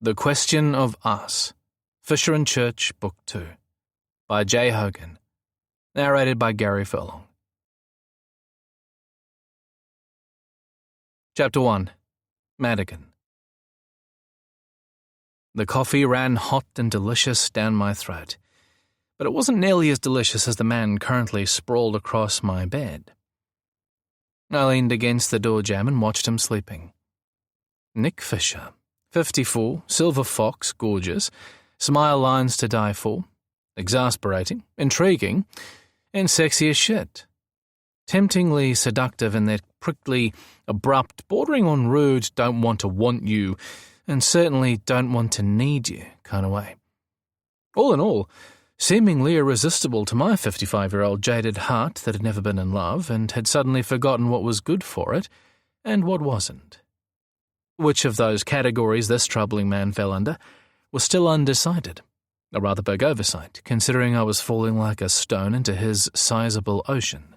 The Question of Us, Fisher and Church, Book 2, by J. Hogan, narrated by Gary Furlong. Chapter 1. Madigan. The coffee ran hot and delicious down my throat, but it wasn't nearly as delicious as the man currently sprawled across my bed. I leaned against the door jamb and watched him sleeping. Nick Fisher, 54, silver fox, gorgeous, smile lines to die for, exasperating, intriguing, and sexy as shit. Temptingly seductive in that prickly, abrupt, bordering on rude, don't want to want you, and certainly don't want to need you kind of way. All in all, seemingly irresistible to my 55-year-old jaded heart that had never been in love and had suddenly forgotten what was good for it and what wasn't. Which of those categories this troubling man fell under was still undecided, a rather big oversight, considering I was falling like a stone into his sizable ocean.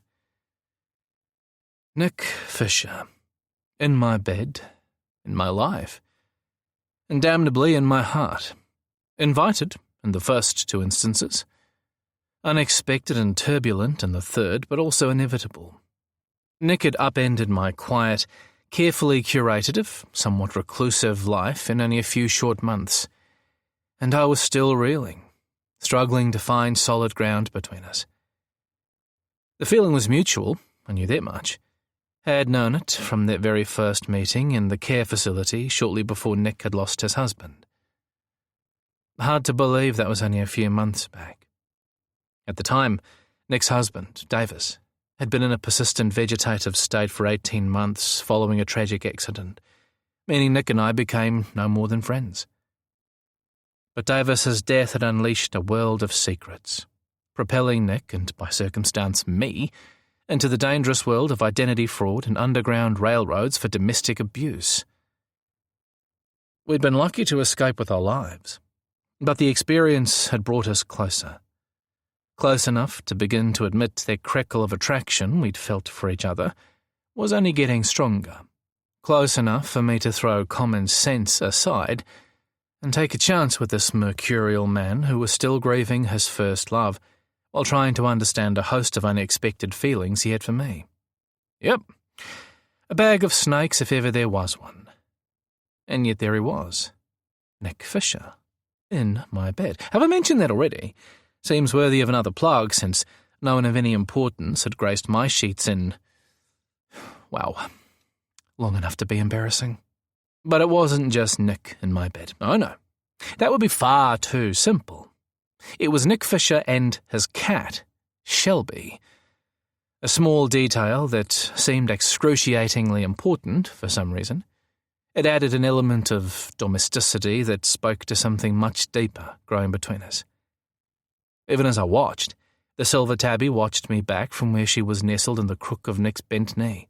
Nick Fisher, in my bed, in my life, and damnably in my heart, invited in the first two instances, unexpected and turbulent in the third, but also inevitable. Nick had upended my quiet, carefully curated, if somewhat reclusive life in only a few short months, and I was still reeling, struggling to find solid ground between us. The feeling was mutual, I knew that much. I had known it from that very first meeting in the care facility shortly before Nick had lost his husband. Hard to believe that was only a few months back. At the time, Nick's husband, Davis, had been in a persistent vegetative state for 18 months following a tragic accident, meaning Nick and I became no more than friends. But Davis's death had unleashed a world of secrets, propelling Nick, and by circumstance me, into the dangerous world of identity fraud and underground railroads for domestic abuse. We'd been lucky to escape with our lives, but the experience had brought us closer. Close enough to begin to admit that crackle of attraction we'd felt for each other was only getting stronger. Close enough for me to throw common sense aside and take a chance with this mercurial man who was still grieving his first love while trying to understand a host of unexpected feelings he had for me. Yep, a bag of snakes if ever there was one. And yet there he was, Nick Fisher, in my bed. Have I mentioned that already? Seems worthy of another plug, since no one of any importance had graced my sheets in, well, long enough to be embarrassing. But it wasn't just Nick in my bed. Oh no, that would be far too simple. It was Nick Fisher and his cat, Shelby. A small detail that seemed excruciatingly important for some reason. It added an element of domesticity that spoke to something much deeper growing between us. Even as I watched, the silver tabby watched me back from where she was nestled in the crook of Nick's bent knee.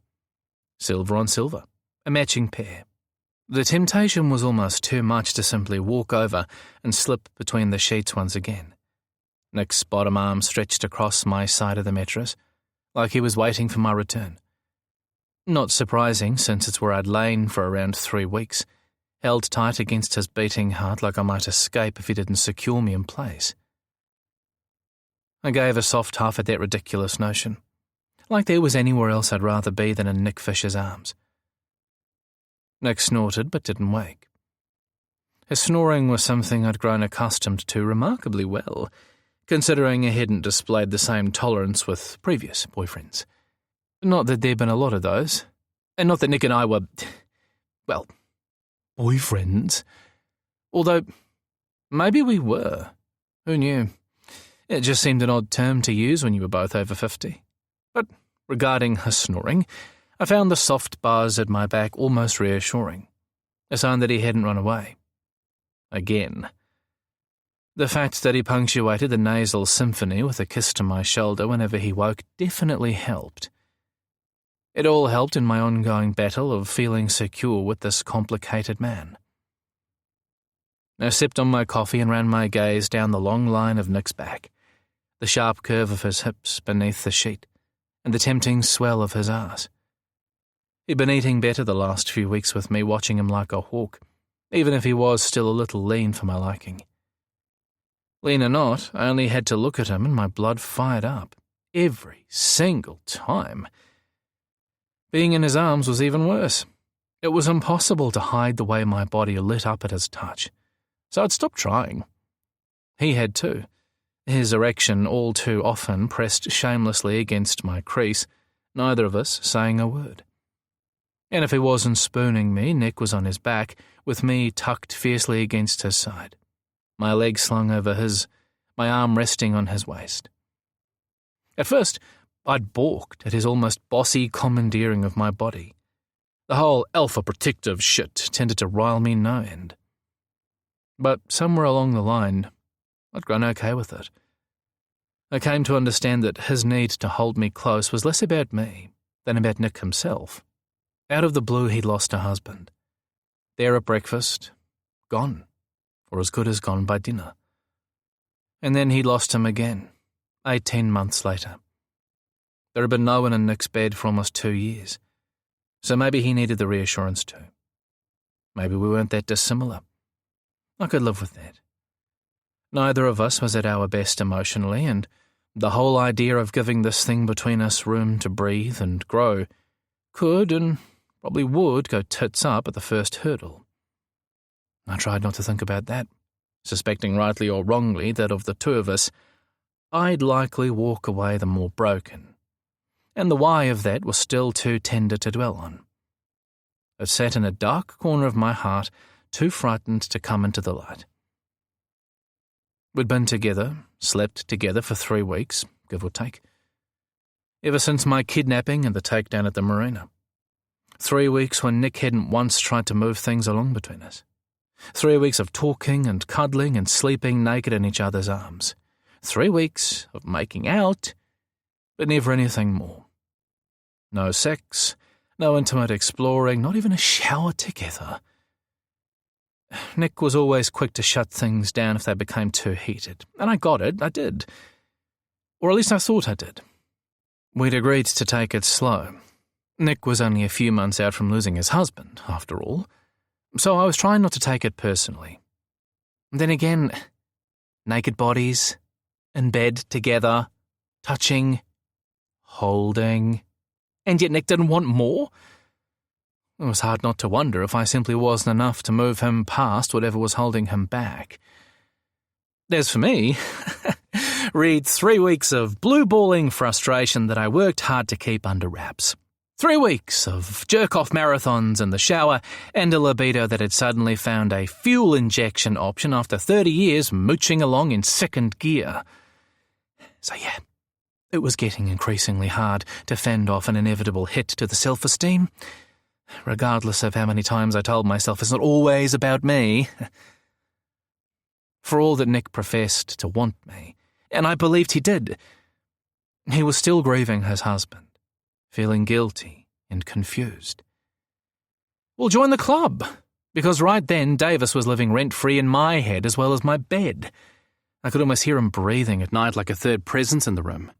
Silver on silver, a matching pair. The temptation was almost too much to simply walk over and slip between the sheets once again. Nick's bottom arm stretched across my side of the mattress, like he was waiting for my return. Not surprising, since it's where I'd lain for around 3 weeks, held tight against his beating heart like I might escape if he didn't secure me in place. I gave a soft huff at that ridiculous notion, like there was anywhere else I'd rather be than in Nick Fisher's arms. Nick snorted but didn't wake. His snoring was something I'd grown accustomed to remarkably well, considering he hadn't displayed the same tolerance with previous boyfriends. Not that there'd been a lot of those, and not that Nick and I were, well, boyfriends. Although, maybe we were. Who knew? It just seemed an odd term to use when you were both over 50. But regarding his snoring, I found the soft buzz at my back almost reassuring, a sign that he hadn't run away. Again. The fact that he punctuated the nasal symphony with a kiss to my shoulder whenever he woke definitely helped. It all helped in my ongoing battle of feeling secure with this complicated man. I sipped on my coffee and ran my gaze down the long line of Nick's back, the sharp curve of his hips beneath the sheet, and the tempting swell of his ass. He'd been eating better the last few weeks with me, watching him like a hawk, even if he was still a little lean for my liking. Lean or not, I only had to look at him and my blood fired up, every single time. Being in his arms was even worse. It was impossible to hide the way my body lit up at his touch, so I'd stopped trying. He had too. His erection all too often pressed shamelessly against my crease, neither of us saying a word. And if he wasn't spooning me, Nick was on his back, with me tucked fiercely against his side, my leg slung over his, my arm resting on his waist. At first, I'd balked at his almost bossy commandeering of my body. The whole alpha protective shit tended to rile me no end. But somewhere along the line, I'd grown okay with it. I came to understand that his need to hold me close was less about me than about Nick himself. Out of the blue, he'd lost a husband. There at breakfast, gone, or as good as gone by dinner. And then he'd lost him again, 18 months later. There had been no one in Nick's bed for almost 2 years, so maybe he needed the reassurance too. Maybe we weren't that dissimilar. I could live with that. Neither of us was at our best emotionally, and the whole idea of giving this thing between us room to breathe and grow could and probably would go tits up at the first hurdle. I tried not to think about that, suspecting rightly or wrongly that of the two of us, I'd likely walk away the more broken, and the why of that was still too tender to dwell on. It sat in a dark corner of my heart, too frightened to come into the light. We'd been together, slept together for 3 weeks, give or take, ever since my kidnapping and the takedown at the marina. 3 weeks when Nick hadn't once tried to move things along between us. 3 weeks of talking and cuddling and sleeping naked in each other's arms. 3 weeks of making out, but never anything more. No sex, no intimate exploring, not even a shower together. Nick was always quick to shut things down if they became too heated, and I got it, I did. Or at least I thought I did. We'd agreed to take it slow. Nick was only a few months out from losing his husband, after all, so I was trying not to take it personally. Then again, naked bodies, in bed together, touching, holding, and yet Nick didn't want more? It was hard not to wonder if I simply wasn't enough to move him past whatever was holding him back. As for me, read 3 weeks of blue-balling frustration that I worked hard to keep under wraps. 3 weeks of jerk-off marathons in the shower and a libido that had suddenly found a fuel injection option after 30 years mooching along in second gear. So yeah, it was getting increasingly hard to fend off an inevitable hit to the self-esteem, regardless of how many times I told myself it's not always about me. For all that Nick professed to want me, and I believed he did, he was still grieving his husband, feeling guilty and confused. Well, join the club, because right then Davis was living rent-free in my head as well as my bed. I could almost hear him breathing at night like a third presence in the room.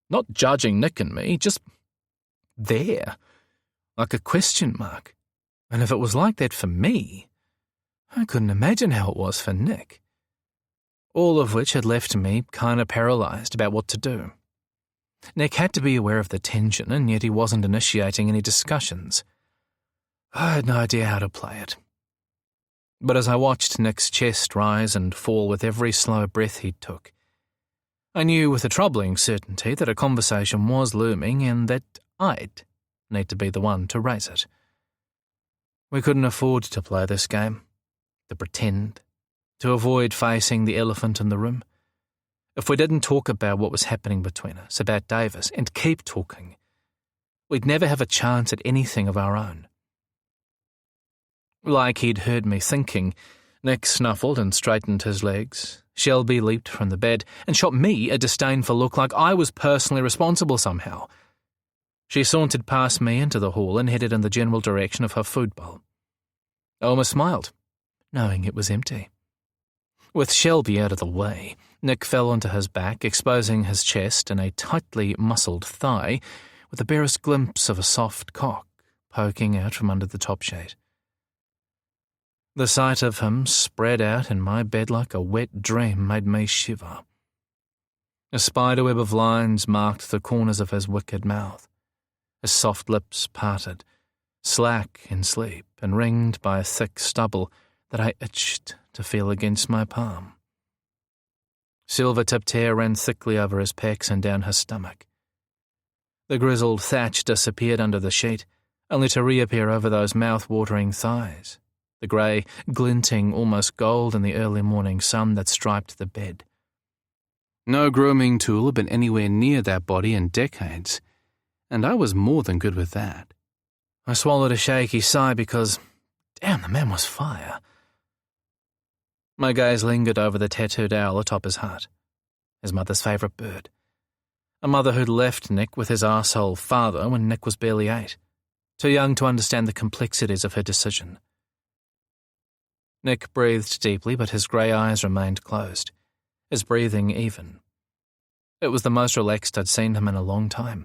Not judging Nick and me, just there, like a question mark. And if it was like that for me, I couldn't imagine how it was for Nick. All of which had left me kind of paralysed about what to do. Nick had to be aware of the tension, and yet he wasn't initiating any discussions. I had no idea how to play it. But as I watched Nick's chest rise and fall with every slow breath he took, I knew with a troubling certainty that a conversation was looming and that I'd need to be the one to raise it. We couldn't afford to play this game, to pretend, to avoid facing the elephant in the room. If we didn't talk about what was happening between us, about Davis, and keep talking, we'd never have a chance at anything of our own. Like he'd heard me thinking, Nick snuffled and straightened his legs. Shelby leaped from the bed and shot me a disdainful look like I was personally responsible somehow. She sauntered past me into the hall and headed in the general direction of her food bowl. I almost smiled, knowing it was empty. With Shelby out of the way, Nick fell onto his back, exposing his chest and a tightly muscled thigh, with the barest glimpse of a soft cock poking out from under the top shade. The sight of him spread out in my bed like a wet dream made me shiver. A spiderweb of lines marked the corners of his wicked mouth. His soft lips parted, slack in sleep and ringed by a thick stubble that I itched to feel against my palm. Silver-tipped hair ran thickly over his pecs and down his stomach. The grizzled thatch disappeared under the sheet, only to reappear over those mouth-watering thighs, the grey glinting almost gold in the early morning sun that striped the bed. No grooming tool had been anywhere near that body in decades, and I was more than good with that. I swallowed a shaky sigh because, damn, the man was fire. My gaze lingered over the tattooed owl atop his hut, his mother's favourite bird. A mother who'd left Nick with his arsehole father when Nick was barely 8, too young to understand the complexities of her decision. Nick breathed deeply, but his grey eyes remained closed, his breathing even. It was the most relaxed I'd seen him in a long time.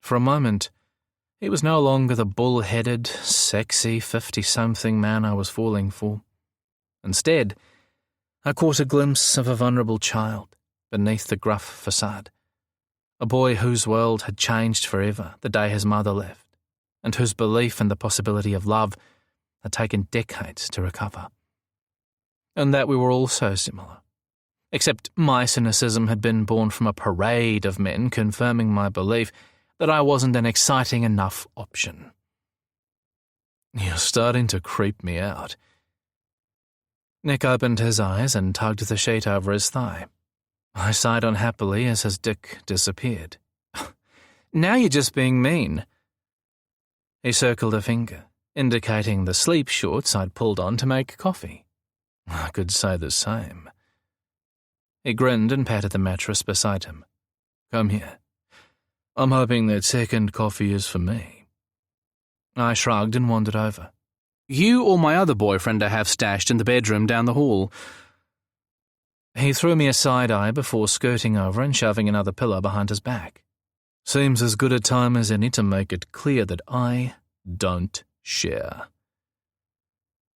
For a moment, he was no longer the bull-headed, sexy 50-something man I was falling for. Instead, I caught a glimpse of a vulnerable child beneath the gruff facade, a boy whose world had changed forever the day his mother left, and whose belief in the possibility of love had taken decades to recover. And that we were all so similar, except my cynicism had been born from a parade of men confirming my belief that I wasn't an exciting enough option. You're starting to creep me out. Nick opened his eyes and tugged the sheet over his thigh. I sighed unhappily as his dick disappeared. Now you're just being mean. He circled a finger, indicating the sleep shorts I'd pulled on to make coffee. I could say the same. He grinned and patted the mattress beside him. Come here. I'm hoping that second coffee is for me. I shrugged and wandered over. You or my other boyfriend I have stashed in the bedroom down the hall. He threw me a side-eye before skirting over and shoving another pillow behind his back. Seems as good a time as any to make it clear that I don't share.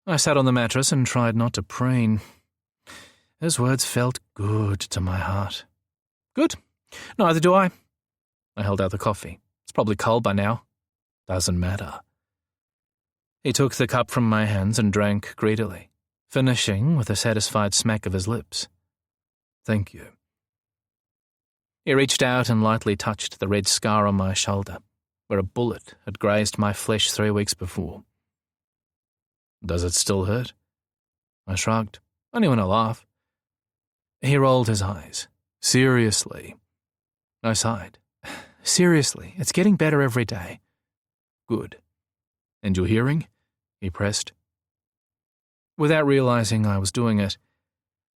I sat on the mattress and tried not to preen. His words felt good to my heart. Good. Neither do I. I held out the coffee. It's probably cold by now. Doesn't matter. He took the cup from my hands and drank greedily, finishing with a satisfied smack of his lips. Thank you. He reached out and lightly touched the red scar on my shoulder, where a bullet had grazed my flesh 3 weeks before. Does it still hurt? I shrugged, only when I laugh. He rolled his eyes. Seriously. I sighed. Seriously, it's getting better every day. Good. And your hearing? He pressed. Without realizing I was doing it,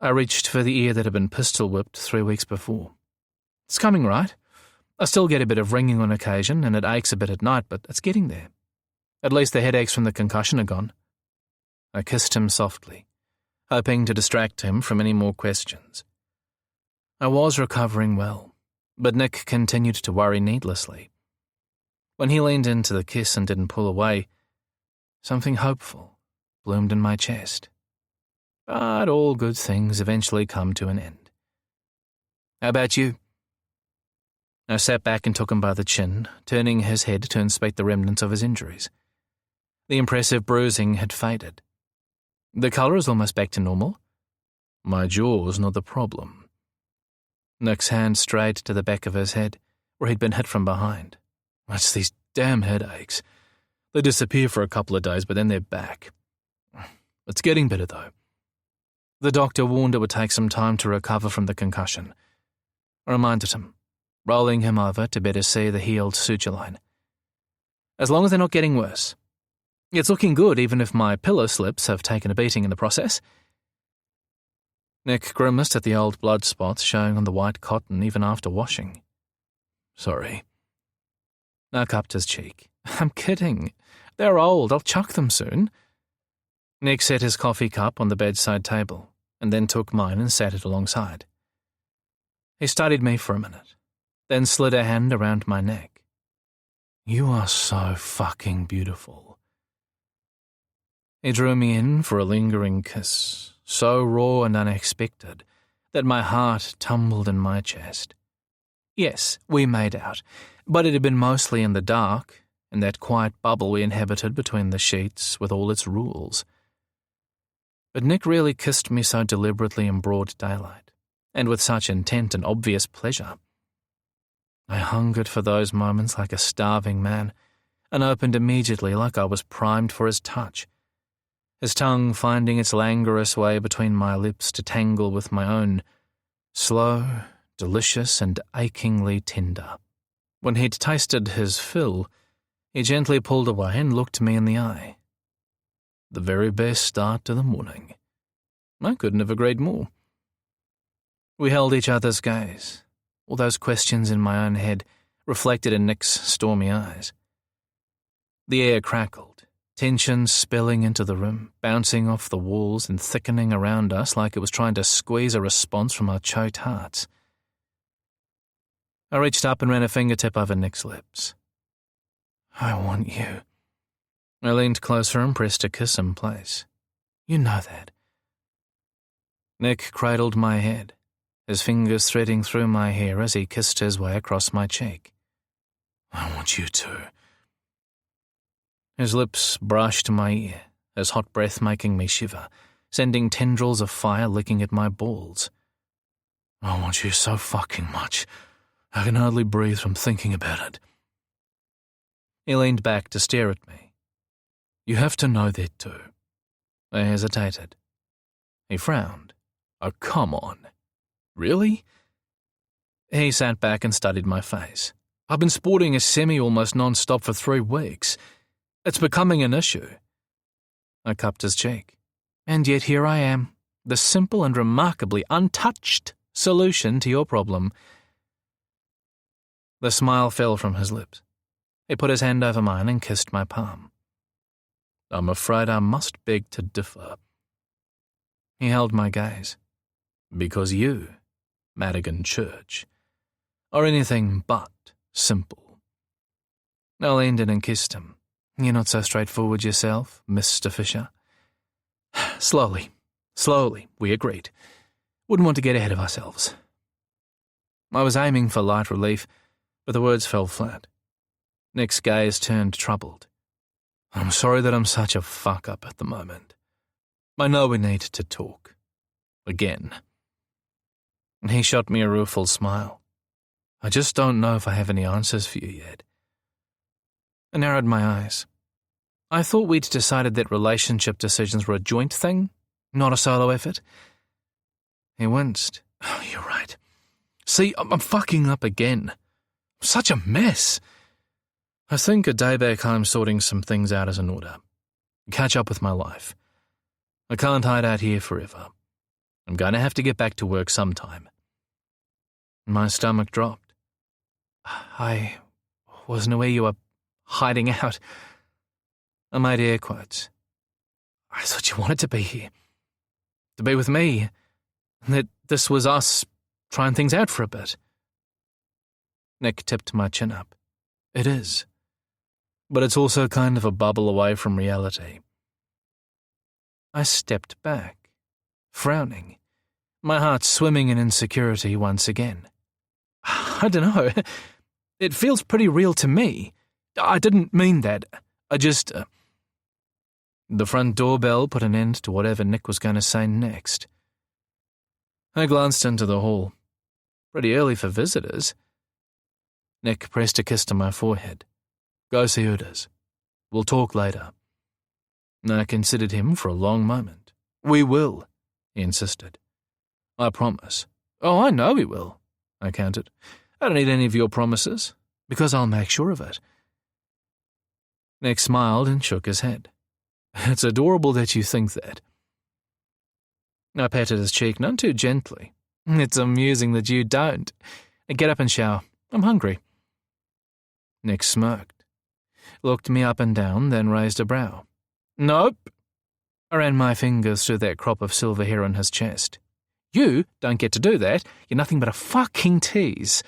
I reached for the ear that had been pistol-whipped 3 weeks before. It's coming right. I still get a bit of ringing on occasion, and it aches a bit at night, but it's getting there. At least the headaches from the concussion are gone. I kissed him softly, hoping to distract him from any more questions. I was recovering well, but Nick continued to worry needlessly. When he leaned into the kiss and didn't pull away, something hopeful bloomed in my chest. But all good things eventually come to an end. How about you? I sat back and took him by the chin, turning his head to inspect the remnants of his injuries. The impressive bruising had faded. The colour is almost back to normal. My jaw's not the problem. Nick's hand strayed to the back of his head, where he'd been hit from behind. It's these damn headaches. They disappear for a couple of days, but then they're back. It's getting better, though. The doctor warned it would take some time to recover from the concussion. I reminded him, rolling him over to better see the healed suture line. As long as they're not getting worse. It's looking good, even if my pillow slips have taken a beating in the process. Nick grimaced at the old blood spots showing on the white cotton even after washing. Sorry. I cupped his cheek. I'm kidding. They're old. I'll chuck them soon. Nick set his coffee cup on the bedside table and then took mine and sat it alongside. He studied me for a minute, then slid a hand around my neck. You are so fucking beautiful. He drew me in for a lingering kiss, so raw and unexpected that my heart tumbled in my chest. Yes, we made out, but it had been mostly in the dark, in that quiet bubble we inhabited between the sheets with all its rules. But Nick really kissed me so deliberately in broad daylight, and with such intent and obvious pleasure. I hungered for those moments like a starving man, and opened immediately like I was primed for his touch, his tongue finding its languorous way between my lips to tangle with my own, slow, delicious, and achingly tender. When he'd tasted his fill, he gently pulled away and looked me in the eye. The very best start to the morning. I couldn't have agreed more. We held each other's gaze, all those questions in my own head reflected in Nick's stormy eyes. The air crackled, tension spilling into the room, bouncing off the walls and thickening around us like it was trying to squeeze a response from our choked hearts. I reached up and ran a fingertip over Nick's lips. I want you. I leaned closer and pressed a kiss in place. You know that. Nick cradled my head, his fingers threading through my hair as he kissed his way across my cheek. I want you to. His lips brushed my ear, his hot breath making me shiver, sending tendrils of fire licking at my balls. I want you so fucking much. I can hardly breathe from thinking about it. He leaned back to stare at me. You have to know that too. I hesitated. He frowned. Oh, come on. Really? He sat back and studied my face. I've been sporting a semi almost non-stop for 3 weeks. It's becoming an issue. I cupped his cheek. And yet here I am, the simple and remarkably untouched solution to your problem. The smile fell from his lips. He put his hand over mine and kissed my palm. I'm afraid I must beg to differ. He held my gaze. Because you, Madigan Church, are anything but simple. I leaned in and kissed him. You're not so straightforward yourself, Mr. Fisher. Slowly, we agreed. Wouldn't want to get ahead of ourselves. I was aiming for light relief, but the words fell flat. Nick's gaze turned troubled. I'm sorry that I'm such a fuck-up at the moment. I know we need to talk. Again. And he shot me a rueful smile. I just don't know if I have any answers for you yet. I narrowed my eyes. I thought we'd decided that relationship decisions were a joint thing, not a solo effort. He winced. Oh, you're right. See, I'm fucking up again. I'm such a mess. I think a day back home sorting some things out is in order. Catch up with my life. I can't hide out here forever. I'm going to have to get back to work sometime. My stomach dropped. I wasn't aware you were hiding out. I made air quotes. I thought you wanted to be here. To be with me. That this was us trying things out for a bit. Nick tipped my chin up. It is. But it's also kind of a bubble away from reality. I stepped back, frowning, my heart swimming in insecurity once again. I don't know. It feels pretty real to me. I didn't mean that. I just... The front doorbell put an end to whatever Nick was going to say next. I glanced into the hall. Pretty early for visitors. Nick pressed a kiss to my forehead. Go see Udas. We'll talk later. I considered him for a long moment. We will, he insisted. I promise. Oh, I know we will, I countered. I don't need any of your promises, because I'll make sure of it. Nick smiled and shook his head. It's adorable that you think that. I patted his cheek none too gently. It's amusing that you don't. Get up and shower. I'm hungry. Nick smirked, looked me up and down, then raised a brow. Nope. I ran my fingers through that crop of silver hair on his chest. You don't get to do that. You're nothing but a fucking tease.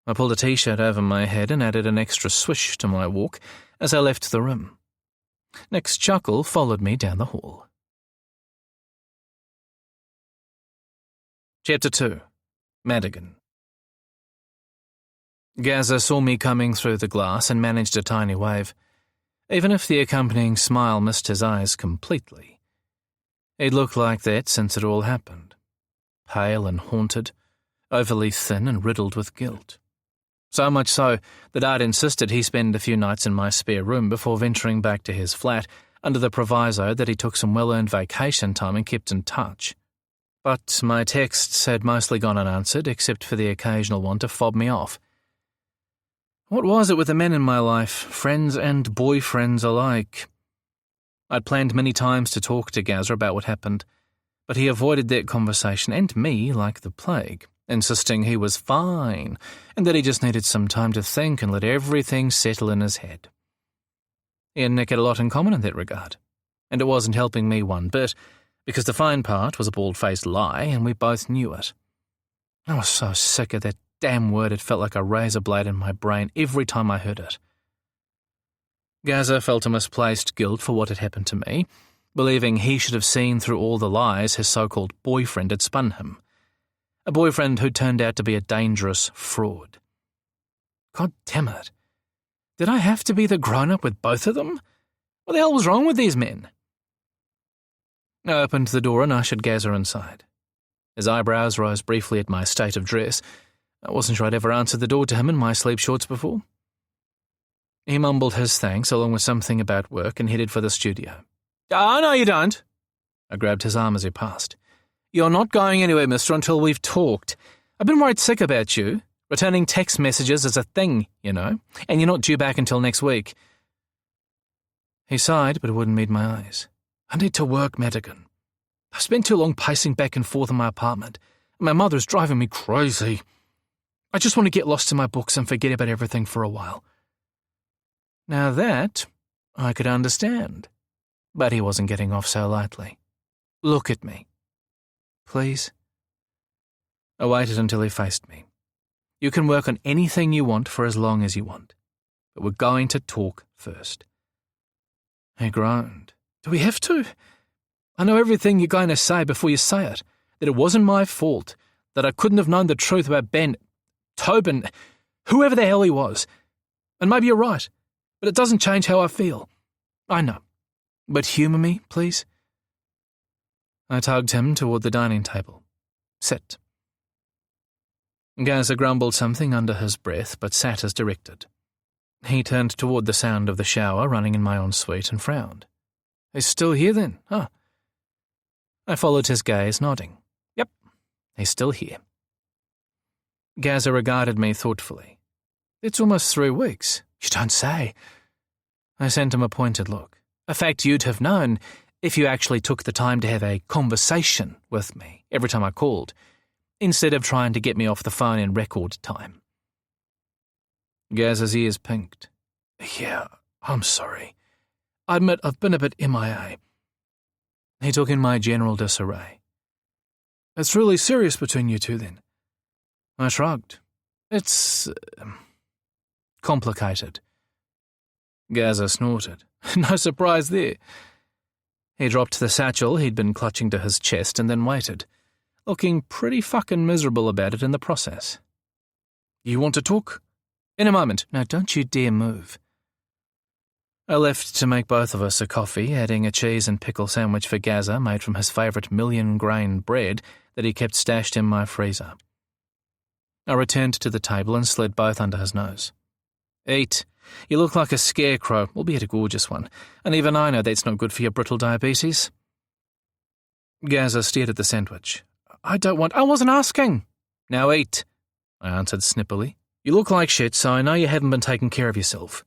I pulled a t-shirt over my head and added an extra swish to my walk as I left the room. Nick's chuckle followed me down the hall. Chapter 2. Madigan. Gazza saw me coming through the glass and managed a tiny wave, even if the accompanying smile missed his eyes completely. He'd looked like that since it all happened. Pale and haunted, overly thin and riddled with guilt. So much so that I'd insisted he spend a few nights in my spare room before venturing back to his flat, under the proviso that he took some well-earned vacation time and kept in touch. But my texts had mostly gone unanswered, except for the occasional one to fob me off. What was it with the men in my life, friends and boyfriends alike? I'd planned many times to talk to Gazza about what happened, but he avoided that conversation and me like the plague, insisting he was fine and that he just needed some time to think and let everything settle in his head. He and Nick had a lot in common in that regard, and it wasn't helping me one bit, because the fine part was a bald-faced lie and we both knew it. I was so sick of that damn word it felt like a razor blade in my brain every time I heard it. Gazza felt a misplaced guilt for what had happened to me, believing he should have seen through all the lies his so-called boyfriend had spun him. A boyfriend who turned out to be a dangerous fraud. God damn it. Did I have to be the grown-up with both of them? What the hell was wrong with these men? I opened the door and ushered Gazza inside. His eyebrows rose briefly at my state of dress. I wasn't sure I'd ever answered the door to him in my sleep shorts before. He mumbled his thanks along with something about work and headed for the studio. "Oh, no, you don't." I grabbed his arm as he passed. "You're not going anywhere, mister, until we've talked. I've been worried sick about you. Returning text messages is a thing, you know, and you're not due back until next week." He sighed, but wouldn't meet my eyes. "I need to work, Madigan. I've spent too long pacing back and forth in my apartment. My mother's driving me crazy. I just want to get lost in my books and forget about everything for a while." Now that I could understand, but he wasn't getting off so lightly. "Look at me. Please." I waited until he faced me. "You can work on anything you want for as long as you want, but we're going to talk first." He groaned. "Do we have to? I know everything you're going to say before you say it, that it wasn't my fault, that I couldn't have known the truth about Ben, Tobin, whoever the hell he was. And maybe you're right, but it doesn't change how I feel. I know. But humour me, please." I tugged him toward the dining table. "Sit." Gazza grumbled something under his breath, but sat as directed. He turned toward the sound of the shower running in my ensuite and frowned. "He's still here then, huh?" I followed his gaze, nodding. "Yep, he's still here." Gazza regarded me thoughtfully. "It's almost 3 weeks. You don't say." I sent him a pointed look, a fact you'd have known if you actually took the time to have a conversation with me every time I called, instead of trying to get me off the phone in record time. Gazza's ears pinked. "Yeah, I'm sorry. I admit I've been a bit MIA." He took in my general disarray. "It's really serious between you two then?" I shrugged. "It's complicated." Gazza snorted. No surprise there. He dropped the satchel he'd been clutching to his chest and then waited, looking pretty fucking miserable about it in the process. "You want to talk?" "In a moment. No, don't you dare move." I left to make both of us a coffee, adding a cheese and pickle sandwich for Gazza made from his favourite million-grain bread that he kept stashed in my freezer. I returned to the table and slid both under his nose. "Eat. You look like a scarecrow, albeit a gorgeous one, and even I know that's not good for your brittle diabetes." Gazza stared at the sandwich. I wasn't asking." "Now eat," I answered snippily. "You look like shit, so I know you haven't been taking care of yourself."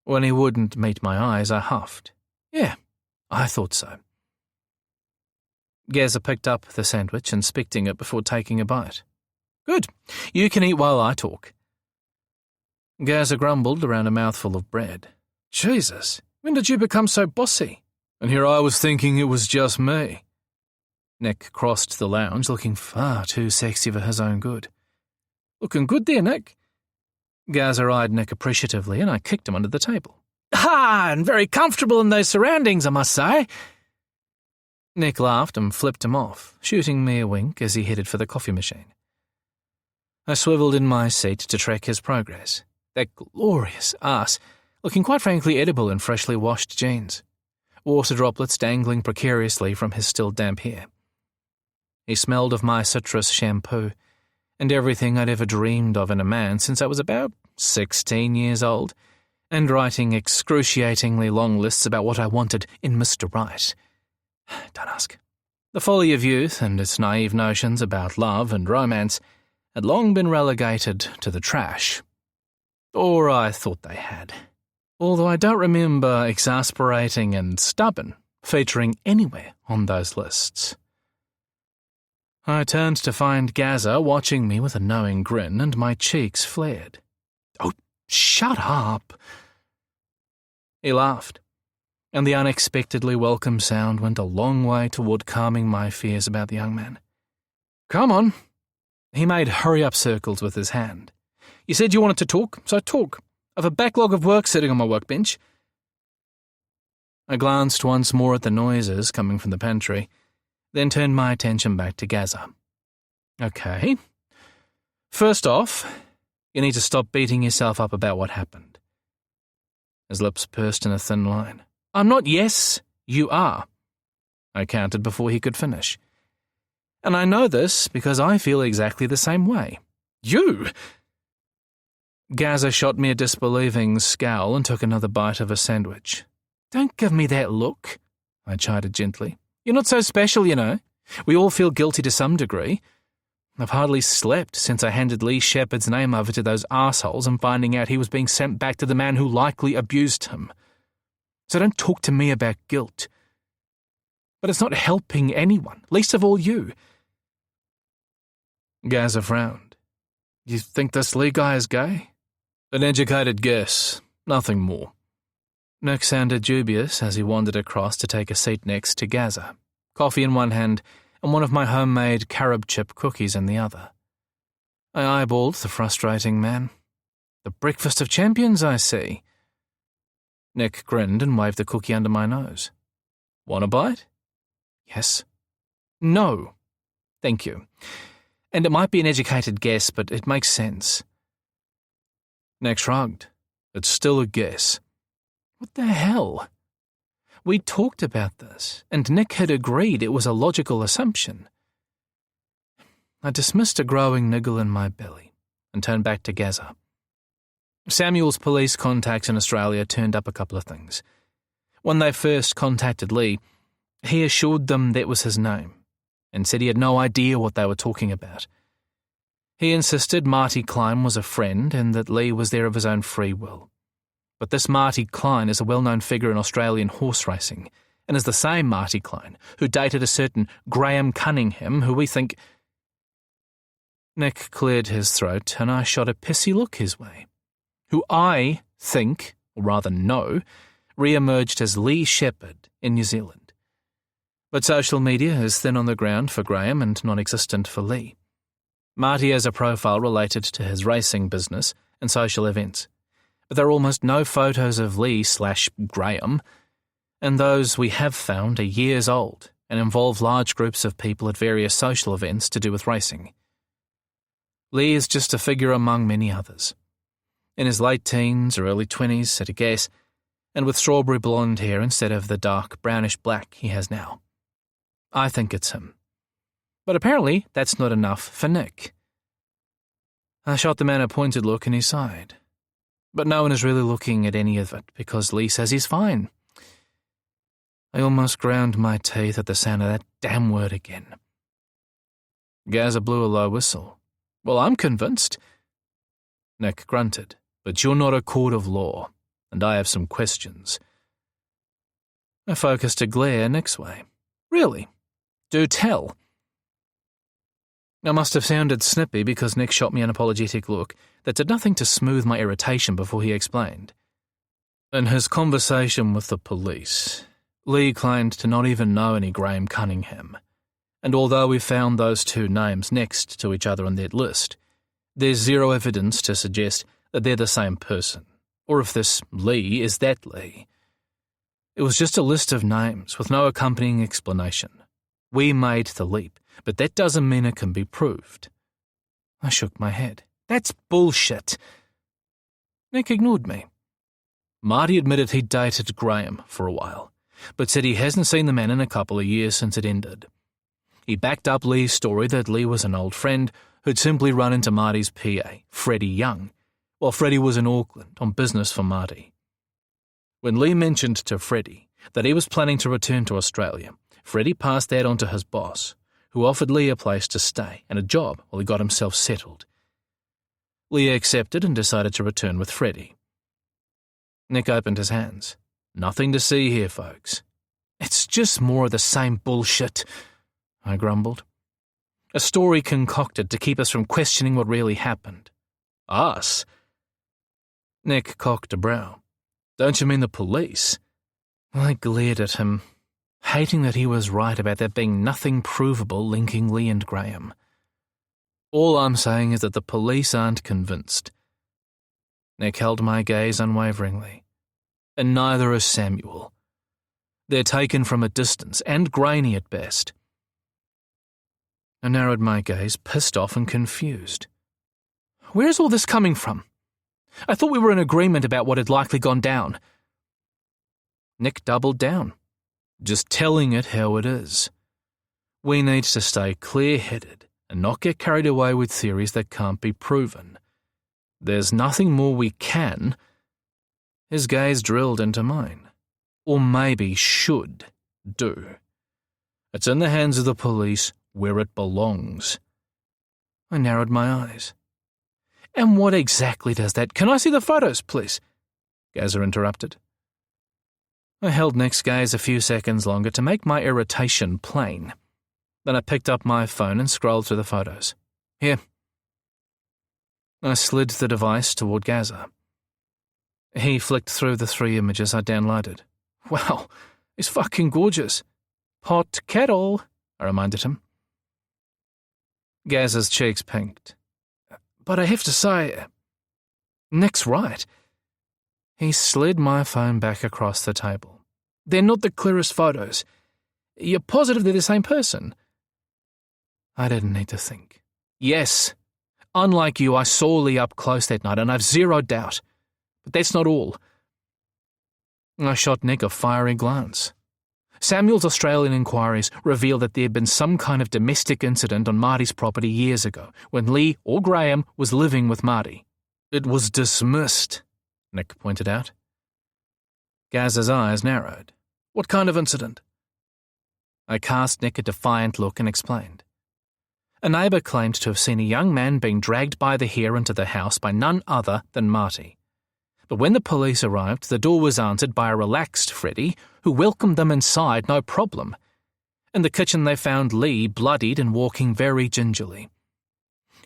When he wouldn't meet my eyes, I huffed. "Yeah, I thought so." Gazza picked up the sandwich, inspecting it before taking a bite. "Good. You can eat while I talk." Gazza grumbled around a mouthful of bread. "Jesus, when did you become so bossy? And here I was thinking it was just me." Nick crossed the lounge, looking far too sexy for his own good. "Looking good there, Nick." Gazza eyed Nick appreciatively, and I kicked him under the table. And very comfortable in those surroundings, I must say." Nick laughed and flipped him off, shooting me a wink as he headed for the coffee machine. I swiveled in my seat to track his progress, that glorious ass, looking quite frankly edible in freshly washed jeans, water droplets dangling precariously from his still damp hair. He smelled of my citrus shampoo, and everything I'd ever dreamed of in a man since I was about 16 years old, and writing excruciatingly long lists about what I wanted in Mr. Right. Don't ask. The folly of youth and its naive notions about love and romance had long been relegated to the trash. Or I thought they had. Although I don't remember exasperating and stubborn featuring anywhere on those lists. I turned to find Gaza watching me with a knowing grin, and my cheeks flared. "Oh, shut up." He laughed, and the unexpectedly welcome sound went a long way toward calming my fears about the young man. "Come on." He made hurry-up circles with his hand. "You said you wanted to talk, so talk. I have a backlog of work sitting on my workbench." I glanced once more at the noises coming from the pantry, then turned my attention back to Gaza. "Okay. First off, you need to stop beating yourself up about what happened." His lips pursed in a thin line. "I'm not yes, you are." I countered before he could finish. "And I know this because I feel exactly the same way." "You?" Gaza shot me a disbelieving scowl and took another bite of a sandwich. "Don't give me that look," I chided gently. "You're not so special, you know. We all feel guilty to some degree. I've hardly slept since I handed Lee Shepherd's name over to those arseholes and finding out he was being sent back to the man who likely abused him. So don't talk to me about guilt. But it's not helping anyone, least of all you." Gaza frowned. "You think this Lee guy is gay?" "An educated guess, nothing more." Nick sounded dubious as he wandered across to take a seat next to Gaza, coffee in one hand and one of my homemade carob chip cookies in the other. I eyeballed the frustrating man. "The breakfast of champions, I see." Nick grinned and waved the cookie under my nose. "Want a bite?" "Yes." "No. Thank you. And it might be an educated guess, but it makes sense." Nick shrugged. "It's still a guess." What the hell? We talked about this, and Nick had agreed it was a logical assumption. I dismissed a growing niggle in my belly and turned back to Gaza. Samuel's police contacts in Australia turned up a couple of things. When they first contacted Lee, he assured them that was his name and said he had no idea what they were talking about. He insisted Marty Klein was a friend and that Lee was there of his own free will. But this Marty Klein is a well-known figure in Australian horse racing, and is the same Marty Klein who dated a certain Graham Cunningham, who we think... Nick cleared his throat, and I shot a pissy look his way. Who I think, or rather know, re-emerged as Lee Shepherd in New Zealand. But social media is thin on the ground for Graham and non-existent for Lee. Marty has a profile related to his racing business and social events, but there are almost no photos of Lee/Graham, and those we have found are years old and involve large groups of people at various social events to do with racing. Lee is just a figure among many others. In his late teens or early 20s, at a guess, and with strawberry blonde hair instead of the dark brownish-black he has now. I think it's him. But apparently that's not enough for Nick. I shot the man a pointed look and he sighed. But no one is really looking at any of it because Lee says he's fine. I almost ground my teeth at the sound of that damn word again. Gaza blew a low whistle. Well, I'm convinced. Nick grunted. But you're not a court of law, and I have some questions. I focused a glare Nick's way. Really? Do tell. I must have sounded snippy because Nick shot me an apologetic look that did nothing to smooth my irritation before he explained. In his conversation with the police, Lee claimed to not even know any Graham Cunningham, and although we found those two names next to each other on that list, there's zero evidence to suggest that they're the same person, or if this Lee is that Lee. It was just a list of names with no accompanying explanation. We made the leap, but that doesn't mean it can be proved. I shook my head. That's bullshit. Nick ignored me. Marty admitted he'd dated Graham for a while, but said he hasn't seen the man in a couple of years since it ended. He backed up Lee's story that Lee was an old friend who'd simply run into Marty's PA, Freddie Young, while Freddie was in Auckland on business for Marty. When Lee mentioned to Freddie that he was planning to return to Australia, Freddie passed that on to his boss, who offered Lee a place to stay and a job while he got himself settled. Lee accepted and decided to return with Freddie. Nick opened his hands. Nothing to see here, folks. It's just more of the same bullshit, I grumbled. A story concocted to keep us from questioning what really happened. Us? Nick cocked a brow. Don't you mean the police? I glared at him, hating that he was right about there being nothing provable linking Lee and Graham. All I'm saying is that the police aren't convinced. Nick held my gaze unwaveringly. And neither is Samuel. They're taken from a distance, and grainy at best. I narrowed my gaze, pissed off and confused. Where's all this coming from? I thought we were in agreement about what had likely gone down. Nick doubled down, just telling it how it is. We need to stay clear-headed and not get carried away with theories that can't be proven. There's nothing more we can. His gaze drilled into mine. Or maybe should do. It's in the hands of the police where it belongs. I narrowed my eyes. And what exactly does that— Can I see the photos, please? Gazza interrupted. I held Nick's gaze a few seconds longer to make my irritation plain. Then I picked up my phone and scrolled through the photos. Here. I slid the device toward Gazza. He flicked through the 3 images I downloaded. Wow, he's fucking gorgeous. Pot kettle, I reminded him. Gazza's cheeks pinked. But I have to say, Nick's right. He slid my phone back across the table. They're not the clearest photos. You're positive they're the same person? I didn't need to think. Yes. Unlike you, I saw Lee up close that night, and I've zero doubt. But that's not all. I shot Nick a fiery glance. Samuel's Australian inquiries revealed that there had been some kind of domestic incident on Marty's property years ago, when Lee or Graham was living with Marty. It was dismissed, Nick pointed out. Gazza's eyes narrowed. What kind of incident? I cast Nick a defiant look and explained. A neighbour claimed to have seen a young man being dragged by the hair into the house by none other than Marty. But when the police arrived, the door was answered by a relaxed Freddie, who welcomed them inside no problem. In the kitchen they found Lee bloodied and walking very gingerly.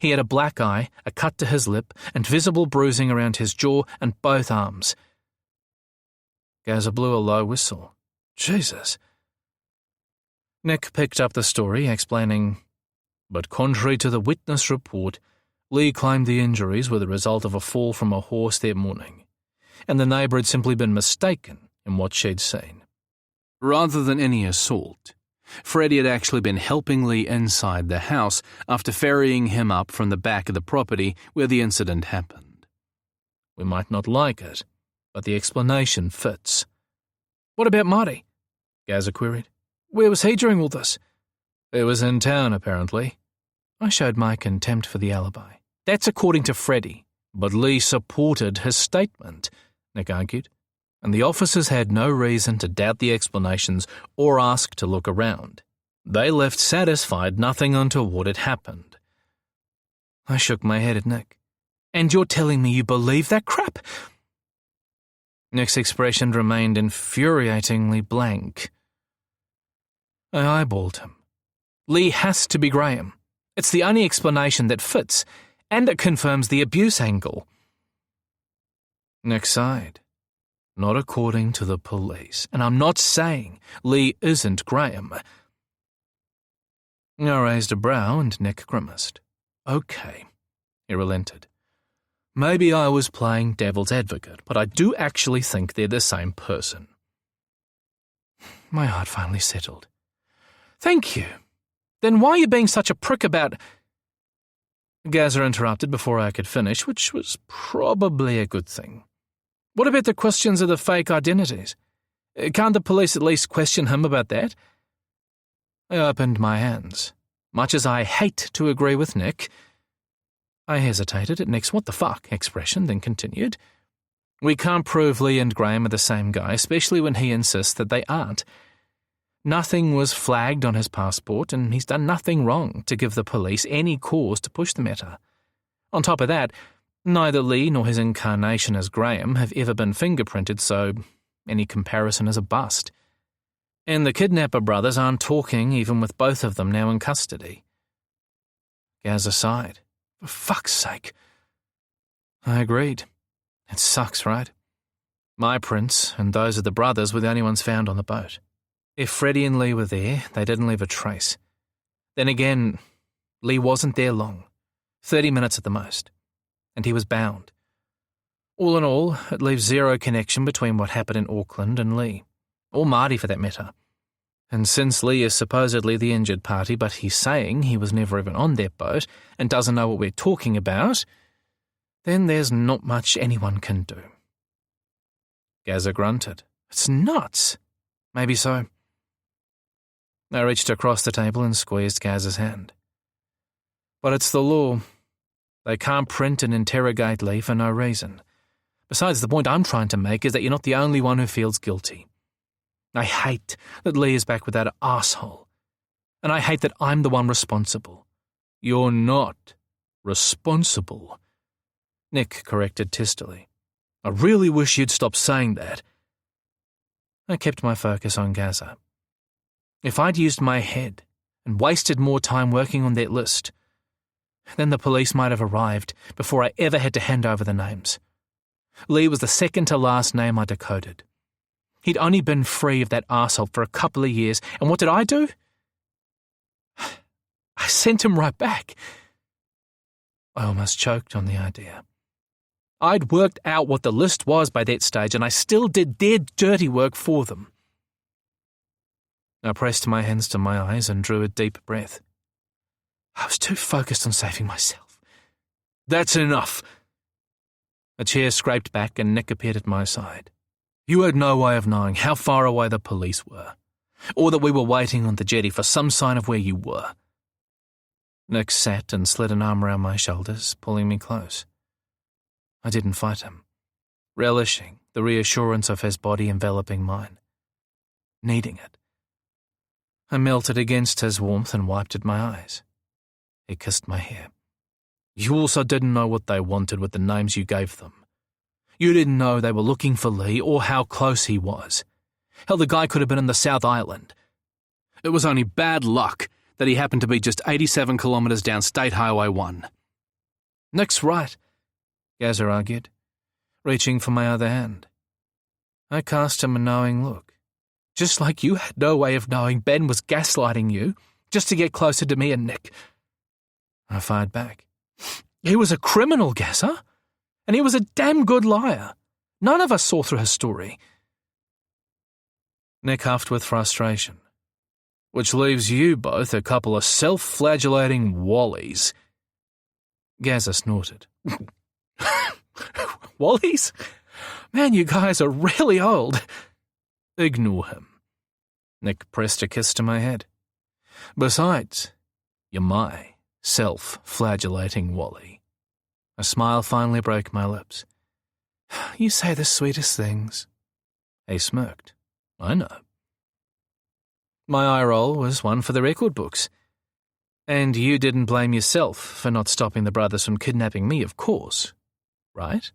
He had a black eye, a cut to his lip, and visible bruising around his jaw and both arms. Gazza blew a low whistle. Jesus. Nick picked up the story, explaining, but contrary to the witness report, Lee claimed the injuries were the result of a fall from a horse that morning, and the neighbour had simply been mistaken in what she'd seen. Rather than any assault, Freddie had actually been helping Lee inside the house after ferrying him up from the back of the property where the incident happened. We might not like it, but the explanation fits. What about Marty? Gazza queried. Where was he during all this? He was in town, apparently. I showed my contempt for the alibi. That's according to Freddie, but Lee supported his statement, Nick argued, and the officers had no reason to doubt the explanations or ask to look around. They left satisfied nothing untoward had happened. I shook my head at Nick. And you're telling me you believe that crap? Nick's expression remained infuriatingly blank. I eyeballed him. Lee has to be Graham. It's the only explanation that fits, and it confirms the abuse angle. Nick sighed. Not according to the police, and I'm not saying Lee isn't Graham. I raised a brow and Nick grimaced. Okay, he relented. Maybe I was playing devil's advocate, but I do actually think they're the same person. My heart finally settled. Thank you. Then why are you being such a prick about... Gazza interrupted before I could finish, which was probably a good thing. What about the questions of the fake identities? Can't the police at least question him about that? I opened my hands. Much as I hate to agree with Nick, I hesitated at Nick's what the fuck expression, then continued. We can't prove Lee and Graham are the same guy, especially when he insists that they aren't. Nothing was flagged on his passport, and he's done nothing wrong to give the police any cause to push the matter. On top of that, neither Lee nor his incarnation as Graham have ever been fingerprinted, so any comparison is a bust. And the kidnapper brothers aren't talking, even with both of them now in custody. Gazza sighed. For fuck's sake. I agreed. It sucks, right? My prints and those of the brothers were the only ones found on the boat. If Freddie and Lee were there, they didn't leave a trace. Then again, Lee wasn't there long. 30 minutes at the most. And he was bound. All in all, it leaves zero connection between what happened in Auckland and Lee. Or Marty, for that matter. And since Lee is supposedly the injured party, but he's saying he was never even on that boat and doesn't know what we're talking about, then there's not much anyone can do. Gazza grunted. It's nuts. Maybe so. I reached across the table and squeezed Gazza's hand. But it's the law. They can't print and interrogate Lee for no reason. Besides, the point I'm trying to make is that you're not the only one who feels guilty. I hate that Lee is back with that arsehole. And I hate that I'm the one responsible. You're not responsible, Nick corrected testily. I really wish you'd stop saying that. I kept my focus on Gazza. If I'd used my head and wasted more time working on that list, then the police might have arrived before I ever had to hand over the names. Lee was the second to last name I decoded. He'd only been free of that arsehole for a couple of years, and what did I do? I sent him right back. I almost choked on the idea. I'd worked out what the list was by that stage, and I still did their dirty work for them. I pressed my hands to my eyes and drew a deep breath. I was too focused on saving myself. That's enough. A chair scraped back and Nick appeared at my side. You had no way of knowing how far away the police were, or that we were waiting on the jetty for some sign of where you were. Nick sat and slid an arm around my shoulders, pulling me close. I didn't fight him, relishing the reassurance of his body enveloping mine, needing it. I melted against his warmth and wiped at my eyes. He kissed my hair. You also didn't know what they wanted with the names you gave them. You didn't know they were looking for Lee or how close he was. Hell, the guy could have been in the South Island. It was only bad luck that he happened to be just 87 kilometres down State Highway 1. Nick's right, Gazza argued, reaching for my other hand. I cast him a knowing look. Just like you had no way of knowing Ben was gaslighting you just to get closer to me and Nick. I fired back. He was a criminal, Gazza. And he was a damn good liar. None of us saw through his story. Nick huffed with frustration. Which leaves you both a couple of self-flagellating wallies. Gazza snorted. Wallies? Man, you guys are really old. Ignore him. Nick pressed a kiss to my head. Besides, you're my self-flagellating wally. A smile finally broke my lips. You say the sweetest things. He smirked. I know. My eye roll was one for the record books. And you didn't blame yourself for not stopping the brothers from kidnapping me, of course. Right?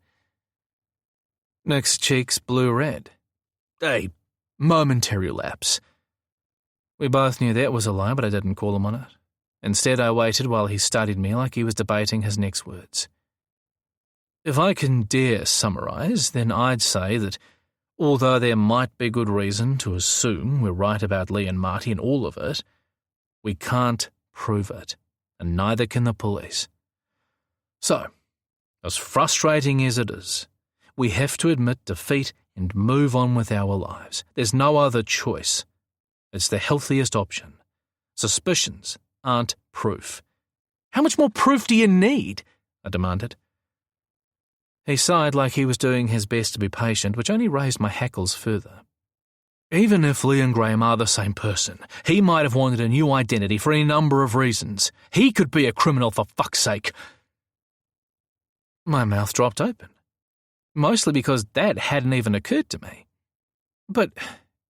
Nick's cheeks blew red. A momentary lapse. We both knew that was a lie, but I didn't call him on it. Instead, I waited while he studied me like he was debating his next words. If I can dare summarize, then I'd say that although there might be good reason to assume we're right about Lee and Marty and all of it, we can't prove it, and neither can the police. So, As frustrating as it is, we have to admit defeat and move on with our lives. There's no other choice. It's the healthiest option. Suspicions aren't proof. How much more proof do you need? I demanded. He sighed like he was doing his best to be patient, which only raised my hackles further. Even if Lee and Graham are the same person, he might have wanted a new identity for any number of reasons. He could be a criminal for fuck's sake. My mouth dropped open, mostly because that hadn't even occurred to me. But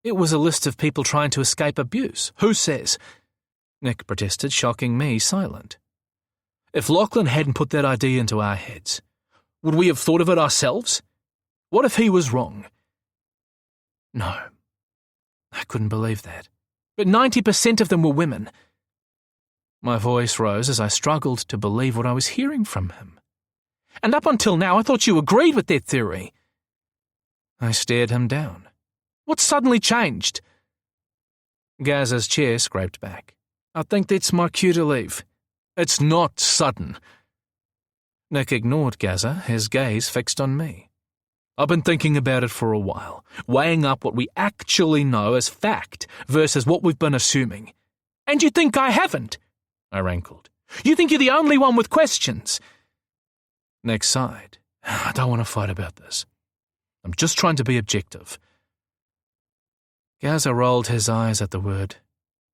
it was a list of people trying to escape abuse. Who says? Nick protested, shocking me silent. If Lachlan hadn't put that idea into our heads, would we have thought of it ourselves? What if he was wrong? No. I couldn't believe that. But 90% of them were women. My voice rose as I struggled to believe what I was hearing from him. And up until now, I thought you agreed with that theory. I stared him down. What suddenly changed? Gaz's chair scraped back. I think that's my cue to leave. It's not sudden. Nick ignored Gaza, his gaze fixed on me. I've been thinking about it for a while, weighing up what we actually know as fact versus what we've been assuming. And you think I haven't? I rankled. You think you're the only one with questions? Nick sighed. I don't want to fight about this. I'm just trying to be objective. Gaza rolled his eyes at the word.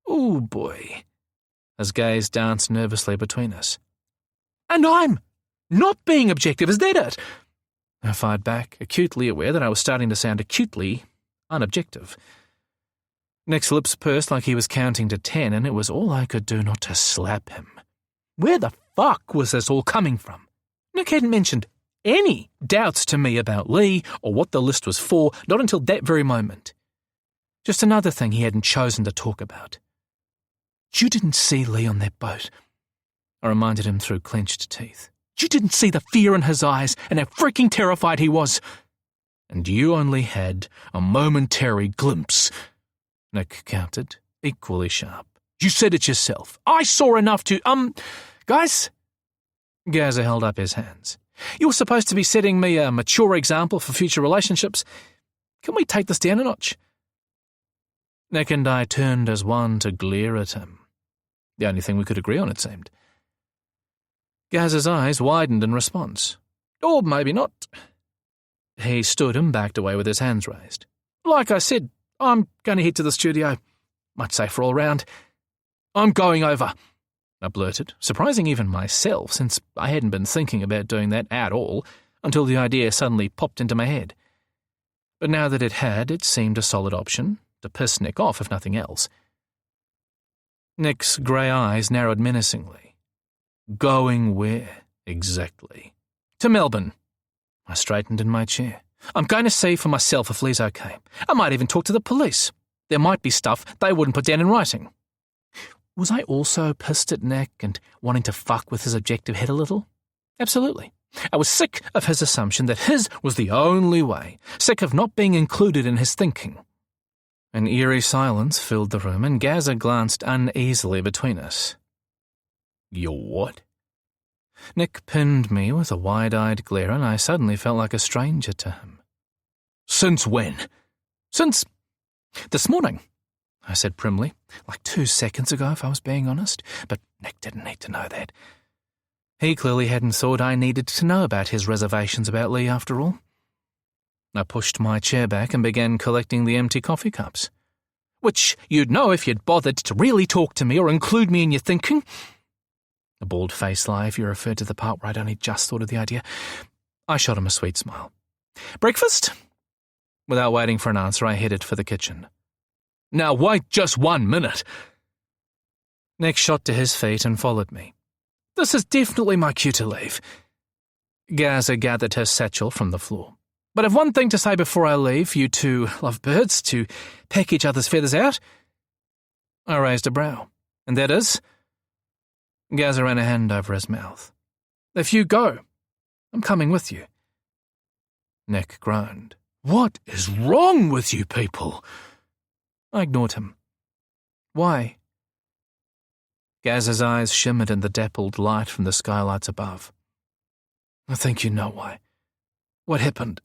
Oh boy. His gaze danced nervously between us. And I'm not being objective, is that it? I fired back, acutely aware that I was starting to sound acutely unobjective. Nick's lips pursed like he was counting to 10, and it was all I could do not to slap him. Where the fuck was this all coming from? Nick hadn't mentioned any doubts to me about Lee or what the list was for, not until that very moment. Just another thing he hadn't chosen to talk about. You didn't see Lee on that boat, I reminded him through clenched teeth. You didn't see the fear in his eyes and how freaking terrified he was. And you only had a momentary glimpse, Nick countered, equally sharp. You said it yourself. I saw enough to, guys? Gaza held up his hands. You're supposed to be setting me a mature example for future relationships. Can we take this down a notch? Nick and I turned as one to glare at him. The only thing we could agree on, it seemed. Gaz's eyes widened in response. Or maybe not. He stood and backed away with his hands raised. Like I said, I'm going to head to the studio. Much safer all round. I'm going over, I blurted, surprising even myself, since I hadn't been thinking about doing that at all until the idea suddenly popped into my head. But now that it had, it seemed a solid option, to piss Nick off if nothing else. Nick's grey eyes narrowed menacingly. Going where, exactly? To Melbourne. I straightened in my chair. I'm going to see for myself if Lee's okay. I might even talk to the police. There might be stuff they wouldn't put down in writing. Was I also pissed at Nick and wanting to fuck with his objective head a little? Absolutely. I was sick of his assumption that his was the only way, sick of not being included in his thinking. An eerie silence filled the room, and Gaza glanced uneasily between us. You're what? Nick pinned me with a wide-eyed glare, and I suddenly felt like a stranger to him. Since when? Since this morning, I said primly, like 2 seconds ago if I was being honest, but Nick didn't need to know that. He clearly hadn't thought I needed to know about his reservations about Lee after all. I pushed my chair back and began collecting the empty coffee cups. Which you'd know if you'd bothered to really talk to me or include me in your thinking. A bald-faced lie if you referred to the part where I'd only just thought of the idea. I shot him a sweet smile. Breakfast? Without waiting for an answer, I headed for the kitchen. Now wait just 1 minute. Nick shot to his feet and followed me. This is definitely my cue to leave. Gaza gathered her satchel from the floor. But I've one thing to say before I leave, you two lovebirds, to peck each other's feathers out. I raised a brow. And that is? Gaza ran a hand over his mouth. If you go, I'm coming with you. Nick groaned. What is wrong with you people? I ignored him. Why? Gaza's eyes shimmered in the dappled light from the skylights above. I think you know why. What happened?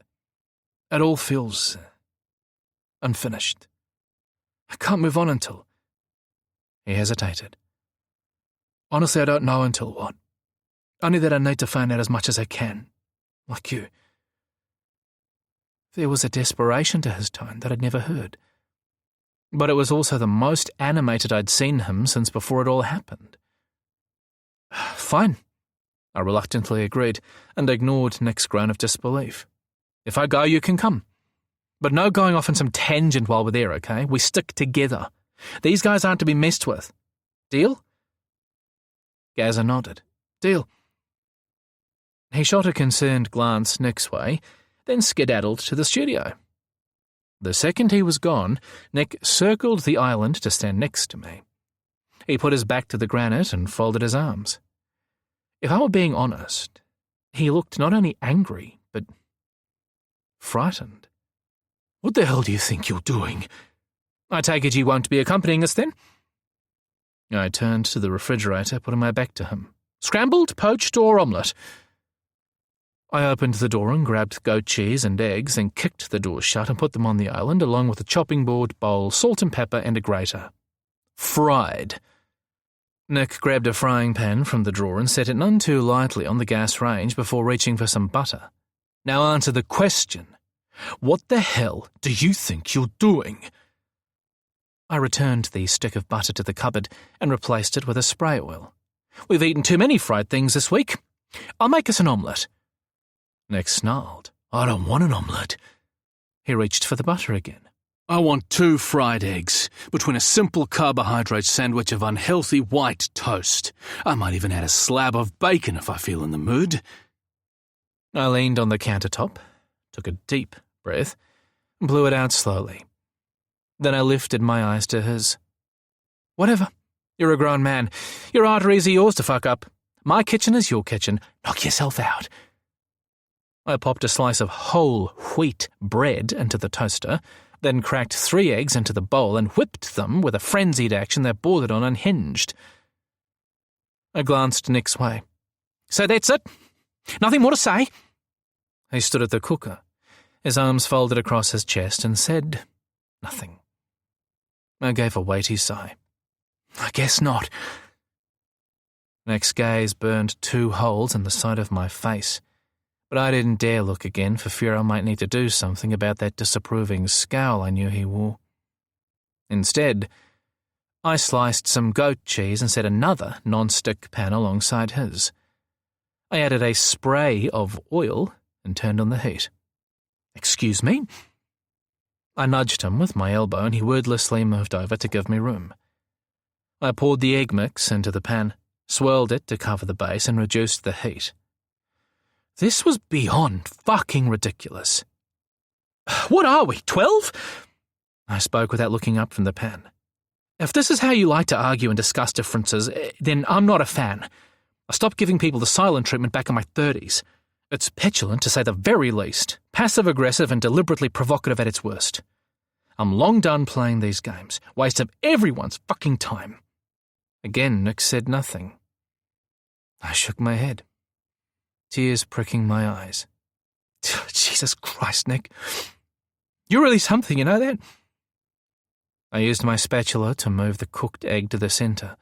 It all feels unfinished. I can't move on until... He hesitated. Honestly, I don't know until what. Only that I need to find out as much as I can. Like you. There was a desperation to his tone that I'd never heard. But it was also the most animated I'd seen him since before it all happened. Fine, I reluctantly agreed, and ignored Nick's groan of disbelief. If I go, you can come. But no going off on some tangent while we're there, okay? We stick together. These guys aren't to be messed with. Deal? Gazza nodded. Deal. He shot a concerned glance Nick's way, then skedaddled to the studio. The second he was gone, Nick circled the island to stand next to me. He put his back to the granite and folded his arms. If I were being honest, he looked not only angry, but frightened. What the hell do you think you're doing? I take it you won't be accompanying us then? I turned to the refrigerator, putting my back to him. Scrambled, poached, or omelette? I opened the door and grabbed goat cheese and eggs and kicked the door shut and put them on the island along with a chopping board, bowl, salt and pepper and a grater. Fried. Nick grabbed a frying pan from the drawer and set it none too lightly on the gas range before reaching for some butter. Now answer the question. What the hell do you think you're doing? I returned the stick of butter to the cupboard and replaced it with a spray oil. We've eaten too many fried things this week. I'll make us an omelette. Nick snarled. I don't want an omelette. He reached for the butter again. I want 2 fried eggs, between a simple carbohydrate sandwich of unhealthy white toast. I might even add a slab of bacon if I feel in the mood. I leaned on the countertop, took a deep breath, and blew it out slowly. Then I lifted my eyes to his. Whatever. You're a grown man. Your arteries are yours to fuck up. My kitchen is your kitchen. Knock yourself out. I popped a slice of whole wheat bread into the toaster, then cracked 3 eggs into the bowl and whipped them with a frenzied action that bordered on unhinged. I glanced Nick's way. So that's it? Nothing more to say? He stood at the cooker, his arms folded across his chest, and said nothing. I gave a weighty sigh. I guess not. Nick's gaze burned 2 holes in the side of my face, but I didn't dare look again for fear I might need to do something about that disapproving scowl I knew he wore. Instead, I sliced some goat cheese and set another non-stick pan alongside his. I added a spray of oil and turned on the heat. Excuse me? I nudged him with my elbow and he wordlessly moved over to give me room. I poured the egg mix into the pan, swirled it to cover the base and reduced the heat. This was beyond fucking ridiculous. What are we, 12? I spoke without looking up from the pan. If this is how you like to argue and discuss differences, then I'm not a fan. I stopped giving people the silent treatment back in my 30s. It's petulant to say the very least, passive-aggressive and deliberately provocative at its worst. I'm long done playing these games, waste of everyone's fucking time. Again, Nick said nothing. I shook my head, tears pricking my eyes. Jesus Christ, Nick. You're really something, you know that? I used my spatula to move the cooked egg to the centre,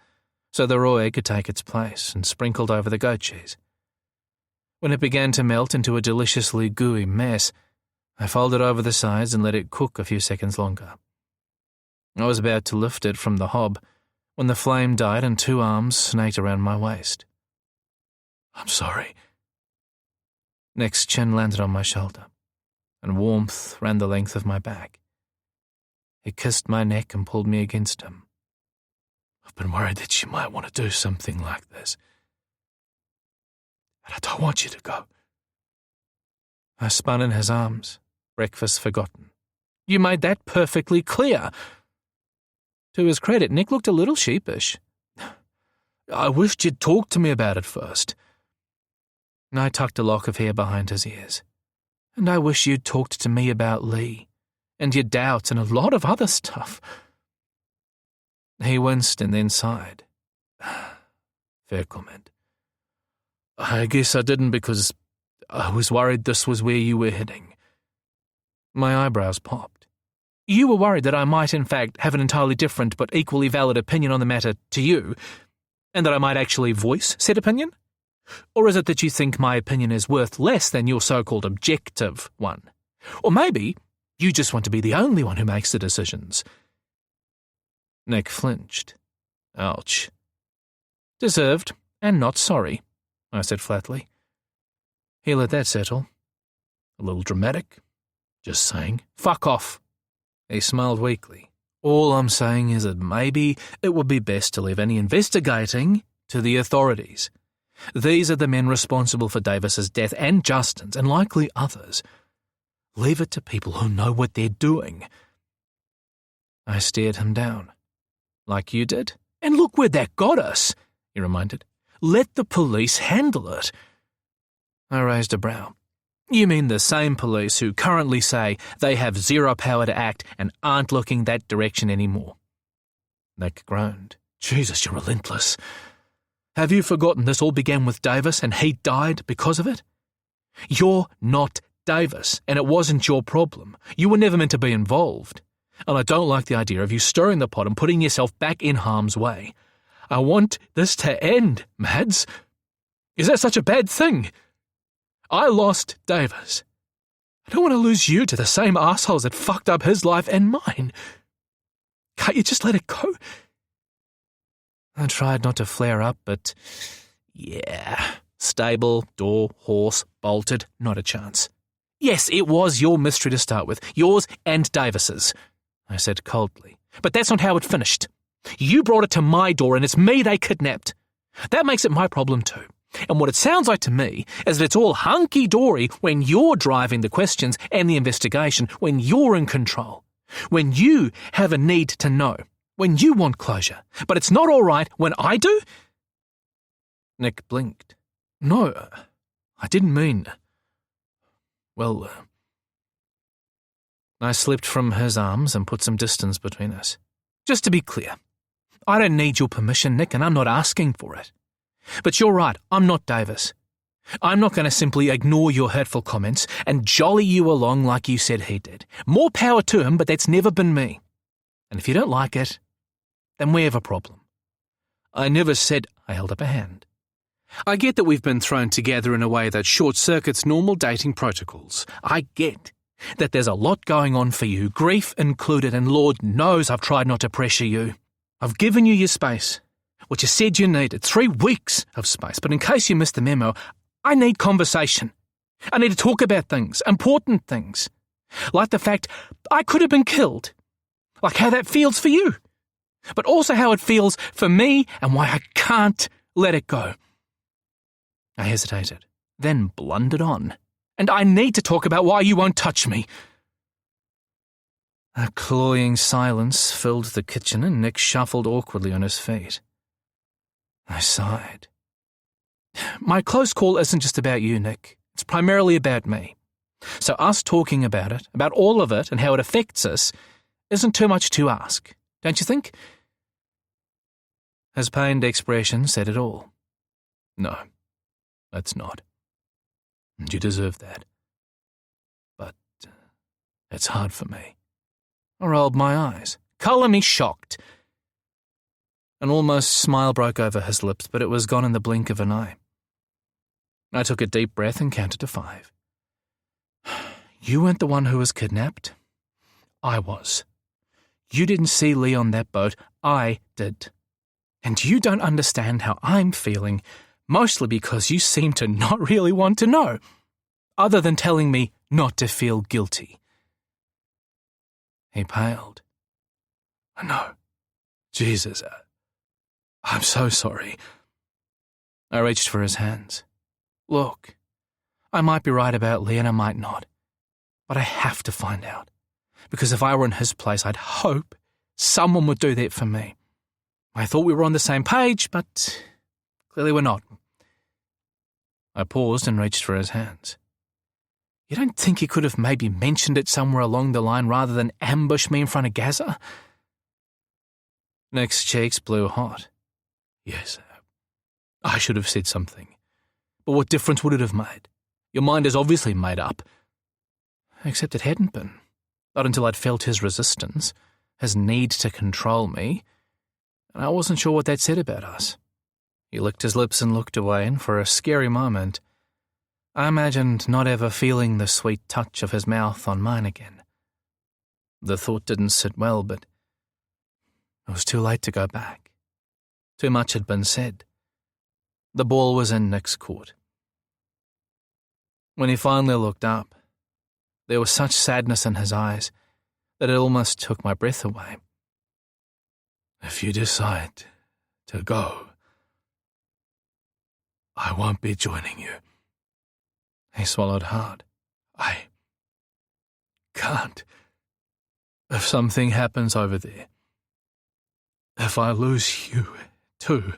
so the raw egg could take its place, and sprinkled over the goat cheese. When it began to melt into a deliciously gooey mess, I folded over the sides and let it cook a few seconds longer. I was about to lift it from the hob when the flame died and 2 arms snaked around my waist. I'm sorry. Nick's chin landed on my shoulder, and warmth ran the length of my back. He kissed my neck and pulled me against him. I've been worried that you might want to do something like this. And I don't want you to go. I spun in his arms, breakfast forgotten. You made that perfectly clear. To his credit, Nick looked a little sheepish. I wished you'd talked to me about it first. I tucked a lock of hair behind his ears. And I wish you'd talked to me about Lee, and your doubts and a lot of other stuff. He winced and then sighed. Fair comment. I guess I didn't because I was worried this was where you were heading. My eyebrows popped. You were worried that I might in fact have an entirely different but equally valid opinion on the matter to you, and that I might actually voice said opinion? Or is it that you think my opinion is worth less than your so-called objective one? Or maybe you just want to be the only one who makes the decisions. Nick flinched. Ouch. Deserved, and not sorry, I said flatly. He let that settle. A little dramatic. Just saying, fuck off. He smiled weakly. All I'm saying is that maybe it would be best to leave any investigating to the authorities. These are the men responsible for Davis's death and Justin's and likely others. Leave it to people who know what they're doing. I stared him down. Like you did? And look where that got us, he reminded. Let the police handle it. I raised a brow. You mean the same police who currently say they have zero power to act and aren't looking that direction anymore? Nick groaned. Jesus, you're relentless. Have you forgotten this all began with Davis and he died because of it? You're not Davis, and it wasn't your problem. You were never meant to be involved. And I don't like the idea of you stirring the pot and putting yourself back in harm's way. I want this to end, Mads. Is that such a bad thing? I lost Davis. I don't want to lose you to the same assholes that fucked up his life and mine. Can't you just let it go? I tried not to flare up, but yeah, stable, door, horse, bolted, not a chance. Yes, it was your mystery to start with, yours and Davis's, I said coldly. But that's not how it finished. You brought it to my door and it's me they kidnapped. That makes it my problem too. And what it sounds like to me is that it's all hunky-dory when you're driving the questions and the investigation, when you're in control, when you have a need to know, when you want closure. But it's not all right when I do? Nick blinked. No, I didn't mean... Well, I slipped from his arms and put some distance between us. Just to be clear, I don't need your permission, Nick, and I'm not asking for it. But you're right, I'm not Davis. I'm not going to simply ignore your hurtful comments and jolly you along like you said he did. More power to him, but that's never been me. And if you don't like it, then we have a problem. I never said... I held up a hand. I get that we've been thrown together in a way that short-circuits normal dating protocols. I get that there's a lot going on for you, grief included, and Lord knows I've tried not to pressure you. I've given you your space, what you said you needed, 3 weeks of space, but in case you missed the memo, I need conversation. I need to talk about things, important things, like the fact I could have been killed, like how that feels for you, but also how it feels for me and why I can't let it go. I hesitated, then blundered on. And I need to talk about why you won't touch me. A cloying silence filled the kitchen and Nick shuffled awkwardly on his feet. I sighed. My close call isn't just about you, Nick. It's primarily about me. So us talking about it, about all of it and how it affects us, isn't too much to ask, don't you think? His pained expression said it all. No, it's not. And you deserve that. But it's hard for me. I rolled my eyes, colour me shocked. An almost smile broke over his lips, but it was gone in the blink of an eye. I took a deep breath and counted to 5. You weren't the one who was kidnapped. I was. You didn't see Lee on that boat. I did. And you don't understand how I'm feeling, mostly because you seem to not really want to know, other than telling me not to feel guilty. He paled. No. Jesus, I'm so sorry. I reached for his hands. Look, I might be right about Lee and I might not, but I have to find out, because if I were in his place, I'd hope someone would do that for me. I thought we were on the same page, but clearly we're not. I paused and reached for his hands. You don't think he could have maybe mentioned it somewhere along the line rather than ambush me in front of Gaza? Nick's cheeks blew hot. Yes, I should have said something. But what difference would it have made? Your mind is obviously made up. Except it hadn't been. Not until I'd felt his resistance, his need to control me, and I wasn't sure what that said about us. He licked his lips and looked away, and for a scary moment, I imagined not ever feeling the sweet touch of his mouth on mine again. The thought didn't sit well, but it was too late to go back. Too much had been said. The ball was in Nick's court. When he finally looked up, there was such sadness in his eyes that it almost took my breath away. If you decide to go, I won't be joining you. He swallowed hard. I can't. If something happens over there, if I lose you too,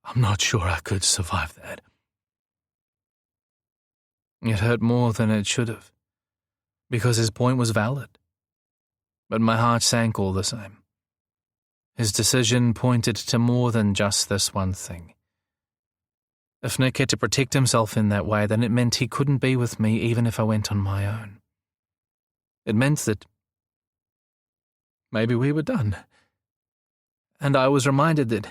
I'm not sure I could survive that. It hurt more than it should have, because his point was valid. But my heart sank all the same. His decision pointed to more than just this one thing. If Nick had to protect himself in that way, then it meant he couldn't be with me even if I went on my own. It meant that maybe we were done. And I was reminded that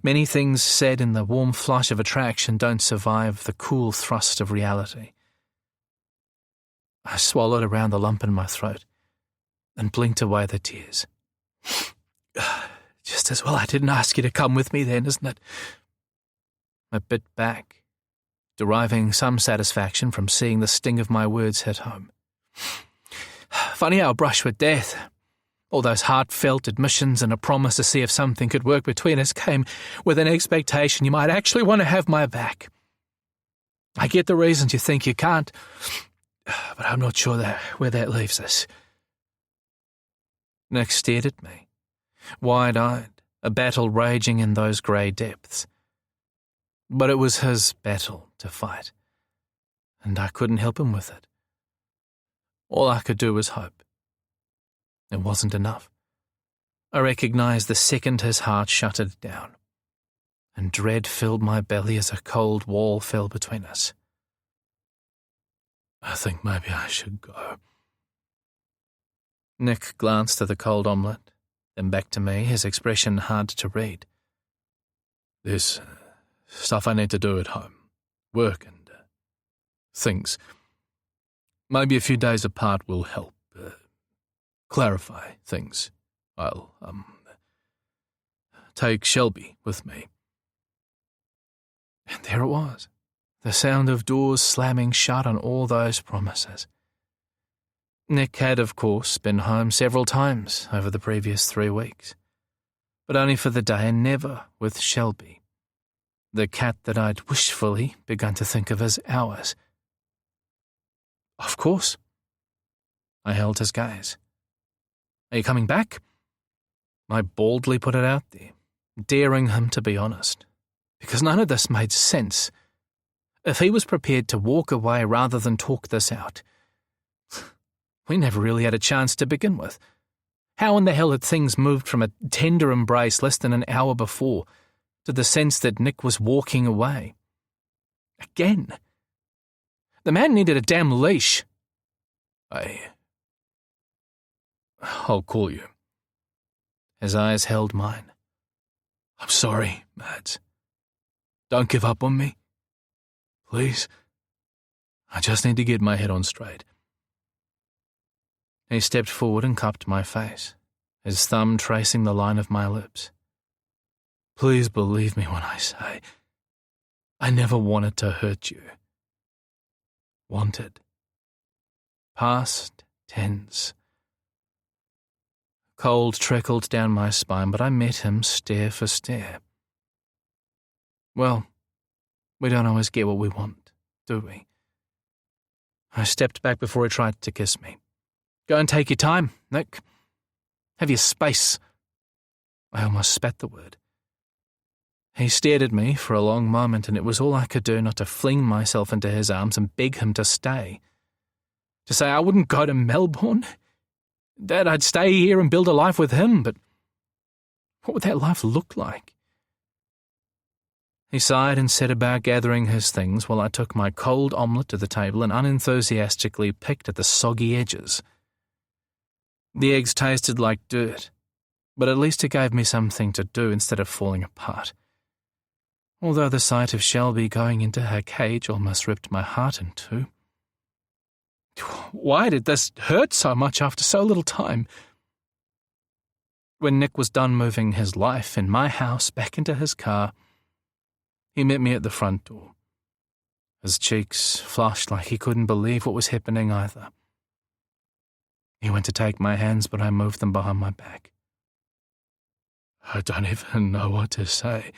many things said in the warm flush of attraction don't survive the cool thrust of reality. I swallowed around the lump in my throat and blinked away the tears. Just as well I didn't ask you to come with me then, isn't it? I bit back, deriving some satisfaction from seeing the sting of my words hit home. Funny how a brush with death, all those heartfelt admissions and a promise to see if something could work between us came with an expectation you might actually want to have my back. I get the reasons you think you can't, but I'm not sure where that leaves us. Nick stared at me, wide-eyed, a battle raging in those grey depths. But it was his battle to fight, and I couldn't help him with it. All I could do was hope. It wasn't enough. I recognized the second his heart shuttered down, and dread filled my belly as a cold wall fell between us. I think maybe I should go. Nick glanced at the cold omelette, then back to me, his expression hard to read. There's stuff I need to do at home. Work and things. Maybe a few days apart will help clarify things. I'll take Shelby with me. And there it was, the sound of doors slamming shut on all those promises. Nick had, of course, been home several times over the previous 3 weeks, but only for the day and never with Shelby, the cat that I'd wishfully begun to think of as ours. Of course. I held his gaze. Are you coming back? I boldly put it out there, daring him to be honest, because none of this made sense. If he was prepared to walk away rather than talk this out, we never really had a chance to begin with. How in the hell had things moved from a tender embrace less than an hour before to the sense that Nick was walking away? Again. The man needed a damn leash. I'll call you. His eyes held mine. I'm sorry, Mads. Don't give up on me. Please. I just need to get my head on straight. He stepped forward and cupped my face, his thumb tracing the line of my lips. Please believe me when I say I never wanted to hurt you. Wanted. Past tense. Cold trickled down my spine, but I met him stare for stare. Well, we don't always get what we want, do we? I stepped back before he tried to kiss me. Go and take your time, Nick. Have your space. I almost spat the word. He stared at me for a long moment, and it was all I could do not to fling myself into his arms and beg him to stay. To say I wouldn't go to Melbourne, that I'd stay here and build a life with him, but what would that life look like? He sighed and set about gathering his things while I took my cold omelette to the table and unenthusiastically picked at the soggy edges. The eggs tasted like dirt, but at least it gave me something to do instead of falling apart. Although the sight of Shelby going into her cage almost ripped my heart in two. Why did this hurt so much after so little time? When Nick was done moving his life in my house back into his car, he met me at the front door. His cheeks flushed like he couldn't believe what was happening either. He went to take my hands, but I moved them behind my back. I don't even know what to say.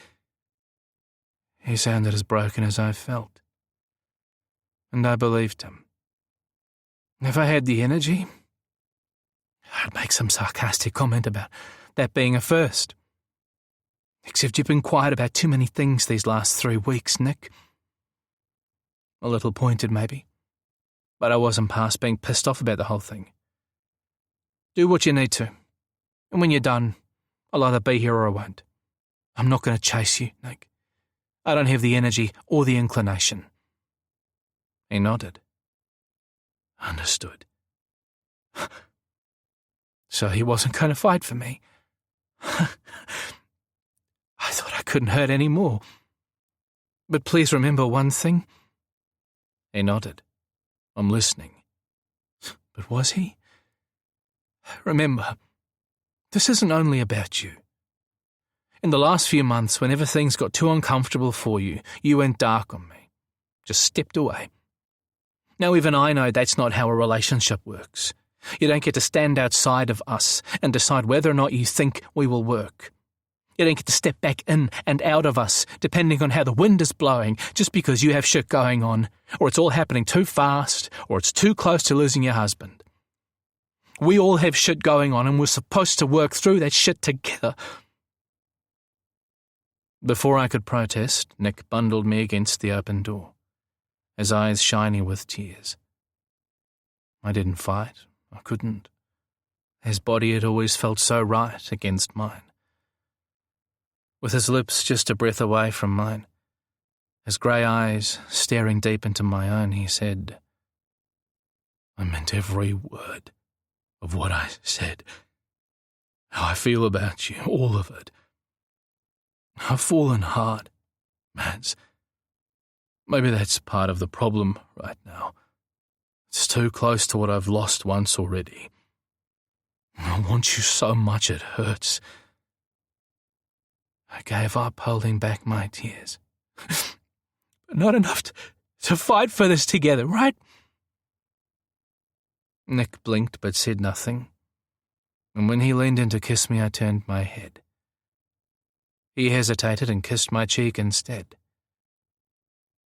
He sounded as broken as I felt. And I believed him. If I had the energy, I'd make some sarcastic comment about that being a first. Except you've been quiet about too many things these last 3 weeks, Nick. A little pointed, maybe. But I wasn't past being pissed off about the whole thing. Do what you need to. And when you're done, I'll either be here or I won't. I'm not going to chase you, Nick. I don't have the energy or the inclination. He nodded. Understood. So he wasn't going to fight for me. I thought I couldn't hurt any more. But please remember one thing. He nodded. I'm listening. But was he? Remember, this isn't only about you. In the last few months, whenever things got too uncomfortable for you, you went dark on me. Just stepped away. Now even I know that's not how a relationship works. You don't get to stand outside of us and decide whether or not you think we will work. You don't get to step back in and out of us, depending on how the wind is blowing, just because you have shit going on, or it's all happening too fast, or it's too close to losing your husband. We all have shit going on, and we're supposed to work through that shit together. Before I could protest, Nick bundled me against the open door, his eyes shiny with tears. I didn't fight. I couldn't. His body had always felt so right against mine. With his lips just a breath away from mine, his grey eyes staring deep into my own, he said, I meant every word of what I said. How I feel about you, all of it. I've fallen hard, Mads. Maybe that's part of the problem right now. It's too close to what I've lost once already. I want you so much it hurts. I gave up holding back my tears. But not enough to fight for this together, right? Nick blinked but said nothing, and when he leaned in to kiss me, I turned my head. He hesitated and kissed my cheek instead.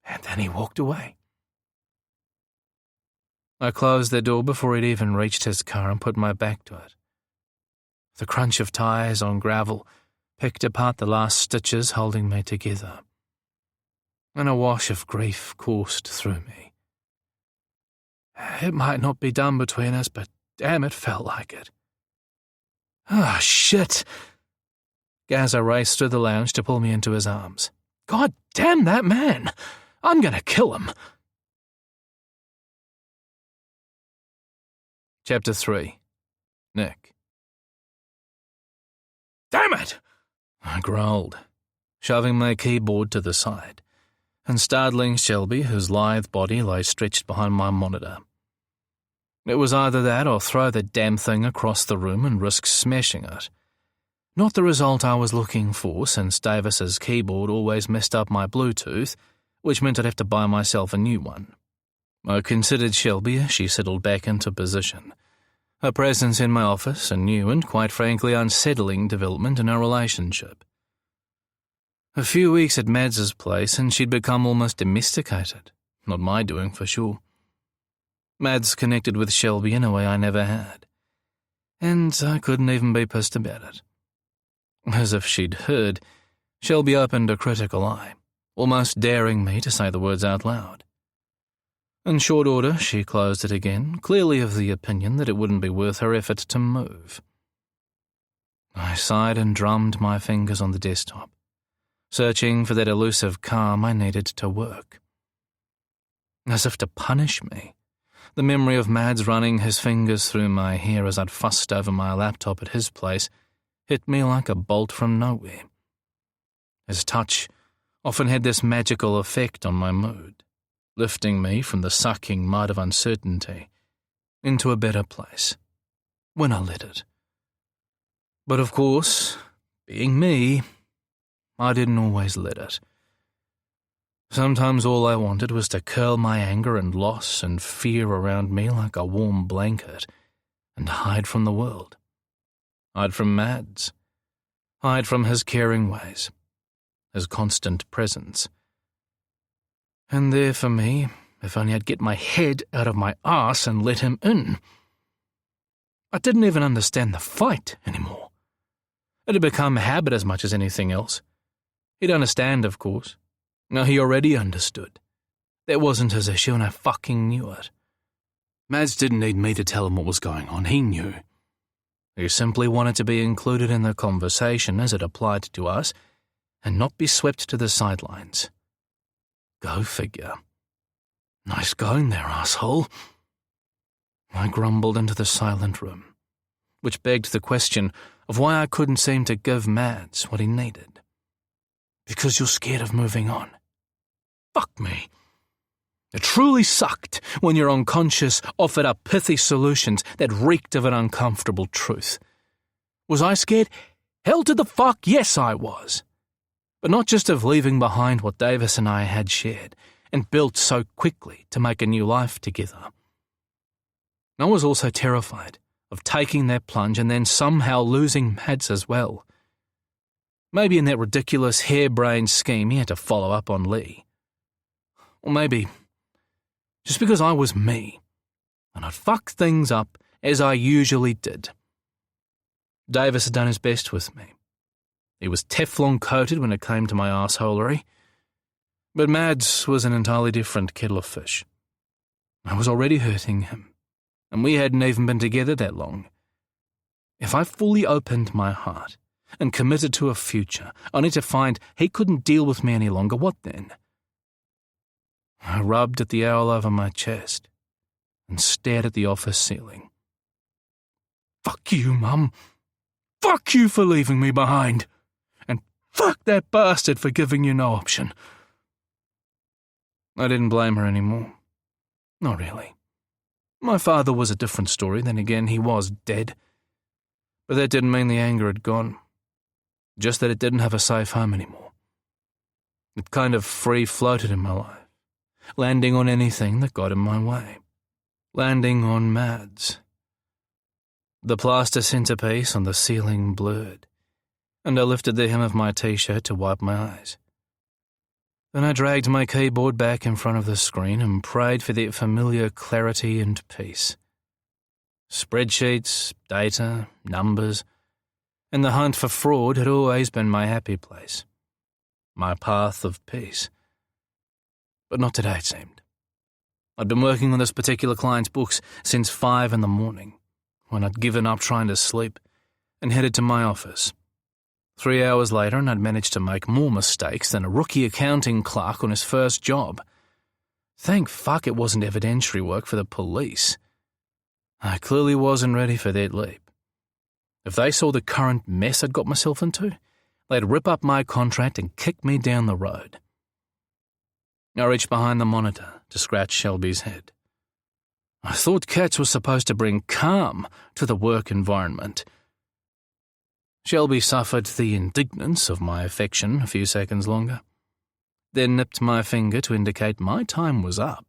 And then he walked away. I closed the door before he'd even reached his car and put my back to it. The crunch of tyres on gravel picked apart the last stitches holding me together, and a wash of grief coursed through me. It might not be done between us, but damn, it felt like it. Ah, shit! Gaza raced through the lounge to pull me into his arms. God damn that man! I'm gonna kill him! Chapter 3. Nick. Damn it! I growled, shoving my keyboard to the side, and startling Shelby, whose lithe body lay stretched behind my monitor. It was either that or throw the damn thing across the room and risk smashing it. Not the result I was looking for, since Davis's keyboard always messed up my Bluetooth, which meant I'd have to buy myself a new one. I considered Shelby as she settled back into position. Her presence in my office, a new and, quite frankly, unsettling development in our relationship. A few weeks at Mads's place and she'd become almost domesticated. Not my doing, for sure. Mads connected with Shelby in a way I never had. And I couldn't even be pissed about it. As if she'd heard, Shelby opened a critical eye, almost daring me to say the words out loud. In short order, she closed it again, clearly of the opinion that it wouldn't be worth her effort to move. I sighed and drummed my fingers on the desktop, searching for that elusive calm I needed to work. As if to punish me, the memory of Mads running his fingers through my hair as I'd fussed over my laptop at his place hit me like a bolt from nowhere. His touch often had this magical effect on my mood, lifting me from the sucking mud of uncertainty into a better place, when I let it. But of course, being me, I didn't always let it. Sometimes all I wanted was to curl my anger and loss and fear around me like a warm blanket and hide from the world. Hide from Mads. Hide from his caring ways, his constant presence. And there for me, if only I'd get my head out of my arse and let him in. I didn't even understand the fight anymore. It had become a habit as much as anything else. He'd understand, of course. No, he already understood. That wasn't his issue, and I fucking knew it. Mads didn't need me to tell him what was going on. He knew. He simply wanted to be included in the conversation as it applied to us and not be swept to the sidelines. Go figure. Nice going there, asshole. I grumbled into the silent room, which begged the question of why I couldn't seem to give Mads what he needed. Because you're scared of moving on. Fuck me. It truly sucked when your unconscious offered up pithy solutions that reeked of an uncomfortable truth. Was I scared? Hell to the fuck, yes I was. But not just of leaving behind what Davis and I had shared and built so quickly to make a new life together. I was also terrified of taking that plunge and then somehow losing Mads as well. Maybe in that ridiculous harebrained scheme he had to follow up on Lee. Or maybe just because I was me, and I'd fuck things up as I usually did. Davis had done his best with me. He was Teflon-coated when it came to my arseholery. But Mads was an entirely different kettle of fish. I was already hurting him, and we hadn't even been together that long. If I fully opened my heart and committed to a future, only to find he couldn't deal with me any longer, what then? I rubbed at the owl over my chest and stared at the office ceiling. Fuck you, Mum. Fuck you for leaving me behind. And fuck that bastard for giving you no option. I didn't blame her anymore. Not really. My father was a different story, then again he was dead. But that didn't mean the anger had gone. Just that it didn't have a safe home anymore. It kind of free-floated in my life, landing on anything that got in my way. Landing on Mads. The plaster centerpiece on the ceiling blurred, and I lifted the hem of my t-shirt to wipe my eyes. Then I dragged my keyboard back in front of the screen and prayed for that familiar clarity and peace. Spreadsheets, data, numbers, and the hunt for fraud had always been my happy place, my path of peace. But not today, it seemed. I'd been working on this particular client's books since 5 a.m, when I'd given up trying to sleep and headed to my office. 3 hours later, and I'd managed to make more mistakes than a rookie accounting clerk on his first job. Thank fuck it wasn't evidentiary work for the police. I clearly wasn't ready for that leap. If they saw the current mess I'd got myself into, they'd rip up my contract and kick me down the road. I reached behind the monitor to scratch Shelby's head. I thought cats were supposed to bring calm to the work environment. Shelby suffered the indignance of my affection a few seconds longer, then nipped my finger to indicate my time was up.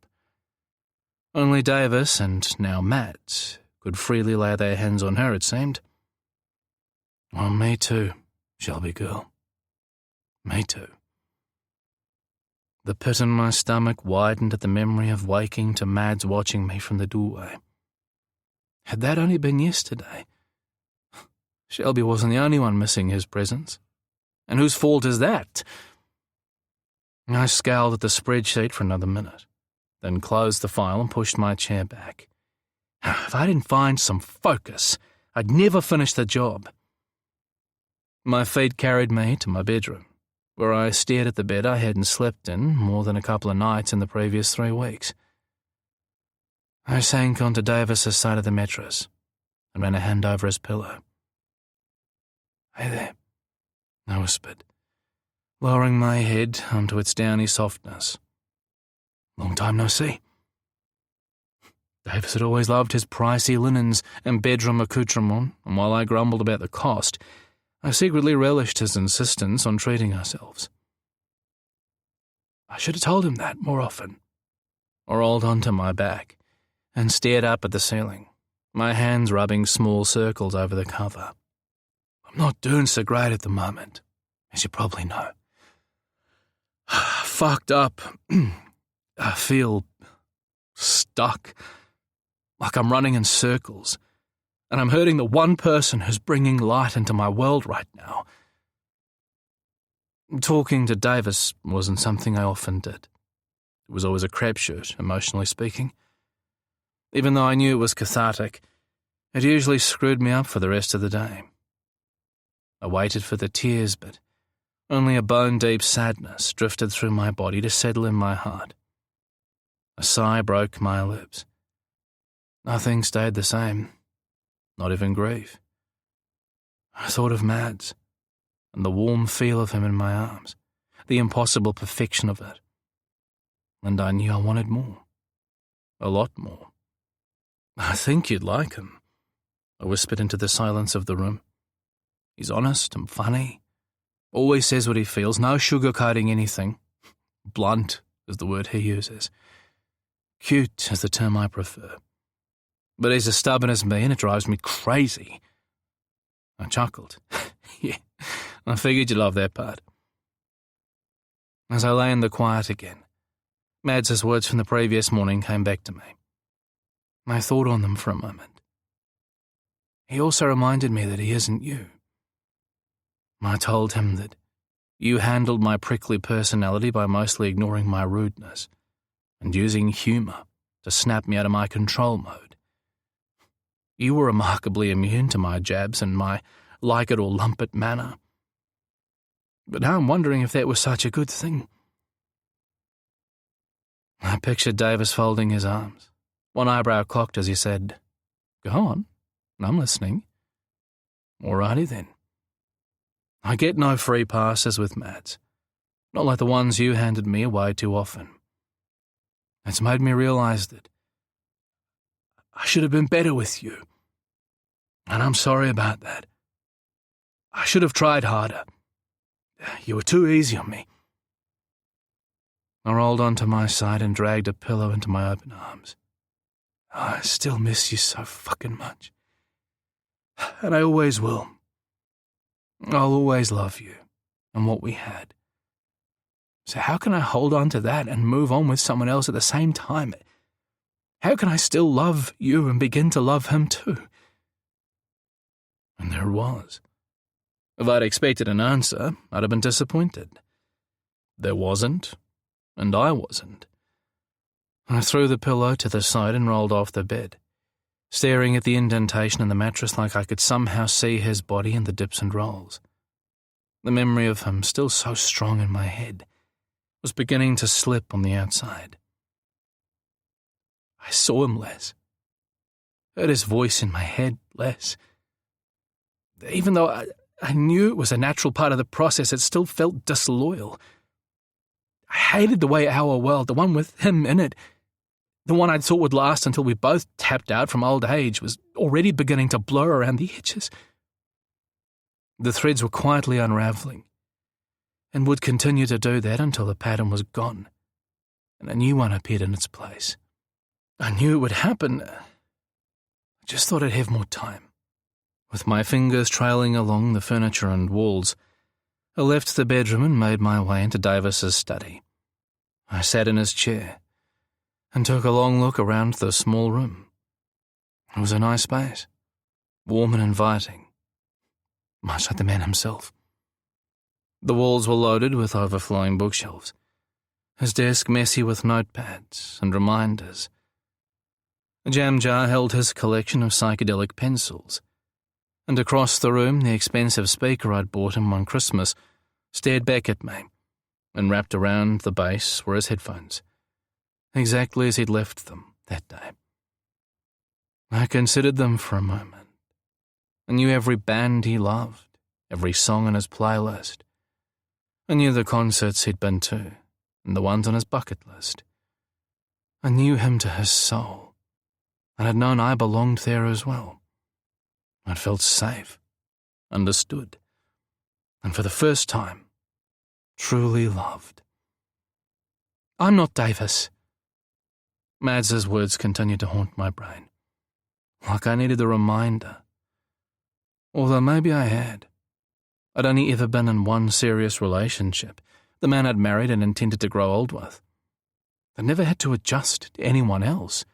Only Davis and now Mads could freely lay their hands on her, it seemed. Oh, me too, Shelby girl. Me too. The pit in my stomach widened at the memory of waking to Mads watching me from the doorway. Had that only been yesterday? Shelby wasn't the only one missing his presence. And whose fault is that? I scowled at the spreadsheet for another minute, then closed the file and pushed my chair back. If I didn't find some focus, I'd never finish the job. My feet carried me to my bedroom, where I stared at the bed I hadn't slept in more than a couple of nights in the previous 3 weeks. I sank onto Davis's side of the mattress and ran a hand over his pillow. "Hey there," I whispered, lowering my head onto its downy softness. "Long time no see." Davis had always loved his pricey linens and bedroom accoutrement, and while I grumbled about the cost, I secretly relished his insistence on treating ourselves. I should have told him that more often. I rolled onto my back and stared up at the ceiling, my hands rubbing small circles over the cover. I'm not doing so great at the moment, as you probably know. Fucked up. I feel stuck, like I'm running in circles, and I'm hurting the one person who's bringing light into my world right now. Talking to Davis wasn't something I often did. It was always a crapshoot, emotionally speaking. Even though I knew it was cathartic, it usually screwed me up for the rest of the day. I waited for the tears, but only a bone-deep sadness drifted through my body to settle in my heart. A sigh broke my lips. Nothing stayed the same, not even grief. I thought of Mads, and the warm feel of him in my arms, the impossible perfection of it. And I knew I wanted more. A lot more. "I think you'd like him," I whispered into the silence of the room. "He's honest and funny. Always says what he feels, no sugarcoating anything. Blunt is the word he uses. Cute is the term I prefer. But he's as stubborn as me and it drives me crazy." I chuckled. "Yeah, I figured you'd love that part." As I lay in the quiet again, Mads's words from the previous morning came back to me. I thought on them for a moment. He also reminded me that he isn't you. I told him that you handled my prickly personality by mostly ignoring my rudeness and using humour to snap me out of my control mode. You were remarkably immune to my jabs and my like-it-or-lump-it manner. But now I'm wondering if that was such a good thing. I pictured Davis folding his arms, one eyebrow cocked as he said, "Go on, I'm listening." "Alrighty then. I get no free passes with Mads, not like the ones you handed me away too often. It's made me realise that I should have been better with you, and I'm sorry about that. I should have tried harder. You were too easy on me." I rolled onto my side and dragged a pillow into my open arms. I still miss you so fucking much. And I always will. I'll always love you and what we had. So how can I hold on to that and move on with someone else at the same time? How can I still love you and begin to love him too? And there it was. If I'd expected an answer, I'd have been disappointed. There wasn't, and I wasn't. I threw the pillow to the side and rolled off the bed, staring at the indentation in the mattress like I could somehow see his body in the dips and rolls. The memory of him, still so strong in my head, was beginning to slip on the outside. I saw him less, heard his voice in my head less. Even though I knew it was a natural part of the process, it still felt disloyal. I hated the way our world, the one with him in it, the one I'd thought would last until we both tapped out from old age, was already beginning to blur around the edges. The threads were quietly unravelling, and would continue to do that until the pattern was gone, and a new one appeared in its place. I knew it would happen. I just thought I'd have more time. With my fingers trailing along the furniture and walls, I left the bedroom and made my way into Davis's study. I sat in his chair and took a long look around the small room. It was a nice space, warm and inviting, much like the man himself. The walls were loaded with overflowing bookshelves, his desk messy with notepads and reminders. A jam jar held his collection of psychedelic pencils, and across the room the expensive speaker I'd bought him one Christmas stared back at me, and wrapped around the base were his headphones, exactly as he'd left them that day. I considered them for a moment. I knew every band he loved, every song on his playlist. I knew the concerts he'd been to, and the ones on his bucket list. I knew him to his soul, and had known I belonged there as well. I'd felt safe, understood, and for the first time, truly loved. I'm not Davis. Mads's words continued to haunt my brain, like I needed a reminder. Although maybe I had. I'd only ever been in one serious relationship, the man I'd married and intended to grow old with. I'd never had to adjust to anyone else,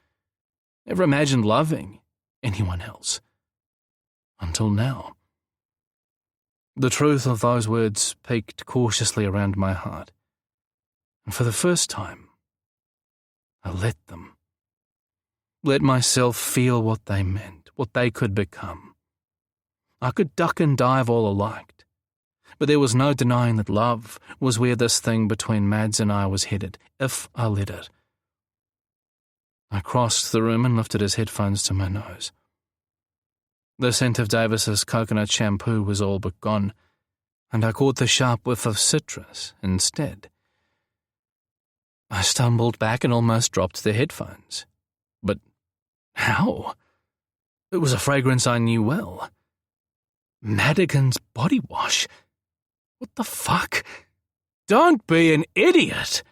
never imagined loving anyone else. Until now. The truth of those words peeked cautiously around my heart, and for the first time, I let them. Let myself feel what they meant, what they could become. I could duck and dive all I liked, but there was no denying that love was where this thing between Mads and I was headed, if I let it. I crossed the room and lifted his headphones to my nose. The scent of Davis's coconut shampoo was all but gone, and I caught the sharp whiff of citrus instead. I stumbled back and almost dropped the headphones. But how? It was a fragrance I knew well. Madigan's body wash. What the fuck? Don't be an idiot!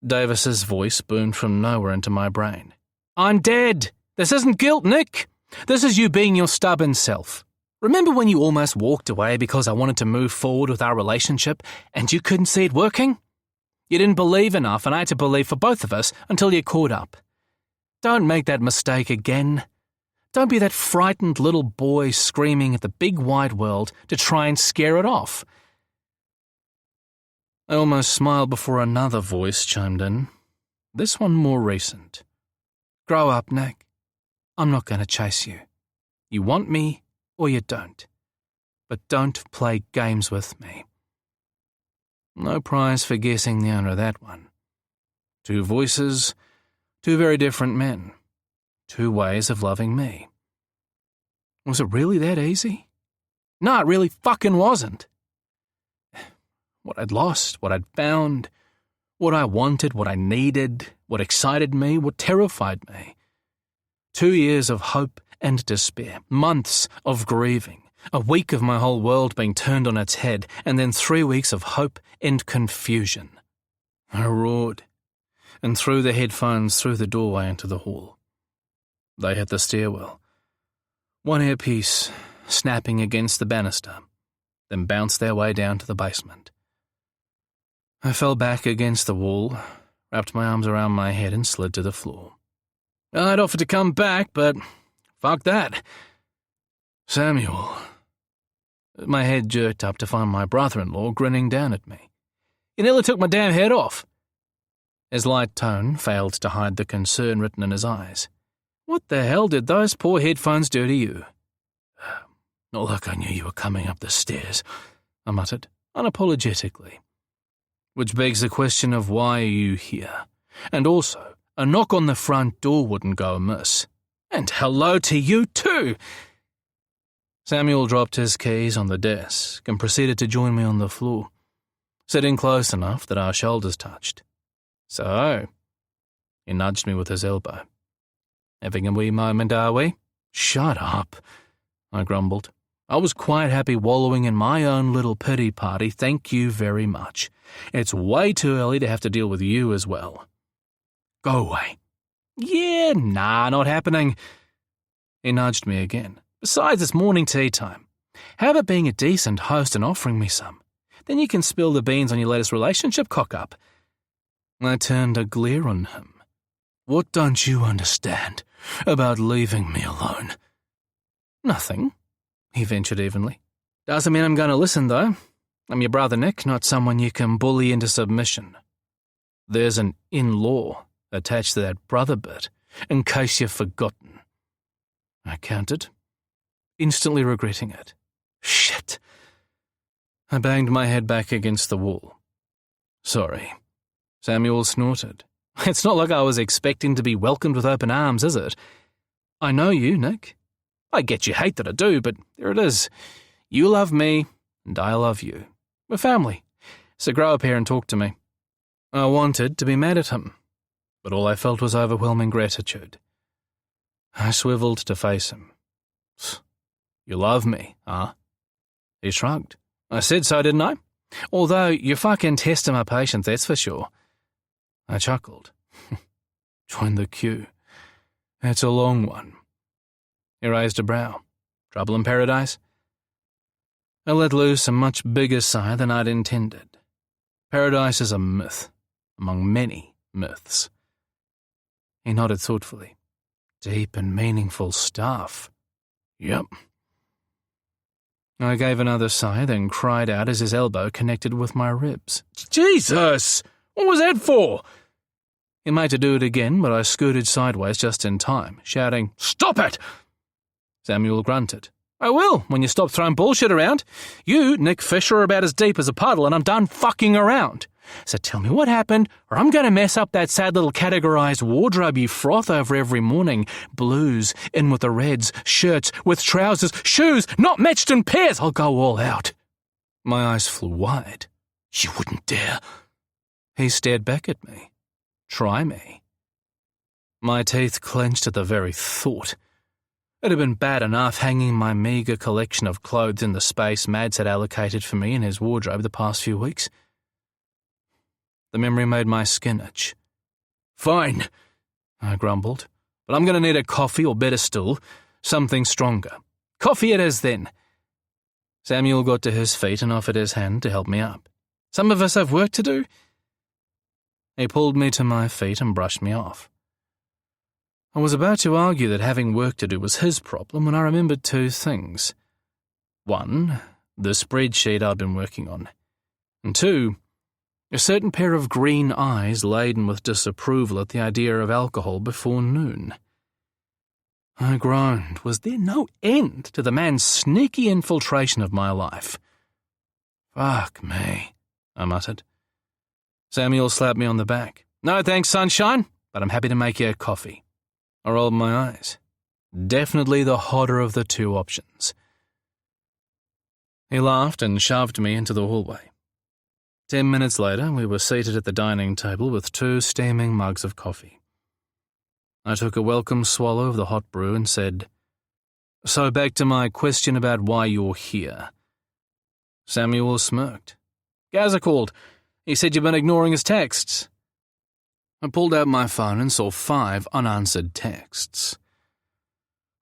Davis's voice boomed from nowhere into my brain. I'm dead. This isn't guilt, Nick. This is you being your stubborn self. Remember when you almost walked away because I wanted to move forward with our relationship and you couldn't see it working? You didn't believe enough and I had to believe for both of us until you caught up. Don't make that mistake again. Don't be that frightened little boy screaming at the big wide world to try and scare it off. I almost smiled before another voice chimed in, this one more recent. Grow up, Nick. I'm not going to chase you. You want me or you don't. But don't play games with me. No prize for guessing the owner of that one. Two voices, two very different men. Two ways of loving me. Was it really that easy? No, it really fucking wasn't. What I'd lost, what I'd found, what I wanted, what I needed, what excited me, what terrified me. 2 years of hope and despair, months of grieving, a week of my whole world being turned on its head, and then 3 weeks of hope and confusion. I roared, and threw the headphones through the doorway into the hall. They hit the stairwell, one earpiece snapping against the banister, then bounced their way down to the basement. I fell back against the wall, wrapped my arms around my head and slid to the floor. I'd offered to come back, but fuck that. Samuel. My head jerked up to find my brother-in-law grinning down at me. You nearly took my damn head off. His light tone failed to hide the concern written in his eyes. What the hell did those poor headphones do to you? Not like I knew you were coming up the stairs, I muttered, unapologetically. Which begs the question of why are you here? And also, a knock on the front door wouldn't go amiss. And hello to you too! Samuel dropped his keys on the desk and proceeded to join me on the floor, sitting close enough that our shoulders touched. So, he nudged me with his elbow. Having a wee moment, are we? Shut up, I grumbled. I was quite happy wallowing in my own little pity party, thank you very much. It's way too early to have to deal with you as well. Go away. Yeah, nah, not happening. He nudged me again. Besides, it's morning tea time. How about being a decent host and offering me some? Then you can spill the beans on your latest relationship cock-up. I turned a glare on him. What don't you understand about leaving me alone? Nothing, he ventured evenly. Doesn't mean I'm going to listen, though. I'm your brother, Nick, not someone you can bully into submission. There's an in-law attached to that brother bit, in case you've forgotten. I countered, instantly regretting it. Shit. I banged my head back against the wall. Sorry. Samuel snorted. It's not like I was expecting to be welcomed with open arms, is it? I know you, Nick. I get you hate that I do, but there it is. You love me, and I love you. We're family. So grow up here and talk to me. I wanted to be mad at him, but all I felt was overwhelming gratitude. I swiveled to face him. You love me, huh? He shrugged. I said so, didn't I? Although you're fucking testing my patience, that's for sure. I chuckled. Join the queue. It's a long one. He raised a brow. Trouble in paradise? I let loose a much bigger sigh than I'd intended. Paradise is a myth, among many myths. He nodded thoughtfully. Deep and meaningful stuff. Yep. I gave another sigh, then cried out as his elbow connected with my ribs. Jesus! What was that for? He made to do it again, but I scooted sideways just in time, shouting, Stop it! Samuel grunted. I will, when you stop throwing bullshit around. You, Nick Fisher, are about as deep as a puddle, and I'm done fucking around. So tell me what happened, or I'm going to mess up that sad little categorized wardrobe you froth over every morning. Blues, in with the reds, shirts, with trousers, shoes, not matched in pairs. I'll go all out. My eyes flew wide. You wouldn't dare. He stared back at me. Try me. My teeth clenched at the very thought. It had been bad enough hanging my meagre collection of clothes in the space Mads had allocated for me in his wardrobe the past few weeks. The memory made my skin itch. Fine, I grumbled, but I'm going to need a coffee or better still, something stronger. Coffee it is then. Samuel got to his feet and offered his hand to help me up. Some of us have work to do. He pulled me to my feet and brushed me off. I was about to argue that having work to do was his problem when I remembered two things. One, the spreadsheet I'd been working on. And two, a certain pair of green eyes laden with disapproval at the idea of alcohol before noon. I groaned. Was there no end to the man's sneaky infiltration of my life? Fuck me, I muttered. Samuel slapped me on the back. No thanks, sunshine, but I'm happy to make you a coffee. I rolled my eyes. Definitely the hotter of the two options. He laughed and shoved me into the hallway. 10 minutes later, we were seated at the dining table with 2 steaming mugs of coffee. I took a welcome swallow of the hot brew and said, So back to my question about why you're here. Samuel smirked. Gazza called. He said you've been ignoring his texts. I pulled out my phone and saw 5 unanswered texts.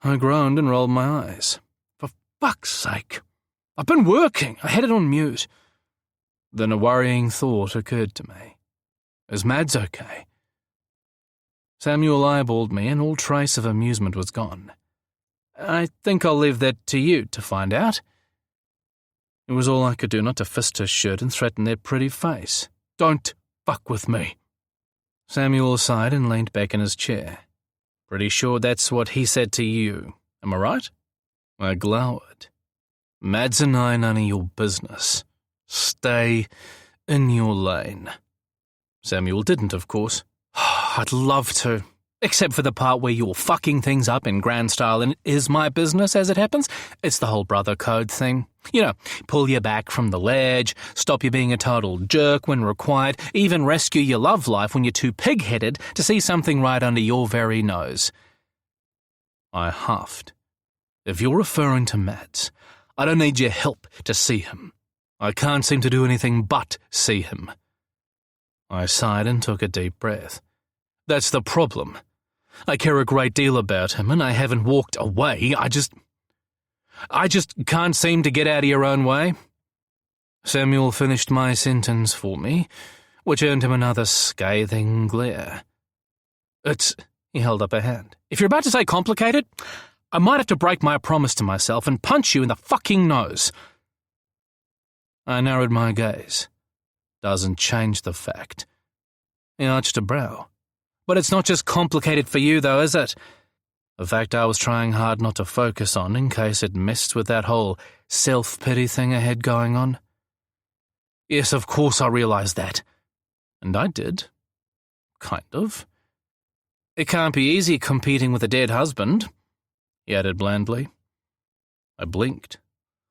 I groaned and rolled my eyes. For fuck's sake. I've been working. I had it on mute. Then a worrying thought occurred to me. Is Mads okay? Samuel eyeballed me and all trace of amusement was gone. I think I'll leave that to you to find out. It was all I could do not to fist her shirt and threaten their pretty face. Don't fuck with me. Samuel sighed and leaned back in his chair. Pretty sure that's what he said to you. Am I right? I glowered. Mads and I none of your business. Stay in your lane. Samuel didn't, of course. I'd love to. Except for the part where you're fucking things up in grand style and it is my business as it happens. It's the whole brother code thing. You know, pull you back from the ledge, stop you being a total jerk when required, even rescue your love life when you're too pig-headed to see something right under your very nose. I huffed. If you're referring to Mads, I don't need your help to see him. I can't seem to do anything but see him. I sighed and took a deep breath. That's the problem. I care a great deal about him, and I haven't walked away. I just can't seem to get out of your own way. Samuel finished my sentence for me, which earned him another scathing glare. He held up a hand. If you're about to say complicated, I might have to break my promise to myself and punch you in the fucking nose. I narrowed my gaze. Doesn't change the fact. He arched a brow. But it's not just complicated for you, though, is it? A fact I was trying hard not to focus on in case it messed with that whole self-pity thing I had going on. Yes, of course I realised that. And I did. Kind of. It can't be easy competing with a dead husband, he added blandly. I blinked,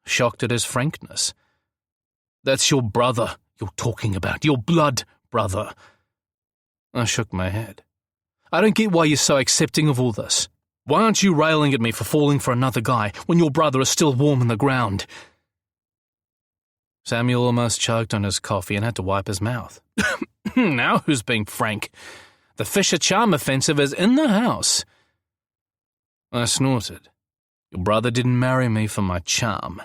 shocked at his frankness. That's your brother you're talking about, your blood brother. I shook my head. I don't get why you're so accepting of all this. Why aren't you railing at me for falling for another guy when your brother is still warm in the ground? Samuel almost choked on his coffee and had to wipe his mouth. Now who's being frank? The Fisher charm offensive is in the house. I snorted. Your brother didn't marry me for my charm.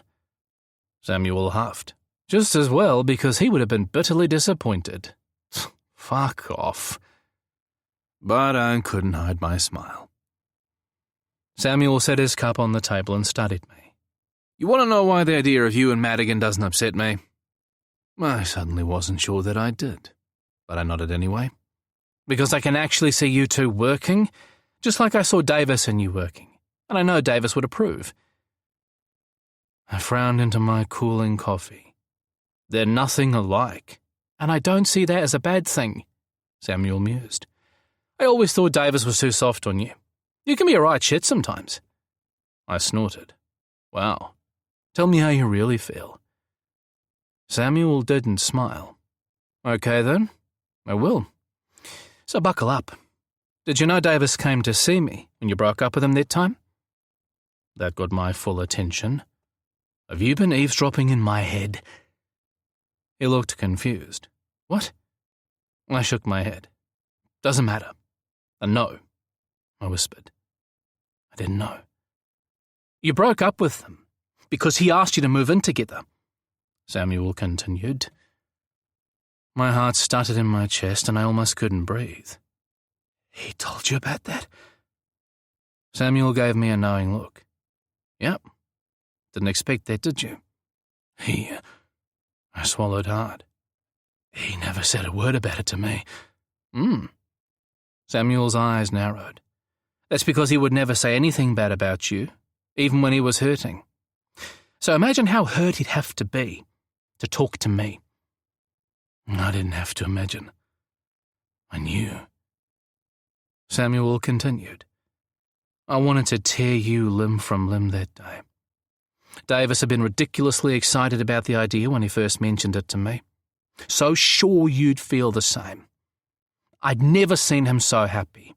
Samuel huffed. Just as well, because he would have been bitterly disappointed. Fuck off. But I couldn't hide my smile. Samuel set his cup on the table and studied me. You want to know why the idea of you and Madigan doesn't upset me? I suddenly wasn't sure that I did, but I nodded anyway. Because I can actually see you two working, just like I saw Davis and you working, and I know Davis would approve. I frowned into my cooling coffee. They're nothing alike, and I don't see that as a bad thing, Samuel mused. I always thought Davis was too soft on you. You can be a right shit sometimes. I snorted. Wow. Tell me how you really feel. Samuel didn't smile. Okay then, I will. So buckle up. Did you know Davis came to see me when you broke up with him that time? That got my full attention. Have you been eavesdropping in my head? He looked confused. What? I shook my head. Doesn't matter. A no, I whispered. I didn't know. You broke up with him because he asked you to move in together, Samuel continued. My heart stuttered in my chest and I almost couldn't breathe. He told you about that? Samuel gave me a knowing look. Yep. Didn't expect that, did you? I swallowed hard. He never said a word about it to me. Samuel's eyes narrowed. That's because he would never say anything bad about you, even when he was hurting. So imagine how hurt he'd have to be to talk to me. I didn't have to imagine. I knew. Samuel continued. I wanted to tear you limb from limb that day. Davis had been ridiculously excited about the idea when he first mentioned it to me. So sure you'd feel the same. I'd never seen him so happy.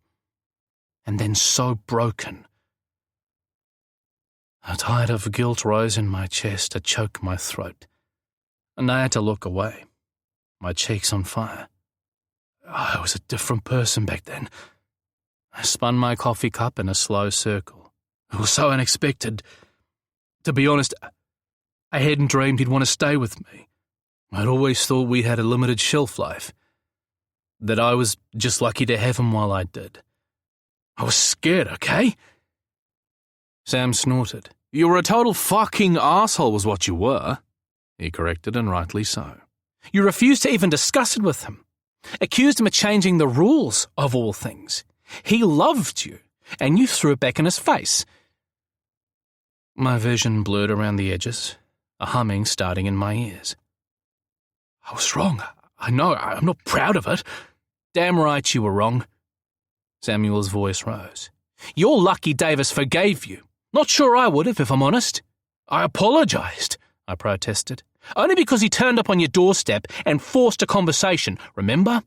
And then so broken. A tide of guilt rose in my chest to choke my throat, and I had to look away, my cheeks on fire. I was a different person back then. I spun my coffee cup in a slow circle. It was so unexpected. To be honest, I hadn't dreamed he'd want to stay with me. I'd always thought we had a limited shelf life. That I was just lucky to have him while I did. I was scared, okay? Sam snorted. You were a total fucking asshole was what you were, he corrected, and rightly so. You refused to even discuss it with him. Accused him of changing the rules of all things. He loved you, and you threw it back in his face. My vision blurred around the edges, a humming starting in my ears. I was wrong. I know. I'm not proud of it. Damn right you were wrong. Samuel's voice rose. You're lucky Davis forgave you. Not sure I would have, if I'm honest. I apologised, I protested. Only because he turned up on your doorstep and forced a conversation, remember?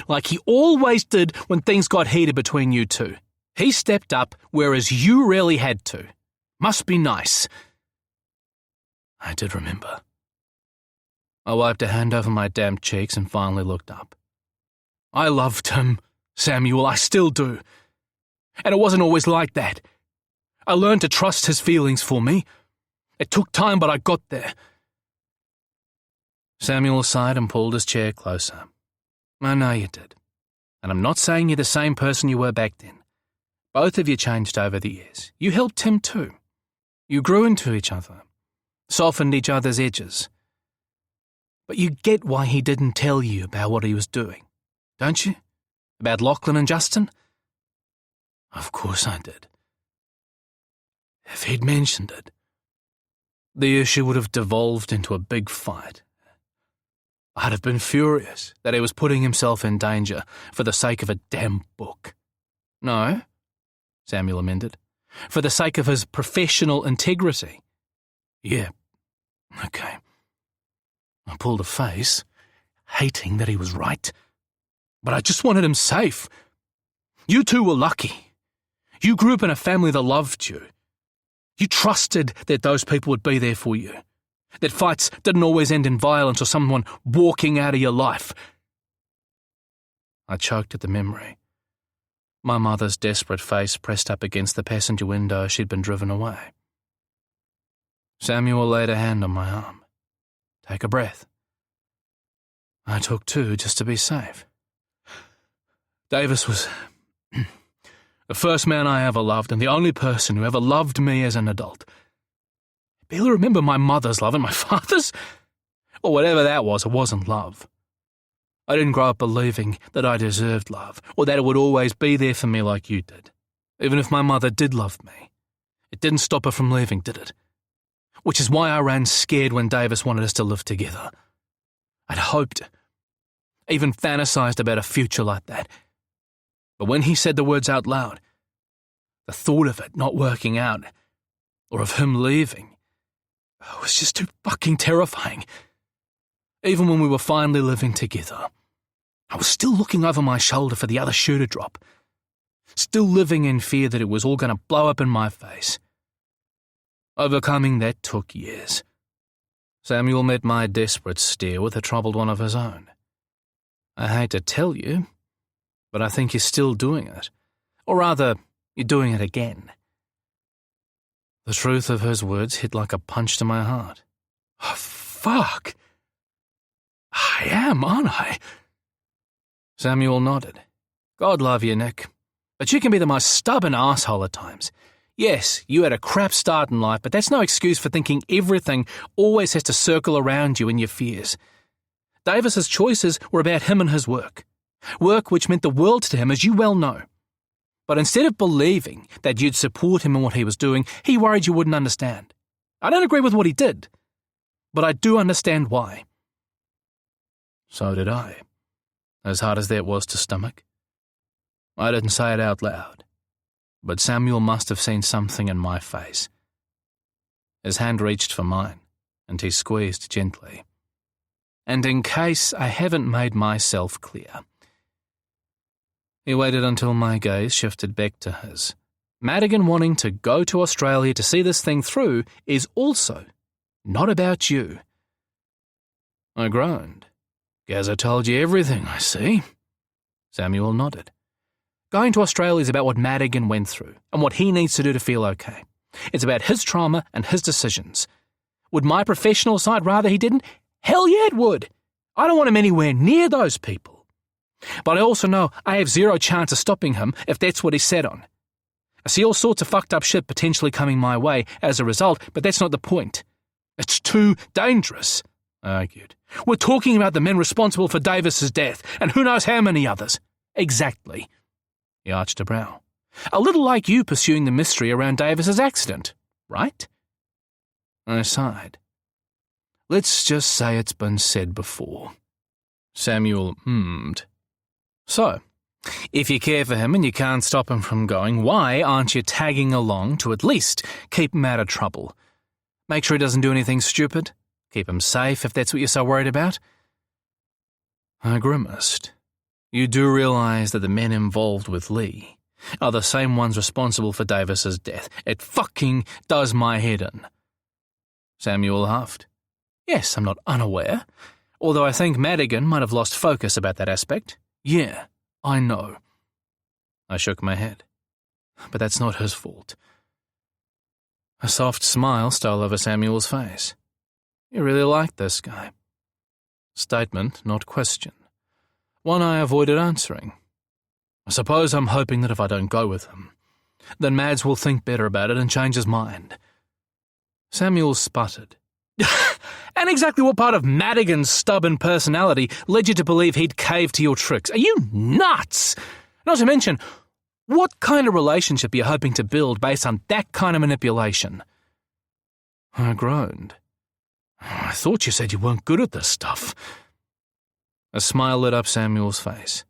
Like he always did when things got heated between you two. He stepped up, whereas you rarely had to. Must be nice. I did remember. I wiped a hand over my damp cheeks and finally looked up. I loved him, Samuel, I still do. And it wasn't always like that. I learned to trust his feelings for me. It took time, but I got there. Samuel sighed and pulled his chair closer. I know you did. And I'm not saying you're the same person you were back then. Both of you changed over the years. You helped him too. You grew into each other, softened each other's edges. But you get why he didn't tell you about what he was doing, don't you? About Lachlan and Justin? Of course I did. If he'd mentioned it, the issue would have devolved into a big fight. I'd have been furious that he was putting himself in danger for the sake of a damn book. No, Samuel amended, for the sake of his professional integrity. Yeah, okay. I pulled a face, hating that he was right. But I just wanted him safe. You two were lucky. You grew up in a family that loved you. You trusted that those people would be there for you. That fights didn't always end in violence or someone walking out of your life. I choked at the memory. My mother's desperate face pressed up against the passenger window as she'd been driven away. Samuel laid a hand on my arm. Take a breath. I took two just to be safe. Davis was the first man I ever loved and the only person who ever loved me as an adult. I barely remember my mother's love and my father's. Or whatever that was, it wasn't love. I didn't grow up believing that I deserved love or that it would always be there for me like you did. Even if my mother did love me, it didn't stop her from leaving, did it? Which is why I ran scared when Davis wanted us to live together. I'd hoped, even fantasized about a future like that. But when he said the words out loud, the thought of it not working out, or of him leaving, was just too fucking terrifying. Even when we were finally living together, I was still looking over my shoulder for the other shoe to drop, still living in fear that it was all going to blow up in my face. Overcoming that took years. Samuel met my desperate stare with a troubled one of his own. I hate to tell you, but I think you're still doing it. Or rather, you're doing it again. The truth of his words hit like a punch to my heart. Oh, fuck. I am, aren't I? Samuel nodded. God love you, Nick. But you can be the most stubborn asshole at times. Yes, you had a crap start in life, but that's no excuse for thinking everything always has to circle around you and your fears. Davis's choices were about him and his work. Work which meant the world to him, as you well know. But instead of believing that you'd support him in what he was doing, he worried you wouldn't understand. I don't agree with what he did, but I do understand why. So did I, as hard as that was to stomach. I didn't say it out loud, but Samuel must have seen something in my face. His hand reached for mine, and he squeezed gently. And in case I haven't made myself clear, he waited until my gaze shifted back to his. Madigan wanting to go to Australia to see this thing through is also not about you. I groaned. Guess I told you everything, I see. Samuel nodded. Going to Australia is about what Madigan went through and what he needs to do to feel okay. It's about his trauma and his decisions. Would my professional side rather he didn't? Hell yeah, it would. I don't want him anywhere near those people. But I also know I have zero chance of stopping him if that's what he's set on. I see all sorts of fucked up shit potentially coming my way as a result, but that's not the point. It's too dangerous, I argued. We're talking about the men responsible for Davis's death, and who knows how many others. Exactly. He arched a brow. A little like you pursuing the mystery around Davis's accident, right? I sighed. Let's just say it's been said before. Samuel hummed. So, if you care for him and you can't stop him from going, why aren't you tagging along to at least keep him out of trouble? Make sure he doesn't do anything stupid. Keep him safe if that's what you're so worried about. I grimaced. You do realise that the men involved with Lee are the same ones responsible for Davis's death. It fucking does my head in. Samuel huffed. Yes, I'm not unaware, although I think Madigan might have lost focus about that aspect. Yeah, I know. I shook my head. But that's not his fault. A soft smile stole over Samuel's face. You really like this guy. Statement, not question. One I avoided answering. I suppose I'm hoping that if I don't go with him, then Mads will think better about it and change his mind. Samuel sputtered. And exactly what part of Madigan's stubborn personality led you to believe he'd cave to your tricks? Are you nuts? Not to mention, what kind of relationship are you hoping to build based on that kind of manipulation? I groaned. I thought you said you weren't good at this stuff. A smile lit up Samuel's face.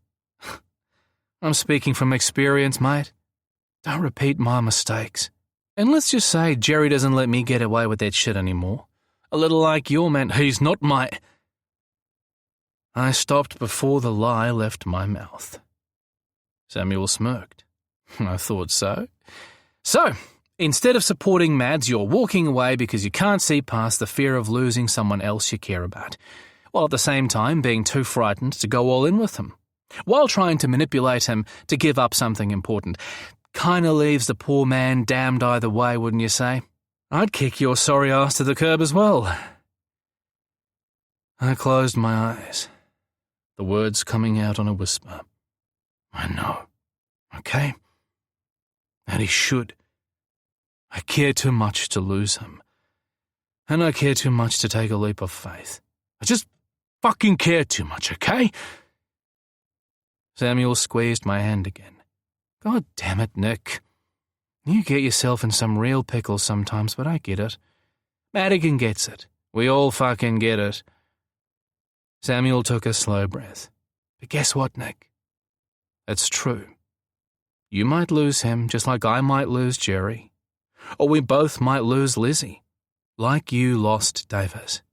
I'm speaking from experience, mate. Don't repeat my mistakes. And let's just say Jerry doesn't let me get away with that shit anymore. A little like your man, he's not my... I stopped before the lie left my mouth. Samuel smirked. I thought so. So, instead of supporting Mads, you're walking away because you can't see past the fear of losing someone else you care about, while at the same time being too frightened to go all in with him, while trying to manipulate him to give up something important. Kinda leaves the poor man damned either way, wouldn't you say? I'd kick your sorry ass to the curb as well. I closed my eyes, the words coming out on a whisper. I know, okay? And he should. I care too much to lose him. And I care too much to take a leap of faith. I just fucking care too much, okay? Samuel squeezed my hand again. God damn it, Nick. You get yourself in some real pickles sometimes, but I get it. Madigan gets it. We all fucking get it. Samuel took a slow breath. But guess what, Nick? It's true. You might lose him just like I might lose Jerry. Or we both might lose Lizzie, like you lost Davis.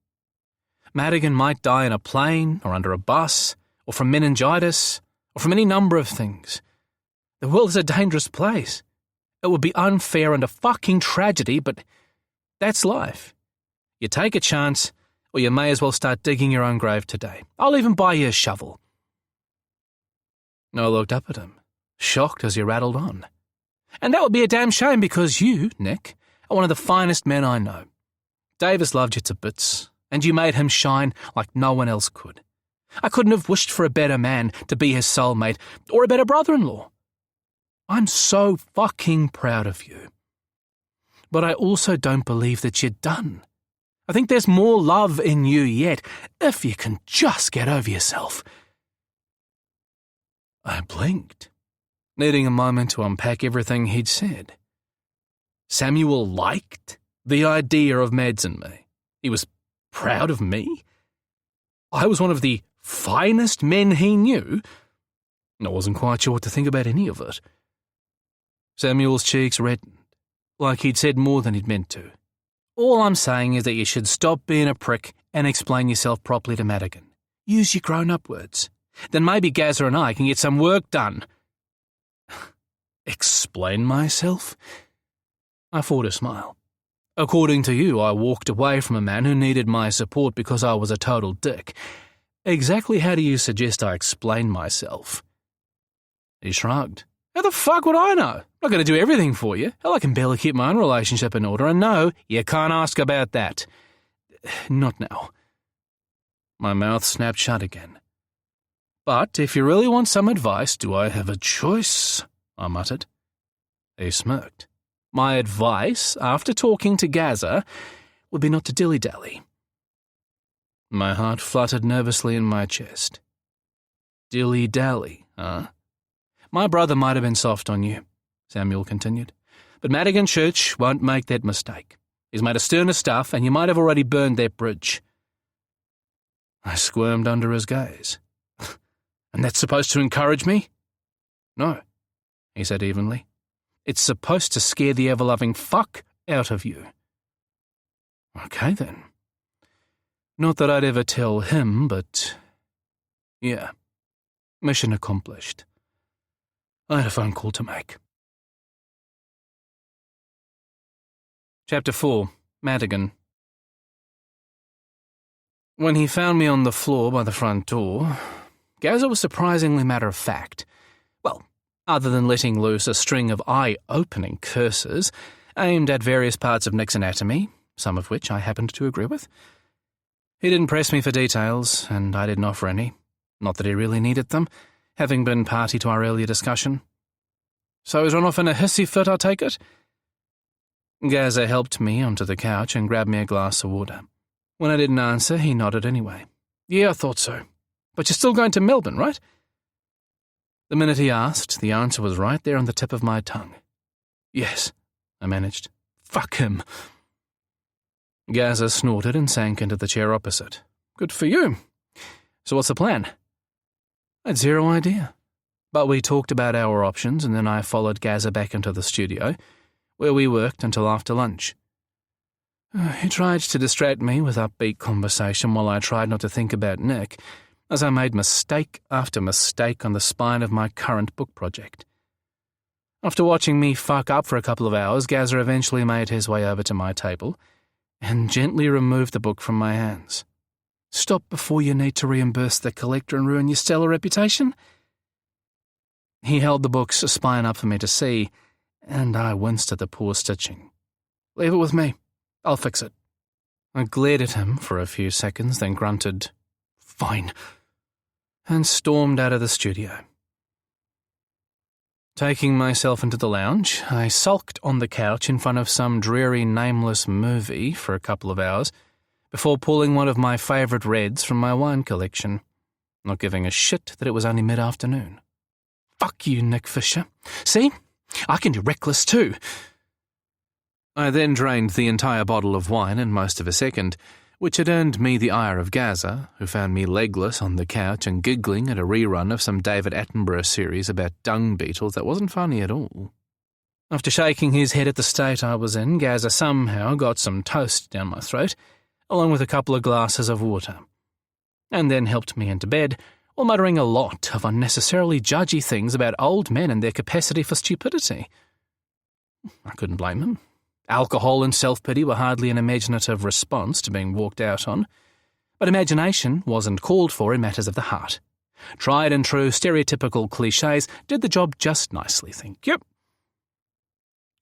Madigan might die in a plane, or under a bus, or from meningitis, or from any number of things. The world is a dangerous place. It would be unfair and a fucking tragedy, but that's life. You take a chance, or you may as well start digging your own grave today. I'll even buy you a shovel. I looked up at him, shocked as he rattled on. And that would be a damn shame because you, Nick, are one of the finest men I know. Davis loved you to bits, and you made him shine like no one else could. I couldn't have wished for a better man to be his soulmate, or a better brother-in-law. I'm so fucking proud of you. But I also don't believe that you're done. I think there's more love in you yet, if you can just get over yourself. I blinked, needing a moment to unpack everything he'd said. Samuel liked the idea of Mads and me. He was proud of me. I was one of the finest men he knew. I wasn't quite sure what to think about any of it. Samuel's cheeks reddened, like he'd said more than he'd meant to. All I'm saying is that you should stop being a prick and explain yourself properly to Madigan. Use your grown-up words. Then maybe Gazza and I can get some work done. Explain myself? I fought a smile. According to you, I walked away from a man who needed my support because I was a total dick. Exactly how do you suggest I explain myself? He shrugged. How the fuck would I know? I'm not going to do everything for you. Hell, I can barely keep my own relationship in order, and no, you can't ask about that. Not now. My mouth snapped shut again. But if you really want some advice, do I have a choice? I muttered. He smirked. My advice, after talking to Gazza, would be not to dilly-dally. My heart fluttered nervously in my chest. Dilly-dally, huh? My brother might have been soft on you, Samuel continued, but Madigan Church won't make that mistake. He's made a sterner stuff, and you might have already burned that bridge. I squirmed under his gaze. And that's supposed to encourage me? No, he said evenly. It's supposed to scare the ever-loving fuck out of you. Okay, then. Not that I'd ever tell him, but... yeah. Mission accomplished. I had a phone call to make. Chapter 4. Madigan. When he found me on the floor by the front door, Gazza was surprisingly matter-of-fact. Well, other than letting loose a string of eye-opening curses aimed at various parts of Nick's anatomy, some of which I happened to agree with. He didn't press me for details, and I didn't offer any. Not that he really needed them, having been party to our earlier discussion. So he's run off in a hissy fit, I take it? Gazza helped me onto the couch and grabbed me a glass of water. When I didn't answer, he nodded anyway. Yeah, I thought so. But you're still going to Melbourne, right? The minute he asked, the answer was right there on the tip of my tongue. Yes, I managed. Fuck him. Gazza snorted and sank into the chair opposite. Good for you. So what's the plan? I had zero idea. But we talked about our options, and then I followed Gazza back into the studio, where we worked until after lunch. He tried to distract me with upbeat conversation while I tried not to think about Nick, as I made mistake after mistake on the spine of my current book project. After watching me fuck up for a couple of hours, Gazza eventually made his way over to my table and gently removed the book from my hands. Stop before you need to reimburse the collector and ruin your stellar reputation? He held the book's spine up for me to see, and I winced at the poor stitching. Leave it with me. I'll fix it. I glared at him for a few seconds, then grunted, Fine, and stormed out of the studio. Taking myself into the lounge, I sulked on the couch in front of some dreary, nameless movie for a couple of hours before pulling one of my favourite reds from my wine collection, not giving a shit that it was only mid-afternoon. Fuck you, Nick Fisher. See? I can do reckless too. I then drained the entire bottle of wine in most of a second, which had earned me the ire of Gazza, who found me legless on the couch and giggling at a rerun of some David Attenborough series about dung beetles that wasn't funny at all. After shaking his head at the state I was in, Gazza somehow got some toast down my throat, along with a couple of glasses of water, and then helped me into bed, while muttering a lot of unnecessarily judgy things about old men and their capacity for stupidity. I couldn't blame him. Alcohol and self-pity were hardly an imaginative response to being walked out on, but imagination wasn't called for in matters of the heart. Tried and true stereotypical cliches did the job just nicely, thank you.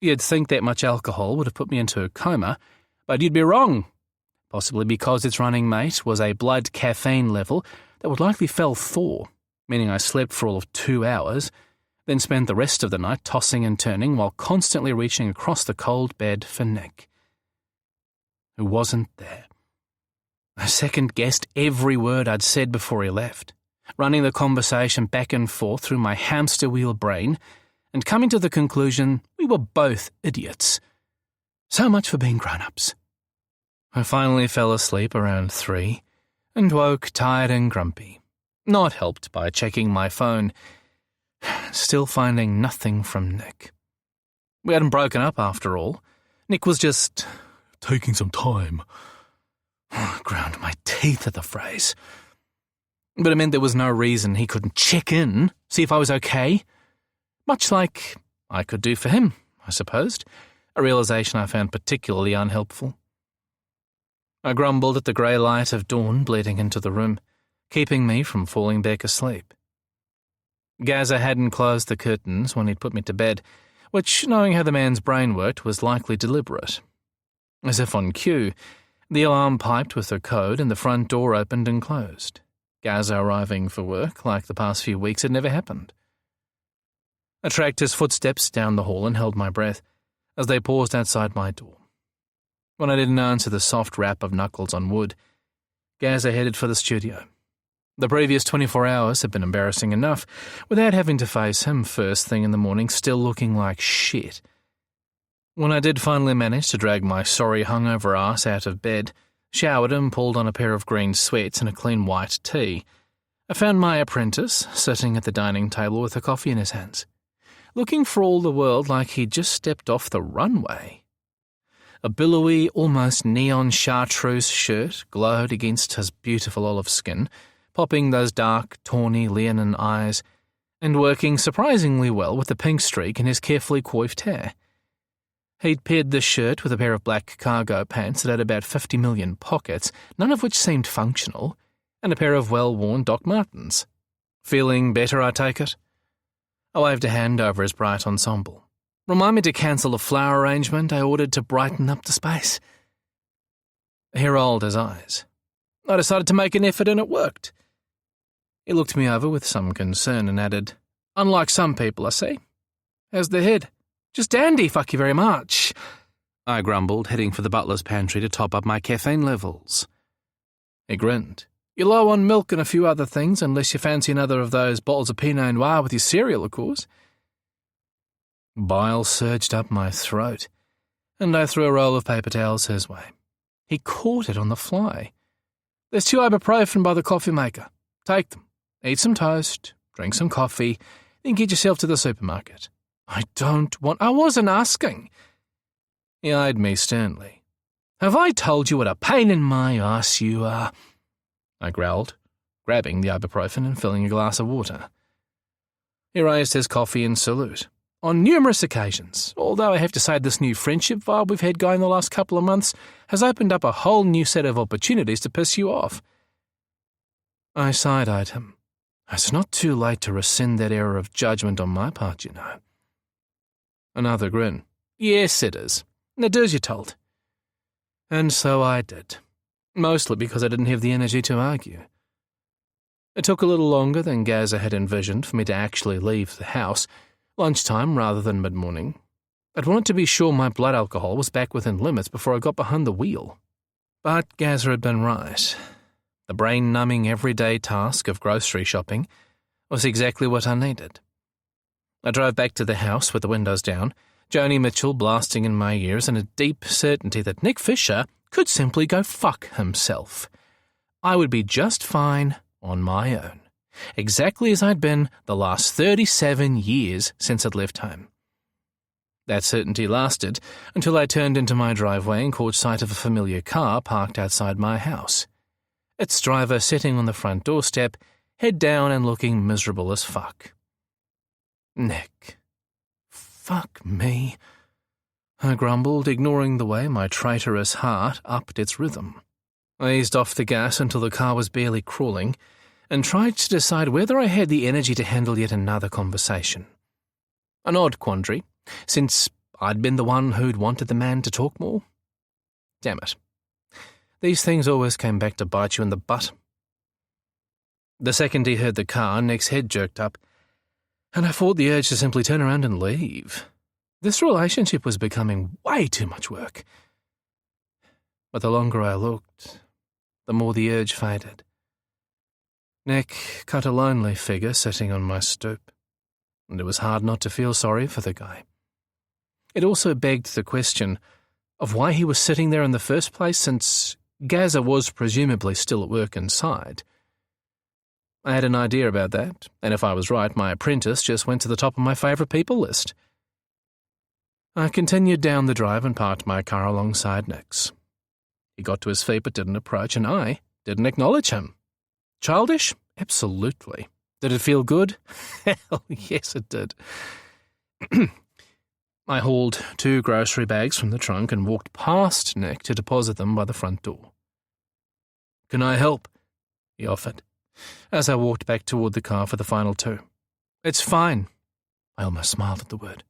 You'd think that much alcohol would have put me into a coma, but you'd be wrong, possibly because its running mate was a blood caffeine level that would likely fell Thor, meaning I slept for all of 2 hours, then spent the rest of the night tossing and turning while constantly reaching across the cold bed for Nick, who wasn't there. I second-guessed every word I'd said before he left, running the conversation back and forth through my hamster wheel brain and coming to the conclusion we were both idiots. So much for being grown-ups. I finally fell asleep around 3 and woke tired and grumpy, not helped by checking my phone, still finding nothing from Nick. We hadn't broken up after all. Nick was just taking some time. I ground my teeth at the phrase. But it meant there was no reason he couldn't check in, see if I was okay. Much like I could do for him, I supposed, a realization I found particularly unhelpful. I grumbled at the grey light of dawn bleeding into the room, keeping me from falling back asleep. Gazza hadn't closed the curtains when he'd put me to bed, which, knowing how the man's brain worked, was likely deliberate. As if on cue, the alarm piped with a code and the front door opened and closed, Gazza arriving for work like the past few weeks had never happened. I tracked his footsteps down the hall and held my breath as they paused outside my door. When I didn't answer the soft rap of knuckles on wood, Gazza headed for the studio. The previous 24 hours had been embarrassing enough, without having to face him first thing in the morning still looking like shit. When I did finally manage to drag my sorry hungover ass out of bed, showered and pulled on a pair of green sweats and a clean white tee, I found my apprentice sitting at the dining table with a coffee in his hands, looking for all the world like he'd just stepped off the runway. A billowy, almost neon chartreuse shirt glowed against his beautiful olive skin, popping those dark, tawny leonine eyes, and working surprisingly well with the pink streak in his carefully coiffed hair. He'd paired the shirt with a pair of black cargo pants that had about 50 million pockets, none of which seemed functional, and a pair of well-worn Doc Martens. Feeling better, I take it? I waved a hand over his bright ensemble. Remind me to cancel a flower arrangement I ordered to brighten up the space. He rolled his eyes. I decided to make an effort and it worked. He looked me over with some concern and added, Unlike some people, I see. How's the head? Just dandy, fuck you very much. I grumbled, heading for the butler's pantry to top up my caffeine levels. He grinned. You're low on milk and a few other things, unless you fancy another of those bottles of Pinot Noir with your cereal, of course. Bile surged up my throat, and I threw a roll of paper towels his way. He caught it on the fly. There's 2 ibuprofen by the coffee maker. Take them. Eat some toast. drink some coffee, then get yourself to the supermarket. I wasn't asking. He eyed me sternly. Have I told you what a pain in my ass you are? I growled, grabbing the ibuprofen and filling a glass of water. He raised his coffee in salute. On numerous occasions, although I have to say this new friendship vibe we've had going the last couple of months has opened up a whole new set of opportunities to piss you off. I side-eyed him. It's not too late to rescind that error of judgment on my part, you know. Another grin. Yes, it is. Now do as you're told. And so I did, mostly because I didn't have the energy to argue. It took a little longer than Gaza had envisioned for me to actually leave the house, lunchtime rather than mid-morning. I'd wanted to be sure my blood alcohol was back within limits before I got behind the wheel. But Gaza had been right. The brain-numbing everyday task of grocery shopping was exactly what I needed. I drove back to the house with the windows down, Joni Mitchell blasting in my ears, and a deep certainty that Nick Fisher could simply go fuck himself. I would be just fine on my own, exactly as I'd been the last 37 years since I'd left home. That certainty lasted until I turned into my driveway and caught sight of a familiar car parked outside my house. Its driver sitting on the front doorstep, head down and looking miserable as fuck. Nick. Fuck me, I grumbled, ignoring the way my traitorous heart upped its rhythm. I eased off the gas until the car was barely crawling, and tried to decide whether I had the energy to handle yet another conversation. An odd quandary, since I'd been the one who'd wanted the man to talk more. Damn it. These things always came back to bite you in the butt. The second he heard the car, Nick's head jerked up, and I fought the urge to simply turn around and leave. This relationship was becoming way too much work. But the longer I looked, the more the urge faded. Nick cut a lonely figure sitting on my stoop, and it was hard not to feel sorry for the guy. It also begged the question of why he was sitting there in the first place, since Gaza was presumably still at work inside. I had an idea about that, and if I was right, my apprentice just went to the top of my favourite people list. I continued down the drive and parked my car alongside Nick's. He got to his feet but didn't approach, and I didn't acknowledge him. Childish? Absolutely. Did it feel good? Hell, yes it did. I hauled 2 grocery bags from the trunk and walked past Nick to deposit them by the front door. Can I help? He offered, as I walked back toward the car for the final 2. It's fine. I almost smiled at the word.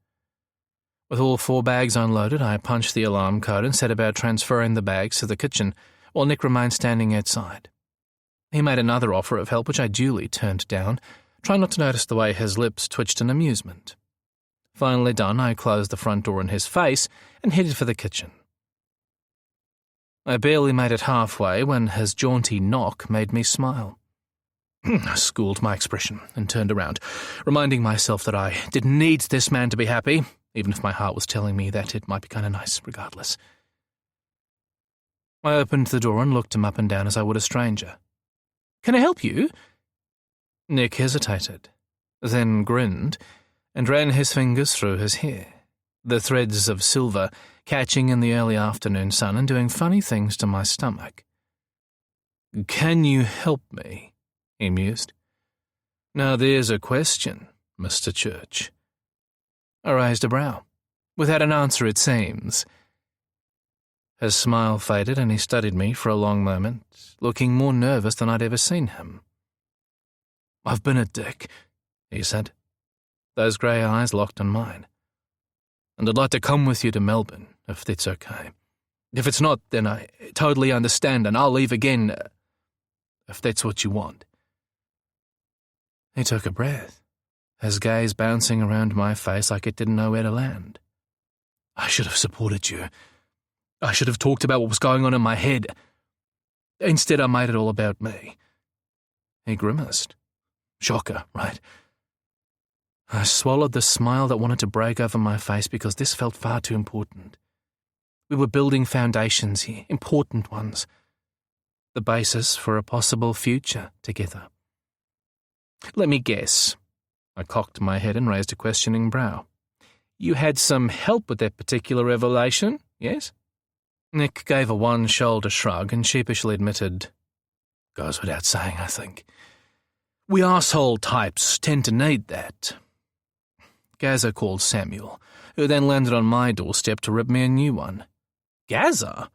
With all 4 bags unloaded, I punched the alarm code and set about transferring the bags to the kitchen, while Nick remained standing outside. He made another offer of help, which I duly turned down, trying not to notice the way his lips twitched in amusement. Finally done, I closed the front door in his face and headed for the kitchen. I barely made it halfway when his jaunty knock made me smile. I schooled my expression and turned around, reminding myself that I didn't need this man to be happy, even if my heart was telling me that it might be kind of nice regardless. I opened the door and looked him up and down as I would a stranger. Can I help you? Nick hesitated, then grinned, and ran his fingers through his hair, the threads of silver catching in the early afternoon sun and doing funny things to my stomach. Can you help me? He mused. Now there's a question, Mr. Church. I raised a brow. Without an answer, it seems. His smile faded and he studied me for a long moment, looking more nervous than I'd ever seen him. I've been a dick, he said. Those grey eyes locked on mine. And I'd like to come with you to Melbourne, if that's okay. If it's not, then I totally understand and I'll leave again, if that's what you want. He took a breath, his gaze bouncing around my face like it didn't know where to land. I should have supported you. I should have talked about what was going on in my head. Instead, I made it all about me. He grimaced. Shocker, right? I swallowed the smile that wanted to break over my face because this felt far too important. We were building foundations here, important ones. The basis for a possible future together. Let me guess. I cocked my head and raised a questioning brow. You had some help with that particular revelation, yes? Nick gave a one-shoulder shrug and sheepishly admitted, "Goes without saying, I think. We arsehole types tend to need that." Gaza called Samuel, who then landed on my doorstep to rip me a new one. Gaza?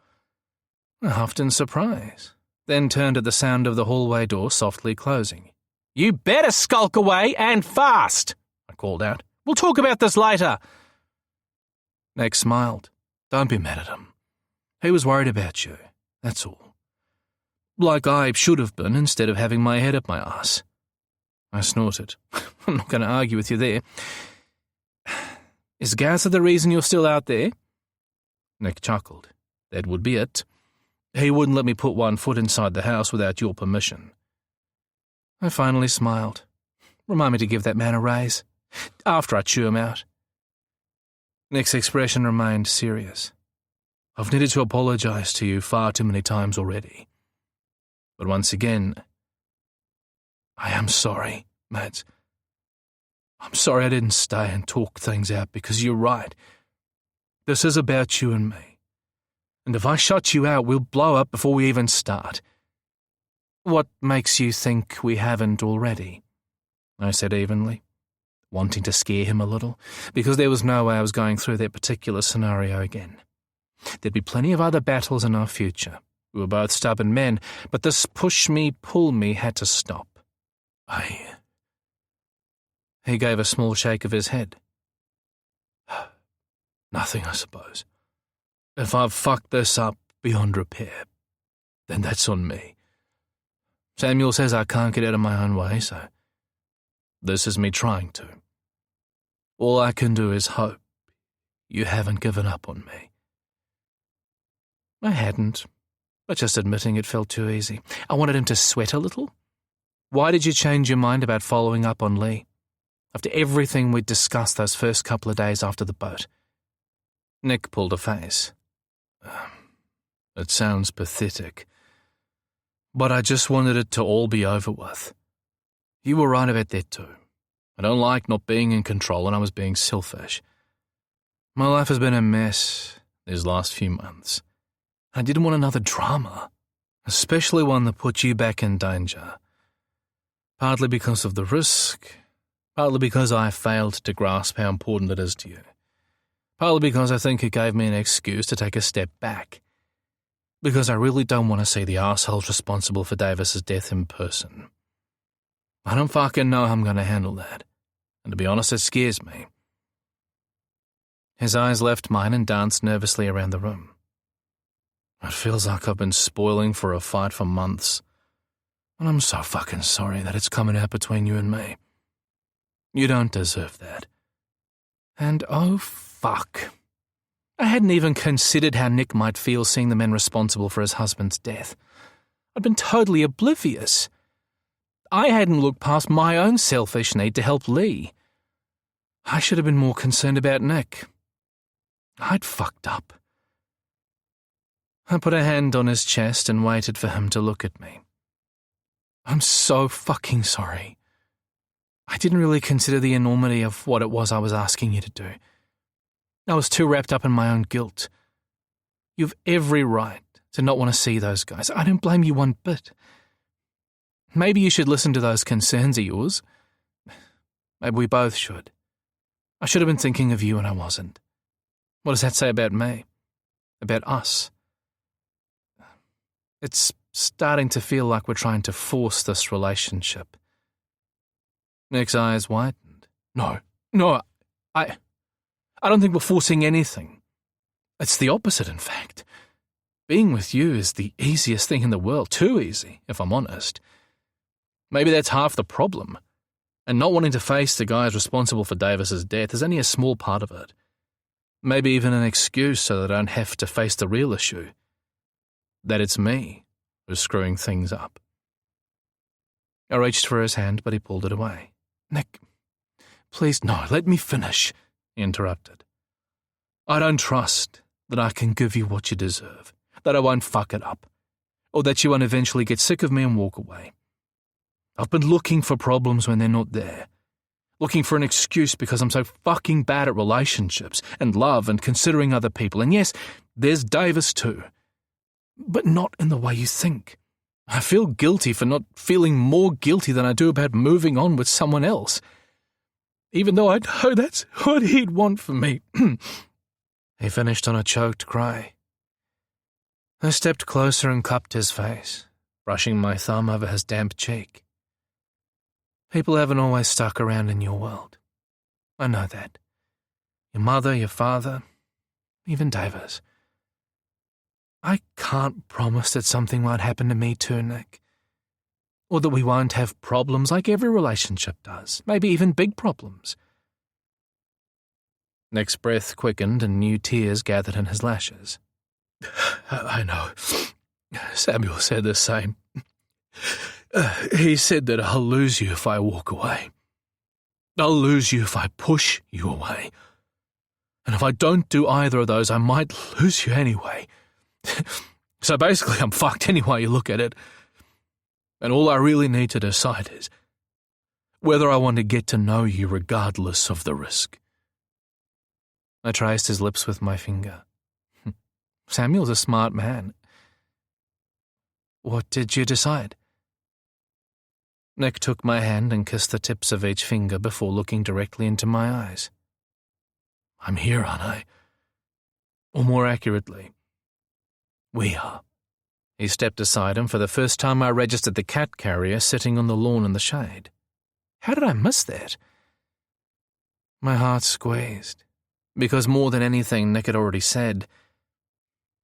I huffed in surprise, then turned at the sound of the hallway door softly closing. "You better skulk away, and fast," I called out. "We'll talk about this later." Nick smiled. "Don't be mad at him. He was worried about you, that's all. Like I should have been instead of having my head up my arse." I snorted. "I'm not going to argue with you there. Is Gaza the reason you're still out there?" Nick chuckled. "That would be it. He wouldn't let me put one foot inside the house without your permission." I finally smiled. "Remind me to give that man a raise. After I chew him out." Nick's expression remained serious. "I've needed to apologize to you far too many times already. But once again, I am sorry, Matt. I'm sorry I didn't stay and talk things out because you're right. This is about you and me. And if I shut you out, we'll blow up before we even start." "What makes you think we haven't already?" I said evenly, wanting to scare him a little, because there was no way I was going through that particular scenario again. There'd be plenty of other battles in our future. We were both stubborn men, but this push-me, pull-me had to stop. He gave a small shake of his head. "Nothing, I suppose. If I've fucked this up beyond repair, then that's on me. Samuel says I can't get out of my own way, so this is me trying to. All I can do is hope you haven't given up on me." I hadn't, but just admitting it felt too easy. I wanted him to sweat a little. "Why did you change your mind about following up on Lee? After everything we'd discussed those first couple of days after the boat?" Nick pulled a face. "It sounds pathetic, but I just wanted it to all be over with. You were right about that too. I don't like not being in control, and I was being selfish. My life has been a mess these last few months. I didn't want another drama, especially one that put you back in danger. Partly because of the risk, partly because I failed to grasp how important it is to you. Partly because I think it gave me an excuse to take a step back. Because I really don't want to see the arseholes responsible for Davis's death in person. I don't fucking know how I'm going to handle that. And to be honest, it scares me." His eyes left mine and danced nervously around the room. "It feels like I've been spoiling for a fight for months. And I'm so fucking sorry that it's coming out between you and me. You don't deserve that. And oh fuck. I hadn't even considered how Nick might feel seeing the men responsible for his husband's death. I'd been totally oblivious. I hadn't looked past my own selfish need to help Lee. I should have been more concerned about Nick. I'd fucked up." I put a hand on his chest and waited for him to look at me. "I'm so fucking sorry. I didn't really consider the enormity of what it was I was asking you to do. I was too wrapped up in my own guilt. You've every right to not want to see those guys. I don't blame you one bit. Maybe you should listen to those concerns of yours. Maybe we both should. I should have been thinking of you and I wasn't. What does that say about me? About us? It's starting to feel like we're trying to force this relationship." Nick's eyes widened. No, I don't think we're forcing anything. It's the opposite, in fact. Being with you is the easiest thing in the world, too easy, if I'm honest. Maybe that's half the problem, and not wanting to face the guys responsible for Davis's death is only a small part of it. Maybe even an excuse so that I don't have to face the real issue. That it's me who's screwing things up. I reached for his hand, but he pulled it away. "Nick, please, no, let me finish," he interrupted. "I don't trust that I can give you what you deserve, that I won't fuck it up, or that you won't eventually get sick of me and walk away. I've been looking for problems when they're not there. Looking for an excuse because I'm so fucking bad at relationships and love and considering other people. And yes, there's Davis too. But not in the way you think. I feel guilty for not feeling more guilty than I do about moving on with someone else. Even though I know that's what he'd want for me. He finished on a choked cry. I stepped closer and cupped his face, brushing my thumb over his damp cheek. People haven't always stuck around in your world. I know that. Your mother, your father, even Davis. I can't promise that something won't happen to me too, Nick. Or that we won't have problems like every relationship does, maybe even big problems. Nick's breath quickened and new tears gathered in his lashes. I know. Samuel said the same. He said that I'll lose you if I walk away. I'll lose you if I push you away. And if I don't do either of those, I might lose you anyway. So basically, I'm fucked any way you look at it. And all I really need to decide is whether I want to get to know you regardless of the risk. I traced his lips with my finger. Samuel's a smart man. What did you decide? Nick took my hand and kissed the tips of each finger before looking directly into my eyes. I'm here, aren't I? Or more accurately, we are. He stepped aside, and for the first time I registered the cat carrier sitting on the lawn in the shade. How did I miss that? My heart squeezed, because more than anything Nick had already said,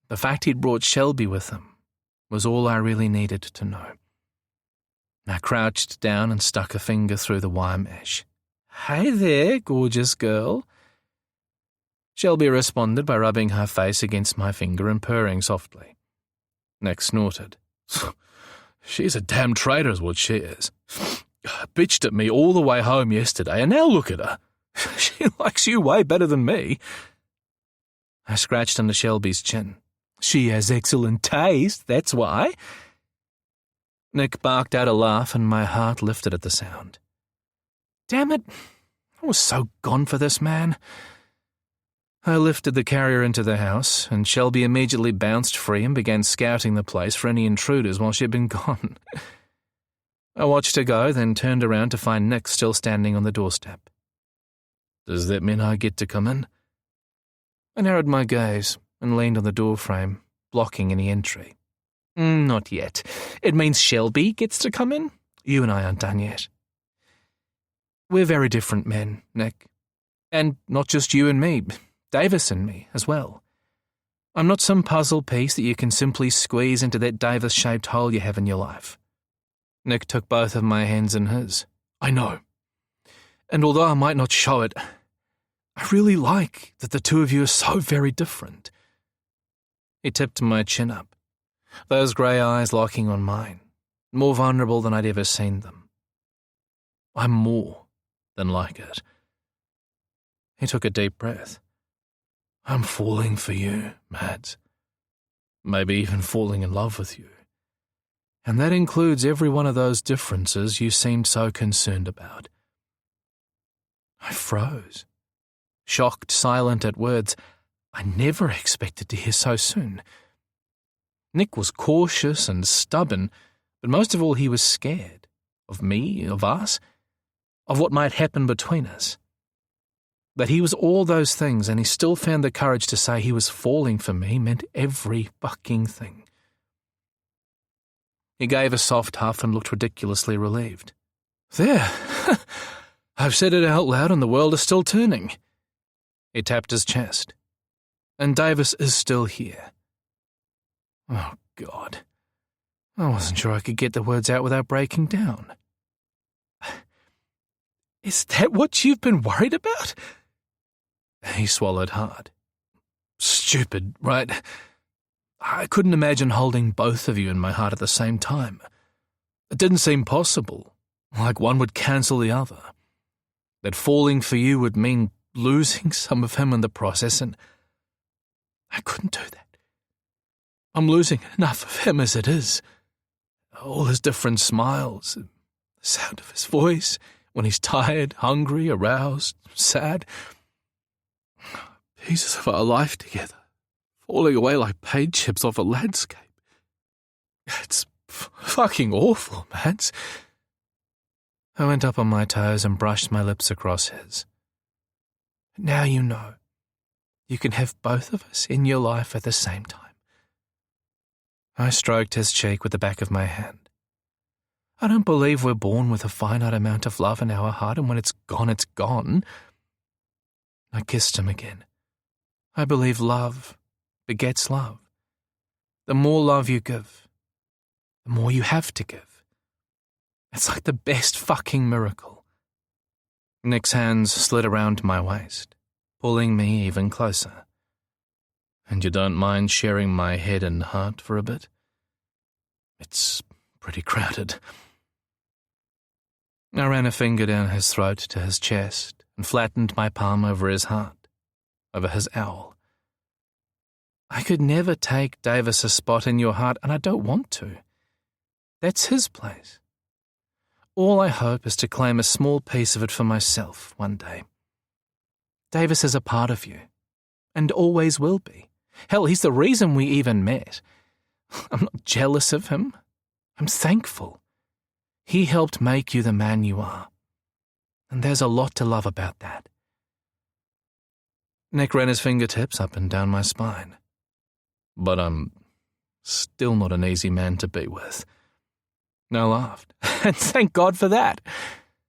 the fact he'd brought Shelby with him was all I really needed to know. I crouched down and stuck a finger through the wire mesh. Hey there, gorgeous girl. Shelby responded by rubbing her face against my finger and purring softly. Nick snorted. She's a damn traitor is what she is. Bitched at me all the way home yesterday, and now look at her. She likes you way better than me. I scratched under Shelby's chin. She has excellent taste, that's why. Nick barked out a laugh, and my heart lifted at the sound. Damn it, I was so gone for this man. I lifted the carrier into the house, and Shelby immediately bounced free and began scouting the place for any intruders while she'd been gone. I watched her go, then turned around to find Nick still standing on the doorstep. Does that mean I get to come in? I narrowed my gaze and leaned on the doorframe, blocking any entry. Not yet. It means Shelby gets to come in. You and I aren't done yet. We're very different men, Nick. And not just you and me, Davis and me as well. I'm not some puzzle piece that you can simply squeeze into that Davis-shaped hole you have in your life. Nick took both of my hands in his. I know. And although I might not show it, I really like that the two of you are so very different. He tipped my chin up, those grey eyes locking on mine, more vulnerable than I'd ever seen them. I'm more than like it. He took a deep breath. I'm falling for you, Mads. Maybe even falling in love with you. And that includes every one of those differences you seemed so concerned about. I froze, shocked, silent at words I never expected to hear so soon. Nick was cautious and stubborn, but most of all he was scared. Of me, of us, of what might happen between us. That he was all those things and he still found the courage to say he was falling for me meant every fucking thing. He gave a soft huff and looked ridiculously relieved. There, I've said it out loud and the world is still turning. He tapped his chest. And Davis is still here. Oh, God. I wasn't sure I could get the words out without breaking down. Is that what you've been worried about? He swallowed hard. Stupid, right? I couldn't imagine holding both of you in my heart at the same time. It didn't seem possible, like one would cancel the other. That falling for you would mean losing some of him in the process, and I couldn't do that. I'm losing enough of him as it is. All his different smiles, sound of his voice when he's tired, hungry, aroused, sad. Pieces of our life together, falling away like paint chips off a landscape. It's fucking awful, Mads. I went up on my toes and brushed my lips across his. Now you know. You can have both of us in your life at the same time. I stroked his cheek with the back of my hand. I don't believe we're born with a finite amount of love in our heart, and when it's gone, it's gone. I kissed him again. I believe love begets love. The more love you give, the more you have to give. It's like the best fucking miracle. Nick's hands slid around my waist, pulling me even closer. And you don't mind sharing my head and heart for a bit? It's pretty crowded. I ran a finger down his throat to his chest and flattened my palm over his heart, over his owl. I could never take Davis's spot in your heart, and I don't want to. That's his place. All I hope is to claim a small piece of it for myself one day. Davis is a part of you, and always will be. Hell, he's the reason we even met. I'm not jealous of him. I'm thankful. He helped make you the man you are. And there's a lot to love about that. Nick ran his fingertips up and down my spine. But I'm still not an easy man to be with. I laughed, and thank God for that.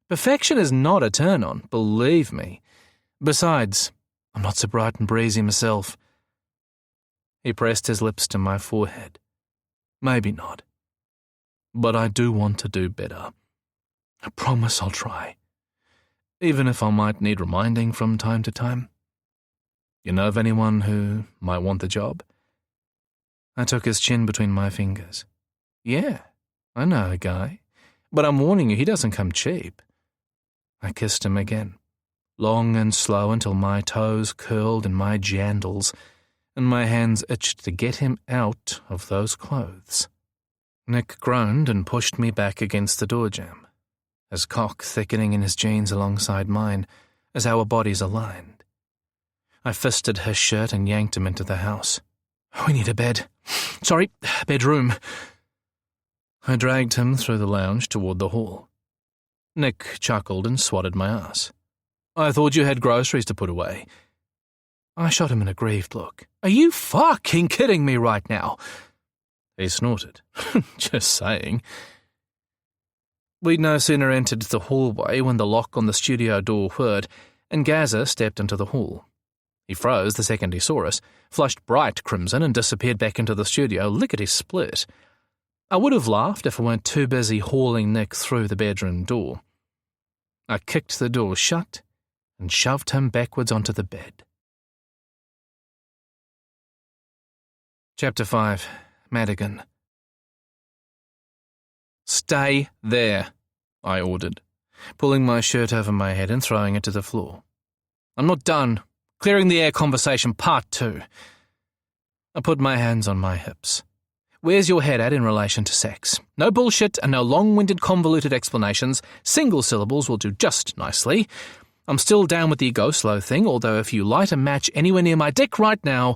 Perfection is not a turn-on, believe me. Besides, I'm not so bright and breezy myself. He pressed his lips to my forehead. Maybe not. But I do want to do better. I promise I'll try. Even if I might need reminding from time to time. You know of anyone who might want the job? I took his chin between my fingers. Yeah, I know a guy. But I'm warning you, he doesn't come cheap. I kissed him again, long and slow until my toes curled in my jandals, and my hands itched to get him out of those clothes. Nick groaned and pushed me back against the door jamb, his cock thickening in his jeans alongside mine as our bodies aligned. I fisted his shirt and yanked him into the house. We need a bed. Sorry, bedroom. I dragged him through the lounge toward the hall. Nick chuckled and swatted my ass. I thought you had groceries to put away. I shot him an aggrieved look. Are you fucking kidding me right now? He snorted. Just saying. We'd no sooner entered the hallway when the lock on the studio door whirred, and Gaza stepped into the hall. He froze the second he saw us, flushed bright crimson, and disappeared back into the studio, lickety-split. I would have laughed if I weren't too busy hauling Nick through the bedroom door. I kicked the door shut and shoved him backwards onto the bed. Chapter 5. Madigan. Stay there, I ordered, pulling my shirt over my head and throwing it to the floor. I'm not done. Clearing the air conversation part 2. I put my hands on my hips. Where's your head at in relation to sex? No bullshit and no long-winded convoluted explanations. Single syllables will do just nicely. I'm still down with the go slow thing, although if you light a match anywhere near my dick right now,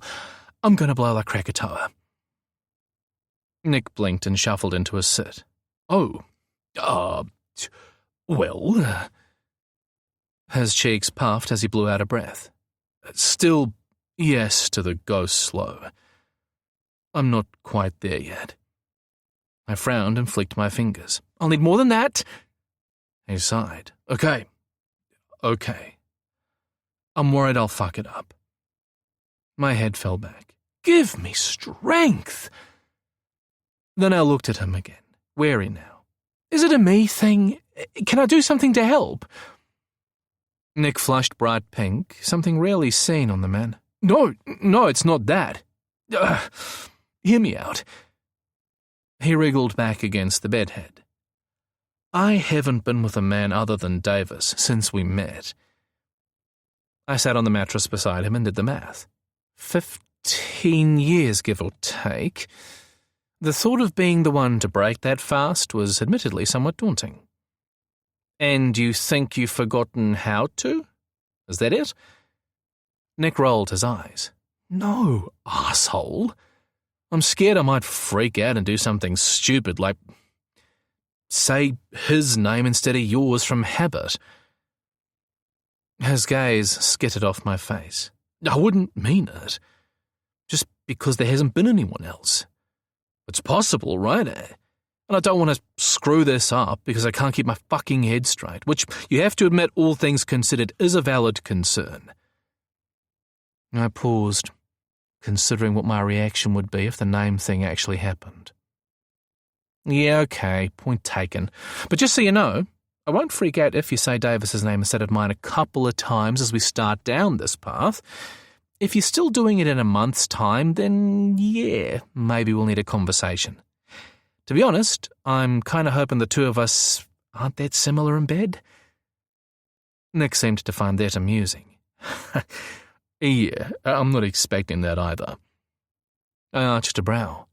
I'm going to blow like Krakatoa. Nick blinked and shuffled into a sit. Oh, well... His cheeks puffed as he blew out a breath. Still, yes to the go slow. I'm not quite there yet. I frowned and flicked my fingers. I'll need more than that. He sighed. Okay. I'm worried I'll fuck it up. My head fell back. Give me strength. Then I looked at him again, wary now. Is it a me thing? Can I do something to help? Nick flushed bright pink, something rarely seen on the man. No, it's not that. Hear me out. He wriggled back against the bedhead. I haven't been with a man other than Davis since we met. I sat on the mattress beside him and did the math. 15 years, give or take. The thought of being the one to break that fast was admittedly somewhat daunting. And you think you've forgotten how to? Is that it? Nick rolled his eyes. No, arsehole. I'm scared I might freak out and do something stupid like say his name instead of yours from habit. His gaze skittered off my face. I wouldn't mean it. Just because there hasn't been anyone else. It's possible, right? And I don't want to screw this up because I can't keep my fucking head straight, which you have to admit, all things considered, is a valid concern. I paused, considering what my reaction would be if the name thing actually happened. Yeah, okay, point taken. But just so you know, I won't freak out if you say Davis's name instead of mine a couple of times as we start down this path. If you're still doing it in a month's time, then yeah, maybe we'll need a conversation. To be honest, I'm kind of hoping the two of us aren't that similar in bed. Nick seemed to find that amusing. Yeah, I'm not expecting that either. I arched a brow.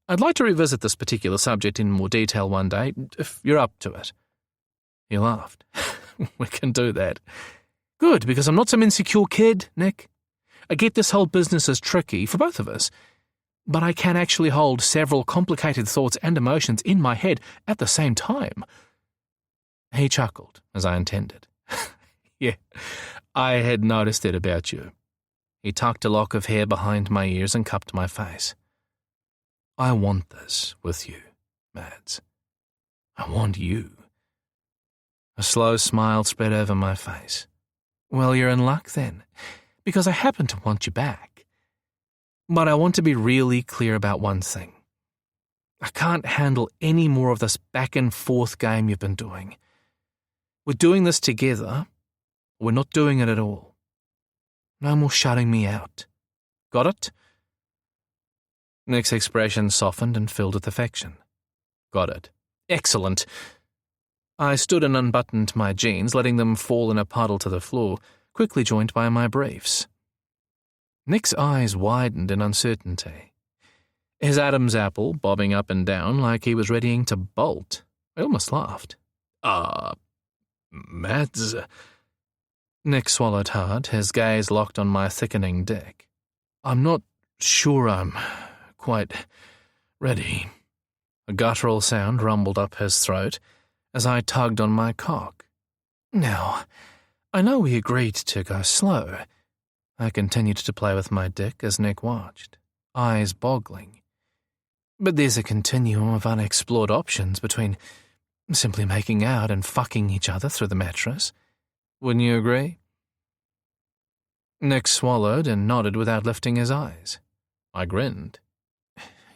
I'd like to revisit this particular subject in more detail one day, if you're up to it. He laughed. We can do that. Good, because I'm not some insecure kid, Nick. I get this whole business is tricky for both of us, but I can actually hold several complicated thoughts and emotions in my head at the same time. He chuckled, as I intended. Yeah, I had noticed it about you. He tucked a lock of hair behind my ears and cupped my face. I want this with you, Mads. I want you. A slow smile spread over my face. Well, you're in luck then, because I happen to want you back. But I want to be really clear about one thing. I can't handle any more of this back-and-forth game you've been doing. We're doing this together. We're not doing it at all. No more shutting me out. Got it? Nick's expression softened and filled with affection. Got it. Excellent. I stood and unbuttoned my jeans, letting them fall in a puddle to the floor, quickly joined by my briefs. Nick's eyes widened in uncertainty. His Adam's apple bobbing up and down like he was readying to bolt. I almost laughed. Mads... Nick swallowed hard, his gaze locked on my thickening dick. I'm not sure I'm quite ready. A guttural sound rumbled up his throat as I tugged on my cock. Now, I know we agreed to go slow. I continued to play with my dick as Nick watched, eyes boggling. But there's a continuum of unexplored options between simply making out and fucking each other through the mattress. Wouldn't you agree? Nick swallowed and nodded without lifting his eyes. I grinned.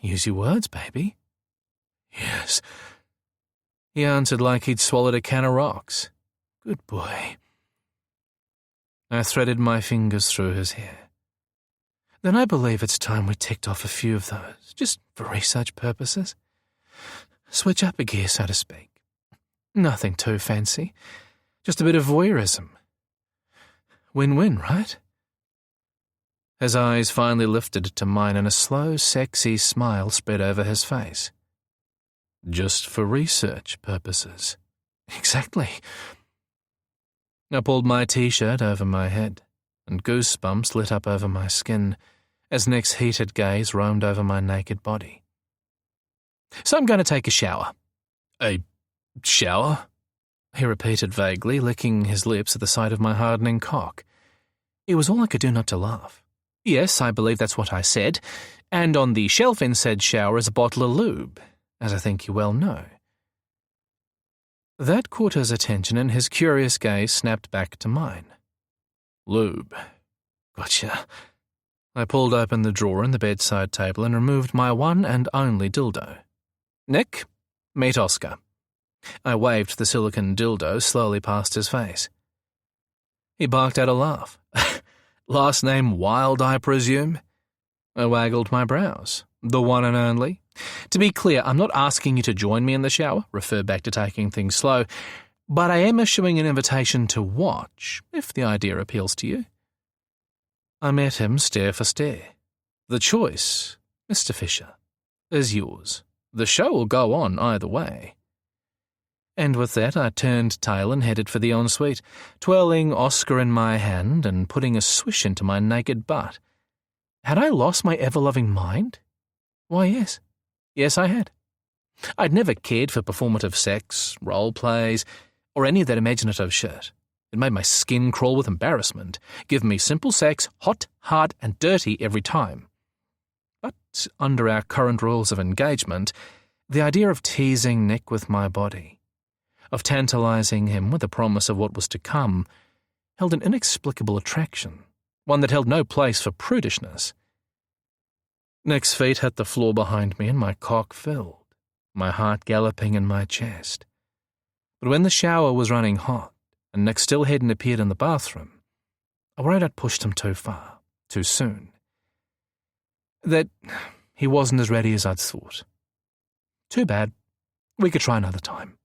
Use your words, baby. Yes. He answered like he'd swallowed a can of rocks. Good boy. I threaded my fingers through his hair. Then I believe it's time we ticked off a few of those, just for research purposes. Switch up a gear, so to speak. Nothing too fancy. Just a bit of voyeurism. Win-win, right? His eyes finally lifted to mine and a slow, sexy smile spread over his face. Just for research purposes. Exactly. I pulled my t-shirt over my head, and goosebumps lit up over my skin as Nick's heated gaze roamed over my naked body. So I'm going to take a shower. A shower? He repeated vaguely, licking his lips at the sight of my hardening cock. It was all I could do not to laugh. Yes, I believe that's what I said, and on the shelf in said shower is a bottle of lube, as I think you well know. That caught his attention, and his curious gaze snapped back to mine. Lube. Gotcha. I pulled open the drawer in the bedside table and removed my one and only dildo. Nick, meet Oscar. I waved the silicone dildo slowly past his face. He barked out a laugh. Last name Wild, I presume? I waggled my brows. The one and only? To be clear, I'm not asking you to join me in the shower, refer back to taking things slow, but I am issuing an invitation to watch, if the idea appeals to you. I met him stare for stare. The choice, Mr. Fisher, is yours. The show will go on either way. And with that I turned tail and headed for the ensuite, twirling Oscar in my hand and putting a swish into my naked butt. Had I lost my ever-loving mind? Why, yes. Yes, I had. I'd never cared for performative sex, role plays, or any of that imaginative shit. It made my skin crawl with embarrassment. Give me simple sex, hot, hard, and dirty every time. But under our current rules of engagement, the idea of teasing Nick with my body, of tantalizing him with the promise of what was to come, held an inexplicable attraction, one that held no place for prudishness. Nick's feet hit the floor behind me and my cock filled, my heart galloping in my chest. But when the shower was running hot and Nick still hadn't appeared in the bathroom, I worried I'd pushed him too far, too soon. That he wasn't as ready as I'd thought. Too bad. We could try another time.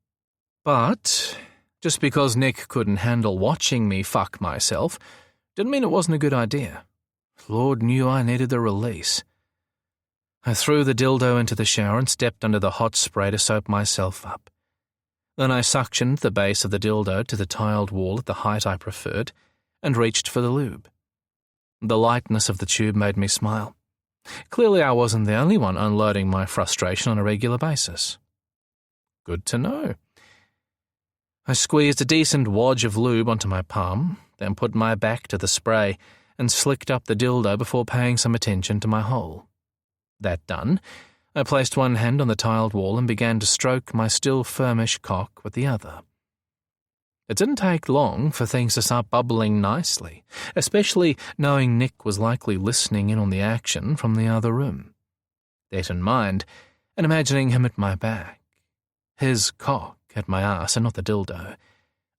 But just because Nick couldn't handle watching me fuck myself didn't mean it wasn't a good idea. Lord knew I needed the release. I threw the dildo into the shower and stepped under the hot spray to soap myself up. Then I suctioned the base of the dildo to the tiled wall at the height I preferred and reached for the lube. The lightness of the tube made me smile. Clearly I wasn't the only one unloading my frustration on a regular basis. Good to know. I squeezed a decent wodge of lube onto my palm, then put my back to the spray and slicked up the dildo before paying some attention to my hole. That done, I placed one hand on the tiled wall and began to stroke my still firmish cock with the other. It didn't take long for things to start bubbling nicely, especially knowing Nick was likely listening in on the action from the other room. That in mind, and imagining him at my back, his cock at my ass and not the dildo,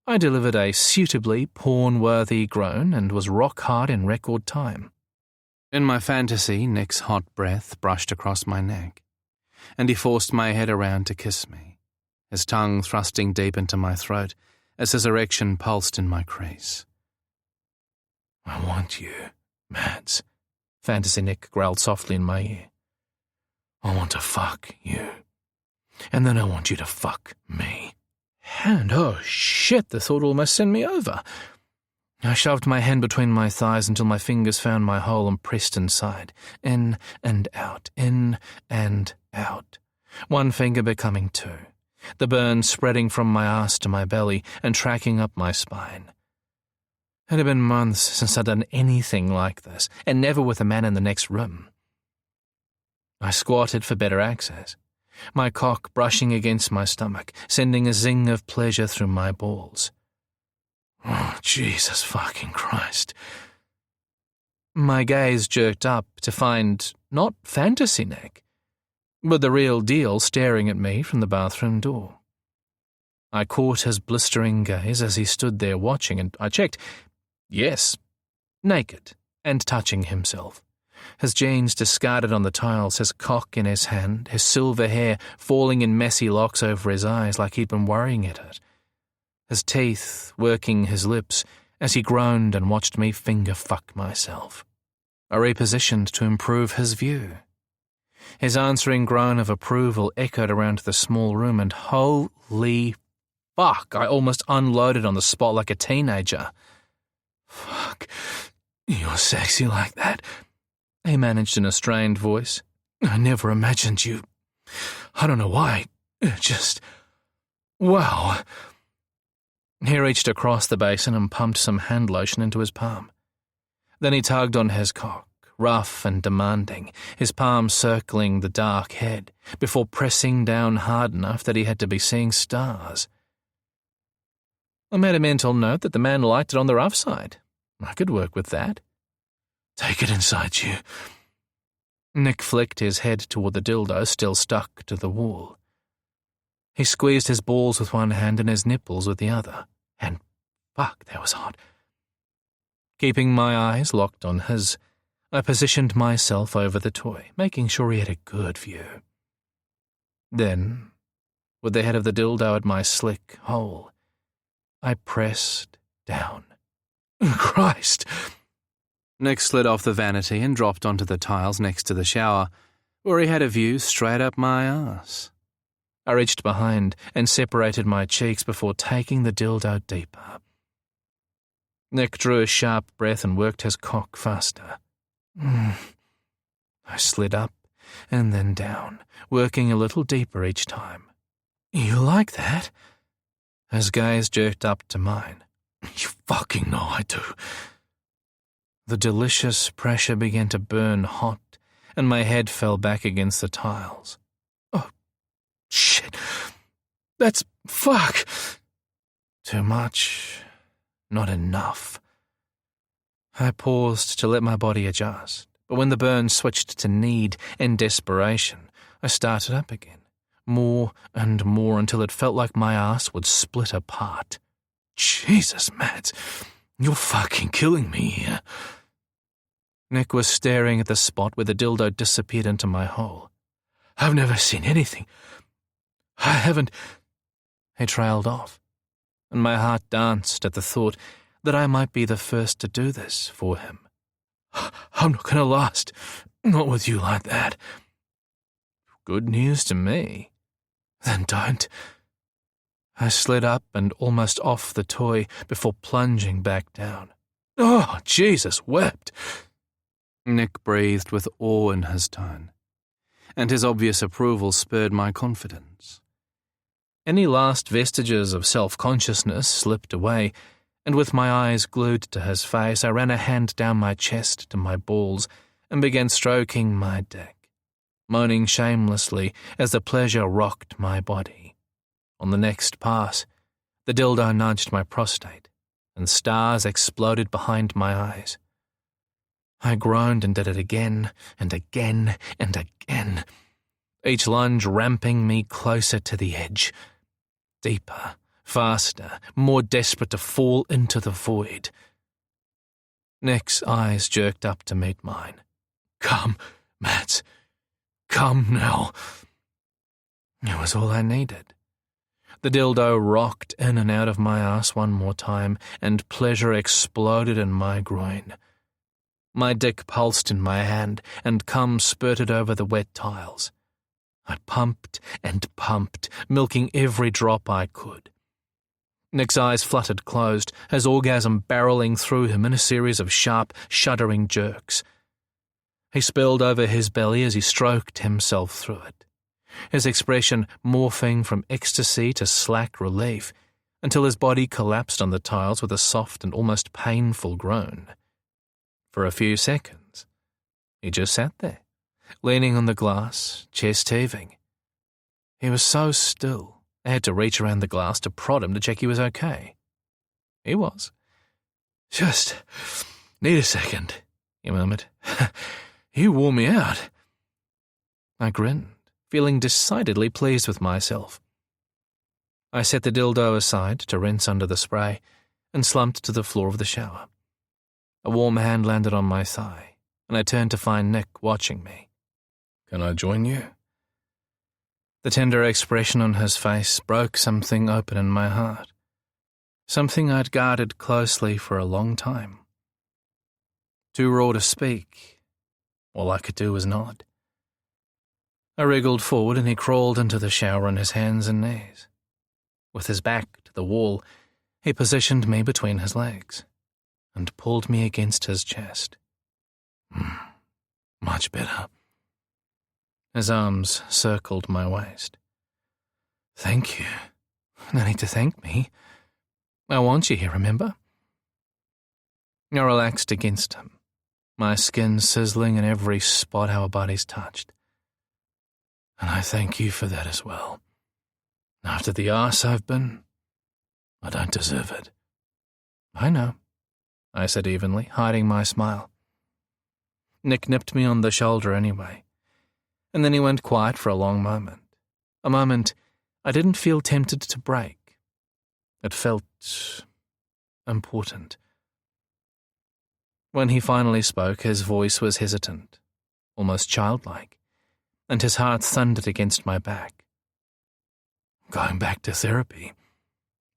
I delivered a suitably porn-worthy groan and was rock-hard in record time. In my fantasy, Nick's hot breath brushed across my neck, and he forced my head around to kiss me, his tongue thrusting deep into my throat as his erection pulsed in my crease. "I want you, Mads," Fantasy Nick growled softly in my ear. "I want to fuck you. And then I want you to fuck me." And oh shit, the thought almost sent me over. I shoved my hand between my thighs until my fingers found my hole and pressed inside. In and out, in and out. One finger becoming two. The burn spreading from my ass to my belly and tracking up my spine. It had been months since I'd done anything like this, and never with a man in the next room. I squatted for better access, my cock brushing against my stomach, sending a zing of pleasure through my balls. Oh, Jesus fucking Christ. My gaze jerked up to find not Fantasy Nick, but the real deal staring at me from the bathroom door. I caught his blistering gaze as he stood there watching, and I checked. Yes, naked and touching himself. His jeans discarded on the tiles, his cock in his hand, his silver hair falling in messy locks over his eyes like he'd been worrying at it. His teeth working his lips as he groaned and watched me finger-fuck myself. I repositioned to improve his view. His answering groan of approval echoed around the small room, and holy fuck, I almost unloaded on the spot like a teenager. "Fuck, you're sexy like that," he managed in a strained voice. "I never imagined you. I don't know why. Just... wow." He reached across the basin and pumped some hand lotion into his palm. Then he tugged on his cock, rough and demanding, his palm circling the dark head, before pressing down hard enough that he had to be seeing stars. I made a mental note that the man liked it on the rough side. I could work with that. "Take it inside you." Nick flicked his head toward the dildo still stuck to the wall. He squeezed his balls with one hand and his nipples with the other. And fuck, that was hot. Keeping my eyes locked on his, I positioned myself over the toy, making sure he had a good view. Then, with the head of the dildo at my slick hole, I pressed down. Christ! Nick slid off the vanity and dropped onto the tiles next to the shower, where he had a view straight up my ass. I reached behind and separated my cheeks before taking the dildo deeper. Nick drew a sharp breath and worked his cock faster. I slid up and then down, working a little deeper each time. "You like that?" His gaze jerked up to mine. "You fucking know I do." The delicious pressure began to burn hot, and my head fell back against the tiles. "Oh, shit. That's fuck." Too much, not enough. I paused to let my body adjust, but when the burn switched to need and desperation, I started up again, more and more until it felt like my ass would split apart. "Jesus, Matt, you're fucking killing me here." Nick was staring at the spot where the dildo disappeared into my hole. "I've never seen anything. I haven't—" He trailed off, and my heart danced at the thought that I might be the first to do this for him. "I'm not going to last, not with you like that." Good news to me. Then don't. I slid up and almost off the toy before plunging back down. "Oh, Jesus wept." Nick breathed with awe in his tone, and his obvious approval spurred my confidence. Any last vestiges of self-consciousness slipped away, and with my eyes glued to his face, I ran a hand down my chest to my balls and began stroking my dick, moaning shamelessly as the pleasure rocked my body. On the next pass, the dildo nudged my prostate, and stars exploded behind my eyes. I groaned and did it again and again and again, each lunge ramping me closer to the edge. Deeper, faster, more desperate to fall into the void. Nick's eyes jerked up to meet mine. "Come, Matt. Come now." It was all I needed. The dildo rocked in and out of my ass one more time, and pleasure exploded in my groin. My dick pulsed in my hand, and cum spurted over the wet tiles. I pumped and pumped, milking every drop I could. Nick's eyes fluttered closed, his orgasm barreling through him in a series of sharp, shuddering jerks. He spilled over his belly as he stroked himself through it, his expression morphing from ecstasy to slack relief, until his body collapsed on the tiles with a soft and almost painful groan. For a few seconds, he just sat there, leaning on the glass, chest heaving. He was so still, I had to reach around the glass to prod him to check he was okay. He was. "Just need a second," he murmured. "You wore me out." I grinned, feeling decidedly pleased with myself. I set the dildo aside to rinse under the spray and slumped to the floor of the shower. A warm hand landed on my thigh, and I turned to find Nick watching me. "Can I join you?" The tender expression on his face broke something open in my heart, something I'd guarded closely for a long time. Too raw to speak, all I could do was nod. I wriggled forward and he crawled into the shower on his hands and knees. With his back to the wall, he positioned me between his legs and pulled me against his chest. Much better. His arms circled my waist. "Thank you. No need to thank me. I want you here, remember?" I relaxed against him, my skin sizzling in every spot our bodies touched. "And I thank you for that as well. After the arse I've been, I don't deserve it." "I know," I said evenly, hiding my smile. Nick nipped me on the shoulder anyway, and then he went quiet for a long moment, a moment I didn't feel tempted to break. It felt important. When he finally spoke, his voice was hesitant, almost childlike, and his heart thundered against my back. "Going back to therapy,"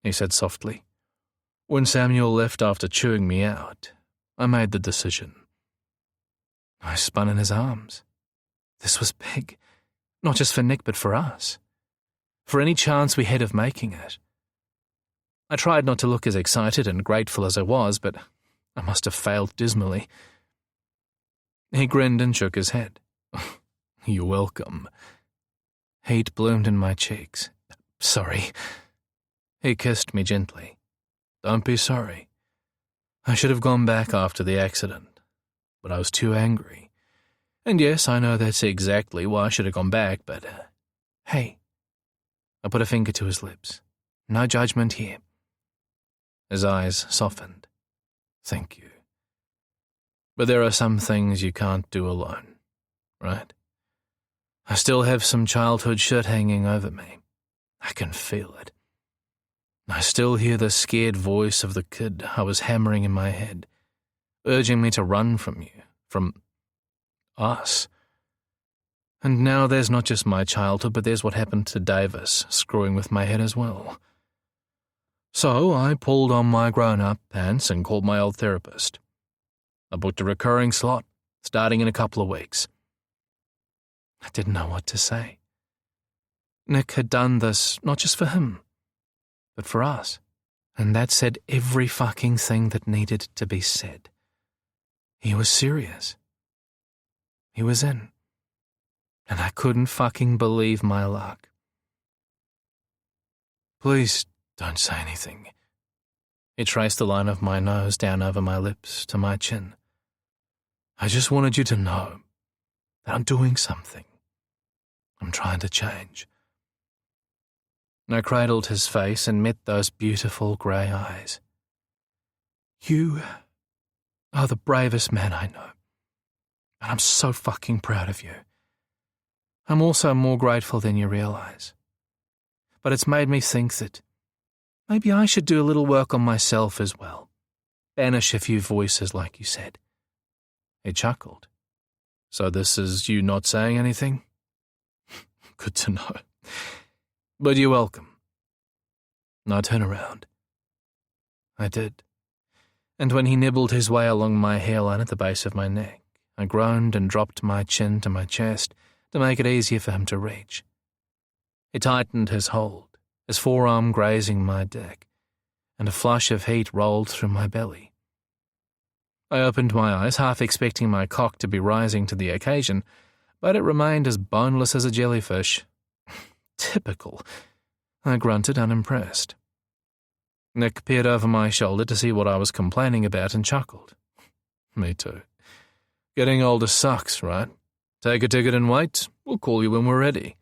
he said softly. "When Samuel left after chewing me out, I made the decision." I spun in his arms. This was big, not just for Nick but for us. for any chance we had of making it. I tried not to look as excited and grateful as I was, but I must have failed dismally. He grinned and shook his head. "You're welcome." Heat bloomed in my cheeks. "Sorry." He kissed me gently. "Don't be sorry. I should have gone back after the accident, but I was too angry. And yes, I know that's exactly why I should have gone back, but, hey." I put a finger to his lips. "No judgment here." His eyes softened. "Thank you. But there are some things you can't do alone, right? I still have some childhood shit hanging over me. I can feel it. I still hear the scared voice of the kid I was hammering in my head, urging me to run from you, from us. And now there's not just my childhood, but there's what happened to Davis screwing with my head as well. So I pulled on my grown-up pants and called my old therapist. I booked a recurring slot, starting in a couple of weeks. I didn't know what to say. Nick had done this not just for him, but for us. And that said every fucking thing that needed to be said. He was serious. He was in. And I couldn't fucking believe my luck. "Please don't say anything." He traced the line of my nose down over my lips to my chin. "I just wanted you to know that I'm doing something. I'm trying to change." I cradled his face and met those beautiful grey eyes. "You are the bravest man I know, and I'm so fucking proud of you. I'm also more grateful than you realise. But it's made me think that maybe I should do a little work on myself as well. Banish a few voices, like you said." He chuckled. "So this is you not saying anything?" "Good to know. But you're welcome." Now turn around. I did. And when he nibbled his way along my hairline at the base of my neck, I groaned and dropped my chin to my chest to make it easier for him to reach. He tightened his hold, his forearm grazing my dick, and a flush of heat rolled through my belly. I opened my eyes, half expecting my cock to be rising to the occasion, but it remained as boneless as a jellyfish. Typical. I grunted, unimpressed. Nick peered over my shoulder to see what I was complaining about and chuckled. "Me too. Getting older sucks, right? Take a ticket and wait. We'll call you when we're ready."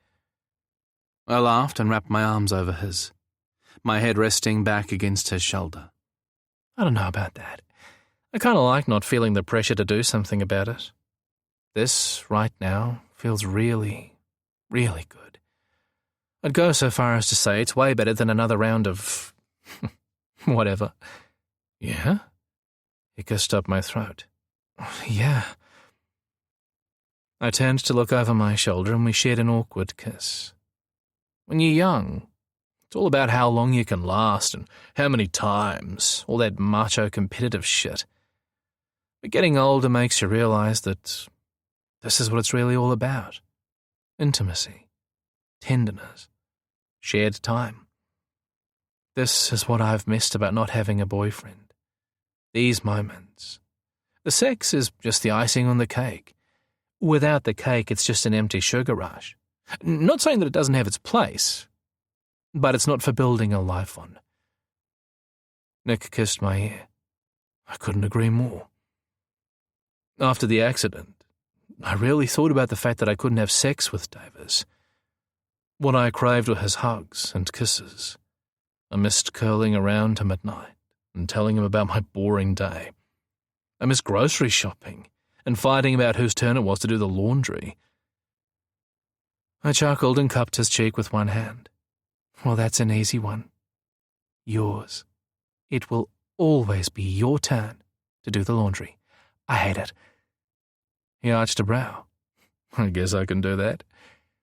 I laughed and wrapped my arms over his, my head resting back against his shoulder. I don't know about that. I kind of like not feeling the pressure to do something about it. This, right now, feels really, really good. I'd go so far as to say it's way better than another round of whatever. "Yeah?" He kissed up my throat. "Yeah." I turned to look over my shoulder and we shared an awkward kiss. When you're young, it's all about how long you can last and how many times, all that macho competitive shit. But getting older makes you realize that this is what it's really all about. Intimacy, tenderness, shared time. This is what I've missed about not having a boyfriend. These moments. The sex is just the icing on the cake. Without the cake, it's just an empty sugar rush. Not saying that it doesn't have its place, but it's not for building a life on. Nick kissed my ear. I couldn't agree more. After the accident, I really thought about the fact that I couldn't have sex with Davis. What I craved were his hugs and kisses. I missed curling around him at night and telling him about my boring day. I missed grocery shopping and fighting about whose turn it was to do the laundry. I chuckled and cupped his cheek with one hand. "Well, that's an easy one. Yours. It will always be your turn to do the laundry. I hate it." He arched a brow. "I guess I can do that.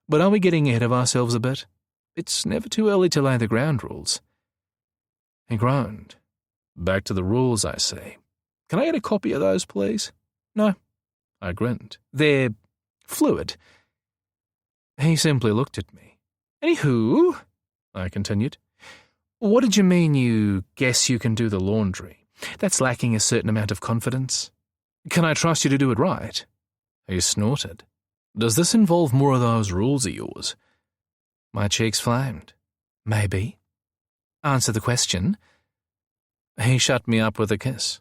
But are we getting ahead of ourselves a bit? It's never too early to lay the ground rules." He groaned. "Back to the rules, I say. Can I get a copy of those, please?" "No." I grinned. "They're fluid." He simply looked at me. "Anywho," I continued. What did you mean you guess you can do the laundry? That's lacking a certain amount of confidence. Can I trust you to do it right? He snorted. Does this involve more of those rules of yours? My cheeks flamed. Maybe. Answer the question. He shut me up with a kiss.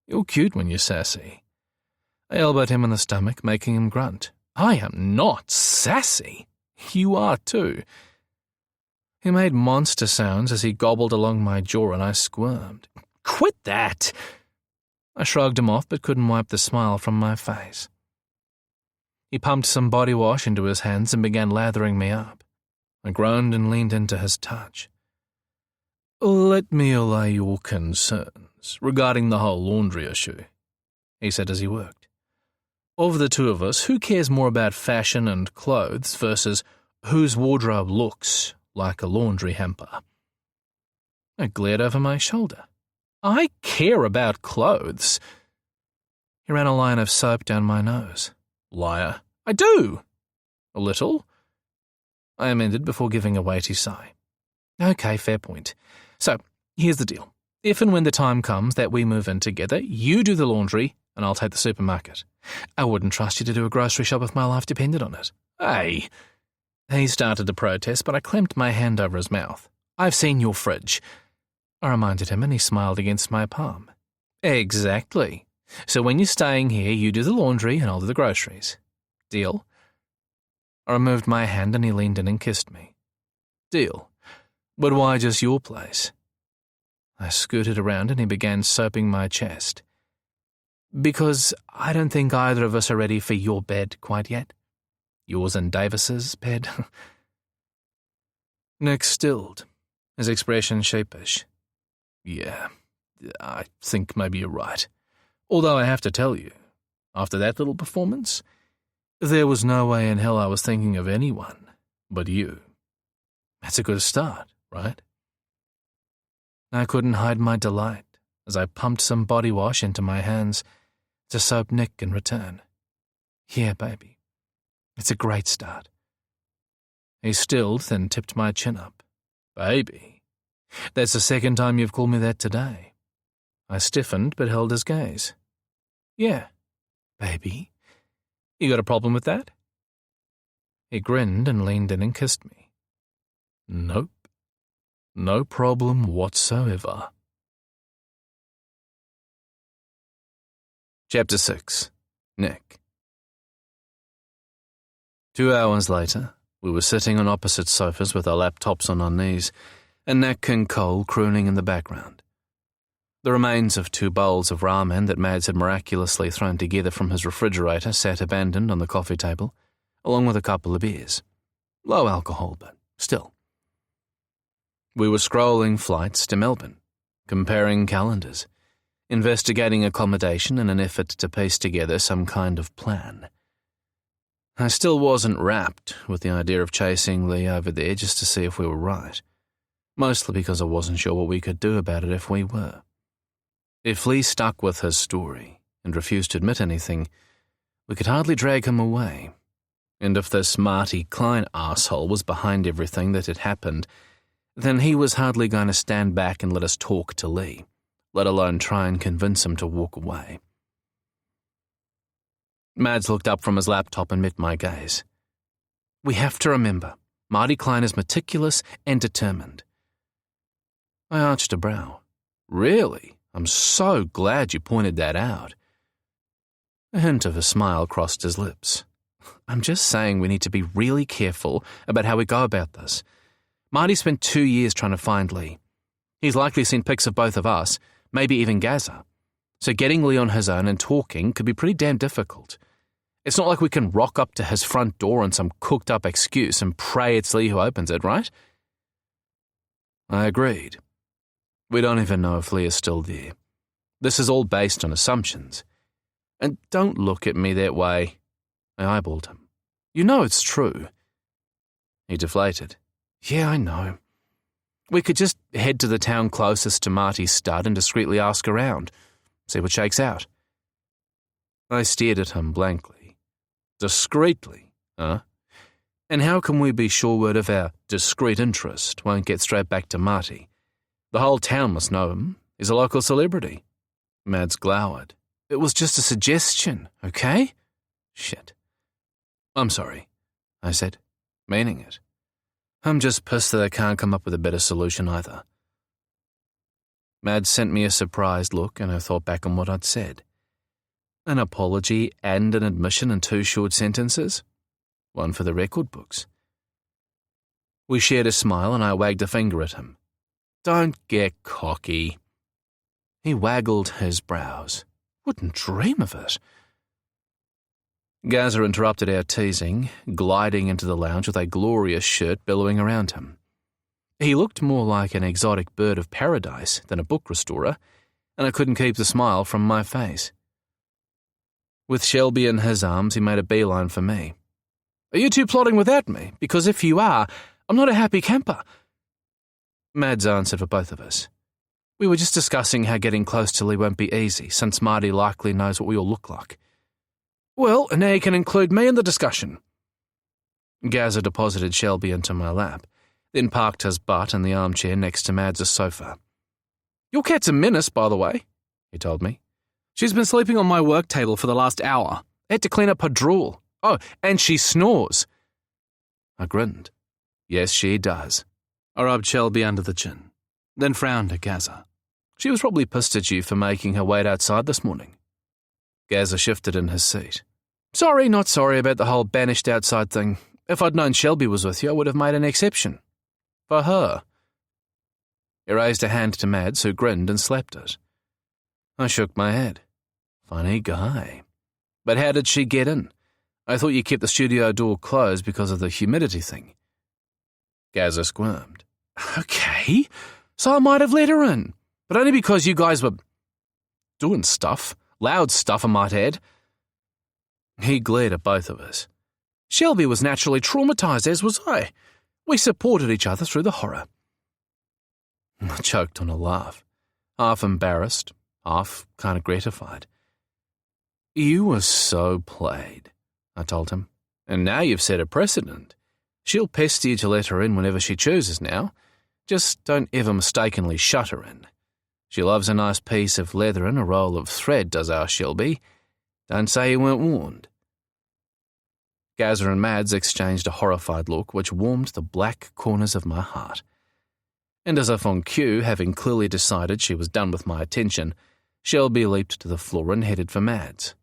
You're cute when you're sassy. I elbowed him in the stomach, making him grunt. I am not sassy. You are too. He made monster sounds as he gobbled along my jaw and I squirmed. Quit that! I shrugged him off but couldn't wipe the smile from my face. He pumped some body wash into his hands and began lathering me up. I groaned and leaned into his touch. Let me allay your concerns regarding the whole laundry issue, he said as he worked. Of the two of us, who cares more about fashion and clothes versus whose wardrobe looks like a laundry hamper? I glared over my shoulder. I care about clothes. He ran a line of soap down my nose. Liar. I do. A little. I amended before giving a weighty sigh. Okay, fair point. So, here's the deal. If and when the time comes that we move in together, you do the laundry and I'll take the supermarket. I wouldn't trust you to do a grocery shop if my life depended on it. Hey. He started to protest, but I clamped my hand over his mouth. I've seen your fridge. I reminded him and he smiled against my palm. Exactly. So when you're staying here, you do the laundry and I'll do the groceries. Deal? I removed my hand and he leaned in and kissed me. Deal. But why just your place? I scooted around and he began soaping my chest. Because I don't think either of us are ready for your bed quite yet. Yours and Davis's bed. Nick stilled, his expression sheepish. Yeah, I think maybe you're right. Although I have to tell you, after that little performance, there was no way in hell I was thinking of anyone but you. That's a good start, right? I couldn't hide my delight as I pumped some body wash into my hands to soap Nick in return. Yeah, baby. It's a great start. He stilled, then tipped my chin up. Baby? That's the second time you've called me that today. I stiffened but held his gaze. Yeah, baby. You got a problem with that? He grinned and leaned in and kissed me. Nope. No problem whatsoever. Chapter 6. Nick. 2 hours later, we were sitting on opposite sofas with our laptops on our knees, and Nat King Cole crooning in the background. The remains of 2 bowls of ramen that Mads had miraculously thrown together from his refrigerator sat abandoned on the coffee table, along with a couple of beers. Low alcohol, but still. We were scrolling flights to Melbourne, comparing calendars, investigating accommodation in an effort to piece together some kind of plan. I still wasn't rapt with the idea of chasing Lee over there just to see if we were right, mostly because I wasn't sure what we could do about it if we were. If Lee stuck with his story and refused to admit anything, we could hardly drag him away. And if this Marty Klein arsehole was behind everything that had happened, then he was hardly going to stand back and let us talk to Lee, let alone try and convince him to walk away. Mads looked up from his laptop and met my gaze. We have to remember, Marty Klein is meticulous and determined. I arched a brow. Really? I'm so glad you pointed that out. A hint of a smile crossed his lips. I'm just saying we need to be really careful about how we go about this. Marty spent 2 years trying to find Lee. He's likely seen pics of both of us, maybe even Gaza. So getting Lee on his own and talking could be pretty damn difficult. It's not like we can rock up to his front door on some cooked-up excuse and pray it's Lee who opens it, right? I agreed. We don't even know if Lee is still there. This is all based on assumptions. And don't look at me that way. I eyeballed him. You know it's true. He deflated. Yeah, I know. We could just head to the town closest to Marty's stud and discreetly ask around. See what shakes out. I stared at him blankly. Discreetly, huh? And how can we be sure word of our discreet interest won't get straight back to Marty? The whole town must know him. He's a local celebrity. Mads glowered. It was just a suggestion, okay? Shit. I'm sorry, I said, meaning it. I'm just pissed that I can't come up with a better solution either. Mads sent me a surprised look, and I thought back on what I'd said. An apology and an admission in 2 short sentences? One for the record books. We shared a smile, and I wagged a finger at him. Don't get cocky. He waggled his brows. Wouldn't dream of it. Gaza interrupted our teasing, gliding into the lounge with a glorious shirt billowing around him. He looked more like an exotic bird of paradise than a book restorer, and I couldn't keep the smile from my face. With Shelby in his arms, he made a beeline for me. Are you two plotting without me? Because if you are, I'm not a happy camper. Mads answered for both of us. We were just discussing how getting close to Lee won't be easy, since Marty likely knows what we all look like. Well, now you can include me in the discussion. Gaza deposited Shelby into my lap, then parked his butt in the armchair next to Mads' sofa. Your cat's a menace, by the way, he told me. She's been sleeping on my work table for the last hour. I had to clean up her drool. Oh, and she snores. I grinned. Yes, she does. I rubbed Shelby under the chin, then frowned at Gaza. She was probably pissed at you for making her wait outside this morning. Gaza shifted in his seat. Sorry, not sorry about the whole banished outside thing. If I'd known Shelby was with you, I would have made an exception. For her. He raised a hand to Mads, who grinned and slapped it. I shook my head. Funny guy. But how did she get in? I thought you kept the studio door closed because of the humidity thing. Gaza squirmed. Okay, so I might have let her in, but only because you guys were doing stuff. Loud stuff, I might add. He glared at both of us. Shelby was naturally traumatized, as was I. We supported each other through the horror. I choked on a laugh, half embarrassed, half kind of gratified. You were so played, I told him. And now you've set a precedent. She'll pester you to let her in whenever she chooses now. Just don't ever mistakenly shut her in. She loves a nice piece of leather and a roll of thread, does our Shelby. Don't say you weren't warned. Gaza and Mads exchanged a horrified look which warmed the black corners of my heart. And as if on cue, having clearly decided she was done with my attention, Shelby leaped to the floor and headed for Mads.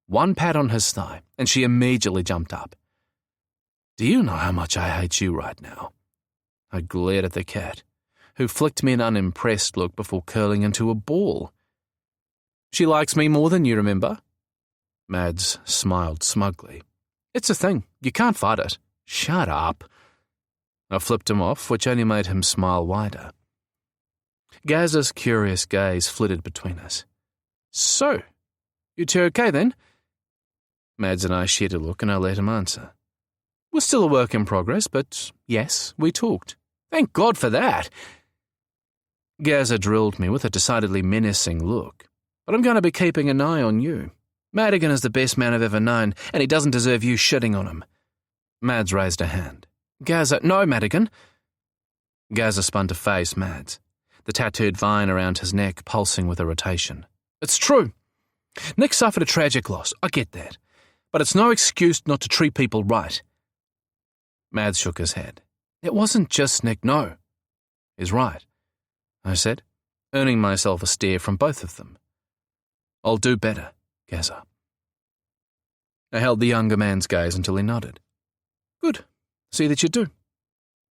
One pat on his thigh, and she immediately jumped up. Do you know how much I hate you right now? I glared at the cat, who flicked me an unimpressed look before curling into a ball. She likes me more than you, remember? Mads smiled smugly. It's a thing. You can't fight it. Shut up. I flipped him off, which only made him smile wider. Gaza's curious gaze flitted between us. So, you two okay then? Mads and I shared a look and I let him answer. We're still a work in progress, but yes, we talked. Thank God for that. Gaza drilled me with a decidedly menacing look. But I'm going to be keeping an eye on you. Madigan is the best man I've ever known, and he doesn't deserve you shitting on him. Mads raised a hand. Gaza, no, Madigan. Gaza spun to face Mads, the tattooed vine around his neck pulsing with irritation. It's true. Nick suffered a tragic loss, I get that. But it's no excuse not to treat people right. Mads shook his head. It wasn't just Nick, no. He's right, I said, earning myself a stare from both of them. I'll do better, Gaza. I held the younger man's gaze until he nodded. Good. See that you do.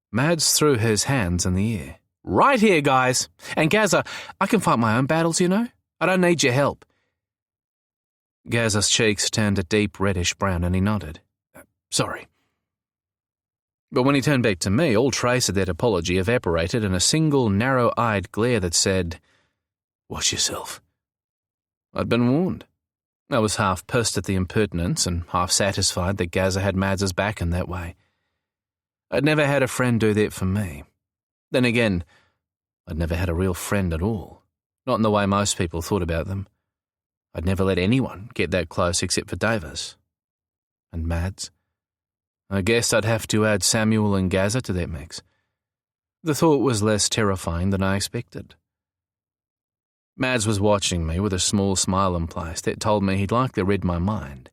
Mads threw his hands in the air. Right here, guys. And Gaza, I can fight my own battles, you know. I don't need your help. Gaza's cheeks turned a deep reddish brown and he nodded. Sorry. But when he turned back to me, all trace of that apology evaporated in a single narrow-eyed glare that said, Watch yourself. I'd been warned. I was half pissed at the impertinence and half satisfied that Gaza had Mads' back in that way. I'd never had a friend do that for me. Then again, I'd never had a real friend at all. Not in the way most people thought about them. I'd never let anyone get that close except for Davis. And Mads? I guess I'd have to add Samuel and Gaza to that mix. The thought was less terrifying than I expected. Mads was watching me with a small smile in place that told me he'd likely read my mind.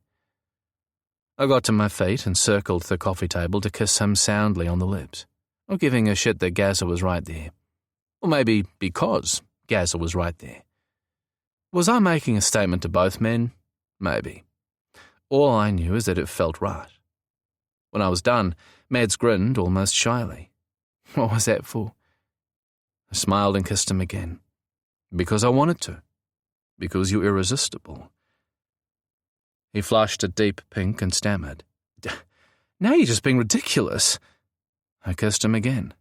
I got to my feet and circled the coffee table to kiss him soundly on the lips, not giving a shit that Gaza was right there. Or maybe because Gaza was right there. Was I making a statement to both men? Maybe. All I knew is that it felt right. When I was done, Mads grinned almost shyly. What was that for? I smiled and kissed him again. Because I wanted to. Because you're irresistible. He flushed a deep pink and stammered. Now you're just being ridiculous. I kissed him again.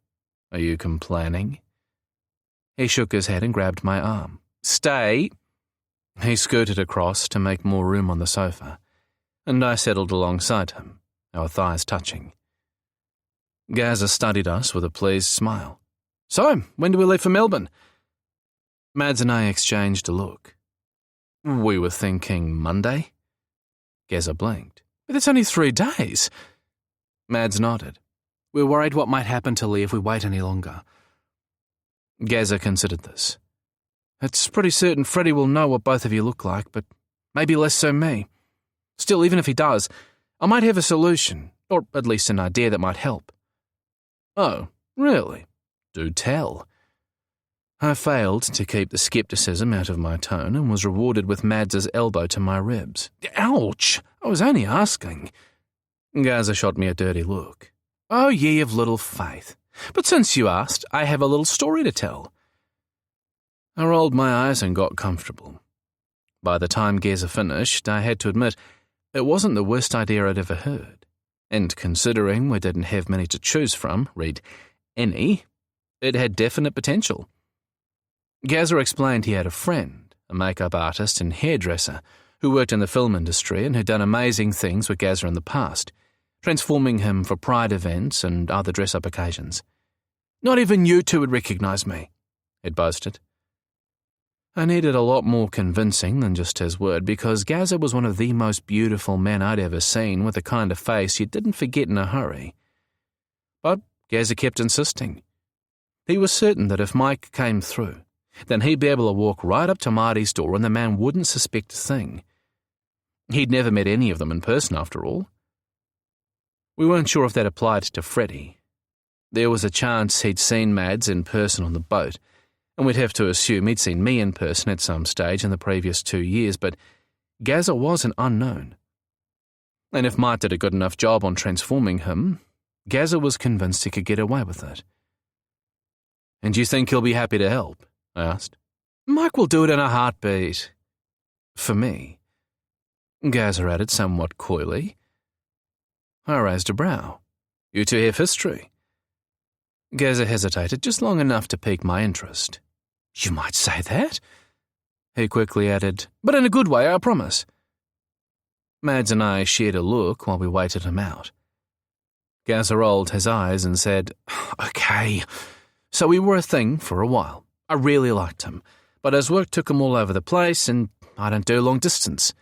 Are you complaining? He shook his head and grabbed my arm. Stay. He scooted across to make more room on the sofa, and I settled alongside him, our thighs touching. Gaza studied us with a pleased smile. So, when do we leave for Melbourne? Mads and I exchanged a look. We were thinking Monday. Gaza blinked. But it's only 3 days. Mads nodded. We're worried what might happen to Lee if we wait any longer. Gaza considered this. It's pretty certain Freddie will know what both of you look like, but maybe less so me. Still, even if he does, I might have a solution, or at least an idea that might help. Oh, really? Do tell. I failed to keep the skepticism out of my tone and was rewarded with Mads's elbow to my ribs. Ouch! I was only asking. Gaza shot me a dirty look. Oh, ye of little faith. But since you asked, I have a little story to tell. I rolled my eyes and got comfortable. By the time Gaza finished, I had to admit it wasn't the worst idea I'd ever heard. And considering we didn't have many to choose from, read any, it had definite potential. Gaza explained he had a friend, a makeup artist and hairdresser, who worked in the film industry and had done amazing things with Gaza in the past, transforming him for pride events and other dress-up occasions. Not even you two would recognize me, it boasted. I needed a lot more convincing than just his word because Gaza was one of the most beautiful men I'd ever seen with the kind of face you didn't forget in a hurry. But Gaza kept insisting. He was certain that if Mike came through, then he'd be able to walk right up to Marty's door and the man wouldn't suspect a thing. He'd never met any of them in person, after all. We weren't sure if that applied to Freddie. There was a chance he'd seen Mads in person on the boat, and we'd have to assume he'd seen me in person at some stage in the previous 2 years, but Gaza was an unknown. And if Mike did a good enough job on transforming him, Gaza was convinced he could get away with it. And you think he'll be happy to help? I asked. Mike will do it in a heartbeat. For me, Gaza added somewhat coyly. I raised a brow. You two have history. Gaza hesitated just long enough to pique my interest. You might say that. He quickly added, but in a good way, I promise. Mads and I shared a look while we waited him out. Gaza rolled his eyes and said, Okay, so we were a thing for a while. I really liked him, but his work took him all over the place and I don't do long distance.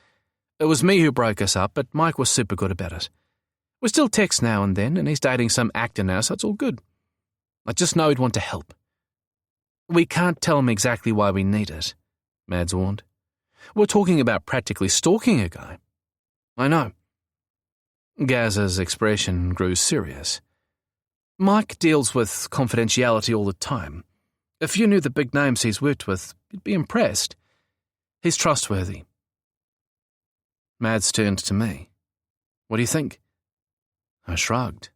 It was me who broke us up, but Mike was super good about it. We still text now and then, and he's dating some actor now, so it's all good. I just know he'd want to help. We can't tell him exactly why we need it, Mads warned. We're talking about practically stalking a guy. I know. Gaza's expression grew serious. Mike deals with confidentiality all the time. If you knew the big names he's worked with, you'd be impressed. He's trustworthy. Mads turned to me. What do you think? I shrugged.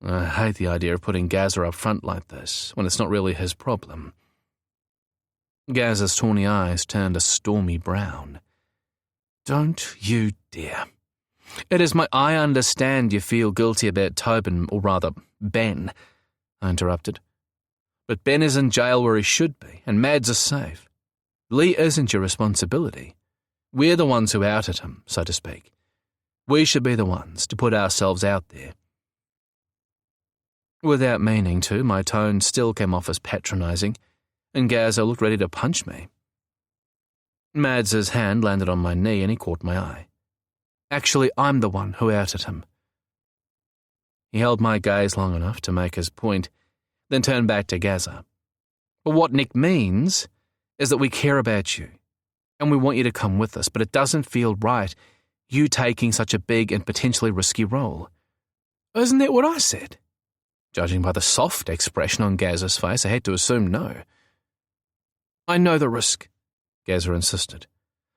I hate the idea of putting Gaza up front like this, when it's not really his problem. Gaza's tawny eyes turned a stormy brown. Don't you dare. It is I understand you feel guilty about Tobin, or rather, Ben, I interrupted. But Ben is in jail where he should be, and Mads is safe. Lee isn't your responsibility. We're the ones who outed him, so to speak. We should be the ones to put ourselves out there. Without meaning to, my tone still came off as patronizing, and Gaza looked ready to punch me. Mads's hand landed on my knee and he caught my eye. Actually, I'm the one who outed him. He held my gaze long enough to make his point, then turned back to Gaza. But what Nick means is that we care about you, and we want you to come with us, but it doesn't feel right, you taking such a big and potentially risky role. Isn't that what I said? Judging by the soft expression on Gaza's face, I had to assume no. I know the risk, Gaza insisted.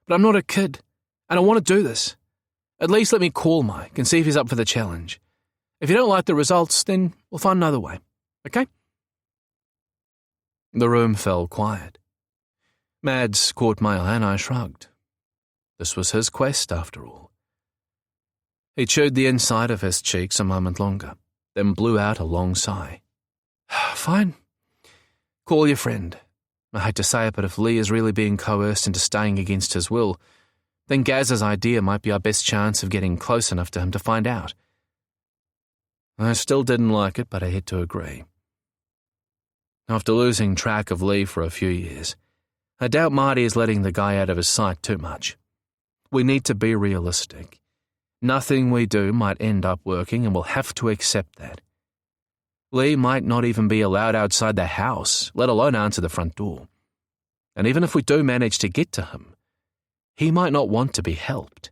But I'm not a kid, and I want to do this. At least let me call Mike and see if he's up for the challenge. If you don't like the results, then we'll find another way, okay? The room fell quiet. Mads caught my eye and I shrugged. This was his quest, after all. He chewed the inside of his cheeks a moment longer, then blew out a long sigh. Fine. Call your friend. I hate to say it, but if Lee is really being coerced into staying against his will, then Gaz's idea might be our best chance of getting close enough to him to find out. I still didn't like it, but I had to agree. After losing track of Lee for a few years, I doubt Marty is letting the guy out of his sight too much. We need to be realistic. Nothing we do might end up working, and we'll have to accept that. Lee might not even be allowed outside the house, let alone answer the front door. And even if we do manage to get to him, he might not want to be helped.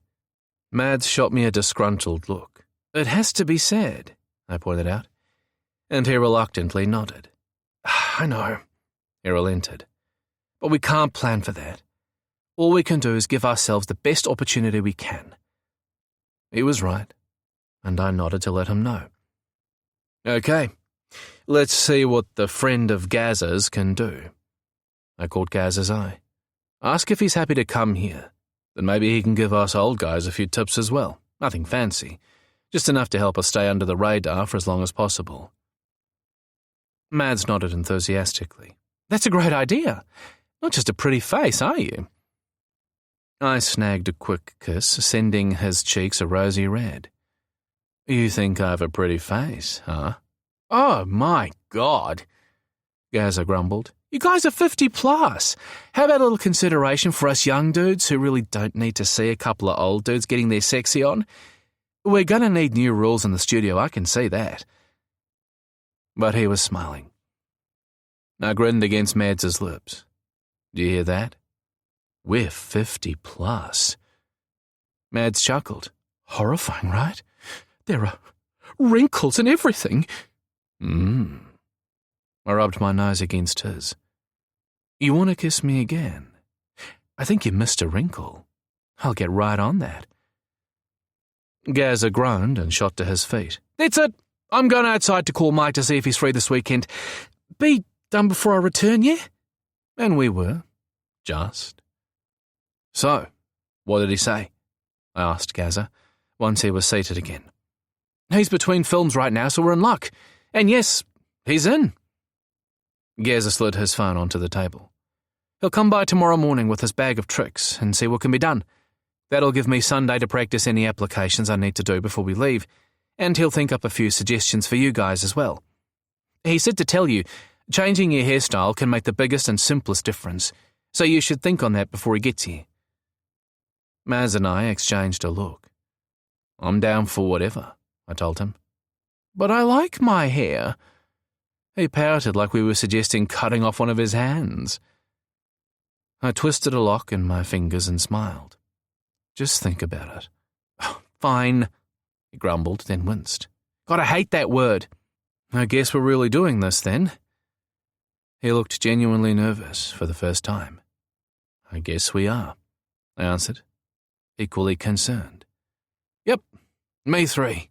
Mads shot me a disgruntled look. It has to be said, I pointed out, and he reluctantly nodded. I know, he relented, but we can't plan for that. All we can do is give ourselves the best opportunity we can. He was right, and I nodded to let him know. Okay, let's see what the friend of Gaza's can do. I caught Gaza's eye. Ask if he's happy to come here. Then maybe he can give us old guys a few tips as well. Nothing fancy, just enough to help us stay under the radar for as long as possible. Mads nodded enthusiastically. That's a great idea. Not just a pretty face, are you? I snagged a quick kiss, sending his cheeks a rosy red. You think I have a pretty face, huh? Oh, my God, Gaza grumbled. You guys are 50 plus. How about a little consideration for us young dudes who really don't need to see a couple of old dudes getting their sexy on? We're going to need new rules in the studio, I can see that. But he was smiling. I grinned against Mads's lips. Do you hear that? We're 50 plus. Mads chuckled. Horrifying, right? There are wrinkles and everything. I rubbed my nose against his. You want to kiss me again? I think you missed a wrinkle. I'll get right on that. Gaza groaned and shot to his feet. That's it. I'm going outside to call Mike to see if he's free this weekend. Be done before I return, yeah? And we were. Just. So, what did he say? I asked Gaza, once he was seated again. He's between films right now, so we're in luck. And yes, he's in. Gaza slid his phone onto the table. He'll come by tomorrow morning with his bag of tricks and see what can be done. That'll give me Sunday to practice any applications I need to do before we leave, and he'll think up a few suggestions for you guys as well. He said to tell you, changing your hairstyle can make the biggest and simplest difference, so you should think on that before he gets here. Maz and I exchanged a look. I'm down for whatever, I told him. But I like my hair. He pouted like we were suggesting cutting off one of his hands. I twisted a lock in my fingers and smiled. Just think about it. Oh, fine, he grumbled, then winced. God, I hate that word. I guess we're really doing this then. He looked genuinely nervous for the first time. I guess we are, I answered, equally concerned. Yep, me three.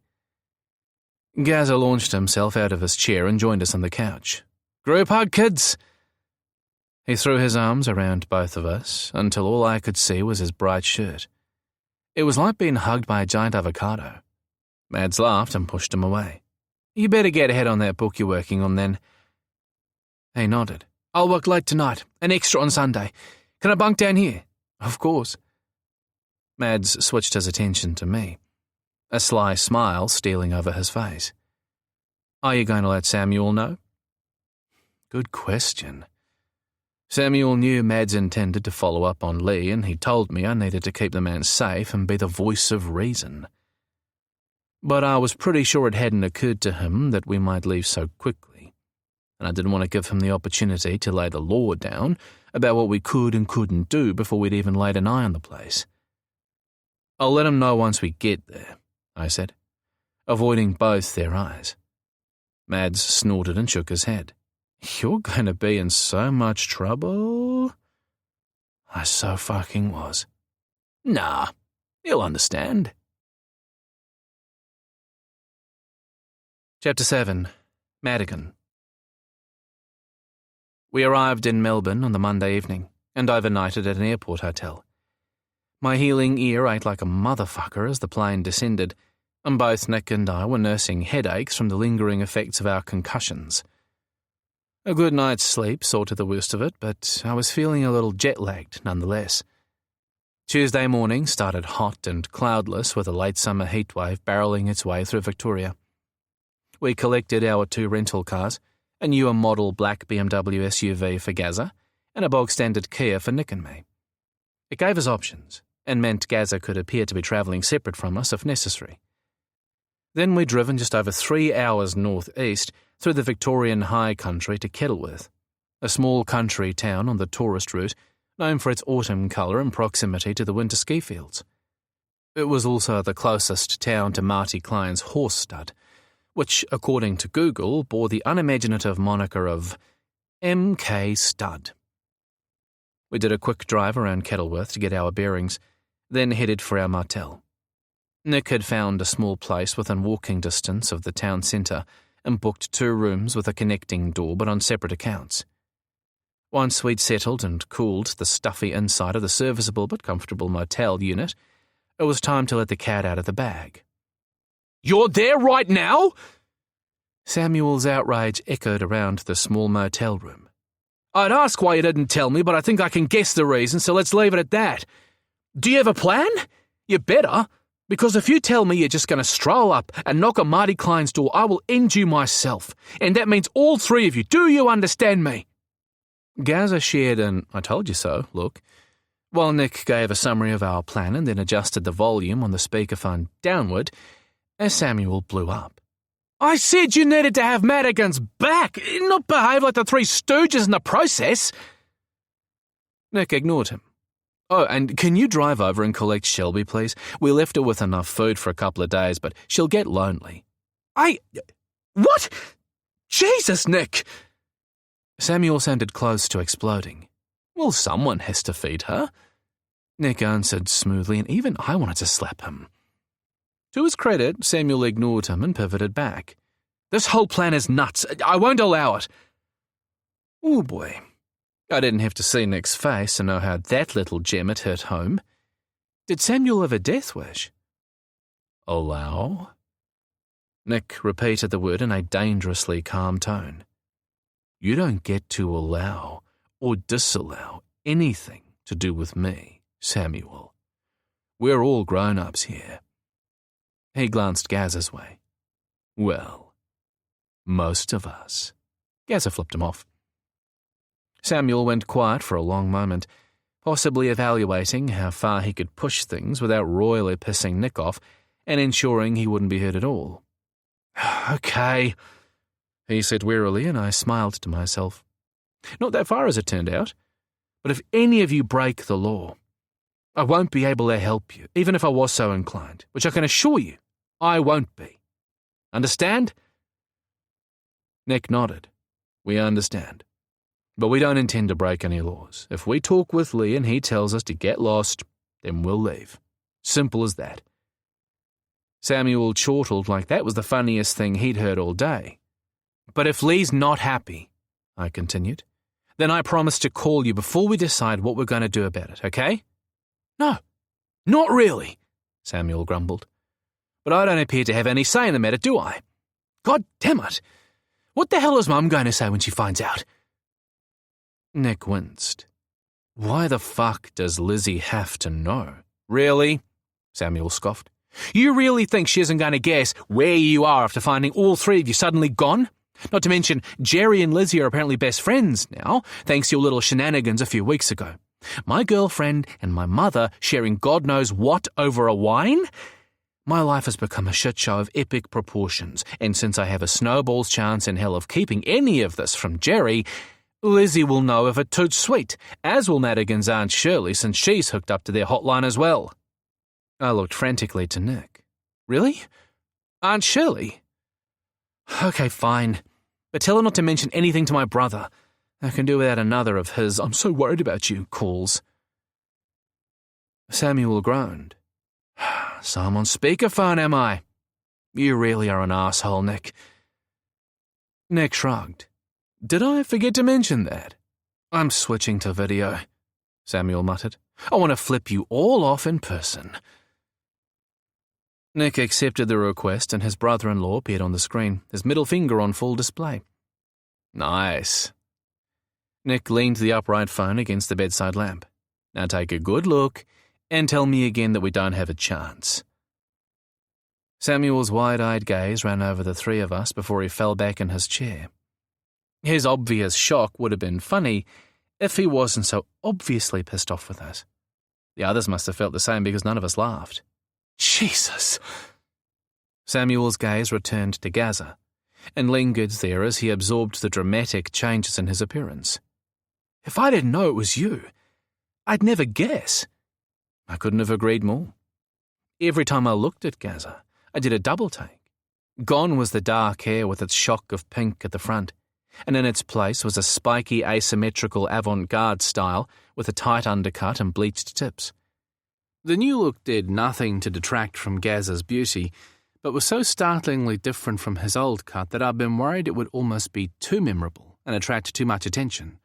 Gaza launched himself out of his chair and joined us on the couch. Group hug, kids! He threw his arms around both of us until all I could see was his bright shirt. It was like being hugged by a giant avocado. Mads laughed and pushed him away. You better get ahead on that book you're working on then. He nodded. I'll work late tonight, an extra on Sunday. Can I bunk down here? Of course. Mads switched his attention to me, a sly smile stealing over his face. Are you going to let Samuel know? Good question. Samuel knew Mads intended to follow up on Lee, and he told me I needed to keep the man safe and be the voice of reason. But I was pretty sure it hadn't occurred to him that we might leave so quickly, and I didn't want to give him the opportunity to lay the law down about what we could and couldn't do before we'd even laid an eye on the place. "I'll let him know once we get there," I said, avoiding both their eyes. Mads snorted and shook his head. "You're going to be in so much trouble." I so fucking was. "Nah, he'll understand." Chapter 7. Madigan. We arrived in Melbourne on the Monday evening and overnighted at an airport hotel. My healing ear ate like a motherfucker as the plane descended, and both Nick and I were nursing headaches from the lingering effects of our concussions. A good night's sleep saw to the worst of it, but I was feeling a little jet-lagged nonetheless. Tuesday morning started hot and cloudless with a late summer heatwave barreling its way through Victoria. We collected our 2 rental cars, a newer model black BMW SUV for Gaza, and a bog-standard Kia for Nick and me. It gave us options, and meant Gaza could appear to be travelling separate from us if necessary. Then we'd driven just over 3 hours northeast through the Victorian high country to Kettleworth, a small country town on the tourist route known for its autumn colour and proximity to the winter ski fields. It was also the closest town to Marty Klein's horse stud, which, according to Google, bore the unimaginative moniker of MK Stud. We did a quick drive around Kettleworth to get our bearings, then headed for our motel. Nick had found a small place within walking distance of the town centre and booked 2 rooms with a connecting door but on separate accounts. Once we'd settled and cooled the stuffy inside of the serviceable but comfortable motel unit, it was time to let the cat out of the bag. "You're there right now?" Samuel's outrage echoed around the small motel room. "I'd ask why you didn't tell me, but I think I can guess the reason, so let's leave it at that. Do you have a plan? You better, because if you tell me you're just going to stroll up and knock on Marty Klein's door, I will end you myself, and that means all 3 of you. Do you understand me?" Gaza shared an "I told you so" look, while Nick gave a summary of our plan and then adjusted the volume on the speakerphone downward as Samuel blew up. "I said you needed to have Madigan's back, not behave like the 3 stooges in the process." Nick ignored him. "Oh, and can you drive over and collect Shelby, please? We left her with enough food for a couple of days, but she'll get lonely." What? Jesus, Nick!" Samuel sounded close to exploding. "Well, someone has to feed her," Nick answered smoothly, and even I wanted to slap him. To his credit, Samuel ignored him and pivoted back. "This whole plan is nuts. I won't allow it." Oh boy. I didn't have to see Nick's face to know how that little gem had hit home. Did Samuel have a death wish? "Allow?" Nick repeated the word in a dangerously calm tone. "You don't get to allow or disallow anything to do with me, Samuel. We're all grown-ups here." He glanced Gaza's way. "Well, most of us." Gaza flipped him off. Samuel went quiet for a long moment, possibly evaluating how far he could push things without royally pissing Nick off and ensuring he wouldn't be hurt at all. "Okay," he said wearily, and I smiled to myself. Not that far as it turned out, but if any of you break the law, I won't be able to help you, even if I was so inclined, which I can assure you I won't be. Understand?" Nick nodded. "We understand. But we don't intend to break any laws. If we talk with Lee and he tells us to get lost, then we'll leave. Simple as that." Samuel chortled like that was the funniest thing he'd heard all day. "But if Lee's not happy," I continued, "then I promise to call you before we decide what we're going to do about it, okay?" "No, not really," Samuel grumbled. "But I don't appear to have any say in the matter, do I? God damn it! What the hell is Mum going to say when she finds out?" Nick winced. "Why the fuck does Lizzie have to know?" "Really?" Samuel scoffed. "You really think she isn't going to guess where you are after finding all 3 of you suddenly gone? Not to mention, Jerry and Lizzie are apparently best friends now, thanks to your little shenanigans a few weeks ago. My girlfriend and my mother sharing God knows what over a wine? My life has become a shit show of epic proportions, and since I have a snowball's chance in hell of keeping any of this from Jerry, Lizzie will know if it toots sweet, as will Madigan's Aunt Shirley since she's hooked up to their hotline as well. I looked frantically to Nick. Really? Aunt Shirley? Okay, fine. But tell her not to mention anything to my brother. I can do without another of his "I'm so worried about you" calls. Samuel groaned. So I'm on speakerphone, am I? You really are an asshole, Nick. Nick shrugged. Did I forget to mention that? I'm switching to video, Samuel muttered. I want to flip you all off in person. Nick accepted the request and his brother-in-law appeared on the screen, his middle finger on full display. Nice. Nick leaned the upright phone against the bedside lamp. Now take a good look and tell me again that we don't have a chance. Samuel's wide-eyed gaze ran over the three of us before he fell back in his chair. His obvious shock would have been funny if he wasn't so obviously pissed off with us. The others must have felt the same because none of us laughed. Jesus! Samuel's gaze returned to Gaza and lingered there as he absorbed the dramatic changes in his appearance. If I didn't know it was you, I'd never guess. I couldn't have agreed more. Every time I looked at Gaza, I did a double take. Gone was the dark hair with its shock of pink at the front, and in its place was a spiky asymmetrical avant-garde style with a tight undercut and bleached tips. The new look did nothing to detract from Gaza's beauty, but was so startlingly different from his old cut that I'd been worried it would almost be too memorable and attract too much attention.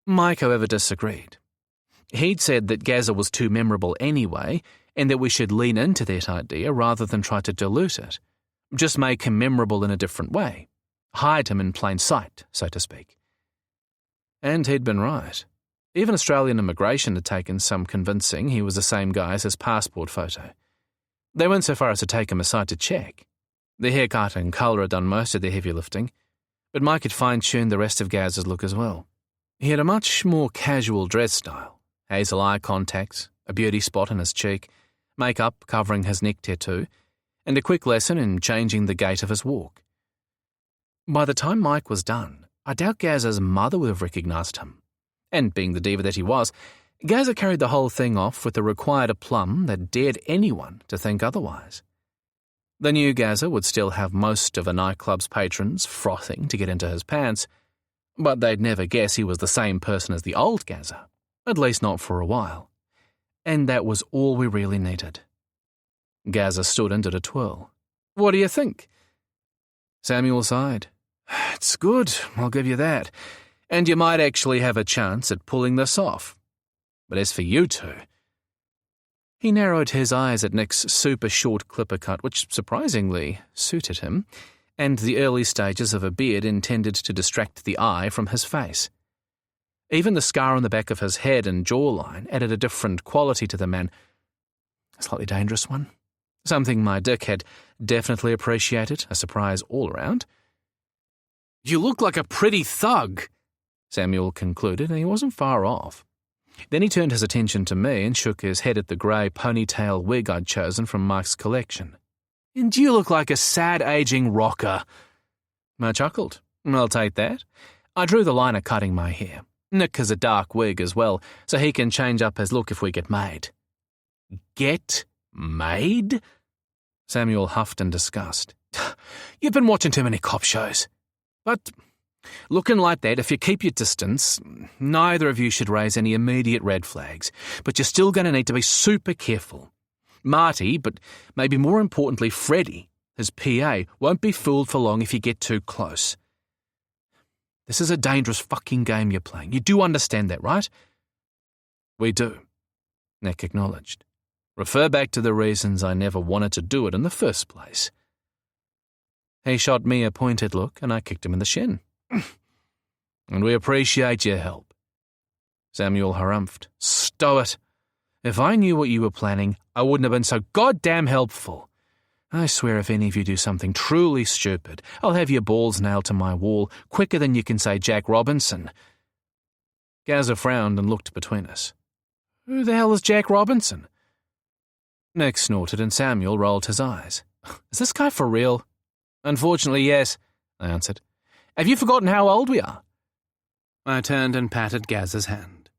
Mike, however, disagreed. He'd said that Gaza was too memorable anyway, and that we should lean into that idea rather than try to dilute it. Just make him memorable in a different way. Hide him in plain sight, so to speak. And he'd been right. Even Australian immigration had taken some convincing he was the same guy as his passport photo. They went so far as to take him aside to check. The haircut and colour had done most of the heavy lifting, but Mike had fine-tuned the rest of Gaz's look as well. He had a much more casual dress style, hazel eye contacts, a beauty spot in his cheek, makeup covering his neck tattoo, and a quick lesson in changing the gait of his walk. By the time Mike was done, I doubt Gaz's mother would have recognised him. And being the diva that he was, Gaza carried the whole thing off with the required aplomb that dared anyone to think otherwise. The new Gaza would still have most of a nightclub's patrons frothing to get into his pants, but they'd never guess he was the same person as the old Gaza, at least not for a while. And that was all we really needed. Gaza stood and did a twirl. What do you think? Samuel sighed. It's good, I'll give you that. And you might actually have a chance at pulling this off. But as for you two... He narrowed his eyes at Nick's super short clipper cut, which surprisingly suited him, and the early stages of a beard intended to distract the eye from his face. Even the scar on the back of his head and jawline added a different quality to the man. A slightly dangerous one. Something my dick had definitely appreciated, a surprise all around. You look like a pretty thug, Samuel concluded, and he wasn't far off. Then he turned his attention to me and shook his head at the grey ponytail wig I'd chosen from Mike's collection. And you look like a sad-aging rocker. I chuckled. I'll take that. I drew the line at cutting my hair. Nick has a dark wig as well, so he can change up his look if we get made. Get made? Samuel huffed in disgust. You've been watching too many cop shows. But looking like that, if you keep your distance, neither of you should raise any immediate red flags, but you're still going to need to be super careful. Marty, but maybe more importantly Freddie, his PA, won't be fooled for long if you get too close. This is a dangerous fucking game you're playing. You do understand that, right? We do, Nick acknowledged. Refer back to the reasons I never wanted to do it in the first place. He shot me a pointed look and I kicked him in the shin. And we appreciate your help. Samuel harumphed. Stow it. If I knew what you were planning, I wouldn't have been so goddamn helpful. I swear if any of you do something truly stupid, I'll have your balls nailed to my wall quicker than you can say Jack Robinson. Gaza frowned and looked between us. Who the hell is Jack Robinson? Nick snorted and Samuel rolled his eyes. Is this guy for real? Unfortunately, yes, I answered. Have you forgotten how old we are? I turned and patted Gaz's hand.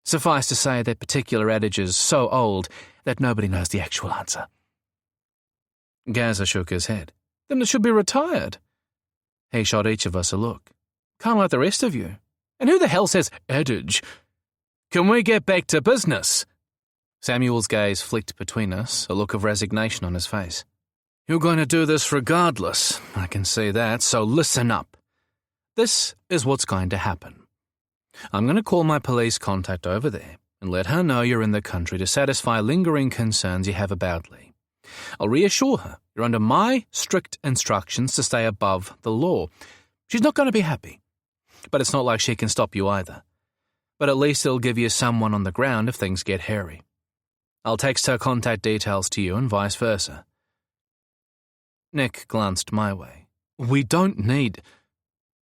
Suffice to say, that particular adage is so old that nobody knows the actual answer. Gaza shook his head. Then it should be retired. He shot each of us a look. Kind of like the rest of you. And who the hell says adage? Can we get back to business? Samuel's gaze flicked between us, a look of resignation on his face. You're going to do this regardless, I can see that, so listen up. This is what's going to happen. I'm going to call my police contact over there and let her know you're in the country to satisfy lingering concerns you have about Lee. I'll reassure her you're under my strict instructions to stay above the law. She's not going to be happy, but it's not like she can stop you either. But at least it'll give you someone on the ground if things get hairy. I'll text her contact details to you and vice versa. Nick glanced my way. We don't need...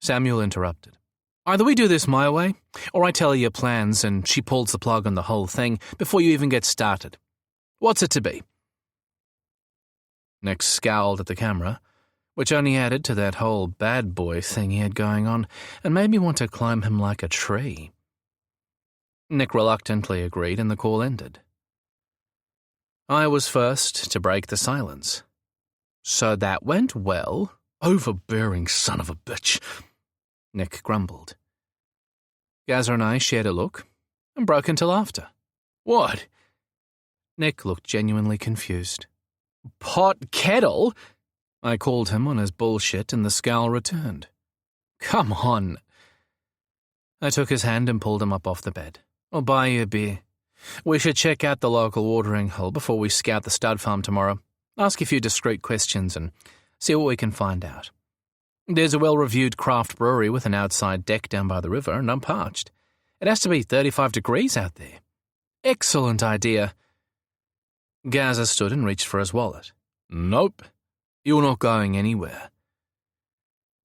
Samuel interrupted. Either we do this my way, or I tell her your plans and she pulls the plug on the whole thing before you even get started. What's it to be? Nick scowled at the camera, which only added to that whole bad boy thing he had going on and made me want to climb him like a tree. Nick reluctantly agreed and the call ended. I was first to break the silence. So that went well? Overbearing son of a bitch, Nick grumbled. Gazza and I shared a look and broke into laughter. What? Nick looked genuinely confused. Pot kettle? I called him on his bullshit and the scowl returned. Come on. I took his hand and pulled him up off the bed. I'll buy you a beer. We should check out the local watering hole before we scout the stud farm tomorrow. Ask a few discreet questions and see what we can find out. There's a well-reviewed craft brewery with an outside deck down by the river, and I'm parched. It has to be 35 degrees out there. Excellent idea. Gazza stood and reached for his wallet. Nope. You're not going anywhere.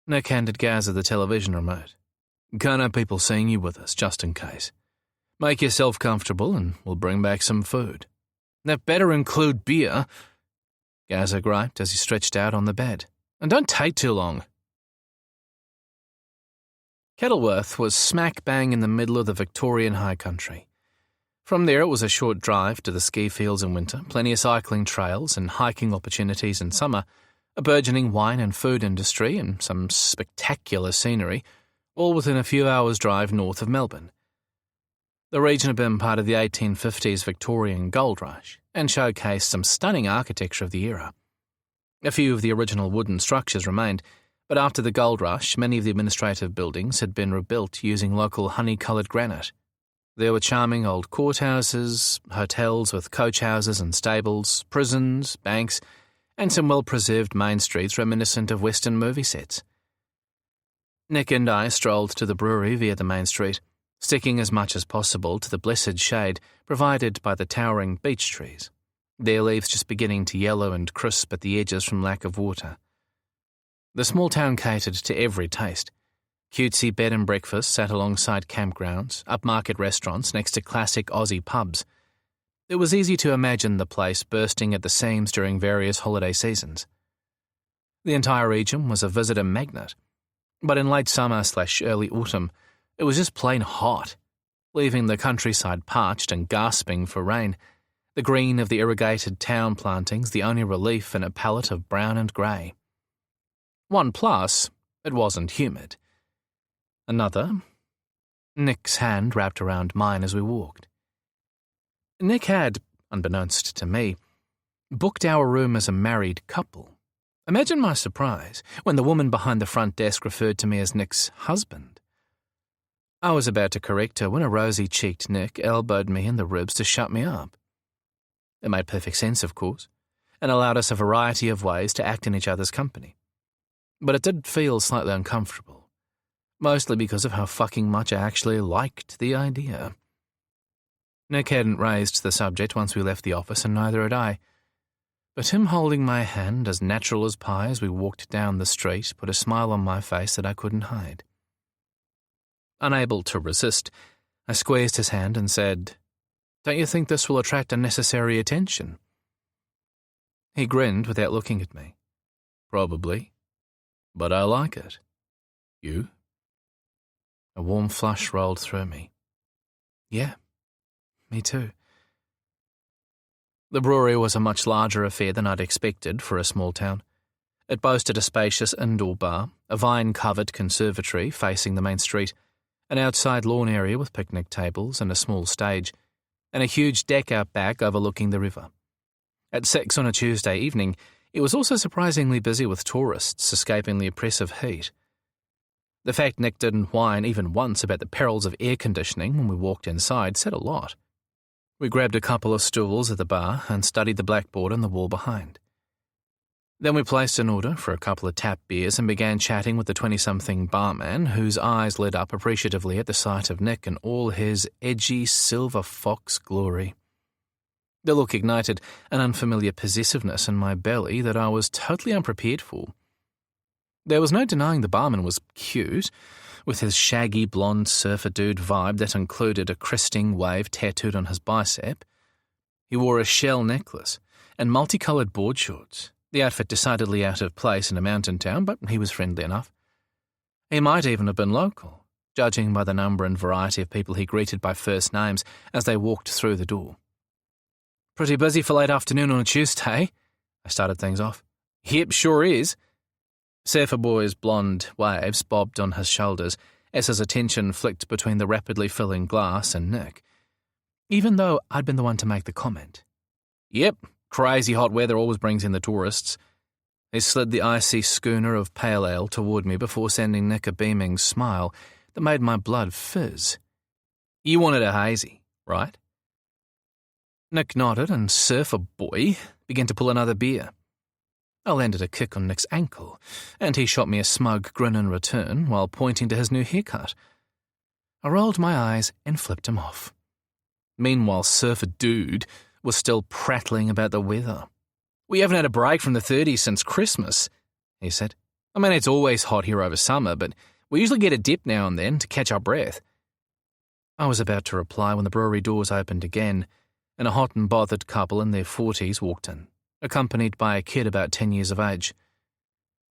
Nick handed Gazza the television remote. Can't have people seeing you with us, just in case. Make yourself comfortable and we'll bring back some food. That better include beer, Gazza griped as he stretched out on the bed. And don't take too long. Kettleworth was smack bang in the middle of the Victorian high country. From there it was a short drive to the ski fields in winter, plenty of cycling trails and hiking opportunities in summer, a burgeoning wine and food industry and some spectacular scenery, all within a few hours' drive north of Melbourne. The region had been part of the 1850s Victorian gold rush and showcased some stunning architecture of the era. A few of the original wooden structures remained, but after the gold rush, many of the administrative buildings had been rebuilt using local honey-coloured granite. There were charming old courthouses, hotels with coach houses and stables, prisons, banks, and some well-preserved main streets reminiscent of Western movie sets. Nick and I strolled to the brewery via the main street, sticking as much as possible to the blessed shade provided by the towering beech trees, their leaves just beginning to yellow and crisp at the edges from lack of water. The small town catered to every taste. Cutesy bed and breakfasts sat alongside campgrounds, upmarket restaurants next to classic Aussie pubs. It was easy to imagine the place bursting at the seams during various holiday seasons. The entire region was a visitor magnet, but in late summer/early autumn, it was just plain hot, leaving the countryside parched and gasping for rain, the green of the irrigated town plantings the only relief in a palette of brown and grey. One plus, it wasn't humid. Another, Nick's hand wrapped around mine as we walked. Nick had, unbeknownst to me, booked our room as a married couple. Imagine my surprise when the woman behind the front desk referred to me as Nick's husband. I was about to correct her when a rosy-cheeked Nick elbowed me in the ribs to shut me up. It made perfect sense, of course, and allowed us a variety of ways to act in each other's company. But it did feel slightly uncomfortable, mostly because of how fucking much I actually liked the idea. Nick hadn't raised the subject once we left the office, and neither had I. But him holding my hand as natural as pie as we walked down the street put a smile on my face that I couldn't hide. Unable to resist, I squeezed his hand and said, "Don't you think this will attract unnecessary attention? He grinned without looking at me. Probably. But I like it. You? A warm flush rolled through me. Yeah, me too. The brewery was a much larger affair than I'd expected for a small town. It boasted a spacious indoor bar, a vine-covered conservatory facing the main street, an outside lawn area with picnic tables and a small stage, and a huge deck out back overlooking the river. At 6 on a Tuesday evening, it was also surprisingly busy with tourists escaping the oppressive heat. The fact Nick didn't whine even once about the perils of air conditioning when we walked inside said a lot. We grabbed a couple of stools at the bar and studied the blackboard on the wall behind. Then we placed an order for a couple of tap beers and began chatting with the 20-something barman, whose eyes lit up appreciatively at the sight of Nick in all his edgy silver fox glory. The look ignited an unfamiliar possessiveness in my belly that I was totally unprepared for. There was no denying the barman was cute, with his shaggy blonde surfer dude vibe that included a cresting wave tattooed on his bicep. He wore a shell necklace and multicoloured board shorts, the outfit decidedly out of place in a mountain town, but he was friendly enough. He might even have been local, judging by the number and variety of people he greeted by first names as they walked through the door. Pretty busy for late afternoon on a Tuesday, I started things off. Yep, sure is. Surfer Boy's blonde waves bobbed on his shoulders as his attention flicked between the rapidly filling glass and Nick, even though I'd been the one to make the comment. Yep, crazy hot weather always brings in the tourists. He slid the icy schooner of pale ale toward me before sending Nick a beaming smile that made my blood fizz. You wanted a hazy, right? Nick nodded and Surfer Boy began to pull another beer. I landed a kick on Nick's ankle, and he shot me a smug grin in return while pointing to his new haircut. I rolled my eyes and flipped him off. Meanwhile, Surfer Dude was still prattling about the weather. We haven't had a break from the 30s since Christmas, he said. I mean, it's always hot here over summer, but we usually get a dip now and then to catch our breath. I was about to reply when the brewery doors opened again, and a hot and bothered couple in their 40s walked in, accompanied by a kid about 10 years of age.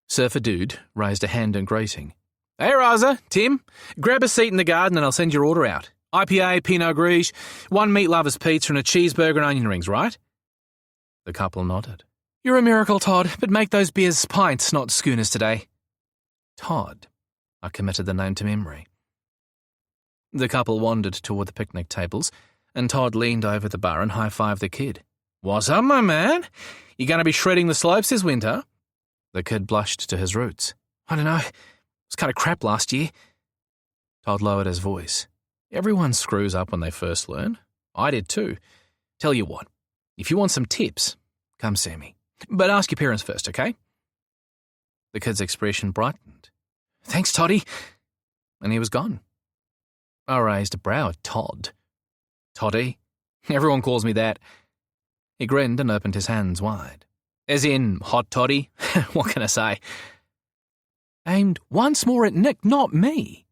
Surfer Dude raised a hand in greeting. Hey, Raza, Tim, grab a seat in the garden and I'll send your order out. IPA, Pinot Gris, 1 meat lover's pizza and a cheeseburger and onion rings, right? The couple nodded. You're a miracle, Todd, but make those beers pints, not schooners today. Todd. I committed the name to memory. The couple wandered toward the picnic tables, and Todd leaned over the bar and high-fived the kid. What's up, my man? You going to be shredding the slopes this winter? The kid blushed to his roots. I don't know. It was kind of crap last year. Todd lowered his voice. Everyone screws up when they first learn. I did too. Tell you what, if you want some tips, come see me. But ask your parents first, okay? The kid's expression brightened. Thanks, Toddy. And he was gone. I raised a brow at Todd. Toddy? Everyone calls me that. He grinned and opened his hands wide. As in, hot toddy? What can I say? Aimed once more at Nick, not me.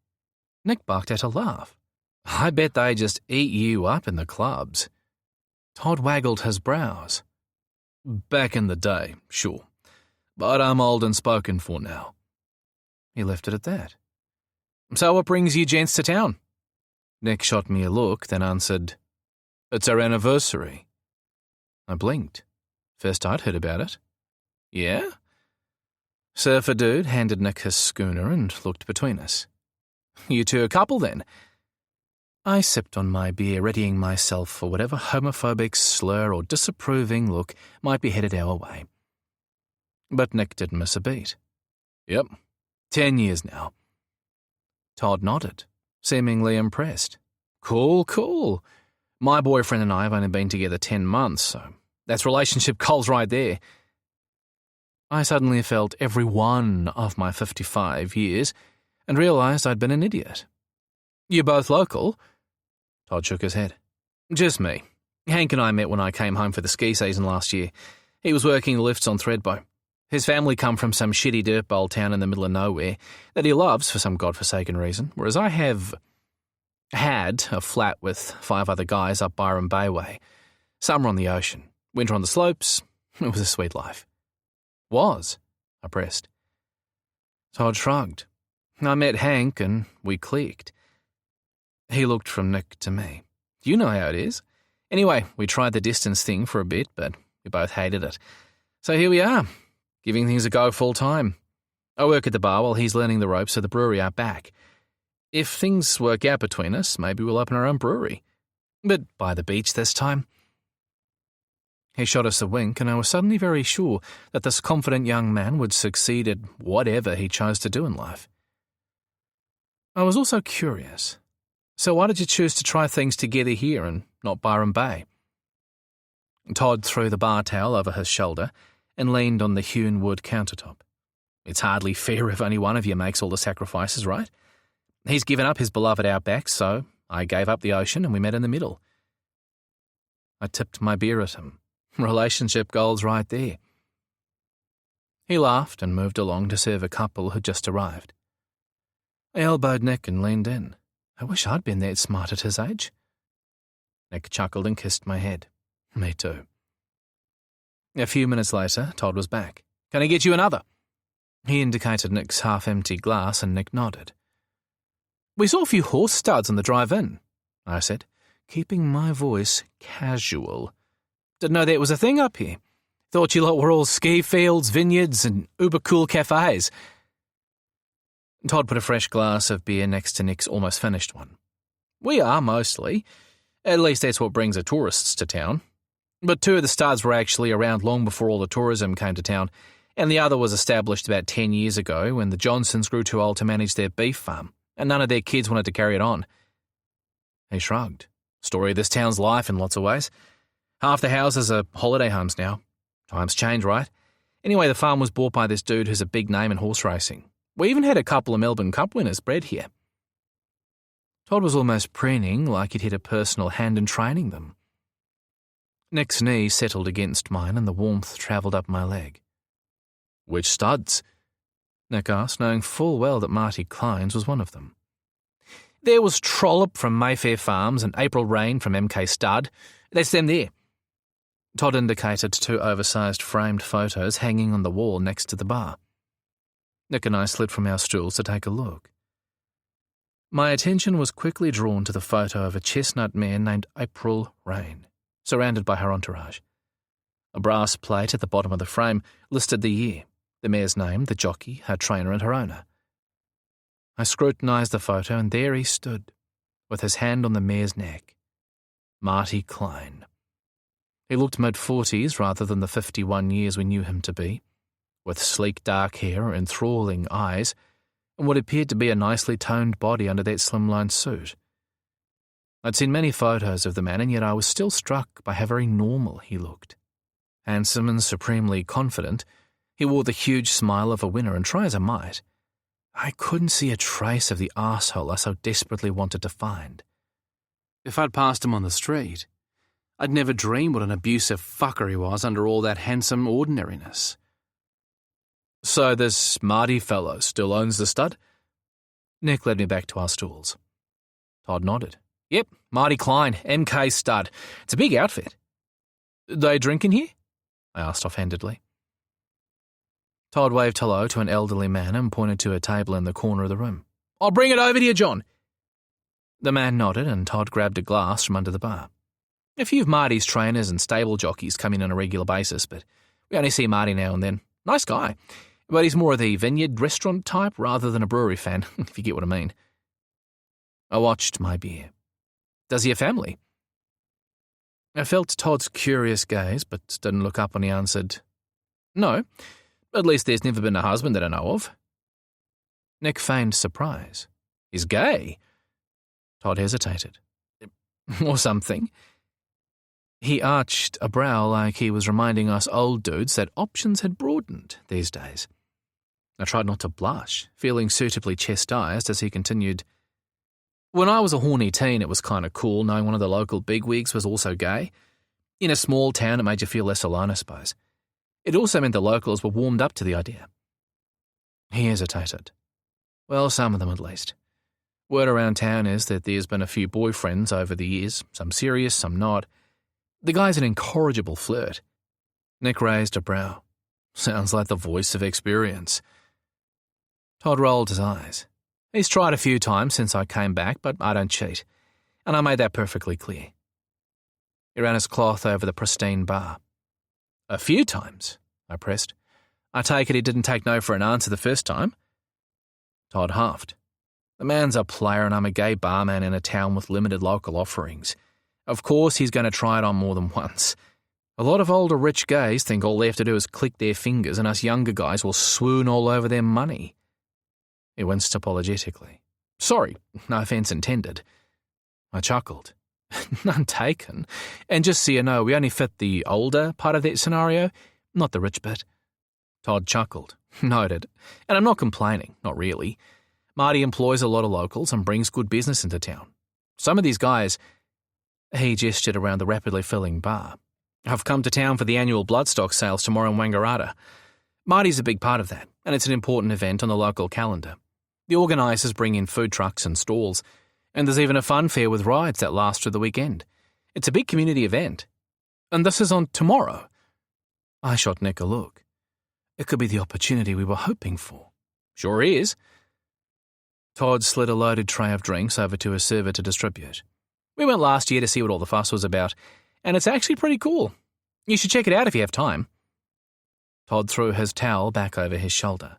Nick barked at a laugh. I bet they just eat you up in the clubs. Todd waggled his brows. Back in the day, sure. But I'm old and spoken for now. He left it at that. So what brings you gents to town? Nick shot me a look, then answered, It's our anniversary. I blinked. First I'd heard about it. Yeah? Surfer Dude handed Nick his schooner and looked between us. You two a couple then? I sipped on my beer, readying myself for whatever homophobic slur or disapproving look might be headed our way. But Nick didn't miss a beat. Yep, 10 years now. Todd nodded, seemingly impressed. Cool. My boyfriend and I have only been together 10 months, so that's relationship goals right there. I suddenly felt every one of my 55 years and realised I'd been an idiot. You both local? Todd shook his head. Just me. Hank and I met when I came home for the ski season last year. He was working the lifts on Threadbow. His family come from some shitty dirt bowl town in the middle of nowhere that he loves for some godforsaken reason, whereas I have had a flat with 5 other guys up Byron Bay way. Summer on the ocean, winter on the slopes, It was a sweet life. Was, I pressed. Todd shrugged. I met Hank and we clicked. He looked from Nick to me. You know how it is. Anyway, we tried the distance thing for a bit, but we both hated it. So here we are, giving things a go full time. I work at the bar while he's learning the ropes of the brewery out back. If things work out between us, maybe we'll open our own brewery. But by the beach this time. He shot us a wink, and I was suddenly very sure that this confident young man would succeed at whatever he chose to do in life. I was also curious. So why did you choose to try things together here and not Byron Bay? Todd threw the bar towel over his shoulder and leaned on the hewn wood countertop. It's hardly fair if only one of you makes all the sacrifices, right? He's given up his beloved outback, so I gave up the ocean and we met in the middle. I tipped my beer at him. Relationship goals right there. He laughed and moved along to serve a couple who'd just arrived. I elbowed Nick and leaned in. I wish I'd been that smart at his age. Nick chuckled and kissed my head. Me too. A few minutes later, Todd was back. Can I get you another? He indicated Nick's half-empty glass and Nick nodded. We saw a few horse studs on the drive-in, I said, keeping my voice casual. Didn't know that was a thing up here. Thought you lot were all ski fields, vineyards, and uber-cool cafes. Todd put a fresh glass of beer next to Nick's almost finished one. We are, mostly. At least that's what brings the tourists to town. But two of the studs were actually around long before all the tourism came to town, and the other was established about 10 years ago when the Johnsons grew too old to manage their beef farm, and none of their kids wanted to carry it on. He shrugged. Story of this town's life in lots of ways. Half the houses are holiday homes now. Times change, right? Anyway, the farm was bought by this dude who's a big name in horse racing. We even had a couple of Melbourne Cup winners bred here. Todd was almost preening like he'd had a personal hand in training them. Nick's knee settled against mine and the warmth travelled up my leg. Which studs? Nick asked, knowing full well that Marty Klein's was one of them. There was Trollop from Mayfair Farms and April Rain from MK Stud. That's them there. Todd indicated two oversized framed photos hanging on the wall next to the bar. Nick and I slid from our stools to take a look. My attention was quickly drawn to the photo of a chestnut mare named April Rain, surrounded by her entourage. A brass plate at the bottom of the frame listed the year, the mare's name, the jockey, her trainer, and her owner. I scrutinized the photo, and there he stood, with his hand on the mare's neck. Marty Klein. He looked mid-40s rather than the 51 years we knew him to be, with sleek dark hair, enthralling eyes, and what appeared to be a nicely toned body under that slimline suit. I'd seen many photos of the man, and yet I was still struck by how very normal he looked. Handsome and supremely confident, he wore the huge smile of a winner, and try as I might, I couldn't see a trace of the arsehole I so desperately wanted to find. If I'd passed him on the street, I'd never dreamed what an abusive fucker he was under all that handsome ordinariness. So this Marty fellow still owns the stud? Nick led me back to our stools. Todd nodded. Yep, Marty Klein, MK Stud. It's a big outfit. They drinking here? I asked offhandedly. Todd waved hello to an elderly man and pointed to a table in the corner of the room. I'll bring it over to you, John. The man nodded and Todd grabbed a glass from under the bar. A few of Marty's trainers and stable jockeys come in on a regular basis, but we only see Marty now and then. Nice guy, but he's more of the vineyard restaurant type rather than a brewery fan, if you get what I mean. I watched my beer. Does he have family? I felt Todd's curious gaze, but didn't look up when he answered, No, at least there's never been a husband that I know of. Nick feigned surprise. He's gay? Todd hesitated. Or something. He arched a brow like he was reminding us old dudes that options had broadened these days. I tried not to blush, feeling suitably chastised as he continued, When I was a horny teen, it was kind of cool knowing one of the local bigwigs was also gay. In a small town, it made you feel less alone, I suppose. It also meant the locals were warmed up to the idea. He hesitated. Well, some of them at least. Word around town is that there's been a few boyfriends over the years, some serious, some not. The guy's an incorrigible flirt. Nick raised a brow. Sounds like the voice of experience. Todd rolled his eyes. He's tried a few times since I came back, but I don't cheat, and I made that perfectly clear. He ran his cloth over the pristine bar. A few times, I pressed. I take it he didn't take no for an answer the first time. Todd huffed. The man's a player and I'm a gay barman in a town with limited local offerings. Of course he's going to try it on more than once. A lot of older rich gays think all they have to do is click their fingers and us younger guys will swoon all over their money. He winced apologetically. Sorry, no offence intended. I chuckled. None taken. And just so you know, we only fit the older part of that scenario, not the rich bit. Todd chuckled. Noted. And I'm not complaining, not really. Marty employs a lot of locals and brings good business into town. Some of these guys, he gestured around the rapidly filling bar, have come to town for the annual bloodstock sales tomorrow in Wangaratta. Marty's a big part of that, and it's an important event on the local calendar. The organisers bring in food trucks and stalls, and there's even a fun fair with rides that lasts through the weekend. It's a big community event. And this is on tomorrow. I shot Nick a look. It could be the opportunity we were hoping for. Sure is. Todd slid a loaded tray of drinks over to his server to distribute. We went last year to see what all the fuss was about, and it's actually pretty cool. You should check it out if you have time. Todd threw his towel back over his shoulder.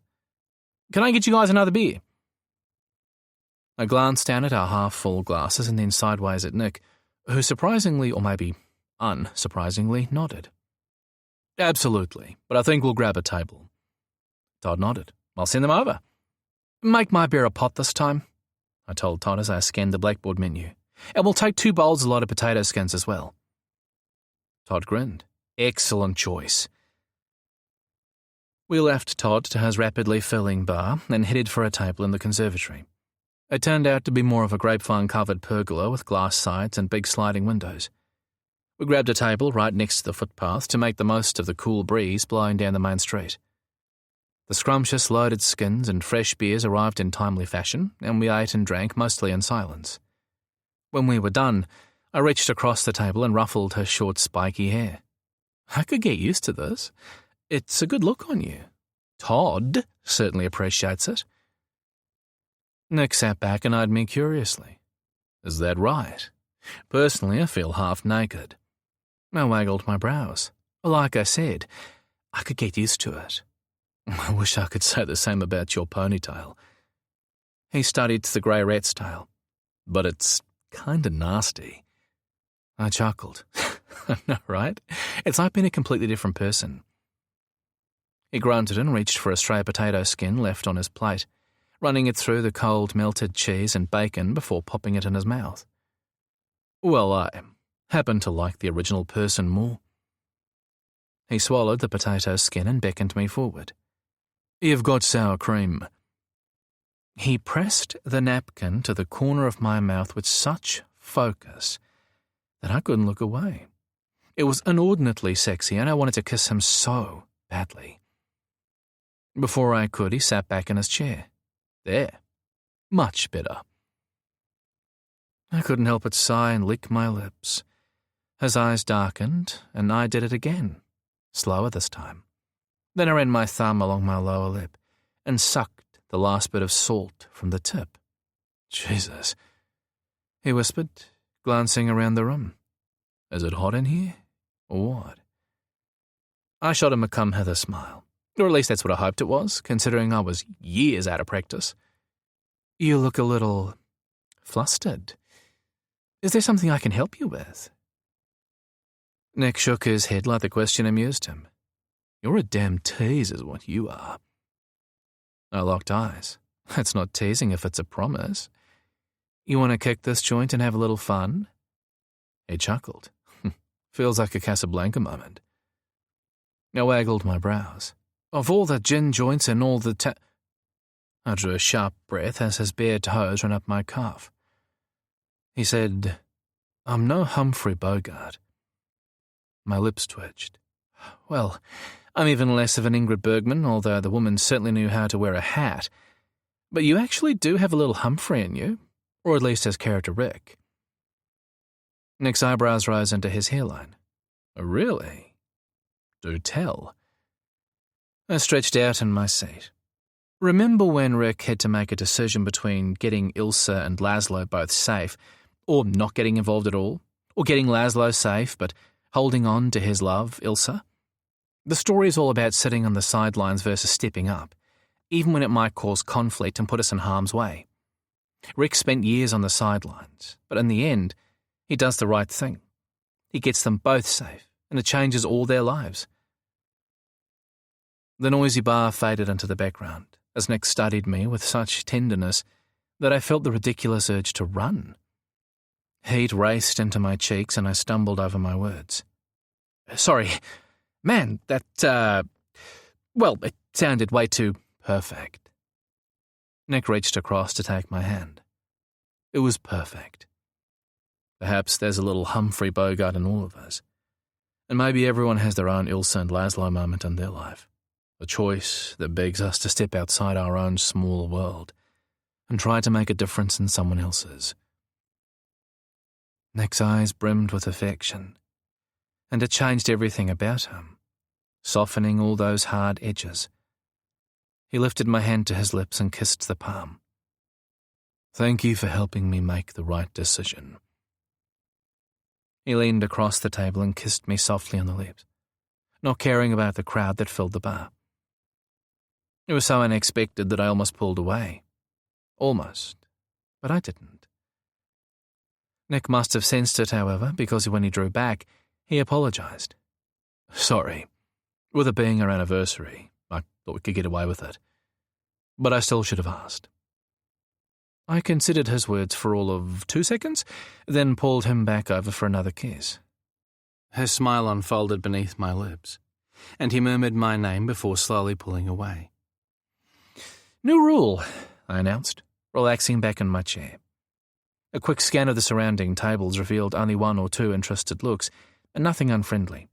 Can I get you guys another beer? I glanced down at our half-full glasses and then sideways at Nick, who surprisingly, or maybe unsurprisingly, nodded. Absolutely, but I think we'll grab a table. Todd nodded. I'll send them over. Make my beer a pot this time, I told Todd as I scanned the blackboard menu. And we'll take 2 bowls of loaded potato skins as well. Todd grinned. Excellent choice. We left Todd to his rapidly filling bar and headed for a table in the conservatory. It turned out to be more of a grapevine-covered pergola with glass sides and big sliding windows. We grabbed a table right next to the footpath to make the most of the cool breeze blowing down the main street. The scrumptious loaded skins and fresh beers arrived in timely fashion, and we ate and drank mostly in silence. When we were done, I reached across the table and ruffled her short, spiky hair. I could get used to this. It's a good look on you. Todd certainly appreciates it. Nick sat back and eyed me curiously. Is that right? Personally, I feel half naked. I waggled my brows. Like I said, I could get used to it. I wish I could say the same about your ponytail. He studied the grey rat style. But it's kinda nasty. I chuckled. I know, right? It's like being a completely different person. He grunted and reached for a stray potato skin left on his plate, running it through the cold melted cheese and bacon before popping it in his mouth. Well, I happen to like the original person more. He swallowed the potato skin and beckoned me forward. You've got sour cream. He pressed the napkin to the corner of my mouth with such focus that I couldn't look away. It was inordinately sexy, and I wanted to kiss him so badly. Before I could, he sat back in his chair. There. Much better. I couldn't help but sigh and lick my lips. His eyes darkened, and I did it again, slower this time. Then I ran my thumb along my lower lip and sucked the last bit of salt from the tip. Jesus, he whispered, glancing around the room. Is it hot in here, or what? I shot him a come-hither smile. Or at least that's what I hoped it was, considering I was years out of practice. You look a little flustered. Is there something I can help you with? Nick shook his head like the question amused him. You're a damn tease is what you are. I locked eyes. That's not teasing if it's a promise. You want to kick this joint and have a little fun? He chuckled. Feels like a Casablanca moment. I waggled my brows. Of all the gin joints and all the I drew a sharp breath as his bare toes ran up my calf. He said, I'm no Humphrey Bogart. My lips twitched. Well, I'm even less of an Ingrid Bergman, although the woman certainly knew how to wear a hat. But you actually do have a little Humphrey in you, or at least his character Rick. Nick's eyebrows rose into his hairline. Really? Do tell. I stretched out in my seat. Remember when Rick had to make a decision between getting Ilsa and Laszlo both safe, or not getting involved at all, or getting Laszlo safe but holding on to his love, Ilsa? The story is all about sitting on the sidelines versus stepping up, even when it might cause conflict and put us in harm's way. Rick spent years on the sidelines, but in the end, he does the right thing. He gets them both safe, and it changes all their lives. The noisy bar faded into the background as Nick studied me with such tenderness that I felt the ridiculous urge to run. Heat raced into my cheeks and I stumbled over my words. Sorry, man, it sounded way too perfect. Nick reached across to take my hand. It was perfect. Perhaps there's a little Humphrey Bogart in all of us. And maybe everyone has their own Ilsa and Laszlo moment in their life. A choice that begs us to step outside our own small world and try to make a difference in someone else's. Nick's eyes brimmed with affection, and it changed everything about him, softening all those hard edges. He lifted my hand to his lips and kissed the palm. Thank you for helping me make the right decision. He leaned across the table and kissed me softly on the lips, not caring about the crowd that filled the bar. It was so unexpected that I almost pulled away. Almost, but I didn't. Nick must have sensed it, however, because when he drew back, he apologized. Sorry. With it being our anniversary, I thought we could get away with it. But I still should have asked. I considered his words for all of 2 seconds, then pulled him back over for another kiss. His smile unfolded beneath my lips, and he murmured my name before slowly pulling away. New rule, I announced, relaxing back in my chair. A quick scan of the surrounding tables revealed only 1 or 2 interested looks, and nothing unfriendly.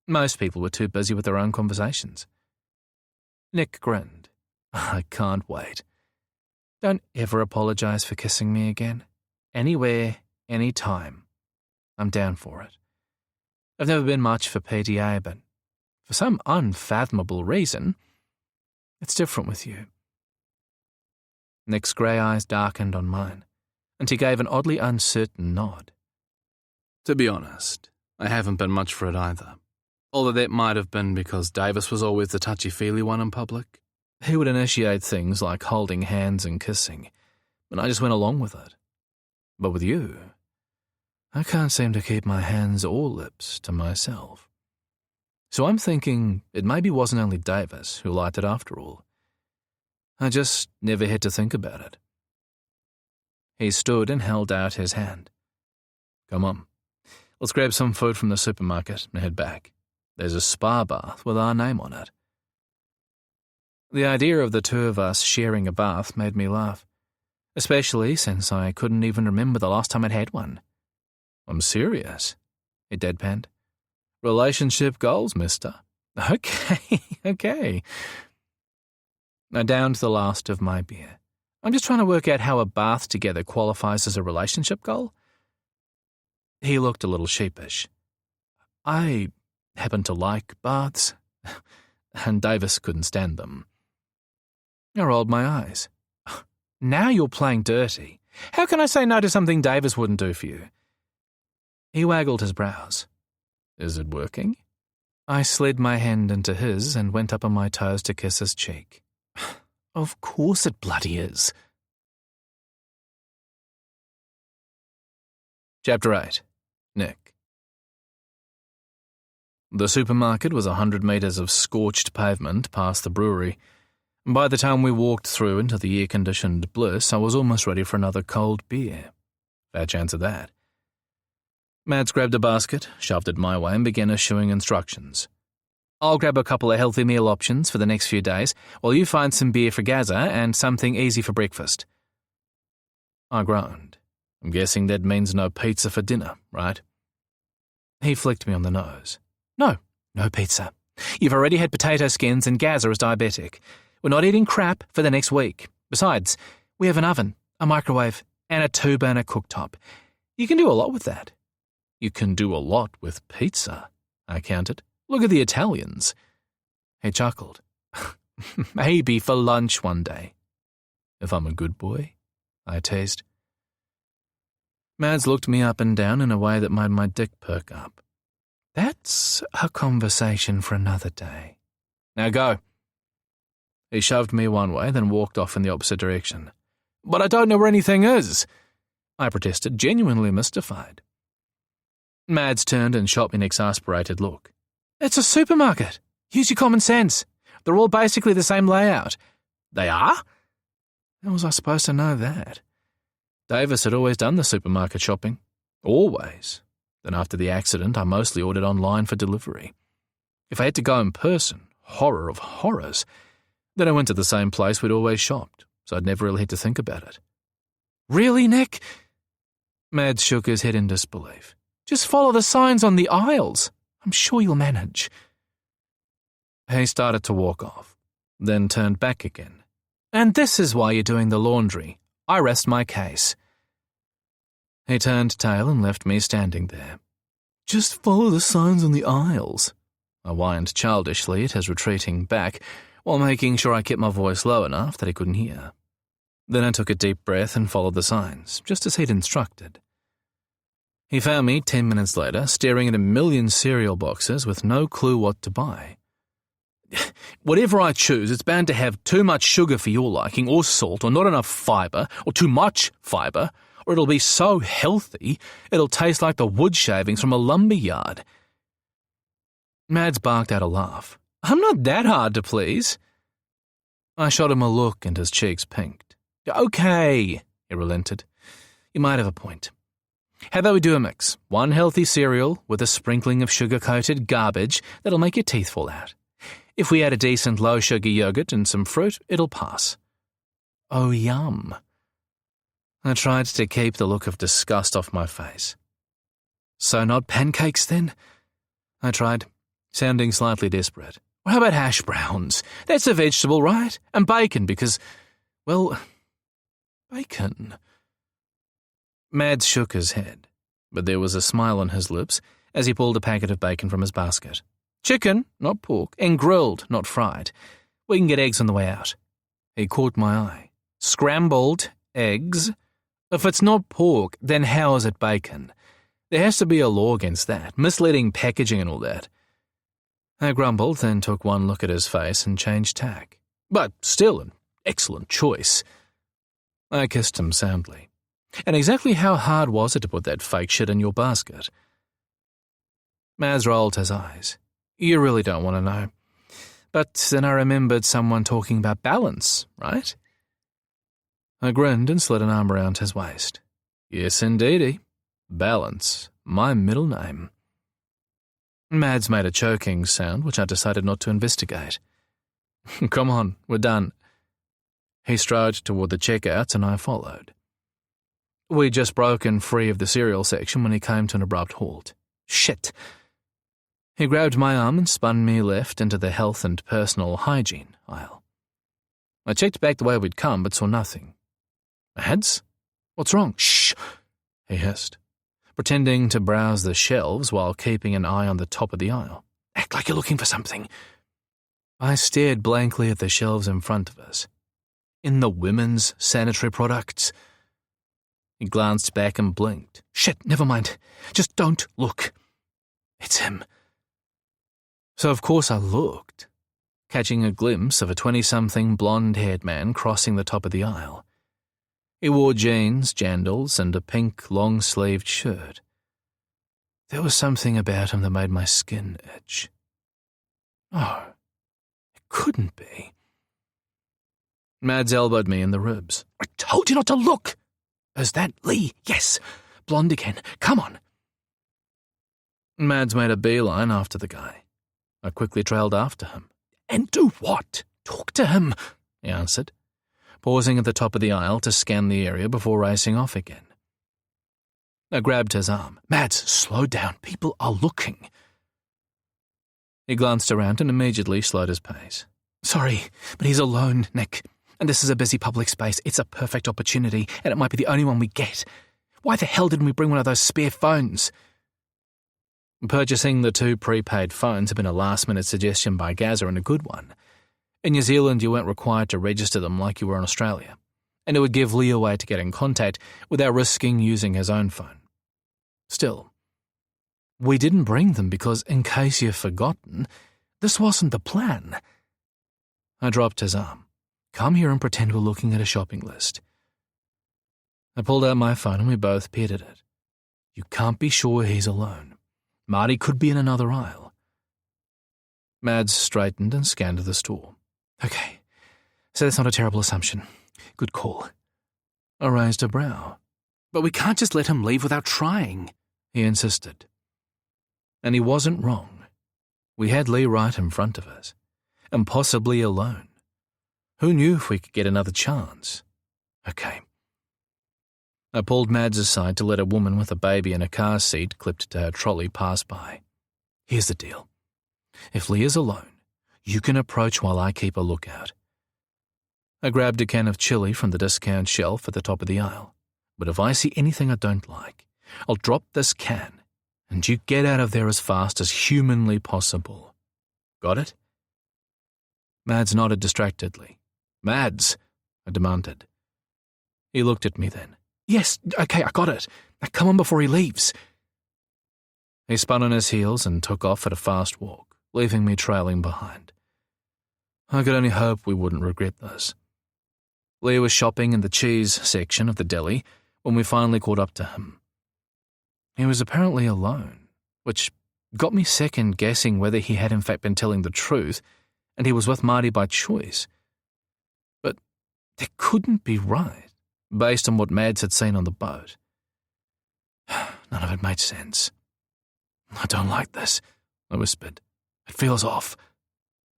Most people were too busy with their own conversations. Nick grinned. I can't wait. Don't ever apologize for kissing me again. Anywhere, any time. I'm down for it. I've never been much for PDA, but for some unfathomable reason, it's different with you. Nick's grey eyes darkened on mine, and he gave an oddly uncertain nod. To be honest, I haven't been much for it either. Although that might have been because Davis was always the touchy-feely one in public. He would initiate things like holding hands and kissing, and I just went along with it. But with you, I can't seem to keep my hands or lips to myself. So I'm thinking it maybe wasn't only Davis who liked it after all. I just never had to think about it. He stood and held out his hand. Come on, let's grab some food from the supermarket and head back. There's a spa bath with our name on it. The idea of the 2 of us sharing a bath made me laugh, especially since I couldn't even remember the last time I'd had one. I'm serious, he deadpanned. Relationship goals, mister. Okay. I downed the last of my beer. I'm just trying to work out how a bath together qualifies as a relationship goal. He looked a little sheepish. I happen to like baths, and Davis couldn't stand them. I rolled my eyes. Now you're playing dirty. How can I say no to something Davis wouldn't do for you? He waggled his brows. Is it working? I slid my hand into his and went up on my toes to kiss his cheek. Of course it bloody is. Chapter 8. Nick. The supermarket was 100 metres of scorched pavement past the brewery. By the time we walked through into the air-conditioned bliss, I was almost ready for another cold beer. Fair chance of that. Mads grabbed a basket, shoved it my way, and began issuing instructions. I'll grab a couple of healthy meal options for the next few days, while you find some beer for Gaza and something easy for breakfast. I groaned. I'm guessing that means no pizza for dinner, right? He flicked me on the nose. No pizza. You've already had potato skins and Gaza is diabetic. We're not eating crap for the next week. Besides, we have an oven, a microwave, and a 2-burner cooktop. You can do a lot with that. You can do a lot with pizza, I countered. Look at the Italians." He chuckled. "Maybe for lunch one day. If I'm a good boy," I teased. Mads looked me up and down in a way that made my dick perk up. "That's a conversation for another day. Now go." He shoved me one way, then walked off in the opposite direction. "But I don't know where anything is," I protested, genuinely mystified. Mads turned and shot me an exasperated look. "It's a supermarket. Use your common sense. They're all basically the same layout." "They are?" How was I supposed to know that? Davis had always done the supermarket shopping. Always. Then after the accident, I mostly ordered online for delivery. If I had to go in person, horror of horrors, then I went to the same place we'd always shopped, so I'd never really had to think about it. "Really, Nick?" Mads shook his head in disbelief. "Just follow the signs on the aisles. I'm sure you'll manage." He started to walk off, then turned back again. "And this is why you're doing the laundry. I rest my case." He turned tail and left me standing there. "Just follow the signs on the aisles," I whined childishly at his retreating back, while making sure I kept my voice low enough that he couldn't hear. Then I took a deep breath and followed the signs, just as he'd instructed. He found me 10 minutes later, staring at a million cereal boxes with no clue what to buy. "Whatever I choose, it's bound to have too much sugar for your liking, or salt, or not enough fibre, or too much fibre, or it'll be so healthy it'll taste like the wood shavings from a lumber yard." Mads barked out a laugh. "I'm not that hard to please." I shot him a look and his cheeks pinked. "Okay," he relented. "You might have a point. How about we do a mix? One healthy cereal with a sprinkling of sugar-coated garbage that'll make your teeth fall out. If we add a decent low-sugar yogurt and some fruit, it'll pass." "Oh, yum." I tried to keep the look of disgust off my face. "So not pancakes, then?" I tried, sounding slightly desperate. "Well, how about hash browns? That's a vegetable, right? And bacon, because, well, bacon." Mads shook his head, but there was a smile on his lips as he pulled a packet of bacon from his basket. "Chicken, not pork, and grilled, not fried. We can get eggs on the way out." He caught my eye. "Scrambled eggs? If it's not pork, then how is it bacon? There has to be a law against that, misleading packaging and all that." I grumbled, then took one look at his face and changed tack. "But still an excellent choice." I kissed him soundly. "And exactly how hard was it to put that fake shit in your basket?" Mads rolled his eyes. "You really don't want to know. But then I remembered someone talking about balance, right?" I grinned and slid an arm around his waist. "Yes, indeedy. Balance, my middle name." Mads made a choking sound, which I decided not to investigate. "Come on, we're done." He strode toward the checkouts and I followed. We'd just broken free of the cereal section when he came to an abrupt halt. "Shit." He grabbed my arm and spun me left into the health and personal hygiene aisle. I checked back the way we'd come, but saw nothing. "Mads? What's wrong?" "Shh," he hissed, pretending to browse the shelves while keeping an eye on the top of the aisle. "Act like you're looking for something." I stared blankly at the shelves in front of us. "In the women's sanitary products?" He glanced back and blinked. "Shit, never mind. Just don't look. It's him." So of course I looked, catching a glimpse of a 20-something blonde-haired man crossing the top of the aisle. He wore jeans, jandals, and a pink long-sleeved shirt. There was something about him that made my skin itch. Oh, it couldn't be. Mads elbowed me in the ribs. "I told you not to look!" "Is that Lee?" "Yes. Blonde again. Come on." Mads made a beeline after the guy. I quickly trailed after him. "And do what?" "Talk to him," he answered, pausing at the top of the aisle to scan the area before racing off again. I grabbed his arm. "Mads, slow down. People are looking." He glanced around and immediately slowed his pace. "Sorry, but he's alone, Nick. And this is a busy public space. It's a perfect opportunity, and it might be the only one we get. Why the hell didn't we bring one of those spare phones?" Purchasing the 2 prepaid phones had been a last-minute suggestion by Gazza, and a good one. In New Zealand, you weren't required to register them like you were in Australia, and it would give Lee a way to get in contact without risking using his own phone. Still, we didn't bring them because, in case you've forgotten, this wasn't the plan. I dropped his arm. Come here and pretend we're looking at a shopping list. I pulled out my phone and we both peered at it. You can't be sure he's alone. Marty could be in another aisle. Mads straightened and scanned the store. Okay, so that's not a terrible assumption. Good call. I raised a brow. But we can't just let him leave without trying, he insisted. And he wasn't wrong. We had Lee right in front of us, and possibly alone. Who knew if we could get another chance? Okay. I pulled Mads aside to let a woman with a baby in a car seat clipped to her trolley pass by. Here's the deal. If Lee is alone, you can approach while I keep a lookout. I grabbed a can of chili from the discount shelf at the top of the aisle. But if I see anything I don't like, I'll drop this can, and you get out of there as fast as humanly possible. Got it? Mads nodded distractedly. Mads, I demanded. He looked at me then. Yes, okay, I got it. Now come on before he leaves. He spun on his heels and took off at a fast walk, leaving me trailing behind. I could only hope we wouldn't regret this. Lee was shopping in the cheese section of the deli when we finally caught up to him. He was apparently alone, which got me second-guessing whether he had in fact been telling the truth and he was with Marty by choice. But that couldn't be right, based on what Mads had seen on the boat. None of it made sense. I don't like this, I whispered. It feels off.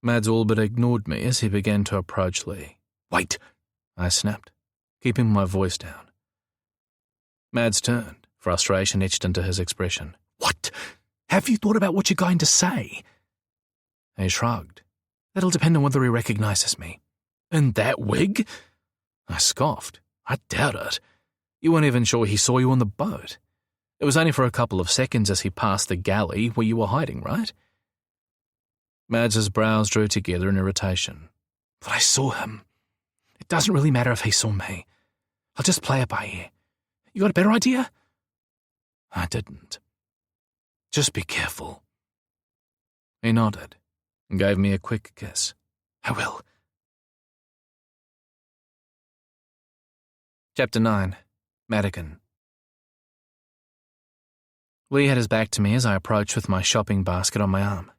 Mads all but ignored me as he began to approach Lee. Wait, I snapped, keeping my voice down. Mads turned, frustration etched into his expression. What? Have you thought about what you're going to say? He shrugged. That'll depend on whether he recognizes me. In that wig? I scoffed. I doubt it. You weren't even sure he saw you on the boat. It was only for a couple of seconds as he passed the galley where you were hiding, right? Mads's brows drew together in irritation. But I saw him. It doesn't really matter if he saw me. I'll just play it by ear. You got a better idea? I didn't. Just be careful. He nodded and gave me a quick kiss. I will. Chapter 9. Madigan. Lee had his back to me as I approached with my shopping basket on my arm.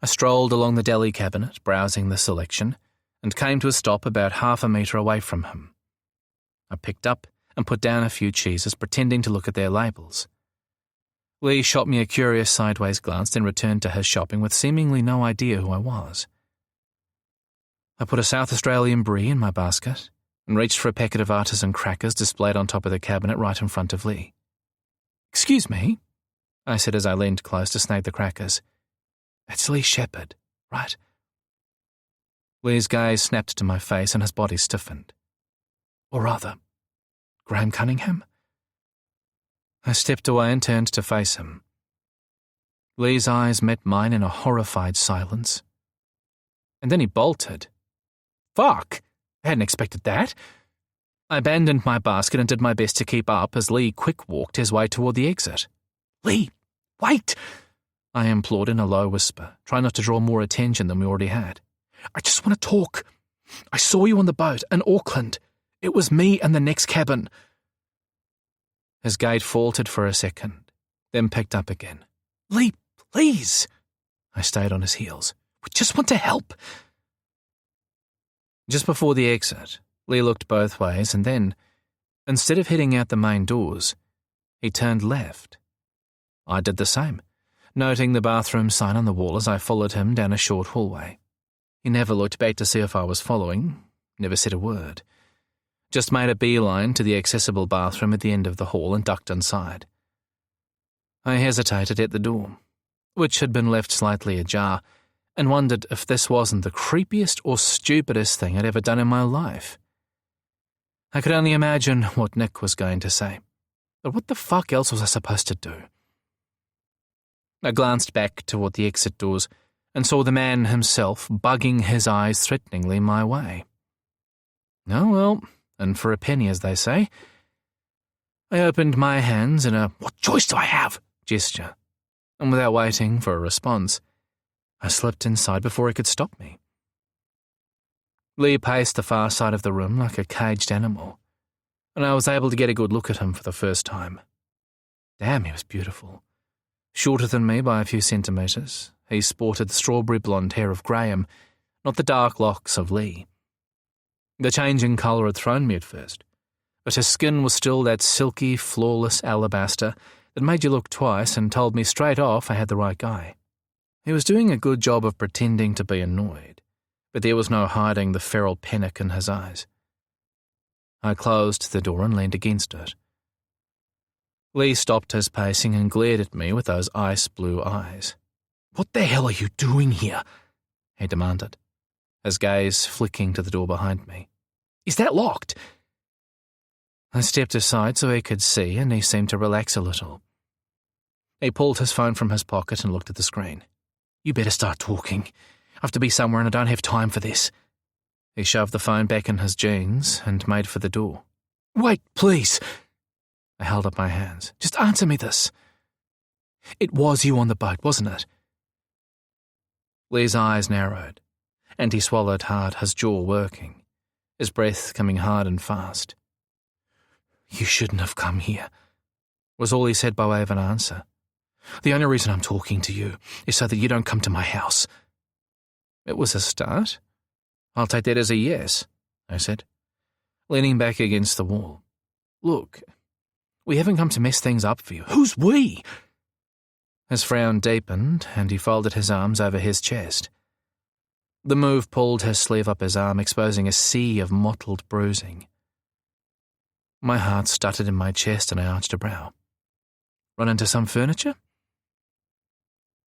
I strolled along the deli cabinet, browsing the selection, and came to a stop about half a metre away from him. I picked up and put down a few cheeses, pretending to look at their labels. Lee shot me a curious sideways glance, then returned to his shopping with seemingly no idea who I was. I put a South Australian brie in my basket and reached for a packet of artisan crackers displayed on top of the cabinet right in front of Lee. Excuse me, I said as I leaned close to snag the crackers. That's Lee Shepherd, right? Lee's gaze snapped to my face and his body stiffened. Or rather, Graham Cunningham? I stepped away and turned to face him. Lee's eyes met mine in a horrified silence. And then he bolted. Fuck! I hadn't expected that. I abandoned my basket and did my best to keep up as Lee quick-walked his way toward the exit. Lee, wait! I implored in a low whisper, trying not to draw more attention than we already had. I just want to talk. I saw you on the boat in Auckland. It was me and the next cabin. His gait faltered for a second, then picked up again. Lee, please! I stayed on his heels. We just want to help. Just before the exit, Lee looked both ways and then, instead of heading out the main doors, he turned left. I did the same, noting the bathroom sign on the wall as I followed him down a short hallway. He never looked back to see if I was following, never said a word. Just made a beeline to the accessible bathroom at the end of the hall and ducked inside. I hesitated at the door, which had been left slightly ajar, and wondered if this wasn't the creepiest or stupidest thing I'd ever done in my life. I could only imagine what Nick was going to say, but what the fuck else was I supposed to do? I glanced back toward the exit doors and saw the man himself bugging his eyes threateningly my way. Oh well, and for a penny, as they say. I opened my hands in a "what choice do I have?" gesture, and without waiting for a response, I slipped inside before he could stop me. Lee paced the far side of the room like a caged animal, and I was able to get a good look at him for the first time. Damn, he was beautiful. Shorter than me by a few centimetres, he sported the strawberry blonde hair of Graham, not the dark locks of Lee. The change in colour had thrown me at first, but his skin was still that silky, flawless alabaster that made you look twice and told me straight off I had the right guy. He was doing a good job of pretending to be annoyed, but there was no hiding the feral panic in his eyes. I closed the door and leaned against it. Lee stopped his pacing and glared at me with those ice-blue eyes. "What the hell are you doing here?" he demanded, his gaze flicking to the door behind me. "Is that locked?" I stepped aside so he could see, and he seemed to relax a little. He pulled his phone from his pocket and looked at the screen. "You better start talking. I have to be somewhere and I don't have time for this." He shoved the phone back in his jeans and made for the door. "Wait, please." I held up my hands. "Just answer me this. It was you on the boat, wasn't it?" Lee's eyes narrowed, and he swallowed hard, his jaw working, his breath coming hard and fast. "You shouldn't have come here," was all he said by way of an answer. "The only reason I'm talking to you is so that you don't come to my house." It was a start. "I'll take that as a yes," I said, leaning back against the wall. "Look, we haven't come to mess things up for you." "Who's we?" His frown deepened, and he folded his arms over his chest. The move pulled his sleeve up his arm, exposing a sea of mottled bruising. My heart stuttered in my chest and I arched a brow. "Run into some furniture?"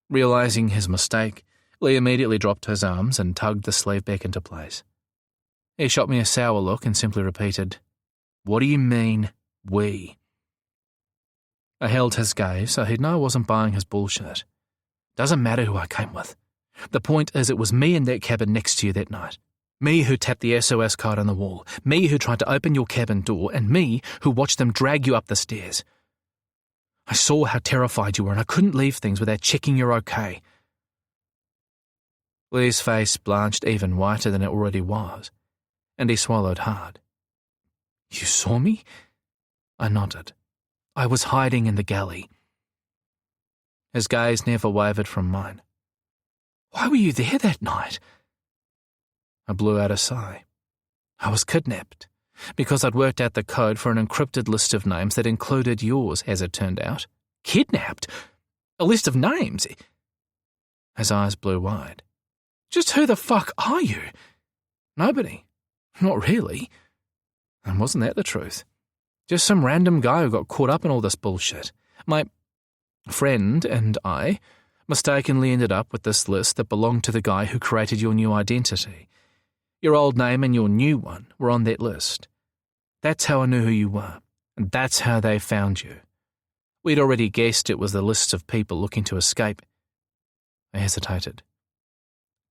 Realizing his mistake, Lee immediately dropped his arms and tugged the sleeve back into place. He shot me a sour look and simply repeated, "What do you mean, we?" I held his gaze so he'd know I wasn't buying his bullshit. "Doesn't matter who I came with. The point is it was me in that cabin next to you that night. Me who tapped the SOS card on the wall. Me who tried to open your cabin door, and me who watched them drag you up the stairs. I saw how terrified you were and I couldn't leave things without checking you're okay." Lee's face blanched even whiter than it already was, and he swallowed hard. "You saw me?" I nodded. "I was hiding in the galley." His gaze never wavered from mine. "Why were you there that night?" I blew out a sigh. "I was kidnapped, because I'd worked out the code for an encrypted list of names that included yours, as it turned out." "Kidnapped? A list of names?" His eyes blew wide. "Just who the fuck are you?" "Nobody. Not really." And wasn't that the truth? Just some random guy who got caught up in all this bullshit. My friend and I mistakenly ended up with this list that belonged to the guy who created your new identity. Your old name and your new one were on that list. That's how I knew who you were, and that's how they found you. We'd already guessed it was the list of people looking to escape. I hesitated.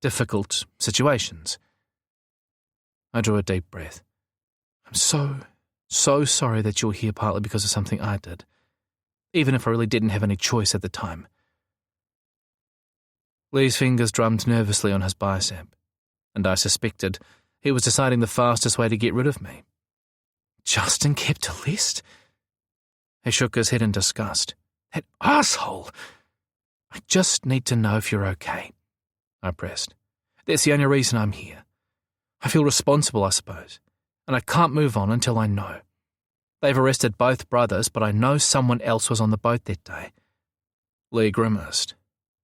Difficult situations. I drew a deep breath. "I'm so sorry that you're here partly because of something I did, even if I really didn't have any choice at the time." Lee's fingers drummed nervously on his bicep, and I suspected he was deciding the fastest way to get rid of me. "Justin kept a list?" He shook his head in disgust. "That asshole! I just need to know if you're okay," I pressed. "That's the only reason I'm here. I feel responsible, I suppose, and I can't move on until I know. They've arrested both brothers, but I know someone else was on the boat that day." Lee grimaced.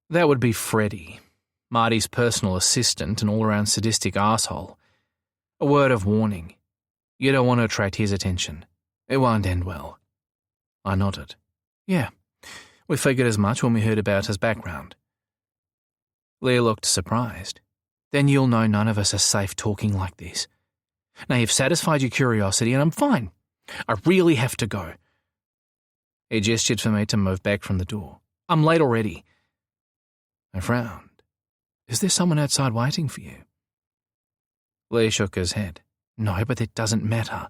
"That would be Freddie, Marty's personal assistant and all-around sadistic asshole. A word of warning. You don't want to attract his attention. It won't end well." I nodded. "Yeah, we figured as much when we heard about his background." Lee looked surprised. "Then you'll know none of us are safe talking like this. Now you've satisfied your curiosity and I'm fine. I really have to go." He gestured for me to move back from the door. "I'm late already." I frowned. Is there someone outside waiting for you? Lee shook his head. No, but it doesn't matter.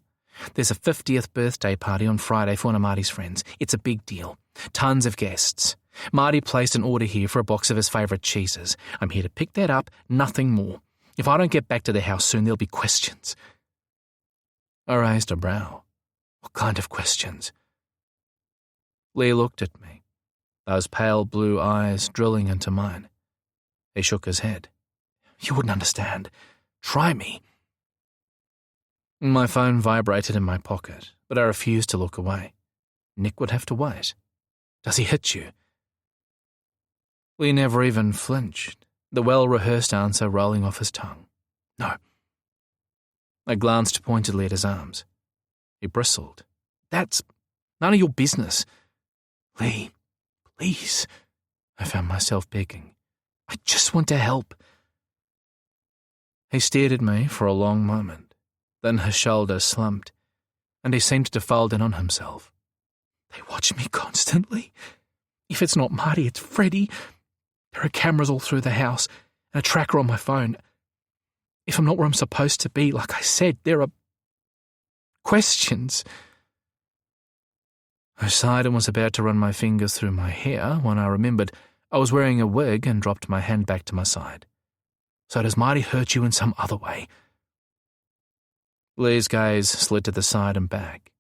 There's a 50th birthday party on Friday for one of Marty's friends. It's a big deal. Tons of guests. Marty placed an order here for a box of his favourite cheeses. I'm here to pick that up, nothing more. If I don't get back to the house soon, there'll be questions. I raised a brow. What kind of questions? Lee looked at me, those pale blue eyes drilling into mine. He shook his head. You wouldn't understand. Try me. My phone vibrated in my pocket, but I refused to look away. Nick would have to wait. Does he hit you? Lee never even flinched, the well-rehearsed answer rolling off his tongue. No. I glanced pointedly at his arms. He bristled. That's none of your business. Lee, please, I found myself begging. I just want to help. He stared at me for a long moment. Then his shoulders slumped, and he seemed to fold in on himself. They watch me constantly. If it's not Marty, it's Freddie. There are cameras all through the house, and a tracker on my phone. If I'm not where I'm supposed to be, like I said, there are questions. I sighed and was about to run my fingers through my hair when I remembered I was wearing a wig and dropped my hand back to my side. So does Marty hurt you in some other way? Lee's gaze slid to the side and back.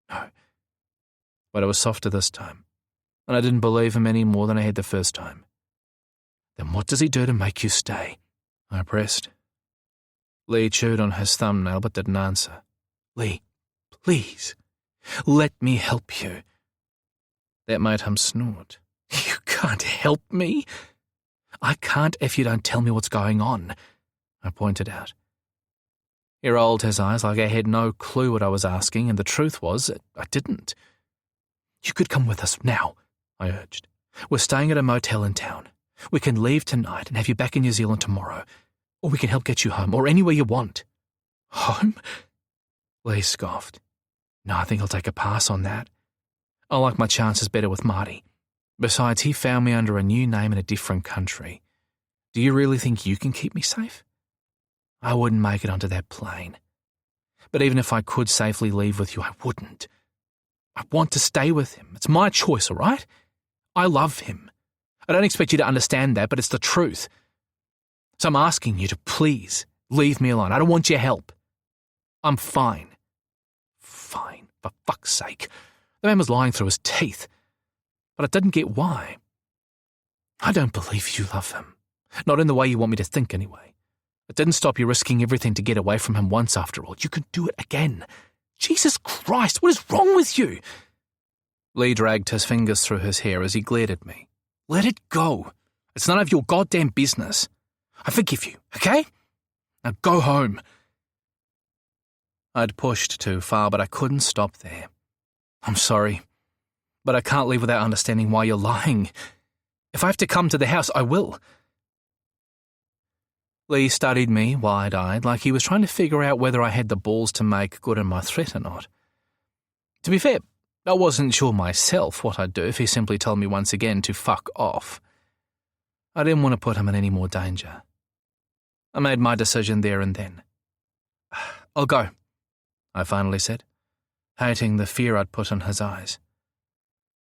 No. But it was softer this time, and I didn't believe him any more than I had the first time. Then what does he do to make you stay? I pressed. Lee chewed on his thumbnail but didn't answer. Lee, please, let me help you. That made him snort. You can't help me. I can't if you don't tell me what's going on, I pointed out. He rolled his eyes like I had no clue what I was asking, and the truth was I didn't. You could come with us now, I urged. We're staying at a motel in town. We can leave tonight and have you back in New Zealand tomorrow, or we can help get you home, or anywhere you want. Home? Lee scoffed. No, I think I'll take a pass on that. I like my chances better with Marty. Besides, he found me under a new name in a different country. Do you really think you can keep me safe? I wouldn't make it onto that plane. But even if I could safely leave with you, I wouldn't. I want to stay with him. It's my choice, all right? I love him. I don't expect you to understand that, but it's the truth. So I'm asking you to please leave me alone. I don't want your help. I'm fine. Fine, for fuck's sake. The man was lying through his teeth. But I didn't get why. I don't believe you love him. Not in the way you want me to think, anyway. It didn't stop you risking everything to get away from him once, after all. You can do it again. Jesus Christ, what is wrong with you? Lee dragged his fingers through his hair as he glared at me. Let it go. It's none of your goddamn business. I forgive you, okay? Now go home. I'd pushed too far, but I couldn't stop there. I'm sorry, but I can't leave without understanding why you're lying. If I have to come to the house, I will. Lee studied me wide-eyed, like he was trying to figure out whether I had the balls to make good on my threat or not. To be fair, I wasn't sure myself what I'd do if he simply told me once again to fuck off. I didn't want to put him in any more danger. I made my decision there and then. I'll go, I finally said, hating the fear I'd put in his eyes.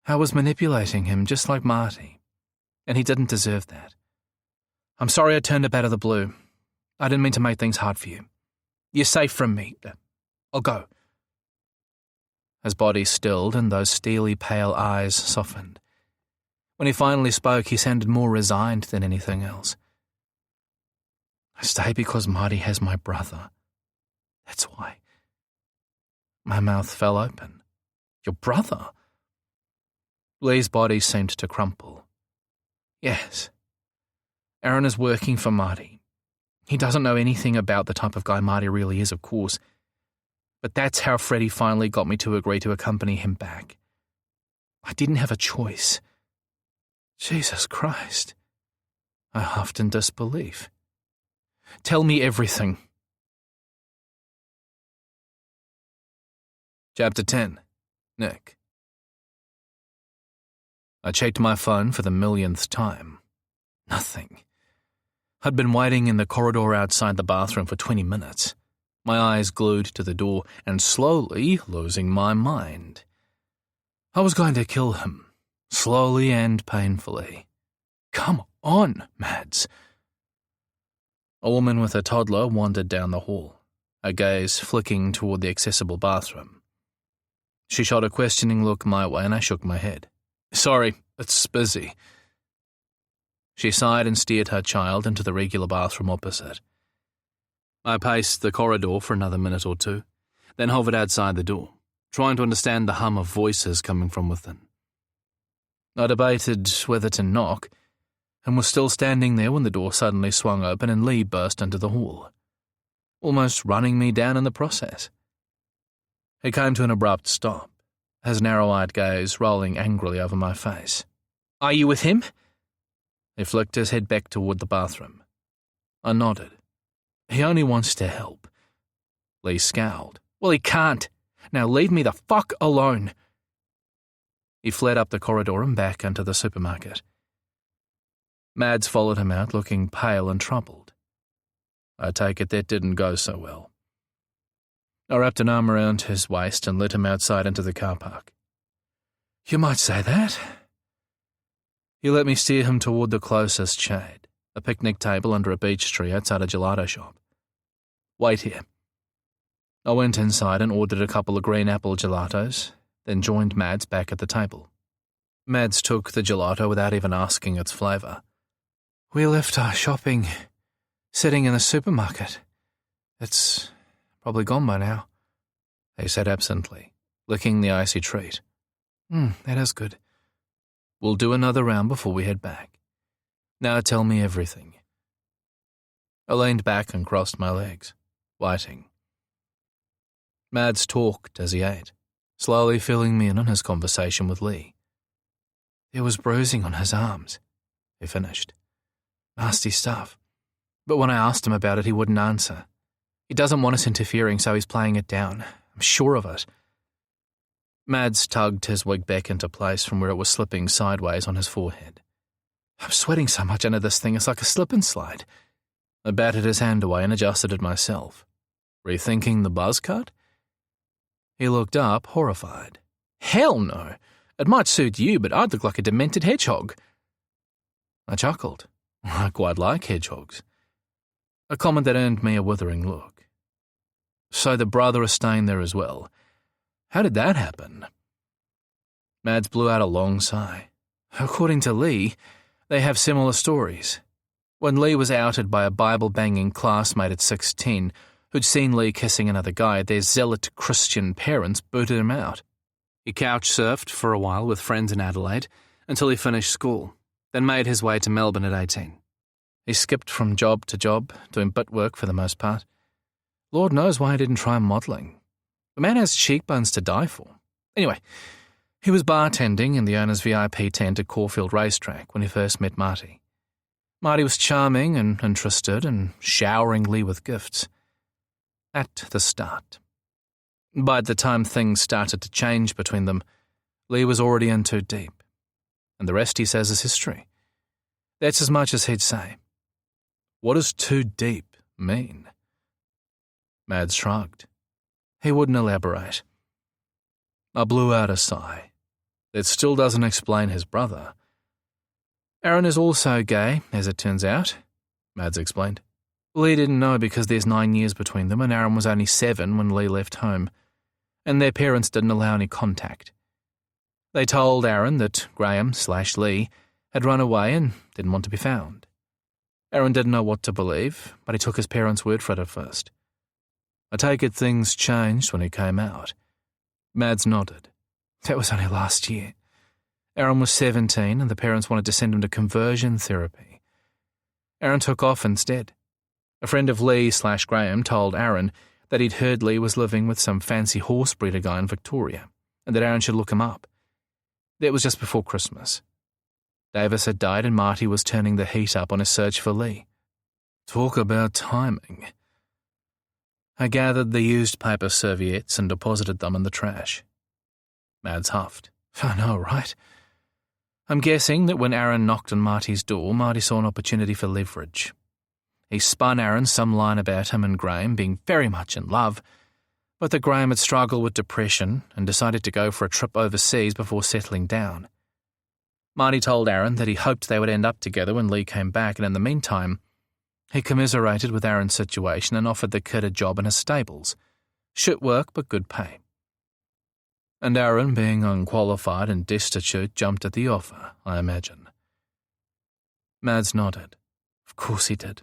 I was manipulating him just like Marty, and he didn't deserve that. I'm sorry I turned up out of the blue. I didn't mean to make things hard for you. You're safe from me. I'll go. His body stilled and those steely pale eyes softened. When he finally spoke, he sounded more resigned than anything else. I stay because Marty has my brother. That's why. My mouth fell open. Your brother? Lee's body seemed to crumple. Yes. Aaron is working for Marty. He doesn't know anything about the type of guy Marty really is, of course. But that's how Freddie finally got me to agree to accompany him back. I didn't have a choice. Jesus Christ. I huffed in disbelief. Tell me everything. Chapter 10. Nick. I checked my phone for the millionth time. Nothing. I'd been waiting in the corridor outside the bathroom for 20 minutes, my eyes glued to the door and slowly losing my mind. I was going to kill him, slowly and painfully. Come on, Mads. A woman with a toddler wandered down the hall, her gaze flicking toward the accessible bathroom. She shot a questioning look my way and I shook my head. Sorry, it's busy. She sighed and steered her child into the regular bathroom opposite. I paced the corridor for another minute or two, then hovered outside the door, trying to understand the hum of voices coming from within. I debated whether to knock, and was still standing there when the door suddenly swung open and Lee burst into the hall, almost running me down in the process. He came to an abrupt stop, his narrow-eyed gaze rolling angrily over my face. Are you with him? He flicked his head back toward the bathroom. I nodded. He only wants to help. Lee scowled. Well, he can't. Now leave me the fuck alone. He fled up the corridor and back into the supermarket. Mads followed him out, looking pale and troubled. I take it that didn't go so well. I wrapped an arm around his waist and led him outside into the car park. You might say that. He let me steer him toward the closest shade, a picnic table under a beech tree outside a gelato shop. Wait here. I went inside and ordered a couple of green apple gelatos, then joined Mads back at the table. Mads took the gelato without even asking its flavour. We left our shopping sitting in the supermarket. It's probably gone by now, he said absently, licking the icy treat. That is good. We'll do another round before we head back. Now tell me everything. I leaned back and crossed my legs, waiting. Mads talked as he ate, slowly filling me in on his conversation with Lee. There was bruising on his arms, he finished. Nasty stuff. But when I asked him about it, he wouldn't answer. He doesn't want us interfering, so he's playing it down. I'm sure of it. Mads tugged his wig back into place from where it was slipping sideways on his forehead. I'm sweating so much under this thing, it's like a slip and slide. I batted his hand away and adjusted it myself. Rethinking the buzz cut? He looked up, horrified. Hell no! It might suit you, but I'd look like a demented hedgehog. I chuckled. I quite like hedgehogs. A comment that earned me a withering look. So the brother is staying there as well. How did that happen? Mads blew out a long sigh. According to Lee, they have similar stories. When Lee was outed by a Bible-banging classmate at 16 who'd seen Lee kissing another guy, their zealot Christian parents booted him out. He couch-surfed for a while with friends in Adelaide until he finished school, then made his way to Melbourne at 18. He skipped from job to job, doing bit work for the most part. Lord knows why he didn't try modelling. The man has cheekbones to die for. Anyway, he was bartending in the owner's VIP tent at Caulfield Racetrack when he first met Marty. Marty was charming and interested and showering Lee with gifts. At the start. By the time things started to change between them, Lee was already in too deep. And the rest, he says, is history. That's as much as he'd say. What does too deep mean? Mads shrugged. He wouldn't elaborate. I blew out a sigh. That still doesn't explain his brother. Aaron is also gay, as it turns out, Mads explained. Lee didn't know because there's 9 years between them and Aaron was only 7 when Lee left home, and their parents didn't allow any contact. They told Aaron that Graham/Lee had run away and didn't want to be found. Aaron didn't know what to believe, but he took his parents' word for it at first. I take it things changed when he came out. Mads nodded. That was only last year. Aaron was 17 and the parents wanted to send him to conversion therapy. Aaron took off instead. A friend of Lee/Graham told Aaron that he'd heard Lee was living with some fancy horse breeder guy in Victoria and that Aaron should look him up. That was just before Christmas. Davis had died and Marty was turning the heat up on his search for Lee. Talk about timing. I gathered the used paper serviettes and deposited them in the trash. Mads huffed. I know, right? I'm guessing that when Aaron knocked on Marty's door, Marty saw an opportunity for leverage. He spun Aaron some line about him and Graham being very much in love, but that Graham had struggled with depression and decided to go for a trip overseas before settling down. Marty told Aaron that he hoped they would end up together when Lee came back, and in the meantime, he commiserated with Aaron's situation and offered the kid a job in his stables. Shit work, but good pay. And Aaron, being unqualified and destitute, jumped at the offer, I imagine. Mads nodded. Of course he did.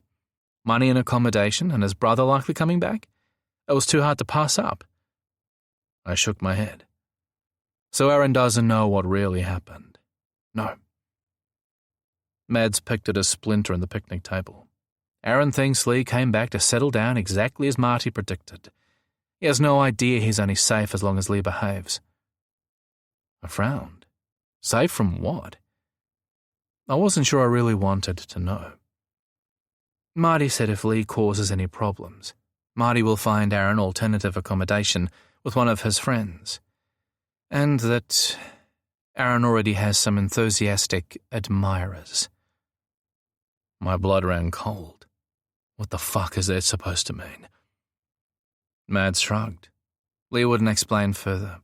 Money and accommodation, and his brother likely coming back? It was too hard to pass up. I shook my head. So Aaron doesn't know what really happened. No. Mads picked at a splinter in the picnic table. Aaron thinks Lee came back to settle down exactly as Marty predicted. He has no idea he's only safe as long as Lee behaves. I frowned. Safe from what? I wasn't sure I really wanted to know. Marty said if Lee causes any problems, Marty will find Aaron alternative accommodation with one of his friends, and that Aaron already has some enthusiastic admirers. My blood ran cold. What the fuck is that supposed to mean? Mads shrugged. Lee wouldn't explain further,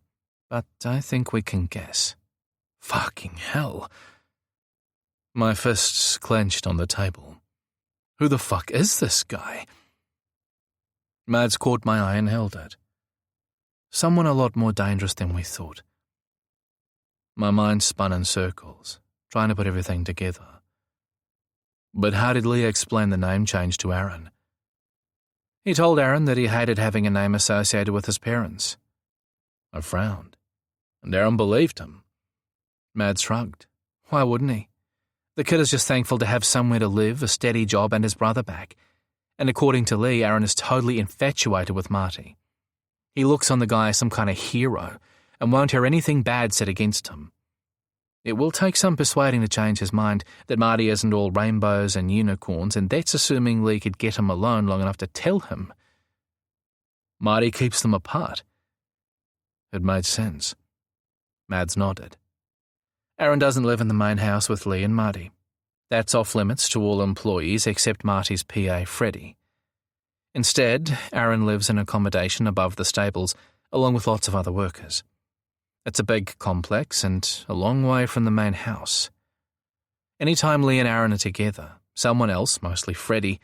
but I think we can guess. Fucking hell. My fists clenched on the table. Who the fuck is this guy? Mads caught my eye and held it. Someone a lot more dangerous than we thought. My mind spun in circles, trying to put everything together. But how did Lee explain the name change to Aaron? He told Aaron that he hated having a name associated with his parents. I frowned, and Aaron believed him. Mads shrugged. Why wouldn't he? The kid is just thankful to have somewhere to live, a steady job, and his brother back. And according to Lee, Aaron is totally infatuated with Marty. He looks on the guy as some kind of hero and won't hear anything bad said against him. It will take some persuading to change his mind that Marty isn't all rainbows and unicorns, and that's assuming Lee could get him alone long enough to tell him. Marty keeps them apart. It made sense. Mads nodded. Aaron doesn't live in the main house with Lee and Marty. That's off limits to all employees except Marty's PA, Freddie. Instead, Aaron lives in accommodation above the stables, along with lots of other workers. It's a big complex and a long way from the main house. Anytime Lee and Aaron are together, someone else, mostly Freddie,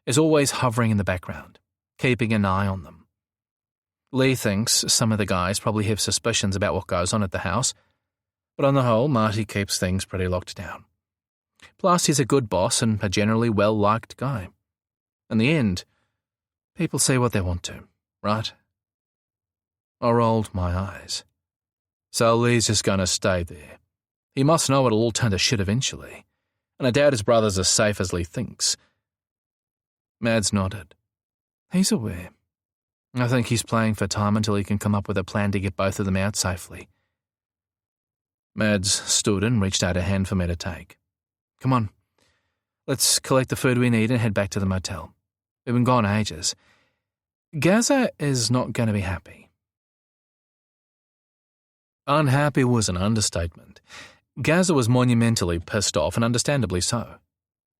is always hovering in the background, keeping an eye on them. Lee thinks some of the guys probably have suspicions about what goes on at the house, but on the whole, Marty keeps things pretty locked down. Plus, he's a good boss and a generally well-liked guy. In the end, people see what they want to, right? I rolled my eyes. So Lee's just going to stay there. He must know it'll all turn to shit eventually, and I doubt his brother's as safe as Lee thinks. Mads nodded. He's aware. I think he's playing for time until he can come up with a plan to get both of them out safely. Mads stood and reached out a hand for me to take. Come on. Let's collect the food we need and head back to the motel. We've been gone ages. Gaza is not going to be happy. Unhappy was an understatement. Gaza was monumentally pissed off, and understandably so.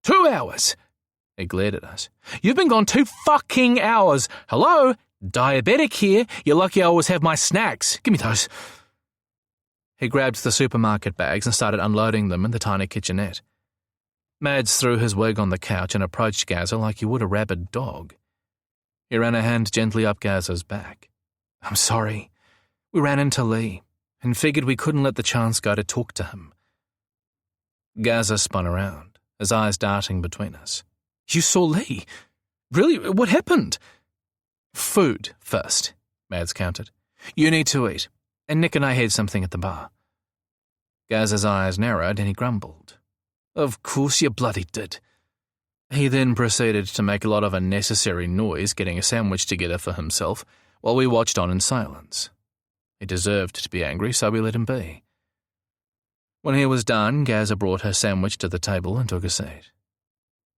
2 hours! He glared at us. You've been gone 2 fucking hours! Hello? Diabetic here. You're lucky I always have my snacks. Give me those. He grabbed the supermarket bags and started unloading them in the tiny kitchenette. Mads threw his wig on the couch and approached Gaza like you would a rabid dog. He ran a hand gently up Gaza's back. I'm sorry. We ran into Lee and figured we couldn't let the chance go to talk to him. Gaza spun around, his eyes darting between us. You saw Lee? Really? What happened? Food first, Mads countered. You need to eat, and Nick and I had something at the bar. Gaza's eyes narrowed and he grumbled. Of course you bloody did. He then proceeded to make a lot of unnecessary noise getting a sandwich together for himself while we watched on in silence. He deserved to be angry, so we let him be. When he was done, Gaza brought her sandwich to the table and took a seat.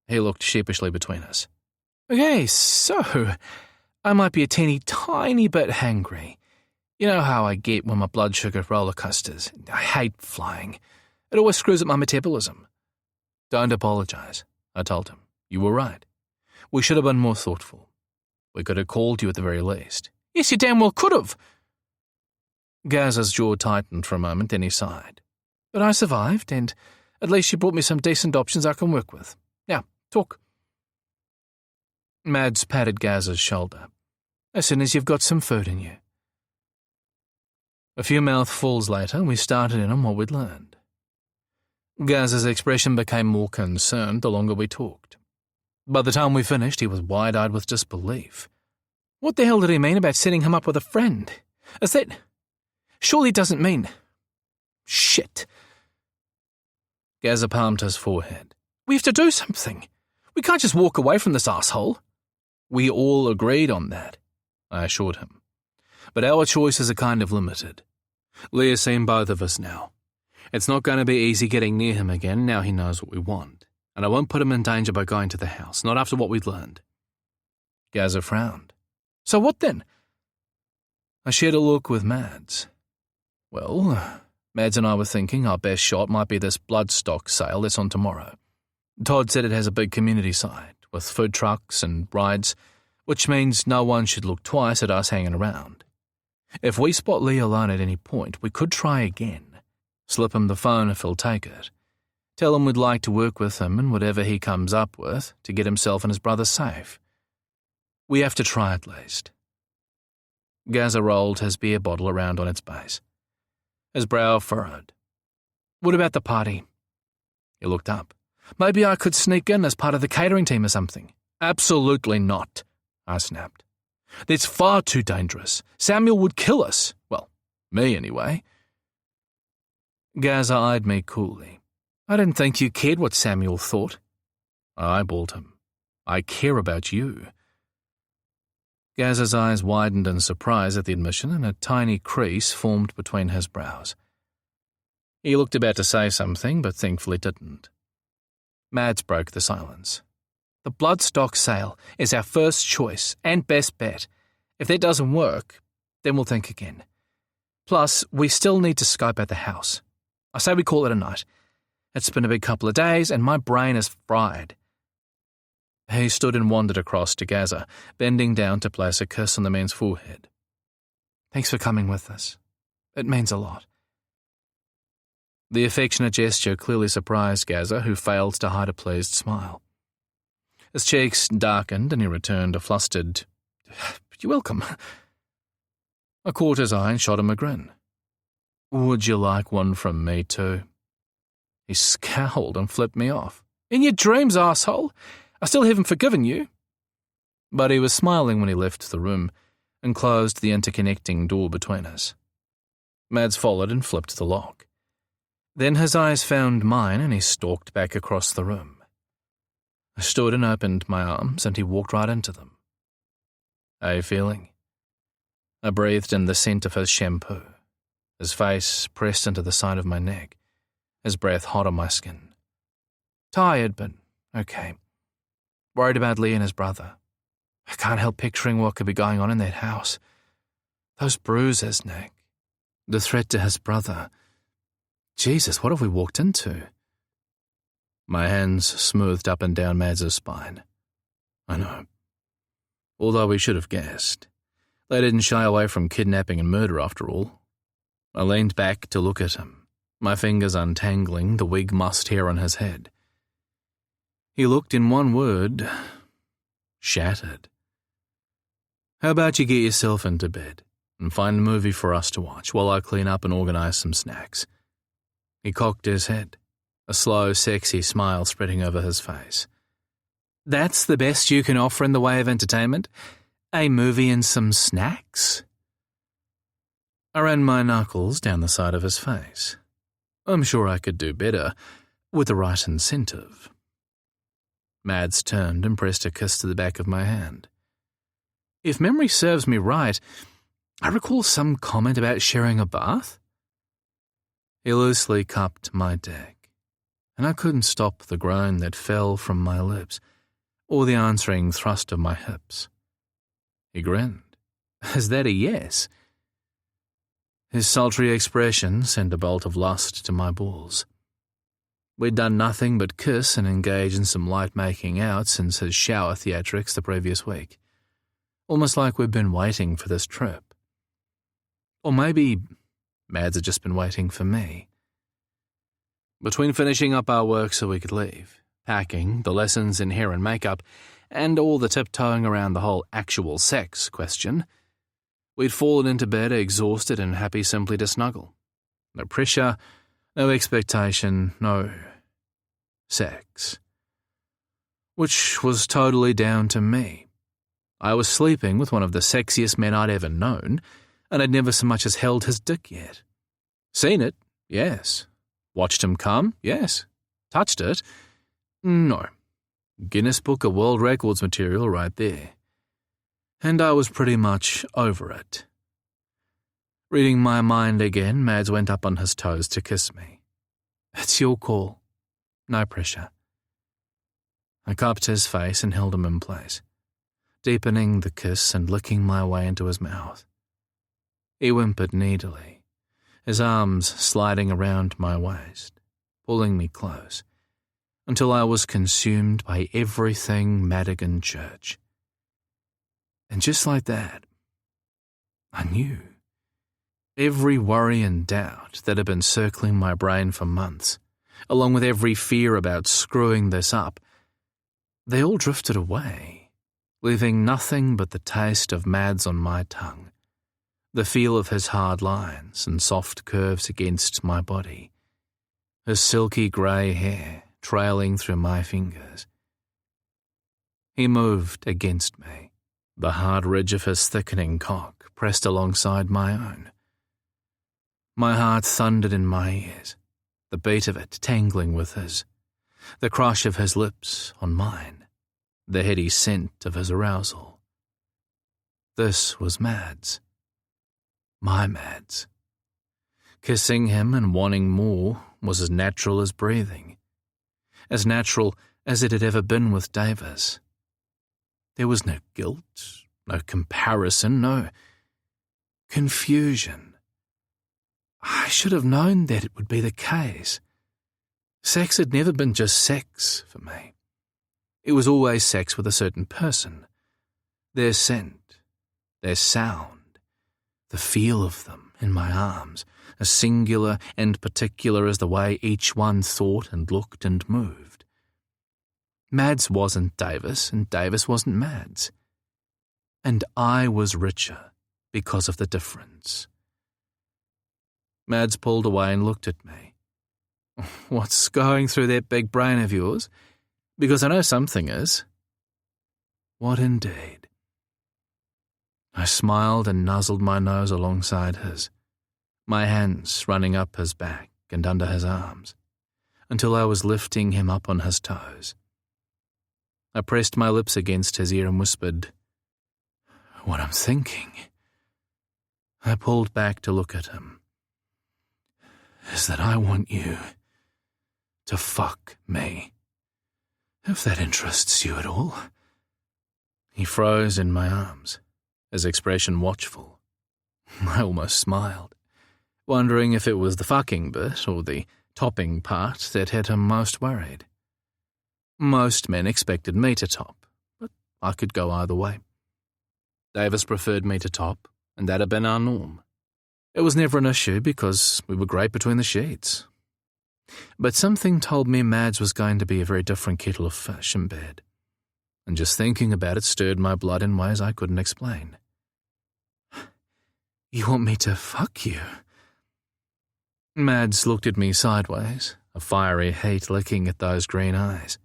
He looked sheepishly between us. Okay, so I might be a teeny tiny bit hangry. You know how I get when my blood sugar roller coasters. I hate flying. It always screws up my metabolism. Don't apologize, I told him. You were right. We should have been more thoughtful. We could have called you at the very least. Yes, you damn well could have. Gaz's jaw tightened for a moment, then he sighed. But I survived, and at least you brought me some decent options I can work with. Now, talk. Mads patted Gaz's shoulder. As soon as you've got some food in you. A few mouthfuls later, we started in on what we'd learned. Gaz's expression became more concerned the longer we talked. By the time we finished, he was wide-eyed with disbelief. What the hell did he mean about setting him up with a friend? Is that... Surely it doesn't mean... Shit. Gaza palmed his forehead. We have to do something. We can't just walk away from this asshole. We all agreed on that, I assured him. But our choices are kind of limited. Leah's seen both of us now. It's not going to be easy getting near him again now he knows what we want, and I won't put him in danger by going to the house, not after what we'd learned. Gaza frowned. So what then? I shared a look with Mads. Well, Mads and I were thinking our best shot might be this bloodstock sale that's on tomorrow. Todd said it has a big community side, with food trucks and rides, which means no one should look twice at us hanging around. If we spot Lee alone at any point, we could try again. Slip him the phone if he'll take it. Tell him we'd like to work with him and whatever he comes up with to get himself and his brother safe. We have to try at least. Gaza rolled his beer bottle around on its base. His brow furrowed. What about the party? He looked up. Maybe I could sneak in as part of the catering team or something. Absolutely not, I snapped. That's far too dangerous. Samuel would kill us. Well, me anyway. Gaza eyed me coolly. I didn't think you cared what Samuel thought. I eyeballed him. I care about you. Gaza's eyes widened in surprise at the admission, and a tiny crease formed between his brows. He looked about to say something, but thankfully didn't. Mads broke the silence. The bloodstock sale is our first choice and best bet. If that doesn't work, then we'll think again. Plus, we still need to scope out the house. I say we call it a night. It's been a big couple of days, and my brain is fried. He stood and wandered across to Gaza, bending down to place a kiss on the man's forehead. Thanks for coming with us. It means a lot. The affectionate gesture clearly surprised Gaza, who failed to hide a pleased smile. His cheeks darkened and he returned a flustered, "You're welcome." I caught his eye and shot him a grin. "Would you like one from me too?" He scowled and flipped me off. "In your dreams, asshole. I still haven't forgiven you." But he was smiling when he left the room and closed the interconnecting door between us. Mads followed and flipped the lock. Then his eyes found mine and he stalked back across the room. I stood and opened my arms and he walked right into them. "How are you feeling?" I breathed in the scent of his shampoo, his face pressed into the side of my neck, his breath hot on my skin. Tired, but okay. Worried about Lee and his brother. I can't help picturing what could be going on in that house. Those bruises, Nick. The threat to his brother. Jesus, what have we walked into? My hands smoothed up and down Mads's spine. I know. Although we should have guessed. They didn't shy away from kidnapping and murder after all. I leaned back to look at him, my fingers untangling the wig mussed hair on his head. He looked, in one word, shattered. How about you get yourself into bed and find a movie for us to watch while I clean up and organize some snacks? He cocked his head, a slow, sexy smile spreading over his face. That's the best you can offer in the way of entertainment? A movie and some snacks? I ran my knuckles down the side of his face. I'm sure I could do better, with the right incentive. Mads turned and pressed a kiss to the back of my hand. If memory serves me right, I recall some comment about sharing a bath. He loosely cupped my dick, and I couldn't stop the groan that fell from my lips, or the answering thrust of my hips. He grinned. Is that a yes? His sultry expression sent a bolt of lust to my balls. We'd done nothing but kiss and engage in some light making out since his shower theatrics the previous week. Almost like we'd been waiting for this trip. Or maybe Mads had just been waiting for me. Between finishing up our work so we could leave, packing, the lessons in hair and makeup, and all the tiptoeing around the whole actual sex question, we'd fallen into bed exhausted and happy simply to snuggle. No pressure, no expectation, no sex. Which was totally down to me. I was sleeping with one of the sexiest men I'd ever known, and I'd never so much as held his dick yet. Seen it? Yes. Watched him come? Yes. Touched it? No. Guinness Book of World Records material right there. And I was pretty much over it. Reading my mind again, Mads went up on his toes to kiss me. It's your call. No pressure. I cupped his face and held him in place, deepening the kiss and licking my way into his mouth. He whimpered needily, his arms sliding around my waist, pulling me close, until I was consumed by everything Madigan Church. And just like that, I knew. Every worry and doubt that had been circling my brain for months, along with every fear about screwing this up, they all drifted away, leaving nothing but the taste of Mads on my tongue, the feel of his hard lines and soft curves against my body, his silky grey hair trailing through my fingers. He moved against me, the hard ridge of his thickening cock pressed alongside my own. My heart thundered in my ears, the beat of it tangling with his, the crush of his lips on mine, the heady scent of his arousal. This was Mads. My Mads. Kissing him and wanting more was as natural as breathing, as natural as it had ever been with Davis. There was no guilt, no comparison, no confusion. I should have known that it would be the case. Sex had never been just sex for me. It was always sex with a certain person. Their scent, their sound, the feel of them in my arms, as singular and particular as the way each one thought and looked and moved. Mads wasn't Davis, and Davis wasn't Mads. And I was richer because of the difference. Mads pulled away and looked at me. What's going through that big brain of yours? Because I know something is. What indeed? I smiled and nuzzled my nose alongside his, my hands running up his back and under his arms, until I was lifting him up on his toes. I pressed my lips against his ear and whispered, "What I'm thinking." I pulled back to look at him. "Is that I want you to fuck me, if that interests you at all." He froze in my arms, his expression watchful. I almost smiled, wondering if it was the fucking bit or the topping part that had him most worried. Most men expected me to top, but I could go either way. Davis preferred me to top, and that had been our norm. It was never an issue because we were great between the sheets. But something told me Mads was going to be a very different kettle of fish in bed, and just thinking about it stirred my blood in ways I couldn't explain. "You want me to fuck you?" Mads looked at me sideways, a fiery hate licking at those green eyes,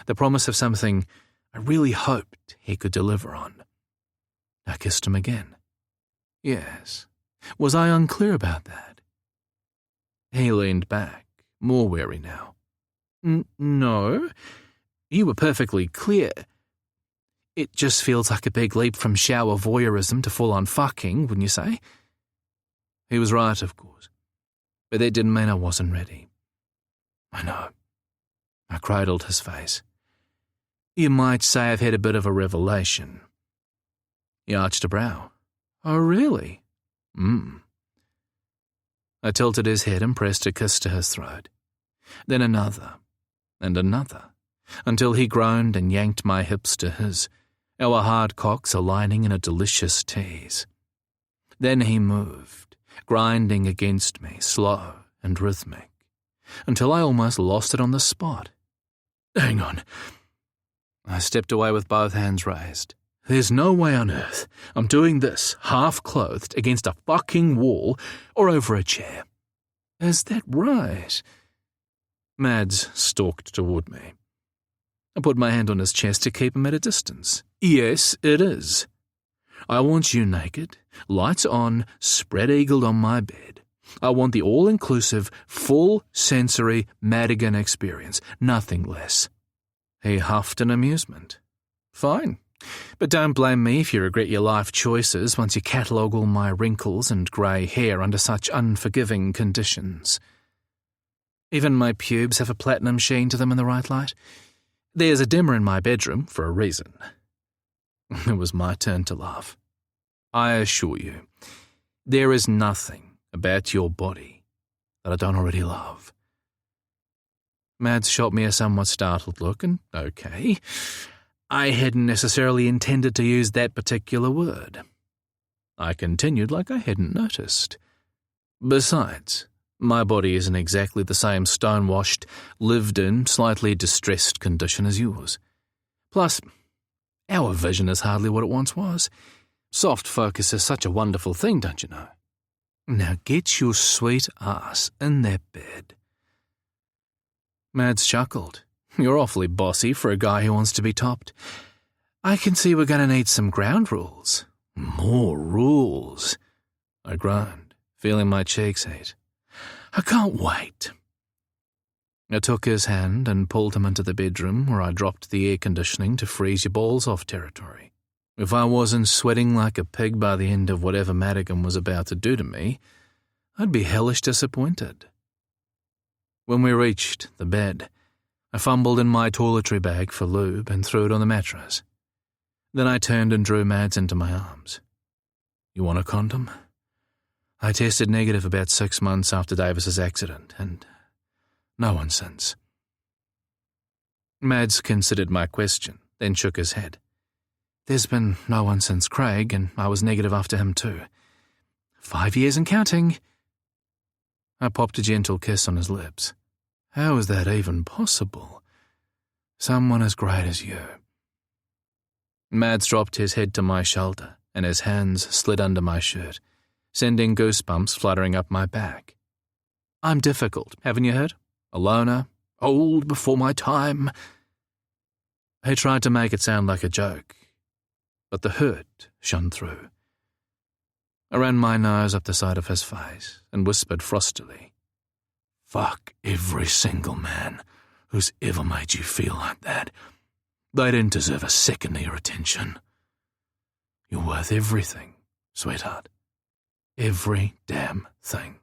the promise of something I really hoped he could deliver on. I kissed him again. Yes. Was I unclear about that? He leaned back, more wary now. No, you were perfectly clear. It just feels like a big leap from shower voyeurism to full-on fucking, wouldn't you say? He was right, of course, but that didn't mean I wasn't ready. I know. I cradled his face. You might say I've had a bit of a revelation. He arched a brow. Oh, really? I tilted his head and pressed a kiss to his throat, then another, and another, until he groaned and yanked my hips to his, our hard cocks aligning in a delicious tease. Then he moved, grinding against me, slow and rhythmic, until I almost lost it on the spot. Hang on. I stepped away with both hands raised. There's no way on earth I'm doing this half-clothed against a fucking wall or over a chair. Is that right? Mads stalked toward me. I put my hand on his chest to keep him at a distance. Yes, it is. I want you naked, lights on, spread-eagled on my bed. I want the all-inclusive, full-sensory Madigan experience, nothing less. He huffed in amusement. Fine, but don't blame me if you regret your life choices once you catalogue all my wrinkles and grey hair under such unforgiving conditions. Even my pubes have a platinum sheen to them in the right light. There's a dimmer in my bedroom for a reason. It was my turn to laugh. I assure you, there is nothing about your body that I don't already love. Mads shot me a somewhat startled look, and okay, I hadn't necessarily intended to use that particular word. I continued like I hadn't noticed. Besides, my body isn't exactly the same stonewashed, lived-in, slightly distressed condition as yours. Plus, our vision is hardly what it once was. Soft focus is such a wonderful thing, don't you know? Now get your sweet ass in that bed. Mads chuckled. You're awfully bossy for a guy who wants to be topped. I can see we're going to need some ground rules. More rules. I groaned, feeling my cheeks heat. I can't wait. I took his hand and pulled him into the bedroom where I dropped the air conditioning to freeze your balls off territory. If I wasn't sweating like a pig by the end of whatever Madigan was about to do to me, I'd be hellish disappointed. When we reached the bed, I fumbled in my toiletry bag for lube and threw it on the mattress. Then I turned and drew Mads into my arms. You want a condom? I tested negative about 6 months after Davis's accident, and no one since. Mads considered my question, then shook his head. There's been no one since Craig, and I was negative after him too. 5 years and counting. I popped a gentle kiss on his lips. How is that even possible? Someone as great as you. Mads dropped his head to my shoulder, and his hands slid under my shirt, sending goosebumps fluttering up my back. I'm difficult, haven't you heard? A loner, old before my time. He tried to make it sound like a joke, but the hurt shone through. I ran my nose up the side of his face and whispered frostily, Fuck every single man who's ever made you feel like that. They didn't deserve a second of your attention. You're worth everything, sweetheart. Every damn thing.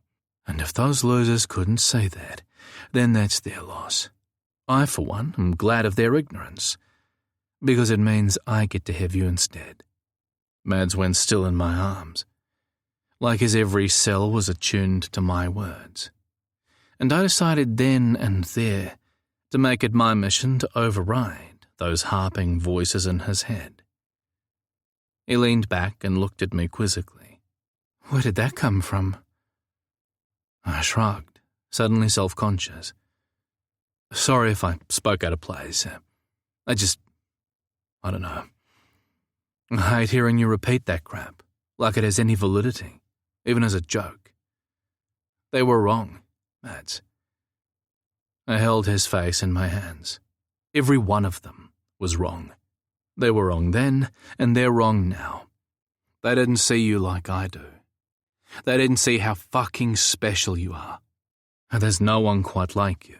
And if those losers couldn't say that, then that's their loss. I, for one, am glad of their ignorance, because it means I get to have you instead. Mads went still in my arms, like his every cell was attuned to my words. And I decided then and there to make it my mission to override those harping voices in his head. He leaned back and looked at me quizzically. Where did that come from? I shrugged, suddenly self-conscious. Sorry if I spoke out of place. I don't know. I hate hearing you repeat that crap, like it has any validity, even as a joke. They were wrong, Mads. I held his face in my hands. Every one of them was wrong. They were wrong then, and they're wrong now. They didn't see you like I do. They didn't see how fucking special you are. And there's no one quite like you.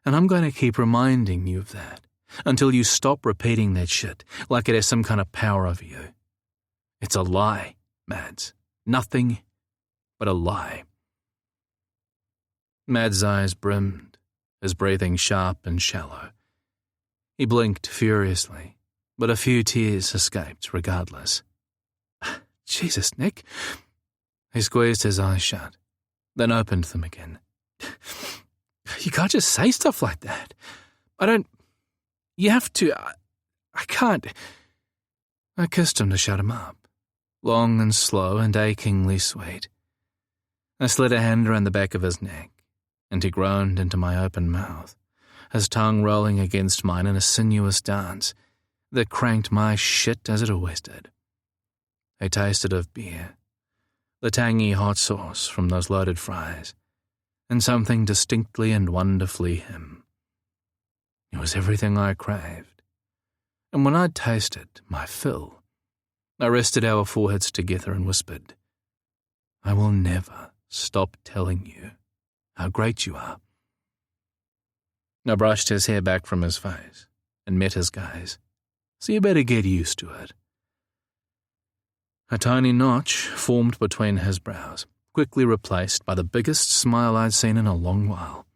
And I'm going to keep reminding you of that until you stop repeating that shit like it has some kind of power over you. It's a lie, Mads. Nothing but a lie. Mads' eyes brimmed, his breathing sharp and shallow. He blinked furiously, but a few tears escaped regardless. Jesus, Nick. He squeezed his eyes shut, then opened them again. You can't just say stuff like that. You have to. I can't. I kissed him to shut him up, long and slow and achingly sweet. I slid a hand around the back of his neck, and he groaned into my open mouth, his tongue rolling against mine in a sinuous dance that cranked my shit as it always did. I tasted of beer, the tangy hot sauce from those loaded fries, and something distinctly and wonderfully him. It was everything I craved, and when I'd tasted my fill, I rested our foreheads together and whispered, "I will never stop telling you how great you are." I brushed his hair back from his face and met his gaze, so you better get used to it. A tiny notch formed between his brows, quickly replaced by the biggest smile I'd seen in a long while.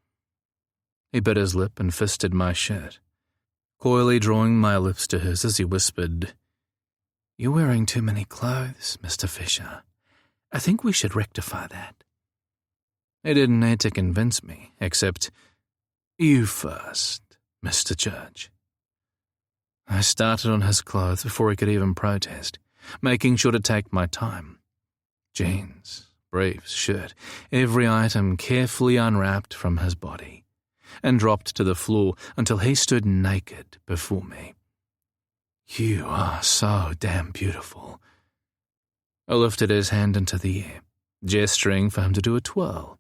He bit his lip and fisted my shirt, coyly drawing my lips to his as he whispered, "You're wearing too many clothes, Mr. Fisher. I think we should rectify that." He didn't need to convince me, except, "You first, Mr. Judge." I started on his clothes before he could even protest, making sure to take my time. Jeans, briefs, shirt, every item carefully unwrapped from his body and dropped to the floor until he stood naked before me. "You are so damn beautiful." I lifted his hand into the air, gesturing for him to do a twirl.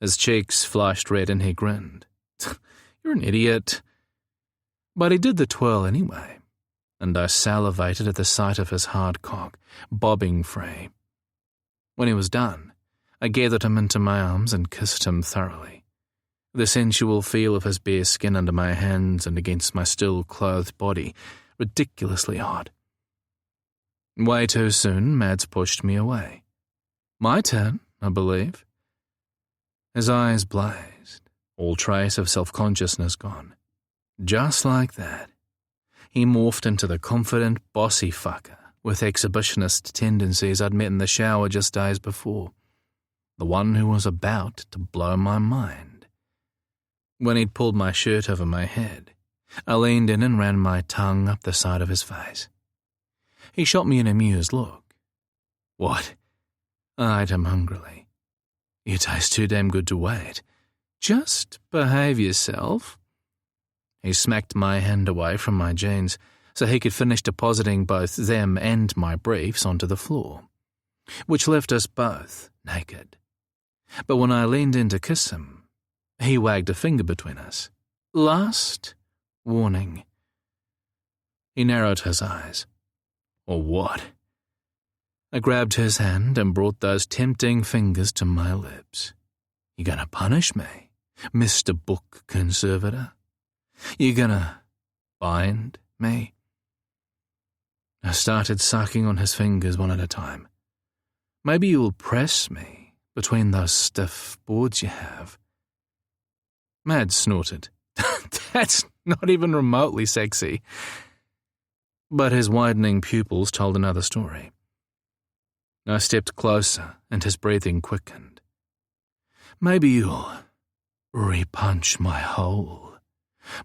His cheeks flushed red and he grinned. "You're an idiot." But he did the twirl anyway, and I salivated at the sight of his hard cock, bobbing free. When he was done, I gathered him into my arms and kissed him thoroughly, the sensual feel of his bare skin under my hands and against my still-clothed body ridiculously hot. Way too soon, Mads pushed me away. My turn, I believe. His eyes blazed, all trace of self-consciousness gone. Just like that, he morphed into the confident, bossy fucker with exhibitionist tendencies I'd met in the shower just days before, the one who was about to blow my mind. When he'd pulled my shirt over my head, I leaned in and ran my tongue up the side of his face. He shot me an amused look. "What?" I eyed him hungrily. "You taste too damn good to wait. Just behave yourself." He smacked my hand away from my jeans so he could finish depositing both them and my briefs onto the floor, which left us both naked. But when I leaned in to kiss him, he wagged a finger between us. "Last warning." He narrowed his eyes. "Or what?" I grabbed his hand and brought those tempting fingers to my lips. "You gonna punish me, Mr. Book Conservator? You gonna bind me?" I started sucking on his fingers one at a time. "Maybe you'll press me between those stiff boards you have." Mads snorted. "That's not even remotely sexy." But his widening pupils told another story. I stepped closer and his breathing quickened. "Maybe you'll repunch my hole.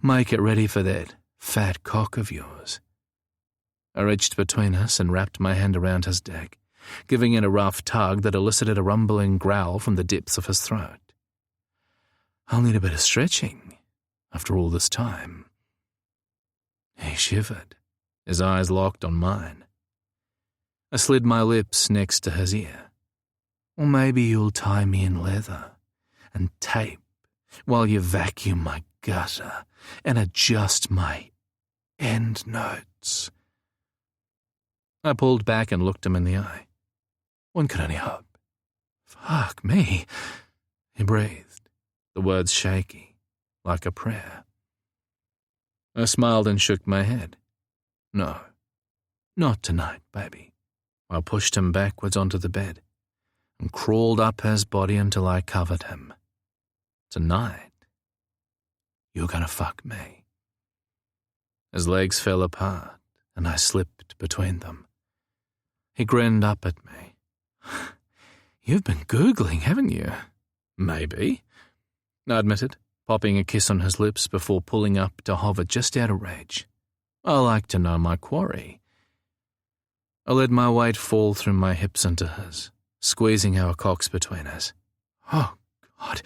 Make it ready for that fat cock of yours." I reached between us and wrapped my hand around his dick, giving it a rough tug that elicited a rumbling growl from the depths of his throat. "I'll need a bit of stretching after all this time." He shivered, his eyes locked on mine. I slid my lips next to his ear. "Or maybe you'll tie me in leather and tape while you vacuum my gutter and adjust my end notes." I pulled back and looked him in the eye. One could only hope. "Fuck me," he breathed, the words shaky, like a prayer. I smiled and shook my head. "No, not tonight, baby." I pushed him backwards onto the bed and crawled up his body until I covered him. "Tonight, you're gonna fuck me." His legs fell apart and I slipped between them. He grinned up at me. "You've been Googling, haven't you?" "Maybe." I admitted, popping a kiss on his lips before pulling up to hover just out of reach. I like to know my quarry. I let my weight fall through my hips into his, squeezing our cocks between us. Oh, God.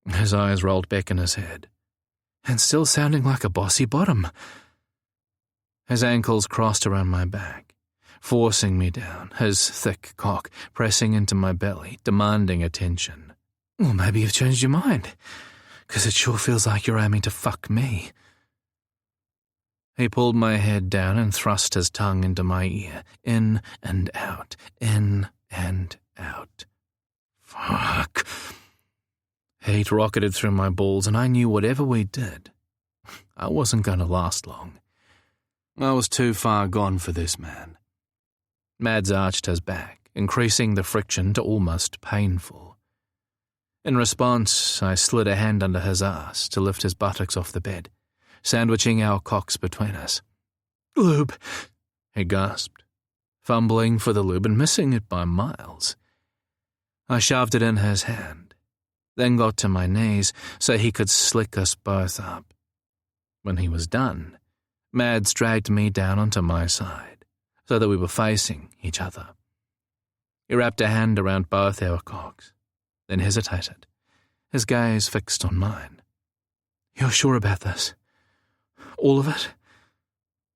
His eyes rolled back in his head, and still sounding like a bossy bottom. His ankles crossed around my back, forcing me down, his thick cock pressing into my belly, demanding attention. Well, maybe you've changed your mind, 'cause it sure feels like you're aiming to fuck me. He pulled my head down and thrust his tongue into my ear, in and out, in and out. Fuck. Heat rocketed through my balls, and I knew whatever we did, I wasn't going to last long. I was too far gone for this man. Mads arched his back, increasing the friction to almost painful. In response, I slid a hand under his ass to lift his buttocks off the bed, sandwiching our cocks between us. Lube, he gasped, fumbling for the lube and missing it by miles. I shoved it in his hand, then got to my knees so he could slick us both up. When he was done, Mads dragged me down onto my side so that we were facing each other. He wrapped a hand around both our cocks, then hesitated, his gaze fixed on mine. You're sure about this? All of it?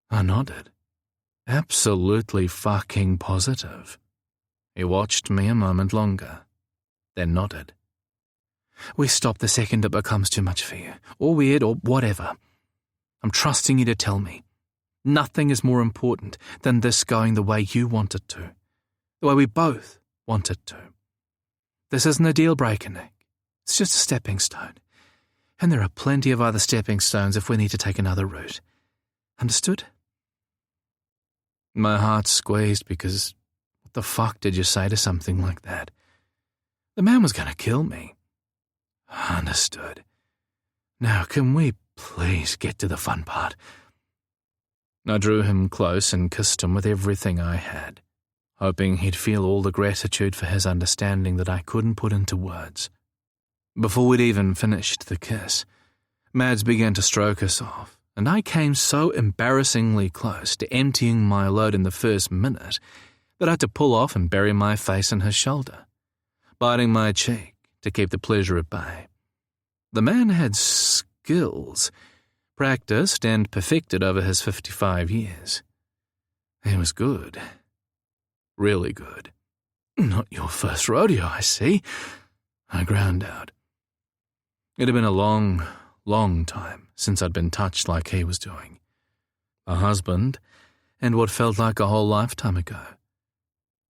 I nodded. Absolutely fucking positive. He watched me a moment longer, then nodded. We stop the second it becomes too much for you, or weird, or whatever. I'm trusting you to tell me. Nothing is more important than this going the way you want it to, the way we both want it to. This isn't a deal-breaker, Nick. It's just a stepping stone. And there are plenty of other stepping stones if we need to take another route. Understood? My heart squeezed because what the fuck did you say to something like that? The man was going to kill me. Understood. Now, can we please get to the fun part? I drew him close and kissed him with everything I had, hoping he'd feel all the gratitude for his understanding that I couldn't put into words. Before we'd even finished the kiss, Mads began to stroke us off, and I came so embarrassingly close to emptying my load in the first minute that I had to pull off and bury my face in his shoulder, biting my cheek to keep the pleasure at bay. The man had skills, practiced and perfected over his 55 years. He was good. Really good. Not your first rodeo, I see, I ground out. It had been a long, long time since I'd been touched like he was doing. A husband, and what felt like a whole lifetime ago.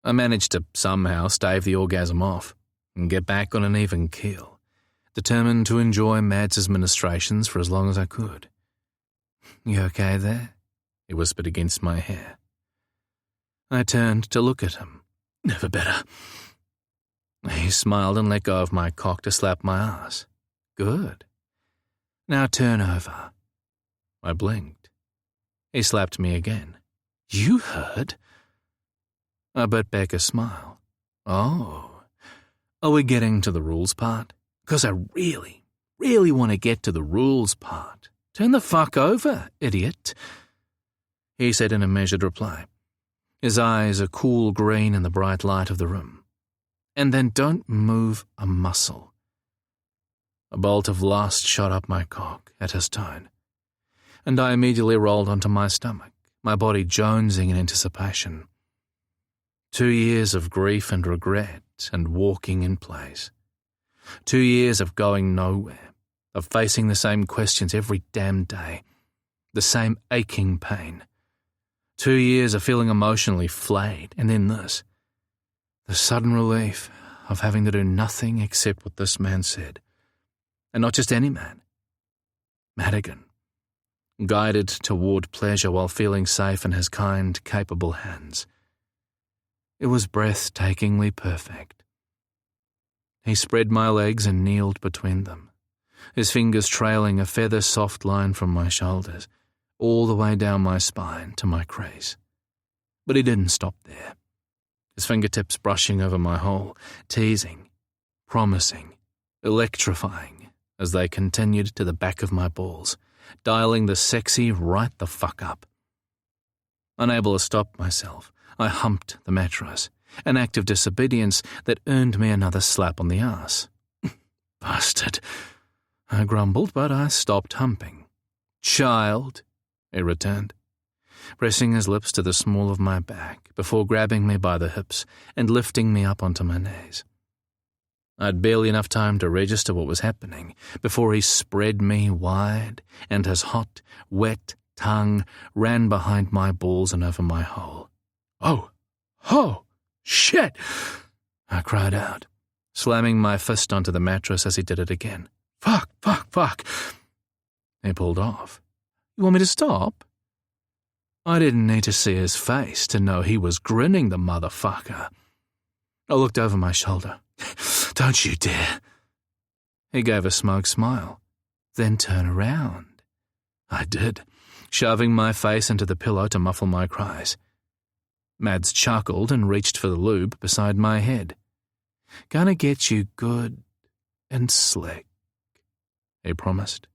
I managed to somehow stave the orgasm off and get back on an even keel, determined to enjoy Mads's ministrations for as long as I could. You okay there? He whispered against my hair. I turned to look at him. Never better. He smiled and let go of my cock to slap my ass. Good. Now turn over. I blinked. He slapped me again. You heard? I bit back a smile. Oh, are we getting to the rules part? Because I really, really want to get to the rules part. Turn the fuck over, idiot, he said in a measured reply, his eyes a cool green in the bright light of the room. And then don't move a muscle. A bolt of lust shot up my cock at his tone, and I immediately rolled onto my stomach, my body jonesing in anticipation. 2 years of grief and regret and walking in place. 2 years of going nowhere, of facing the same questions every damn day, the same aching pain. 2 years of feeling emotionally flayed, and then this. The sudden relief of having to do nothing except what this man said. And not just any man. Madigan. Guided toward pleasure while feeling safe in his kind, capable hands. It was breathtakingly perfect. He spread my legs and kneeled between them, his fingers trailing a feather-soft line from my shoulders, all the way down my spine to my crease. But he didn't stop there, his fingertips brushing over my hole, teasing, promising, electrifying as they continued to the back of my balls, dialing the sexy right the fuck up. Unable to stop myself, I humped the mattress, an act of disobedience that earned me another slap on the ass. Bastard, I grumbled, but I stopped humping. Child, he returned, pressing his lips to the small of my back before grabbing me by the hips and lifting me up onto my knees. I'd barely enough time to register what was happening before he spread me wide and his hot, wet tongue ran behind my balls and over my hole. Oh, shit! I cried out, slamming my fist onto the mattress as he did it again. Fuck. He pulled off. You want me to stop? I didn't need to see his face to know he was grinning, the motherfucker. I looked over my shoulder. Don't you dare. He gave a smug smile, then turn around. I did, shoving my face into the pillow to muffle my cries. Mads chuckled and reached for the lube beside my head. Gonna get you good and slick, he promised,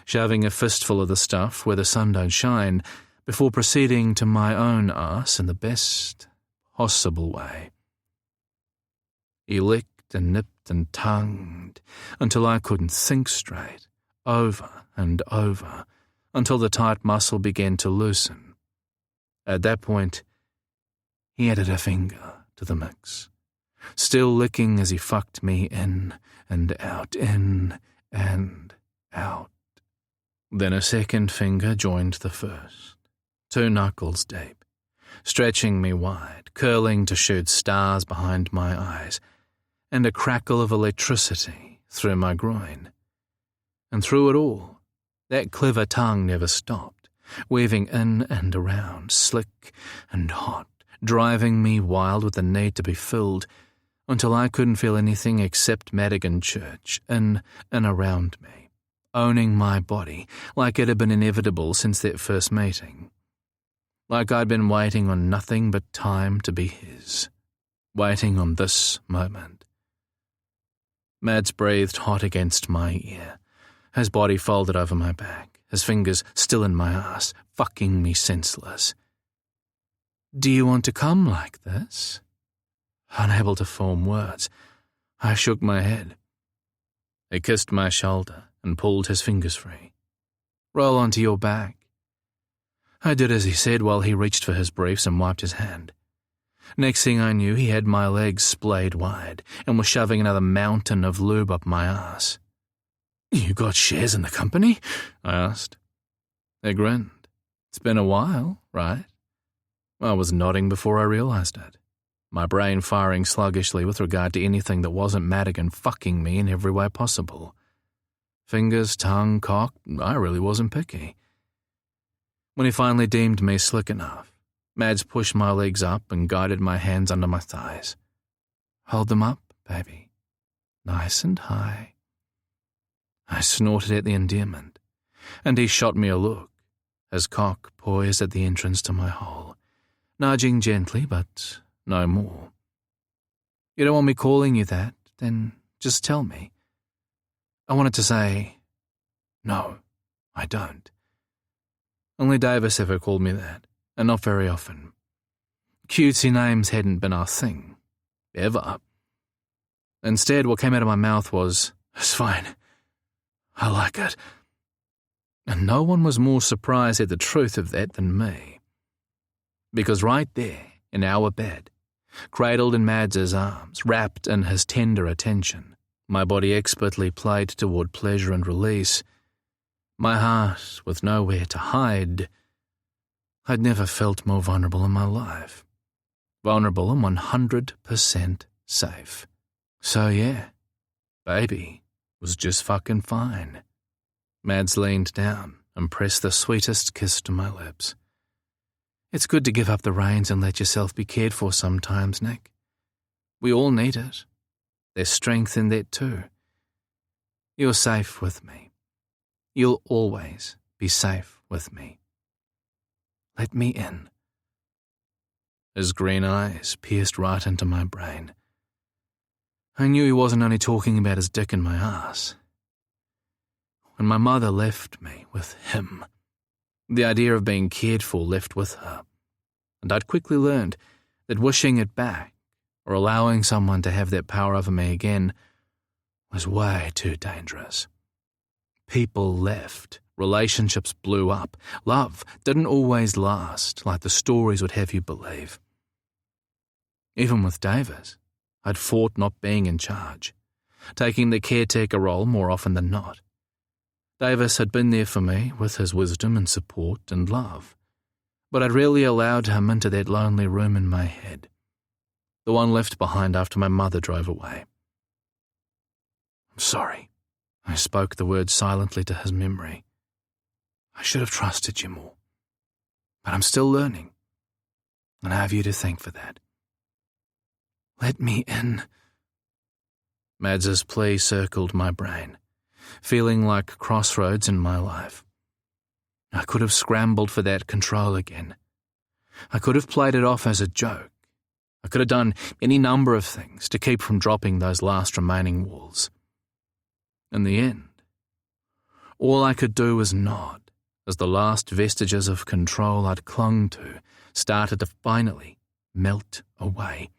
shoving a fistful of the stuff where the sun don't shine before proceeding to my own arse in the best possible way. He licked and nipped and tongued until I couldn't think straight, over and over, until the tight muscle began to loosen. At that point, he added a finger to the mix, still licking as he fucked me in and out, in and out. Then a second finger joined the first, 2 knuckles deep, stretching me wide, curling to shoot stars behind my eyes, and a crackle of electricity through my groin. And through it all, that clever tongue never stopped, weaving in and around, slick and hot, driving me wild with the need to be filled, until I couldn't feel anything except Madigan Church in and around me, owning my body like it had been inevitable since that first meeting. Like I'd been waiting on nothing but time to be his, waiting on this moment. Mads breathed hot against my ear, his body folded over my back, his fingers still in my ass, fucking me senseless. Do you want to come like this? Unable to form words, I shook my head. He kissed my shoulder and pulled his fingers free. Roll onto your back. I did as he said while he reached for his briefs and wiped his hand. Next thing I knew, he had my legs splayed wide and was shoving another mountain of lube up my ass. You got shares in the company? I asked. They grinned. It's been a while, right? I was nodding before I realized it, my brain firing sluggishly with regard to anything that wasn't Madigan fucking me in every way possible. Fingers, tongue, cock, I really wasn't picky. When he finally deemed me slick enough, Mads pushed my legs up and guided my hands under my thighs. Hold them up, baby. Nice and high. I snorted at the endearment, and he shot me a look, his cock poised at the entrance to my hole, nudging gently, but no more. You don't want me calling you that, then just tell me. I wanted to say, no, I don't. Only Davis ever called me that, and not very often. Cutesy names hadn't been our thing, ever. Instead, what came out of my mouth was, it's fine. I like it. And no one was more surprised at the truth of that than me. Because right there, in our bed, cradled in Mads's arms, wrapped in his tender attention, my body expertly played toward pleasure and release, my heart with nowhere to hide, I'd never felt more vulnerable in my life. Vulnerable and 100% safe. So yeah, baby was just fucking fine. Mads leaned down and pressed the sweetest kiss to my lips. It's good to give up the reins and let yourself be cared for sometimes, Nick. We all need it. There's strength in that too. You're safe with me. You'll always be safe with me. Let me in. His green eyes pierced right into my brain. I knew he wasn't only talking about his dick in my ass. When my mother left me with him, the idea of being cared for left with her, and I'd quickly learned that wishing it back or allowing someone to have that power over me again was way too dangerous. People left, relationships blew up, love didn't always last like the stories would have you believe. Even with Davis, I'd fought not being in charge, taking the caretaker role more often than not. Davis had been there for me with his wisdom and support and love, but I'd rarely allowed him into that lonely room in my head, the one left behind after my mother drove away. I'm sorry. I spoke the words silently to his memory. I should have trusted you more, but I'm still learning, and I have you to thank for that. Let me in. Mads's plea circled my brain, feeling like crossroads in my life. I could have scrambled for that control again. I could have played it off as a joke. I could have done any number of things to keep from dropping those last remaining walls. In the end, all I could do was nod as the last vestiges of control I'd clung to started to finally melt away.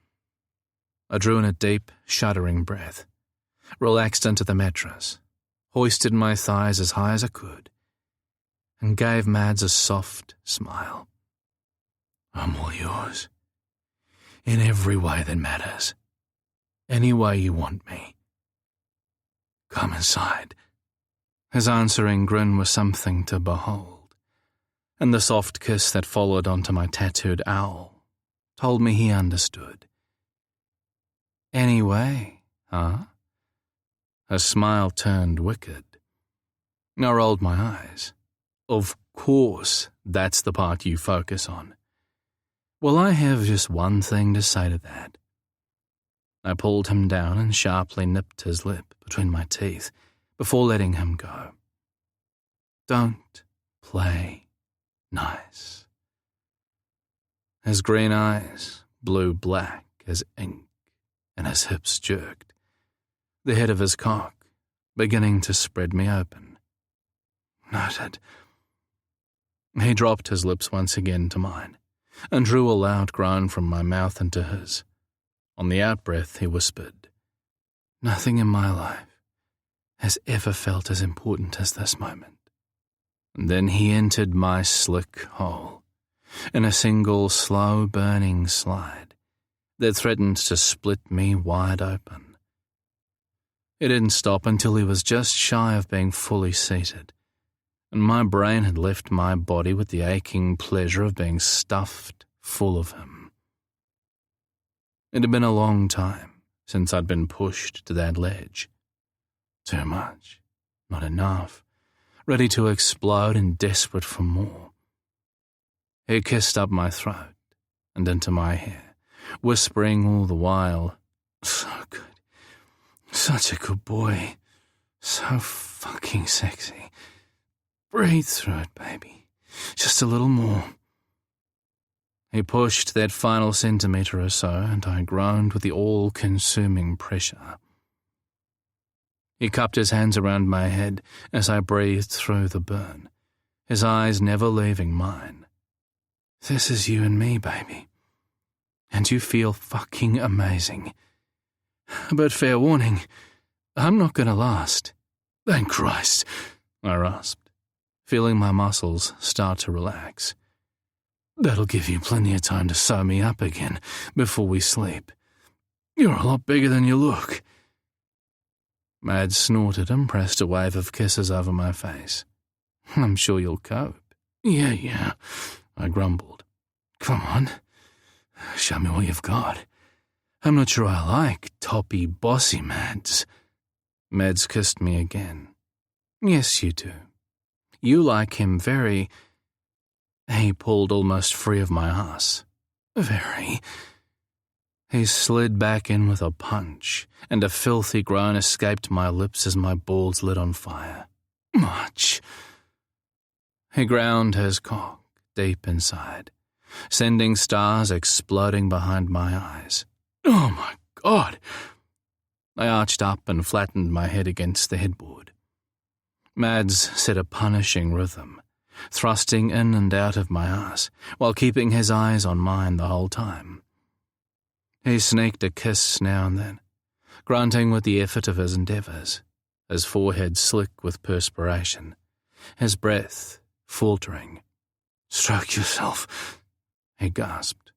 I drew in a deep, shuddering breath, relaxed into the mattress, hoisted my thighs as high as I could, and gave Mads a soft smile. I'm all yours. In every way that matters. Any way you want me. Come inside. His answering grin was something to behold, and the soft kiss that followed onto my tattooed owl told me he understood. Anyway, huh? His smile turned wicked. I rolled my eyes. Of course, that's the part you focus on. Well, I have just one thing to say to that. I pulled him down and sharply nipped his lip between my teeth before letting him go. Don't play nice. His green eyes blew black as ink, and his hips jerked, the head of his cock beginning to spread me open. Noted. He dropped his lips once again to mine and drew a loud groan from my mouth into his. On the out-breath, he whispered, Nothing in my life has ever felt as important as this moment. And then he entered my slick hole in a single slow-burning slide that threatened to split me wide open. It didn't stop until he was just shy of being fully seated, and my brain had left my body with the aching pleasure of being stuffed full of him. It had been a long time since I'd been pushed to that ledge. Too much, not enough, ready to explode and desperate for more. He kissed up my throat and into my hair, whispering all the while, So good, such a good boy, so fucking sexy. Breathe through it, baby, just a little more. He pushed that final centimetre or so, and I groaned with the all-consuming pressure. He cupped his hands around my head as I breathed through the burn, his eyes never leaving mine. This is you and me, baby. And you feel fucking amazing. But fair warning, I'm not going to last. Thank Christ, I rasped, feeling my muscles start to relax. That'll give you plenty of time to sew me up again before we sleep. You're a lot bigger than you look. Mads snorted and pressed a wave of kisses over my face. I'm sure you'll cope. Yeah, I grumbled. Come on, show me what you've got. I'm not sure I like toppy, bossy Mads. Mads kissed me again. Yes, you do. You like him very... He pulled almost free of my ass. Very. He slid back in with a punch, and a filthy groan escaped my lips as my balls lit on fire. Much. He ground his cock deep inside, sending stars exploding behind my eyes. Oh my God! I arched up and flattened my head against the headboard. Mads set a punishing rhythm, thrusting in and out of my ass, while keeping his eyes on mine the whole time. He sneaked a kiss now and then, grunting with the effort of his endeavours, his forehead slick with perspiration, his breath faltering. "Stroke yourself," he gasped,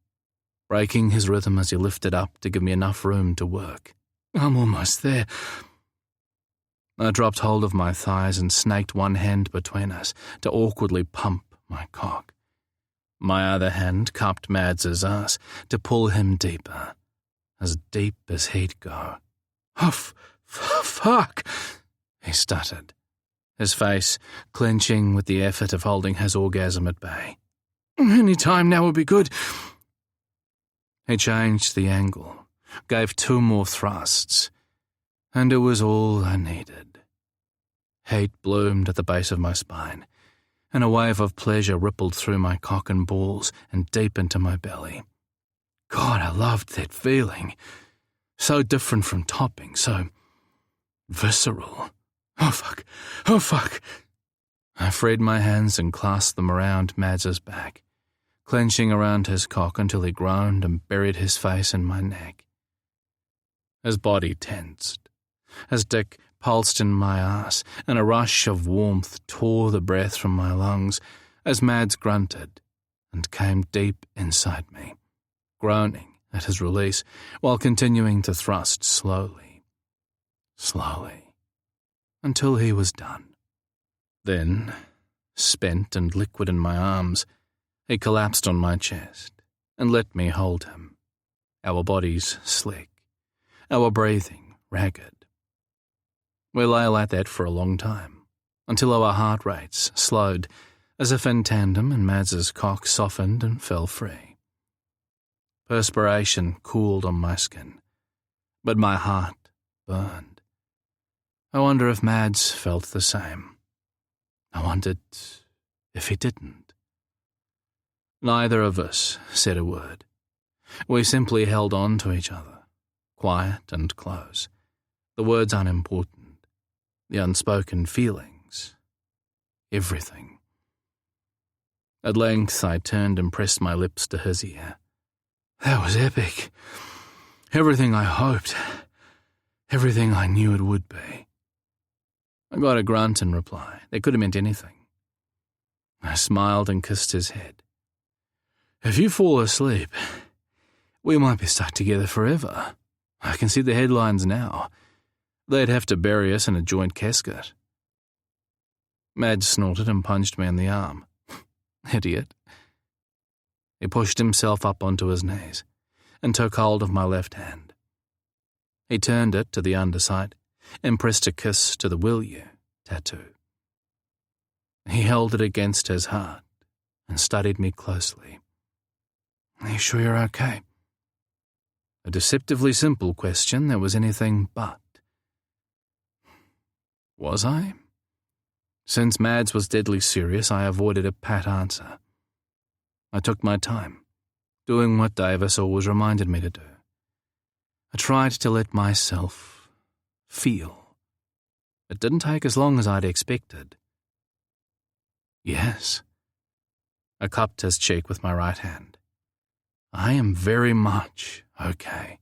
breaking his rhythm as he lifted up to give me enough room to work. "I'm almost there." I dropped hold of my thighs and snaked one hand between us to awkwardly pump my cock. My other hand cupped Mads's ass to pull him deeper, as deep as he'd go. "Oh, fuck," he stuttered, his face clenching with the effort of holding his orgasm at bay. "Any time now would be good." He changed the angle, gave 2 more thrusts, and it was all I needed. Hate bloomed at the base of my spine, and a wave of pleasure rippled through my cock and balls and deep into my belly. God, I loved that feeling. So different from topping, so visceral. Oh, fuck. Oh, fuck. I freed my hands and clasped them around Mads's back, clenching around his cock until he groaned and buried his face in my neck. His body tensed. His dick pulsed in my ass, and a rush of warmth tore the breath from my lungs as Mads grunted and came deep inside me, groaning at his release while continuing to thrust slowly, until he was done. Then, spent and liquid in my arms, he collapsed on my chest and let me hold him, our bodies slick, our breathing ragged. We lay like that for a long time, until our heart rates slowed, as if in tandem, and Mads's cock softened and fell free. Perspiration cooled on my skin, but my heart burned. I wonder if Mads felt the same. I wondered if he didn't. Neither of us said a word. We simply held on to each other, quiet and close, the words unimportant. The unspoken feelings, everything. At length I turned and pressed my lips to his ear. That was epic. Everything I hoped. Everything I knew it would be. I got a grunt in reply. That could have meant anything. I smiled and kissed his head. If you fall asleep, we might be stuck together forever. I can see the headlines now. They'd have to bury us in a joint casket. Mads snorted and punched me in the arm. Idiot. He pushed himself up onto his knees and took hold of my left hand. He turned it to the underside and pressed a kiss to the "Will you" tattoo. He held it against his heart and studied me closely. Are you sure you're okay? A deceptively simple question that was anything but. Was I? Since Mads was deadly serious, I avoided a pat answer. I took my time, doing what Davis always reminded me to do. I tried to let myself feel. It didn't take as long as I'd expected. Yes. I cupped his cheek with my right hand. I am very much okay.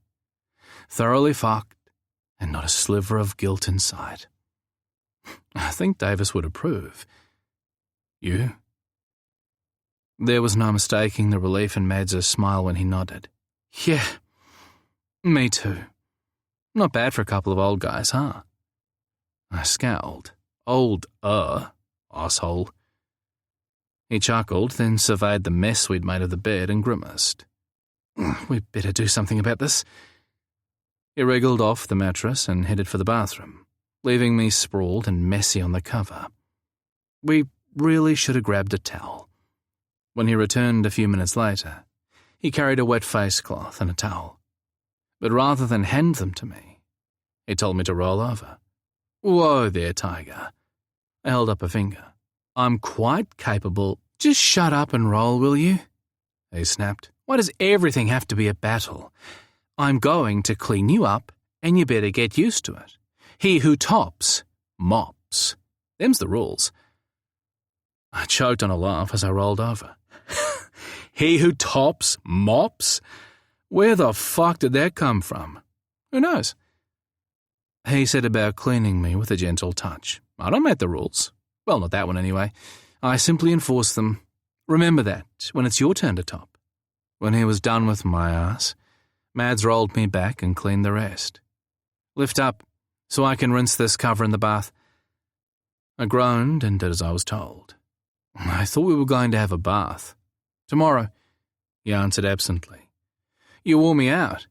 Thoroughly fucked, and not a sliver of guilt in sight. I think Davis would approve. You? There was no mistaking the relief in Mads's smile when he nodded. Yeah, me too. Not bad for a couple of old guys, huh? I scowled. Old, asshole. He chuckled, then surveyed the mess we'd made of the bed and grimaced. We'd better do something about this. He wriggled off the mattress and headed for the bathroom, leaving me sprawled and messy on the cover. We really should have grabbed a towel. When he returned a few minutes later, he carried a wet face cloth and a towel. But rather than hand them to me, he told me to roll over. Whoa there, Tiger. I held up a finger. I'm quite capable. Just shut up and roll, will you? He snapped. Why does everything have to be a battle? I'm going to clean you up And you better get used to it. He who tops, mops. Them's the rules. I choked on a laugh as I rolled over. He who tops, mops? Where the fuck did that come from? Who knows? He said about cleaning me with a gentle touch. I don't make the rules. Well, not that one anyway. I simply enforce them. Remember that when it's your turn to top. When he was done with my ass, Mads rolled me back and cleaned the rest. Lift up, so I can rinse this cover in the bath. I groaned and did as I was told. I thought we were going to have a bath. Tomorrow, he answered absently. You wore me out.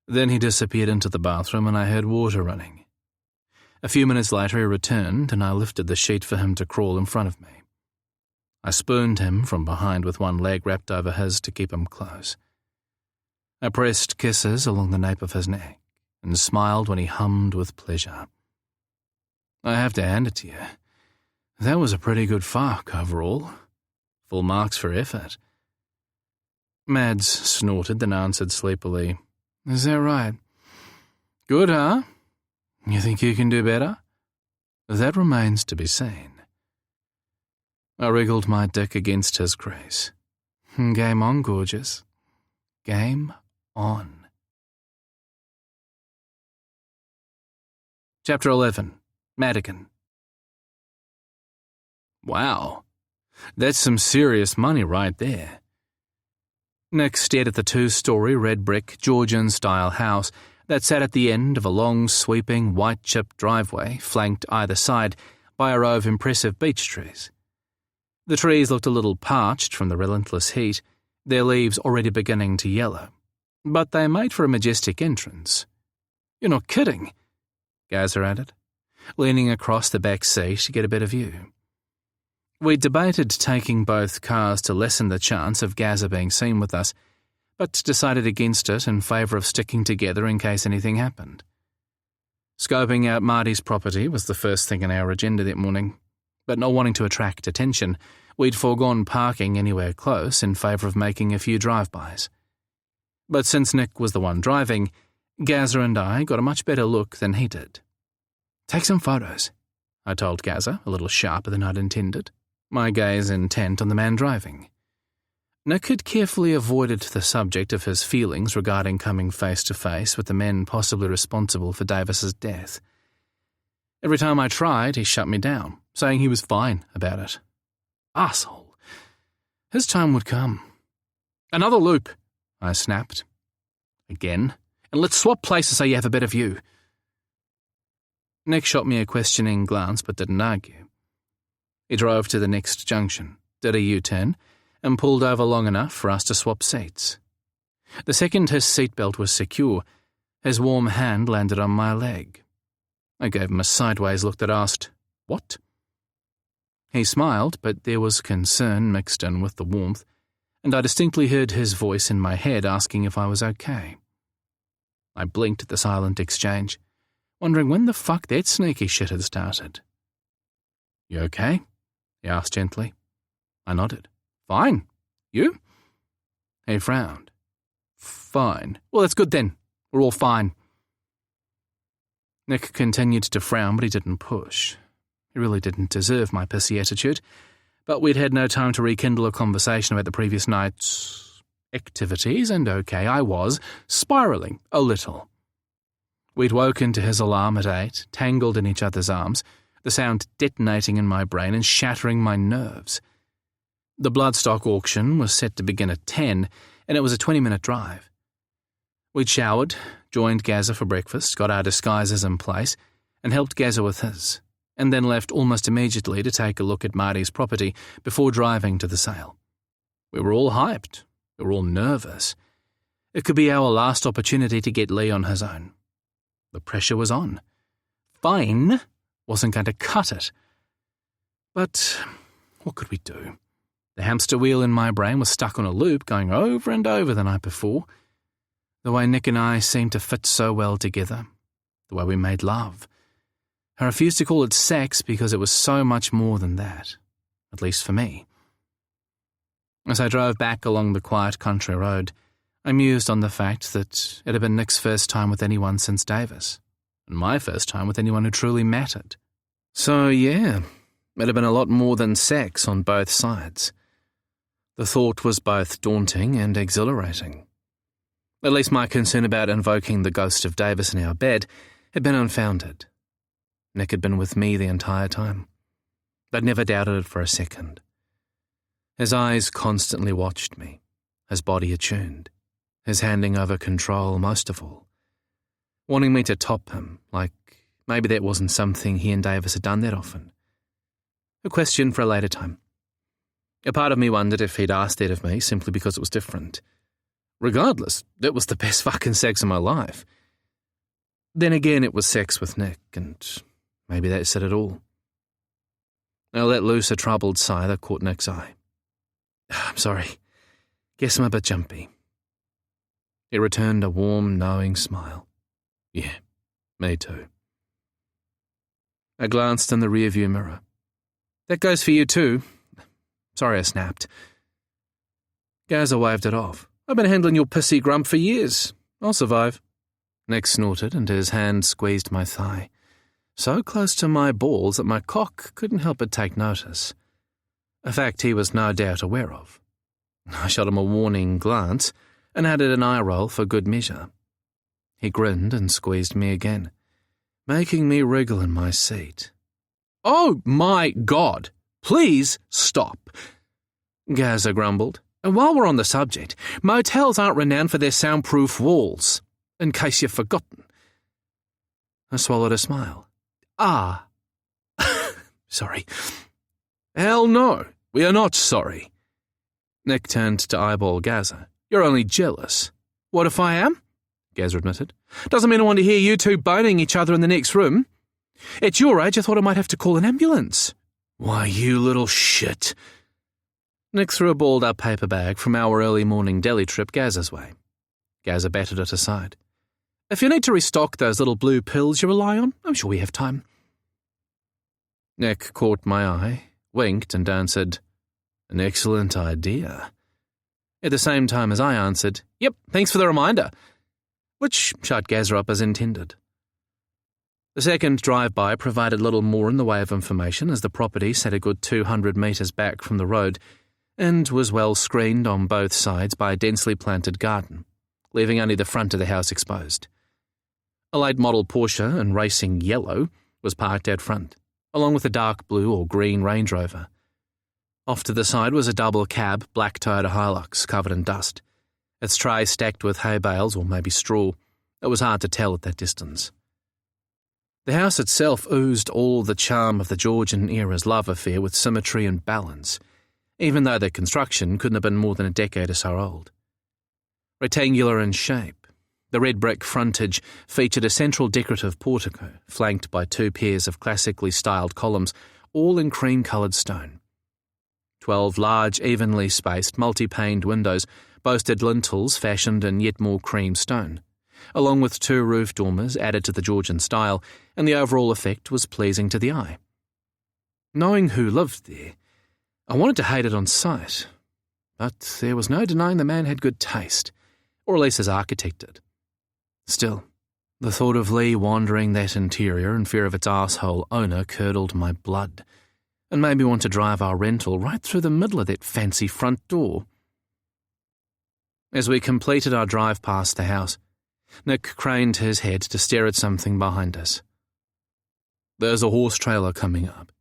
Then he disappeared into the bathroom and I heard water running. A few minutes later he returned and I lifted the sheet for him to crawl in front of me. I spooned him from behind with one leg wrapped over his to keep him close. I pressed kisses along the nape of his neck and smiled when he hummed with pleasure. I have to hand it to you. That was a pretty good fuck overall. Full marks for effort. Mads snorted, then answered sleepily, Is that right? Good, huh? You think you can do better? That remains to be seen. I wriggled my dick against his crease. Game on, gorgeous. Game on. Chapter 11. Madigan. Wow. That's some serious money right there. Nick stared at the 2-story red-brick Georgian-style house that sat at the end of a long, sweeping, white-chipped driveway flanked either side by a row of impressive beech trees. The trees looked a little parched from the relentless heat, their leaves already beginning to yellow, but they made for a majestic entrance. You're not kidding, Gaza added, leaning across the back seat to get a better view. We debated taking both cars to lessen the chance of Gaza being seen with us, but decided against it in favour of sticking together in case anything happened. Scoping out Marty's property was the first thing on our agenda that morning, but not wanting to attract attention, we'd foregone parking anywhere close in favour of making a few drive-bys. But since Nick was the one driving, Gaza and I got a much better look than he did. Take some photos, I told Gaza, a little sharper than I'd intended, my gaze intent on the man driving. Nick had carefully avoided the subject of his feelings regarding coming face-to-face with the men possibly responsible for Davis's death. Every time I tried, he shut me down, saying he was fine about it. Arsehole. His time would come. Another loop, I snapped. Again, and let's swap places so you have a better view. Nick shot me a questioning glance but didn't argue. He drove to the next junction, did a U-turn, and pulled over long enough for us to swap seats. The second his seatbelt was secure, his warm hand landed on my leg. I gave him a sideways look that asked, What? He smiled, but there was concern mixed in with the warmth, and I distinctly heard his voice in my head asking if I was okay. I blinked at the silent exchange, wondering when the fuck that sneaky shit had started. You okay? He asked gently. I nodded. Fine. You? He frowned. Fine. Well, that's good then. We're all fine. Nick continued to frown, but he didn't push. He really didn't deserve my pissy attitude, but we'd had no time to rekindle a conversation about the previous night's activities, and okay, I was spiralling a little. We'd woken to his alarm at 8, tangled in each other's arms, the sound detonating in my brain and shattering my nerves. The bloodstock auction was set to begin at 10, and it was a 20-minute drive. We'd showered, joined Gaza for breakfast, got our disguises in place, and helped Gaza with his, and then left almost immediately to take a look at Marty's property before driving to the sale. We were all hyped. We were all nervous. It could be our last opportunity to get Lee on his own. The pressure was on. Fine wasn't going to cut it. But what could we do? The hamster wheel in my brain was stuck on a loop going over and over the night before. The way Nick and I seemed to fit so well together. The way we made love. I refused to call it sex because it was so much more than that. At least for me. As I drove back along the quiet country road, I mused on the fact that it had been Nick's first time with anyone since Davis, and my first time with anyone who truly mattered. So yeah, it had been a lot more than sex on both sides. The thought was both daunting and exhilarating. At least my concern about invoking the ghost of Davis in our bed had been unfounded. Nick had been with me the entire time. I'd never doubted it for a second. His eyes constantly watched me, his body attuned, his handing over control most of all, wanting me to top him, like maybe that wasn't something he and Davis had done that often. A question for a later time. A part of me wondered if he'd asked that of me simply because it was different. Regardless, it was the best fucking sex of my life. Then again, it was sex with Nick, and maybe that said it all. I let loose a troubled sigh that caught Nick's eye. I'm sorry. Guess I'm a bit jumpy. He returned a warm, knowing smile. Yeah, me too. I glanced in the rearview mirror. That goes for you too. Sorry I snapped. Gaza waved it off. I've been handling your pissy grump for years. I'll survive. Nick snorted and his hand squeezed my thigh, so close to my balls that my cock couldn't help but take notice, a fact he was no doubt aware of. I shot him a warning glance and added an eye roll for good measure. He grinned and squeezed me again, making me wriggle in my seat. Oh my God! Please stop! Gaza grumbled. And while we're on the subject, motels aren't renowned for their soundproof walls, in case you've forgotten. I swallowed a smile. Ah. Sorry. Hell no, we are not sorry. Nick turned to eyeball Gaza. You're only jealous. What if I am? Gaza admitted. Doesn't mean I want to hear you two boning each other in the next room. At your age, I thought I might have to call an ambulance. Why, you little shit. Nick threw a balled-up paper bag from our early morning deli trip Gaza's way. Gaza batted it aside. If you need to restock those little blue pills you rely on, I'm sure we have time. Nick caught my eye, winked and answered, An excellent idea. At the same time as I answered, Yep, thanks for the reminder, which shut Gaza up as intended. The second drive-by provided little more in the way of information as the property sat a good 200 metres back from the road and was well screened on both sides by a densely planted garden, leaving only the front of the house exposed. A late model Porsche in racing yellow was parked out front, along with a dark blue or green Range Rover. Off to the side was a double cab black Toyota Hilux covered in dust, its tray stacked with hay bales or maybe straw. It was hard to tell at that distance. The house itself oozed all the charm of the Georgian era's love affair with symmetry and balance, even though the construction couldn't have been more than a decade or so old. Rectangular in shape, the red brick frontage featured a central decorative portico flanked by 2 pairs of classically styled columns, all in cream-coloured stone. 12 large, evenly spaced, multi-paned windows boasted lintels fashioned in yet more cream stone, along with 2 roof dormers added to the Georgian style, and the overall effect was pleasing to the eye. Knowing who lived there, I wanted to hate it on sight, but there was no denying the man had good taste, or at least his architect did. Still, the thought of Lee wandering that interior in fear of its asshole owner curdled my blood, and made me want to drive our rental right through the middle of that fancy front door. As we completed our drive past the house, Nick craned his head to stare at something behind us. There's a horse trailer coming up.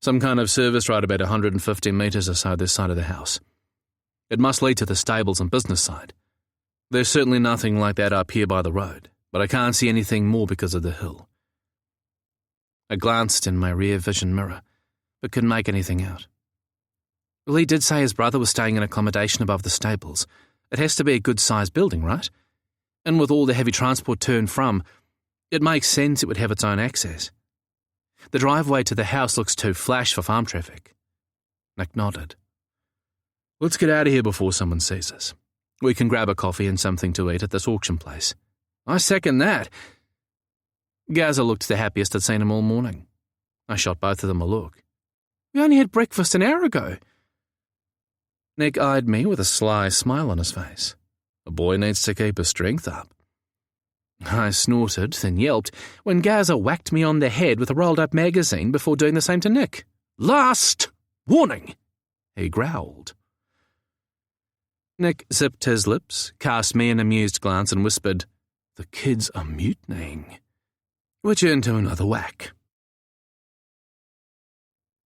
Some kind of service road about 150 metres or so this side of the house. It must lead to the stables and business side. There's certainly nothing like that up here by the road, but I can't see anything more because of the hill. I glanced in my rear vision mirror, but couldn't make anything out. Lee did say his brother was staying in accommodation above the stables. It has to be a good-sized building, right? And with all the heavy transport to and from, it makes sense it would have its own access. The driveway to the house looks too flash for farm traffic. Nick nodded. Let's get out of here before someone sees us. We can grab a coffee and something to eat at this auction place. I second that. Gaza looked the happiest I'd seen him all morning. I shot both of them a look. We only had breakfast an hour ago. Nick eyed me with a sly smile on his face. A boy needs to keep his strength up. I snorted, then yelped, when Gaza whacked me on the head with a rolled-up magazine before doing the same to Nick. "Last warning!" he growled. Nick zipped his lips, cast me an amused glance and whispered, "The kids are mutinying," which earned him another whack.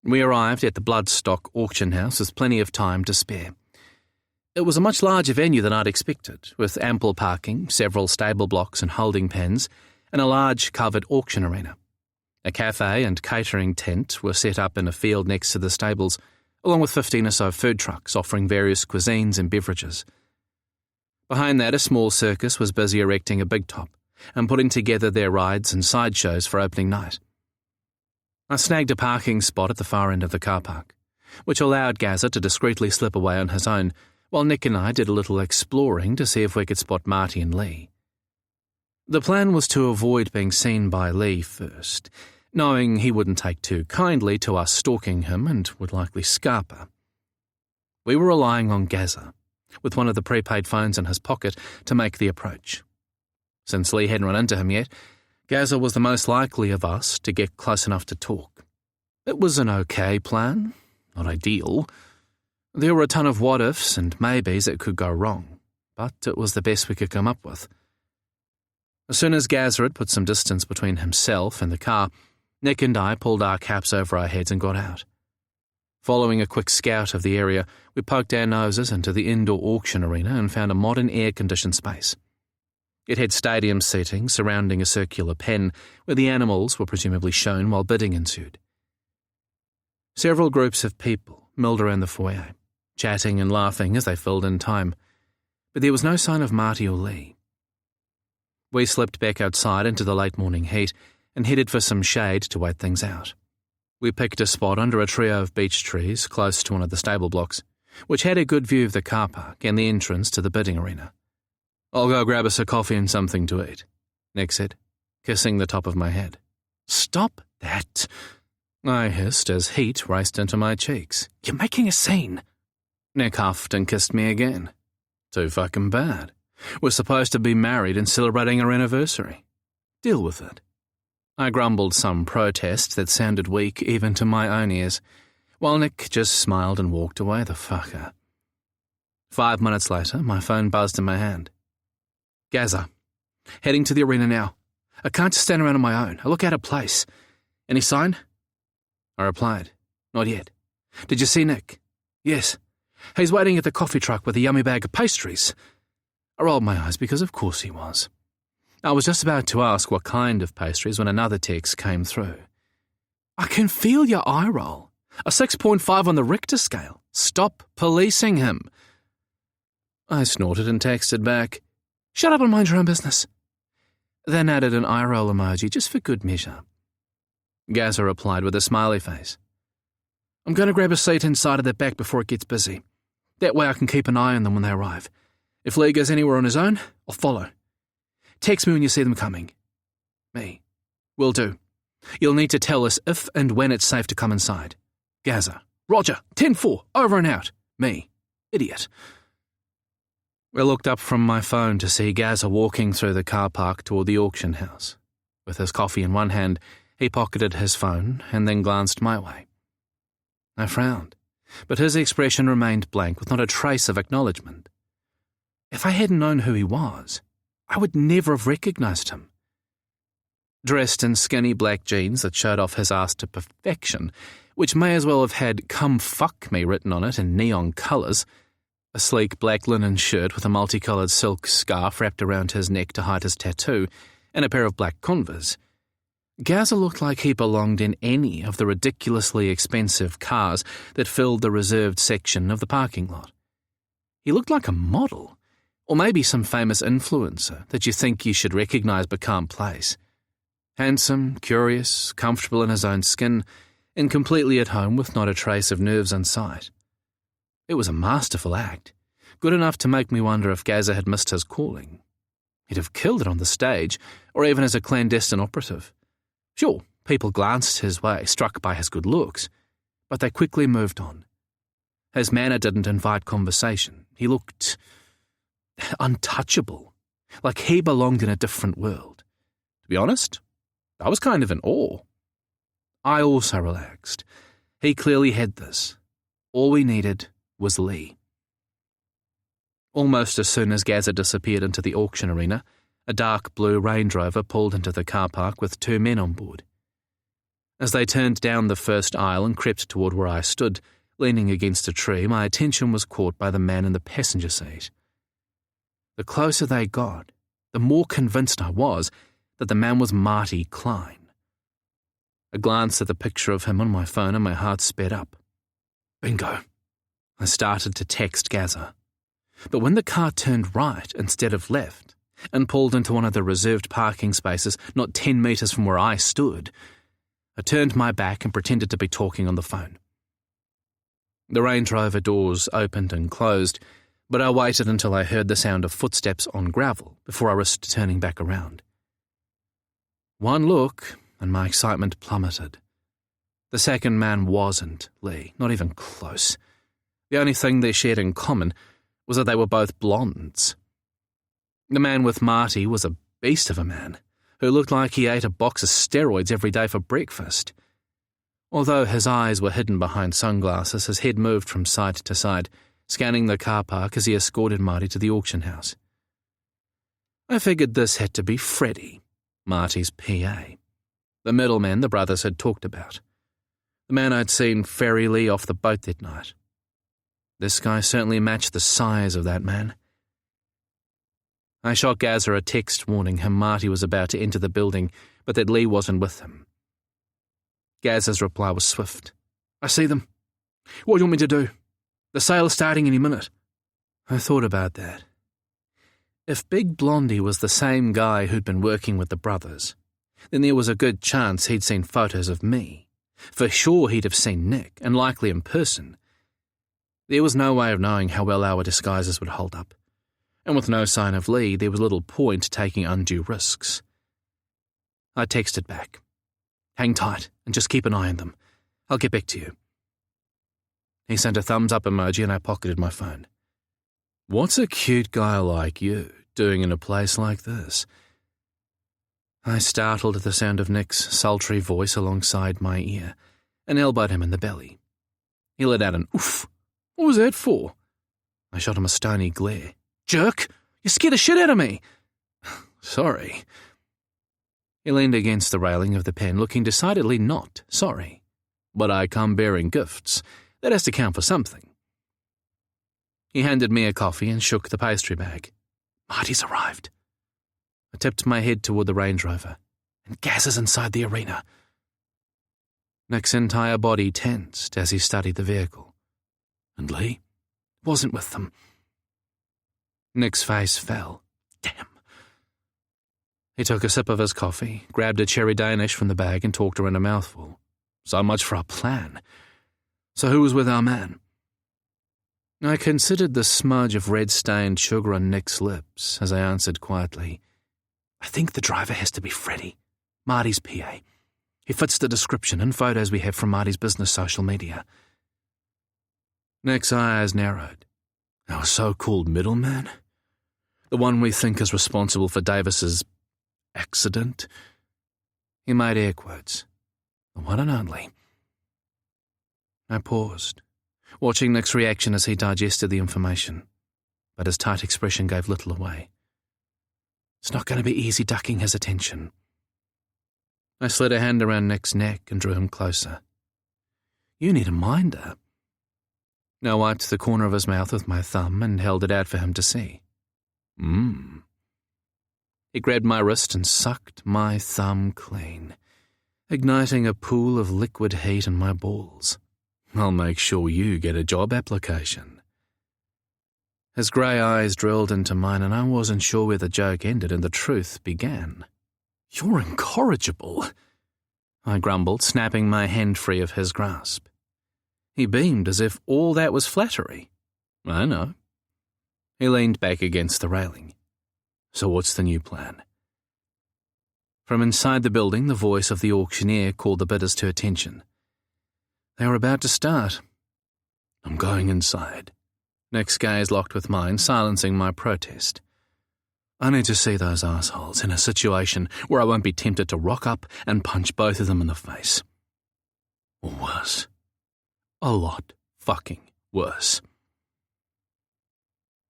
We arrived at the Bloodstock auction house with plenty of time to spare. It was a much larger venue than I'd expected, with ample parking, several stable blocks and holding pens, and a large covered auction arena. A cafe and catering tent were set up in a field next to the stables, along with 15 or so food trucks offering various cuisines and beverages. Behind that, a small circus was busy erecting a big top and putting together their rides and sideshows for opening night. I snagged a parking spot at the far end of the car park, which allowed Gaza to discreetly slip away on his own, while Nick and I did a little exploring to see if we could spot Marty and Lee. The plan was to avoid being seen by Lee first, knowing he wouldn't take too kindly to us stalking him and would likely scarper. We were relying on Gaza, with one of the prepaid phones in his pocket, to make the approach. Since Lee hadn't run into him yet, Gaza was the most likely of us to get close enough to talk. It was an okay plan, not ideal. There were a ton of what-ifs and maybes that could go wrong, but it was the best we could come up with. As soon as Gaza had put some distance between himself and the car, Nick and I pulled our caps over our heads and got out. Following a quick scout of the area, we poked our noses into the indoor auction arena and found a modern air-conditioned space. It had stadium seating surrounding a circular pen where the animals were presumably shown while bidding ensued. Several groups of people milled around the foyer, chatting and laughing as they filled in time, but there was no sign of Marty or Lee. We slipped back outside into the late morning heat and headed for some shade to wait things out. We picked a spot under a trio of beech trees close to one of the stable blocks, which had a good view of the car park and the entrance to the bidding arena. "I'll go grab us a coffee and something to eat," Nick said, kissing the top of my head. "Stop that," I hissed as heat raced into my cheeks. "You're making a scene." Nick huffed and kissed me again. Too fucking bad. We're supposed to be married and celebrating our anniversary. Deal with it. I grumbled some protest that sounded weak even to my own ears, while Nick just smiled and walked away, the fucker. 5 minutes later, my phone buzzed in my hand. "Gaza, heading to the arena now. I can't just stand around on my own. I look out of place. Any sign?" I replied, "Not yet. Did you see Nick?" "Yes. He's waiting at the coffee truck with a yummy bag of pastries." I rolled my eyes because of course he was. I was just about to ask what kind of pastries when another text came through. "I can feel your eye roll. A 6.5 on the Richter scale. Stop policing him." I snorted and texted back, "Shut up and mind your own business." Then added an eye roll emoji just for good measure. Gaza replied with a smiley face. "I'm going to grab a seat inside of the back before it gets busy. That way I can keep an eye on them when they arrive. If Lee goes anywhere on his own, I'll follow. Text me when you see them coming." "Me. Will do. You'll need to tell us if and when it's safe to come inside." Gaza. "Roger. 10-4. Over and out." Me. Idiot. I looked up from my phone to see Gaza walking through the car park toward the auction house. With his coffee in one hand, he pocketed his phone and then glanced my way. I frowned, but his expression remained blank with not a trace of acknowledgement. If I hadn't known who he was, I would never have recognized him. Dressed in skinny black jeans that showed off his ass to perfection, which may as well have had "Come fuck me" written on it in neon colours, a sleek black linen shirt with a multicoloured silk scarf wrapped around his neck to hide his tattoo, and a pair of black Converse, Gaza looked like he belonged in any of the ridiculously expensive cars that filled the reserved section of the parking lot. He looked like a model, or maybe some famous influencer that you think you should recognise but can't place. Handsome, curious, comfortable in his own skin, and completely at home with not a trace of nerves in sight. It was a masterful act, good enough to make me wonder if Gaza had missed his calling. He'd have killed it on the stage, or even as a clandestine operative. Sure, people glanced his way, struck by his good looks, but they quickly moved on. His manner didn't invite conversation. He looked untouchable, like he belonged in a different world. To be honest, I was kind of in awe. I also relaxed. He clearly had this. All we needed was Lee. Almost as soon as Gazza disappeared into the auction arena, a dark blue Range Rover pulled into the car park with 2 men on board. As they turned down the first aisle and crept toward where I stood, leaning against a tree, my attention was caught by the man in the passenger seat. The closer they got, the more convinced I was that the man was Marty Klein. A glance at the picture of him on my phone and my heart sped up. Bingo. I started to text Gazza. But when the car turned right instead of left and pulled into one of the reserved parking spaces not 10 metres from where I stood, I turned my back and pretended to be talking on the phone. The Range Rover doors opened and closed, but I waited until I heard the sound of footsteps on gravel before I risked turning back around. One look, and my excitement plummeted. The second man wasn't Lee, not even close. The only thing they shared in common was that they were both blondes. The man with Marty was a beast of a man, who looked like he ate a box of steroids every day for breakfast. Although his eyes were hidden behind sunglasses, his head moved from side to side, scanning the car park as he escorted Marty to the auction house. I figured this had to be Freddie, Marty's PA, the middleman the brothers had talked about, the man I'd seen ferry Lee off the boat that night. This guy certainly matched the size of that man. I shot Gazza a text warning him Marty was about to enter the building, but that Lee wasn't with him. Gazza's reply was swift. I see them. What do you want me to do? The sale's starting any minute. I thought about that. If Big Blondie was the same guy who'd been working with the brothers, then there was a good chance he'd seen photos of me. For sure he'd have seen Nick, and likely in person. There was no way of knowing how well our disguises would hold up. And with no sign of Lee, there was little point taking undue risks. I texted back. Hang tight and just keep an eye on them. I'll get back to you. He sent a thumbs-up emoji and I pocketed my phone. What's a cute guy like you doing in a place like this? I startled at the sound of Nick's sultry voice alongside my ear and elbowed him in the belly. He let out an oof. What was that for? I shot him a stony glare. Jerk! You scared the shit out of me! Sorry. He leaned against the railing of the pen, looking decidedly not sorry. But I come bearing gifts. That has to count for something. He handed me a coffee and shook the pastry bag. Marty's arrived. I tipped my head toward the Range Rover, and Gazza's inside the arena. Nick's entire body tensed as he studied the vehicle. And Lee wasn't with them. Nick's face fell. Damn. He took a sip of his coffee, grabbed a cherry Danish from the bag and talked her in a mouthful. So much for our plan. So who was with our man? I considered the smudge of red-stained sugar on Nick's lips as I answered quietly. I think the driver has to be Freddie, Marty's PA. He fits the description and photos we have from Marty's business social media. Nick's eyes narrowed. Our so-called middleman? The one we think is responsible for Davis's accident? He made air quotes. The one and only. I paused, watching Nick's reaction as he digested the information, but his tight expression gave little away. It's not going to be easy ducking his attention. I slid a hand around Nick's neck and drew him closer. You need a minder. I wiped the corner of his mouth with my thumb and held it out for him to see. He grabbed my wrist and sucked my thumb clean, igniting a pool of liquid heat in my balls. I'll make sure you get a job application. His grey eyes drilled into mine and I wasn't sure where the joke ended and the truth began. You're incorrigible, I grumbled, snapping my hand free of his grasp. He beamed as if all that was flattery. I know. He leaned back against the railing. So what's the new plan? From inside the building, the voice of the auctioneer called the bidders to attention. They were about to start. I'm going inside. Nick's gaze locked with mine, silencing my protest. I need to see those assholes in a situation where I won't be tempted to rock up and punch both of them in the face. Or worse. A lot fucking worse.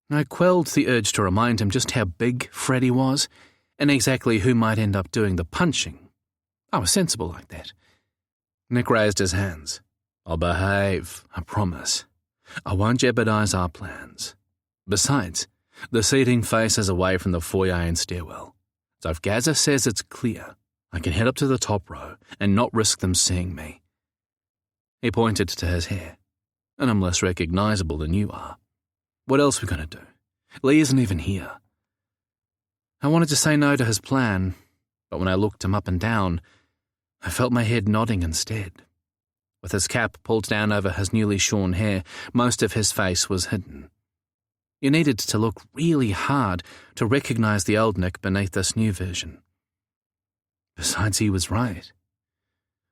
I quelled the urge to remind him just how big Freddie was and exactly who might end up doing the punching. I was sensible like that. Nick raised his hands. I'll behave, I promise. I won't jeopardize our plans. Besides, the seating faces away from the foyer and stairwell. So if Gaza says it's clear, I can head up to the top row and not risk them seeing me. He pointed to his hair. And I'm less recognizable than you are. What else are we going to do? Lee isn't even here. I wanted to say no to his plan, but when I looked him up and down, I felt my head nodding instead. With his cap pulled down over his newly shorn hair, most of his face was hidden. You needed to look really hard to recognize the old Nick beneath this new version. Besides, he was right.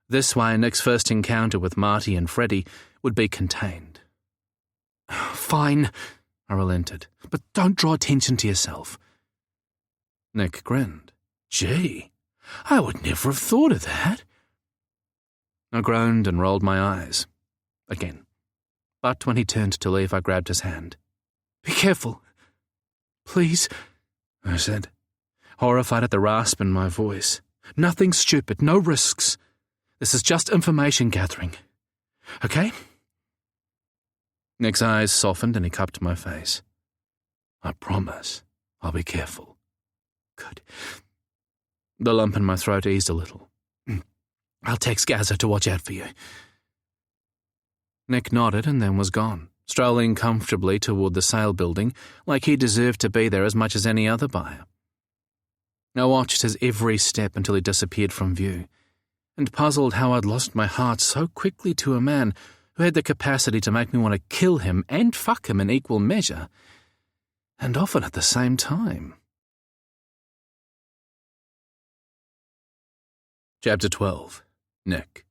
This way, Nick's first encounter with Marty and Freddie would be contained. Fine, I relented, but don't draw attention to yourself. Nick grinned. Gee, I would never have thought of that. I groaned and rolled my eyes. Again. But when he turned to leave, I grabbed his hand. Be careful. Please, I said, horrified at the rasp in my voice. Nothing stupid, no risks. This is just information gathering. Okay? Nick's eyes softened and he cupped my face. I promise I'll be careful. Good. The lump in my throat eased a little. I'll text Gaza to watch out for you. Nick nodded and then was gone, strolling comfortably toward the sale building like he deserved to be there as much as any other buyer. I watched his every step until he disappeared from view, and puzzled how I'd lost my heart so quickly to a man who had the capacity to make me want to kill him and fuck him in equal measure, and often at the same time. Chapter 12. Nick.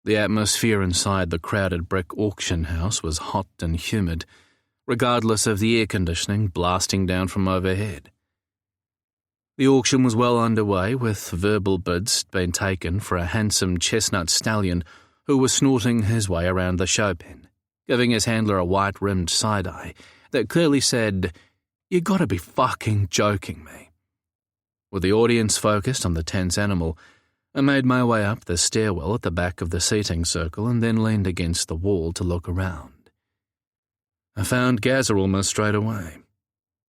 The atmosphere inside the crowded brick auction house was hot and humid, regardless of the air conditioning blasting down from overhead. The auction was well underway, with verbal bids being taken for a handsome chestnut stallion who was snorting his way around the show pen, giving his handler a white-rimmed side-eye that clearly said, "You gotta be fucking joking me." With the audience focused on the tense animal, I made my way up the stairwell at the back of the seating circle and then leaned against the wall to look around. I found Gaza almost straight away.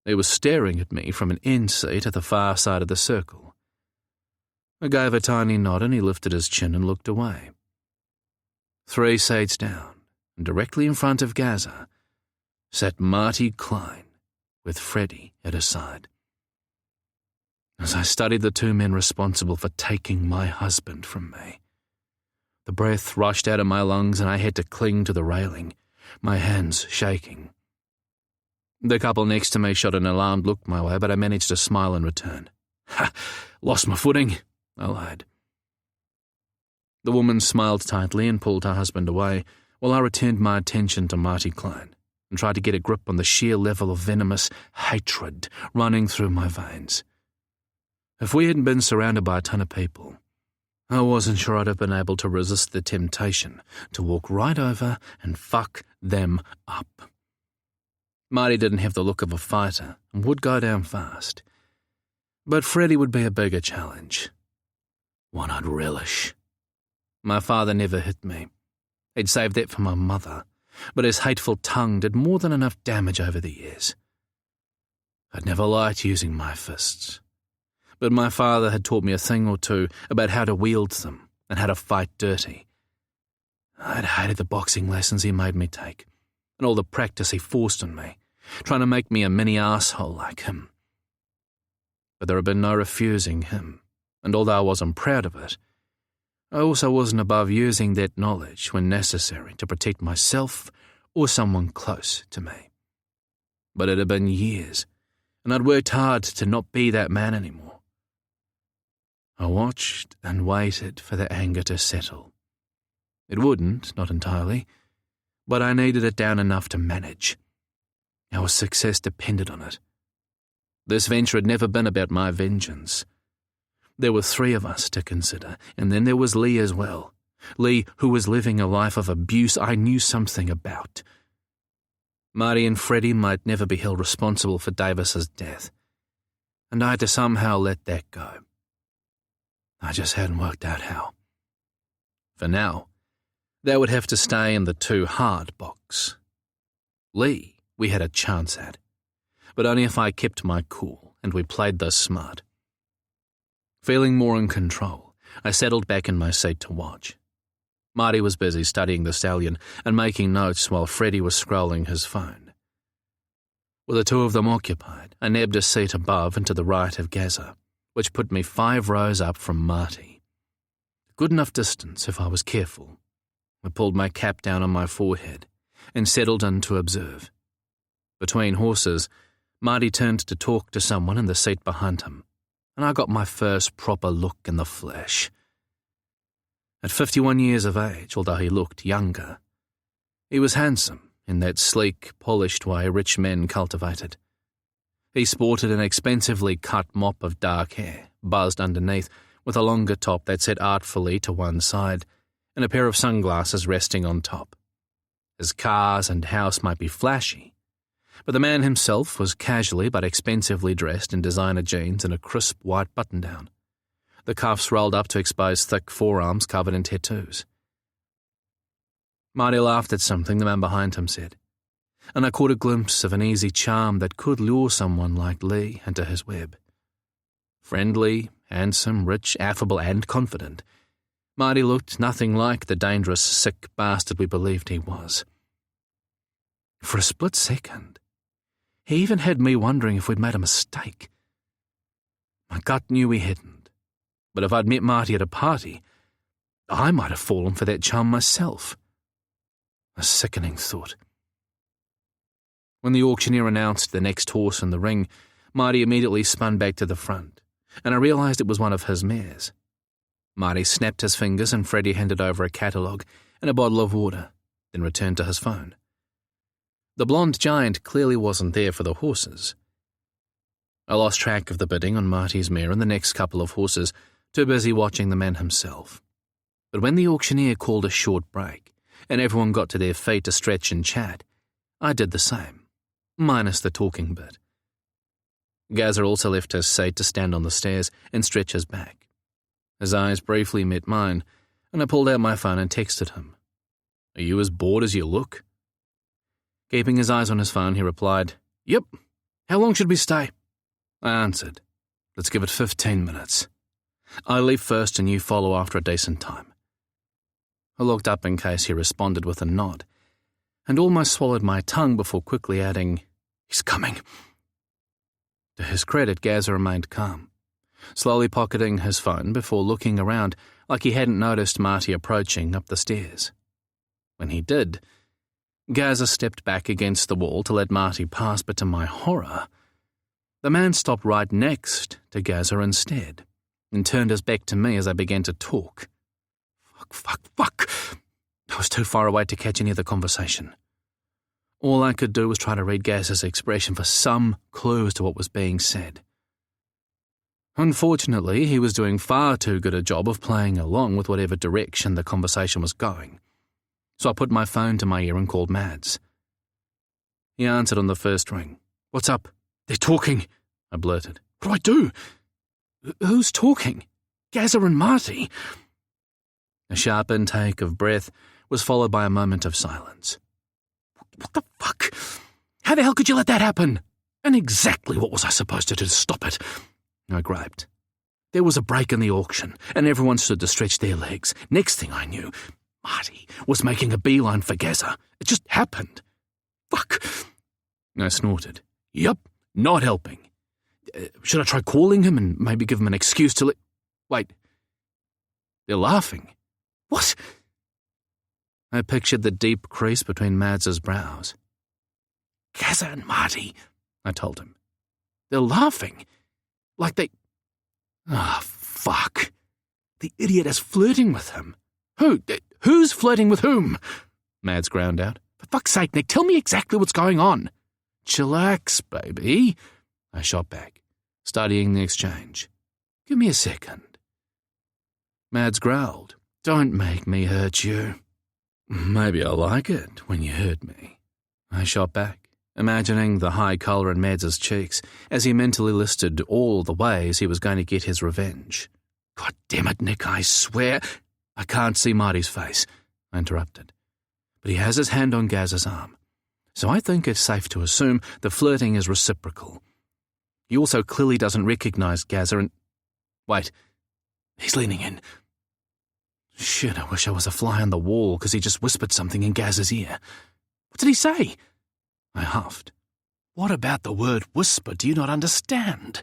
He was staring at me from an end seat at the far side of the circle. I gave a tiny nod and he lifted his chin and looked away. 3 seats down, and directly in front of Gaza, sat Marty Klein, with Freddie at his side. As I studied the 2 men responsible for taking my husband from me, the breath rushed out of my lungs and I had to cling to the railing, my hands shaking. The couple next to me shot an alarmed look my way, but I managed to smile in return. "Ha! Lost my footing," I lied. The woman smiled tightly and pulled her husband away, while I returned my attention to Marty Klein and tried to get a grip on the sheer level of venomous hatred running through my veins. If we hadn't been surrounded by a ton of people, I wasn't sure I'd have been able to resist the temptation to walk right over and fuck them up. Marty didn't have the look of a fighter and would go down fast, but Freddie would be a bigger challenge, one I'd relish. My father never hit me. He'd saved that for my mother, but his hateful tongue did more than enough damage over the years. I'd never liked using my fists, but my father had taught me a thing or two about how to wield them and how to fight dirty. I'd hated the boxing lessons he made me take, and all the practice he forced on me, trying to make me a mini asshole like him. But there had been no refusing him, and although I wasn't proud of it, I also wasn't above using that knowledge when necessary to protect myself or someone close to me. But it had been years, and I'd worked hard to not be that man anymore. I watched and waited for the anger to settle. It wouldn't, not entirely, but I needed it down enough to manage. Our success depended on it. This venture had never been about my vengeance. There were 3 of us to consider, and then there was Lee as well. Lee, who was living a life of abuse I knew something about. Marty and Freddie might never be held responsible for Davis's death, and I had to somehow let that go. I just hadn't worked out how. For now, they would have to stay in the too hard box. Lee, we had a chance at, but only if I kept my cool and we played this smart. Feeling more in control, I settled back in my seat to watch. Marty was busy studying the stallion and making notes while Freddie was scrolling his phone. With the 2 of them occupied, I nabbed a seat above and to the right of Gaza, which put me 5 rows up from Marty. Good enough distance if I was careful. I pulled my cap down on my forehead and settled in to observe. Between horses, Marty turned to talk to someone in the seat behind him, and I got my first proper look in the flesh. At 51 years of age, although he looked younger, he was handsome in that sleek, polished way rich men cultivated. He sported an expensively cut mop of dark hair, buzzed underneath, with a longer top that set artfully to one side, and a pair of sunglasses resting on top. His cars and house might be flashy, but the man himself was casually but expensively dressed in designer jeans and a crisp white button-down, the cuffs rolled up to expose thick forearms covered in tattoos. Marty laughed at something the man behind him said, and I caught a glimpse of an easy charm that could lure someone like Lee into his web. Friendly, handsome, rich, affable, and confident, Marty looked nothing like the dangerous, sick bastard we believed he was. For a split second, he even had me wondering if we'd made a mistake. My gut knew we hadn't, but if I'd met Marty at a party, I might have fallen for that charm myself. A sickening thought. When the auctioneer announced the next horse in the ring, Marty immediately spun back to the front, and I realised it was one of his mares. Marty snapped his fingers and Freddie handed over a catalogue and a bottle of water, then returned to his phone. The blonde giant clearly wasn't there for the horses. I lost track of the bidding on Marty's mare and the next couple of horses, too busy watching the man himself. But when the auctioneer called a short break, and everyone got to their feet to stretch and chat, I did the same, minus the talking bit. Gaza also left his seat to stand on the stairs and stretch his back. His eyes briefly met mine, and I pulled out my phone and texted him. "Are you as bored as you look?" Keeping his eyes on his phone, he replied, "Yep. How long should we stay?" I answered, "Let's give it 15 minutes. I leave first and you follow after a decent time." I looked up in case he responded with a nod, and almost swallowed my tongue before quickly adding, "He's coming." To his credit, Gaza remained calm, slowly pocketing his phone before looking around like he hadn't noticed Marty approaching up the stairs. When he did, Gaza stepped back against the wall to let Marty pass, but to my horror, the man stopped right next to Gaza instead, and turned his back to me as I began to talk. Fuck. I was too far away to catch any of the conversation. All I could do was try to read Gaza's expression for some clue as to what was being said. Unfortunately, he was doing far too good a job of playing along with whatever direction the conversation was going, so I put my phone to my ear and called Mads. He answered on the first ring. "What's up?" "They're talking," I blurted. "What do I do?" "Who's talking?" "Gaza and Marty." A sharp intake of breath was followed by a moment of silence. "What the fuck? How the hell could you let that happen? And exactly what was I supposed to do to stop it?" I griped. There was a break in the auction, and everyone stood to stretch their legs. Next thing I knew, Marty was making a beeline for Gaza. It just happened. Fuck. I snorted. "Yup, not helping. Should I try calling him and maybe give him an excuse to Wait. They're laughing. What? I pictured the deep crease between Mads's brows. "Gaza and Marty," I told him. "They're laughing. Like they... fuck. The idiot is flirting with him." Who's flirting with whom?" Mads ground out. fuck's sake, Nick, tell me exactly what's going on. Chillax, baby, I shot back, studying the exchange. Give me a second. Mads growled. Don't make me hurt you. Maybe I like it when you hurt me. I shot back, imagining the high colour in Mads's cheeks as he mentally listed all the ways he was going to get his revenge. God damn it, Nick, I swear. I can't see Marty's face, I interrupted. But he has his hand on Gaz's arm, so I think it's safe to assume the flirting is reciprocal. He also clearly doesn't recognise Gaza and... Wait, he's leaning in. Shit, I wish I was a fly on the wall because he just whispered something in Gaz's ear. What did he say? I huffed. What about the word whisper do you not understand?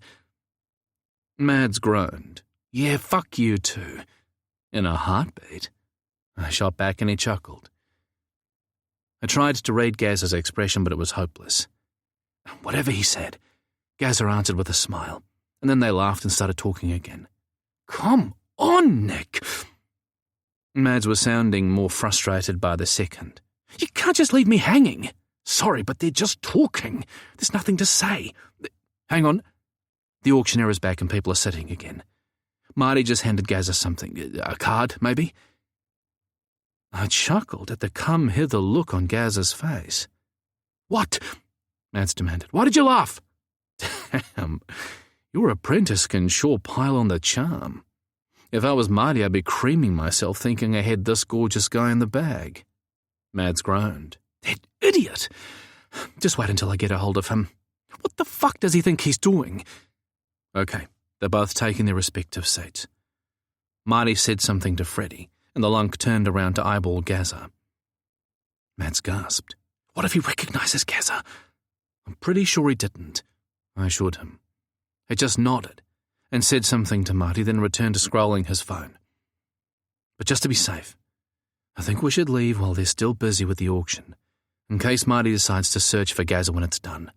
Mads groaned. Yeah, fuck you too. In a heartbeat. I shot back and he chuckled. I tried to read Gaz's expression, but it was hopeless. Whatever he said, Gaza answered with a smile, and then they laughed and started talking again. Come on, Nick! Mads was sounding more frustrated by the second. You can't just leave me hanging. Sorry, but they're just talking. There's nothing to say. Hang on. The auctioneer is back and people are sitting again. Marty just handed Gaza something. A card, maybe? I chuckled at the come-hither look on Gaza's face. What? Mads demanded. Why did you laugh? Damn, your apprentice can sure pile on the charm. If I was Marty, I'd be creaming myself thinking I had this gorgeous guy in the bag. Mads groaned. That idiot! Just wait until I get a hold of him. What the fuck does he think he's doing? Okay, they're both taking their respective seats. Marty said something to Freddie, and the lunk turned around to eyeball Gaza. Mads gasped. What if he recognises Gaza? I'm pretty sure he didn't, I assured him. He just nodded and said something to Marty, then returned to scrolling his phone. But just to be safe, I think we should leave while they're still busy with the auction, in case Marty decides to search for Gaza when it's done.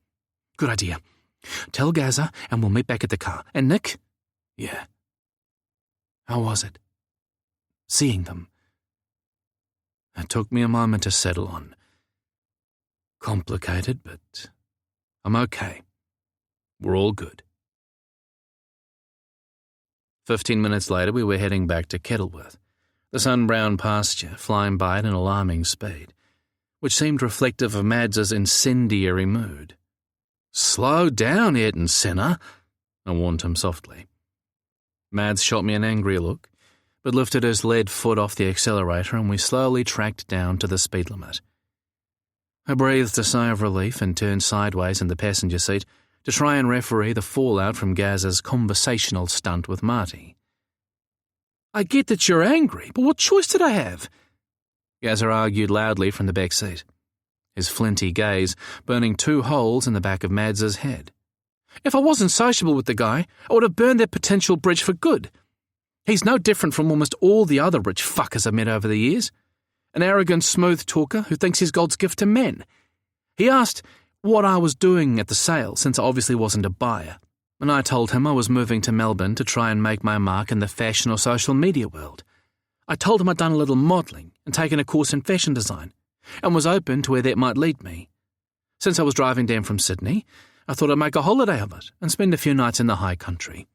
Good idea. Tell Gaza and we'll meet back at the car. And Nick? Yeah. How was it? Seeing them. It took me a moment to settle on. Complicated, but I'm okay. We're all good. 15 minutes later, we were heading back to Kettleworth, the sun-browned pasture flying by at an alarming speed, which seemed reflective of Mads's incendiary mood. Slow down, Ayrton Senna, I warned him softly. Mads shot me an angry look, but lifted his lead foot off the accelerator and we slowly tracked down to the speed limit. I breathed a sigh of relief and turned sideways in the passenger seat to try and referee the fallout from Gaz's conversational stunt with Marty. I get that you're angry, but what choice did I have? Gaza argued loudly from the back seat, his flinty gaze burning 2 holes in the back of Mads's head. If I wasn't sociable with the guy, I would have burned that potential bridge for good. He's no different from almost all the other rich fuckers I've met over the years. An arrogant, smooth talker who thinks he's God's gift to men. He asked what I was doing at the sale, since I obviously wasn't a buyer, and I told him I was moving to Melbourne to try and make my mark in the fashion or social media world. I told him I'd done a little modelling and taken a course in fashion design, and was open to where that might lead me. Since I was driving down from Sydney, I thought I'd make a holiday of it and spend a few nights in the high country.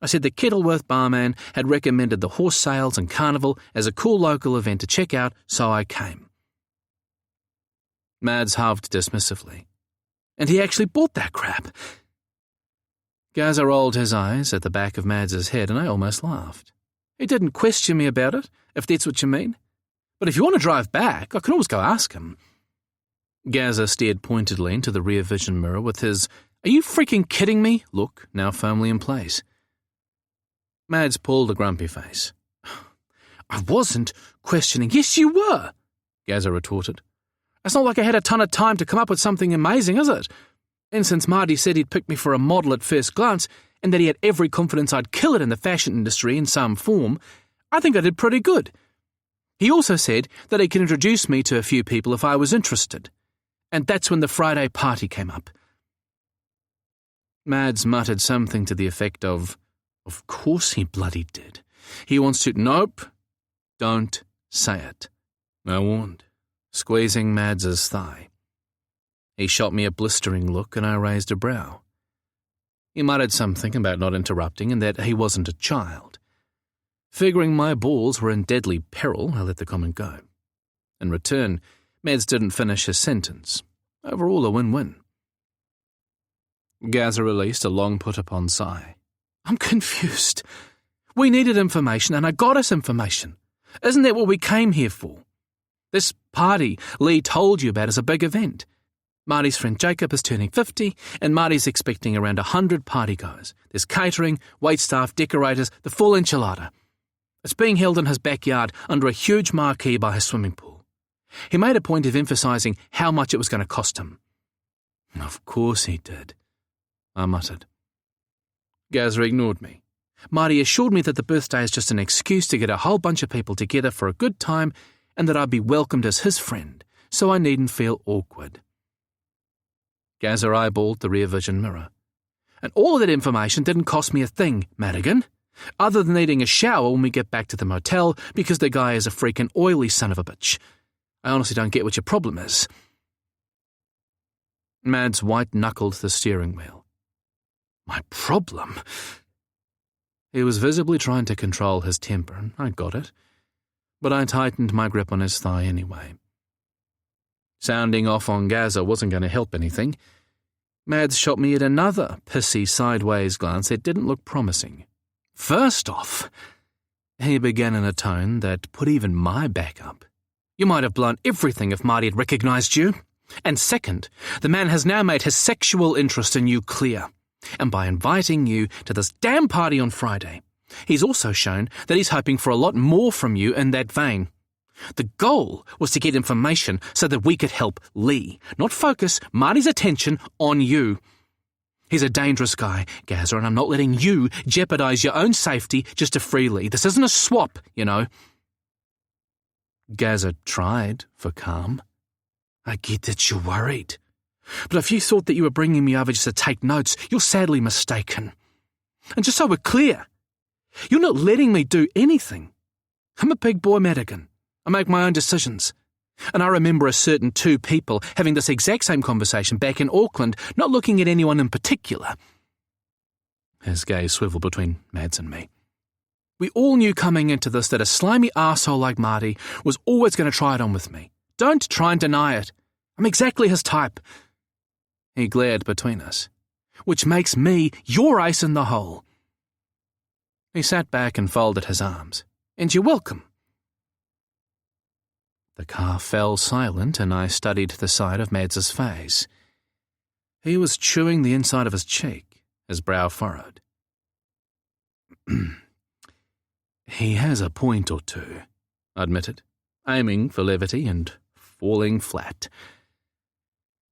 I said the Kettleworth barman had recommended the horse sales and carnival as a cool local event to check out, so I came. Mads huffed dismissively. And he actually bought that crap. Gaza rolled his eyes at the back of Mads's head and I almost laughed. He didn't question me about it, if that's what you mean. But if you want to drive back, I can always go ask him. Gaza stared pointedly into the rear vision mirror with his, "Are you freaking kidding me?" look now firmly in place. Mads pulled a grumpy face. I wasn't questioning. Yes, you were, Gaza retorted. It's not like I had a ton of time to come up with something amazing, is it? And since Marty said he'd pick me for a model at first glance, and that he had every confidence I'd kill it in the fashion industry in some form, I think I did pretty good. He also said that he could introduce me to a few people if I was interested. And that's when the Friday party came up. Mads muttered something to the effect of course he bloody did. He wants to— Nope. Don't say it. I warned. squeezing Mads's thigh. He shot me a blistering look and I raised a brow. He muttered something about not interrupting and that he wasn't a child. Figuring my balls were in deadly peril, I let the comment go. In return, Mads didn't finish his sentence. Overall, a win-win. Gaza released a long put-upon sigh. I'm confused. We needed information and I got us information. Isn't that what we came here for? This party Lee told you about is a big event. Marty's friend Jacob is turning 50 and Marty's expecting around 100 partygoers. There's catering, waitstaff, decorators, the full enchilada. It's being held in his backyard under a huge marquee by his swimming pool. He made a point of emphasising how much it was going to cost him. Of course he did, I muttered. Gaza ignored me. Marty assured me that the birthday is just an excuse to get a whole bunch of people together for a good time and that I'd be welcomed as his friend, so I needn't feel awkward. Gaza eyeballed the rear vision mirror. And all of that information didn't cost me a thing, Madigan, other than needing a shower when we get back to the motel because the guy is a freaking oily son of a bitch. I honestly don't get what your problem is. Mads white-knuckled the steering wheel. My problem? He was visibly trying to control his temper, and I got it. But I tightened my grip on his thigh anyway. Sounding off on Gaza wasn't going to help anything. Mads shot me yet another pissy sideways glance that didn't look promising. First off, he began in a tone that put even my back up. You might have blown everything if Marty had recognised you. And second, the man has now made his sexual interest in you clear. And by inviting you to this damn party on Friday, he's also shown that he's hoping for a lot more from you in that vein. The goal was to get information so that we could help Lee, not focus Marty's attention on you. He's a dangerous guy, Gaza, and I'm not letting you jeopardise your own safety just to free Lee. This isn't a swap, you know. Gaza tried for calm. I get that you're worried. But if you thought that you were bringing me over just to take notes, you're sadly mistaken. And just so we're clear, you're not letting me do anything. I'm a big boy, Madigan. I make my own decisions. And I remember a certain two people having this exact same conversation back in Auckland, not looking at anyone in particular. His gaze swiveled between Mads and me. We all knew coming into this that a slimy arsehole like Marty was always going to try it on with me. Don't try and deny it. I'm exactly his type. He glared between us, which makes me your ace in the hole. He sat back and folded his arms. And you're welcome. The car fell silent and I studied the side of Mads's face. He was chewing the inside of his cheek, his brow furrowed. He has a point or two, I admitted, aiming for levity and falling flat.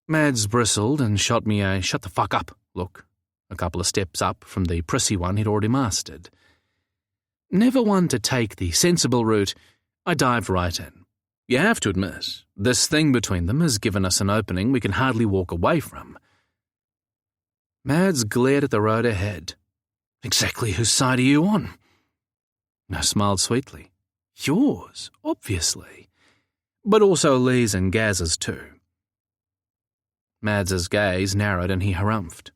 Mads bristled and shot me a shut the fuck up look, a couple of steps up from the prissy one he'd already mastered. Never one to take the sensible route, I dived right in. You have to admit, this thing between them has given us an opening we can hardly walk away from. Mads glared at the road ahead. Exactly whose side are you on? I smiled sweetly. Yours, obviously. But also Lee's and Gaz's too. Mads's gaze narrowed and he harumphed.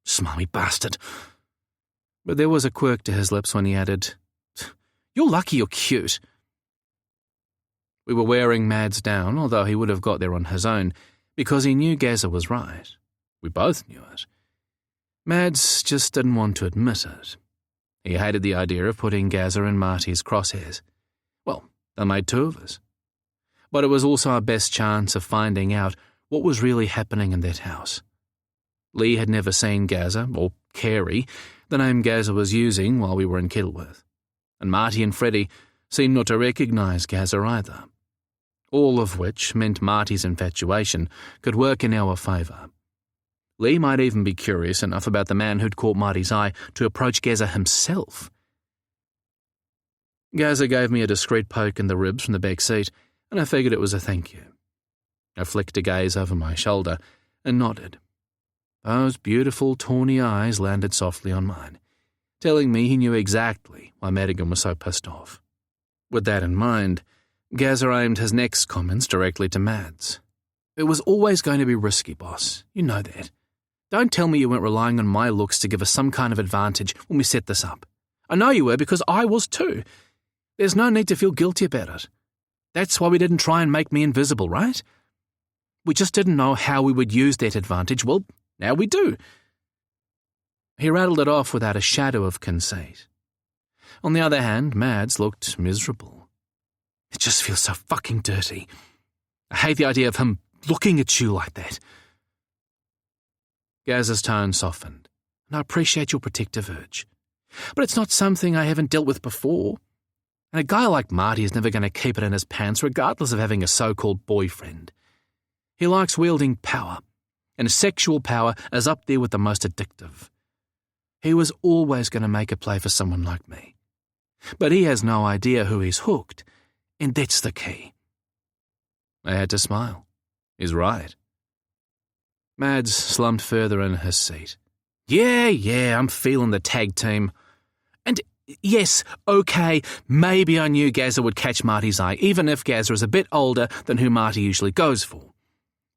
Smarmy bastard. But there was a quirk to his lips when he added, You're lucky you're cute. We were wearing Mads down, although he would have got there on his own, because he knew Gaza was right. We both knew it. Mads just didn't want to admit it. He hated the idea of putting Gaza in Marty's crosshairs. Well, they made two of us. But it was also our best chance of finding out what was really happening in that house. Lee had never seen Gaza, or Carey, the name Gaza was using while we were in Kettleworth, and Marty and Freddie seemed not to recognise Gaza either. All of which meant Marty's infatuation could work in our favour. Lee might even be curious enough about the man who'd caught Marty's eye to approach Gaza himself. Gaza gave me a discreet poke in the ribs from the back seat, and I figured it was a thank you. I flicked a gaze over my shoulder and nodded. Those beautiful, tawny eyes landed softly on mine, telling me he knew exactly why Madigan was so pissed off. With that in mind, Gazza aimed his next comments directly to Mads. It was always going to be risky, boss. You know that. Don't tell me you weren't relying on my looks to give us some kind of advantage when we set this up. I know you were because I was too. There's no need to feel guilty about it. That's why we didn't try and make me invisible, right? We just didn't know how we would use that advantage. Well, now we do. He rattled it off without a shadow of conceit. On the other hand, Mads looked miserable. It just feels so fucking dirty. I hate the idea of him looking at you like that. Gaz's tone softened, and I appreciate your protective urge. But it's not something I haven't dealt with before. And a guy like Marty is never going to keep it in his pants regardless of having a so-called boyfriend. He likes wielding power, and sexual power is up there with the most addictive. He was always going to make a play for someone like me. But he has no idea who he's hooked, and that's the key. I had to smile. He's right. Mads slumped further in his seat. Yeah, I'm feeling the tag team. And yes, okay, maybe I knew Gazza would catch Marty's eye, even if Gazza is a bit older than who Marty usually goes for.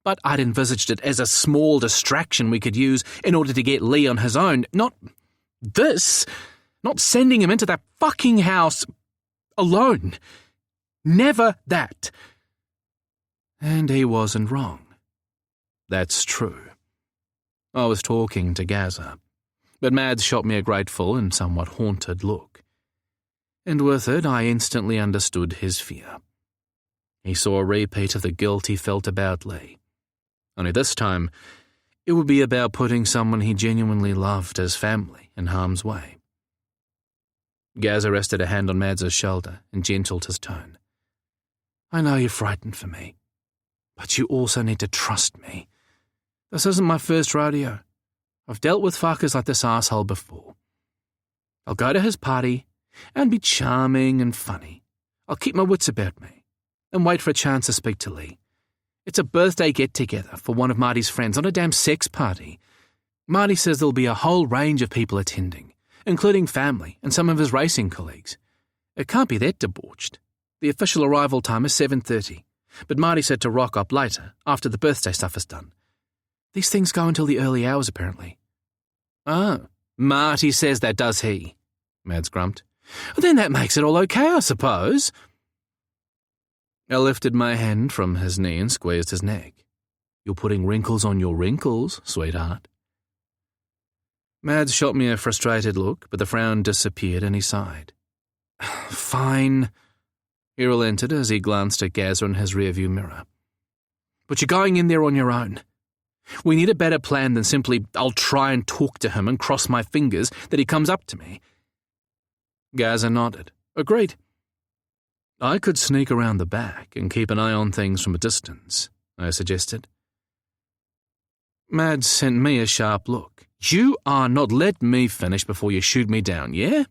But I'd envisaged it as a small distraction we could use in order to get Lee on his own, not this. Not sending him into that fucking house alone. Never that. And he wasn't wrong. That's true. I was talking to Gazza, but Mads shot me a grateful and somewhat haunted look. And with it, I instantly understood his fear. He saw a repeat of the guilt he felt about Lee. Only this time, it would be about putting someone he genuinely loved as family in harm's way. Gazza rested a hand on Mads' shoulder and gentled his tone. I know you're frightened for me, but you also need to trust me. This isn't my first rodeo. I've dealt with fuckers like this asshole before. I'll go to his party and be charming and funny. I'll keep my wits about me and wait for a chance to speak to Lee. It's a birthday get-together for one of Marty's friends, not a damn sex party. Marty says there'll be a whole range of people attending, including family and some of his racing colleagues. It can't be that debauched. The official arrival time is 7:30, but Marty said to rock up later, after the birthday stuff is done. These things go until the early hours, apparently. Oh, Marty says that, does he? Mads grumped. Then that makes it all okay, I suppose. I lifted my hand from his knee and squeezed his neck. You're putting wrinkles on your wrinkles, sweetheart. Mads shot me a frustrated look, but the frown disappeared and he sighed. Fine, he relented as he glanced at Gazza in his rearview mirror. But you're going in there on your own. We need a better plan than simply, I'll try and talk to him and cross my fingers that he comes up to me. Gazza nodded. Agreed. I could sneak around the back and keep an eye on things from a distance, I suggested. Mads sent me a sharp look. You are not let me finish before you shoot me down, yeah?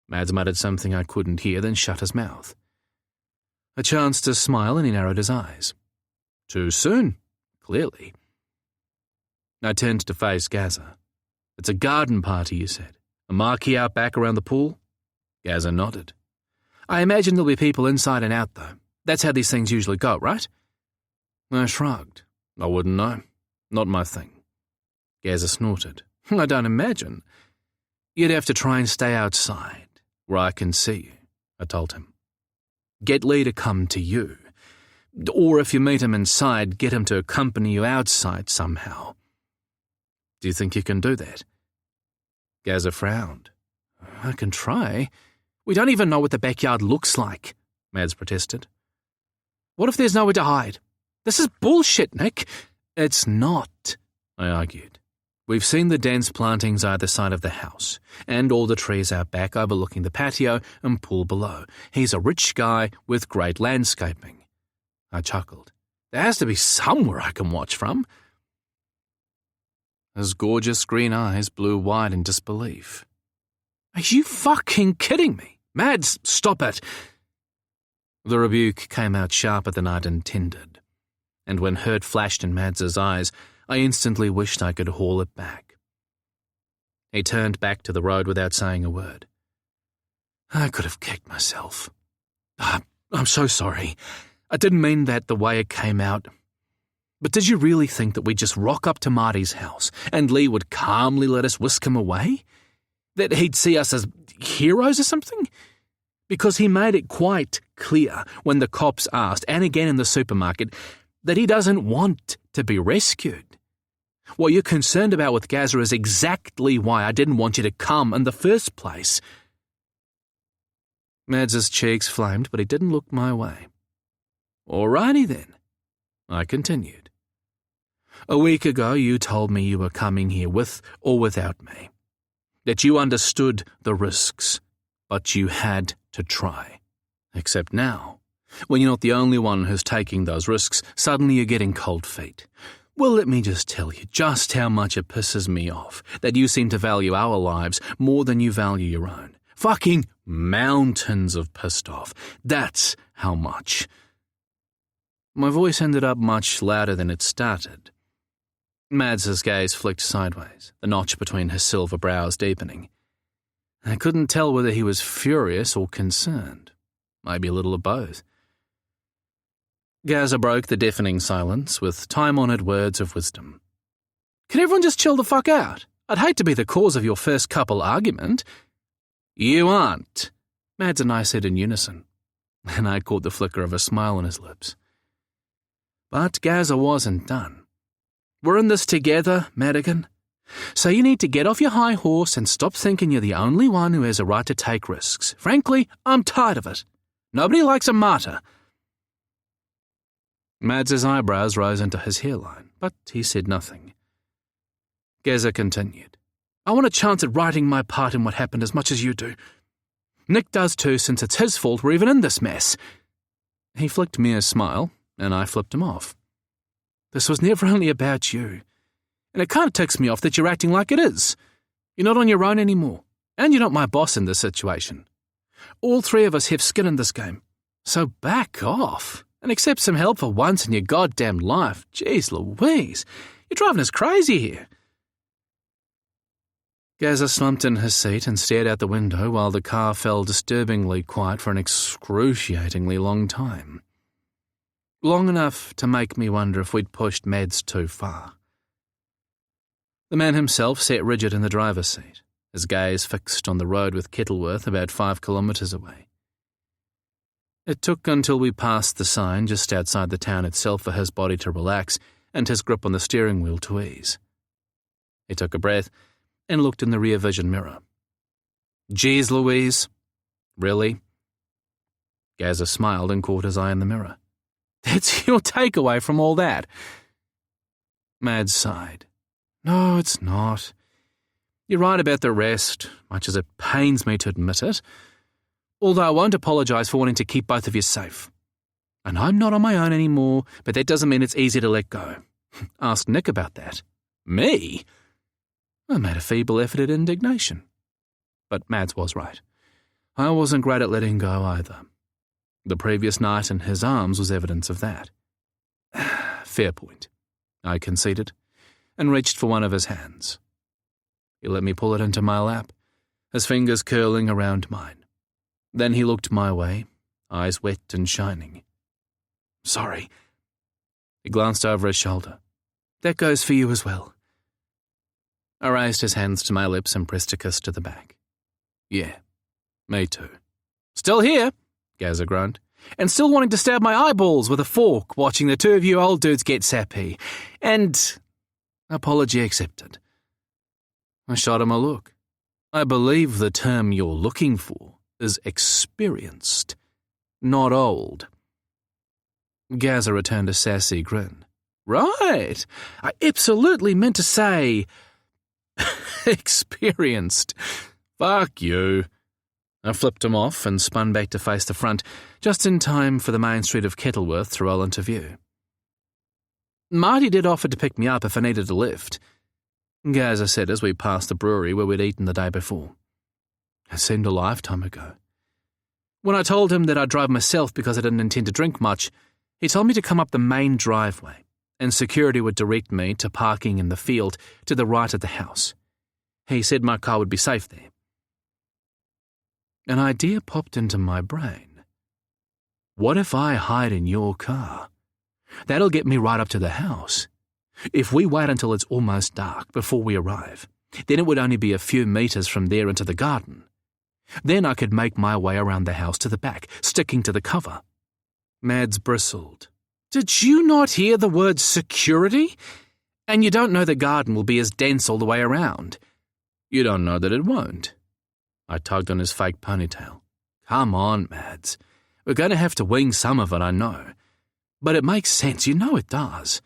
Mads muttered something I couldn't hear, then shut his mouth. A chance to smile and he narrowed his eyes. Too soon. Clearly. I turned to face Gazza. It's a garden party, you said. A marquee out back around the pool? Gazza nodded. I imagine there'll be people inside and out, though. That's how these things usually go, right? I shrugged. I wouldn't know. Not my thing. Gazza snorted. I don't imagine. You'd have to try and stay outside, where I can see you, I told him. Get Lee to come to you. Or if you meet him inside, get him to accompany you outside somehow. Do you think you can do that? Gazza frowned. I can try. We don't even know what the backyard looks like, Mads protested. What if there's nowhere to hide? This is bullshit, Nick. It's not, I argued. We've seen the dense plantings either side of the house, and all the trees out back overlooking the patio and pool below. He's a rich guy with great landscaping. I chuckled. There has to be somewhere I can watch from. His gorgeous green eyes blew wide in disbelief. Are you fucking kidding me? Mads, stop it. The rebuke came out sharper than I'd intended, and when hurt flashed in Mads's eyes, I instantly wished I could haul it back. He turned back to the road without saying a word. I could have kicked myself. I'm so sorry. I didn't mean that the way it came out. But did you really think that we'd just rock up to Marty's house and Lee would calmly let us whisk him away? That he'd see us as heroes or something? Because he made it quite clear when the cops asked, and again in the supermarket, that he doesn't want to be rescued. What you're concerned about with Gaza is exactly why I didn't want you to come in the first place. Mads's cheeks flamed, but he didn't look my way. Alrighty then, I continued. A week ago you told me you were coming here with or without me. That you understood the risks, but you had to try. Except now, when you're not the only one who's taking those risks, suddenly you're getting cold feet. Well, let me just tell you just how much it pisses me off that you seem to value our lives more than you value your own. Fucking mountains of pissed off. That's how much. My voice ended up much louder than it started. Mads's gaze flicked sideways, the notch between his silver brows deepening. I couldn't tell whether he was furious or concerned. Maybe a little of both. Gaza broke the deafening silence with time-honoured words of wisdom. Can everyone just chill the fuck out? I'd hate to be the cause of your first couple argument. You aren't, Mads and I said in unison, and I caught the flicker of a smile on his lips. But Gaza wasn't done. We're in this together, Madigan. So you need to get off your high horse and stop thinking you're the only one who has a right to take risks. Frankly, I'm tired of it. Nobody likes a martyr. Mads's eyebrows rose into his hairline, but he said nothing. Gaza continued. I want a chance at writing my part in what happened as much as you do. Nick does too, since it's his fault we're even in this mess. He flicked me a smile, and I flipped him off. This was never only about you. And it kind of ticks me off that you're acting like it is. You're not on your own anymore, and you're not my boss in this situation. All three of us have skin in this game. So back off and accept some help for once in your goddamn life. Jeez Louise, you're driving us crazy here. Gaza slumped in his seat and stared out the window while the car fell disturbingly quiet for an excruciatingly long time. Long enough to make me wonder if we'd pushed Mads too far. The man himself sat rigid in the driver's seat, his gaze fixed on the road with Kettleworth about 5 kilometres away. It took until we passed the sign just outside the town itself for his body to relax and his grip on the steering wheel to ease. He took a breath and looked in the rear vision mirror. Geez, Louise. Really? Gaza smiled and caught his eye in the mirror. That's your takeaway from all that? Mads sighed. No, it's not. You're right about the rest, much as it pains me to admit it. Although I won't apologise for wanting to keep both of you safe. And I'm not on my own anymore, but that doesn't mean it's easy to let go. Ask Nick about that. Me? I made a feeble effort at indignation. But Mads was right. I wasn't great at letting go either. The previous night in his arms was evidence of that. Fair point, I conceded, and reached for one of his hands. He let me pull it into my lap, his fingers curling around mine. Then he looked my way, eyes wet and shining. Sorry. He glanced over his shoulder. That goes for you as well. I raised his hands to my lips and pressed a kiss to the back. Yeah, me too. Still here, Gaza groaned, and still wanting to stab my eyeballs with a fork, watching the two of you old dudes get sappy. And apology accepted. I shot him a look. I believe the term you're looking for is experienced, not old. Gaza returned a sassy grin. Right. I absolutely meant to say experienced. Fuck you. I flipped him off and spun back to face the front, just in time for the main street of Kettleworth to roll into view. Marty did offer to pick me up if I needed a lift, Gaza said as we passed the brewery where we'd eaten the day before. It seemed a lifetime ago. When I told him that I'd drive myself because I didn't intend to drink much, he told me to come up the main driveway, and security would direct me to parking in the field to the right of the house. He said my car would be safe there. An idea popped into my brain. What if I hide in your car? That'll get me right up to the house. If we wait until it's almost dark before we arrive, then it would only be a few meters from there into the garden. Then I could make my way around the house to the back, sticking to the cover. Mads bristled. Did you not hear the word security? And you don't know the garden will be as dense all the way around. You don't know that it won't. I tugged on his fake ponytail. Come on, Mads. We're going to have to wing some of it, I know. But it makes sense, you know it does.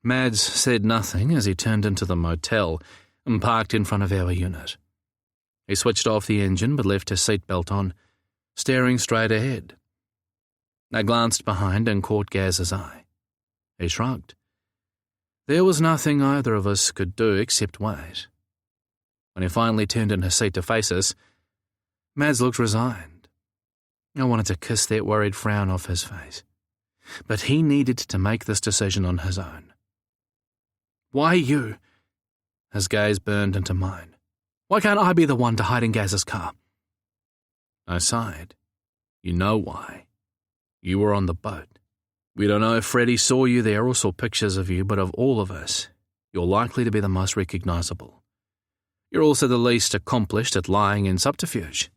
Mads said nothing as he turned into the motel and parked in front of our unit. He switched off the engine but left his seatbelt on, staring straight ahead. I glanced behind and caught Gaz's eye. He shrugged. There was nothing either of us could do except wait. When he finally turned in his seat to face us, Mads looked resigned. I wanted to kiss that worried frown off his face, but he needed to make this decision on his own. Why you? His gaze burned into mine. Why can't I be the one to hide in Gaz's car? I sighed. You know why. You were on the boat. We don't know if Freddie saw you there or saw pictures of you, but of all of us, you're likely to be the most recognizable. You're also the least accomplished at lying in subterfuge.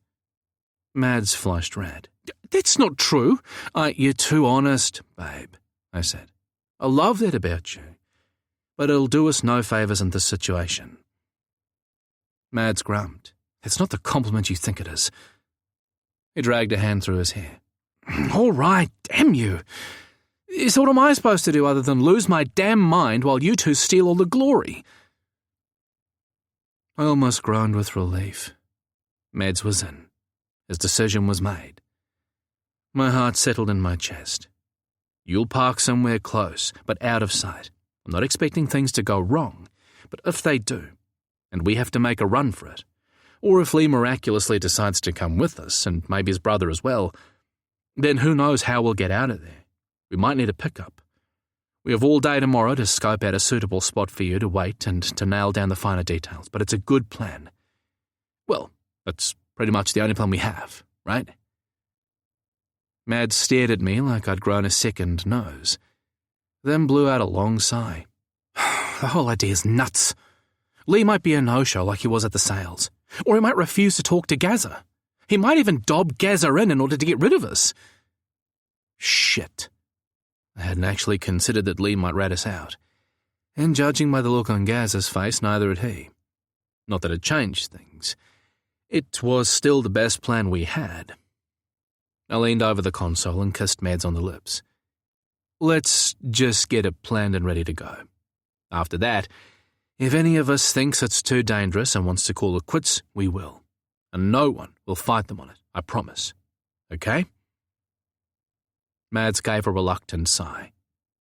Mads flushed red. That's not true. You're too honest, babe, I said. I love that about you, but it'll do us no favours in this situation. Mads grumped. It's not the compliment you think it is. He dragged a hand through his hair. All right, damn you. So what am I supposed to do other than lose my damn mind while you two steal all the glory? I almost groaned with relief. Mads was in. His decision was made. My heart settled in my chest. You'll park somewhere close, but out of sight. I'm not expecting things to go wrong, but if they do, and we have to make a run for it, or if Lee miraculously decides to come with us, and maybe his brother as well, then who knows how we'll get out of there. We might need a pickup. We have all day tomorrow to scope out a suitable spot for you to wait and to nail down the finer details, but it's a good plan. Well, that's pretty much the only plan we have, right? Mads stared at me like I'd grown a second nose, then blew out a long sigh. The whole idea's nuts. Lee might be a no-show like he was at the sales, or he might refuse to talk to Gaza. He might even dob Gaza in order to get rid of us. Shit. I hadn't actually considered that Lee might rat us out, and judging by the look on Gaza's face, neither had he. Not that it changed things. It was still the best plan we had. I leaned over the console and kissed Mads on the lips. Let's just get it planned and ready to go. After that, if any of us thinks it's too dangerous and wants to call it quits, we will. And no one will fight them on it, I promise. Okay? Mads gave a reluctant sigh.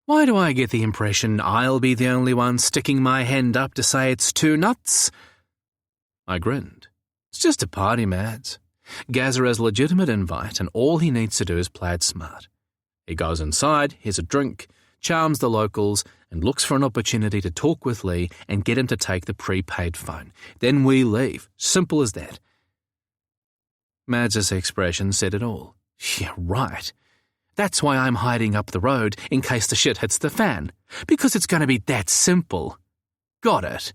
Why do I get the impression I'll be the only one sticking my hand up to say it's too nuts? I grinned. It's just a party, Mads. Gaza has a legitimate invite, and all he needs to do is play it smart. He goes inside, has a drink, charms the locals, and looks for an opportunity to talk with Lee and get him to take the prepaid phone. Then we leave. Simple as that. Mads's expression said it all. Yeah, right. That's why I'm hiding up the road in case the shit hits the fan. Because it's going to be that simple. Got it.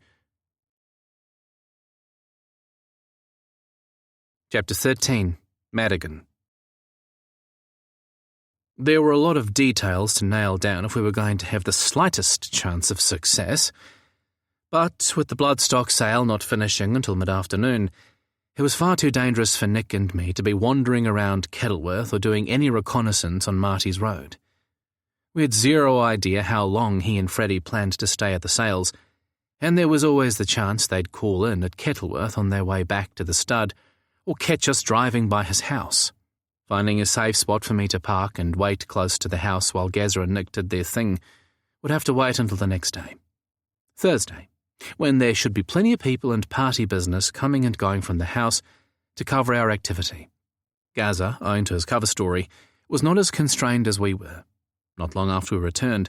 Chapter 13. Madigan. There were a lot of details to nail down if we were going to have the slightest chance of success, but with the Bloodstock sale not finishing until mid-afternoon, it was far too dangerous for Nick and me to be wandering around Kettleworth or doing any reconnaissance on Marty's Road. We had zero idea how long he and Freddie planned to stay at the sales, and there was always the chance they'd call in at Kettleworth on their way back to the stud, or catch us driving by his house. Finding a safe spot for me to park and wait close to the house while Gaza and Nick did their thing would have to wait until the next day. Thursday, when there should be plenty of people and party business coming and going from the house to cover our activity. Gaza, owing to his cover story, was not as constrained as we were. Not long after we returned,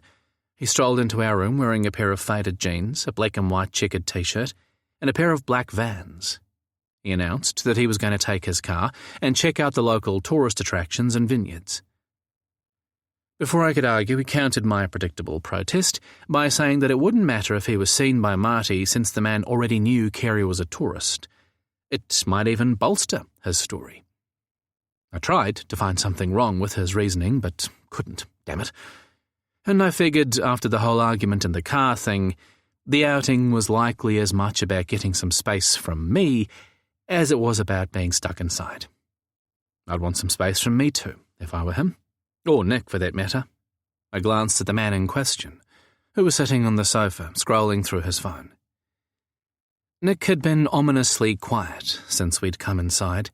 he strolled into our room wearing a pair of faded jeans, a black and white checkered t-shirt, and a pair of black Vans. He announced that he was going to take his car and check out the local tourist attractions and vineyards. Before I could argue, he countered my predictable protest by saying that it wouldn't matter if he was seen by Marty since the man already knew Kerry was a tourist. It might even bolster his story. I tried to find something wrong with his reasoning, but couldn't, damn it. And I figured after the whole argument in the car thing, the outing was likely as much about getting some space from me as it was about being stuck inside. I'd want some space from me too, if I were him. Or Nick, for that matter. I glanced at the man in question, who was sitting on the sofa, scrolling through his phone. Nick had been ominously quiet since we'd come inside,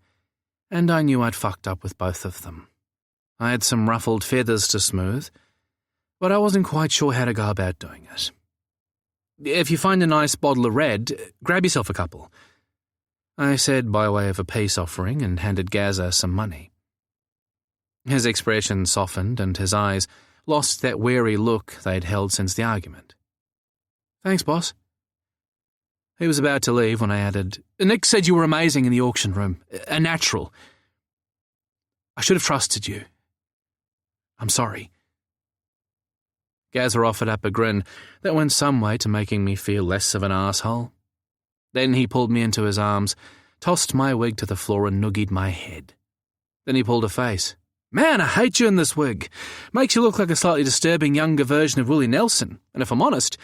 and I knew I'd fucked up with both of them. I had some ruffled feathers to smooth, but I wasn't quite sure how to go about doing it. If you find a nice bottle of red, grab yourself a couple, I said by way of a peace offering and handed Gaza some money. His expression softened and his eyes lost that wary look they'd held since the argument. Thanks, boss. He was about to leave when I added, Nick said you were amazing in the auction room. A natural. I should have trusted you. I'm sorry. Gaza offered up a grin that went some way to making me feel less of an asshole. Then he pulled me into his arms, tossed my wig to the floor and noogied my head. Then he pulled a face. Man, I hate you in this wig. Makes you look like a slightly disturbing younger version of Willie Nelson, and if I'm honest,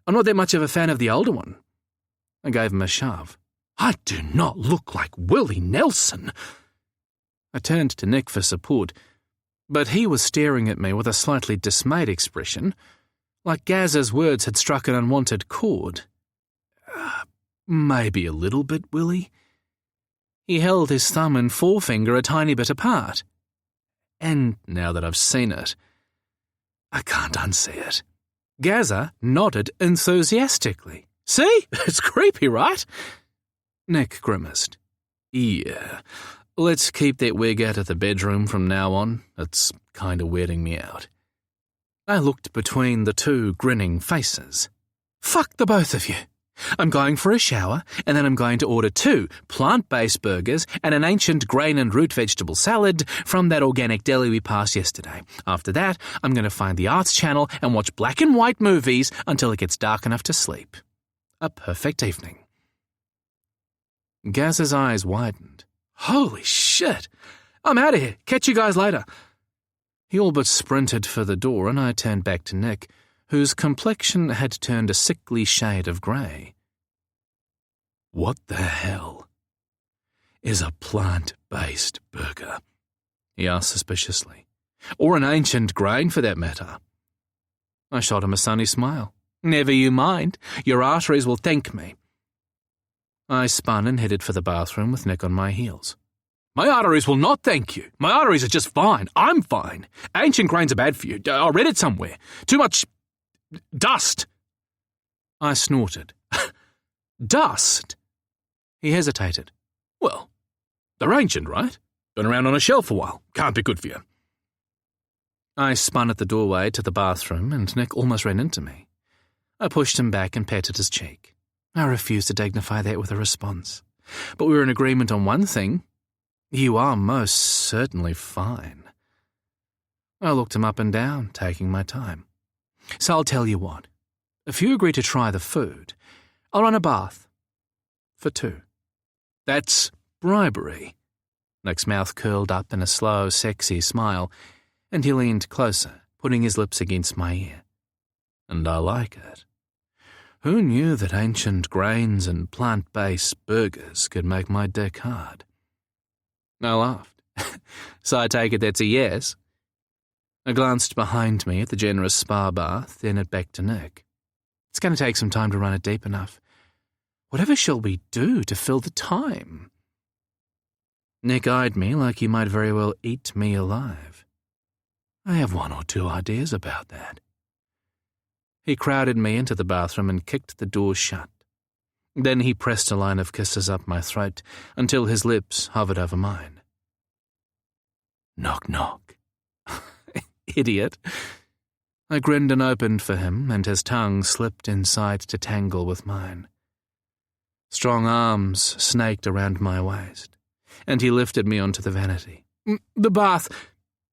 I'm not that much of a fan of the older one. I gave him a shove. I do not look like Willie Nelson. I turned to Nick for support, but he was staring at me with a slightly dismayed expression, like Gaza's words had struck an unwanted chord. Maybe a little bit, Willie. He held his thumb and forefinger a tiny bit apart. And now that I've seen it, I can't unsee it. Gaza nodded enthusiastically. See? It's creepy, right? Nick grimaced. Yeah, let's keep that wig out of the bedroom from now on. It's kind of weirding me out. I looked between the two grinning faces. Fuck the both of you. I'm going for a shower, and then I'm going to order 2 plant-based burgers and an ancient grain and root vegetable salad from that organic deli we passed yesterday. After that, I'm going to find the Arts Channel and watch black and white movies until it gets dark enough to sleep. A perfect evening. Gaz's eyes widened. Holy shit! I'm out of here. Catch you guys later. He all but sprinted for the door, and I turned back to Nick, whose complexion had turned a sickly shade of grey. What the hell is a plant-based burger? He asked suspiciously. Or an ancient grain, for that matter. I shot him a sunny smile. Never you mind. Your arteries will thank me. I spun and headed for the bathroom with Nick on my heels. My arteries will not thank you. My arteries are just fine. I'm fine. Ancient grains are bad for you. I read it somewhere. Too much dust. I snorted. Dust? He hesitated. Well, they're ancient, right? Been around on a shelf a while. Can't be good for you. I spun at the doorway to the bathroom and Nick almost ran into me. I pushed him back and patted his cheek. I refused to dignify that with a response. But we were in agreement on one thing. You are most certainly fine. I looked him up and down, taking my time. So I'll tell you what. If you agree to try the food, I'll run a bath. For 2. That's bribery. Nick's mouth curled up in a slow, sexy smile, and he leaned closer, putting his lips against my ear. And I like it. Who knew that ancient grains and plant-based burgers could make my dick hard? I laughed. So I take it that's a yes? I glanced behind me at the generous spa bath, then it back to Nick. It's going to take some time to run it deep enough. Whatever shall we do to fill the time? Nick eyed me like he might very well eat me alive. I have 1 or 2 ideas about that. He crowded me into the bathroom and kicked the door shut. Then he pressed a line of kisses up my throat until his lips hovered over mine. Knock, knock. Idiot. I grinned and opened for him, and his tongue slipped inside to tangle with mine. Strong arms snaked around my waist, and he lifted me onto the vanity. The bath,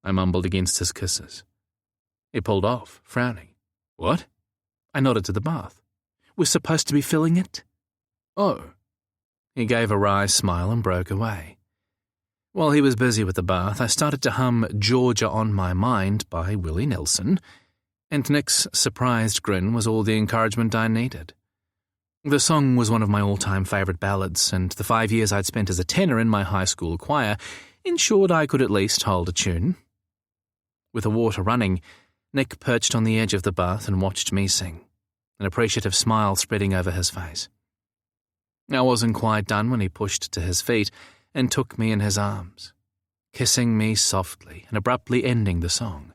I mumbled against his kisses. He pulled off, frowning. What? I nodded to the bath. We're supposed to be filling it? Oh. He gave a wry smile and broke away. While he was busy with the bath, I started to hum Georgia on My Mind by Willie Nelson, and Nick's surprised grin was all the encouragement I needed. The song was one of my all-time favourite ballads, and the 5 years I'd spent as a tenor in my high school choir ensured I could at least hold a tune. With the water running, Nick perched on the edge of the bath and watched me sing, an appreciative smile spreading over his face. I wasn't quite done when he pushed to his feet and took me in his arms, kissing me softly and abruptly ending the song.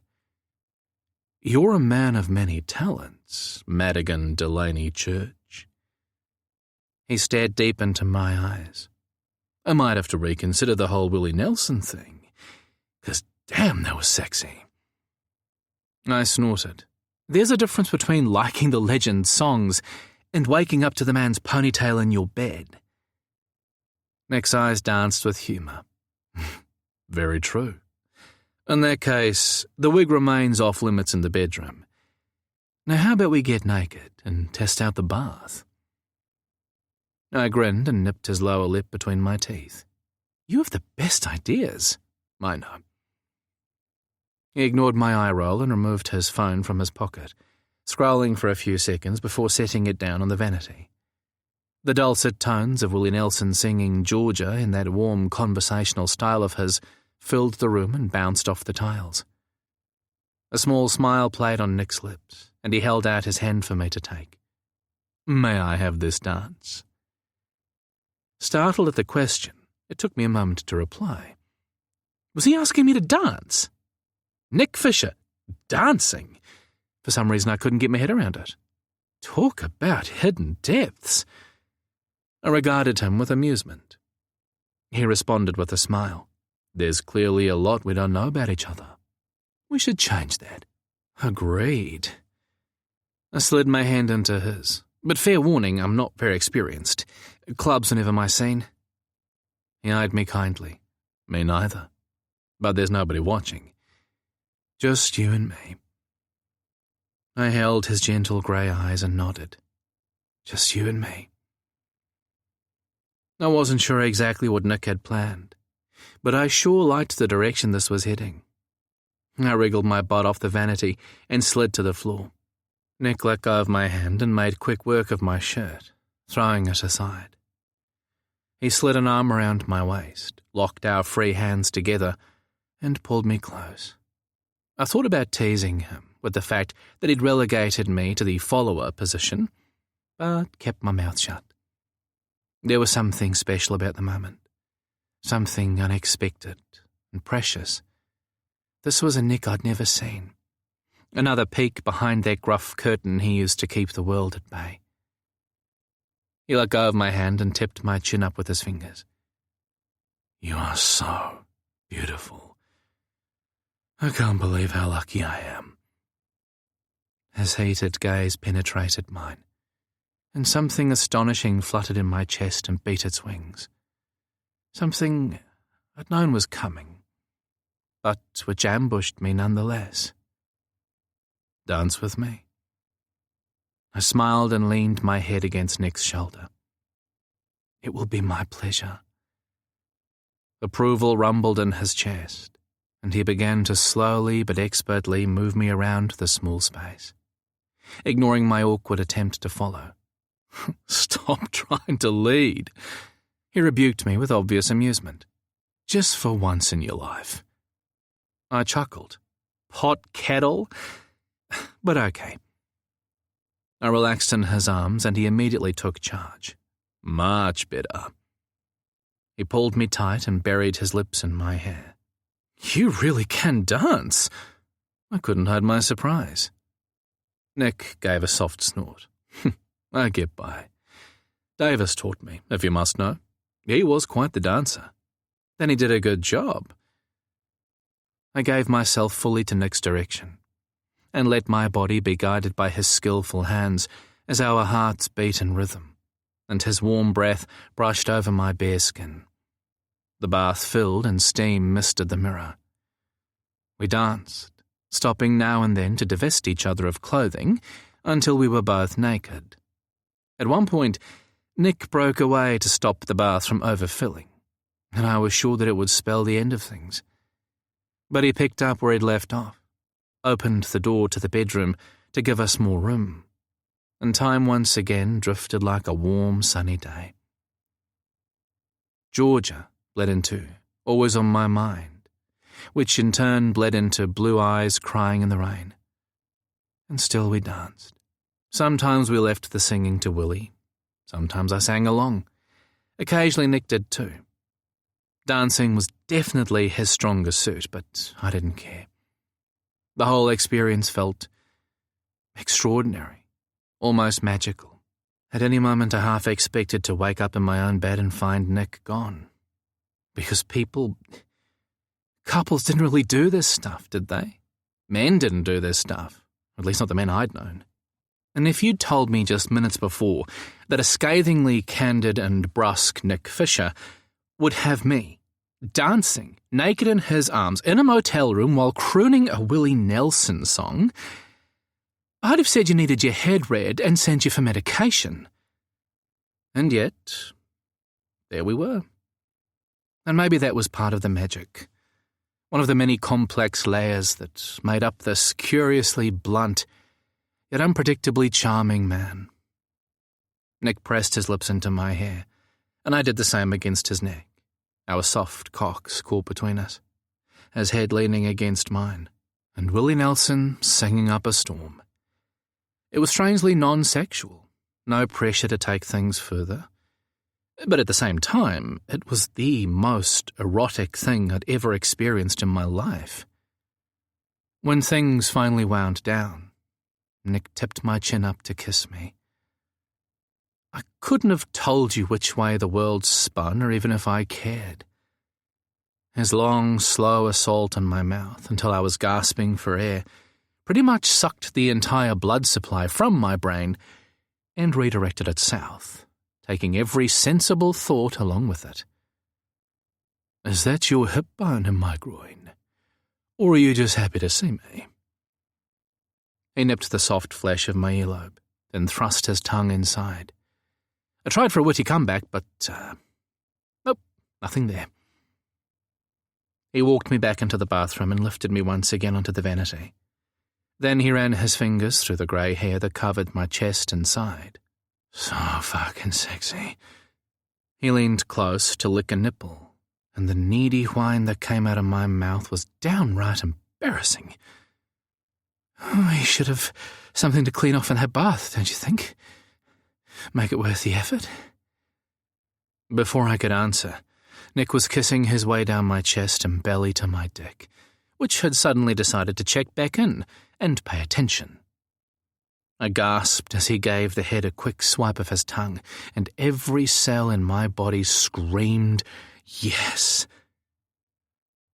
You're a man of many talents, Madigan Delaney Church. He stared deep into my eyes. I might have to reconsider the whole Willie Nelson thing, 'cause damn, that was sexy. I snorted. There's a difference between liking the legend's songs and waking up to the man's ponytail in your bed. Nick's eyes danced with humour. Very true. In that case, the wig remains off limits in the bedroom. Now how about we get naked and test out the bath? I grinned and nipped his lower lip between my teeth. You have the best ideas. I know. He ignored my eye roll and removed his phone from his pocket, scrolling for a few seconds before setting it down on the vanity. The dulcet tones of Willie Nelson singing Georgia in that warm conversational style of his filled the room and bounced off the tiles. A small smile played on Nick's lips, and he held out his hand for me to take. May I have this dance? Startled at the question, it took me a moment to reply. Was he asking me to dance? Nick Fisher, dancing? For some reason I couldn't get my head around it. Talk about hidden depths. I regarded him with amusement. He responded with a smile. There's clearly a lot we don't know about each other. We should change that. Agreed. I slid my hand into his, but fair warning, I'm not very experienced. Clubs are never my scene. He eyed me kindly. Me neither. But there's nobody watching. Just you and me. I held his gentle grey eyes and nodded. Just you and me. I wasn't sure exactly what Nick had planned, but I sure liked the direction this was heading. I wriggled my butt off the vanity and slid to the floor. Nick let go of my hand and made quick work of my shirt, throwing it aside. He slid an arm around my waist, locked our free hands together, and pulled me close. I thought about teasing him with the fact that he'd relegated me to the follower position, but kept my mouth shut. There was something special about the moment, something unexpected and precious. This was a Nick I'd never seen, another peek behind that gruff curtain he used to keep the world at bay. He let go of my hand and tipped my chin up with his fingers. You are so beautiful. I can't believe how lucky I am. His heated gaze penetrated mine, and something astonishing fluttered in my chest and beat its wings. Something I'd known was coming, but which ambushed me nonetheless. Dance with me? I smiled and leaned my head against Nick's shoulder. It will be my pleasure. Approval rumbled in his chest, and he began to slowly but expertly move me around the small space, ignoring my awkward attempt to follow. Stop trying to lead, he rebuked me with obvious amusement. Just for once in your life. I chuckled. Pot kettle? But okay. I relaxed in his arms and he immediately took charge. Much better. He pulled me tight and buried his lips in my hair. You really can dance. I couldn't hide my surprise. Nick gave a soft snort. I get by. Davis taught me, if you must know. He was quite the dancer. Then he did a good job. I gave myself fully to Nick's direction, and let my body be guided by his skillful hands as our hearts beat in rhythm, and his warm breath brushed over my bare skin. The bath filled and steam misted the mirror. We danced, stopping now and then to divest each other of clothing until we were both naked. At one point, Nick broke away to stop the bath from overfilling, and I was sure that it would spell the end of things. But he picked up where he'd left off, opened the door to the bedroom to give us more room, and time once again drifted like a warm, sunny day. Georgia bled into, always on my mind, which in turn bled into blue eyes crying in the rain. And still we danced. Sometimes we left the singing to Willie. Sometimes I sang along. Occasionally Nick did too. Dancing was definitely his stronger suit, but I didn't care. The whole experience felt extraordinary, almost magical. At any moment I half expected to wake up in my own bed and find Nick gone. Because couples didn't really do this stuff, did they? Men didn't do this stuff, at least not the men I'd known. And if you'd told me just minutes before that a scathingly candid and brusque Nick Fisher would have me dancing naked in his arms in a motel room while crooning a Willie Nelson song, I'd have said you needed your head read and sent you for medication. And yet, there we were. And maybe that was part of the magic. One of the many complex layers that made up this curiously blunt, yet unpredictably charming man. Nick pressed his lips into my hair, and I did the same against his neck, our soft cocks caught between us, his head leaning against mine, and Willie Nelson singing up a storm. It was strangely non-sexual, no pressure to take things further. But at the same time, it was the most erotic thing I'd ever experienced in my life. When things finally wound down, Nick tipped my chin up to kiss me. I couldn't have told you which way the world spun, or even if I cared. His long, slow assault on my mouth until I was gasping for air pretty much sucked the entire blood supply from my brain and redirected it south, taking every sensible thought along with it. Is that your hip bone in my groin? Or are you just happy to see me? He nipped the soft flesh of my earlobe, then thrust his tongue inside. I tried for a witty comeback, but, nope, nothing there. He walked me back into the bathroom and lifted me once again onto the vanity. Then he ran his fingers through the grey hair that covered my chest and side. So fucking sexy. He leaned close to lick a nipple, and the needy whine that came out of my mouth was downright embarrassing. Oh, he should have something to clean off in that bath, don't you think? Make it worth the effort. Before I could answer, Nick was kissing his way down my chest and belly to my dick, which had suddenly decided to check back in and pay attention. I gasped as he gave the head a quick swipe of his tongue, and every cell in my body screamed, yes.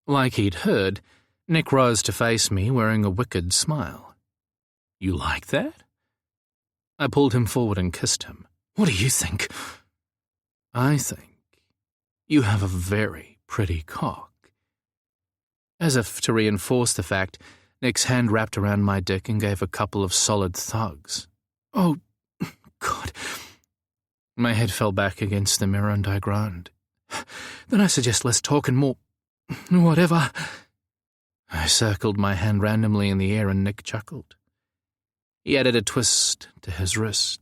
Like he'd heard, Nick rose to face me wearing a wicked smile. You like that? I pulled him forward and kissed him. What do you think? I think you have a very pretty cock. As if to reinforce the fact, Nick's hand wrapped around my dick and gave a couple of solid thugs. Oh, God. My head fell back against the mirror and I groaned. Then I suggest less talk and more... whatever. I circled my hand randomly in the air and Nick chuckled. He added a twist to his wrist,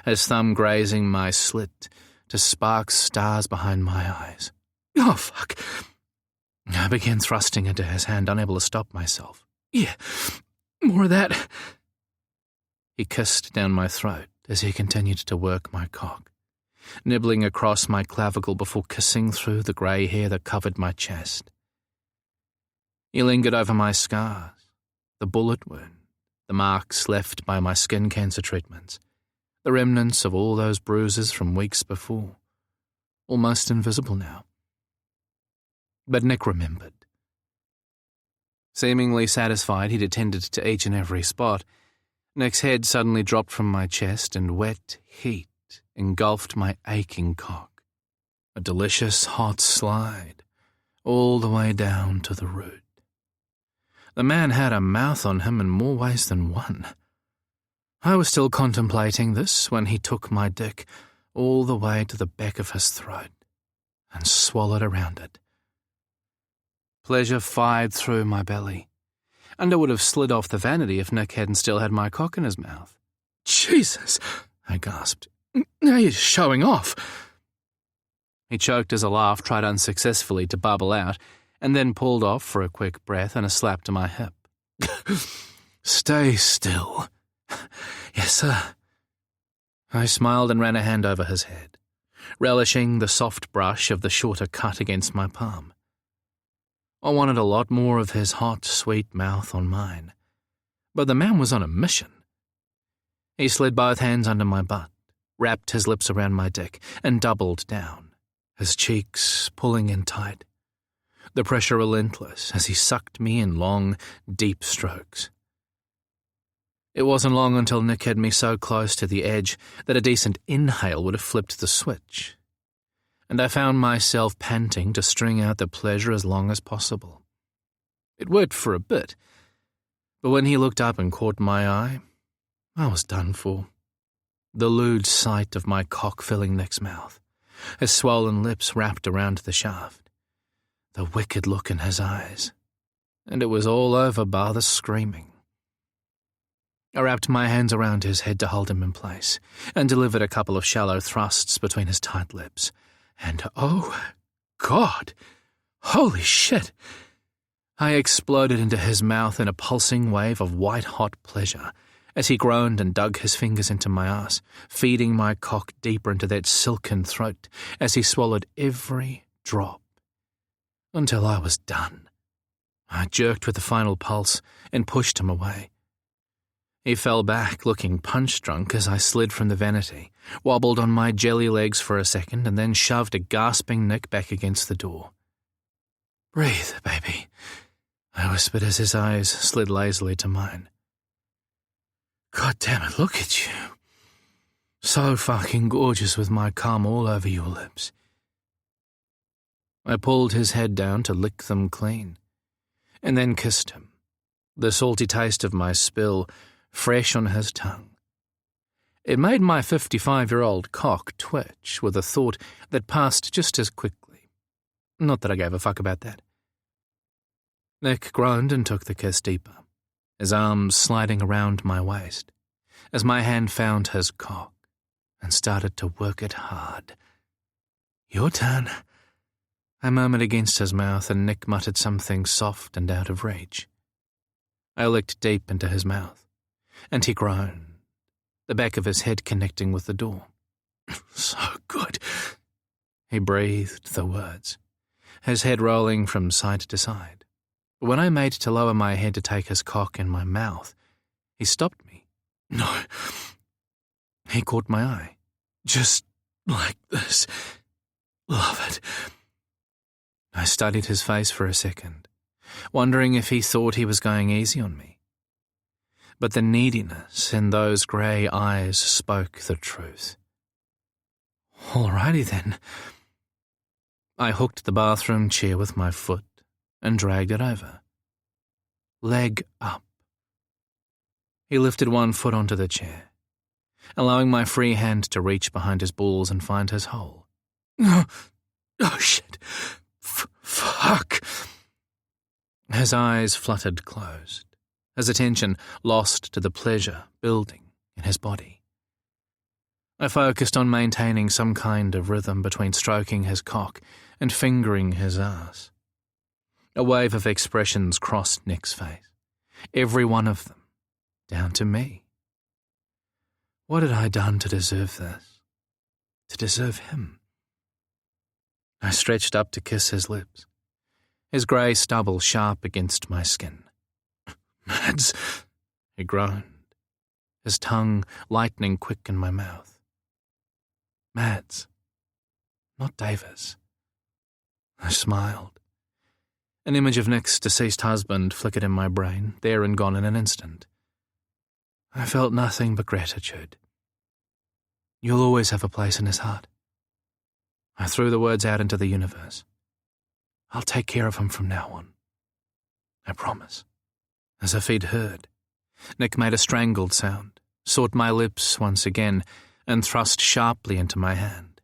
his thumb grazing my slit to spark stars behind my eyes. Oh, fuck. I began thrusting into his hand, unable to stop myself. Yeah, more of that. He kissed down my throat as he continued to work my cock, nibbling across my clavicle before kissing through the grey hair that covered my chest. He lingered over my scars, the bullet wound, the marks left by my skin cancer treatments, the remnants of all those bruises from weeks before, almost invisible now. But Nick remembered. Seemingly satisfied he'd attended to each and every spot, Nick's head suddenly dropped from my chest and wet heat engulfed my aching cock, a delicious hot slide, all the way down to the root. The man had a mouth on him in more ways than one. I was still contemplating this when he took my dick all the way to the back of his throat and swallowed around it. Pleasure fired through my belly, and I would have slid off the vanity if Nick hadn't still had my cock in his mouth. Jesus, I gasped. Now you're showing off. He choked as a laugh tried unsuccessfully to bubble out, and then pulled off for a quick breath and a slap to my hip. Stay still. Yes, sir. I smiled and ran a hand over his head, relishing the soft brush of the shorter cut against my palm. I wanted a lot more of his hot, sweet mouth on mine, but the man was on a mission. He slid both hands under my butt, wrapped his lips around my dick, and doubled down, his cheeks pulling in tight, the pressure relentless as he sucked me in long, deep strokes. It wasn't long until Nick had me so close to the edge that a decent inhale would have flipped the switch, and I found myself panting to string out the pleasure as long as possible. It worked for a bit, but when he looked up and caught my eye, I was done for. The lewd sight of my cock filling Nick's mouth, his swollen lips wrapped around the shaft, the wicked look in his eyes, and it was all over bar the screaming. I wrapped my hands around his head to hold him in place, and delivered a couple of shallow thrusts between his tight lips, and oh, God, holy shit! I exploded into his mouth in a pulsing wave of white-hot pleasure as he groaned and dug his fingers into my ass, feeding my cock deeper into that silken throat as he swallowed every drop, until I was done. I jerked with the final pulse and pushed him away. He fell back, looking punch-drunk as I slid from the vanity, wobbled on my jelly legs for a second, and then shoved a gasping Nick back against the door. "Breathe, baby," I whispered as his eyes slid lazily to mine. "God damn it, look at you. So fucking gorgeous with my cum all over your lips." I pulled his head down to lick them clean, and then kissed him, the salty taste of my spill fresh on his tongue. It made my 55-year-old cock twitch with a thought that passed just as quickly. Not that I gave a fuck about that. Nick groaned and took the kiss deeper, his arms sliding around my waist, as my hand found his cock and started to work it hard. "Your turn," I murmured against his mouth, and Nick muttered something soft and out of reach. I licked deep into his mouth, and he groaned, the back of his head connecting with the door. "So good," he breathed the words, his head rolling from side to side. But when I made to lower my head to take his cock in my mouth, he stopped me. "No." He caught my eye. "Just like this. Love it." I studied his face for a second, wondering if he thought he was going easy on me. But the neediness in those grey eyes spoke the truth. "Alrighty then." I hooked the bathroom chair with my foot and dragged it over. Leg up. He lifted one foot onto the chair, allowing my free hand to reach behind his balls and find his hole. "Oh shit. Fuck." His eyes fluttered closed, his attention lost to the pleasure building in his body. I focused on maintaining some kind of rhythm between stroking his cock and fingering his ass. A wave of expressions crossed Nick's face, every one of them, down to me. What had I done to deserve this? To deserve him? I stretched up to kiss his lips, his grey stubble sharp against my skin. "Mads," he groaned, his tongue lightning quick in my mouth. "Mads, not Davis." I smiled. An image of Nick's deceased husband flickered in my brain, there and gone in an instant. I felt nothing but gratitude. You'll always have a place in his heart. I threw the words out into the universe. I'll take care of him from now on. I promise. As if he'd heard, Nick made a strangled sound, sought my lips once again, and thrust sharply into my hand.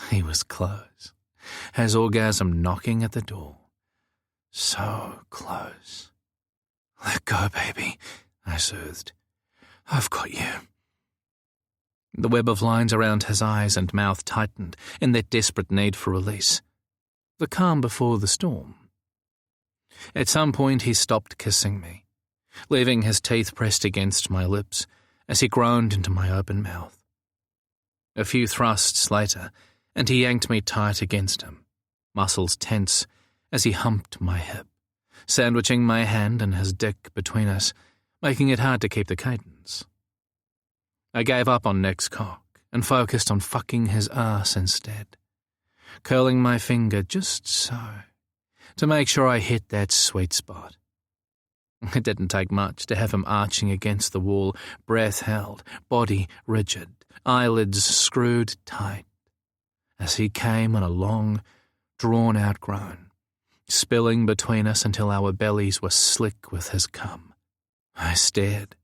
He was close, his orgasm knocking at the door. So close. Let go, baby, I soothed. I've got you. The web of lines around his eyes and mouth tightened in their desperate need for release. The calm before the storm. At some point he stopped kissing me, leaving his teeth pressed against my lips as he groaned into my open mouth. A few thrusts later, and he yanked me tight against him, muscles tense as he humped my hip, sandwiching my hand and his dick between us, making it hard to keep the cadence. I gave up on Nick's cock and focused on fucking his ass instead, curling my finger just so, to make sure I hit that sweet spot. It didn't take much to have him arching against the wall, breath held, body rigid, eyelids screwed tight, as he came on a long, drawn-out groan, spilling between us until our bellies were slick with his cum. I stared,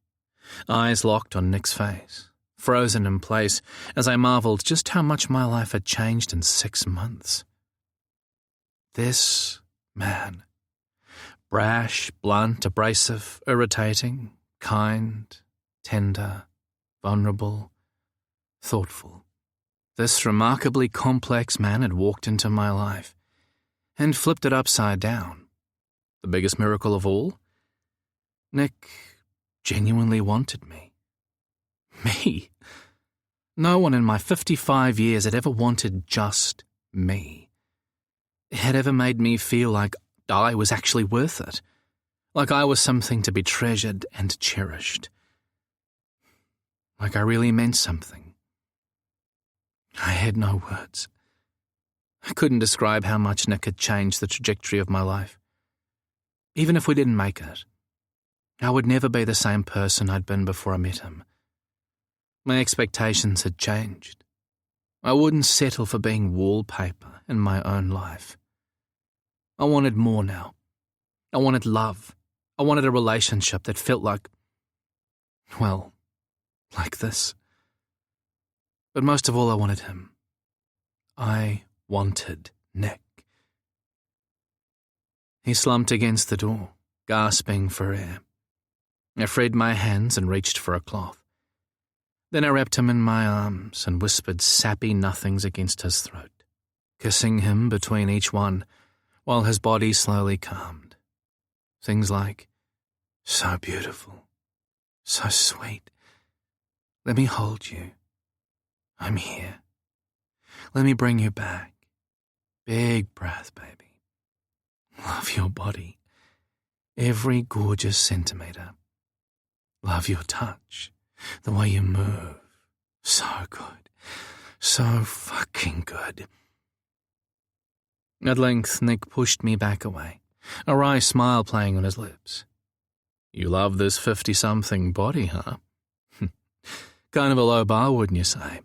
eyes locked on Nick's face, frozen in place as I marvelled just how much my life had changed in 6 months. This man, brash, blunt, abrasive, irritating, kind, tender, vulnerable, thoughtful. This remarkably complex man had walked into my life and flipped it upside down. The biggest miracle of all? Nick genuinely wanted me. Me? No one in my 55 years had ever wanted just me. It had ever made me feel like I was actually worth it, like I was something to be treasured and cherished, like I really meant something. I had no words. I couldn't describe how much Nick had changed the trajectory of my life. Even if we didn't make it, I would never be the same person I'd been before I met him. My expectations had changed. I wouldn't settle for being wallpaper in my own life. I wanted more now. I wanted love. I wanted a relationship that felt like this. But most of all, I wanted him. I wanted Nick. He slumped against the door, gasping for air. I freed my hands and reached for a cloth. Then I wrapped him in my arms and whispered sappy nothings against his throat, kissing him between each one while his body slowly calmed. Things like, so beautiful, so sweet. Let me hold you. I'm here. Let me bring you back. Big breath, baby. Love your body. Every gorgeous centimetre. Love your touch. The way you move. So good. So fucking good. At length, Nick pushed me back away, a wry smile playing on his lips. You love this 50-something body, huh? Kind of a low bar, wouldn't you say?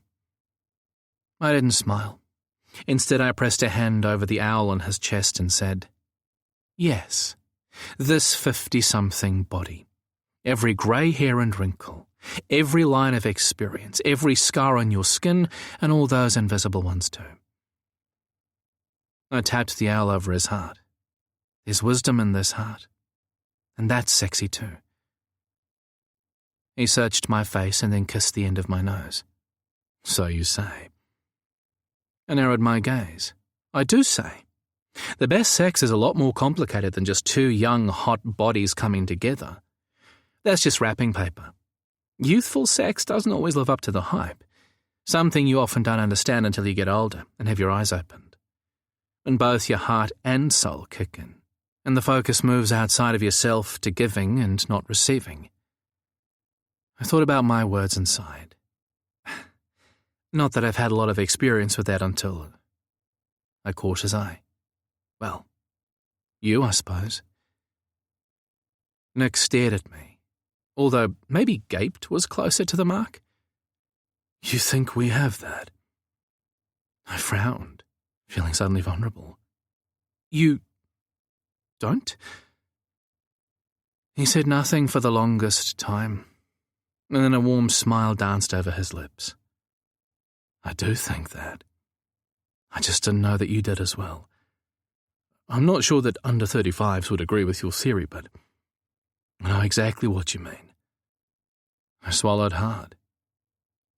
I didn't smile. Instead, I pressed a hand over the owl on his chest and said, yes, this 50-something body. Every grey hair and wrinkle, every line of experience, every scar on your skin, and all those invisible ones too. I tapped the owl over his heart. There's wisdom in this heart, and that's sexy too. He searched my face and then kissed the end of my nose. So you say. I narrowed my gaze. I do say. The best sex is a lot more complicated than just two young, hot bodies coming together. That's just wrapping paper. Youthful sex doesn't always live up to the hype, something you often don't understand until you get older and have your eyes opened. When both your heart and soul kick in, and the focus moves outside of yourself to giving and not receiving. I thought about my words and sighed. Not that I've had a lot of experience with that until I caught his eye. Well, you, I suppose. Nick stared at me, although maybe gaped was closer to the mark. You think we have that? I frowned, feeling suddenly vulnerable. You don't? He said nothing for the longest time, and then a warm smile danced over his lips. I do think that. I just didn't know that you did as well. I'm not sure that under 35s would agree with your theory, but I know exactly what you mean. I swallowed hard.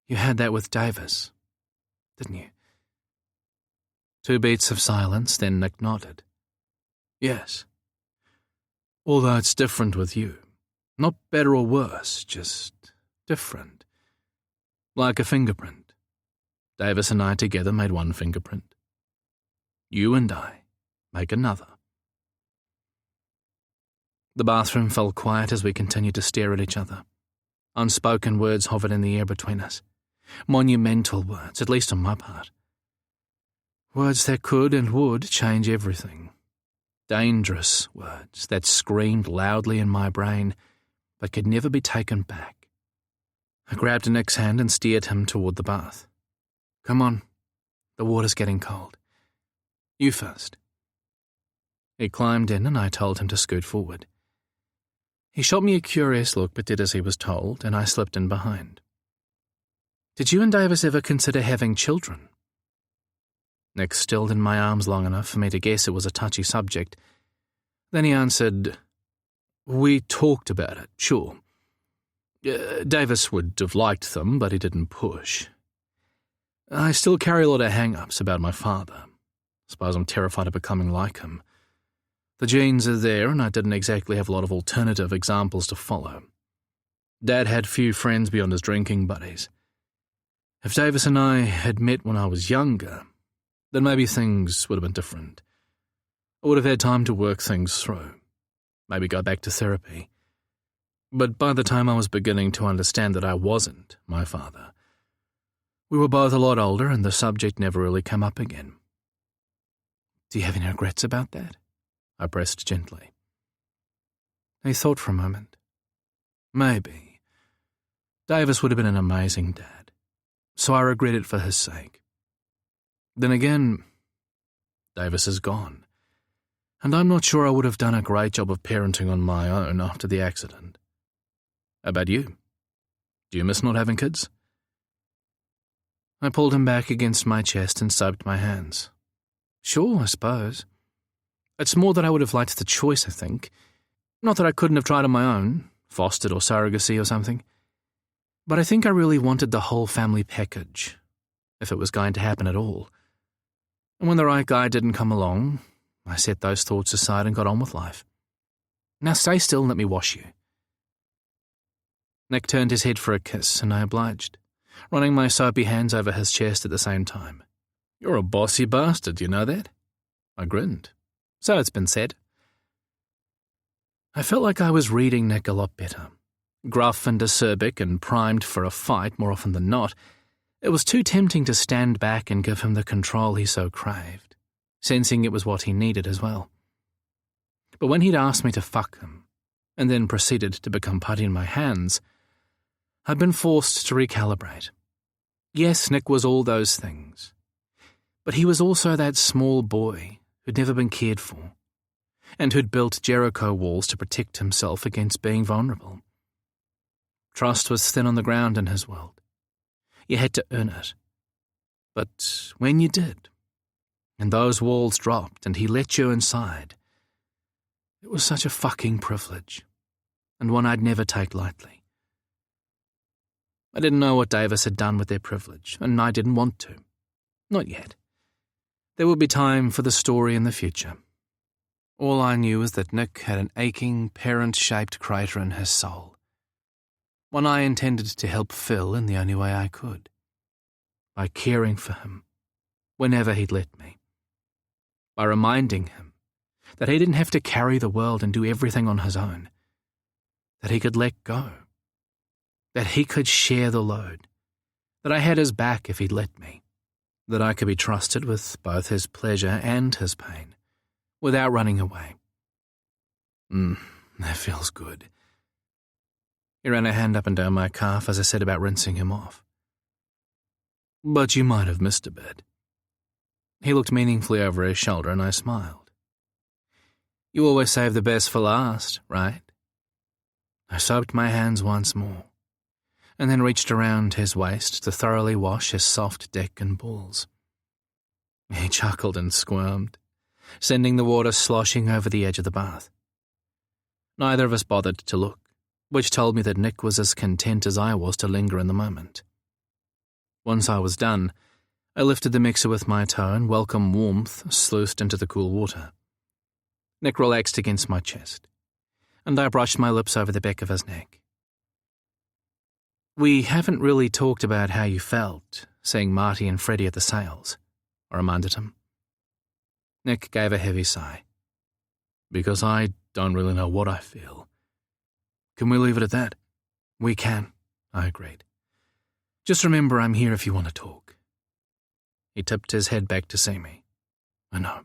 You had that with Davis, didn't you? 2 beats of silence, then Nick nodded. Yes. Although it's different with you. Not better or worse, just different. Like a fingerprint. Davis and I together made 1 fingerprint. You and I make another. The bathroom fell quiet as we continued to stare at each other. Unspoken words hovered in the air between us. Monumental words, at least on my part. Words that could and would change everything. Dangerous words that screamed loudly in my brain, but could never be taken back. I grabbed Nick's hand and steered him toward the bath. Come on, the water's getting cold. You first. He climbed in and I told him to scoot forward. He shot me a curious look but did as he was told, and I slipped in behind. Did you and Davis ever consider having children? Nick stilled in my arms long enough for me to guess it was a touchy subject. Then he answered, We talked about it, sure. Davis would have liked them, but he didn't push. I still carry a lot of hang-ups about my father. Suppose I'm terrified of becoming like him. The genes are there, and I didn't exactly have a lot of alternative examples to follow. Dad had few friends beyond his drinking buddies. If Davis and I had met when I was younger, then maybe things would have been different. I would have had time to work things through, maybe go back to therapy. But by the time I was beginning to understand that I wasn't my father, we were both a lot older and the subject never really came up again. Do you have any regrets about that? I pressed gently. He thought for a moment. Maybe. Davis would have been an amazing dad, so I regret it for his sake. Then again, Davis is gone, and I'm not sure I would have done a great job of parenting on my own after the accident. How about you? Do you miss not having kids? I pulled him back against my chest and soaped my hands. Sure, I suppose. It's more that I would have liked the choice, I think. Not that I couldn't have tried on my own, fostered or surrogacy or something. But I think I really wanted the whole family package, if it was going to happen at all. And when the right guy didn't come along, I set those thoughts aside and got on with life. Now stay still and let me wash you. Nick turned his head for a kiss, and I obliged, running my soapy hands over his chest at the same time. You're a bossy bastard, you know that? I grinned. So it's been said. I felt like I was reading Nick a lot better. Gruff and acerbic and primed for a fight more often than not, it was too tempting to stand back and give him the control he so craved, sensing it was what he needed as well. But when he'd asked me to fuck him, and then proceeded to become putty in my hands, I'd been forced to recalibrate. Yes, Nick was all those things, but he was also that small boy who'd never been cared for, and who'd built Jericho walls to protect himself against being vulnerable. Trust was thin on the ground in his world. You had to earn it. But when you did, and those walls dropped and he let you inside, it was such a fucking privilege, and one I'd never take lightly. I didn't know what Davis had done with their privilege, and I didn't want to. Not yet. There would be time for the story in the future. All I knew was that Nick had an aching, parent-shaped crater in his soul. One I intended to help fill in the only way I could. By caring for him, whenever he'd let me. By reminding him that he didn't have to carry the world and do everything on his own. That he could let go. That he could share the load. That I had his back if he'd let me. That I could be trusted with both his pleasure and his pain, without running away. That feels good. He ran a hand up and down my calf as I said about rinsing him off. But you might have missed a bit. He looked meaningfully over his shoulder and I smiled. You always save the best for last, right? I soaped my hands once more, and then reached around his waist to thoroughly wash his soft dick and balls. He chuckled and squirmed, sending the water sloshing over the edge of the bath. Neither of us bothered to look, which told me that Nick was as content as I was to linger in the moment. Once I was done, I lifted the mixer with my toe and welcome warmth sluiced into the cool water. Nick relaxed against my chest, and I brushed my lips over the back of his neck. We haven't really talked about how you felt, seeing Marty and Freddie at the sales, I reminded him. Nick gave a heavy sigh. Because I don't really know what I feel. Can we leave it at that? We can, I agreed. Just remember I'm here if you want to talk. He tipped his head back to see me. I know,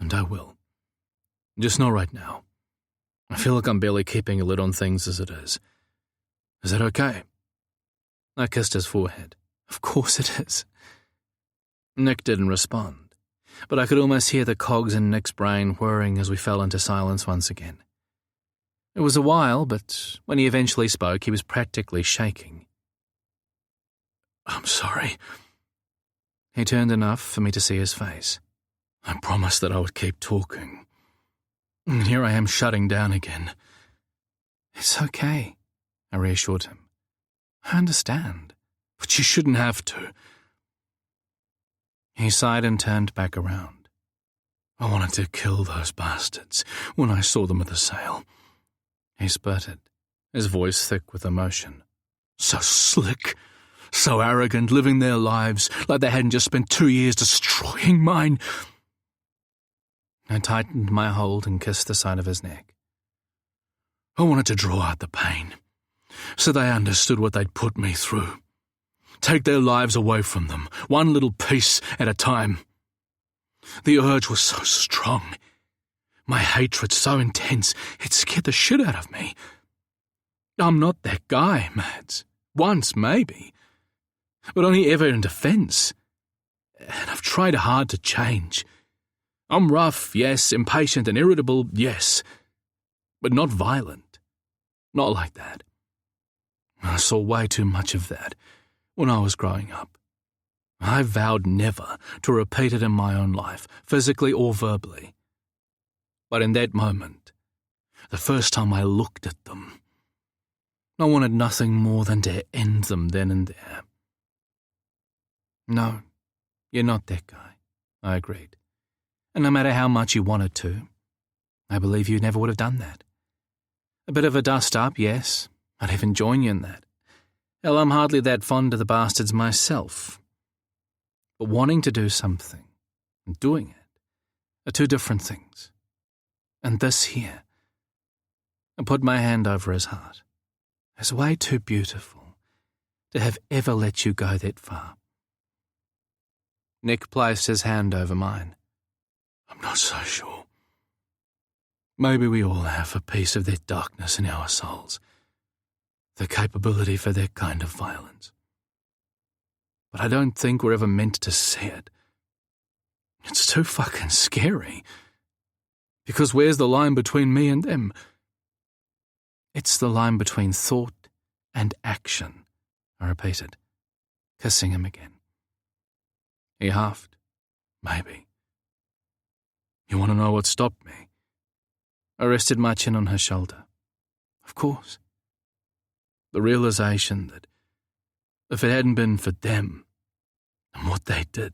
and I will. Just not right now. I feel like I'm barely keeping a lid on things as it is. Is that okay? I kissed his forehead. Of course it is. Nick didn't respond, but I could almost hear the cogs in Nick's brain whirring as we fell into silence once again. It was a while, but when he eventually spoke, he was practically shaking. I'm sorry. He turned enough for me to see his face. I promised that I would keep talking. And here I am shutting down again. It's okay, I reassured him. I understand, but you shouldn't have to. He sighed and turned back around. I wanted to kill those bastards when I saw them at the sale. He spurted, his voice thick with emotion. So slick, so arrogant, living their lives like they hadn't just spent 2 years destroying mine. I tightened my hold and kissed the side of his neck. I wanted to draw out the pain, so they understood what they'd put me through. Take their lives away from them, one little piece at a time. The urge was so strong. My hatred so intense, it scared the shit out of me. I'm not that guy, Mads. Once, maybe. But only ever in defense. And I've tried hard to change. I'm rough, yes, impatient and irritable, yes. But not violent. Not like that. I saw way too much of that when I was growing up. I vowed never to repeat it in my own life, physically or verbally. But in that moment, the first time I looked at them, I wanted nothing more than to end them then and there. No, you're not that guy, I agreed. And no matter how much you wanted to, I believe you never would have done that. A bit of a dust-up, yes. I'd even join you in that. Hell, I'm hardly that fond of the bastards myself. But wanting to do something and doing it are two different things. And this here, I put my hand over his heart, is way too beautiful to have ever let you go that far. Nick placed his hand over mine. I'm not so sure. Maybe we all have a piece of that darkness in our souls, the capability for that kind of violence. But I don't think we're ever meant to see it. It's too fucking scary. Because where's the line between me and them? It's the line between thought and action, I repeated, kissing him again. He huffed. Maybe. You want to know what stopped me? I rested my chin on his shoulder. Of course. The realization that if it hadn't been for them and what they did,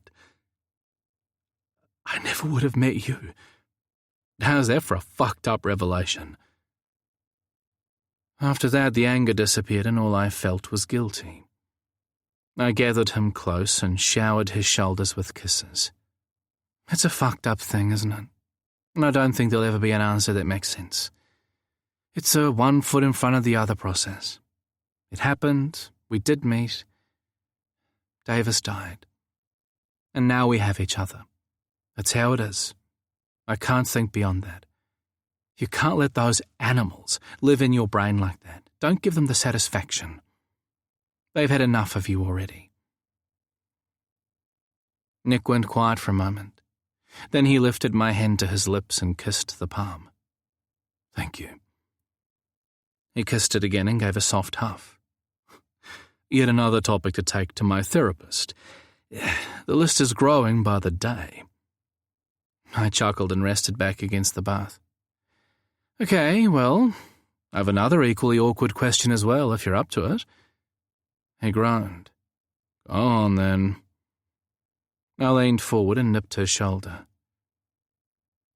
I never would have met you. How's that for a fucked up revelation? After that, the anger disappeared and all I felt was guilty. I gathered him close and showered his shoulders with kisses. It's a fucked up thing, isn't it? And I don't think there'll ever be an answer that makes sense. It's a one foot in front of the other process. It happened, we did meet. Davis died. And now we have each other. That's how it is. I can't think beyond that. You can't let those animals live in your brain like that. Don't give them the satisfaction. They've had enough of you already. Nick went quiet for a moment. Then he lifted my hand to his lips and kissed the palm. "Thank you." He kissed it again and gave a soft huff. "Yet another topic to take to my therapist. The list is growing by the day." I chuckled and rested back against the bath. "Okay, well, I have another equally awkward question as well, if you're up to it." He groaned. "Go on, then." I leaned forward and nipped her shoulder.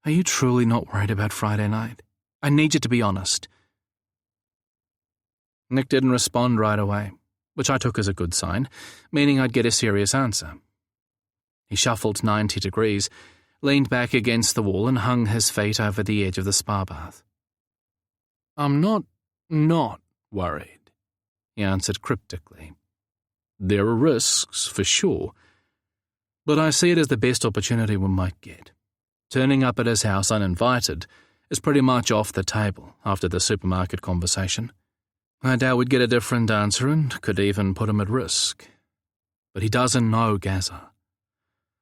"Are you truly not worried about Friday night? I need you to be honest." Nick didn't respond right away, which I took as a good sign, meaning I'd get a serious answer. He shuffled 90 degrees, leaned back against the wall and hung his feet over the edge of the spa bath. "I'm not worried," he answered cryptically. "There are risks, for sure, but I see it as the best opportunity we might get. Turning up at his house uninvited is pretty much off the table after the supermarket conversation. I doubt we'd get a different answer and could even put him at risk. But he doesn't know Gaza.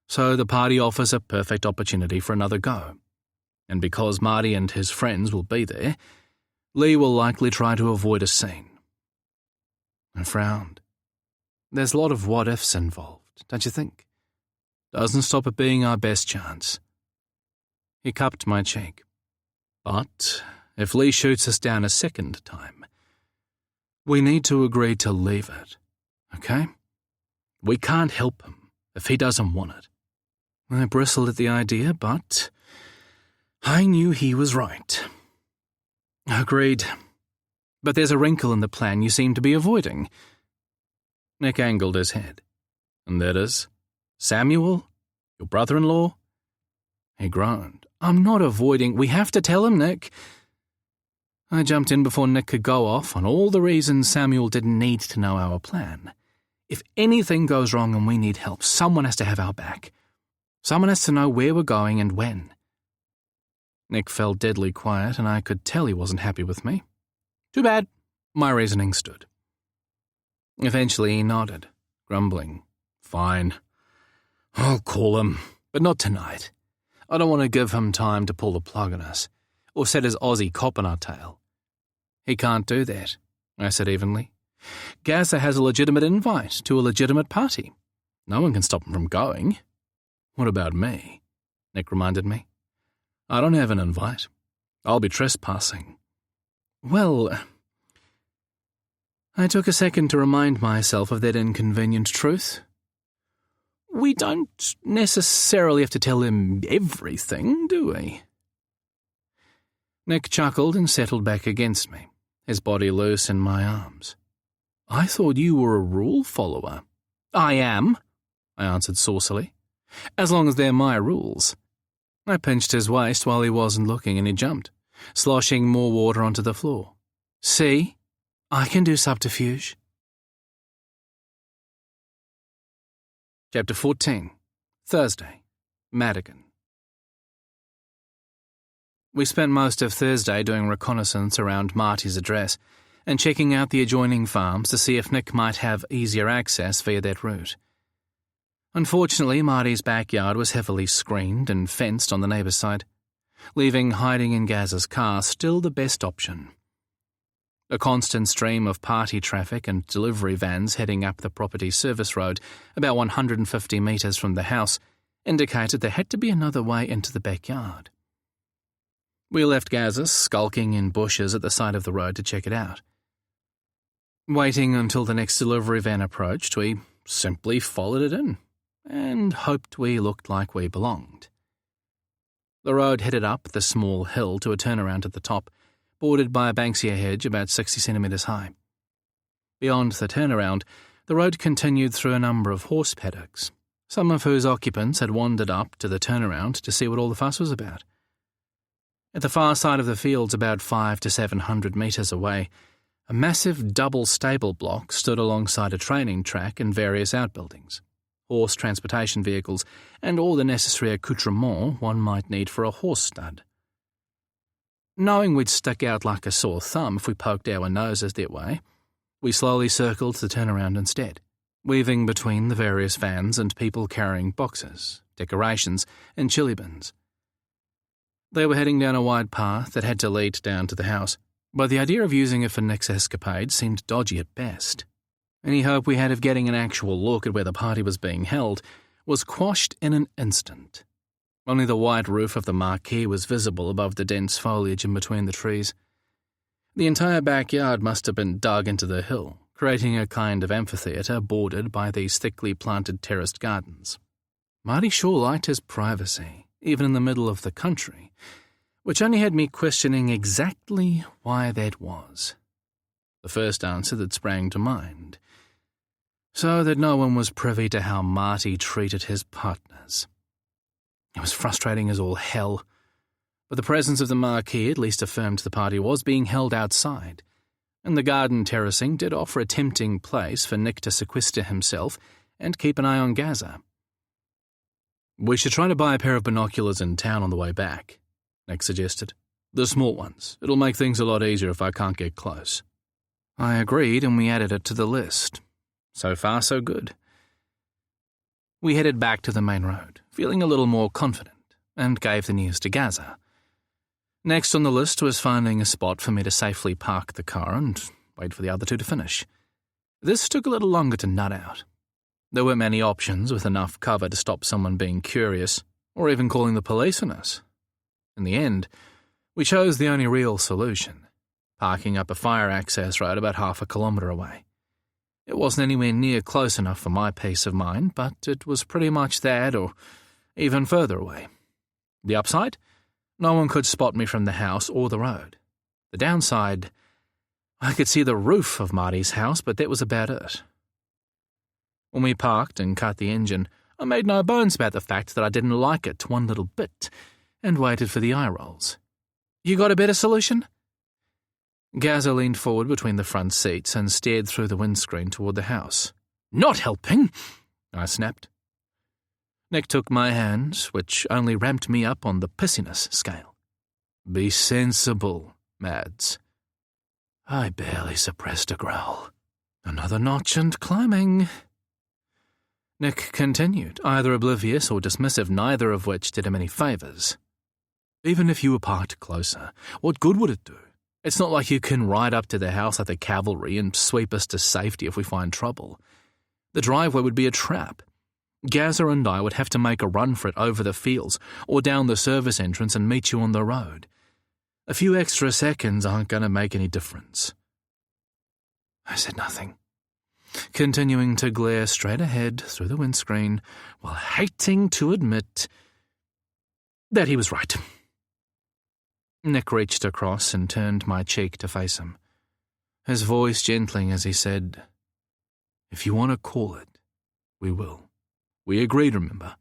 So the party offers a perfect opportunity for another go. And because Marty and his friends will be there, Lee will likely try to avoid a scene." I frowned. There's a lot of what-ifs involved, don't you think? Doesn't stop it being our best chance. He cupped my cheek. "But if Lee shoots us down a second time, we need to agree to leave it, okay? We can't help him if he doesn't want it." I bristled at the idea, but I knew he was right. "Agreed. But there's a wrinkle in the plan you seem to be avoiding." Nick angled his head. "And that is? Samuel? Your brother-in-law?" He groaned. "I'm not avoiding. We have to tell him, Nick." I jumped in before Nick could go off on all the reasons Samuel didn't need to know our plan. If anything goes wrong and we need help, someone has to have our back. Someone has to know where we're going and when. Nick fell deadly quiet, and I could tell he wasn't happy with me. Too bad. My reasoning stood. Eventually he nodded, grumbling. "Fine. I'll call him, but not tonight. I don't want to give him time to pull the plug on us, or set his Aussie cop on our tail." "He can't do that," I said evenly. "Gaza has a legitimate invite to a legitimate party. No one can stop him from going." "What about me?" Nick reminded me. "I don't have an invite. I'll be trespassing." "Well..." I took a second to remind myself of that inconvenient truth. "We don't necessarily have to tell him everything, do we?" Nick chuckled and settled back against me, his body loose in my arms. "I thought you were a rule follower." "I am," I answered saucily. "As long as they're my rules." I pinched his waist while he wasn't looking, and he jumped, sloshing more water onto the floor. "See? I can do subterfuge." Chapter 14. Thursday. Madigan. We spent most of Thursday doing reconnaissance around Marty's address and checking out the adjoining farms to see if Nick might have easier access via that route. Unfortunately, Marty's backyard was heavily screened and fenced on the neighbour's side, leaving hiding in Gaz's car still the best option. A constant stream of party traffic and delivery vans heading up the property service road about 150 metres from the house indicated there had to be another way into the backyard. We left Gaza skulking in bushes at the side of the road to check it out. Waiting until the next delivery van approached, we simply followed it in and hoped we looked like we belonged. The road headed up the small hill to a turnaround at the top, bordered by a banksia hedge about 60 centimetres high. Beyond the turnaround, the road continued through a number of horse paddocks, some of whose occupants had wandered up to the turnaround to see what all the fuss was about. At the far side of the fields, about 500 to 700 metres away, a massive double stable block stood alongside a training track and various outbuildings, horse transportation vehicles, and all the necessary accoutrements one might need for a horse stud. Knowing we'd stick out like a sore thumb if we poked our noses that way, we slowly circled the turnaround instead, weaving between the various vans and people carrying boxes, decorations, and chili bins. They were heading down a wide path that had to lead down to the house, but the idea of using it for Nick's escapade seemed dodgy at best. Any hope we had of getting an actual look at where the party was being held was quashed in an instant. Only the white roof of the marquee was visible above the dense foliage in between the trees. The entire backyard must have been dug into the hill, creating a kind of amphitheatre bordered by these thickly planted terraced gardens. Marty sure liked his privacy, even in the middle of the country, which only had me questioning exactly why that was. The first answer that sprang to mind. So that no one was privy to how Marty treated his partners. It was frustrating as all hell, but the presence of the marquee at least affirmed the party was being held outside, and the garden terracing did offer a tempting place for Nick to sequester himself and keep an eye on Gaza. "We should try to buy a pair of binoculars in town on the way back," Nick suggested. "The small ones. It'll make things a lot easier if I can't get close." I agreed, and we added it to the list. So far, so good. We headed back to the main road, feeling a little more confident, and gave the news to Gaza. Next on the list was finding a spot for me to safely park the car and wait for the other two to finish. This took a little longer to nut out. There weren't many options with enough cover to stop someone being curious, or even calling the police on us. In the end, we chose the only real solution, parking up a fire access road about half a kilometre away. It wasn't anywhere near close enough for my peace of mind, but it was pretty much that or even further away. The upside? No one could spot me from the house or the road. The downside? I could see the roof of Marty's house, but that was about it. When we parked and cut the engine, I made no bones about the fact that I didn't like it one little bit, and waited for the eye rolls. "You got a better solution?" Gaza leaned forward between the front seats and stared through the windscreen toward the house. "Not helping," I snapped. Nick took my hand, which only ramped me up on the pissiness scale. "Be sensible, Mads." I barely suppressed a growl. "Another notch and climbing." Nick continued, either oblivious or dismissive, neither of which did him any favours. "Even if you were parked closer, what good would it do? It's not like you can ride up to the house like the cavalry and sweep us to safety if we find trouble. The driveway would be a trap. Gaza and I would have to make a run for it over the fields or down the service entrance and meet you on the road. A few extra seconds aren't going to make any difference." I said nothing, continuing to glare straight ahead through the windscreen while hating to admit that he was right. Nick reached across and turned my cheek to face him, his voice gentling as he said, "If you want to call it, we will. We agreed, remember?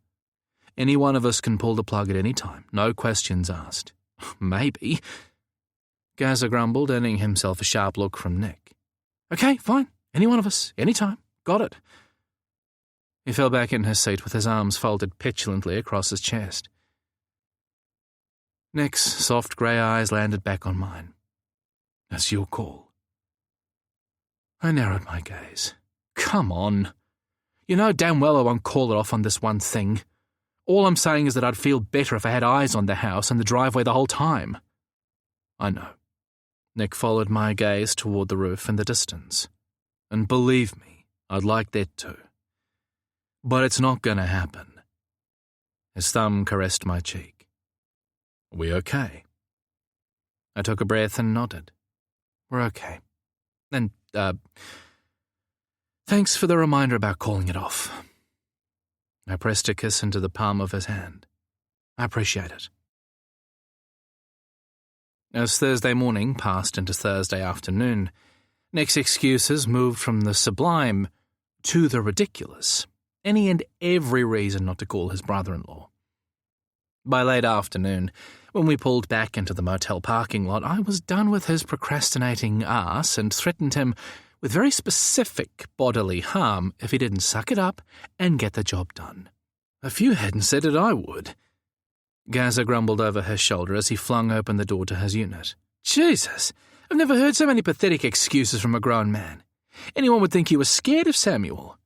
Any one of us can pull the plug at any time, no questions asked." "Maybe," Gaza grumbled, earning himself a sharp look from Nick. "Okay, fine. Any one of us, any time. Got it." He fell back in his seat with his arms folded petulantly across his chest. Nick's soft grey eyes landed back on mine. "That's your call." I narrowed my gaze. "Come on. You know damn well I won't call it off on this one thing. All I'm saying is that I'd feel better if I had eyes on the house and the driveway the whole time." "I know." Nick followed my gaze toward the roof in the distance. "And believe me, I'd like that too. But it's not going to happen." His thumb caressed my cheek. "We okay?" I took a breath and nodded. "We're okay. And, thanks for the reminder about calling it off." I pressed a kiss into the palm of his hand. "I appreciate it." As Thursday morning passed into Thursday afternoon, Nick's excuses moved from the sublime to the ridiculous, any and every reason not to call his brother-in-law. By late afternoon, when we pulled back into the motel parking lot, I was done with his procrastinating ass and threatened him with very specific bodily harm if he didn't suck it up and get the job done. A few hadn't said it I would. Gaza grumbled over his shoulder as he flung open the door to his unit. "Jesus, I've never heard so many pathetic excuses from a grown man. Anyone would think he was scared of Samuel."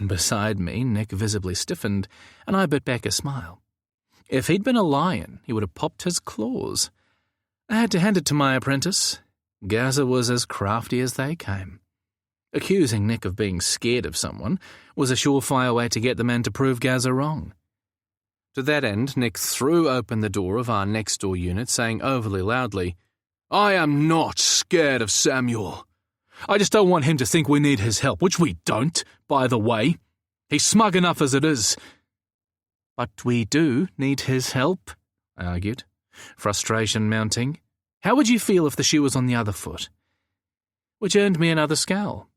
Beside me, Nick visibly stiffened, and I bit back a smile. If he'd been a lion, he would have popped his claws. I had to hand it to my apprentice. Gaza was as crafty as they came. Accusing Nick of being scared of someone was a surefire way to get the man to prove Gaza wrong. To that end, Nick threw open the door of our next-door unit, saying overly loudly, "I am not scared of Samuel. I just don't want him to think we need his help, which we don't, by the way. He's smug enough as it is." "But we do need his help," I argued, frustration mounting. "How would you feel if the shoe was on the other foot?" Which earned me another scowl.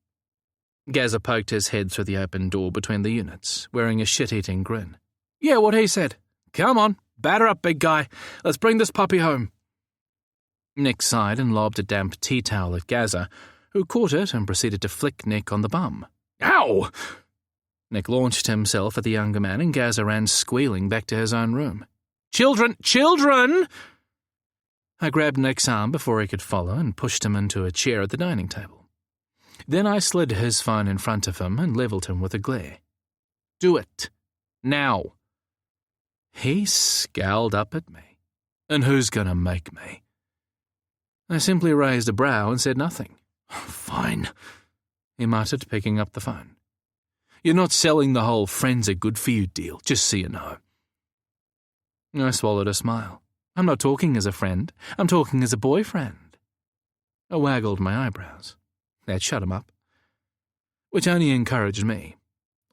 Gaza poked his head through the open door between the units, wearing a shit-eating grin. "Yeah, what he said. Come on, batter up, big guy. Let's bring this puppy home." Nick sighed and lobbed a damp tea towel at Gaza, who caught it and proceeded to flick Nick on the bum. "Ow!" Nick launched himself at the younger man, and Gaza ran squealing back to his own room. "Children! Children!" I grabbed Nick's arm before he could follow and pushed him into a chair at the dining table. Then I slid his phone in front of him and levelled him with a glare. "Do it. Now." He scowled up at me. "And who's going to make me?" I simply raised a brow and said nothing. "Fine," he muttered, picking up the phone. "You're not selling the whole friends are good for you deal, just so you know." I swallowed a smile. "I'm not talking as a friend. I'm talking as a boyfriend." I waggled my eyebrows. That shut him up. Which only encouraged me.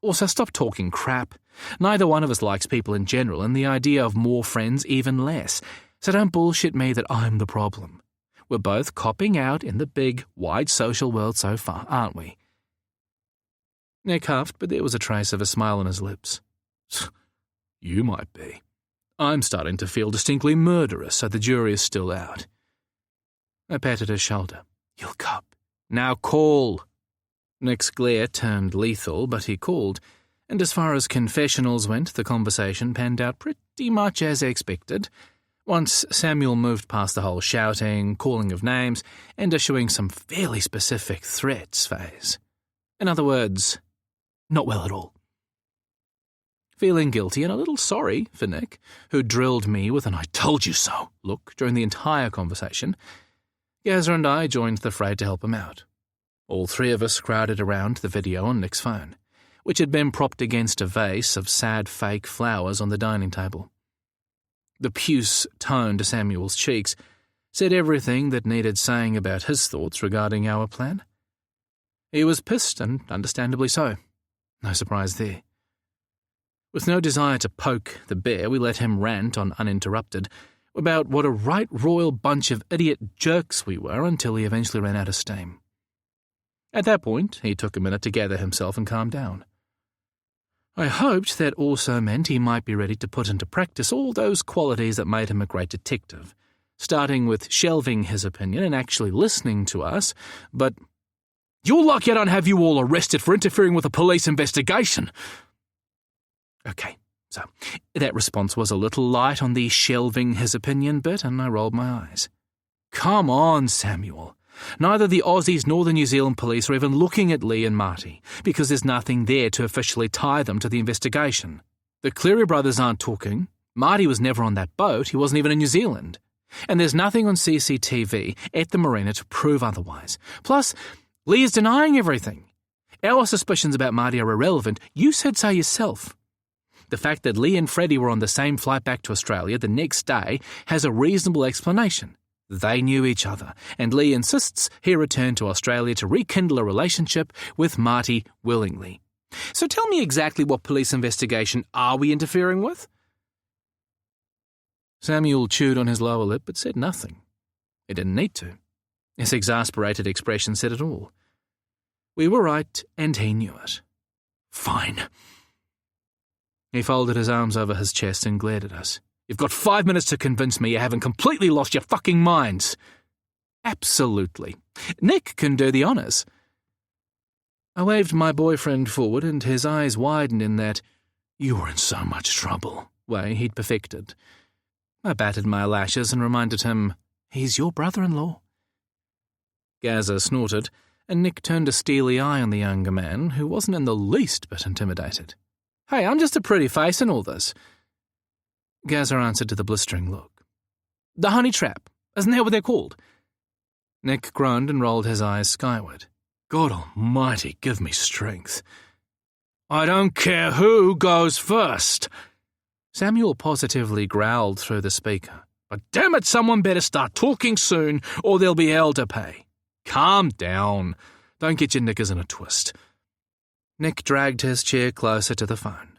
Also, stop talking crap. Neither one of us likes people in general, and the idea of more friends even less. So don't bullshit me that I'm the problem. We're both copping out in the big, wide social world so far, aren't we? Nick huffed, but there was a trace of a smile on his lips. "You might be. I'm starting to feel distinctly murderous, so the jury is still out." I patted his shoulder. "You'll cop. Now call." Nick's glare turned lethal, but he called, and as far as confessionals went, the conversation panned out pretty much as expected. Once Samuel moved past the whole shouting, calling of names, and issuing some fairly specific threats phase. In other words, not well at all. Feeling guilty and a little sorry for Nick, who drilled me with an "I told you so" look during the entire conversation, Gaza and I joined the fray to help him out. All three of us crowded around the video on Nick's phone, which had been propped against a vase of sad fake flowers on the dining table. The puce tone to Samuel's cheeks said everything that needed saying about his thoughts regarding our plan. He was pissed, and understandably so. No surprise there. With no desire to poke the bear, we let him rant on uninterrupted about what a right royal bunch of idiot jerks we were until he eventually ran out of steam. At that point, he took a minute to gather himself and calm down. I hoped that also meant he might be ready to put into practice all those qualities that made him a great detective, starting with shelving his opinion and actually listening to us, but "You're lucky I don't have you all arrested for interfering with a police investigation." Okay, so that response was a little light on the shelving his opinion bit, and I rolled my eyes. Come on, Samuel. Neither the Aussies nor the New Zealand police are even looking at Lee and Marty, because there's nothing there to officially tie them to the investigation. The Cleary brothers aren't talking. Marty was never on that boat. He wasn't even in New Zealand. And there's nothing on CCTV at the marina to prove otherwise. Plus, Lee is denying everything. Our suspicions about Marty are irrelevant. You said so yourself. The fact that Lee and Freddie were on the same flight back to Australia the next day has a reasonable explanation. They knew each other, and Lee insists he returned to Australia to rekindle a relationship with Marty willingly. So tell me exactly what police investigation are we interfering with? Samuel chewed on his lower lip but said nothing. He didn't need to. His exasperated expression said it all. We were right, and he knew it. Fine. He folded his arms over his chest and glared at us. You've got 5 minutes to convince me you haven't completely lost your fucking minds. Absolutely. Nick can do the honours. I waved my boyfriend forward, and his eyes widened in that "you were in so much trouble" way he'd perfected. I batted my lashes and reminded him, he's your brother-in-law. Gaza snorted, and Nick turned a steely eye on the younger man, who wasn't in the least bit intimidated. "Hey, I'm just a pretty face in all this." Gazza answered to the blistering look. "The honey trap, isn't that what they're called?" Nick groaned and rolled his eyes skyward. "God almighty, give me strength." "I don't care who goes first." Samuel positively growled through the speaker. "But damn it, someone better start talking soon, or there'll be hell to pay. Calm down. Don't get your knickers in a twist." Nick dragged his chair closer to the phone.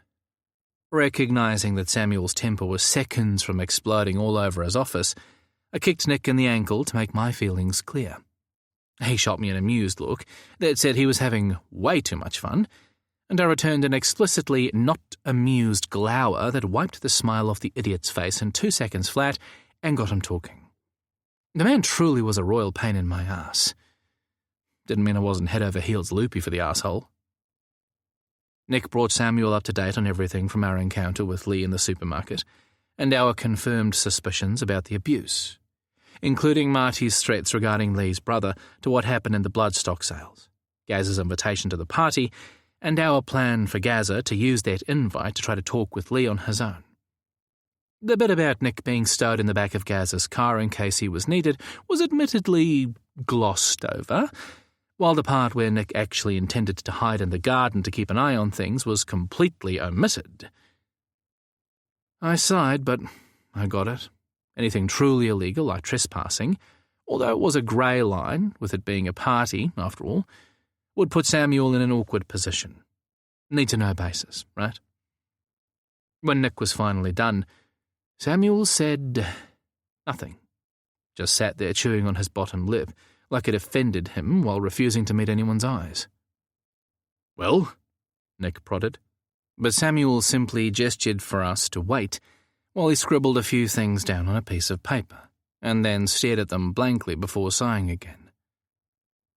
Recognizing that Samuel's temper was seconds from exploding all over his office, I kicked Nick in the ankle to make my feelings clear. He shot me an amused look that said he was having way too much fun, and I returned an explicitly not amused glower that wiped the smile off the idiot's face in 2 seconds flat and got him talking. The man truly was a royal pain in my ass. Didn't mean I wasn't head over heels loopy for the asshole. Nick brought Samuel up to date on everything from our encounter with Lee in the supermarket and our confirmed suspicions about the abuse, including Marty's threats regarding Lee's brother to what happened in the bloodstock sales, Gazza's invitation to the party, and our plan for Gazza to use that invite to try to talk with Lee on his own. The bit about Nick being stowed in the back of Gazza's car in case he was needed was admittedly glossed over, while the part where Nick actually intended to hide in the garden to keep an eye on things was completely omitted. I sighed, but I got it. Anything truly illegal, like trespassing, although it was a grey line, with it being a party, after all, would put Samuel in an awkward position. Need-to-know basis, right? When Nick was finally done, Samuel said nothing. Just sat there chewing on his bottom lip, like it offended him while refusing to meet anyone's eyes. "Well?" Nick prodded. But Samuel simply gestured for us to wait while he scribbled a few things down on a piece of paper, and then stared at them blankly before sighing again.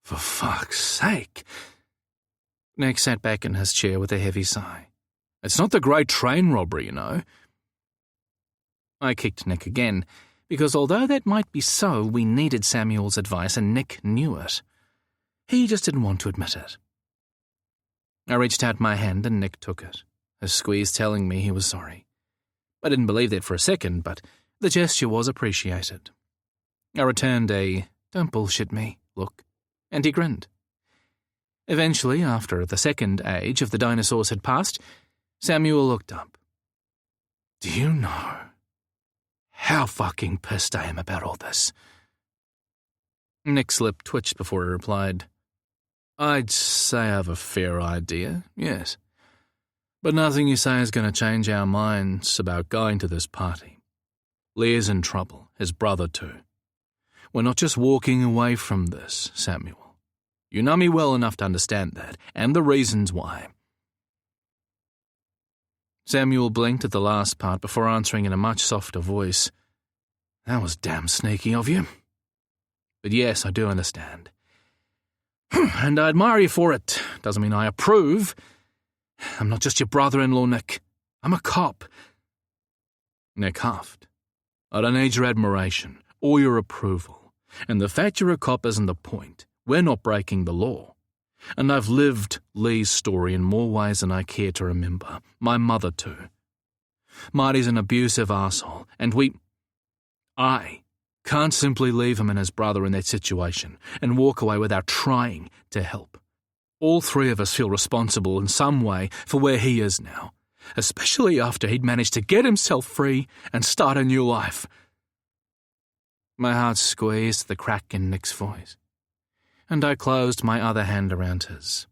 "For fuck's sake!" Nick sat back in his chair with a heavy sigh. "It's not the great train robbery, you know." I kicked Nick again, because although that might be so, we needed Samuel's advice and Nick knew it. He just didn't want to admit it. I reached out my hand and Nick took it, his squeeze telling me he was sorry. I didn't believe that for a second, but the gesture was appreciated. I returned a "don't bullshit me" look, and he grinned. Eventually, after the second age of the dinosaurs had passed, Samuel looked up. "Do you know how fucking pissed I am about all this?" Nick's lip twitched before he replied, "I'd say I have a fair idea, yes. But nothing you say is going to change our minds about going to this party. Lee is in trouble, his brother too. We're not just walking away from this, Samuel. You know me well enough to understand that, and the reasons why." Samuel blinked at the last part before answering in a much softer voice. "That was damn sneaky of you. But yes, I do understand. And I admire you for it. Doesn't mean I approve. I'm not just your brother-in-law, Nick. I'm a cop." Nick huffed. "I don't need your admiration or your approval. And the fact you're a cop isn't the point. We're not breaking the law. And I've lived Lee's story in more ways than I care to remember. My mother too. Marty's an abusive asshole, and I can't simply leave him and his brother in that situation and walk away without trying to help. All three of us feel responsible in some way for where he is now, especially after he'd managed to get himself free and start a new life." My heart squeezed the crack in Nick's voice, and I closed my other hand around his.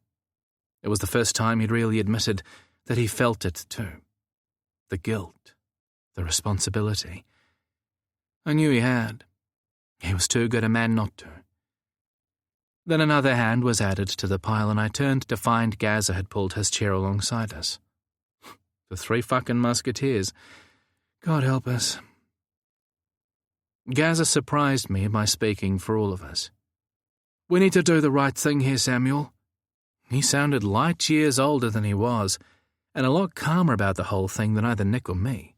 It was the first time he'd really admitted that he felt it too. The guilt, the responsibility. I knew he had. He was too good a man not to. Then another hand was added to the pile, and I turned to find Gazza had pulled his chair alongside us. The 3 fucking musketeers. God help us. Gazza surprised me by speaking for all of us. "We need to do the right thing here, Samuel." He sounded light years older than he was, and a lot calmer about the whole thing than either Nick or me.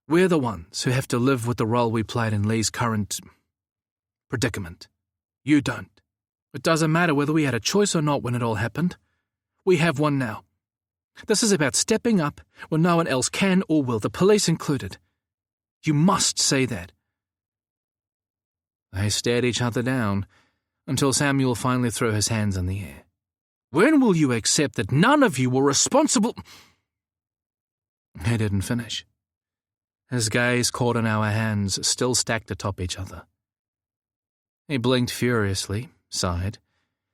"We're the ones who have to live with the role we played in Lee's current predicament. You don't. It doesn't matter whether we had a choice or not when it all happened. We have one now. This is about stepping up when no one else can or will, the police included. You must say that." They stared each other down until Samuel finally threw his hands in the air. "When will you accept that none of you were responsible?" He didn't finish. His gaze caught on our hands, still stacked atop each other. He blinked furiously, sighed,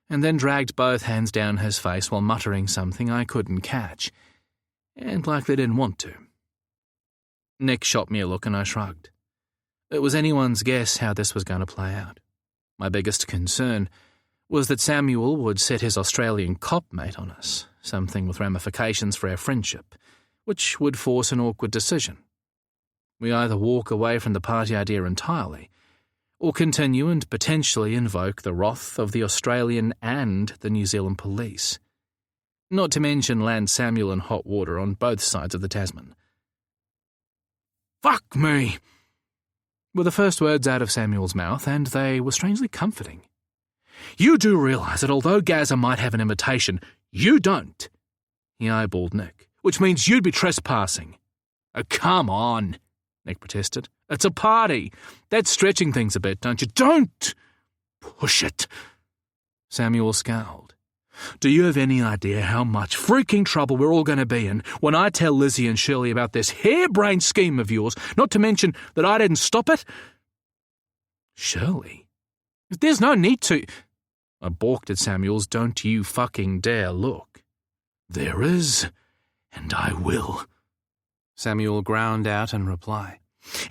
and then dragged both hands down his face while muttering something I couldn't catch, and likely didn't want to. Nick shot me a look and I shrugged. It was anyone's guess how this was going to play out. My biggest concern was that Samuel would set his Australian cop mate on us, something with ramifications for our friendship, which would force an awkward decision. We either walk away from the party idea entirely, or continue and potentially invoke the wrath of the Australian and the New Zealand police. Not to mention land Samuel in hot water on both sides of the Tasman. "Fuck me," were the first words out of Samuel's mouth, and they were strangely comforting. "You do realise that although Gaza might have an invitation, you don't." He eyeballed Nick. "Which means you'd be trespassing." "Oh, come on," Nick protested. "It's a party. That's stretching things a bit, don't you?" "Don't push it." Samuel scowled. "Do you have any idea how much freaking trouble we're all going to be in when I tell Lizzie and Shirley about this harebrained scheme of yours, not to mention that I didn't stop it?" "Shirley? There's no need to." I balked at Samuel's "don't you fucking dare" look. "There is, and I will," Samuel ground out in reply.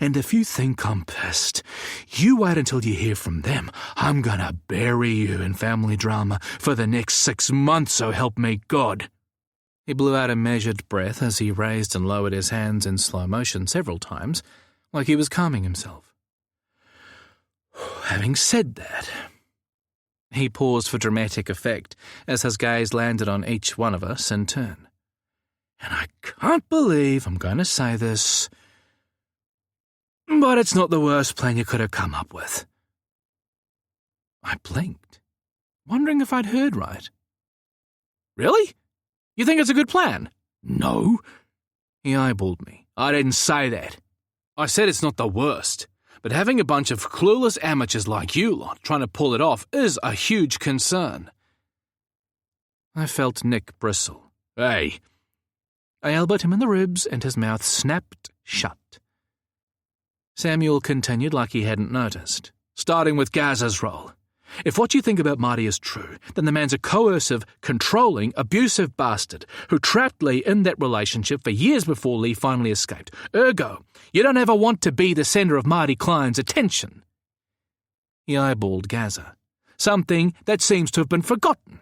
"And if you think I'm pissed, you wait until you hear from them. I'm gonna bury you in family drama for the next 6 months, so help me God." He blew out a measured breath as he raised and lowered his hands in slow motion several times, like he was calming himself. "Having said that," he paused for dramatic effect as his gaze landed on each one of us in turn. "And I can't believe I'm going to say this, but it's not the worst plan you could have come up with." I blinked, wondering if I'd heard right. "Really? You think it's a good plan?" "No." He eyeballed me. "I didn't say that. I said it's not the worst, but having a bunch of clueless amateurs like you lot trying to pull it off is a huge concern." I felt Nick bristle. "Hey." I elbowed him in the ribs and his mouth snapped shut. Samuel continued like he hadn't noticed. "Starting with Gaza's role. If what you think about Marty is true, then the man's a coercive, controlling, abusive bastard who trapped Lee in that relationship for years before Lee finally escaped. Ergo, you don't ever want to be the centre of Marty Klein's attention." He eyeballed Gaza. "Something that seems to have been forgotten."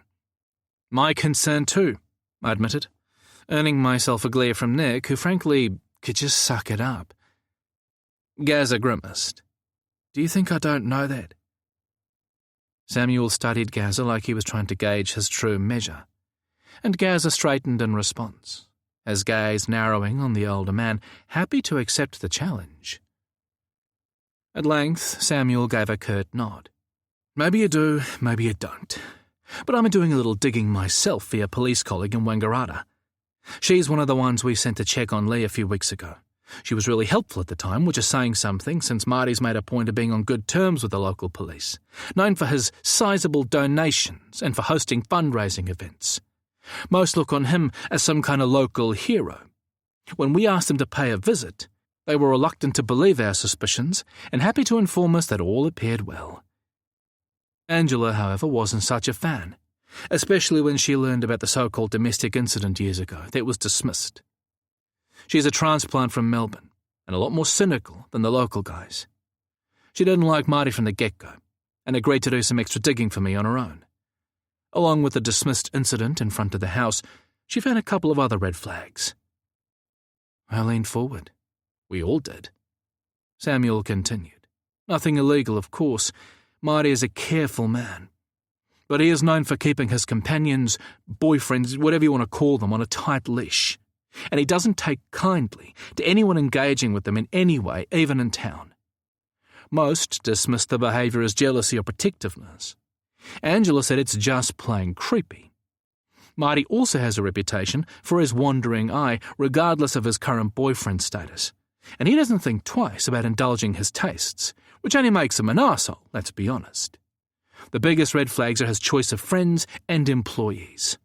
"My concern too," I admitted, earning myself a glare from Nick, who frankly could just suck it up. Gaza grimaced. "Do you think I don't know that?" Samuel studied Gaza like he was trying to gauge his true measure, and Gaza straightened in response, his gaze narrowing on the older man, happy to accept the challenge. At length, Samuel gave a curt nod. "Maybe you do, maybe you don't. But I'm doing a little digging myself for your police colleague in Wangaratta. She's one of the ones we sent to check on Lee a few weeks ago. She was really helpful at the time, which is saying something since Marty's made a point of being on good terms with the local police, known for his sizable donations and for hosting fundraising events. Most look on him as some kind of local hero. When we asked them to pay a visit, they were reluctant to believe our suspicions and happy to inform us that all appeared well. Angela, however, wasn't such a fan, especially when she learned about the so-called domestic incident years ago that was dismissed. She's a transplant from Melbourne, and a lot more cynical than the local guys. She didn't like Marty from the get-go, and agreed to do some extra digging for me on her own. Along with the dismissed incident in front of the house, she found a couple of other red flags. I leaned forward. We all did. Samuel continued. Nothing illegal, of course. Marty is a careful man. But he is known for keeping his companions, boyfriends, whatever you want to call them, on a tight leash. And he doesn't take kindly to anyone engaging with them in any way, even in town. Most dismiss the behaviour as jealousy or protectiveness. Angela said it's just plain creepy. Marty also has a reputation for his wandering eye, regardless of his current boyfriend status, and he doesn't think twice about indulging his tastes, which only makes him an arsehole, let's be honest. The biggest red flags are his choice of friends and employees.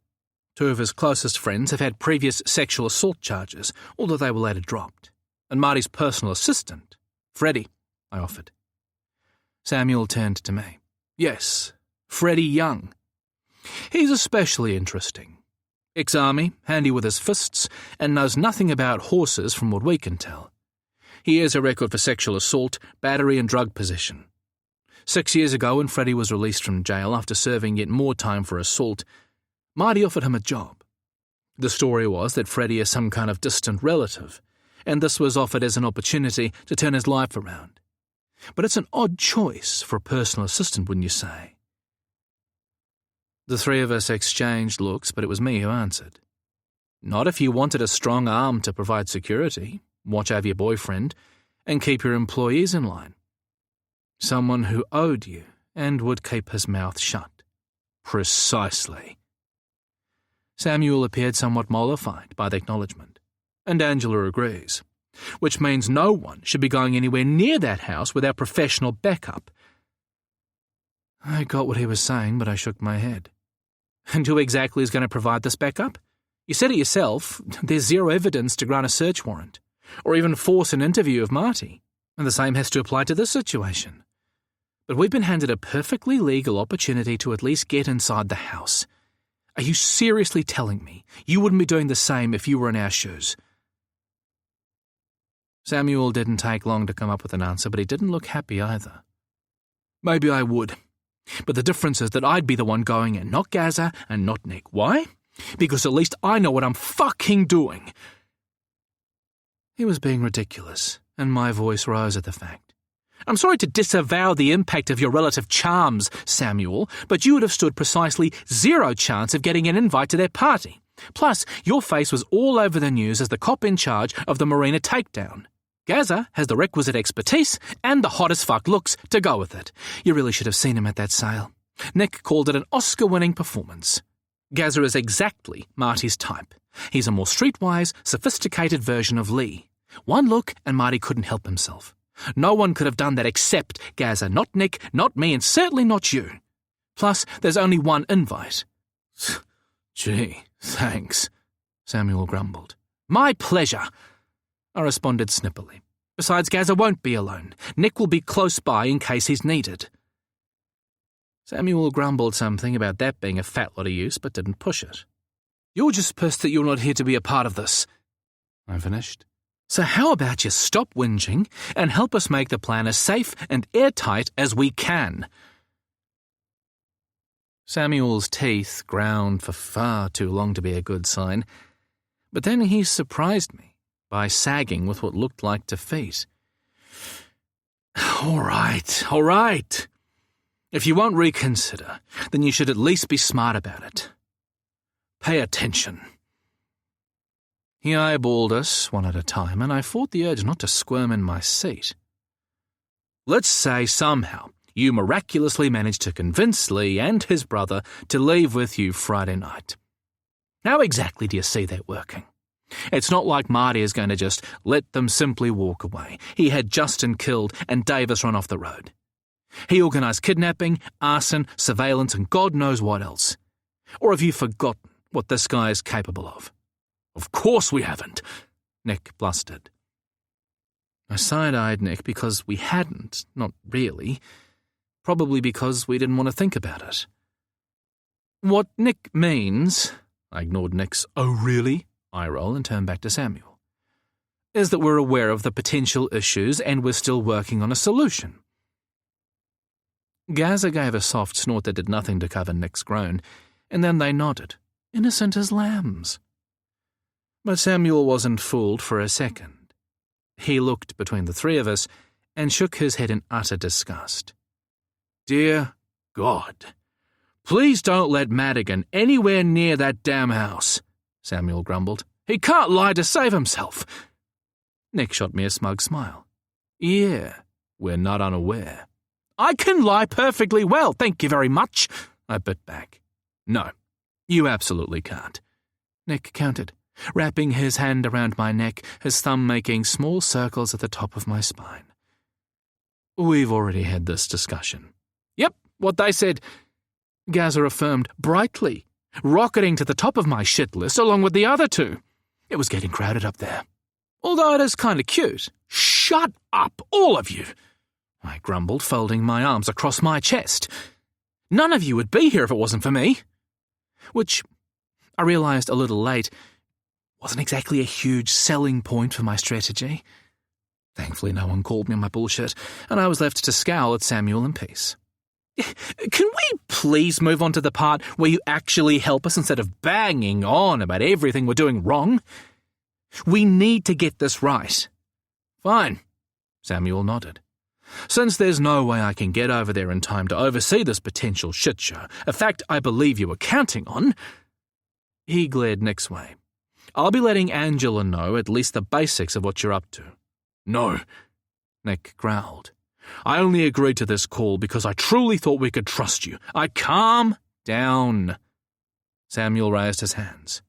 2 of his closest friends have had previous sexual assault charges, although they were later dropped. And Marty's personal assistant, Freddie, I offered. Samuel turned to me. Yes, Freddie Young. He's especially interesting. Ex-army, handy with his fists, and knows nothing about horses from what we can tell. He has a record for sexual assault, battery and drug possession. 6 years ago, when Freddie was released from jail after serving yet more time for assault, Marty offered him a job. The story was that Freddie is some kind of distant relative, and this was offered as an opportunity to turn his life around. But it's an odd choice for a personal assistant, wouldn't you say? The 3 of us exchanged looks, but it was me who answered. Not if you wanted a strong arm to provide security, watch over your boyfriend, and keep your employees in line. Someone who owed you and would keep his mouth shut. Precisely. Samuel appeared somewhat mollified by the acknowledgement, and Angela agrees, which means no one should be going anywhere near that house without professional backup. I got what he was saying, but I shook my head. And who exactly is going to provide this backup? You said it yourself, there's zero evidence to grant a search warrant, or even force an interview of Marty, and the same has to apply to this situation. But we've been handed a perfectly legal opportunity to at least get inside the house. Are you seriously telling me you wouldn't be doing the same if you were in our shoes? Samuel didn't take long to come up with an answer, but he didn't look happy either. Maybe I would. But the difference is that I'd be the one going in, not Gaza and not Nick. Why? Because at least I know what I'm fucking doing. He was being ridiculous, and my voice rose at the fact. I'm sorry to disavow the impact of your relative charms, Samuel, but you would have stood precisely 0 chance of getting an invite to their party. Plus, your face was all over the news as the cop in charge of the Marina takedown. Gaza has the requisite expertise and the hottest fuck looks to go with it. You really should have seen him at that sale. Nick called it an Oscar-winning performance. Gaza is exactly Marty's type. He's a more streetwise, sophisticated version of Lee. One look and Marty couldn't help himself. No one could have done that except Gaza, not Nick, not me, and certainly not you. Plus, there's only one invite. Gee, thanks, Samuel grumbled. My pleasure, I responded snippily. Besides, Gaza won't be alone. Nick will be close by in case he's needed. Samuel grumbled something about that being a fat lot of use, but didn't push it. You're just pissed that you're not here to be a part of this, I finished. So how about you stop whinging and help us make the plan as safe and airtight as we can? Samuel's teeth ground for far too long to be a good sign, but then he surprised me by sagging with what looked like defeat. All right. If you won't reconsider, then you should at least be smart about it. Pay attention. He eyeballed us one at a time, and I fought the urge not to squirm in my seat. Let's say somehow you miraculously managed to convince Lee and his brother to leave with you Friday night. How exactly do you see that working? It's not like Marty is going to just let them simply walk away. He had Justin killed and Davis run off the road. He organised kidnapping, arson, surveillance, and God knows what else. Or have you forgotten what this guy is capable of? Of course we haven't, Nick blustered. I side-eyed Nick because we hadn't, not really. Probably because we didn't want to think about it. What Nick means, I ignored Nick's "oh really" eye roll and turned back to Samuel, is that we're aware of the potential issues and we're still working on a solution. Gaza gave a soft snort that did nothing to cover Nick's groan, and then they nodded, innocent as lambs. But Samuel wasn't fooled for a second. He looked between the 3 of us and shook his head in utter disgust. Dear God, please don't let Madigan anywhere near that damn house, Samuel grumbled. He can't lie to save himself. Nick shot me a smug smile. Yeah, we're not unaware. I can lie perfectly well, thank you very much, I bit back. No, you absolutely can't, Nick countered, wrapping his hand around my neck, his thumb making small circles at the top of my spine. We've already had this discussion. Yep, what they said, Gazza affirmed brightly, rocketing to the top of my shit list along with the other two. It was getting crowded up there. Although it is kind of cute. Shut up, all of you, I grumbled, folding my arms across my chest. None of you would be here if it wasn't for me. Which, I realised a little late, wasn't exactly a huge selling point for my strategy. Thankfully, no one called me on my bullshit, and I was left to scowl at Samuel in peace. Can we please move on to the part where you actually help us instead of banging on about everything we're doing wrong? We need to get this right. Fine, Samuel nodded. Since there's no way I can get over there in time to oversee this potential shit show, a fact I believe you were counting on, he glared Nick's way. I'll be letting Angela know at least the basics of what you're up to. No, Nick growled. I only agreed to this call because I truly thought we could trust you. Calm down. Samuel raised his hands.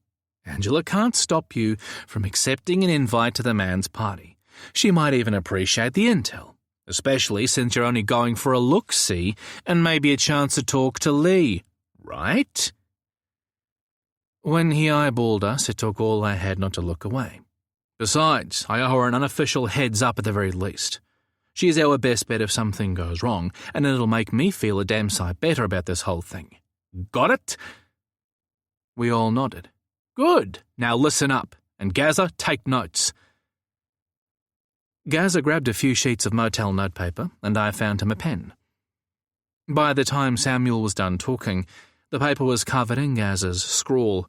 Angela can't stop you from accepting an invite to the man's party. She might even appreciate the intel, especially since you're only going for a look-see and maybe a chance to talk to Lee, right? When he eyeballed us, it took all I had not to look away. Besides, I owe her an unofficial heads-up at the very least. She's our best bet if something goes wrong, and it'll make me feel a damn sight better about this whole thing. Got it? We all nodded. Good. Now listen up, and Gazza, take notes. Gazza grabbed a few sheets of motel notepaper, and I found him a pen. By the time Samuel was done talking, the paper was covered in Gazza's scrawl,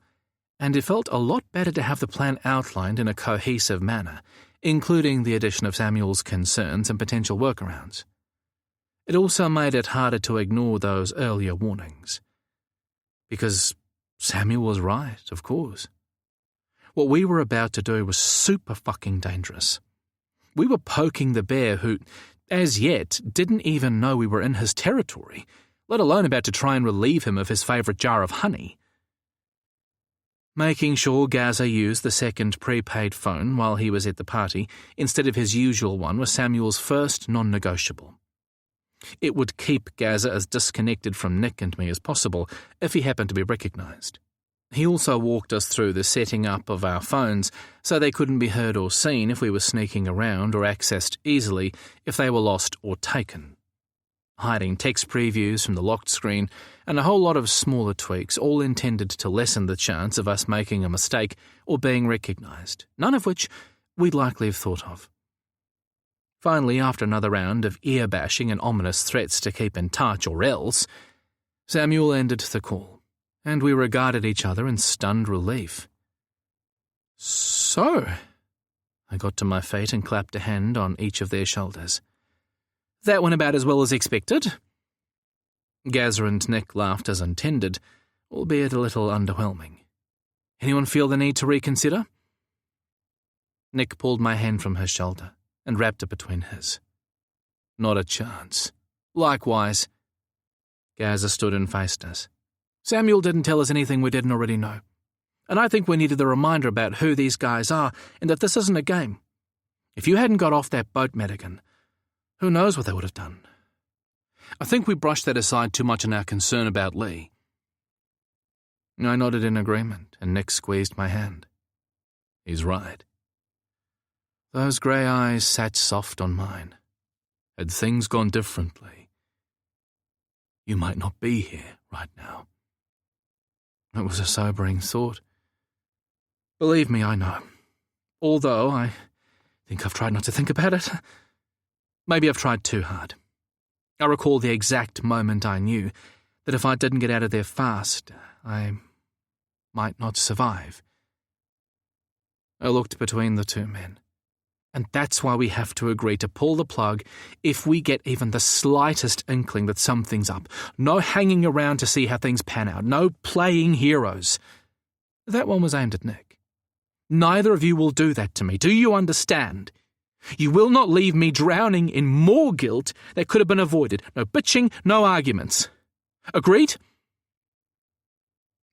and it felt a lot better to have the plan outlined in a cohesive manner, including the addition of Samuel's concerns and potential workarounds. It also made it harder to ignore those earlier warnings. Because Samuel was right, of course. What we were about to do was super fucking dangerous. We were poking the bear who, as yet, didn't even know we were in his territory, let alone about to try and relieve him of his favourite jar of honey. Making sure Gazza used the second prepaid phone while he was at the party instead of his usual one was Samuel's first non-negotiable. It would keep Gazza as disconnected from Nick and me as possible if he happened to be recognised. He also walked us through the setting up of our phones so they couldn't be heard or seen if we were sneaking around or accessed easily if they were lost or taken. Hiding text previews from the locked screen, and a whole lot of smaller tweaks, all intended to lessen the chance of us making a mistake or being recognised, none of which we'd likely have thought of. Finally, after another round of ear-bashing and ominous threats to keep in touch or else, Samuel ended the call, and we regarded each other in stunned relief. So, I got to my feet and clapped a hand on each of their shoulders. That went about as well as expected. Gazza and Nick laughed as intended, albeit a little underwhelming. Anyone feel the need to reconsider? Nick pulled my hand from his shoulder and wrapped it between his. Not a chance. Likewise. Gazza stood and faced us. Samuel didn't tell us anything we didn't already know. And I think we needed the reminder about who these guys are and that this isn't a game. If you hadn't got off that boat, Madigan, who knows what they would have done? I think we brushed that aside too much in our concern about Lee. I nodded in agreement, and Nick squeezed my hand. He's right. Those grey eyes sat soft on mine. Had things gone differently, you might not be here right now. It was a sobering thought. Believe me, I know. Although I think I've tried not to think about it. Maybe I've tried too hard. I recall the exact moment I knew that if I didn't get out of there fast, I might not survive. I looked between the two men. And that's why we have to agree to pull the plug if we get even the slightest inkling that something's up. No hanging around to see how things pan out. No playing heroes. That one was aimed at Nick. Neither of you will do that to me. Do you understand? You will not leave me drowning in more guilt that could have been avoided. No bitching, no arguments. Agreed?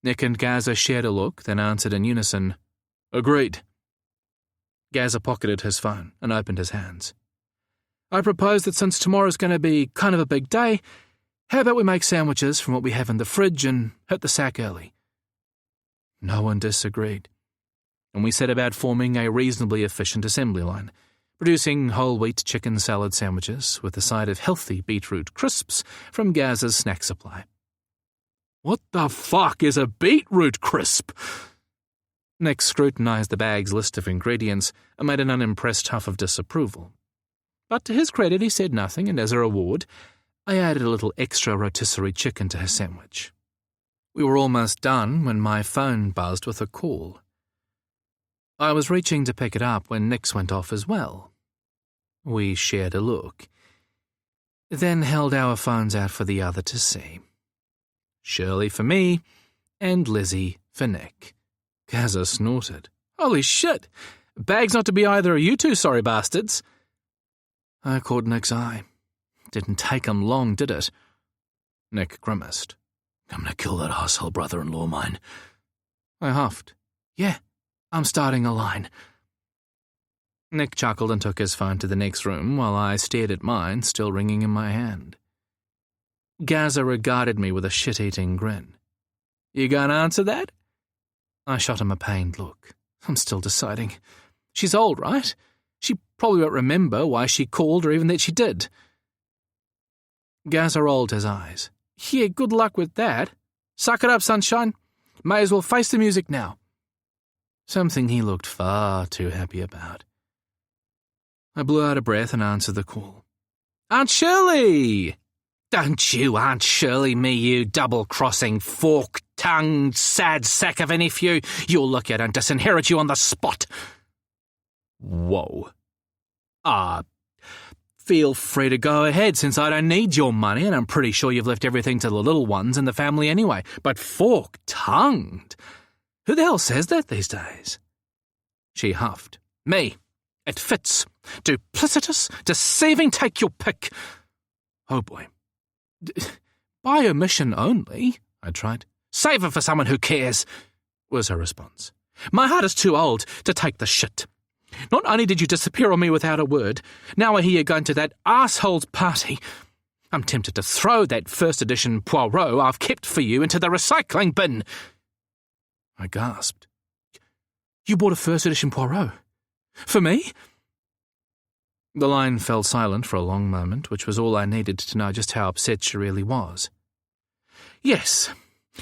Nick and Gaza shared a look, then answered in unison, Agreed. Gaza pocketed his phone and opened his hands. I propose that since tomorrow's going to be kind of a big day, how about we make sandwiches from what we have in the fridge and hit the sack early? No one disagreed, and we set about forming a reasonably efficient assembly line, producing whole wheat chicken salad sandwiches with a side of healthy beetroot crisps from Gaza's snack supply. What the fuck is a beetroot crisp? Nick scrutinized the bag's list of ingredients and made an unimpressed huff of disapproval. But to his credit, he said nothing, and as a reward, I added a little extra rotisserie chicken to his sandwich. We were almost done when my phone buzzed with a call. I was reaching to pick it up when Nick's went off as well. We shared a look, then held our phones out for the other to see. Shirley for me, and Lizzie for Nick. Gaza snorted. Holy shit! Bag's not to be either of you two sorry bastards. I caught Nick's eye. Didn't take him long, did it? Nick grimaced. I'm gonna kill that asshole brother-in-law of mine. I huffed. Yeah, I'm starting a line. Nick chuckled and took his phone to the next room while I stared at mine, still ringing in my hand. Gaza regarded me with a shit-eating grin. You gonna answer that? I shot him a pained look. I'm still deciding. She's old, right? She probably won't remember why she called or even that she did. Gaza rolled his eyes. Yeah, good luck with that. Suck it up, sunshine. May as well face the music now. Something he looked far too happy about. I blew out a breath and answered the call. Aunt Shirley! Don't you Aunt Shirley me, you double-crossing, fork-tongued, sad sack of an nephew. You'll look at and disinherit you on the spot. Whoa. Feel free to go ahead, since I don't need your money, and I'm pretty sure you've left everything to the little ones in the family anyway. But fork-tongued? Who the hell says that these days? She huffed. Me. It fits. Duplicitous, deceiving, take your pick. Oh boy. By omission only, I tried. Save it for someone who cares, was her response. My heart is too old to take the shit. Not only did you disappear on me without a word, now I hear you're going to that asshole's party. I'm tempted to throw that first edition Poirot I've kept for you into the recycling bin. I gasped. You bought a first edition Poirot? For me? The line fell silent for a long moment, which was all I needed to know just how upset she really was. Yes,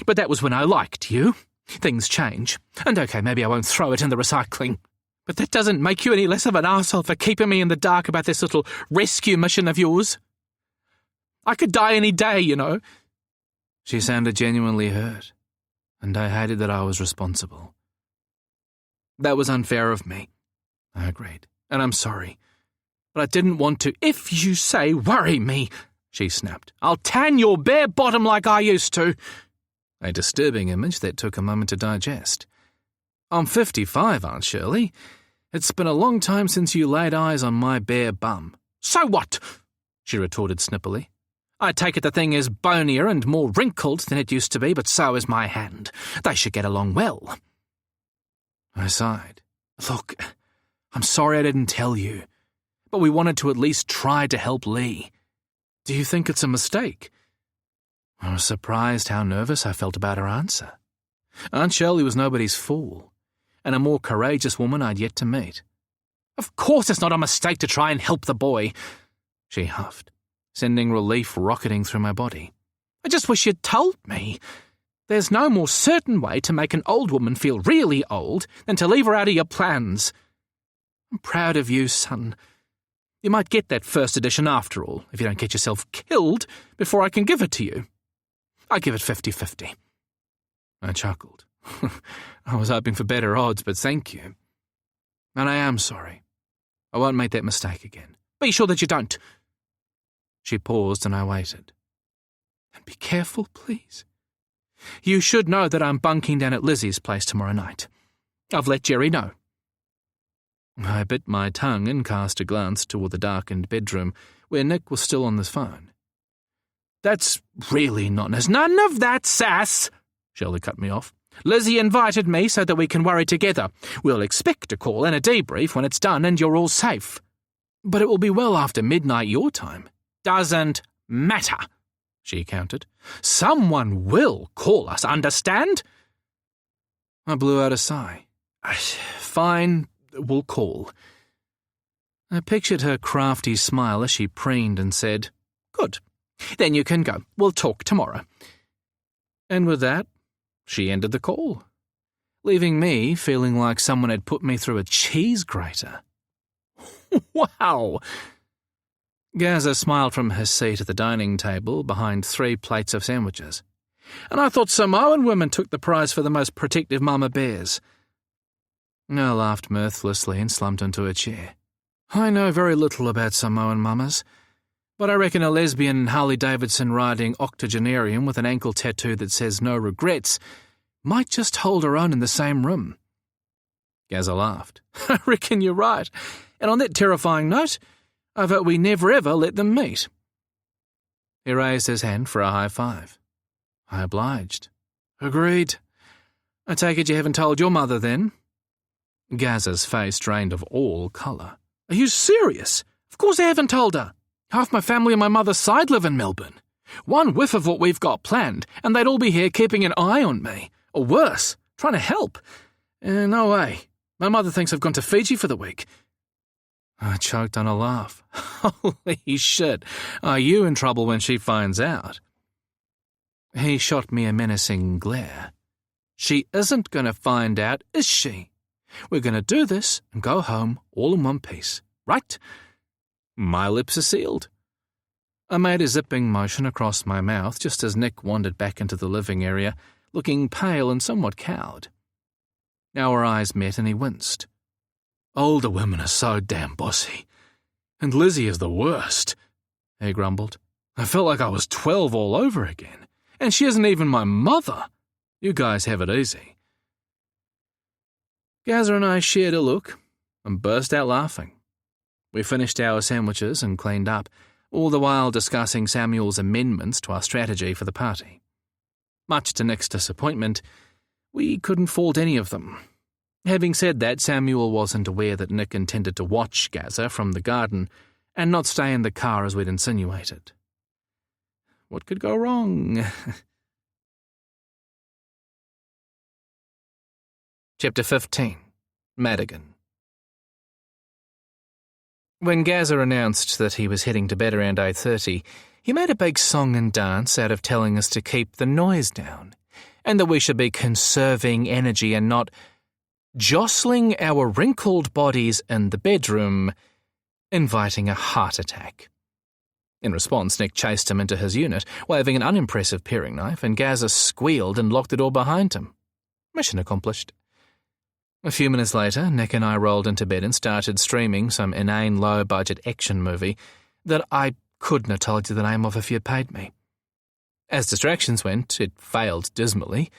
but that was when I liked you. Things change. And okay, maybe I won't throw it in the recycling. But that doesn't make you any less of an arsehole for keeping me in the dark about this little rescue mission of yours. I could die any day, you know. She sounded genuinely hurt, and I hated that I was responsible. That was unfair of me, I agreed, and I'm sorry. But I didn't want to. If you say worry me, she snapped, I'll tan your bare bottom like I used to. A disturbing image that took a moment to digest. I'm 55, Aunt Shirley. It's been a long time since you laid eyes on my bare bum. So what? She retorted snippily. I take it the thing is bonier and more wrinkled than it used to be, but so is my hand. They should get along well. I sighed. Look, I'm sorry I didn't tell you, but we wanted to at least try to help Lee. Do you think it's a mistake? I was surprised how nervous I felt about her answer. Aunt Shirley was nobody's fool, and a more courageous woman I'd yet to meet. Of course it's not a mistake to try and help the boy, she huffed, sending relief rocketing through my body. I just wish you'd told me. There's no more certain way to make an old woman feel really old than to leave her out of your plans. I'm proud of you, son. You might get that first edition after all, if you don't get yourself killed before I can give it to you. I give it 50-50. I chuckled. I was hoping for better odds, but thank you. And I am sorry. I won't make that mistake again. Be sure that you don't. She paused and I waited. And be careful, please. You should know that I'm bunking down at Lizzie's place tomorrow night. I've let Jerry know. I bit my tongue and cast a glance toward the darkened bedroom where Nick was still on the phone. That's really none of that sass, Shirley cut me off. Lizzie invited me so that we can worry together. We'll expect a call and a debrief when it's done and you're all safe. But it will be well after midnight your time. Doesn't matter, she countered. Someone will call us, understand? I blew out a sigh. Fine, we'll call. I pictured her crafty smile as she preened and said, Good. Then you can go. We'll talk tomorrow. And with that, she ended the call, leaving me feeling like someone had put me through a cheese grater. Wow! Gaza smiled from her seat at the dining table behind 3 plates of sandwiches. And I thought Samoan women took the prize for the most protective mama bears. I laughed mirthlessly and slumped into a chair. I know very little about Samoan mamas, but I reckon a lesbian Harley-Davidson riding octogenarian with an ankle tattoo that says no regrets might just hold her own in the same room. Gaza laughed. I reckon you're right. And on that terrifying note, I vote we never ever let them meet. He raised his hand for a high five. I obliged. Agreed. I take it you haven't told your mother then? Gaza's face drained of all colour. Are you serious? Of course I haven't told her. Half my family on my mother's side live in Melbourne. One whiff of what we've got planned, and they'd all be here keeping an eye on me. Or worse, trying to help. No way. My mother thinks I've gone to Fiji for the week. I choked on a laugh. Holy shit. Are you in trouble when she finds out? He shot me a menacing glare. She isn't going to find out, is she? We're going to do this and go home all in one piece, right? My lips are sealed. I made a zipping motion across my mouth just as Nick wandered back into the living area, looking pale and somewhat cowed. Our eyes met and he winced. Older women are so damn bossy. And Lizzie is the worst, he grumbled. I felt like I was 12 all over again. And she isn't even my mother. You guys have it easy. Gaza and I shared a look and burst out laughing. We finished our sandwiches and cleaned up, all the while discussing Samuel's amendments to our strategy for the party. Much to Nick's disappointment, we couldn't fault any of them. Having said that, Samuel wasn't aware that Nick intended to watch Gaza from the garden and not stay in the car as we'd insinuated. What could go wrong? Chapter 15. Madigan. When Gaza announced that he was heading to bed around 8:30, he made a big song and dance out of telling us to keep the noise down, and that we should be conserving energy and not jostling our wrinkled bodies in the bedroom, inviting a heart attack. In response, Nick chased him into his unit, waving an unimpressive paring knife, and Gaza squealed and locked the door behind him. Mission accomplished. A few minutes later, Nick and I rolled into bed and started streaming some inane low-budget action movie that I couldn't have told you the name of if you'd paid me. As distractions went, it failed dismally,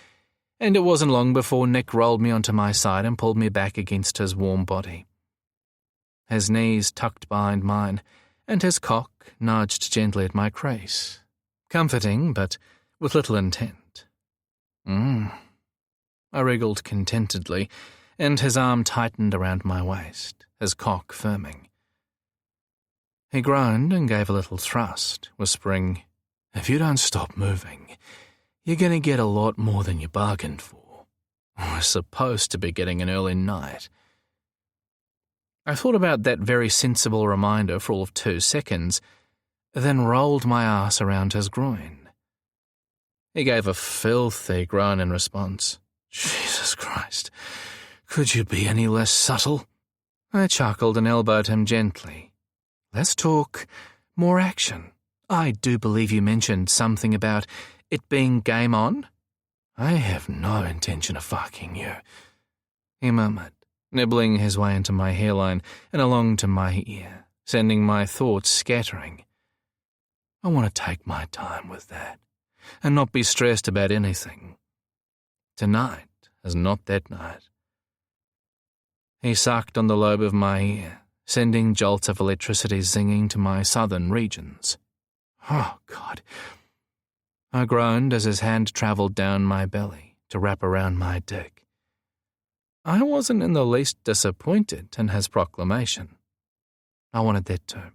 and it wasn't long before Nick rolled me onto my side and pulled me back against his warm body. His knees tucked behind mine, and his cock nudged gently at my crease. Comforting, but with little intent. I wriggled contentedly, and his arm tightened around my waist, his cock firming. He groaned and gave a little thrust, whispering, "If you don't stop moving, you're going to get a lot more than you bargained for. We're supposed to be getting an early night." I thought about that very sensible reminder for all of 2 seconds, then rolled my ass around his groin. He gave a filthy groan in response. "Jesus Christ, could you be any less subtle?" I chuckled and elbowed him gently. "Let's talk more action. I do believe you mentioned something about it being game on." "I have no intention of fucking you," he murmured, nibbling his way into my hairline and along to my ear, sending my thoughts scattering. I want to take my time with that, and not be stressed about anything. Tonight is not that night. He sucked on the lobe of my ear, sending jolts of electricity zinging to my southern regions. Oh, God. I groaned as his hand travelled down my belly to wrap around my dick. I wasn't in the least disappointed in his proclamation. I wanted that too.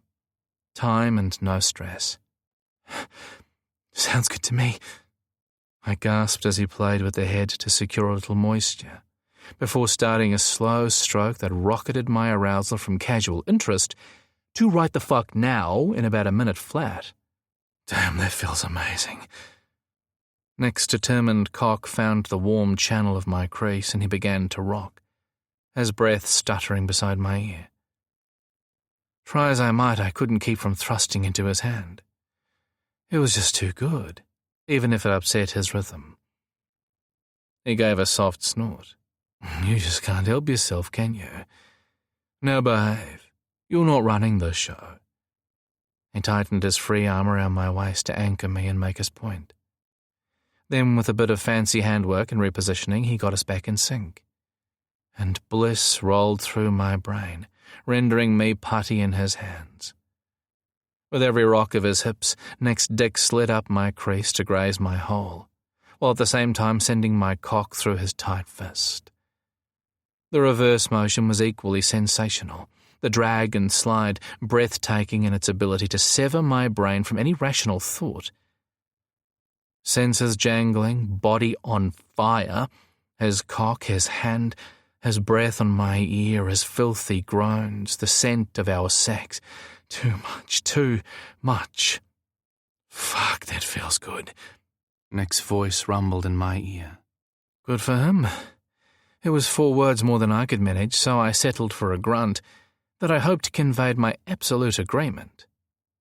Time and no stress. Sounds good to me. I gasped as he played with the head to secure a little moisture, before starting a slow stroke that rocketed my arousal from casual interest to right the fuck now in about a minute flat. Damn, that feels amazing. Nick's determined cock found the warm channel of my crease and he began to rock, his breath stuttering beside my ear. Try as I might, I couldn't keep from thrusting into his hand. It was just too good, even if it upset his rhythm. He gave a soft snort. You just can't help yourself, can you? Now behave. You're not running this show. He tightened his free arm around my waist to anchor me and make his point. Then, with a bit of fancy handwork and repositioning, he got us back in sync. And bliss rolled through my brain, rendering me putty in his hands. With every rock of his hips, Nick's dick slid up my crease to graze my hole, while at the same time sending my cock through his tight fist. The reverse motion was equally sensational, the drag and slide breathtaking in its ability to sever my brain from any rational thought. Senses jangling, body on fire, his cock, his hand, his breath on my ear, his filthy groans, the scent of our sex. Too much. Fuck, that feels good. Nick's voice rumbled in my ear. Good for him. It was 4 words more than I could manage, so I settled for a grunt that I hoped conveyed my absolute agreement,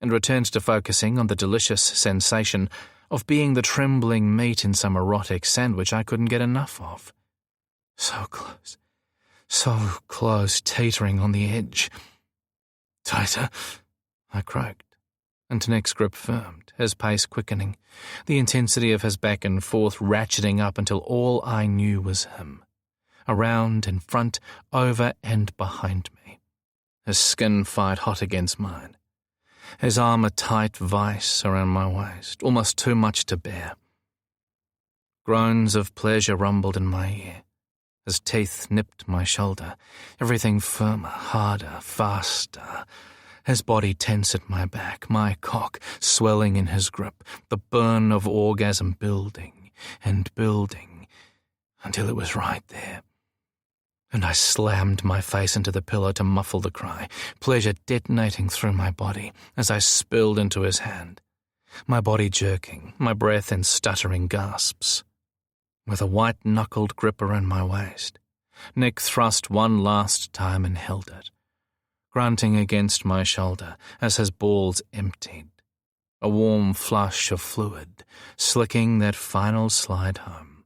and returned to focusing on the delicious sensation of being the trembling meat in some erotic sandwich I couldn't get enough of. So close, teetering on the edge. Tighter, I croaked, and Nick's grip firmed, his pace quickening, the intensity of his back and forth ratcheting up until all I knew was him, around, in front, over and behind me, his skin fight hot against mine, his arm a tight vice around my waist, almost too much to bear. Groans of pleasure rumbled in my ear. His teeth nipped my shoulder, everything firmer, harder, faster. His body tense at my back, my cock swelling in his grip, the burn of orgasm building and building until it was right there. And I slammed my face into the pillow to muffle the cry, pleasure detonating through my body as I spilled into his hand, my body jerking, my breath in stuttering gasps. With a white-knuckled grip around my waist, Nick thrust one last time and held it, grunting against my shoulder as his balls emptied, a warm flush of fluid slicking that final slide home.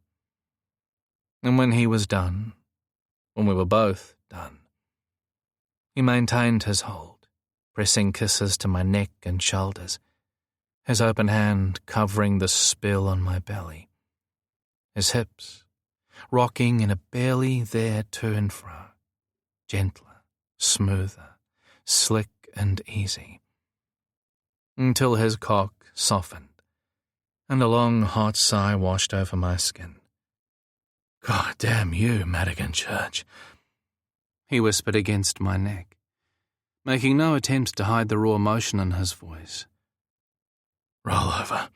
And when he was done, when we were both done, he maintained his hold, pressing kisses to my neck and shoulders, his open hand covering the spill on my belly, his hips rocking in a barely there to and fro, gentler, smoother, slick and easy, until his cock softened, and a long hot sigh washed over my skin. God damn you, Madigan Church, he whispered against my neck, making no attempt to hide the raw emotion in his voice. Roll over.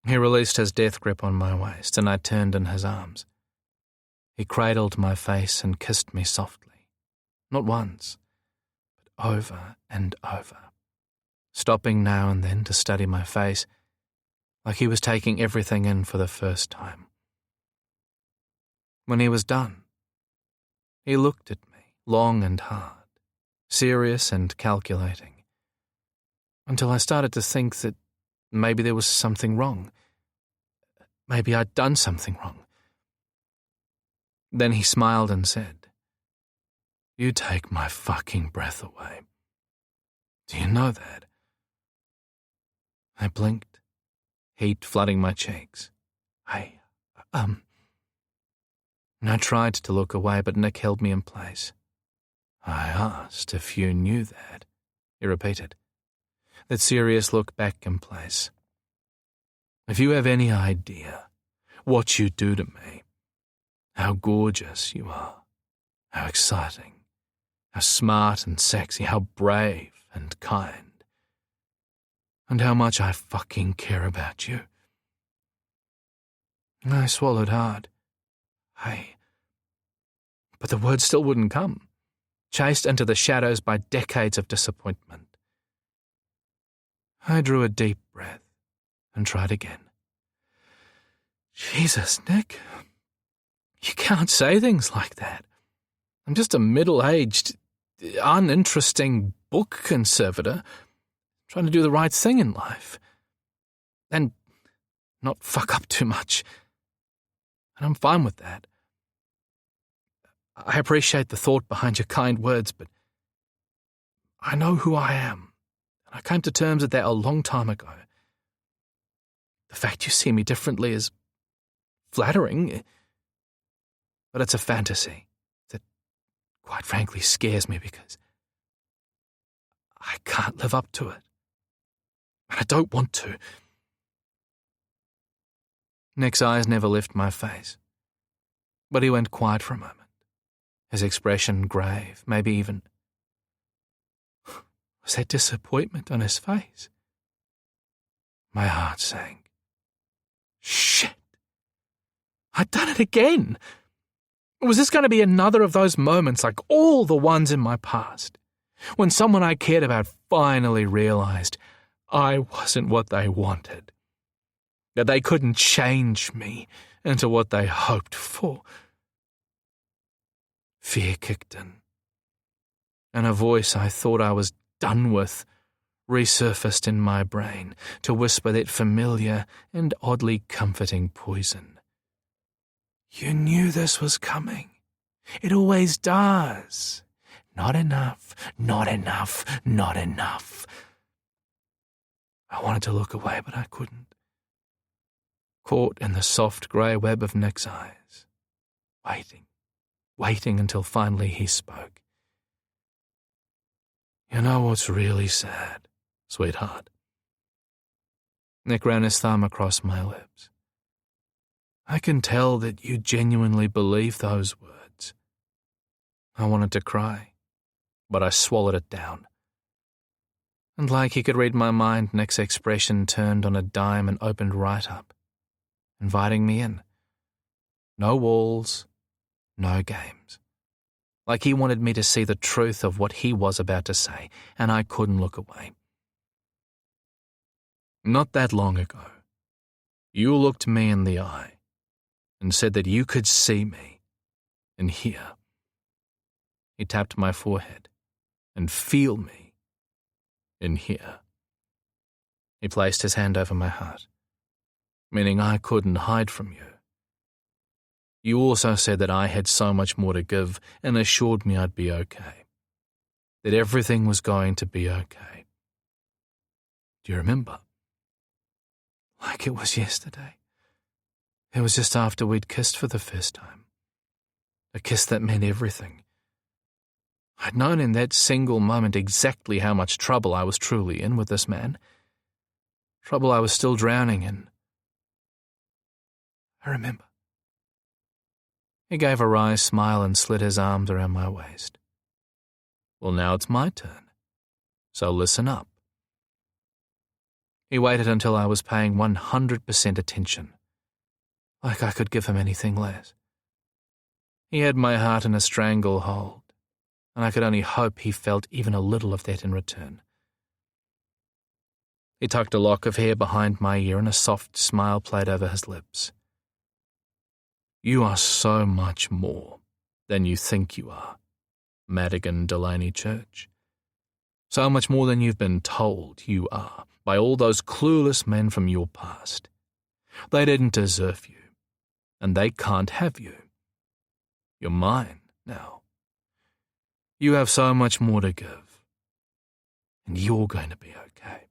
He released his death grip on my waist, and I turned in his arms. He cradled my face and kissed me softly, not once, but over and over, stopping now and then to study my face, like he was taking everything in for the first time. When he was done, he looked at me, long and hard, serious and calculating, until I started to think that maybe there was something wrong. Maybe I'd done something wrong. Then he smiled and said, You take my fucking breath away. Do you know that? I blinked, heat flooding my cheeks. I tried to look away, but Nick held me in place. I asked if you knew that, he repeated, that serious look back in place. If you have any idea what you do to me, how gorgeous you are, how exciting, how smart and sexy, how brave and kind, and how much I fucking care about you. I swallowed hard. But the words still wouldn't come, chased into the shadows by decades of disappointment. I drew a deep breath and tried again. Jesus, Nick, you can't say things like that. I'm just a middle-aged, uninteresting book conservator trying to do the right thing in life and not fuck up too much. And I'm fine with that. I appreciate the thought behind your kind words, but I know who I am, and I came to terms with that a long time ago. The fact you see me differently is flattering, but it's a fantasy that, quite frankly, scares me because I can't live up to it, and I don't want to. Nick's eyes never left my face, but he went quiet for a moment. His expression grave, maybe even... Was there disappointment on his face? My heart sank. Shit! I'd done it again! Was this going to be another of those moments like all the ones in my past, when someone I cared about finally realized I wasn't what they wanted, that they couldn't change me into what they hoped for? Fear kicked in, and a voice I thought I was done with resurfaced in my brain to whisper that familiar and oddly comforting poison. You knew this was coming. It always does. Not enough, not enough, not enough. I wanted to look away, but I couldn't. Caught in the soft grey web of Nick's eyes, waiting until finally he spoke. You know what's really sad, sweetheart? Nick ran his thumb across my lips. I can tell that you genuinely believe those words. I wanted to cry, but I swallowed it down. And like he could read my mind, Nick's expression turned on a dime and opened right up, inviting me in. No walls, no games. Like he wanted me to see the truth of what he was about to say, and I couldn't look away. Not that long ago, you looked me in the eye and said that you could see me and hear. He tapped my forehead and feel me and hear. He placed his hand over my heart, meaning I couldn't hide from you. You also said that I had so much more to give and assured me I'd be okay, that everything was going to be okay. Do you remember? Like it was yesterday. It was just after we'd kissed for the first time. A kiss that meant everything. I'd known in that single moment exactly how much trouble I was truly in with this man. Trouble I was still drowning in. I remember. He gave a wry smile and slid his arms around my waist. Well, now it's my turn, so listen up. He waited until I was paying 100% attention, like I could give him anything less. He had my heart in a stranglehold, and I could only hope he felt even a little of that in return. He tucked a lock of hair behind my ear and a soft smile played over his lips. You are so much more than you think you are, Madigan Delaney Church. So much more than you've been told you are by all those clueless men from your past. They didn't deserve you, and they can't have you. You're mine now. You have so much more to give, and you're going to be okay.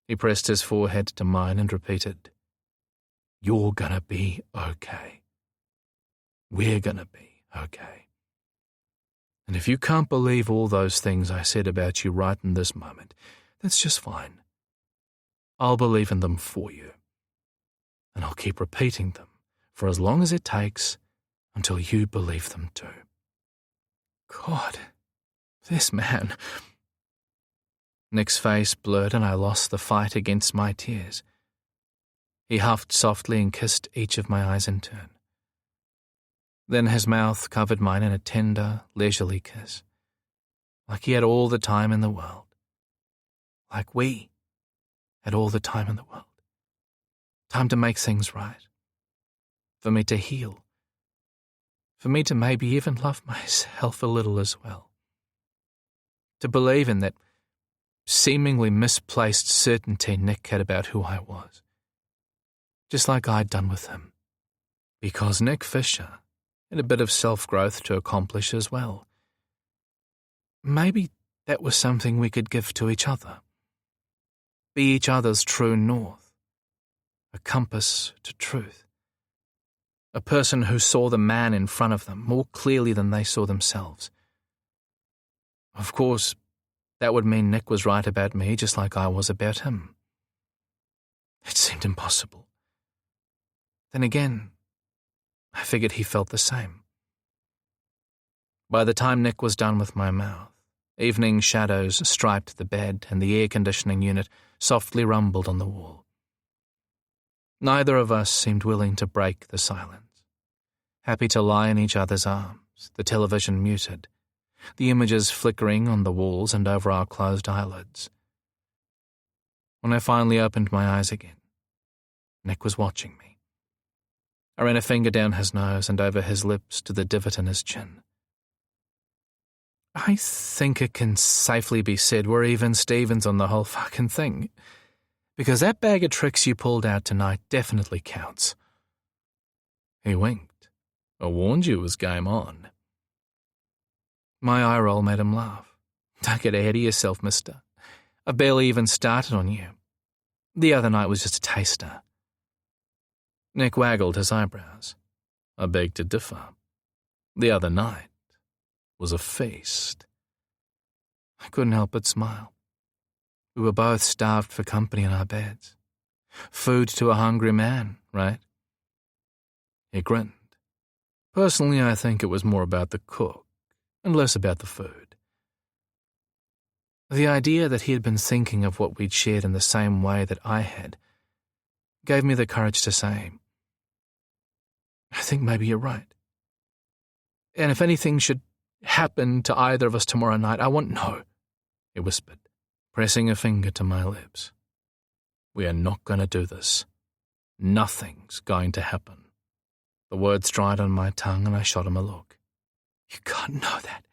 He pressed his forehead to mine and repeated, You're gonna be okay. We're gonna be okay. And if you can't believe all those things I said about you right in this moment, that's just fine. I'll believe in them for you. And I'll keep repeating them for as long as it takes until you believe them too. God, this man. Nick's face blurred and I lost the fight against my tears. He huffed softly and kissed each of my eyes in turn. Then his mouth covered mine in a tender, leisurely kiss, like he had all the time in the world, like we had all the time in the world. Time to make things right, for me to heal, for me to maybe even love myself a little as well, to believe in that seemingly misplaced certainty Nick had about who I was, just like I'd done with him, because Nick Fisher had a bit of self-growth to accomplish as well. Maybe that was something we could give to each other, be each other's true north, a compass to truth, a person who saw the man in front of them more clearly than they saw themselves. Of course, that would mean Nick was right about me just like I was about him. It seemed impossible. Then again, I figured he felt the same. By the time Nick was done with my mouth, evening shadows striped the bed and the air conditioning unit softly rumbled on the wall. Neither of us seemed willing to break the silence, happy to lie in each other's arms, the television muted, the images flickering on the walls and over our closed eyelids. When I finally opened my eyes again, Nick was watching me. I ran a finger down his nose and over his lips to the divot in his chin. I think it can safely be said we're even Stevens on the whole fucking thing, because that bag of tricks you pulled out tonight definitely counts. He winked. I warned you it was game on. My eye roll made him laugh. Don't get ahead of yourself, mister. I barely even started on you. The other night was just a taster. Nick waggled his eyebrows. I beg to differ. The other night was a feast. I couldn't help but smile. We were both starved for company in our beds. Food to a hungry man, right? He grinned. Personally, I think it was more about the cook and less about the food. The idea that he had been thinking of what we'd shared in the same way that I had gave me the courage to say, I think maybe you're right. And if anything should happen to either of us tomorrow night, I want no, he whispered, pressing a finger to my lips. We are not going to do this. Nothing's going to happen. The words dried on my tongue and I shot him a look. You can't know that.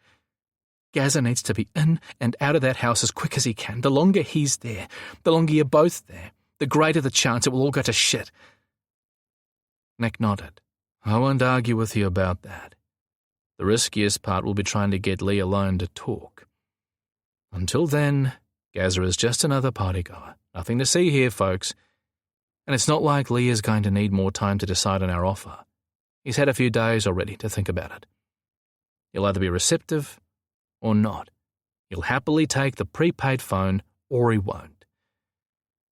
Gazza needs to be in and out of that house as quick as he can. The longer he's there, the longer you're both there, the greater the chance it will all go to shit. Nick nodded. I won't argue with you about that. The riskiest part will be trying to get Lee alone to talk. Until then, Gazza is just another partygoer. Nothing to see here, folks. And it's not like Lee is going to need more time to decide on our offer. He's had a few days already to think about it. He'll either be receptive or not. He'll happily take the prepaid phone or he won't.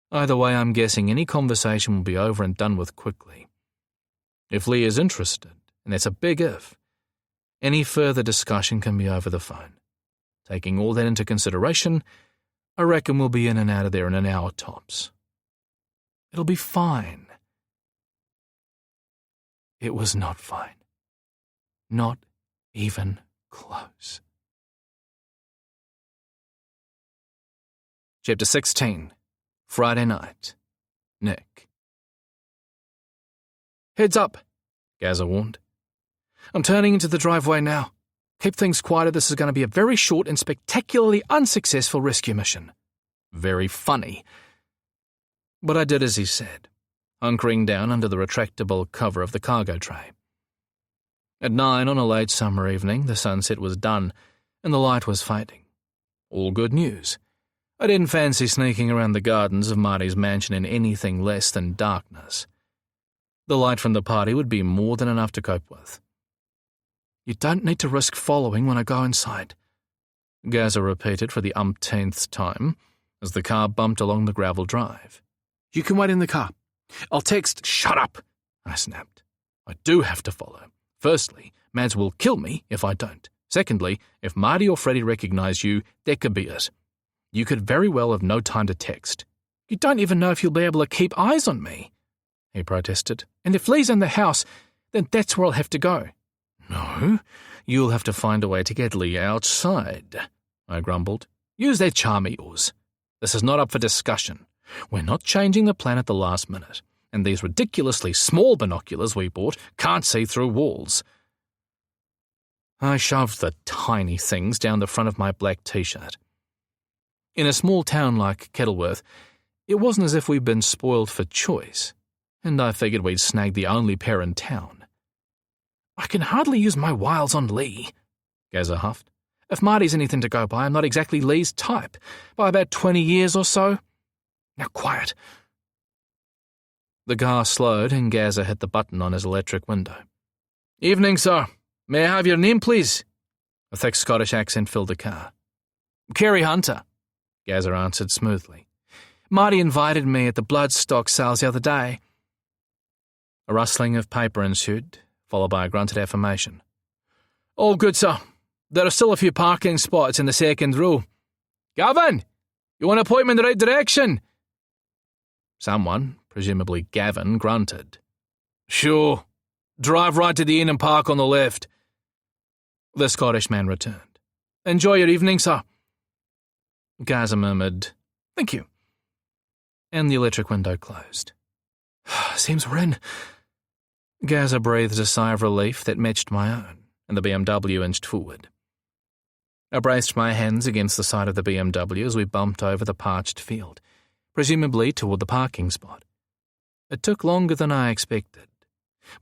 Either way, I'm guessing any conversation will be over and done with quickly. If Lee is interested, and that's a big if, any further discussion can be over the phone. Taking all that into consideration, I reckon we'll be in and out of there in an hour tops. It'll be fine. It was not fine. Not even close. Chapter 16. Friday night. Nick. Heads up, Gazza warned. I'm turning into the driveway now. Keep things quiet, this is going to be a very short and spectacularly unsuccessful rescue mission. Very funny. But I did as he said, hunkering down under the retractable cover of the cargo tray. At 9 on a late summer evening, the sunset was done and the light was fading. All good news. I didn't fancy sneaking around the gardens of Marty's mansion in anything less than darkness. The light from the party would be more than enough to cope with. You don't need to risk following when I go inside," Gaza repeated for the umpteenth time as the car bumped along the gravel drive. "You can wait in the car. I'll text—" "Shut up," I snapped. "I do have to follow. Firstly, Mads will kill me if I don't. Secondly, if Marty or Freddie recognize you, that could be it. You could very well have no time to text." "You don't even know if you'll be able to keep eyes on me," he protested. "And if Lee's in the house, then that's where I'll have to go." "No, you'll have to find a way to get Lee outside," I grumbled. "Use that charm of yours. This is not up for discussion. We're not changing the plan at the last minute, and these ridiculously small binoculars we bought can't see through walls." I shoved the tiny things down the front of my black t-shirt. In a small town like Kettleworth, it wasn't as if we'd been spoiled for choice, and I figured we'd snagged the only pair in town. "I can hardly use my wiles on Lee," Gaza huffed. "If Marty's anything to go by, I'm not exactly Lee's type, by about 20 years or so. Now quiet." The car slowed and Gaza hit the button on his electric window. "Evening, sir. May I have your name, please?" A thick Scottish accent filled the car. "Kerry Hunter," Gaza answered smoothly. "Marty invited me at the bloodstock sales the other day." A rustling of paper ensued, followed by a grunted affirmation. "All good, sir. There are still a few parking spots in the second row. Gavin, you want to point me in the right direction?" Someone, presumably Gavin, grunted. "Sure. Drive right to the inn and park on the left." The Scottish man returned. "Enjoy your evening, sir." Gaza murmured, "Thank you." And the electric window closed. "Seems we're in." Gaza breathed a sigh of relief that matched my own, and the BMW inched forward. I braced my hands against the side of the BMW as we bumped over the parched field, presumably toward the parking spot. It took longer than I expected,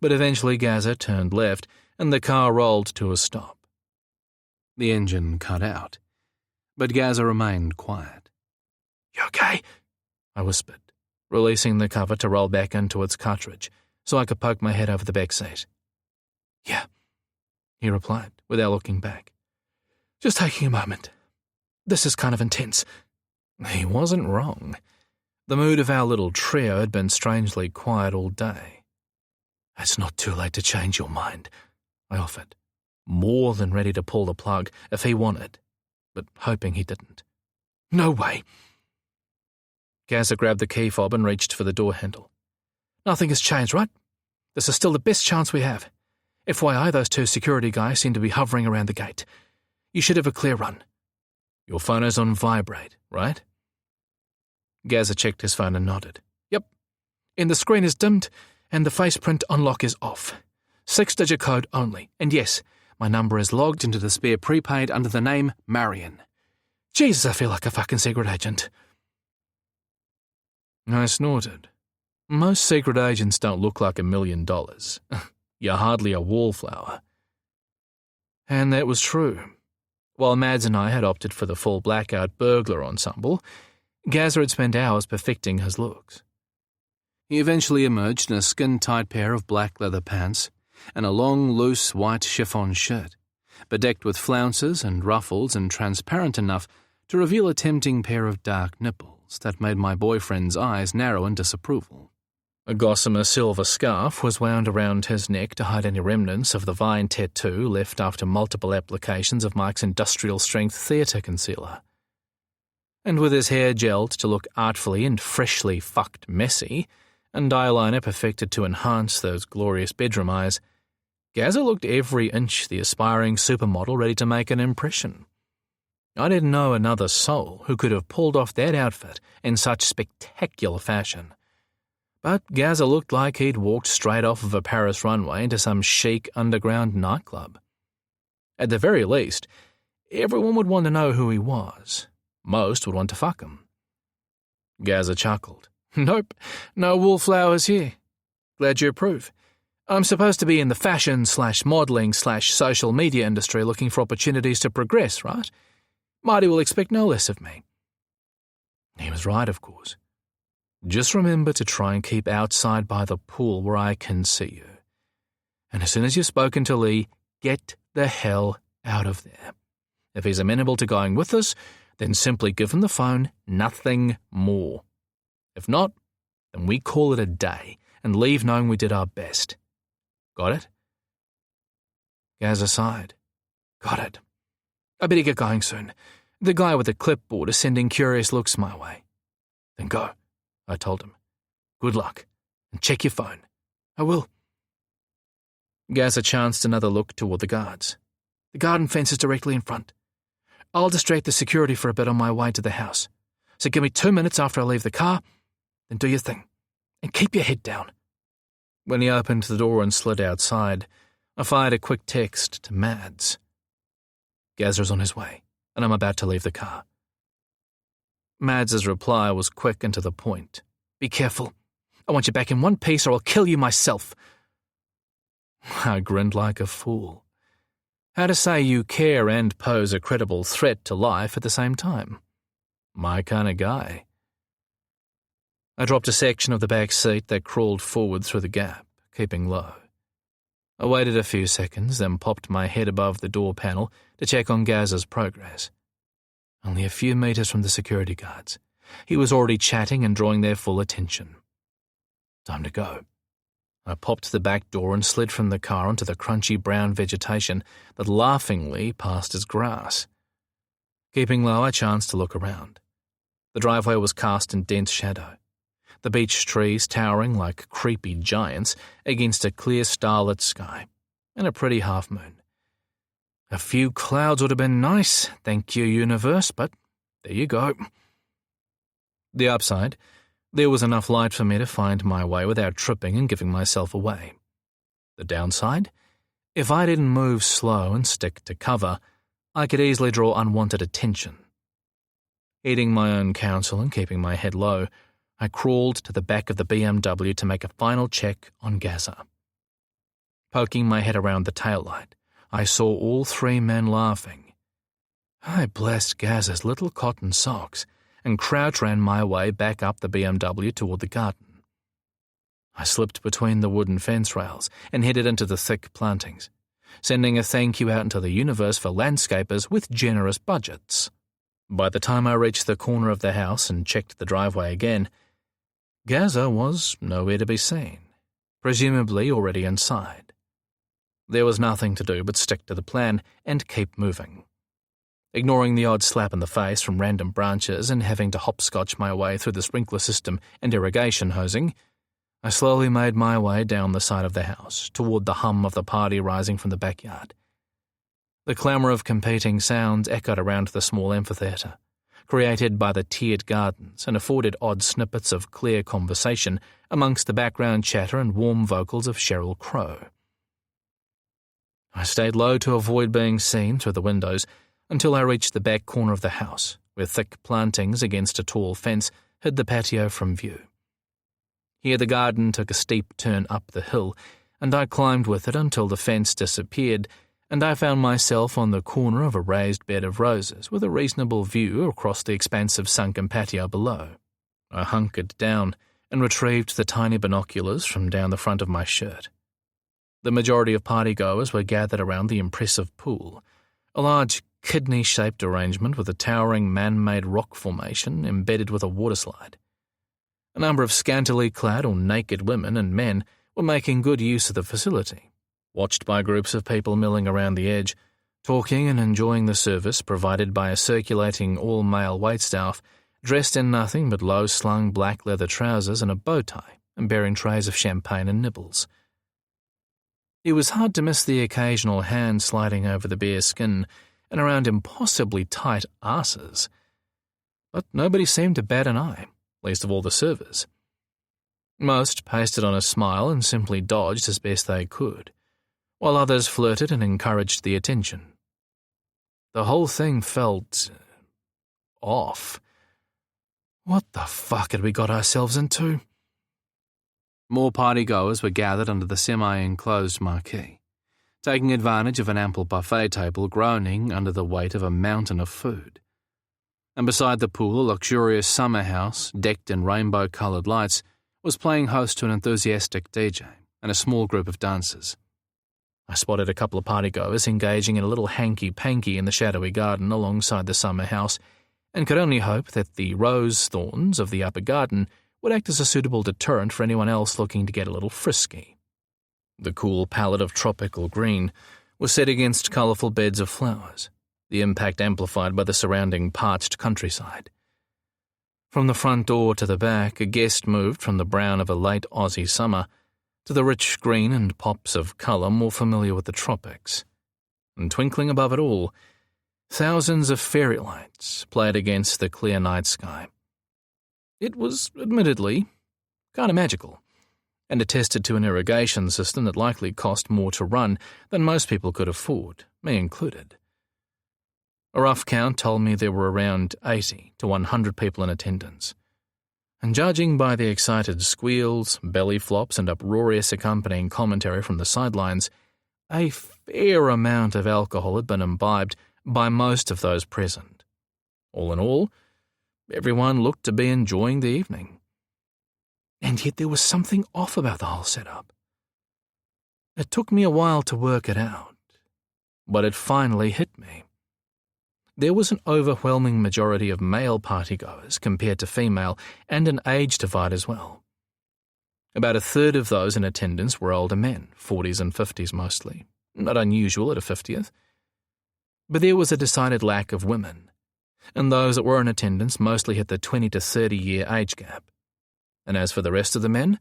but eventually Gaza turned left and the car rolled to a stop. The engine cut out, but Gaza remained quiet. "You okay?" I whispered, releasing the cover to roll back into its cartridge so I could poke my head over the back seat. "Yeah," he replied, without looking back. "Just taking a moment. This is kind of intense." He wasn't wrong. The mood of our little trio had been strangely quiet all day. "It's not too late to change your mind," I offered, more than ready to pull the plug if he wanted, but hoping he didn't. "No way." Gaza grabbed the key fob and reached for the door handle. "Nothing has changed, right? This is still the best chance we have. FYI, those two security guys seem to be hovering around the gate. You should have a clear run." "Your phone is on vibrate, right?" Gaza checked his phone and nodded. "Yep. And the screen is dimmed, and the faceprint unlock is off. 6-digit code only. And yes, my number is logged into the spare prepaid under the name Marion. Jesus, I feel like a fucking secret agent." I snorted. Most secret agents don't look like $1 million. You're hardly a wallflower. And that was true. While Mads and I had opted for the full blackout burglar ensemble, Gaza had spent hours perfecting his looks. He eventually emerged in a skin-tight pair of black leather pants and a long, loose white chiffon shirt, bedecked with flounces and ruffles and transparent enough to reveal a tempting pair of dark nipples that made my boyfriend's eyes narrow in disapproval. A gossamer silver scarf was wound around his neck to hide any remnants of the vine tattoo left after multiple applications of Mike's industrial-strength theatre concealer. And with his hair gelled to look artfully and freshly fucked messy, and eyeliner perfected to enhance those glorious bedroom eyes, Gaza looked every inch the aspiring supermodel ready to make an impression. I didn't know another soul who could have pulled off that outfit in such spectacular fashion. But Gaza looked like he'd walked straight off of a Paris runway into some chic underground nightclub. At the very least, everyone would want to know who he was. Most would want to fuck him. Gaza chuckled. "Nope, no wallflowers here. Glad you approve. I'm supposed to be in the fashion/modelling/social media industry looking for opportunities to progress, right? Marty will expect no less of me." He was right, of course. Just remember to try and keep outside by the pool where I can see you. And as soon as you've spoken to Lee, get the hell out of there. If he's amenable to going with us, then simply give him the phone, nothing more. If not, then we call it a day and leave knowing we did our best. Got it? Gazza sighed. Got it. I better get going soon. The guy with the clipboard is sending curious looks my way. Then go, I told him. Good luck, and check your phone. I will. Gazza chanced another look toward the guards. The garden fence is directly in front. I'll distract the security for a bit on my way to the house. So give me 2 minutes after I leave the car, then do your thing. And keep your head down. When he opened the door and slid outside, I fired a quick text to Mads. Gazza's on his way, and I'm about to leave the car. Mads's reply was quick and to the point. Be careful. I want you back in one piece or I'll kill you myself. I grinned like a fool. How to say you care and pose a credible threat to life at the same time? My kind of guy. I dropped a section of the back seat that crawled forward through the gap, keeping low. I waited a few seconds, then popped my head above the door panel to check on Gazza's progress. Only a few meters from the security guards. He was already chatting and drawing their full attention. Time to go. I popped the back door and slid from the car onto the crunchy brown vegetation that laughingly passed as grass. Keeping low, I chanced to look around. The driveway was cast in dense shadow, the beech trees towering like creepy giants against a clear starlit sky and a pretty half moon. A few clouds would have been nice, thank you, universe, but there you go. The upside, there was enough light for me to find my way without tripping and giving myself away. The downside, if I didn't move slow and stick to cover, I could easily draw unwanted attention. Eating my own counsel and keeping my head low, I crawled to the back of the BMW to make a final check on Gazza. Poking my head around the taillight, I saw all three men laughing. I blessed Gazza's little cotton socks and crouch ran my way back up the BMW toward the garden. I slipped between the wooden fence rails and headed into the thick plantings, sending a thank you out into the universe for landscapers with generous budgets. By the time I reached the corner of the house and checked the driveway again, Gazza was nowhere to be seen, presumably already inside. There was nothing to do but stick to the plan and keep moving. Ignoring the odd slap in the face from random branches and having to hopscotch my way through the sprinkler system and irrigation hosing, I slowly made my way down the side of the house toward the hum of the party rising from the backyard. The clamour of competing sounds echoed around the small amphitheatre, created by the tiered gardens and afforded odd snippets of clear conversation amongst the background chatter and warm vocals of Sheryl Crow. I stayed low to avoid being seen through the windows until I reached the back corner of the house, where thick plantings against a tall fence hid the patio from view. Here the garden took a steep turn up the hill, and I climbed with it until the fence disappeared, and I found myself on the corner of a raised bed of roses with a reasonable view across the expansive sunken patio below. I hunkered down and retrieved the tiny binoculars from down the front of my shirt. The majority of partygoers were gathered around the impressive pool, a large kidney-shaped arrangement with a towering man-made rock formation embedded with a waterslide. A number of scantily clad or naked women and men were making good use of the facility, watched by groups of people milling around the edge, talking and enjoying the service provided by a circulating all-male waitstaff dressed in nothing but low-slung black leather trousers and a bow tie and bearing trays of champagne and nibbles. It was hard to miss the occasional hand sliding over the bare skin and around impossibly tight asses. But nobody seemed to bat an eye, least of all the servers. Most pasted on a smile and simply dodged as best they could, while others flirted and encouraged the attention. The whole thing felt off. What the fuck had we got ourselves into? More partygoers were gathered under the semi-enclosed marquee, taking advantage of an ample buffet table groaning under the weight of a mountain of food. And beside the pool, a luxurious summer house, decked in rainbow-coloured lights, was playing host to an enthusiastic DJ and a small group of dancers. I spotted a couple of partygoers engaging in a little hanky-panky in the shadowy garden alongside the summer house, and could only hope that the rose thorns of the upper garden would act as a suitable deterrent for anyone else looking to get a little frisky. The cool palette of tropical green was set against colourful beds of flowers, the impact amplified by the surrounding parched countryside. From the front door to the back, a guest moved from the brown of a late Aussie summer to the rich green and pops of colour more familiar with the tropics. And twinkling above it all, thousands of fairy lights played against the clear night sky. It was, admittedly, kind of magical, and attested to an irrigation system that likely cost more to run than most people could afford, me included. A rough count told me there were around 80 to 100 people in attendance, and judging by the excited squeals, belly flops, and uproarious accompanying commentary from the sidelines, a fair amount of alcohol had been imbibed by most of those present. All in all, everyone looked to be enjoying the evening. And yet there was something off about the whole setup. It took me a while to work it out, but it finally hit me. There was an overwhelming majority of male partygoers compared to female, and an age divide as well. About a third of those in attendance were older men, 40s and 50s mostly, not unusual at a 50th. But there was a decided lack of women, and those that were in attendance mostly hit the 20 to 30-year age gap. And as for the rest of the men,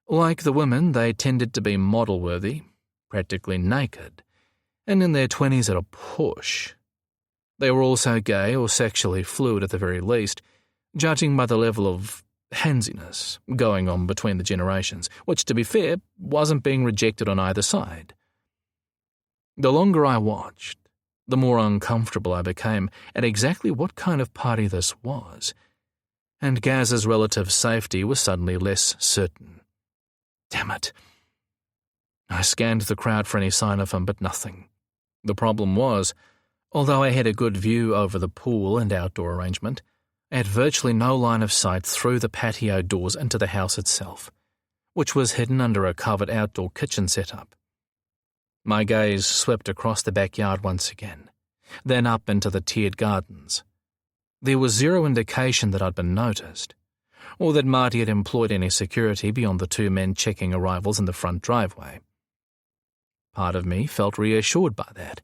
like the women, they tended to be model-worthy, practically naked, and in their 20s at a push. They were also gay or sexually fluid at the very least, judging by the level of handsiness going on between the generations, which, to be fair, wasn't being rejected on either side. The longer I watched, the more uncomfortable I became at exactly what kind of party this was, and Gaz's relative safety was suddenly less certain. Damn it. I scanned the crowd for any sign of him, but nothing. The problem was, although I had a good view over the pool and outdoor arrangement, I had virtually no line of sight through the patio doors into the house itself, which was hidden under a covered outdoor kitchen setup. My gaze swept across the backyard once again, then up into the tiered gardens. There was zero indication that I'd been noticed, or that Marty had employed any security beyond the two men checking arrivals in the front driveway. Part of me felt reassured by that.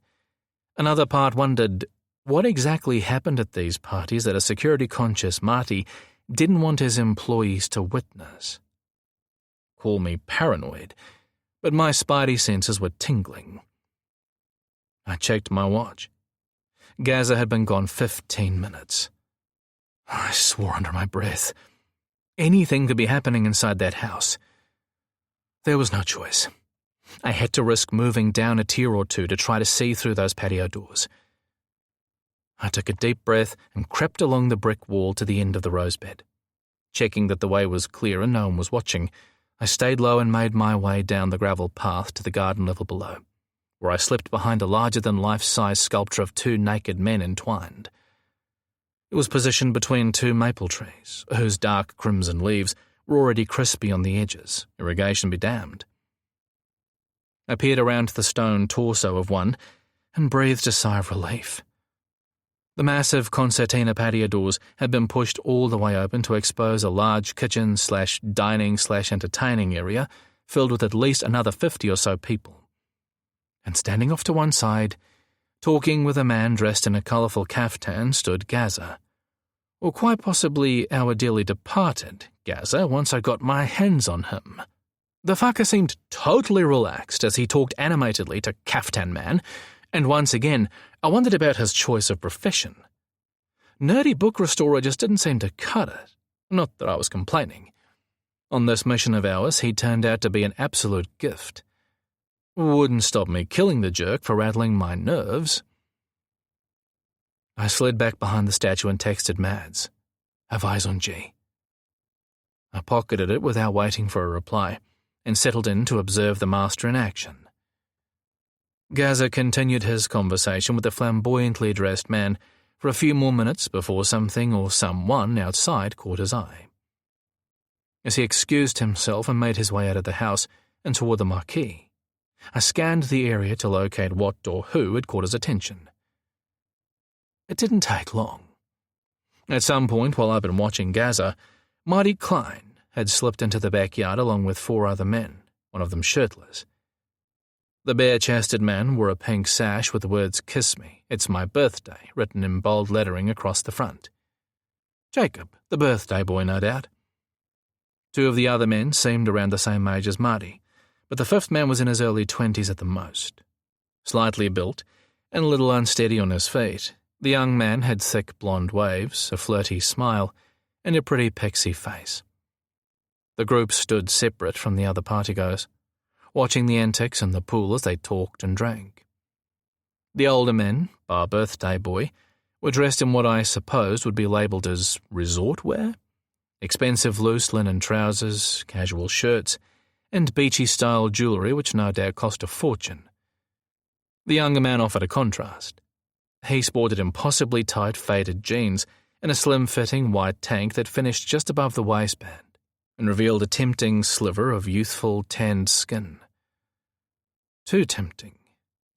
Another part wondered what exactly happened at these parties that a security-conscious Marty didn't want his employees to witness. Call me paranoid, but my spidey senses were tingling. I checked my watch. Gaza had been gone 15 minutes. I swore under my breath. Anything could be happening inside that house. There was no choice. I had to risk moving down a tier or two to try to see through those patio doors. I took a deep breath and crept along the brick wall to the end of the rose bed. Checking that the way was clear and no one was watching, I stayed low and made my way down the gravel path to the garden level below, where I slipped behind a larger-than-life-size sculpture of two naked men entwined. It was positioned between two maple trees, whose dark crimson leaves were already crispy on the edges, irrigation be damned. I peered around the stone torso of one and breathed a sigh of relief. The massive concertina patio doors had been pushed all the way open to expose a large kitchen/dining/entertaining area filled with at least another 50 or so people. And standing off to one side, talking with a man dressed in a colourful caftan, stood Gaza. Or quite possibly our dearly departed Gaza once I got my hands on him. The fucker seemed totally relaxed as he talked animatedly to Caftan Man, and once again I wondered about his choice of profession. Nerdy book restorer just didn't seem to cut it. Not that I was complaining. On this mission of ours, he turned out to be an absolute gift. Wouldn't stop me killing the jerk for rattling my nerves. I slid back behind the statue and texted Mads, "Have eyes on G." I pocketed it without waiting for a reply, and settled in to observe the master in action. Gaza continued his conversation with the flamboyantly dressed man for a few more minutes before something or someone outside caught his eye. As he excused himself and made his way out of the house and toward the marquee, I scanned the area to locate what or who had caught his attention. It didn't take long. At some point while I'd been watching Gaza, Marty Klein had slipped into the backyard along with 4 other men, one of them shirtless. The bare-chested man wore a pink sash with the words "Kiss Me, it's my birthday" written in bold lettering across the front. Jacob, the birthday boy, no doubt. 2 of the other men seemed around the same age as Marty, but the 5th man was in his early 20s at the most. Slightly built and a little unsteady on his feet, the young man had thick blonde waves, a flirty smile, and a pretty pixie face. The group stood separate from the other partygoers, watching the antics in the pool as they talked and drank. The older men, bar birthday boy, were dressed in what I supposed would be labelled as resort wear: expensive loose linen trousers, casual shirts, and beachy-style jewellery which no doubt cost a fortune. The younger man offered a contrast. He sported impossibly tight faded jeans and a slim-fitting white tank that finished just above the waistband and revealed a tempting sliver of youthful tanned skin. Too tempting,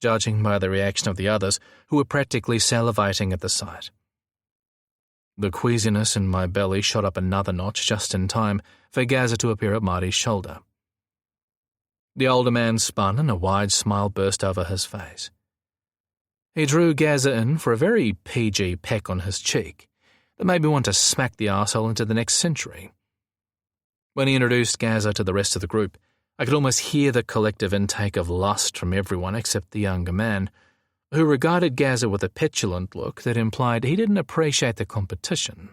judging by the reaction of the others, who were practically salivating at the sight. The queasiness in my belly shot up another notch just in time for Gaza to appear at Marty's shoulder. The older man spun and a wide smile burst over his face. He drew Gaza in for a very PG peck on his cheek that made me want to smack the arsehole into the next century. When he introduced Gaza to the rest of the group, I could almost hear the collective intake of lust from everyone except the younger man, who regarded Gaza with a petulant look that implied he didn't appreciate the competition.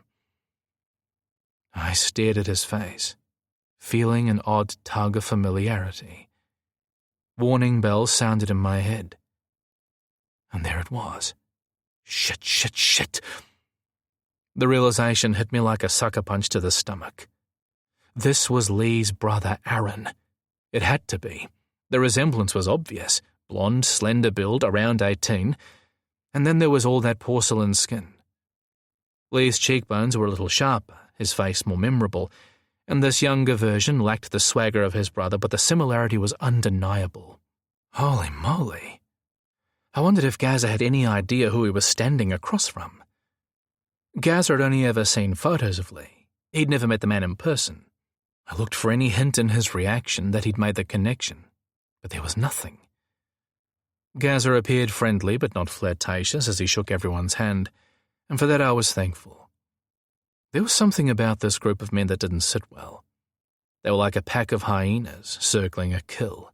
I stared at his face, feeling an odd tug of familiarity. Warning bells sounded in my head. And there it was. Shit, shit, shit. The realization hit me like a sucker punch to the stomach. This was Lee's brother Aaron. It had to be. The resemblance was obvious. Blonde, slender build, around 18. And then there was all that porcelain skin. Lee's cheekbones were a little sharper, his face more memorable, and this younger version lacked the swagger of his brother, but the similarity was undeniable. Holy moly. I wondered if Gaza had any idea who he was standing across from. Gaza had only ever seen photos of Lee. He'd never met the man in person. I looked for any hint in his reaction that he'd made the connection, but there was nothing. Gaza appeared friendly but not flirtatious as he shook everyone's hand, and for that I was thankful. There was something about this group of men that didn't sit well. They were like a pack of hyenas circling a kill.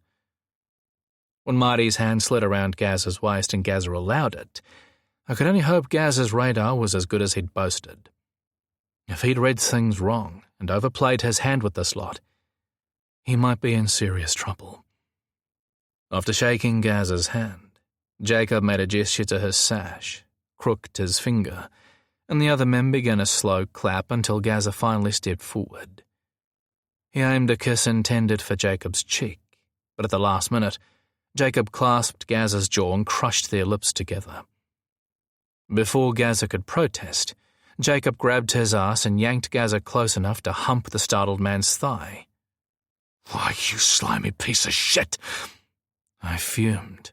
When Marty's hand slid around Gaza's waist and Gaza allowed it, I could only hope Gaza's radar was as good as he'd boasted. If he'd read things wrong and overplayed his hand with this lot, he might be in serious trouble. After shaking Gaza's hand, Jacob made a gesture to his sash, crooked his finger, and the other men began a slow clap until Gaza finally stepped forward. He aimed a kiss intended for Jacob's cheek, but at the last minute, Jacob clasped Gaza's jaw and crushed their lips together. Before Gaza could protest, Jacob grabbed his ass and yanked Gaza close enough to hump the startled man's thigh. "Why, you slimy piece of shit!" I fumed,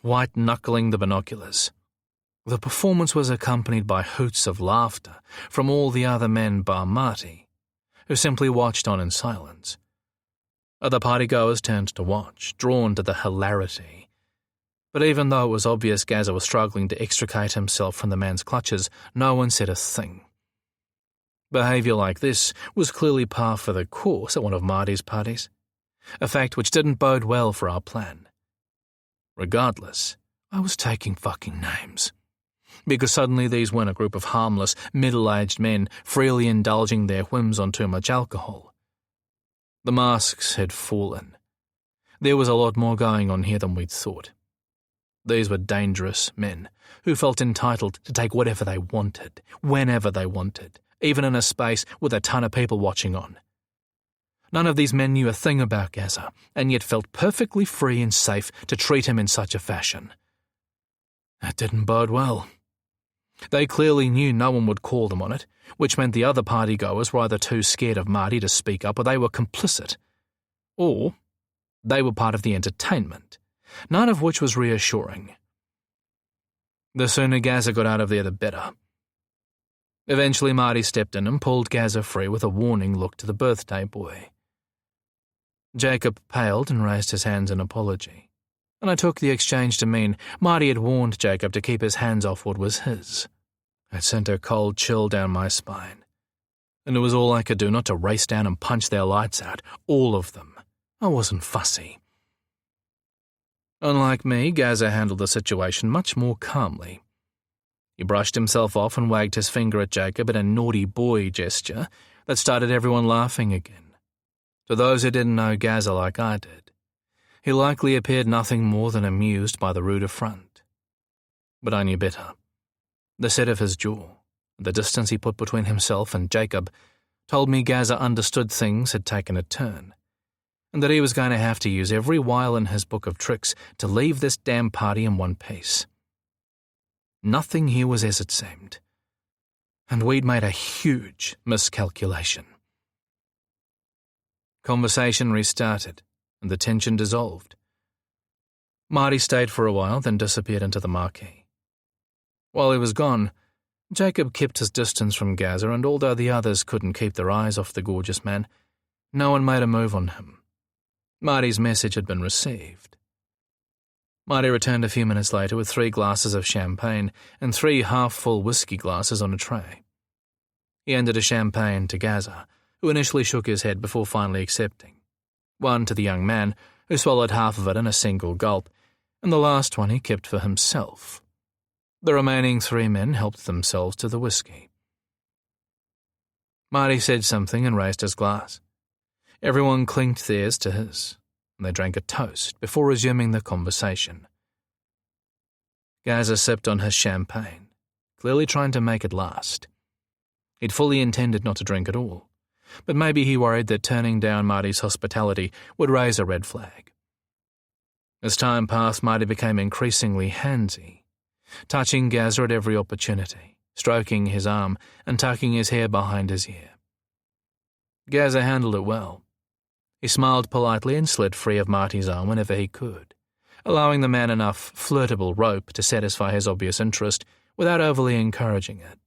white-knuckling the binoculars. The performance was accompanied by hoots of laughter from all the other men bar Marty, who simply watched on in silence. Other partygoers turned to watch, drawn to the hilarity. But even though it was obvious Gaza was struggling to extricate himself from the man's clutches, no one said a thing. Behaviour like this was clearly par for the course at one of Marty's parties, a fact which didn't bode well for our plan. Regardless, I was taking fucking names. Because suddenly these weren't a group of harmless, middle-aged men freely indulging their whims on too much alcohol. The masks had fallen. There was a lot more going on here than we'd thought. These were dangerous men who felt entitled to take whatever they wanted, whenever they wanted, even in a space with a ton of people watching on. None of these men knew a thing about Gaza, and yet felt perfectly free and safe to treat him in such a fashion. That didn't bode well. They clearly knew no one would call them on it, which meant the other partygoers were either too scared of Marty to speak up or they were complicit. Or they were part of the entertainment, none of which was reassuring. The sooner Gazza got out of there, the better. Eventually, Marty stepped in and pulled Gazza free with a warning look to the birthday boy. Jacob paled and raised his hands in apology, and I took the exchange to mean Marty had warned Jacob to keep his hands off what was his. It sent a cold chill down my spine, and it was all I could do not to race down and punch their lights out, all of them. I wasn't fussy. Unlike me, Gazza handled the situation much more calmly. He brushed himself off and wagged his finger at Jacob in a naughty boy gesture that started everyone laughing again. To those who didn't know Gazza like I did, he likely appeared nothing more than amused by the rude affront. But I knew better. The set of his jaw, the distance he put between himself and Jacob, told me Gazza understood things had taken a turn, and that he was going to have to use every wile in his book of tricks to leave this damn party in one piece. Nothing here was as it seemed, and we'd made a huge miscalculation. Conversation restarted, and the tension dissolved. Marty stayed for a while, then disappeared into the marquee. While he was gone, Jacob kept his distance from Gazza, and although the others couldn't keep their eyes off the gorgeous man, no one made a move on him. Marty's message had been received. Marty returned a few minutes later with 3 glasses of champagne and 3 half-full whiskey glasses on a tray. He handed a champagne to Gazza, who initially shook his head before finally accepting. One to the young man, who swallowed half of it in a single gulp, and the last one he kept for himself. The remaining 3 men helped themselves to the whiskey. Marty said something and raised his glass. Everyone clinked theirs to his, and they drank a toast before resuming the conversation. Gazza sipped on his champagne, clearly trying to make it last. He'd fully intended not to drink at all, but maybe he worried that turning down Marty's hospitality would raise a red flag. As time passed, Marty became increasingly handsy, touching Gazza at every opportunity, stroking his arm and tucking his hair behind his ear. Gazza handled it well. He smiled politely and slid free of Marty's arm whenever he could, allowing the man enough flirtable rope to satisfy his obvious interest without overly encouraging it.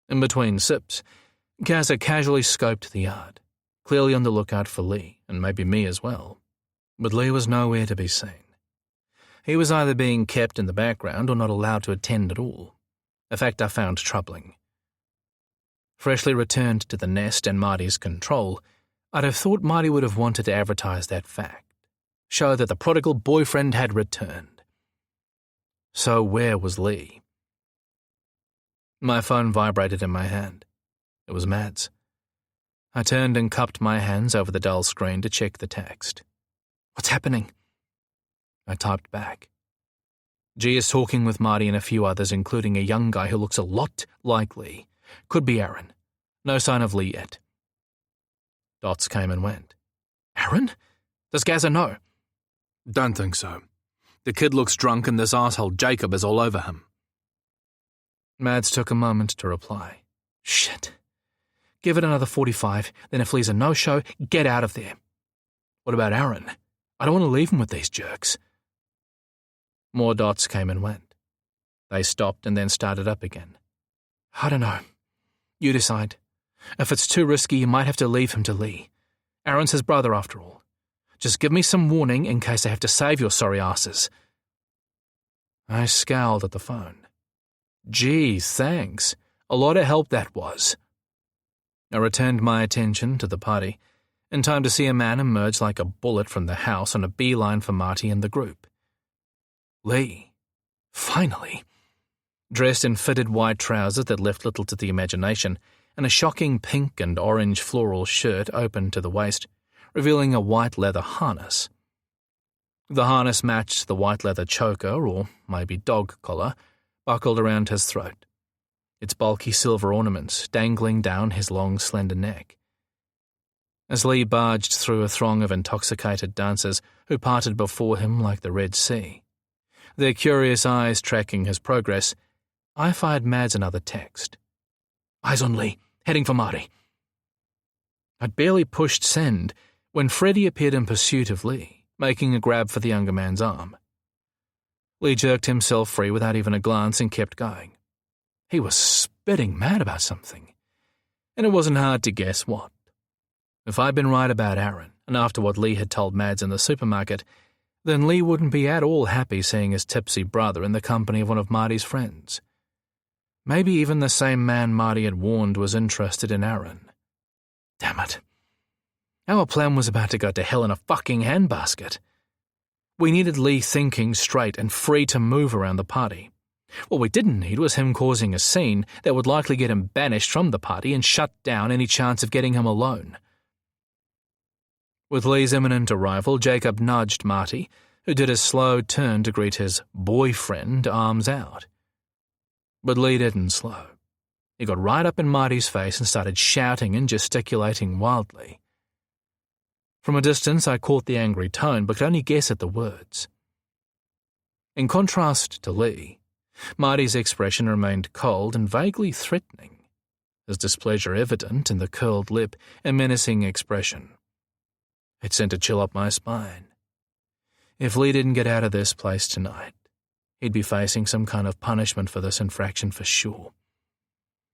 In between sips, Gazza casually scoped the yard, clearly on the lookout for Lee, and maybe me as well. But Lee was nowhere to be seen. He was either being kept in the background or not allowed to attend at all, a fact I found troubling. Freshly returned to the nest and Marty's control, I'd have thought Marty would have wanted to advertise that fact, show that the prodigal boyfriend had returned. So where was Lee? My phone vibrated in my hand. It was Mads. I turned and cupped my hands over the dull screen to check the text. "What's happening?" I typed back. "G is talking with Marty and a few others, including a young guy who looks a lot like Lee. Could be Aaron. No sign of Lee yet." Dots came and went. "Aaron? Does Gazza know?" "Don't think so. The kid looks drunk and this asshole Jacob is all over him." Mads took a moment to reply. "Shit. Give it another 45, then if Lee's a no-show, get out of there. What about Aaron? I don't want to leave him with these jerks." More dots came and went. They stopped and then started up again. "I don't know. You decide. If it's too risky, you might have to leave him to Lee. Aaron's his brother after all. Just give me some warning in case I have to save your sorry asses." I scowled at the phone. Gee, thanks. A lot of help that was. I returned my attention to the party, in time to see a man emerge like a bullet from the house on a beeline for Marty and the group. Lee. Finally. Dressed in fitted white trousers that left little to the imagination, and a shocking pink and orange floral shirt open to the waist, revealing a white leather harness. The harness matched the white leather choker, or maybe dog collar, buckled around his throat, its bulky silver ornaments dangling down his long, slender neck. As Lee barged through a throng of intoxicated dancers who parted before him like the Red Sea, their curious eyes tracking his progress, I fired Mads another text. "Eyes on Lee, heading for Marty." I'd barely pushed send when Freddie appeared in pursuit of Lee, making a grab for the younger man's arm. Lee jerked himself free without even a glance and kept going. He was spitting mad about something, and it wasn't hard to guess what. If I'd been right about Aaron, and after what Lee had told Mads in the supermarket, then Lee wouldn't be at all happy seeing his tipsy brother in the company of one of Marty's friends. Maybe even the same man Marty had warned was interested in Aaron. Damn it. Our plan was about to go to hell in a fucking handbasket. We needed Lee thinking straight and free to move around the party. What we didn't need was him causing a scene that would likely get him banished from the party and shut down any chance of getting him alone. With Lee's imminent arrival, Jacob nudged Marty, who did a slow turn to greet his boyfriend, arms out. But Lee didn't slow. He got right up in Marty's face and started shouting and gesticulating wildly. From a distance, I caught the angry tone, but could only guess at the words. In contrast to Lee, Marty's expression remained cold and vaguely threatening, his displeasure evident in the curled lip and menacing expression. It sent a chill up my spine. If Lee didn't get out of this place tonight, he'd be facing some kind of punishment for this infraction for sure.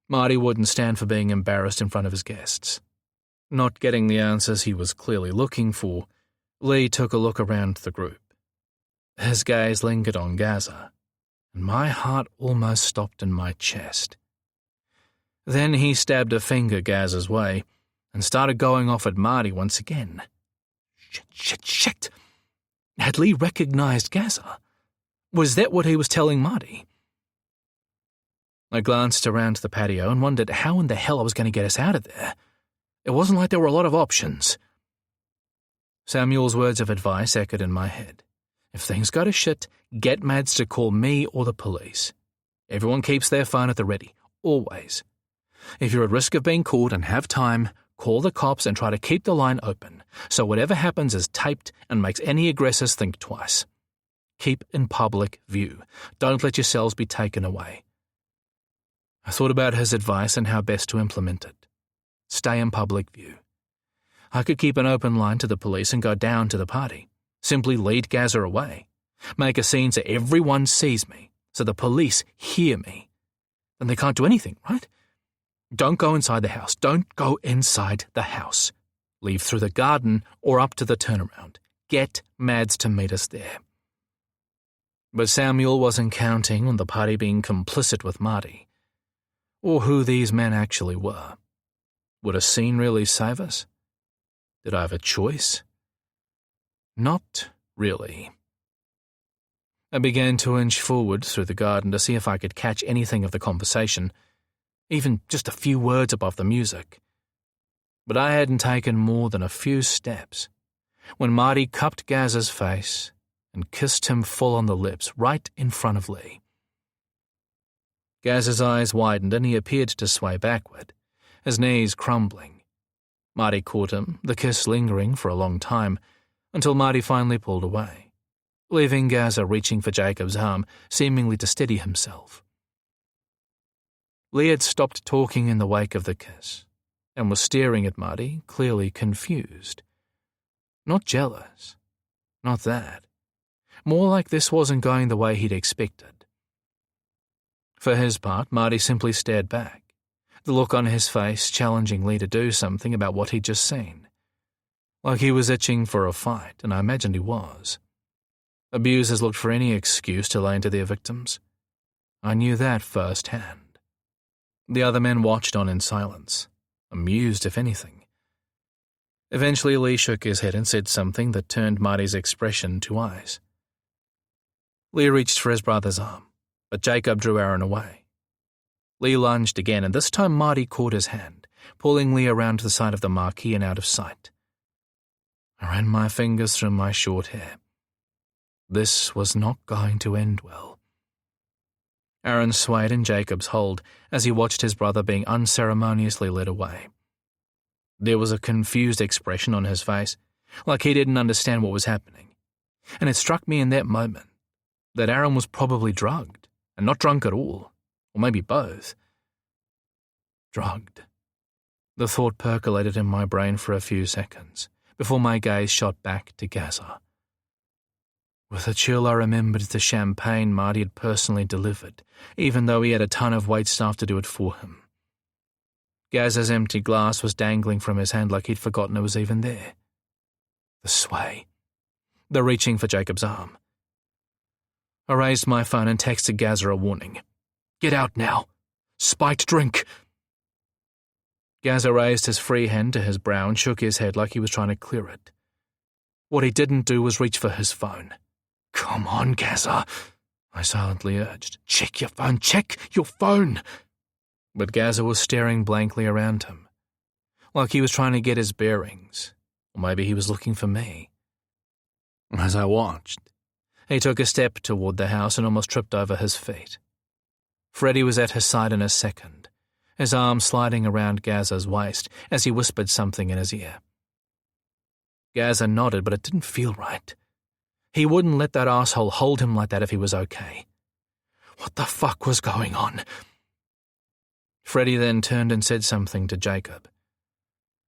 Marty wouldn't stand for being embarrassed in front of his guests. Not getting the answers he was clearly looking for, Lee took a look around the group. His gaze lingered on Gaza, and my heart almost stopped in my chest. Then he stabbed a finger Gaza's way and started going off at Marty once again. Shit. Had Lee recognized Gaza? Was that what he was telling Marty? I glanced around the patio and wondered how in the hell I was going to get us out of there. It wasn't like there were a lot of options. Samuel's words of advice echoed in my head. If things go to shit, get Mads to call me or the police. Everyone keeps their phone at the ready, always. If you're at risk of being caught and have time, call the cops and try to keep the line open, so whatever happens is taped and makes any aggressors think twice. Keep in public view. Don't let yourselves be taken away. I thought about his advice and how best to implement it. Stay in public view. I could keep an open line to the police and go down to the party. Simply lead Gaza away. Make a scene so everyone sees me, so the police hear me. Then they can't do anything, right? Don't go inside the house. Don't go inside the house. Leave through the garden or up to the turnaround. Get Mads to meet us there. But Samuel wasn't counting on the party being complicit with Marty, or who these men actually were. Would a scene really save us? Did I have a choice? Not really. I began to inch forward through the garden to see if I could catch anything of the conversation, even just a few words above the music. But I hadn't taken more than a few steps when Marty cupped Gaza's face and kissed him full on the lips right in front of Lee. Gaza's eyes widened and he appeared to sway backward, his knees crumbling. Marty caught him, the kiss lingering for a long time, until Marty finally pulled away, leaving Gaza reaching for Jacob's arm, seemingly to steady himself. Lee had stopped talking in the wake of the kiss, and was staring at Marty, clearly confused. Not jealous. Not that. More like this wasn't going the way he'd expected. For his part, Marty simply stared back, the look on his face challenging Lee to do something about what he'd just seen. Like he was itching for a fight, and I imagined he was. Abusers looked for any excuse to lay into their victims. I knew that firsthand. The other men watched on in silence, amused if anything. Eventually Lee shook his head and said something that turned Marty's expression to ice. Lee reached for his brother's arm, but Jacob drew Aaron away. Lee lunged again, and this time Marty caught his hand, pulling Lee around to the side of the marquee and out of sight. I ran my fingers through my short hair. This was not going to end well. Aaron swayed in Jacob's hold as he watched his brother being unceremoniously led away. There was a confused expression on his face, like he didn't understand what was happening, and it struck me in that moment that Aaron was probably drugged, and not drunk at all, or maybe both. Drugged. The thought percolated in my brain for a few seconds, before my gaze shot back to Gaza, With a chill, I remembered the champagne Marty had personally delivered, even though he had a ton of waitstaff to do it for him. Gaz's empty glass was dangling from his hand like he'd forgotten it was even there. The sway. The reaching for Jacob's arm. I raised my phone and texted Gazza a warning. "Get out now. Spiked drink." Gazza raised his free hand to his brow and shook his head like he was trying to clear it. What he didn't do was reach for his phone. "Come on, Gazza," I silently urged. "Check your phone, check your phone." But Gazza was staring blankly around him, like he was trying to get his bearings, or maybe he was looking for me. As I watched, he took a step toward the house and almost tripped over his feet. Freddie was at his side in a second, his arm sliding around Gazza's waist as he whispered something in his ear. Gazza nodded, but it didn't feel right. He wouldn't let that asshole hold him like that if he was okay. What the fuck was going on? Freddie then turned and said something to Jacob.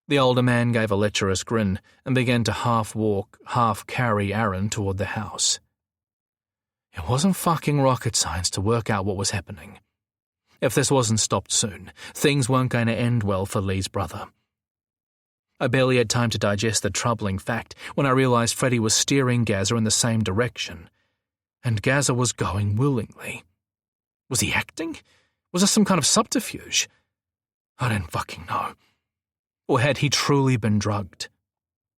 The older man gave a lecherous grin and began to half-walk, half-carry Aaron toward the house. It wasn't fucking rocket science to work out what was happening. If this wasn't stopped soon, things weren't going to end well for Lee's brother. I barely had time to digest the troubling fact when I realized Freddie was steering Gazza in the same direction, and Gazza was going willingly. Was he acting? Was this some kind of subterfuge? I didn't fucking know. Or had he truly been drugged?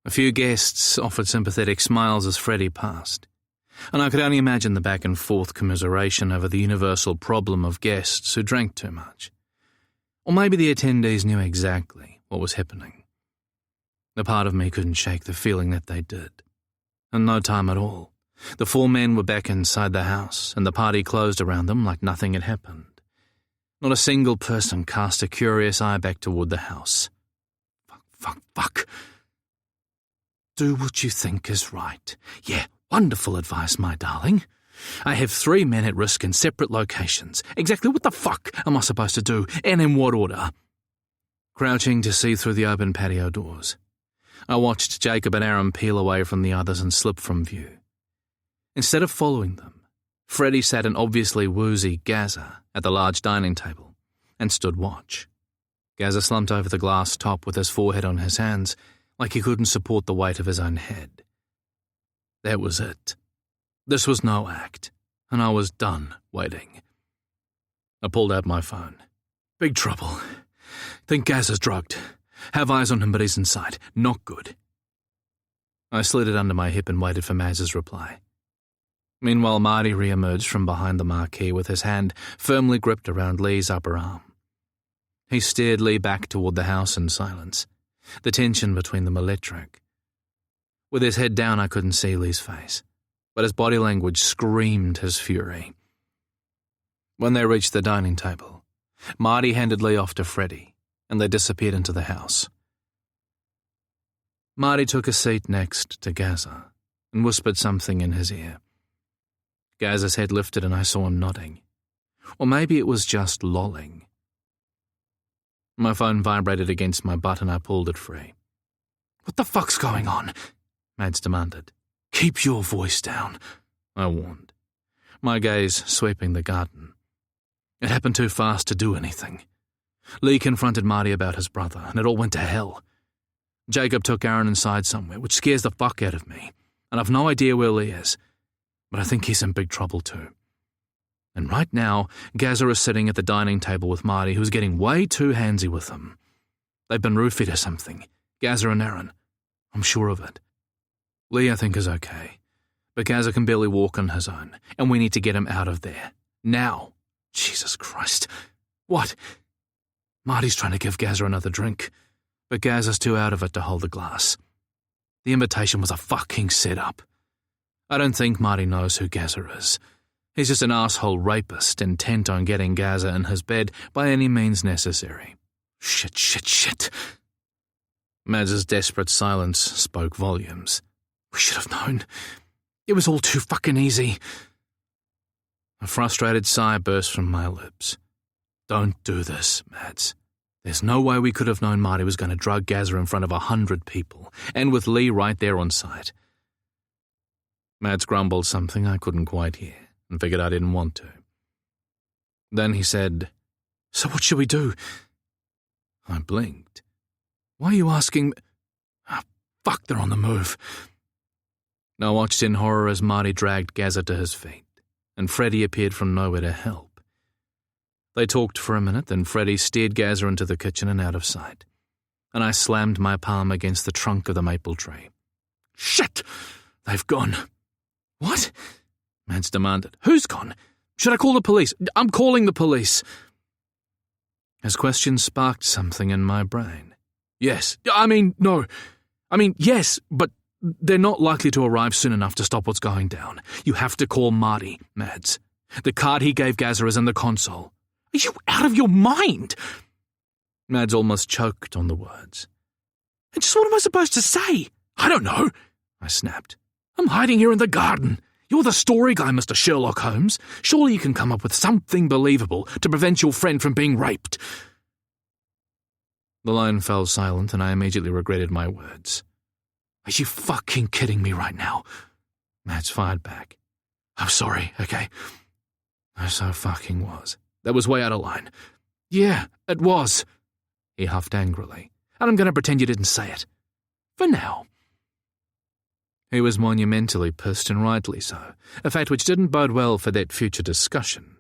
A few guests offered sympathetic smiles as Freddie passed, and I could only imagine the back-and-forth commiseration over the universal problem of guests who drank too much. Or maybe the attendees knew exactly what was happening. A part of me couldn't shake the feeling that they did. In no time at all, the four men were back inside the house, and the party closed around them like nothing had happened. Not a single person cast a curious eye back toward the house. Fuck. Do what you think is right. Yeah, wonderful advice, my darling. I have 3 men at risk in separate locations. Exactly what the fuck am I supposed to do, and in what order? Crouching to see through the open patio doors, I watched Jacob and Aaron peel away from the others and slip from view. Instead of following them, Freddie sat an obviously woozy Gazza at the large dining table and stood watch. Gazza slumped over the glass top with his forehead on his hands, like he couldn't support the weight of his own head. That was it. This was no act, and I was done waiting. I pulled out my phone. Big trouble. Think Gazza's drugged. Have eyes on him, but he's inside. Not good. I slid it under my hip and waited for Maz's reply. Meanwhile, Marty re-emerged from behind the marquee with his hand firmly gripped around Lee's upper arm. He steered Lee back toward the house in silence, the tension between them electric. With his head down, I couldn't see Lee's face, but his body language screamed his fury. When they reached the dining table, Marty handed Lee off to Freddie, and they disappeared into the house. Marty took a seat next to Gazza and whispered something in his ear. Gazza's head lifted and I saw him nodding. Or maybe it was just lolling. My phone vibrated against my butt and I pulled it free. "What the fuck's going on?" Mads demanded. "Keep your voice down," I warned, my gaze sweeping the garden. It happened too fast to do anything. Lee confronted Marty about his brother, and it all went to hell. Jacob took Aaron inside somewhere, which scares the fuck out of me, and I've no idea where Lee is, but I think he's in big trouble too. And right now, Gazza is sitting at the dining table with Marty, who's getting way too handsy with him. They've been roofied or something, Gazza and Aaron. I'm sure of it. Lee, I think, is okay, but Gazza can barely walk on his own, and we need to get him out of there. Now. Jesus Christ. What? Marty's trying to give Gazza another drink, but Gazza's too out of it to hold a glass. The invitation was a fucking setup. I don't think Marty knows who Gazza is. He's just an asshole rapist intent on getting Gazza in his bed by any means necessary. Shit. Mads's desperate silence spoke volumes. We should have known. It was all too fucking easy. A frustrated sigh burst from my lips. Don't do this, Mads. There's no way we could have known Marty was going to drug Gazza in front of 100 people, and with Lee right there on site. Mads grumbled something I couldn't quite hear and figured I didn't want to. Then he said, "So what should we do?" I blinked. "Why are you asking me?" Fuck, they're on the move. I watched in horror as Marty dragged Gazza to his feet, and Freddie appeared from nowhere to help. They talked for a minute, then Freddie steered Gazza into the kitchen and out of sight, and I slammed my palm against the trunk of the maple tree. "Shit! They've gone." "What?" Mads demanded. "Who's gone? Should I call the police?" "I'm calling the police." His question sparked something in my brain. Yes, but they're not likely to arrive soon enough to stop what's going down. You have to call Marty, Mads. The card he gave Gazza is in the console. Are you out of your mind? Mads almost choked on the words. And just what am I supposed to say? I don't know, I snapped. I'm hiding here in the garden. You're the story guy, Mr. Sherlock Holmes. Surely you can come up with something believable to prevent your friend from being raped. The line fell silent, and I immediately regretted my words. Are you fucking kidding me right now? Mads fired back. I'm sorry, okay? I so fucking was. That was way out of line. Yeah, it was, he huffed angrily. And I'm going to pretend you didn't say it. For now. He was monumentally pissed, and rightly so, a fact which didn't bode well for that future discussion.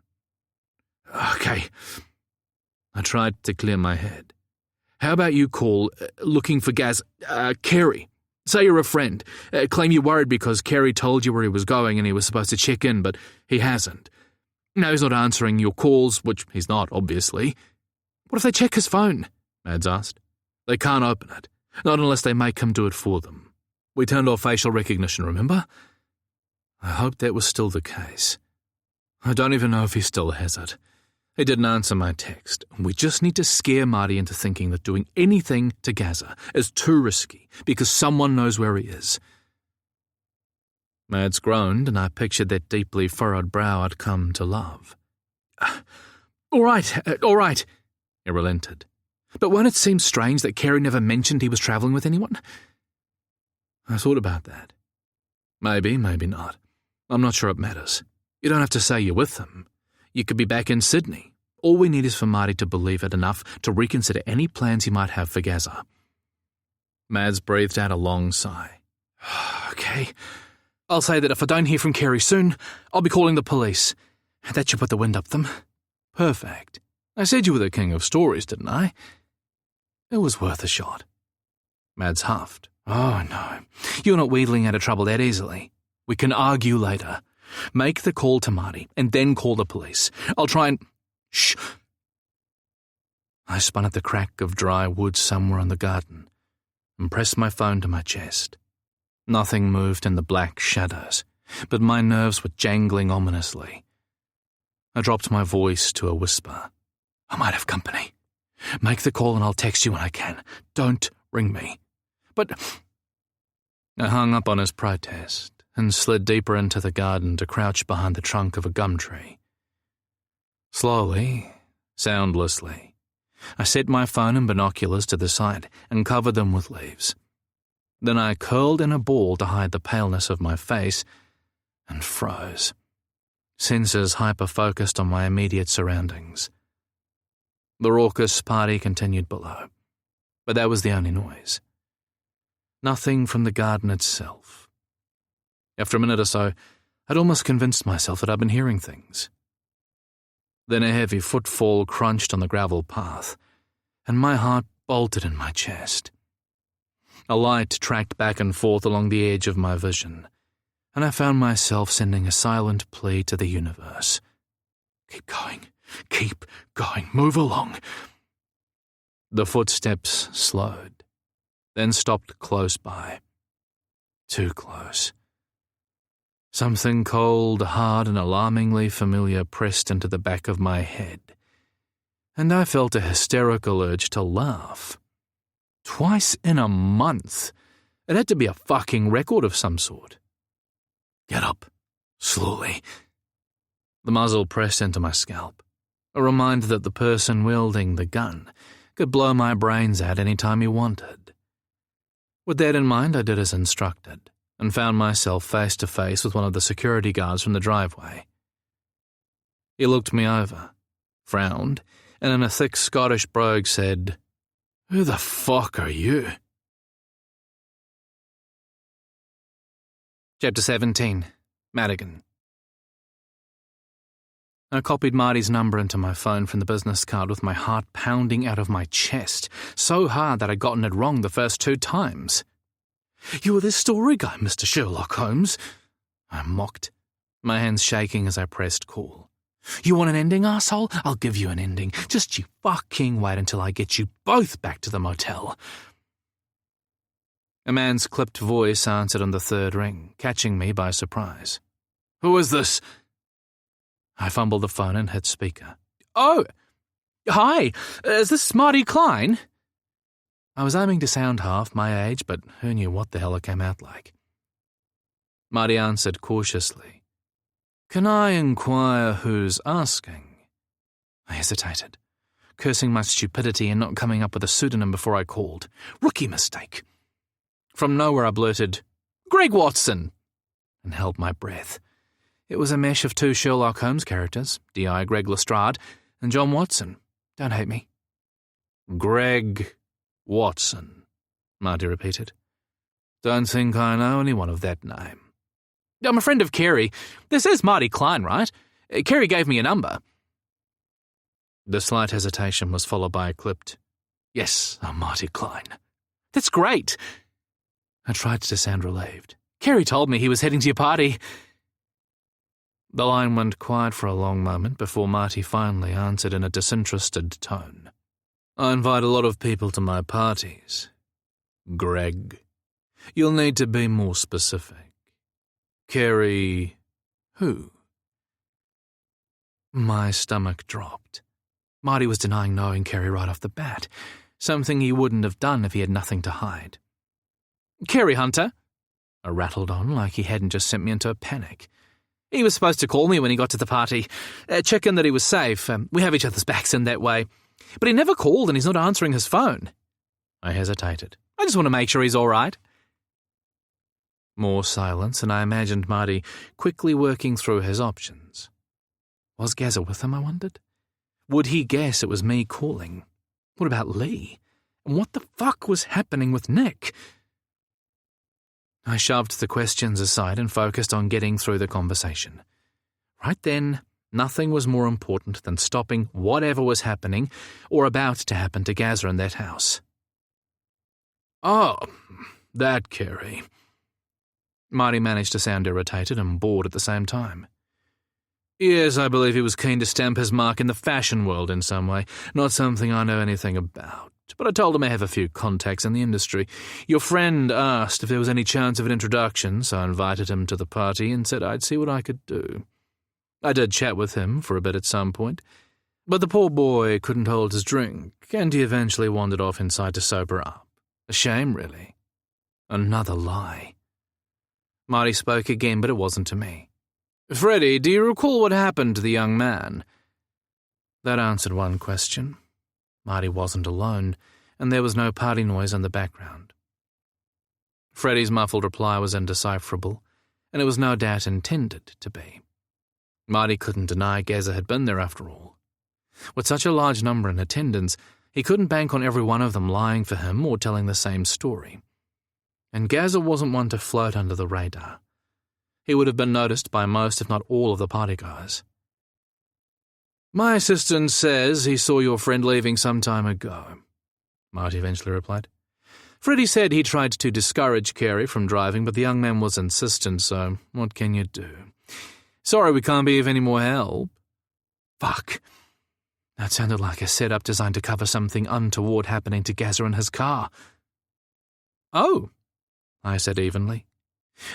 Okay. I tried to clear my head. How about you call, looking for Kerry? Say you're a friend. Claim you're worried because Kerry told you where he was going and he was supposed to check in, but he hasn't. Now he's not answering your calls, which he's not, obviously. What if they check his phone? Mads asked. They can't open it, not unless they make him do it for them. We turned off facial recognition, remember? I hoped that was still the case. I don't even know if he still has it. He didn't answer my text. We just need to scare Marty into thinking that doing anything to Gazza is too risky because someone knows where he is. Mads groaned, and I pictured that deeply furrowed brow I'd come to love. All right, he relented. But won't it seem strange that Kerry never mentioned he was travelling with anyone? I thought about that. Maybe, maybe not. I'm not sure it matters. You don't have to say you're with him. You could be back in Sydney. All we need is for Marty to believe it enough to reconsider any plans he might have for Gazza. Mads breathed out a long sigh. Okay. I'll say that if I don't hear from Kerry soon, I'll be calling the police. That should put the wind up them. Perfect. I said you were the king of stories, didn't I? It was worth a shot. Mads huffed. Oh, no. You're not wheedling out of trouble that easily. We can argue later. Make the call to Marty, and then call the police. I'll try and... Shh! I spun at the crack of dry wood somewhere in the garden and pressed my phone to my chest. Nothing moved in the black shadows, but my nerves were jangling ominously. I dropped my voice to a whisper. I might have company. Make the call and I'll text you when I can. Don't ring me. But... I hung up on his protest and slid deeper into the garden to crouch behind the trunk of a gum tree. Slowly, soundlessly, I set my phone and binoculars to the side and covered them with leaves. Then I curled in a ball to hide the paleness of my face and froze, senses hyper-focused on my immediate surroundings. The raucous party continued below, but that was the only noise. Nothing from the garden itself. After a minute or so, I'd almost convinced myself that I'd been hearing things. Then a heavy footfall crunched on the gravel path, and my heart bolted in my chest. A light tracked back and forth along the edge of my vision, and I found myself sending a silent plea to the universe. Keep going, move along. The footsteps slowed, then stopped close by. Too close. Something cold, hard, and alarmingly familiar pressed into the back of my head, and I felt a hysterical urge to laugh. Twice in a month. It had to be a fucking record of some sort. Get up, slowly. The muzzle pressed into my scalp, a reminder that the person wielding the gun could blow my brains out any time he wanted. With that in mind, I did as instructed, and found myself face to face with one of the security guards from the driveway. He looked me over, frowned, and in a thick Scottish brogue said, "Who the fuck are you?" Chapter 17. Madigan. I copied Marty's number into my phone from the business card with my heart pounding out of my chest, so hard that I'd gotten it wrong the first 2 times. "You were this story guy, Mr. Sherlock Holmes," I mocked, my hands shaking as I pressed call. "You want an ending, arsehole? I'll give you an ending. Just you fucking wait until I get you both back to the motel." A man's clipped voice answered on the 3rd ring, catching me by surprise. "Who is this?" I fumbled the phone and hit speaker. "Oh, hi, is this Marty Klein?" I was aiming to sound half my age, but who knew what the hell it came out like. Marty answered cautiously. "Can I inquire who's asking?" I hesitated, cursing my stupidity and not coming up with a pseudonym before I called. Rookie mistake. From nowhere I blurted, "Greg Watson," and held my breath. It was a mesh of 2 Sherlock Holmes characters, D.I. Greg Lestrade and John Watson. Don't hate me. "Greg Watson," Marty repeated. "Don't think I know anyone of that name." "I'm a friend of Kerry. This is Marty Klein, right? Kerry gave me a number." The slight hesitation was followed by a clipped, "Yes, I'm Marty Klein." "That's great." I tried to sound relieved. "Kerry told me he was heading to your party." The line went quiet for a long moment before Marty finally answered in a disinterested tone. "I invite a lot of people to my parties. Greg, you'll need to be more specific. Kerry who?" My stomach dropped. Marty was denying knowing Kerry right off the bat, something he wouldn't have done if he had nothing to hide. "Kerry Hunter," I rattled on like he hadn't just sent me into a panic. "He was supposed to call me when he got to the party, check in that he was safe. We have each other's backs in that way. But he never called and he's not answering his phone." I hesitated. "I just want to make sure he's all right." More silence, and I imagined Marty quickly working through his options. Was Gazza with him, I wondered? Would he guess it was me calling? What about Lee? And what the fuck was happening with Nick? I shoved the questions aside and focused on getting through the conversation. Right then, nothing was more important than stopping whatever was happening or about to happen to Gazza in that house. "Oh, that Kerry." Marty managed to sound irritated and bored at the same time. "Yes, I believe he was keen to stamp his mark in the fashion world in some way, not something I know anything about. But I told him I have a few contacts in the industry. Your friend asked if there was any chance of an introduction, so I invited him to the party and said I'd see what I could do. I did chat with him for a bit at some point, but the poor boy couldn't hold his drink, and he eventually wandered off inside to sober up. A shame, really. Another lie." Marty spoke again, but it wasn't to me. "Freddie, do you recall what happened to the young man?" That answered one question. Marty wasn't alone, and there was no party noise in the background. Freddie's muffled reply was indecipherable, and it was no doubt intended to be. Marty couldn't deny Gazza had been there after all. With such a large number in attendance, he couldn't bank on every one of them lying for him or telling the same story. And Gazza wasn't one to float under the radar. He would have been noticed by most, if not all, of the partygoers. "My assistant says he saw your friend leaving some time ago," Marty eventually replied. "Freddie said he tried to discourage Kerry from driving, but the young man was insistent, so what can you do? Sorry we can't be of any more help." Fuck. That sounded like a setup designed to cover something untoward happening to Gazza in his car. "Oh," I said evenly.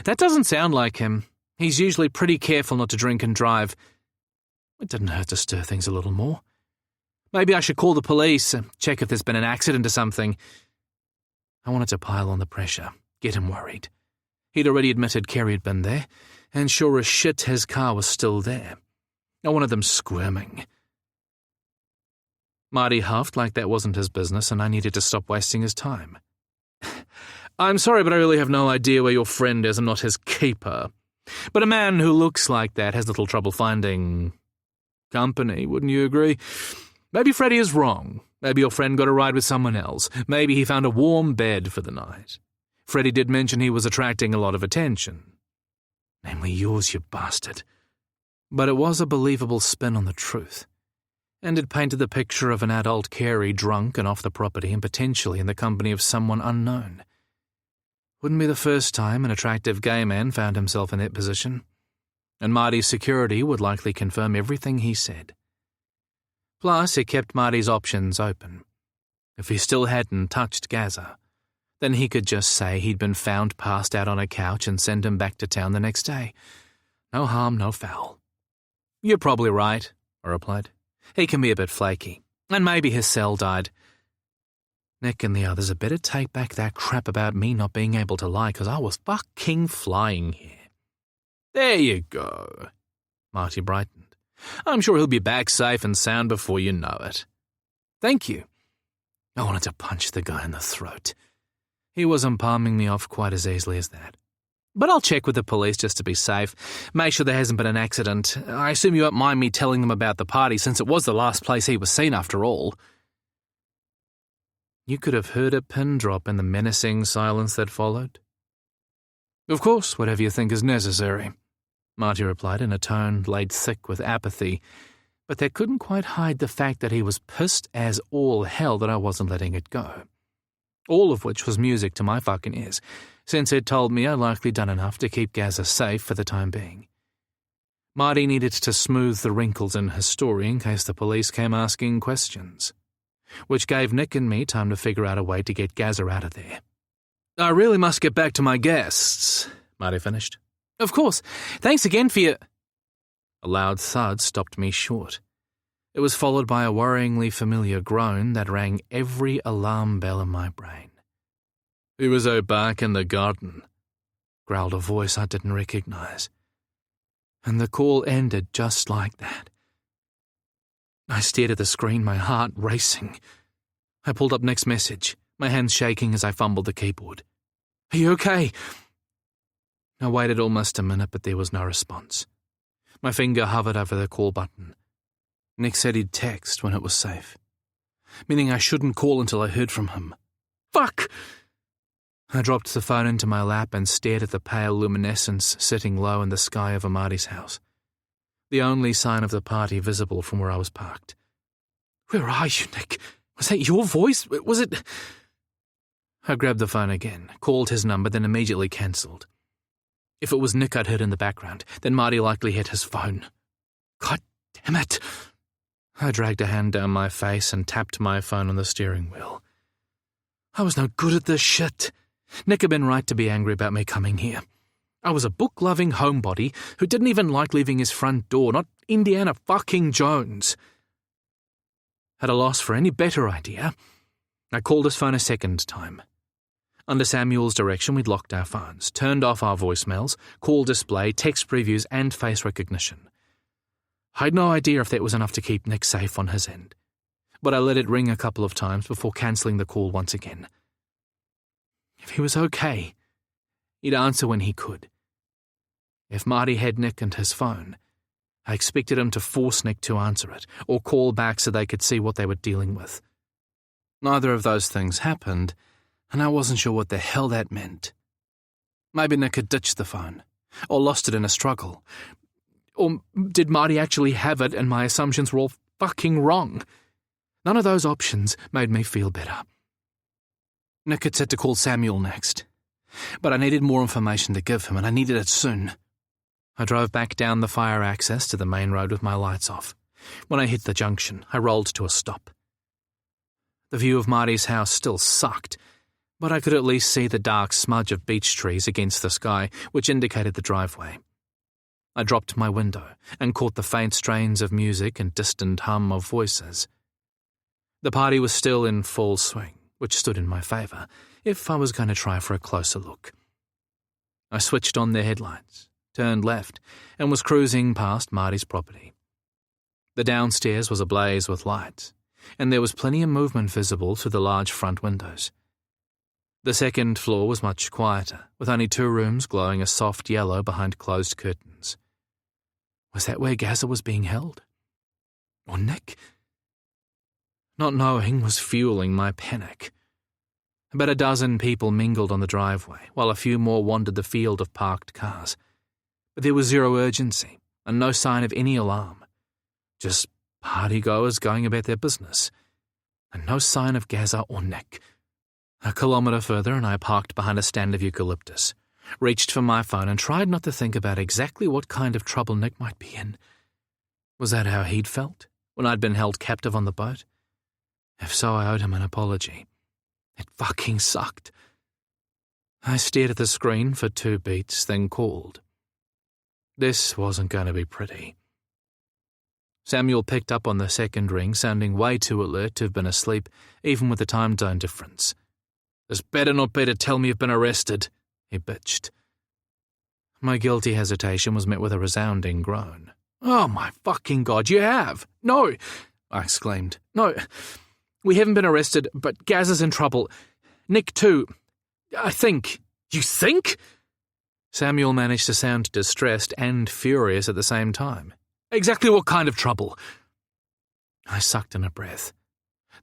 "That doesn't sound like him. He's usually pretty careful not to drink and drive." It didn't hurt to stir things a little more. "Maybe I should call the police, check if there's been an accident or something." I wanted to pile on the pressure, get him worried. He'd already admitted Kerry had been there, and sure as shit his car was still there. I wanted them squirming. Marty huffed like that wasn't his business and I needed to stop wasting his time. I'm sorry, but I really have no idea where your friend is. I'm not his keeper. But a man who looks like that has little trouble finding company, wouldn't you agree? Maybe Freddie is wrong. Maybe your friend got a ride with someone else. Maybe he found a warm bed for the night. Freddie did mention he was attracting a lot of attention. Namely yours, you bastard. But it was a believable spin on the truth, and it painted the picture of an adult Carey drunk and off the property and potentially in the company of someone unknown. Wouldn't be the first time an attractive gay man found himself in that position, and Marty's security would likely confirm everything he said. Plus, it kept Marty's options open. If he still hadn't touched Gaza, then he could just say he'd been found passed out on a couch and send him back to town the next day. No harm, no foul. You're probably right, I replied. He can be a bit flaky, and maybe his cell died. Nick and the others had better take back that crap about me not being able to lie, because I was fucking flying here. There you go. Marty brightened. I'm sure he'll be back safe and sound before you know it. Thank you. I wanted to punch the guy in the throat. He wasn't palming me off quite as easily as that. But I'll check with the police just to be safe. Make sure there hasn't been an accident. I assume you won't mind me telling them about the party, since it was the last place he was seen after all. You could have heard a pin drop in the menacing silence that followed. Of course, whatever you think is necessary, Marty replied in a tone laid thick with apathy, but that couldn't quite hide the fact that he was pissed as all hell that I wasn't letting it go. All of which was music to my fucking ears, since it told me I'd likely done enough to keep Gaza safe for the time being. Marty needed to smooth the wrinkles in his story in case the police came asking questions, which gave Nick and me time to figure out a way to get Gaza out of there. I really must get back to my guests, Marty finished. Of course. Thanks again for your... A loud thud stopped me short. It was followed by a worryingly familiar groan that rang every alarm bell in my brain. "He was out back in the garden," growled a voice I didn't recognize. And the call ended just like that. I stared at the screen, my heart racing. I pulled up Nick's message, my hands shaking as I fumbled the keyboard. "Are you okay?" I waited almost a minute, but there was no response. My finger hovered over the call button. Nick said he'd text when it was safe, meaning I shouldn't call until I heard from him. Fuck! I dropped the phone into my lap and stared at the pale luminescence sitting low in the sky over Marty's house, the only sign of the party visible from where I was parked. Where are you, Nick? Was that your voice? Was it... I grabbed the phone again, called his number, then immediately cancelled. If it was Nick I'd heard in the background, then Marty likely hit his phone. God damn it! I dragged a hand down my face and tapped my phone on the steering wheel. I was no good at this shit. Nick had been right to be angry about me coming here. I was a book-loving homebody who didn't even like leaving his front door, not Indiana fucking Jones. At a loss for any better idea, I called his phone a second time. Under Samuel's direction, we'd locked our phones, turned off our voicemails, call display, text previews, and face recognition. I had no idea if that was enough to keep Nick safe on his end, but I let it ring a couple of times before cancelling the call once again. If he was okay, he'd answer when he could. If Marty had Nick and his phone, I expected him to force Nick to answer it, or call back so they could see what they were dealing with. Neither of those things happened, and I wasn't sure what the hell that meant. Maybe Nick had ditched the phone, or lost it in a struggle. Or did Marty actually have it and my assumptions were all fucking wrong? None of those options made me feel better. Nick had said to call Samuel next, but I needed more information to give him, and I needed it soon. I drove back down the fire access to the main road with my lights off. When I hit the junction, I rolled to a stop. The view of Marty's house still sucked, but I could at least see the dark smudge of beech trees against the sky, which indicated the driveway. I dropped my window and caught the faint strains of music and distant hum of voices. The party was still in full swing, which stood in my favour, if I was going to try for a closer look. I switched on their headlights, turned left, and was cruising past Marty's property. The downstairs was ablaze with lights, and there was plenty of movement visible through the large front windows. The second floor was much quieter, with only 2 rooms glowing a soft yellow behind closed curtains. Was that where Gazza was being held? Or Nick? Not knowing was fueling my panic. About a dozen people mingled on the driveway, while a few more wandered the field of parked cars. But there was zero urgency, and no sign of any alarm. Just partygoers going about their business. And no sign of Gazza or Nick. A kilometre further and I parked behind a stand of eucalyptus, reached for my phone and tried not to think about exactly what kind of trouble Nick might be in. Was that how he'd felt when I'd been held captive on the boat? If so, I owed him an apology. It fucking sucked. I stared at the screen for 2 beats, then called. This wasn't going to be pretty. Samuel picked up on the second ring, sounding way too alert to have been asleep, even with the time zone difference. "This better not be to tell me you've been arrested," he bitched. My guilty hesitation was met with a resounding groan. "Oh my fucking God, you have! No!" I exclaimed. "No, we haven't been arrested, but Gaz is in trouble. Nick too. I think." "You think?" Samuel managed to sound distressed and furious at the same time. "Exactly what kind of trouble?" I sucked in a breath.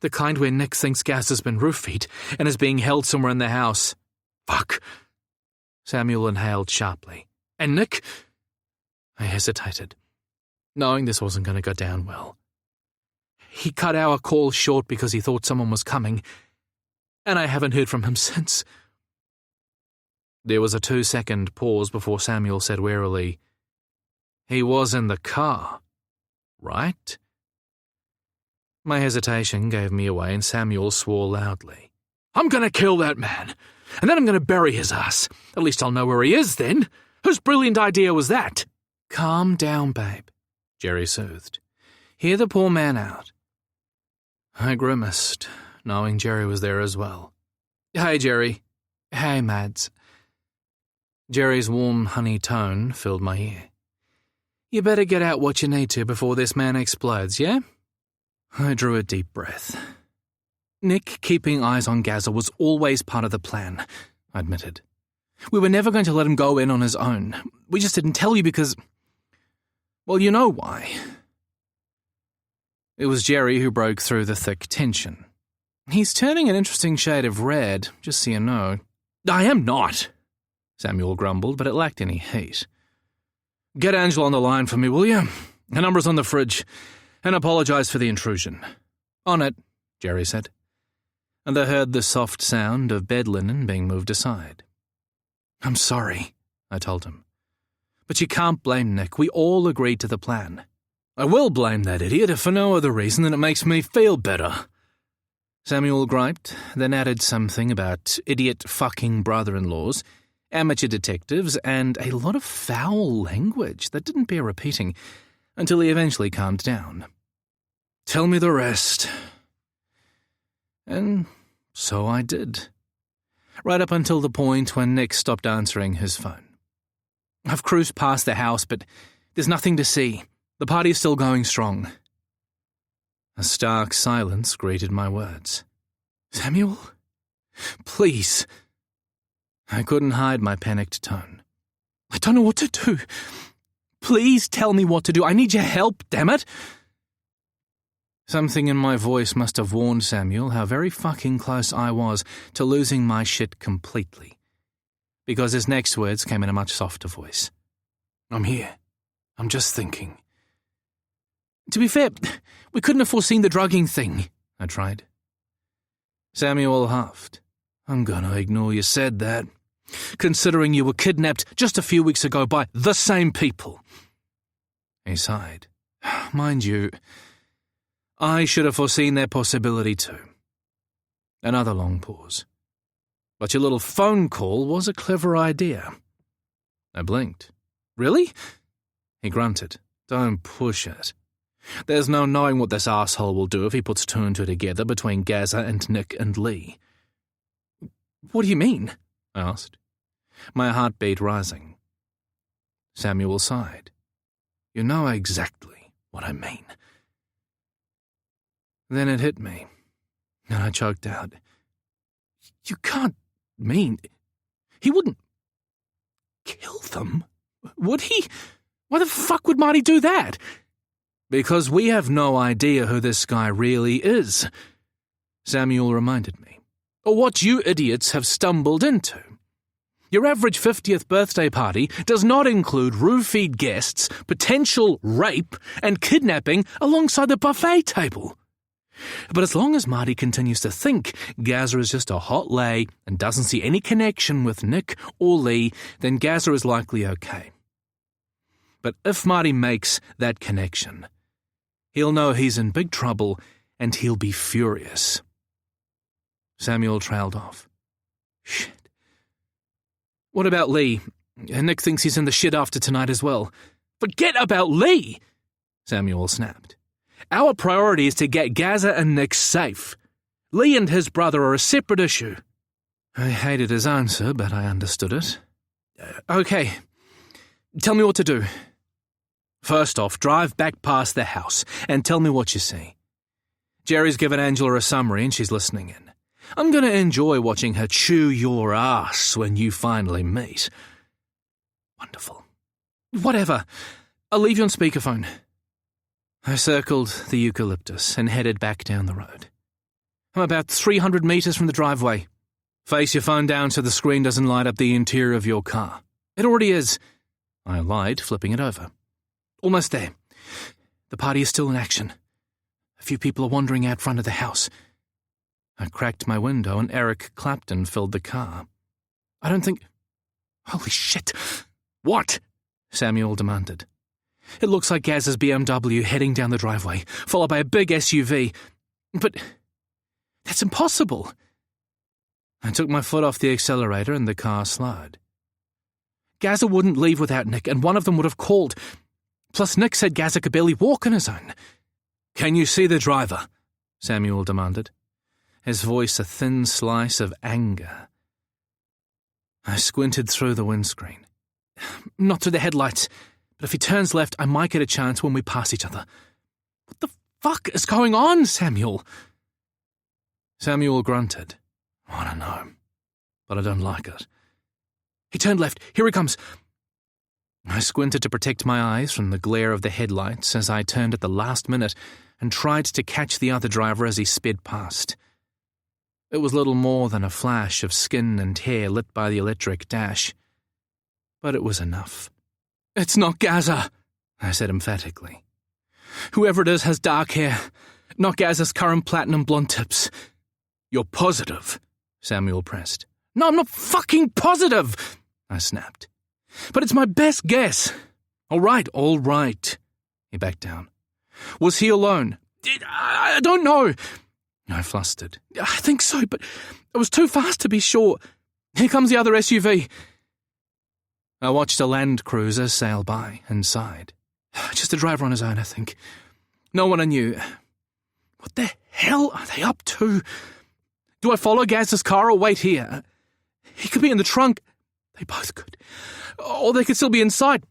"The kind where Nick thinks Gaz has been roofied and is being held somewhere in the house." "Fuck." Samuel inhaled sharply. "And Nick?" I hesitated, knowing this wasn't going to go down well. "He cut our call short because he thought someone was coming, and I haven't heard from him since." There was a 2-second pause before Samuel said wearily, "He was in the car, right?" My hesitation gave me away and Samuel swore loudly. "I'm going to kill that man, and then I'm going to bury his ass. At least I'll know where he is then. Whose brilliant idea was that?" "Calm down, babe," Jerry soothed. "Hear the poor man out." I grimaced, knowing Jerry was there as well. "Hey, Jerry." "Hey, Mads." Jerry's warm honey tone filled my ear. "You better get out what you need to before this man explodes, yeah?" I drew a deep breath. Nick keeping eyes on Gazza was always part of the plan, I admitted. We were never going to let him go in on his own. We just didn't tell you because... well, you know why. It was Jerry who broke through the thick tension. "He's turning an interesting shade of red, just so you know." "I am not," Samuel grumbled, but it lacked any heat. "Get Angela on the line for me, will you? Her number's on the fridge. And apologise for the intrusion." "On it," Jerry said. And I heard the soft sound of bed linen being moved aside. "I'm sorry," I told him. "But you can't blame Nick. We all agreed to the plan." "I will blame that idiot if for no other reason than it makes me feel better," Samuel griped, then added something about idiot fucking brother-in-laws, amateur detectives, and a lot of foul language that didn't bear repeating until he eventually calmed down. "Tell me the rest." And so I did. Right up until the point when Nick stopped answering his phone. "I've cruised past the house, but there's nothing to see. The party's still going strong." A stark silence greeted my words. "Samuel? Please." I couldn't hide my panicked tone. "I don't know what to do. Please tell me what to do. I need your help, damn it." Something in my voice must have warned Samuel how very fucking close I was to losing my shit completely, because his next words came in a much softer voice. "I'm here. I'm just thinking." "To be fair, we couldn't have foreseen the drugging thing," I tried. Samuel huffed. "I'm gonna ignore you said that, considering you were kidnapped just a few weeks ago by the same people." He sighed. "Mind you, I should have foreseen their possibility too." Another long pause. "But your little phone call was a clever idea." I blinked. "Really?" He grunted. "Don't push it. There's no knowing what this asshole will do if he puts 2 and 2 together between Gazza and Nick and Lee." "What do you mean?" I asked, my heartbeat rising. Samuel sighed. "You know exactly what I mean." Then it hit me, and I choked out. "You can't mean? He wouldn't kill them, would he? Why the fuck would Marty do that? Because we have no idea who this guy really is, Samuel reminded me, or what you idiots have stumbled into. Your average 50th birthday party does not include roofied guests, potential rape, and kidnapping alongside the buffet table. But as long as Marty continues to think Gaza is just a hot lay and doesn't see any connection with Nick or Lee, then Gaza is likely okay. But if Marty makes that connection, he'll know he's in big trouble and he'll be furious. Samuel trailed off. Shit. What about Lee? Nick thinks he's in the shit after tonight as well. Forget about Lee, Samuel snapped. Our priority is to get Gaza and Nick safe. Lee and his brother are a separate issue. I hated his answer, but I understood it. Okay. Tell me what to do. First off, drive back past the house and tell me what you see. Jerry's given Angela a summary and she's listening in. I'm going to enjoy watching her chew your ass when you finally meet. Wonderful. Whatever. I'll leave you on speakerphone. I circled the eucalyptus and headed back down the road. I'm about 300 meters from the driveway. Face your phone down so the screen doesn't light up the interior of your car. It already is, I lied, flipping it over. Almost there. The party is still in action. A few people are wandering out front of the house. I cracked my window and Eric Clapton filled the car. I don't think... Holy shit! What? Samuel demanded. It looks like Gaz's BMW heading down the driveway, followed by a big SUV. But that's impossible. I took my foot off the accelerator and the car slowed. Gaza wouldn't leave without Nick, and one of them would have called. Plus, Nick said Gaza could barely walk on his own. Can you see the driver? Samuel demanded, his voice a thin slice of anger. I squinted through the windscreen. Not through the headlights, but if he turns left, I might get a chance when we pass each other. What the fuck is going on, Samuel? Samuel grunted. I don't know, but I don't like it. He turned left. Here he comes. I squinted to protect my eyes from the glare of the headlights as I turned at the last minute and tried to catch the other driver as he sped past. It was little more than a flash of skin and hair lit by the electric dash, but it was enough. It's not Gaza, I said emphatically. Whoever it is has dark hair, not Gaza's current platinum blonde tips. You're positive? Samuel pressed. No, I'm not fucking positive, I snapped. But it's my best guess. All right. He backed down. Was he alone? I don't know. I flustered. I think so, but it was too fast to be sure. Here comes the other SUV. I watched a Land Cruiser sail by and sighed. Just a driver on his own, I think. No one I knew. What the hell are they up to? Do I follow Gaz's car or wait here? He could be in the trunk. They both could. Or they could still be inside.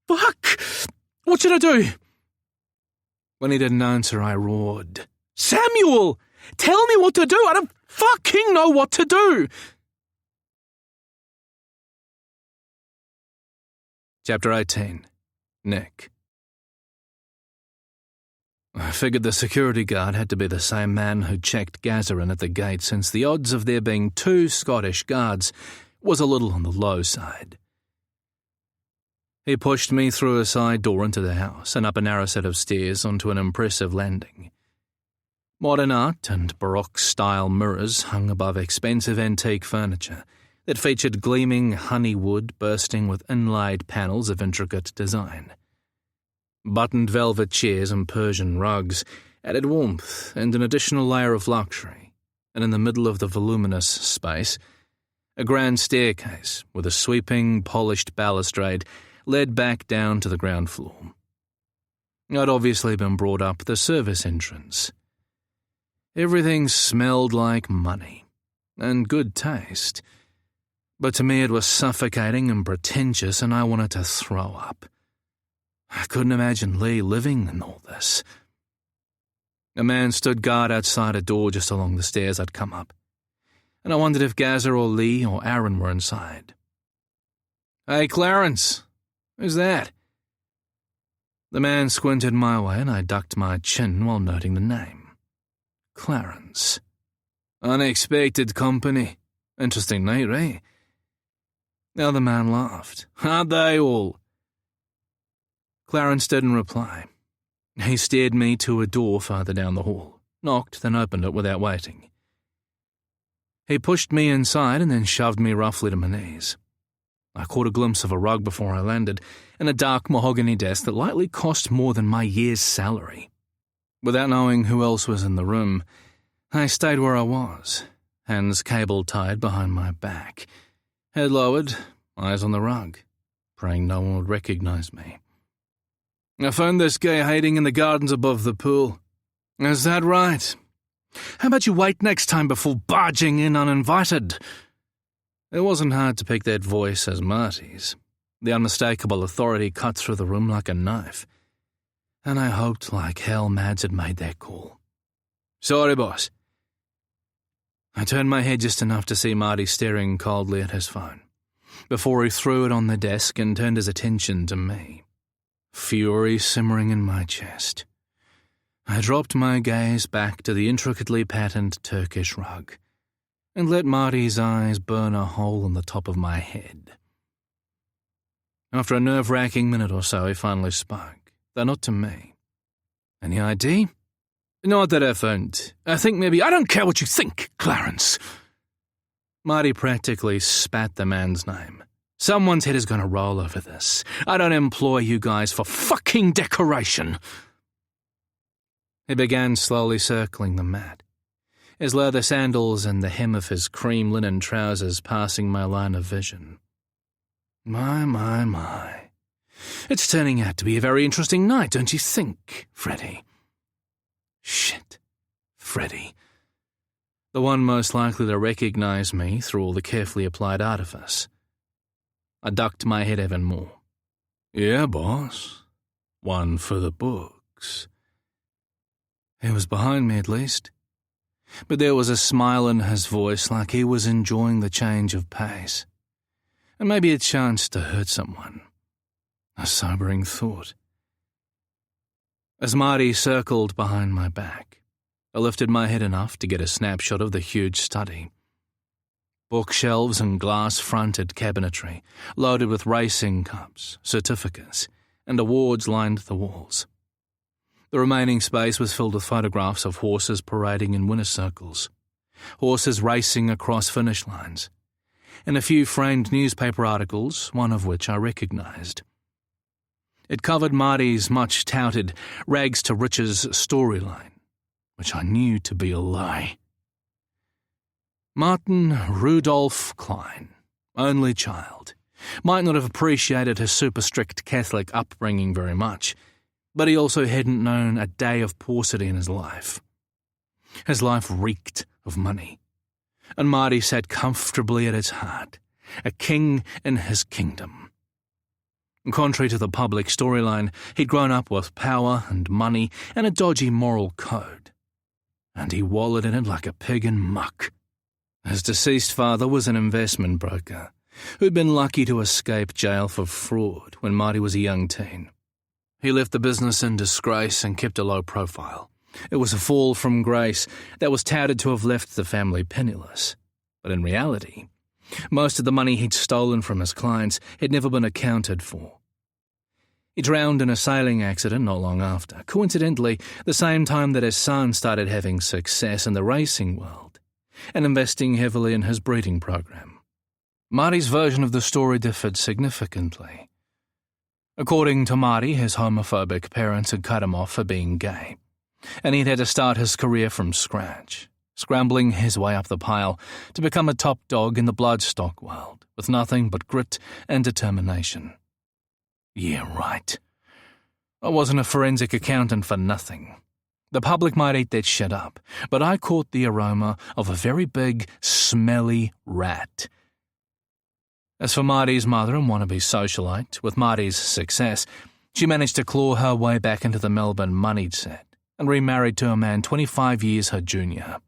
Fuck! What should I do? When he didn't answer, I roared. Samuel! Tell me what to do! I don't fucking know what to do! Chapter 18. Nick. I figured the security guard had to be the same man who checked Gaza in at the gate, since the odds of there being 2 Scottish guards was a little on the low side. He pushed me through a side door into the house and up a narrow set of stairs onto an impressive landing. Modern art and Baroque-style mirrors hung above expensive antique furniture that featured gleaming honey wood bursting with inlaid panels of intricate design. Buttoned velvet chairs and Persian rugs added warmth and an additional layer of luxury, and in the middle of the voluminous space, a grand staircase with a sweeping, polished balustrade led back down to the ground floor. I'd obviously been brought up the service entrance. Everything smelled like money and good taste, but to me it was suffocating and pretentious, and I wanted to throw up. I couldn't imagine Lee living in all this. A man stood guard outside a door just along the stairs I'd come up. and I wondered if Gaza or Lee or Aaron were inside. "Hey, Clarence, who's that?" The man squinted my way and I ducked my chin while noting the name. Clarence. Unexpected company. Interesting night, right? The other man laughed. "Aren't they all?" Clarence didn't reply. He steered me to a door farther down the hall, knocked, then opened it without waiting. He pushed me inside and then shoved me roughly to my knees. I caught a glimpse of a rug before I landed, and a dark mahogany desk that likely cost more than my year's salary. Without knowing who else was in the room, I stayed where I was, hands cable-tied behind my back, head lowered, eyes on the rug, praying no one would recognize me. "I found this guy hiding in the gardens above the pool. Is that right? How about you wait next time before barging in uninvited?" It wasn't hard to pick that voice as Marty's. The unmistakable authority cut through the room like a knife, and I hoped like hell Mads had made that call. "Sorry, boss." I turned my head just enough to see Marty staring coldly at his phone, before he threw it on the desk and turned his attention to me. Fury simmering in my chest. I dropped my gaze back to the intricately patterned Turkish rug, and let Marty's eyes burn a hole in the top of my head. After a nerve-wracking minute or so, he finally spoke, though not to me. "Any ID?" "Not that I found. I think maybe—" "I don't care what you think, Clarence." Marty practically spat the man's name. "Someone's head is going to roll over this. I don't employ you guys for fucking decoration." He began slowly circling the mat, his leather sandals and the hem of his cream linen trousers passing my line of vision. My. It's turning out to be a very interesting night, don't you think, Freddie? Shit, Freddie. The one most likely to recognize me through all the carefully applied artifice. I ducked my head even more. "Yeah, boss. One for the books." He was behind me at least, but there was a smile in his voice like he was enjoying the change of pace, and maybe a chance to hurt someone. A sobering thought. As Marty circled behind my back, I lifted my head enough to get a snapshot of the huge study. Bookshelves and glass-fronted cabinetry, loaded with racing cups, certificates, and awards lined the walls. The remaining space was filled with photographs of horses parading in winner's circles, horses racing across finish lines, and a few framed newspaper articles, one of which I recognized. It covered Marty's much-touted rags to riches storyline, which I knew to be a lie. Martin Rudolph Klein, only child, might not have appreciated his super-strict Catholic upbringing very much, but he also hadn't known a day of paucity in his life. His life reeked of money, and Marty sat comfortably at its heart, a king in his kingdom. Contrary to the public storyline, he'd grown up with power and money and a dodgy moral code, and he wallowed in it like a pig in muck. His deceased father was an investment broker who'd been lucky to escape jail for fraud when Marty was a young teen. He left the business in disgrace and kept a low profile. It was a fall from grace that was touted to have left the family penniless. But in reality, most of the money he'd stolen from his clients had never been accounted for. He drowned in a sailing accident not long after, coincidentally the same time that his son started having success in the racing world and investing heavily in his breeding program. Marty's version of the story differed significantly. According to Marty, his homophobic parents had cut him off for being gay, and he'd had to start his career from scratch, scrambling his way up the pile to become a top dog in the bloodstock world, with nothing but grit and determination. Yeah, right. I wasn't a forensic accountant for nothing. The public might eat that shit up, but I caught the aroma of a very big, smelly rat. As for Marty's mother and wannabe socialite, with Marty's success, she managed to claw her way back into the Melbourne moneyed set and remarried to a man 25 years her junior.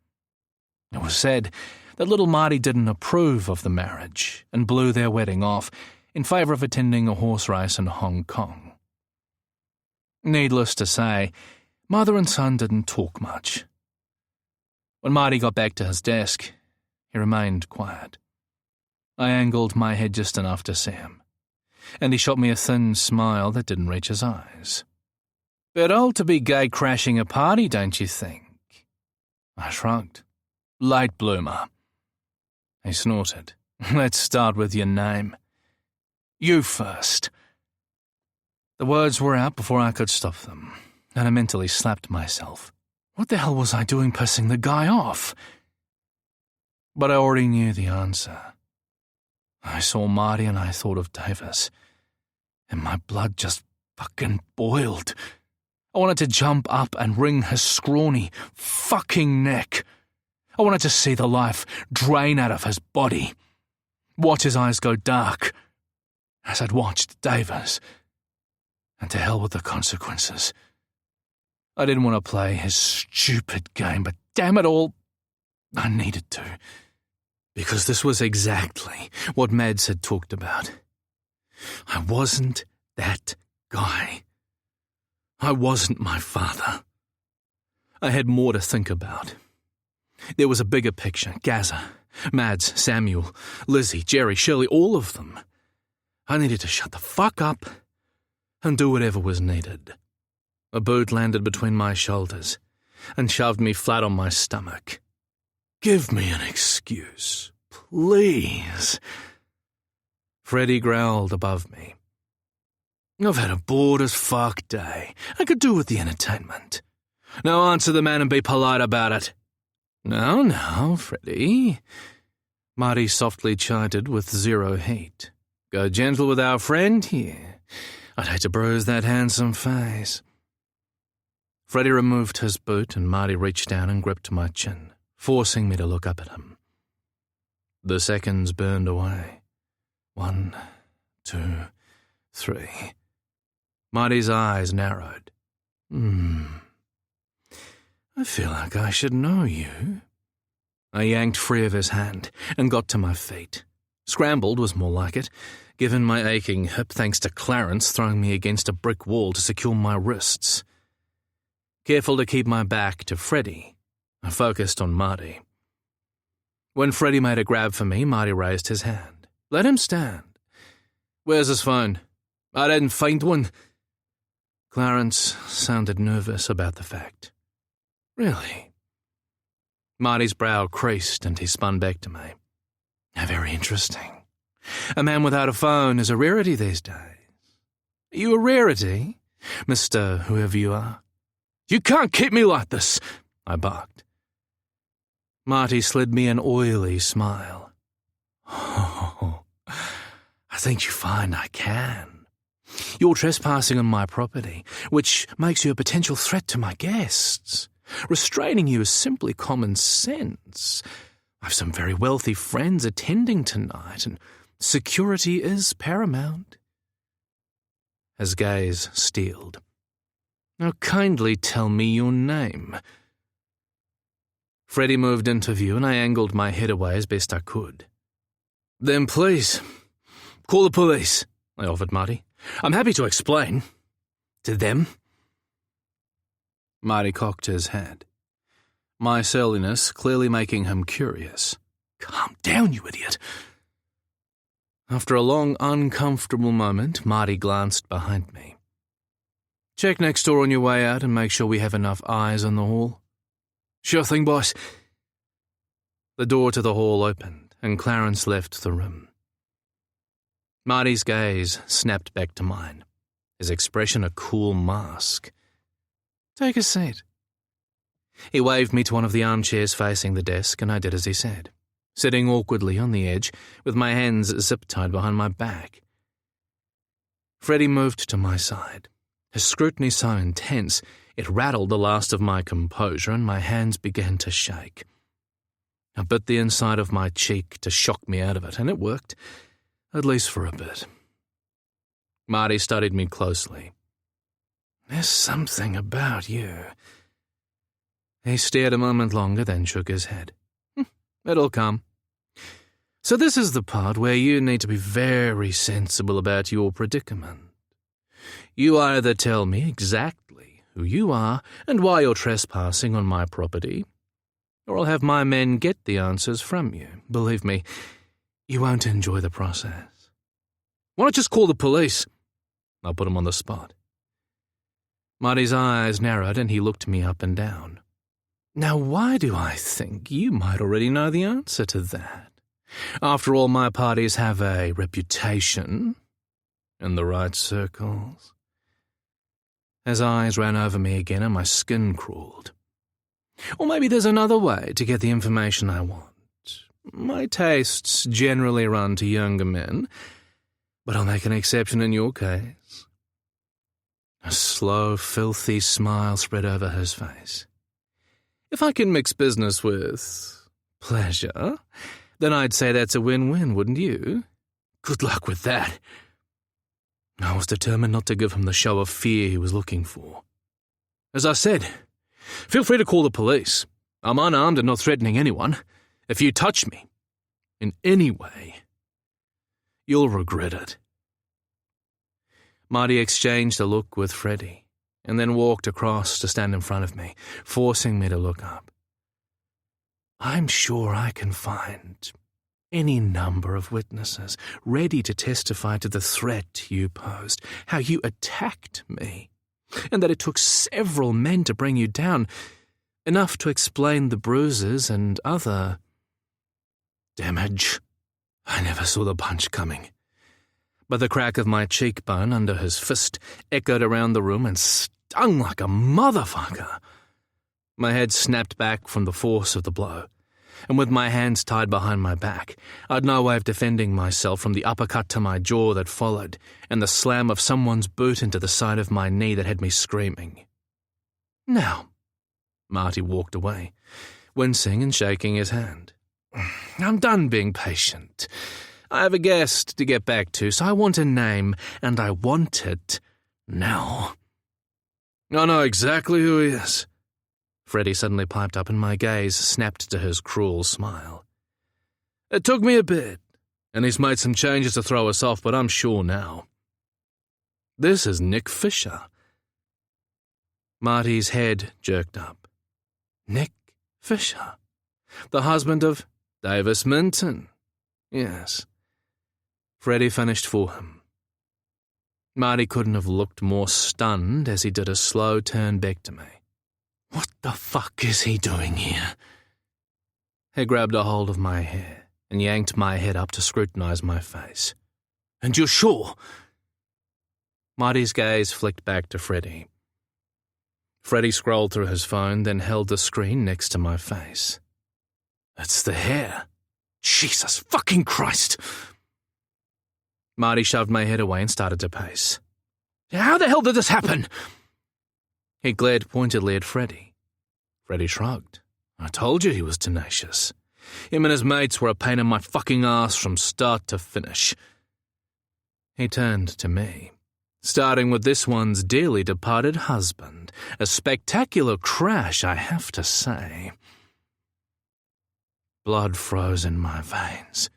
It was said that little Marty didn't approve of the marriage and blew their wedding off in favour of attending a horse race in Hong Kong. Needless to say, mother and son didn't talk much. When Marty got back to his desk, he remained quiet. I angled my head just enough to see him, and he shot me a thin smile that didn't reach his eyes. "Bit old to be gay crashing a party, don't you think?" I shrugged. "Late bloomer." He snorted. "Let's start with your name. You first." The words were out before I could stop them, and I mentally slapped myself. What the hell was I doing pissing the guy off? But I already knew the answer. I saw Marty and I thought of Davis, and my blood just fucking boiled. I wanted to jump up and wring his scrawny fucking neck. I wanted to see the life drain out of his body, watch his eyes go dark as I'd watched Davis, and to hell with the consequences. I didn't want to play his stupid game, but damn it all, I needed to. Because this was exactly what Mads had talked about. I wasn't that guy. I wasn't my father. I had more to think about. There was a bigger picture. Gaza, Mads, Samuel, Lizzie, Jerry, Shirley, all of them. I needed to shut the fuck up and do whatever was needed. A boot landed between my shoulders and shoved me flat on my stomach. "Give me an excuse, please." Freddie growled above me. "I've had a bored as fuck day. I could do with the entertainment. Now answer the man and be polite about it." No, Freddie," Marty softly chided with zero heat. "Go gentle with our friend here. I'd hate to bruise that handsome face." Freddie removed his boot and Marty reached down and gripped my chin, forcing me to look up at him. The seconds burned away. 1, 2, 3. Marty's eyes narrowed. "I feel like I should know you." I yanked free of his hand and got to my feet. Scrambled was more like it, given my aching hip thanks to Clarence throwing me against a brick wall to secure my wrists. Careful to keep my back to Freddie, I focused on Marty. When Freddie made a grab for me, Marty raised his hand. "Let him stand." "Where's his phone?" "I didn't find one." Clarence sounded nervous about the fact. "Really?" Marty's brow creased and he spun back to me. "How very interesting. A man without a phone is a rarity these days." "Are you a rarity, Mr. Whoever you are?" "You can't keep me like this," I barked. Marty slid me an oily smile. "Oh, I think you find I can. You're trespassing on my property, which makes you a potential threat to my guests. Restraining you is simply common sense. I've some very wealthy friends attending tonight, and security is paramount." His gaze steeled. "Now kindly tell me your name." Freddie moved into view and I angled my head away as best I could. "Then please, call the police," I offered Marty. "I'm happy to explain. To them." Marty cocked his head, my surliness clearly making him curious. "Calm down, you idiot." After a long, uncomfortable moment, Marty glanced behind me. "Check next door on your way out and make sure we have enough eyes on the hall." "Sure thing, boss." The door to the hall opened, and Clarence left the room. Marty's gaze snapped back to mine, his expression a cool mask. "Take a seat." He waved me to one of the armchairs facing the desk, and I did as he said, sitting awkwardly on the edge with my hands zip-tied behind my back. Freddie moved to my side, his scrutiny so intense it rattled the last of my composure and my hands began to shake. I bit the inside of my cheek to shock me out of it, and it worked, at least for a bit. Marty studied me closely. "There's something about you." He stared a moment longer, then shook his head. It'll come. So this is the part where you need to be very sensible about your predicament. You either tell me exactly who you are and why you're trespassing on my property, or I'll have my men get the answers from you. Believe me, you won't enjoy the process. Why not just call the police? I'll put him on the spot. Marty's eyes narrowed and he looked me up and down. Now, why do I think you might already know the answer to that? After all, my parties have a reputation in the right circles. His eyes ran over me again and my skin crawled. Or maybe there's another way to get the information I want. My tastes generally run to younger men, but I'll make an exception in your case. A slow, filthy smile spread over his face. If I can mix business with pleasure, then I'd say that's a win-win, wouldn't you? Good luck with that. I was determined not to give him the show of fear he was looking for. As I said, feel free to call the police. I'm unarmed and not threatening anyone. If you touch me, in any way, you'll regret it. Marty exchanged a look with Freddie, and then walked across to stand in front of me, forcing me to look up. I'm sure I can find any number of witnesses ready to testify to the threat you posed, how you attacked me, and that it took several men to bring you down, enough to explain the bruises and other damage. I never saw the punch coming, but the crack of my cheekbone under his fist echoed around the room and stung like a motherfucker. My head snapped back from the force of the blow, and with my hands tied behind my back, I'd no way of defending myself from the uppercut to my jaw that followed, and the slam of someone's boot into the side of my knee that had me screaming. Now, Marty walked away, wincing and shaking his hand. I'm done being patient. I have a guest to get back to, so I want a name, and I want it now. I know exactly who he is. Freddie suddenly piped up, and my gaze snapped to his cruel smile. It took me a bit, and he's made some changes to throw us off, but I'm sure now. This is Nick Fisher. Marty's head jerked up. Nick Fisher, the husband of Davis Minton. Yes. Freddie finished for him. Marty couldn't have looked more stunned as he did a slow turn back to me. What the fuck is he doing here? He grabbed a hold of my hair and yanked my head up to scrutinize my face. And you're sure? Marty's gaze flicked back to Freddie. Freddie scrolled through his phone, then held the screen next to my face. It's the hair. Jesus fucking Christ! Marty shoved my head away and started to pace. How the hell did this happen? He glared pointedly at Freddie. Freddie shrugged. I told you he was tenacious. Him and his mates were a pain in my fucking ass from start to finish. He turned to me, starting with this one's dearly departed husband. A spectacular crash, I have to say. Blood froze in my veins.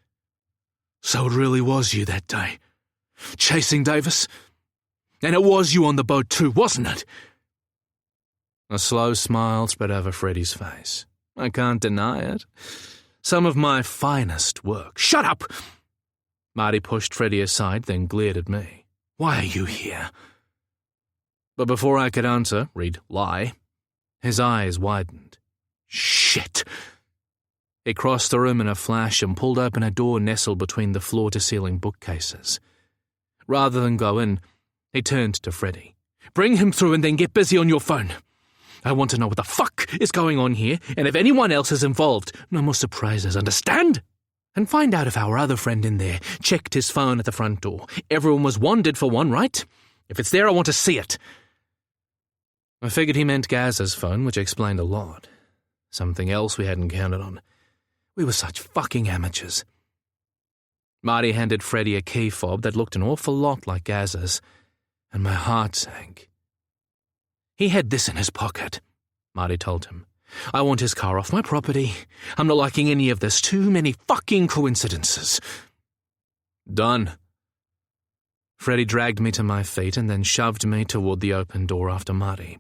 So it really was you that day, chasing Davis? And it was you on the boat too, wasn't it? A slow smile spread over Freddie's face. I can't deny it. Some of my finest work. Shut up! Marty pushed Freddie aside, then glared at me. Why are you here? But before I could answer, read lie, his eyes widened. Shit! He crossed the room in a flash and pulled open a door nestled between the floor-to-ceiling bookcases. Rather than go in, he turned to Freddie. Bring him through and then get busy on your phone. I want to know what the fuck is going on here, and if anyone else is involved. No more surprises, understand? And find out if our other friend in there checked his phone at the front door. Everyone was wanted for one, right? If it's there, I want to see it. I figured he meant Gaz's phone, which explained a lot. Something else we hadn't counted on. We were such fucking amateurs. Marty handed Freddie a key fob that looked an awful lot like Gaz's, and my heart sank. He had this in his pocket, Marty told him. I want his car off my property. I'm not liking any of this. Too many fucking coincidences. Done. Freddie dragged me to my feet and then shoved me toward the open door after Marty.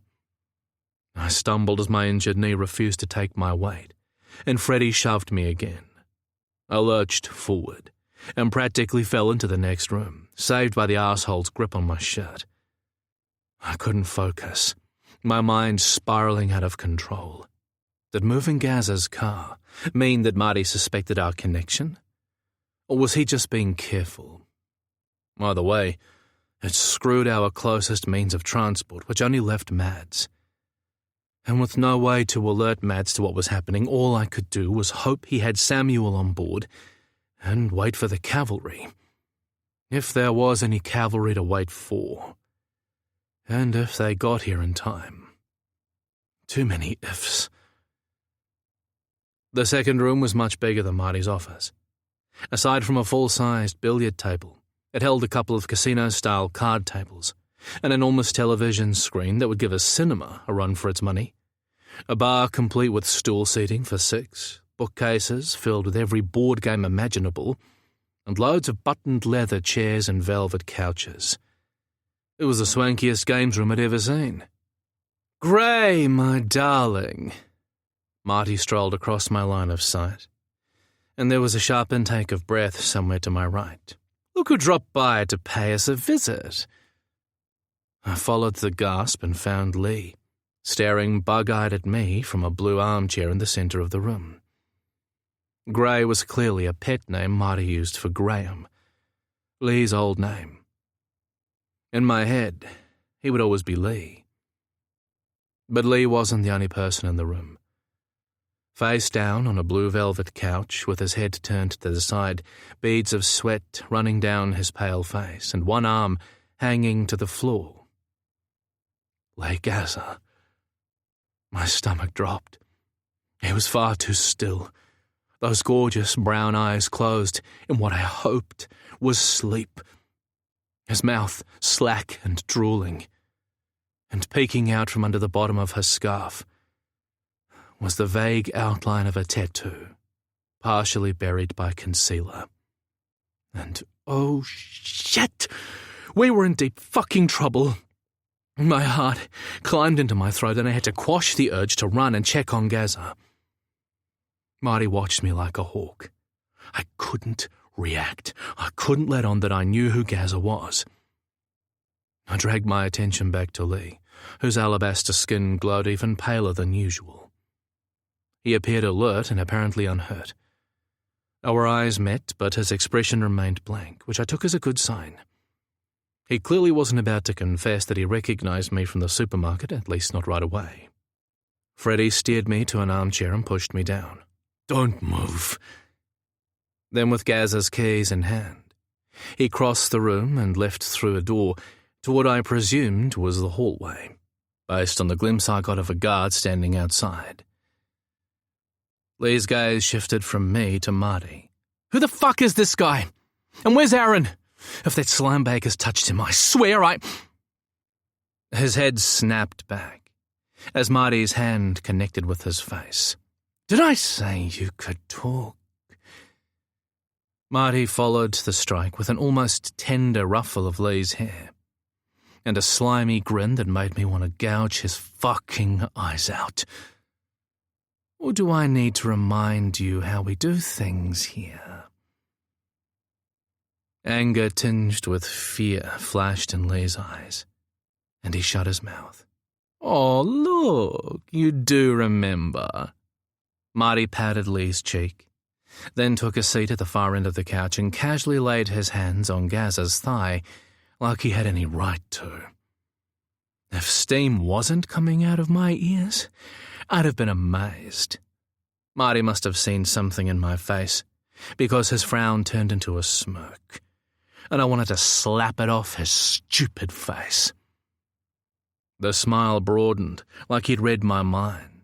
I stumbled as my injured knee refused to take my weight, and Freddie shoved me again. I lurched forward and practically fell into the next room, saved by the asshole's grip on my shirt. I couldn't focus, my mind spiraling out of control. Did moving Gaz's car mean that Marty suspected our connection? Or was he just being careful? Either way, it screwed our closest means of transport, which only left Mads. And with no way to alert Mads to what was happening, all I could do was hope he had Samuel on board and wait for the cavalry. If there was any cavalry to wait for. And if they got here in time. Too many ifs. The second room was much bigger than Marty's office. Aside from a full-sized billiard table, it held a couple of casino-style card tables, an enormous television screen that would give a cinema a run for its money, a bar complete with stool seating for 6, bookcases filled with every board game imaginable, and loads of buttoned leather chairs and velvet couches. It was the swankiest games room I'd ever seen. "Gray, my darling." Marty strolled across my line of sight, and there was a sharp intake of breath somewhere to my right. "Look who dropped by to pay us a visit." I followed the gasp and found Lee, staring bug-eyed at me from a blue armchair in the center of the room. Gray was clearly a pet name Marty used for Graham, Lee's old name. In my head, he would always be Lee. But Lee wasn't the only person in the room. Face down on a blue velvet couch with his head turned to the side, beads of sweat running down his pale face and one arm hanging to the floor. Lee Gaza. My stomach dropped. He was far too still. Those gorgeous brown eyes closed in what I hoped was sleep. His mouth slack and drooling. And peeking out from under the bottom of her scarf was the vague outline of a tattoo, partially buried by concealer. And oh shit! We were in deep fucking trouble. My heart climbed into my throat and I had to quash the urge to run and check on Gaza. Marty watched me like a hawk. I couldn't react. I couldn't let on that I knew who Gaza was. I dragged my attention back to Lee, whose alabaster skin glowed even paler than usual. He appeared alert and apparently unhurt. Our eyes met, but his expression remained blank, which I took as a good sign. He clearly wasn't about to confess that he recognized me from the supermarket, at least not right away. Freddie steered me to an armchair and pushed me down. "Don't move." Then with Gaz's keys in hand, he crossed the room and left through a door to what I presumed was the hallway, based on the glimpse I got of a guard standing outside. Lee's gaze shifted from me to Marty. "Who the fuck is this guy? And where's Aaron? If that slimebag has touched him, I swear I—" His head snapped back as Marty's hand connected with his face. "Did I say you could talk?" Marty followed the strike with an almost tender ruffle of Lee's hair and a slimy grin that made me want to gouge his fucking eyes out. Or do I need to remind you how we do things here? Anger tinged with fear flashed in Lee's eyes, and he shut his mouth. "Oh, look, you do remember." Marty patted Lee's cheek, then took a seat at the far end of the couch and casually laid his hands on Gaza's thigh like he had any right to. If steam wasn't coming out of my ears, I'd have been amazed. Marty must have seen something in my face, because his frown turned into a smirk, and I wanted to slap it off his stupid face. The smile broadened like he'd read my mind,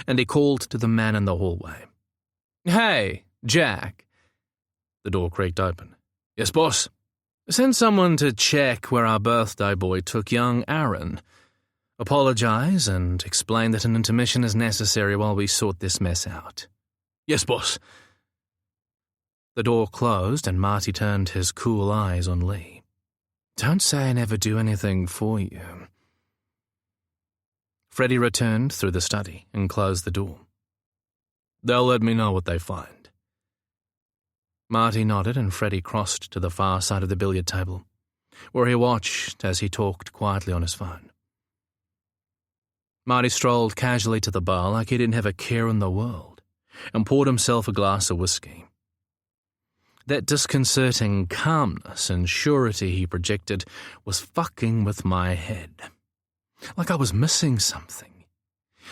and he called to the man in the hallway. "Hey, Jack." The door creaked open. "Yes, boss?" "Send someone to check where our birthday boy took young Aaron. apologize and explain that an intermission is necessary while we sort this mess out. Yes, boss. The door closed and Marty turned his cool eyes on Lee. Don't say I never do anything for you. Freddie returned through the study and closed the door. They'll let me know what they find. Marty nodded and Freddie crossed to the far side of the billiard table, where he watched as he talked quietly on his phone. Marty strolled casually to the bar like he didn't have a care in the world and poured himself a glass of whiskey. That disconcerting calmness and surety he projected was fucking with my head. Like I was missing something.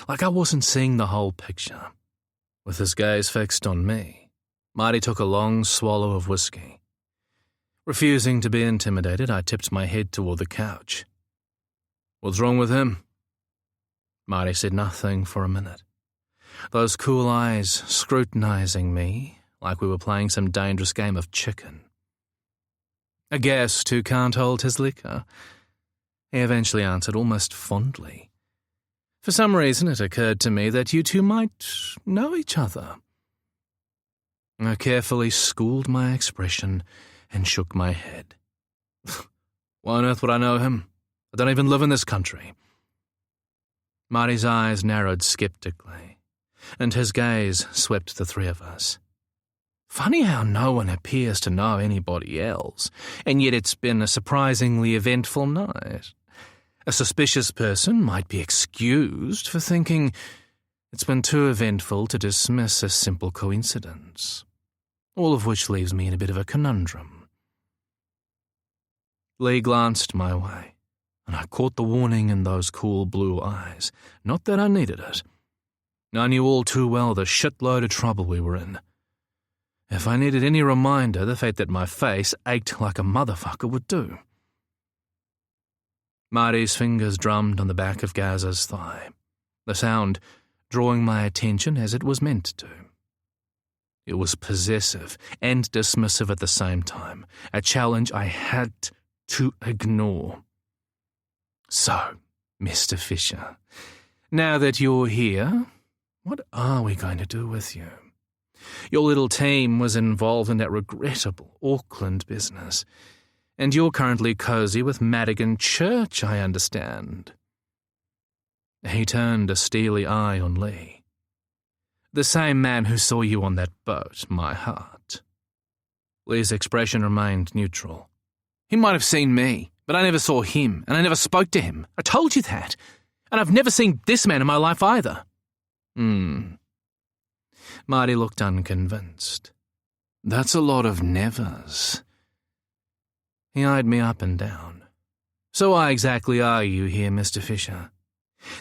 Like I wasn't seeing the whole picture. With his gaze fixed on me, Marty took a long swallow of whiskey. Refusing to be intimidated, I tipped my head toward the couch. What's wrong with him? Marty said nothing for a minute. Those cool eyes scrutinizing me like we were playing some dangerous game of chicken. A guest who can't hold his liquor, he eventually answered almost fondly. For some reason it occurred to me that you two might know each other. I carefully schooled my expression and shook my head. Why on earth would I know him? I don't even live in this country. Marty's eyes narrowed skeptically, and his gaze swept the three of us. Funny how no one appears to know anybody else, and yet it's been a surprisingly eventful night. A suspicious person might be excused for thinking it's been too eventful to dismiss a simple coincidence, all of which leaves me in a bit of a conundrum. Lee glanced my way, and I caught the warning in those cool blue eyes. Not that I needed it. I knew all too well the shitload of trouble we were in. If I needed any reminder, the fact that my face ached like a motherfucker would do. Marty's fingers drummed on the back of Gaz's thigh, the sound drawing my attention as it was meant to. It was possessive and dismissive at the same time, a challenge I had to ignore. So, Mr. Fisher, now that you're here, what are we going to do with you? Your little team was involved in that regrettable Auckland business, and you're currently cozy with Madigan Church, I understand. He turned a steely eye on Lee. The same man who saw you on that boat, my heart. Lee's expression remained neutral. He might have seen me, but I never saw him, and I never spoke to him. I told you that. And I've never seen this man in my life either. Marty looked unconvinced. That's a lot of nevers. He eyed me up and down. So why exactly are you here, Mr. Fisher?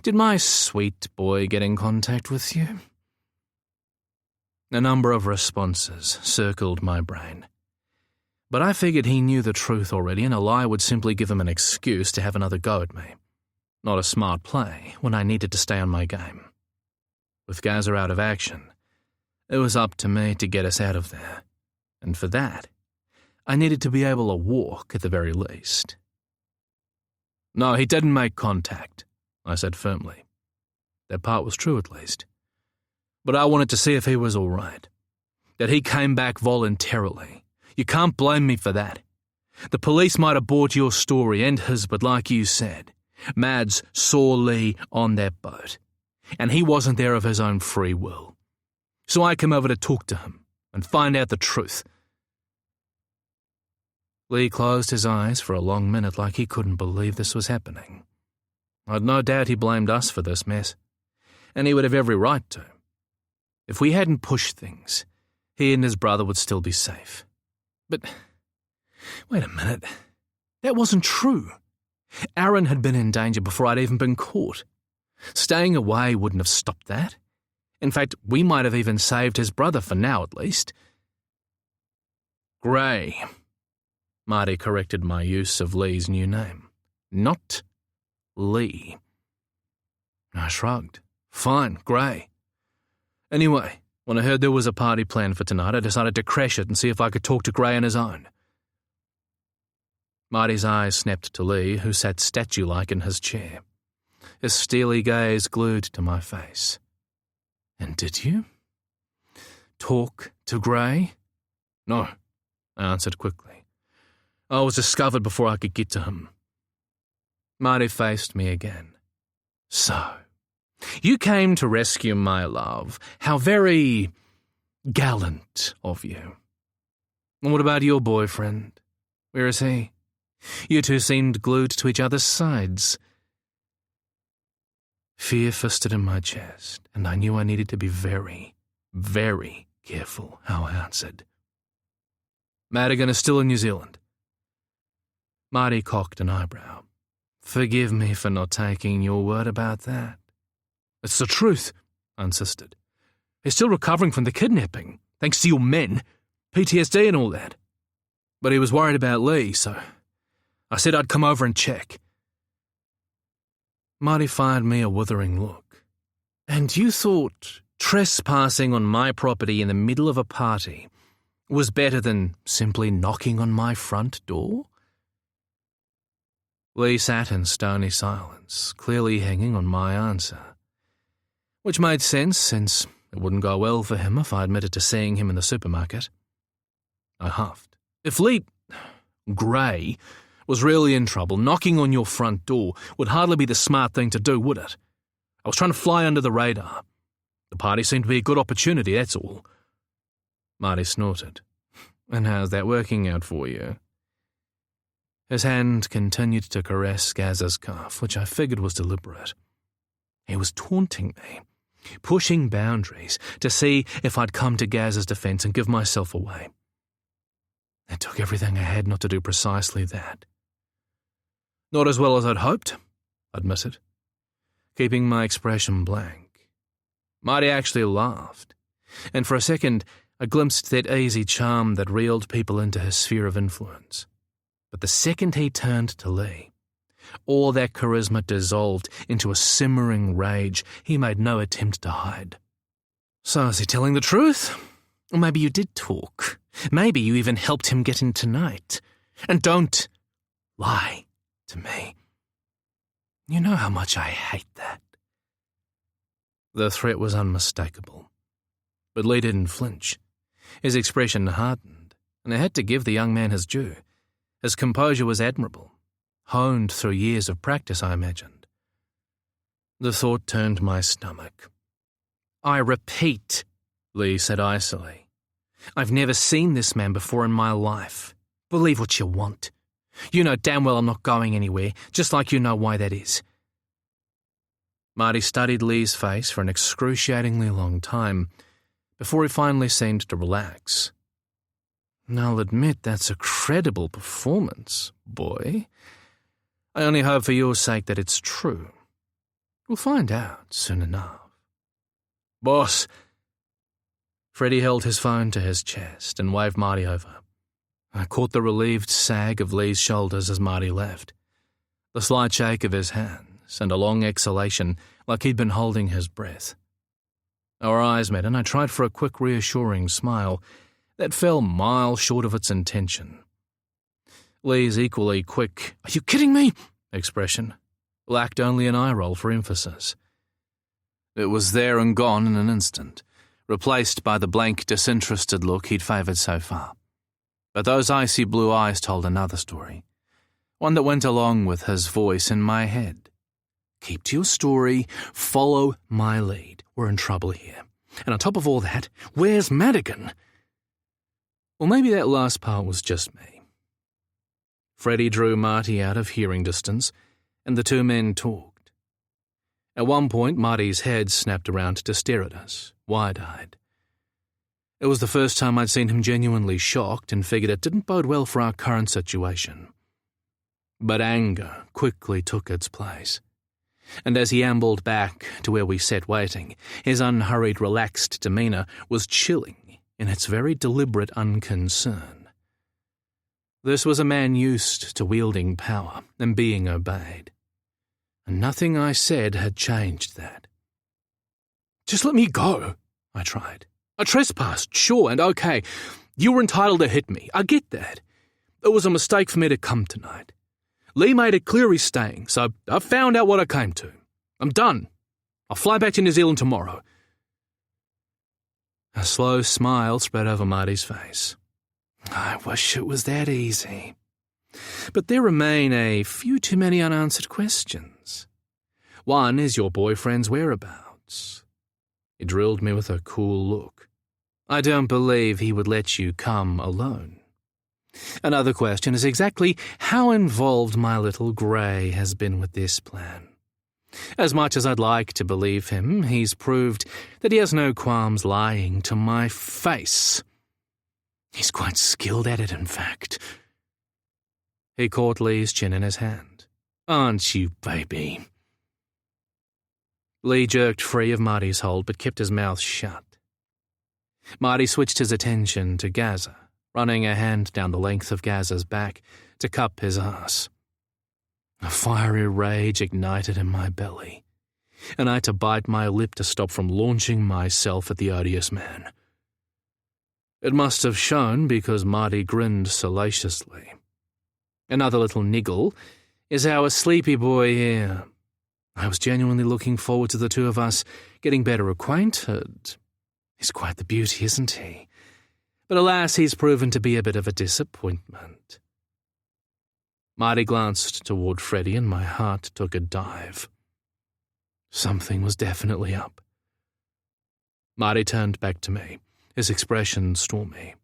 Did my sweet boy get in contact with you? A number of responses circled my brain. But I figured he knew the truth already, and a lie would simply give him an excuse to have another go at me. Not a smart play when I needed to stay on my game. With Gaza out of action, it was up to me to get us out of there. And for that, I needed to be able to walk at the very least. No, he didn't make contact, I said firmly. That part was true at least. But I wanted to see if he was all right. That he came back voluntarily. You can't blame me for that. The police might have bought your story and his, but like you said, Mads saw Lee on that boat, and he wasn't there of his own free will. So I came over to talk to him and find out the truth. Lee closed his eyes for a long minute like he couldn't believe this was happening. I'd no doubt he blamed us for this mess, and he would have every right to. If we hadn't pushed things, he and his brother would still be safe. But, wait a minute, that wasn't true. Aaron had been in danger before I'd even been caught. Staying away wouldn't have stopped that. In fact, we might have even saved his brother for now, at least. Gray. Marty corrected my use of Lee's new name. Not Lee. I shrugged. Fine, Gray. Anyway, when I heard there was a party planned for tonight, I decided to crash it and see if I could talk to Gray on his own. Marty's eyes snapped to Lee, who sat statue-like in his chair. his steely gaze glued to my face. "And did you talk to Gray?" "No," I answered quickly. "I was discovered before I could get to him." Marty faced me again. "So, you came to rescue my love. How very gallant of you. And what about your boyfriend? Where is he? You two seemed glued to each other's sides." Fear fisted in my chest, and I knew I needed to be very, very careful how I answered. "Madigan is still in New Zealand." Marty cocked an eyebrow. "Forgive me for not taking your word about that." "It's the truth," I insisted. "He's still recovering from the kidnapping, thanks to your men, PTSD and all that. But he was worried about Lee, so I said I'd come over and check." Marty fired me a withering look. "And you thought trespassing on my property in the middle of a party was better than simply knocking on my front door?" Lee sat in stony silence, clearly hanging on my answer, which made sense since it wouldn't go well for him if I admitted to seeing him in the supermarket. I huffed. "If Lee Gray was really in trouble, knocking on your front door would hardly be the smart thing to do, would it? I was trying to fly under the radar. The party seemed to be a good opportunity, that's all." Marty snorted. "And how's that working out for you?" His hand continued to caress Gaz's calf, which I figured was deliberate. He was taunting me, pushing boundaries to see if I'd come to Gaz's defense and give myself away. It took everything I had not to do precisely that. "Not as well as I'd hoped," I admitted, keeping my expression blank. Marty actually laughed, and for a second I glimpsed that easy charm that reeled people into his sphere of influence. But the second he turned to Lee, all that charisma dissolved into a simmering rage he made no attempt to hide. "So is he telling the truth? Or maybe you did talk. Maybe you even helped him get in tonight. And don't lie to me. You know how much I hate that." The threat was unmistakable. But Lee didn't flinch. His expression hardened, and I had to give the young man his due. His composure was admirable, honed through years of practice, I imagined. The thought turned my stomach. "I repeat," Lee said icily, "I've never seen this man before in my life. Believe what you want. You know damn well I'm not going anywhere, just like you know why that is." Marty studied Lee's face for an excruciatingly long time before he finally seemed to relax. "I'll admit that's a credible performance, boy. I only hope for your sake that it's true. We'll find out soon enough." "Boss!" Freddie held his phone to his chest and waved Marty over. I caught the relieved sag of Lee's shoulders as Marty left, the slight shake of his hands, and a long exhalation like he'd been holding his breath. Our eyes met, and I tried for a quick, reassuring smile that fell miles short of its intention. Lee's equally quick, "Are you kidding me?" expression lacked only an eye roll for emphasis. It was there and gone in an instant, replaced by the blank, disinterested look he'd favoured so far. But those icy blue eyes told another story, one that went along with his voice in my head. "Keep to your story, follow my lead. We're in trouble here. And on top of all that, where's Madigan?" Or maybe that last part was just me. Freddie drew Marty out of hearing distance, and the two men talked. At one point, Marty's head snapped around to stare at us, wide-eyed. It was the first time I'd seen him genuinely shocked and figured it didn't bode well for our current situation. But anger quickly took its place. And as he ambled back to where we sat waiting, his unhurried, relaxed demeanour was chilling in its very deliberate unconcern. This was a man used to wielding power and being obeyed. And nothing I said had changed that. "Just let me go," I tried. "I trespassed, sure, and okay. You were entitled to hit me. I get that. It was a mistake for me to come tonight. Lee made it clear he's staying, so I found out what I came to. I'm done. I'll fly back to New Zealand tomorrow. A slow smile spread over Marty's face. I wish it was that easy. But there remain a few too many unanswered questions. One is your boyfriend's whereabouts. He drilled me with a cool look. I don't believe he would let you come alone. Another question is exactly how involved my little Grey has been with this plan. As much as I'd like to believe him, he's proved that he has no qualms lying to my face. He's quite skilled at it, in fact. He caught Lee's chin in his hand. Aren't you, baby? Lee jerked free of Marty's hold but kept his mouth shut. Marty switched his attention to Gaza, running a hand down the length of Gaza's back to cup his ass. A fiery rage ignited in my belly, and I had to bite my lip to stop from launching myself at the odious man. It must have shown because Marty grinned salaciously. Another little niggle is our sleepy boy here. I was genuinely looking forward to the two of us getting better acquainted. He's quite the beauty, isn't he? But alas, he's proven to be a bit of a disappointment. Marty glanced toward Freddie and my heart took a dive. Something was definitely up. Marty turned back to me, his expression stormy.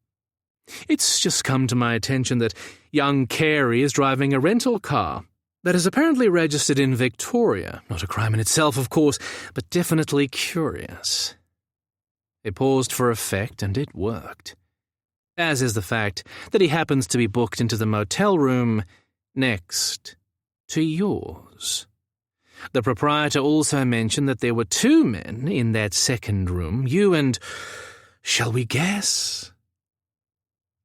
It's just come to my attention that young Carey is driving a rental car that is apparently registered in Victoria. Not a crime in itself, of course, but definitely curious. It paused for effect, and it worked. As is the fact that he happens to be booked into the motel room next to yours. The proprietor also mentioned that there were two men in that second room, you and, shall we guess?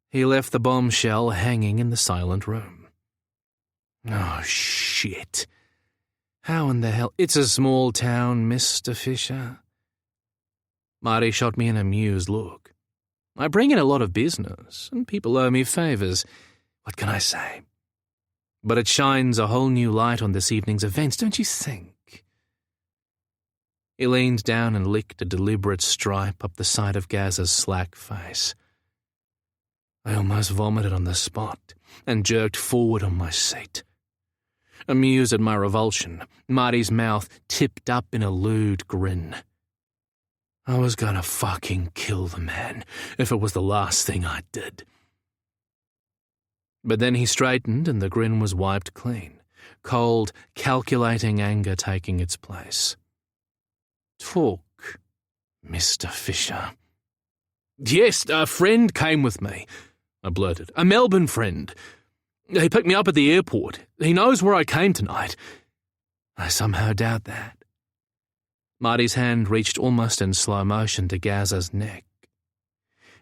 He left the bombshell hanging in the silent room. Oh, shit. How in the hell? It's a small town, Mr. Fisher. Marty shot me an amused look. I bring in a lot of business, and people owe me favours. What can I say? But it shines a whole new light on this evening's events, don't you think? He leaned down and licked a deliberate stripe up the side of Gaza's slack face. I almost vomited on the spot and jerked forward on my seat. Amused at my revulsion, Marty's mouth tipped up in a lewd grin. I was gonna fucking kill the man if it was the last thing I did. But then he straightened and the grin was wiped clean, cold, calculating anger taking its place. Talk, Mr. Fisher. Yes, a friend came with me, I blurted. A Melbourne friend. He picked me up at the airport. He knows where I came tonight. I somehow doubt that. Marty's hand reached almost in slow motion to Gaza's neck.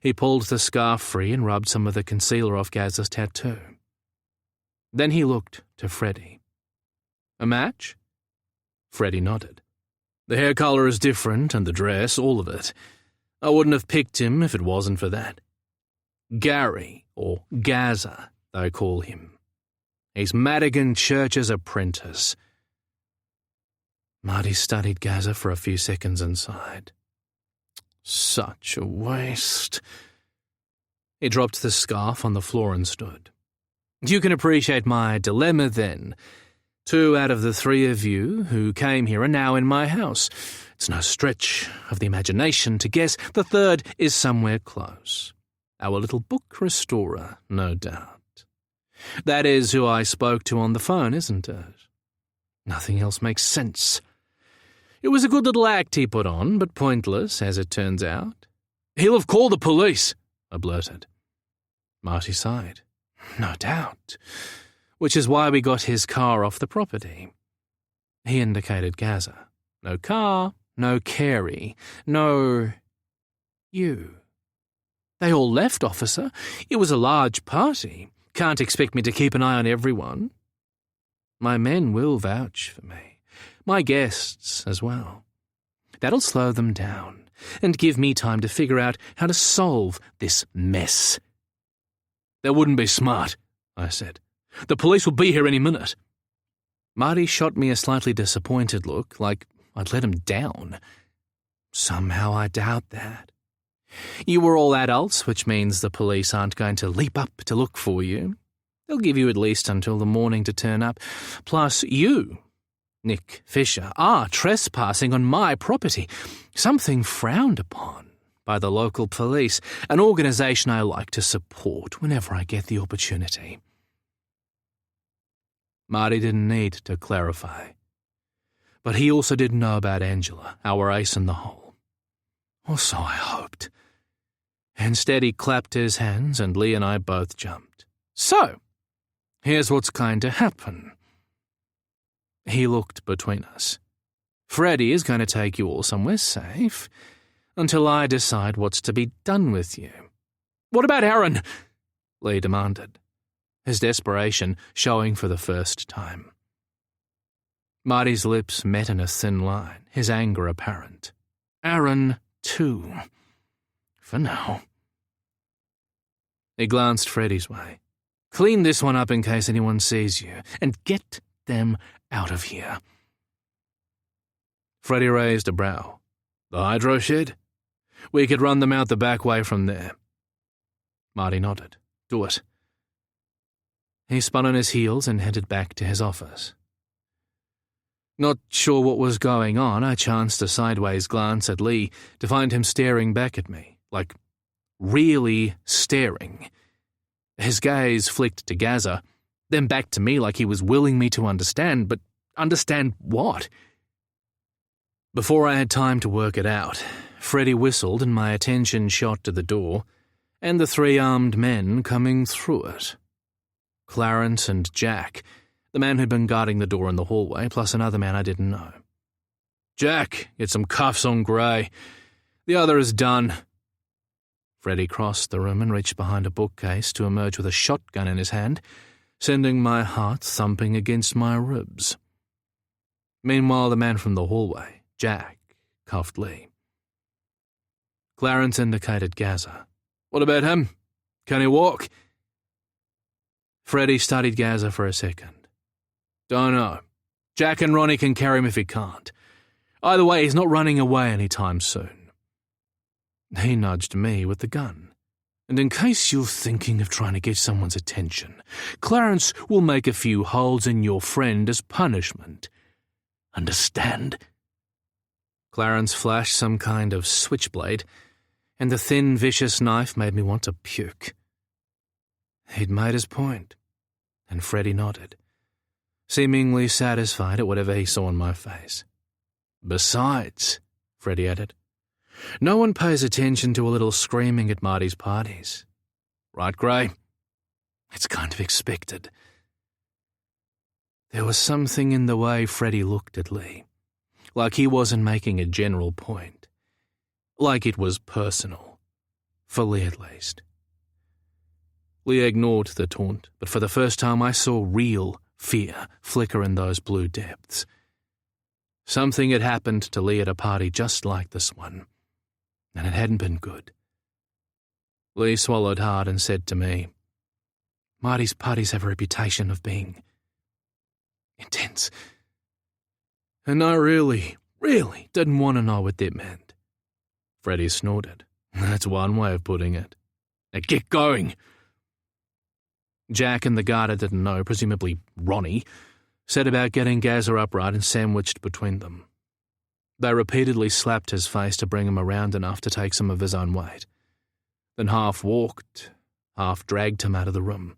He pulled the scarf free and rubbed some of the concealer off Gaza's tattoo. Then he looked to Freddie. A match? Freddie nodded. The hair colour is different and the dress, all of it. I wouldn't have picked him if it wasn't for that. Gary, or Gaza, they call him. He's Madigan Church's apprentice. Marty studied Gaza for a few seconds and sighed. Such a waste. He dropped the scarf on the floor and stood. You can appreciate my dilemma then. 2 out of the 3 of you who came here are now in my house. It's no stretch of the imagination to guess the 3rd is somewhere close. Our little book restorer, no doubt. That is who I spoke to on the phone, isn't it? Nothing else makes sense. It was a good little act he put on, but pointless, as it turns out. He'll have called the police, I blurted. Marty sighed. No doubt. Which is why we got his car off the property. He indicated Gaza. No car, no Carey, no you. They all left, officer. It was a large party. Can't expect me to keep an eye on everyone. My men will vouch for me. My guests as well. That'll slow them down and give me time to figure out how to solve this mess. That wouldn't be smart, I said. The police will be here any minute. Marty shot me a slightly disappointed look, like I'd let him down. Somehow I doubt that. You were all adults, which means the police aren't going to leap up to look for you. They'll give you at least until the morning to turn up. Plus, you, Nick Fisher, are trespassing on my property, something frowned upon by the local police, an organisation I like to support whenever I get the opportunity. Marty didn't need to clarify. But he also didn't know about Angela, our ace in the hole. Or so I hoped. Instead, he clapped his hands and Lee and I both jumped. So, here's what's going to happen. He looked between us. Freddie is going to take you all somewhere safe until I decide what's to be done with you. What about Aaron? Lee demanded, his desperation showing for the first time. Marty's lips met in a thin line, his anger apparent. Aaron, too. For now. He glanced Freddie's way. Clean this one up in case anyone sees you, and get them out of here. Freddie raised a brow. The hydro shed? We could run them out the back way from there. Marty nodded. Do it. He spun on his heels and headed back to his office. Not sure what was going on, I chanced a sideways glance at Lee to find him staring back at me, like really staring. His gaze flicked to Gaza, then back to me like he was willing me to understand, but understand what? Before I had time to work it out, Freddie whistled and my attention shot to the door and the three armed men coming through it. Clarence and Jack, the man who'd been guarding the door in the hallway, plus another man I didn't know. Jack, get some cuffs on Gray. The other is done. Freddie crossed the room and reached behind a bookcase to emerge with a shotgun in his hand, sending my heart thumping against my ribs. Meanwhile, the man from the hallway, Jack, cuffed Lee. Clarence indicated Gaza. What about him? Can he walk? Freddie studied Gaza for a second. Don't know. Jack and Ronnie can carry him if he can't. Either way, he's not running away anytime soon. He nudged me with the gun. And in case you're thinking of trying to get someone's attention, Clarence will make a few holes in your friend as punishment. Understand? Clarence flashed some kind of switchblade, and the thin, vicious knife made me want to puke. He'd made his point, and Freddie nodded, seemingly satisfied at whatever he saw on my face. Besides, Freddie added, no one pays attention to a little screaming at Marty's parties. Right, Gray? It's kind of expected. There was something in the way Freddie looked at Lee, like he wasn't making a general point, like it was personal, for Lee at least. Lee ignored the taunt, but for the first time I saw real fear flicker in those blue depths. Something had happened to Lee at a party just like this one, and it hadn't been good. Lee swallowed hard and said to me, Marty's parties have a reputation of being intense. And I really didn't want to know what that meant. Freddie snorted. That's one way of putting it. Now get going. Jack and the guard I didn't know, presumably Ronnie, set about getting Gaza upright and sandwiched between them. They repeatedly slapped his face to bring him around enough to take some of his own weight, then half walked, half dragged him out of the room.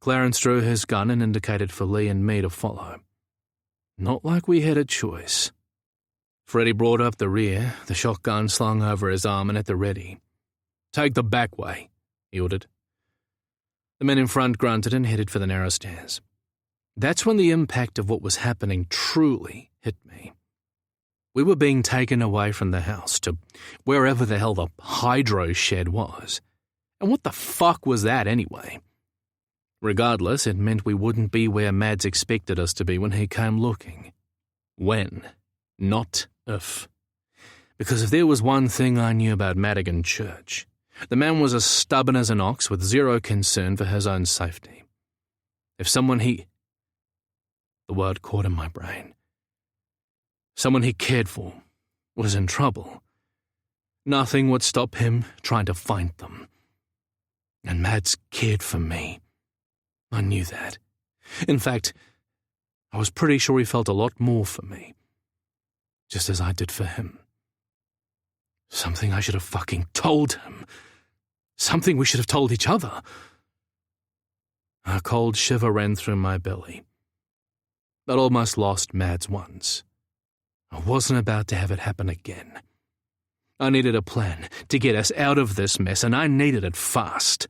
Clarence drew his gun and indicated for Lee and me to follow. Not like we had a choice. Freddie brought up the rear, the shotgun slung over his arm and at the ready. Take the back way, he ordered. The men in front grunted and headed for the narrow stairs. That's when the impact of what was happening truly hit me. We were being taken away from the house to wherever the hell the hydro shed was. And what the fuck was that anyway? Regardless, it meant we wouldn't be where Mads expected us to be when he came looking. When, not if. Because if there was one thing I knew about Madigan Church, the man was as stubborn as an ox with zero concern for his own safety. If someone he The word caught in my brain. Someone he cared for was in trouble. Nothing would stop him trying to find them. And Mads cared for me. I knew that. In fact, I was pretty sure he felt a lot more for me. Just as I did for him. Something I should have fucking told him. Something we should have told each other. A cold shiver ran through my belly. I'd almost lost Mads once. I wasn't about to have it happen again. I needed a plan to get us out of this mess, and I needed it fast.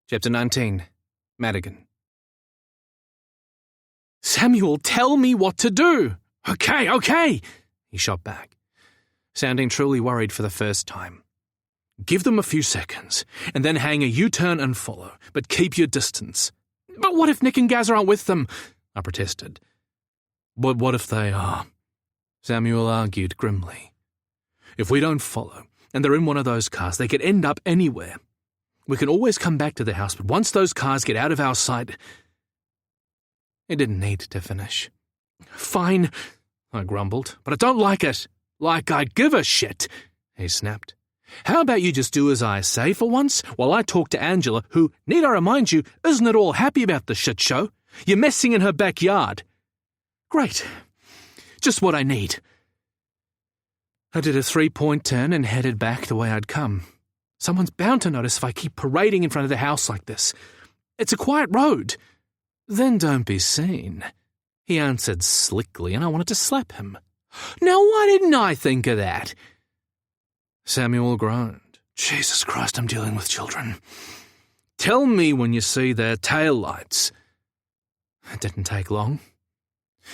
Chapter 19. Madigan. "Samuel, tell me what to do!" Okay, he shot back, sounding truly worried for the first time. "Give them a few seconds, and then hang a U-turn and follow, but keep your distance." "But what if Nick and Gaz aren't with them?" I protested. "But what if they are?" Samuel argued grimly. "If we don't follow, and they're in one of those cars, they could end up anywhere. We can always come back to the house, but once those cars get out of our sight..." He didn't need to finish. "Fine," I grumbled, "but I don't like it." "Like I'd give a shit," he snapped. "How about you just do as I say for once, while I talk to Angela, who, need I remind you, isn't at all happy about the shit show? You're messing in her backyard." "Great. Just what I need." I did a 3-point turn and headed back the way I'd come. Someone's bound to notice if I keep parading in front of the house like this. It's a quiet road. "Then don't be seen," he answered slickly, and I wanted to slap him. "Now why didn't I think of that?" Samuel groaned. "Jesus Christ, I'm dealing with children. Tell me when you see their taillights." It didn't take long.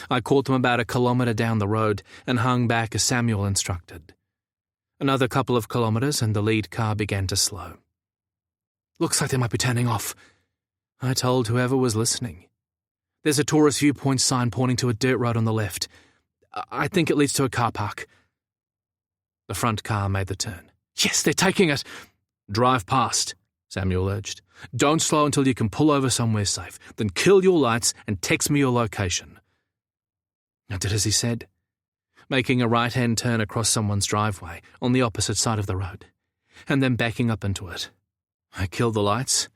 I caught them about 1 kilometre down the road and hung back as Samuel instructed. Another couple of kilometres and the lead car began to slow. "Looks like they might be turning off," I told whoever was listening. "There's a tourist viewpoint sign pointing to a dirt road on the left. I think it leads to a car park." The front car made the turn. "Yes, they're taking it." "Drive past," Samuel urged. "Don't slow until you can pull over somewhere safe. Then kill your lights and text me your location." I did as he said, making a right-hand turn across someone's driveway on the opposite side of the road, and then backing up into it. I killed the lights,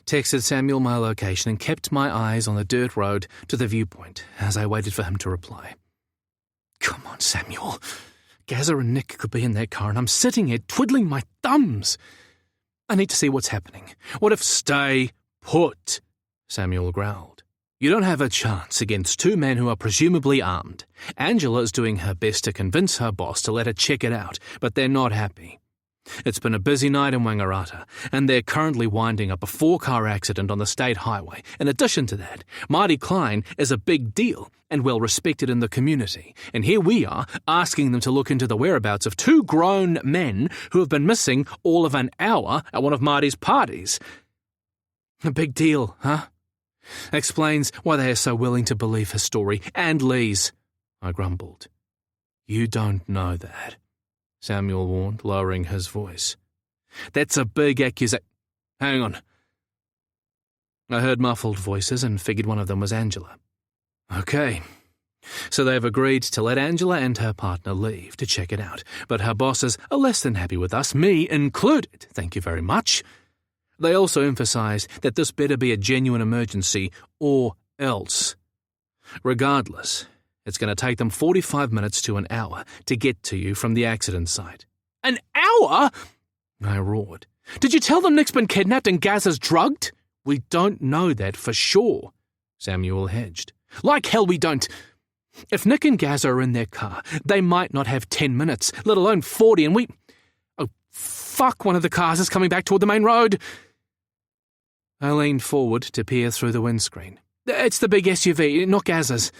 texted Samuel my location, and kept my eyes on the dirt road to the viewpoint as I waited for him to reply. "Come on, Samuel. Gazza and Nick could be in their car, and I'm sitting here twiddling my thumbs. I need to see what's happening. What if..." "Stay put," Samuel growled. "You don't have a chance against 2 men who are presumably armed. Angela is doing her best to convince her boss to let her check it out, but they're not happy. It's been a busy night in Wangaratta, and they're currently winding up a 4-car accident on the state highway. In addition to that, Marty Klein is a big deal and well respected in the community, and here we are asking them to look into the whereabouts of 2 grown men who have been missing all of an hour at one of Marty's parties. A big deal, huh? Explains why they are so willing to believe his story, and Lee's," I grumbled. "You don't know that," Samuel warned, lowering his voice. "That's a big accusation. Hang on." I heard muffled voices and figured one of them was Angela. Okay, so they've agreed to let Angela and her partner leave to check it out, but her bosses are less than happy with us, me included, thank you very much. They also emphasised that this better be a genuine emergency, or else. Regardless, it's going to take them 45 minutes to an hour to get to you from the accident site. "An hour?" I roared. "Did you tell them Nick's been kidnapped and Gazza's drugged?" "We don't know that for sure," Samuel hedged. "Like hell we don't. If Nick and Gazza are in their car, they might not have 10 minutes, let alone 40, and we... Oh, fuck, one of the cars is coming back toward the main road." I leaned forward to peer through the windscreen. "It's the big SUV, not Gazza's.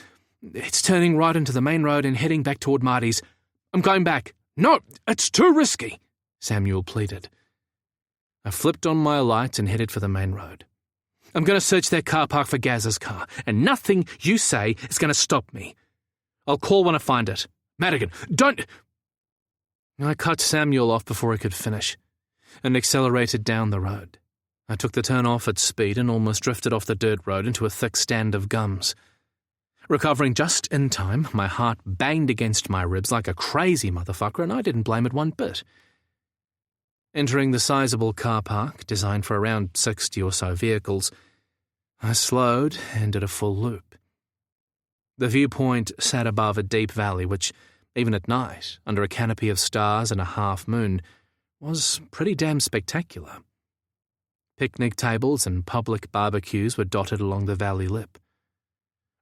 It's turning right into the main road and heading back toward Marty's. I'm going back." "No, it's too risky," Samuel pleaded. I flipped on my lights and headed for the main road. "I'm going to search their car park for Gazza's car, and nothing you say is going to stop me. I'll call when I find it. Madigan, don't..." I cut Samuel off before he could finish and accelerated down the road. I took the turn off at speed and almost drifted off the dirt road into a thick stand of gums. Recovering just in time, my heart banged against my ribs like a crazy motherfucker, and I didn't blame it one bit. Entering the sizable car park, designed for around 60 or so vehicles, I slowed and did a full loop. The viewpoint sat above a deep valley which, even at night, under a canopy of stars and a half moon, was pretty damn spectacular. Picnic tables and public barbecues were dotted along the valley lip.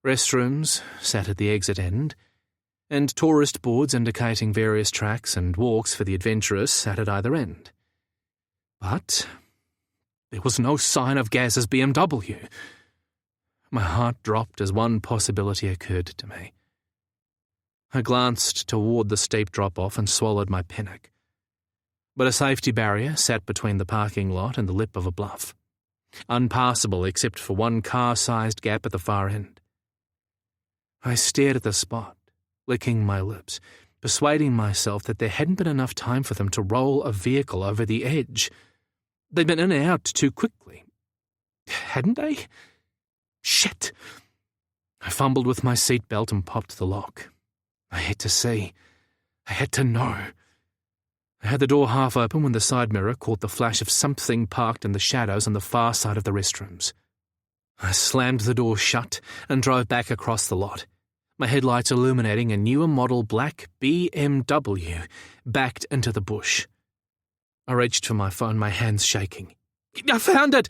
Restrooms sat at the exit end, and tourist boards indicating various tracks and walks for the adventurous sat at either end. But there was no sign of Gaz's BMW. My heart dropped as one possibility occurred to me. I glanced toward the steep drop-off and swallowed my panic. But a safety barrier sat between the parking lot and the lip of a bluff, unpassable except for one car-sized gap at the far end. I stared at the spot, licking my lips, persuading myself that there hadn't been enough time for them to roll a vehicle over the edge. They'd been in and out too quickly. Hadn't they? Shit! I fumbled with my seatbelt and popped the lock. I had to see. I had to know. I had the door half open when the side mirror caught the flash of something parked in the shadows on the far side of the restrooms. I slammed the door shut and drove back across the lot, my headlights illuminating a newer model black BMW backed into the bush. I reached for my phone, my hands shaking. "I found it!"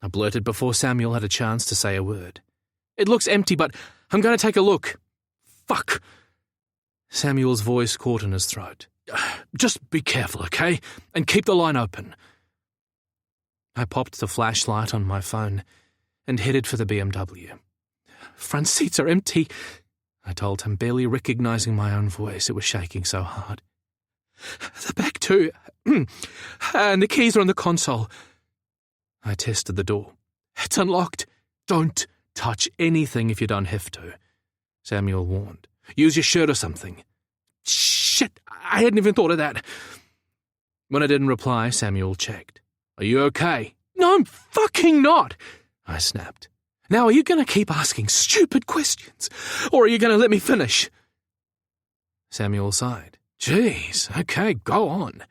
I blurted before Samuel had a chance to say a word. "It looks empty, but I'm going to take a look." "Fuck!" Samuel's voice caught in his throat. "Just be careful, okay? And keep the line open." I popped the flashlight on my phone and headed for the BMW. "Front seats are empty," I told him, barely recognizing my own voice. It was shaking so hard. "The back too. And the keys are on the console." I tested the door. "It's unlocked." "Don't touch anything if you don't have to," Samuel warned. "Use your shirt or something." "Shit, I hadn't even thought of that." When I didn't reply, Samuel checked. "Are you okay?" "No, I'm fucking not," I snapped. "Now are you going to keep asking stupid questions, or are you going to let me finish?" Samuel sighed. "Jeez, okay, go on."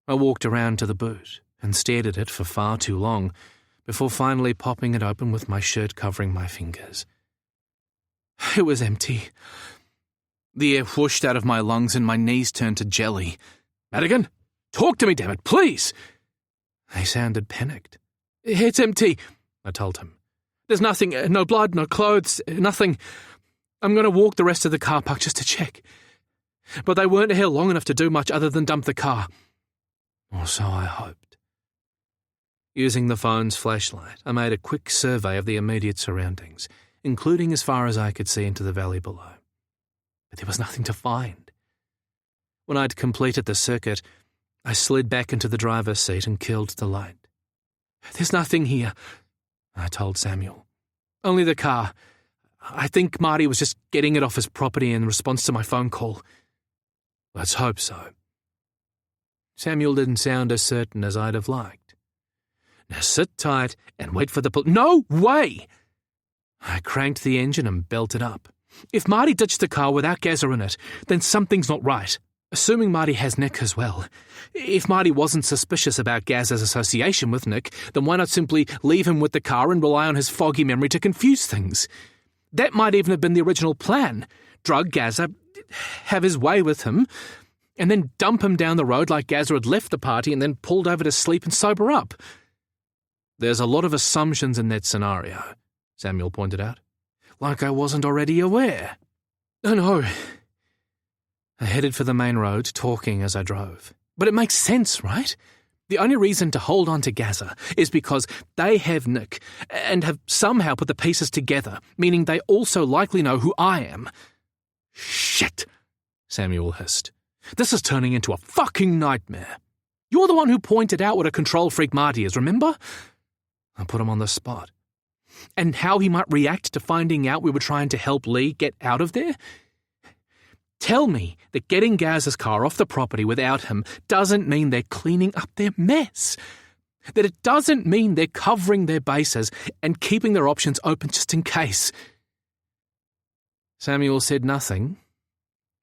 I walked around to the boot and stared at it for far too long before finally popping it open with my shirt covering my fingers. It was empty. The air whooshed out of my lungs and my knees turned to jelly. "Madigan, talk to me, damn it, please!" He sounded panicked. "It's empty," I told him. "There's nothing, no blood, no clothes, nothing. I'm going to walk the rest of the car park just to check." But they weren't here long enough to do much other than dump the car. Or so I hoped. Using the phone's flashlight, I made a quick survey of the immediate surroundings, including as far as I could see into the valley below. But there was nothing to find. When I'd completed the circuit, I slid back into the driver's seat and killed the light. "There's nothing here," I told Samuel. "Only the car. I think Marty was just getting it off his property in response to my phone call." "Let's hope so." Samuel didn't sound as certain as I'd have liked. "Now sit tight and wait for the No way!" I cranked the engine and belted up. If Marty ditched the car without Gazza in it, then something's not right. Assuming Marty has Nick as well. If Marty wasn't suspicious about Gazza's association with Nick, then why not simply leave him with the car and rely on his foggy memory to confuse things? That might even have been the original plan. Drug Gazza, have his way with him, and then dump him down the road like Gazza had left the party and then pulled over to sleep and sober up. "There's a lot of assumptions in that scenario," Samuel pointed out. "Like I wasn't already aware." "I know." I headed for the main road, talking as I drove. "But it makes sense, right? The only reason to hold on to Gazza is because they have Nick and have somehow put the pieces together, meaning they also likely know who I am." "Shit," Samuel hissed. "This is turning into a fucking nightmare. You're the one who pointed out what a control freak Marty is, remember?" I put him on the spot. "And how he might react to finding out we were trying to help Lee get out of there? Tell me that getting Gaz's car off the property without him doesn't mean they're cleaning up their mess. That it doesn't mean they're covering their bases and keeping their options open just in case. Samuel said nothing,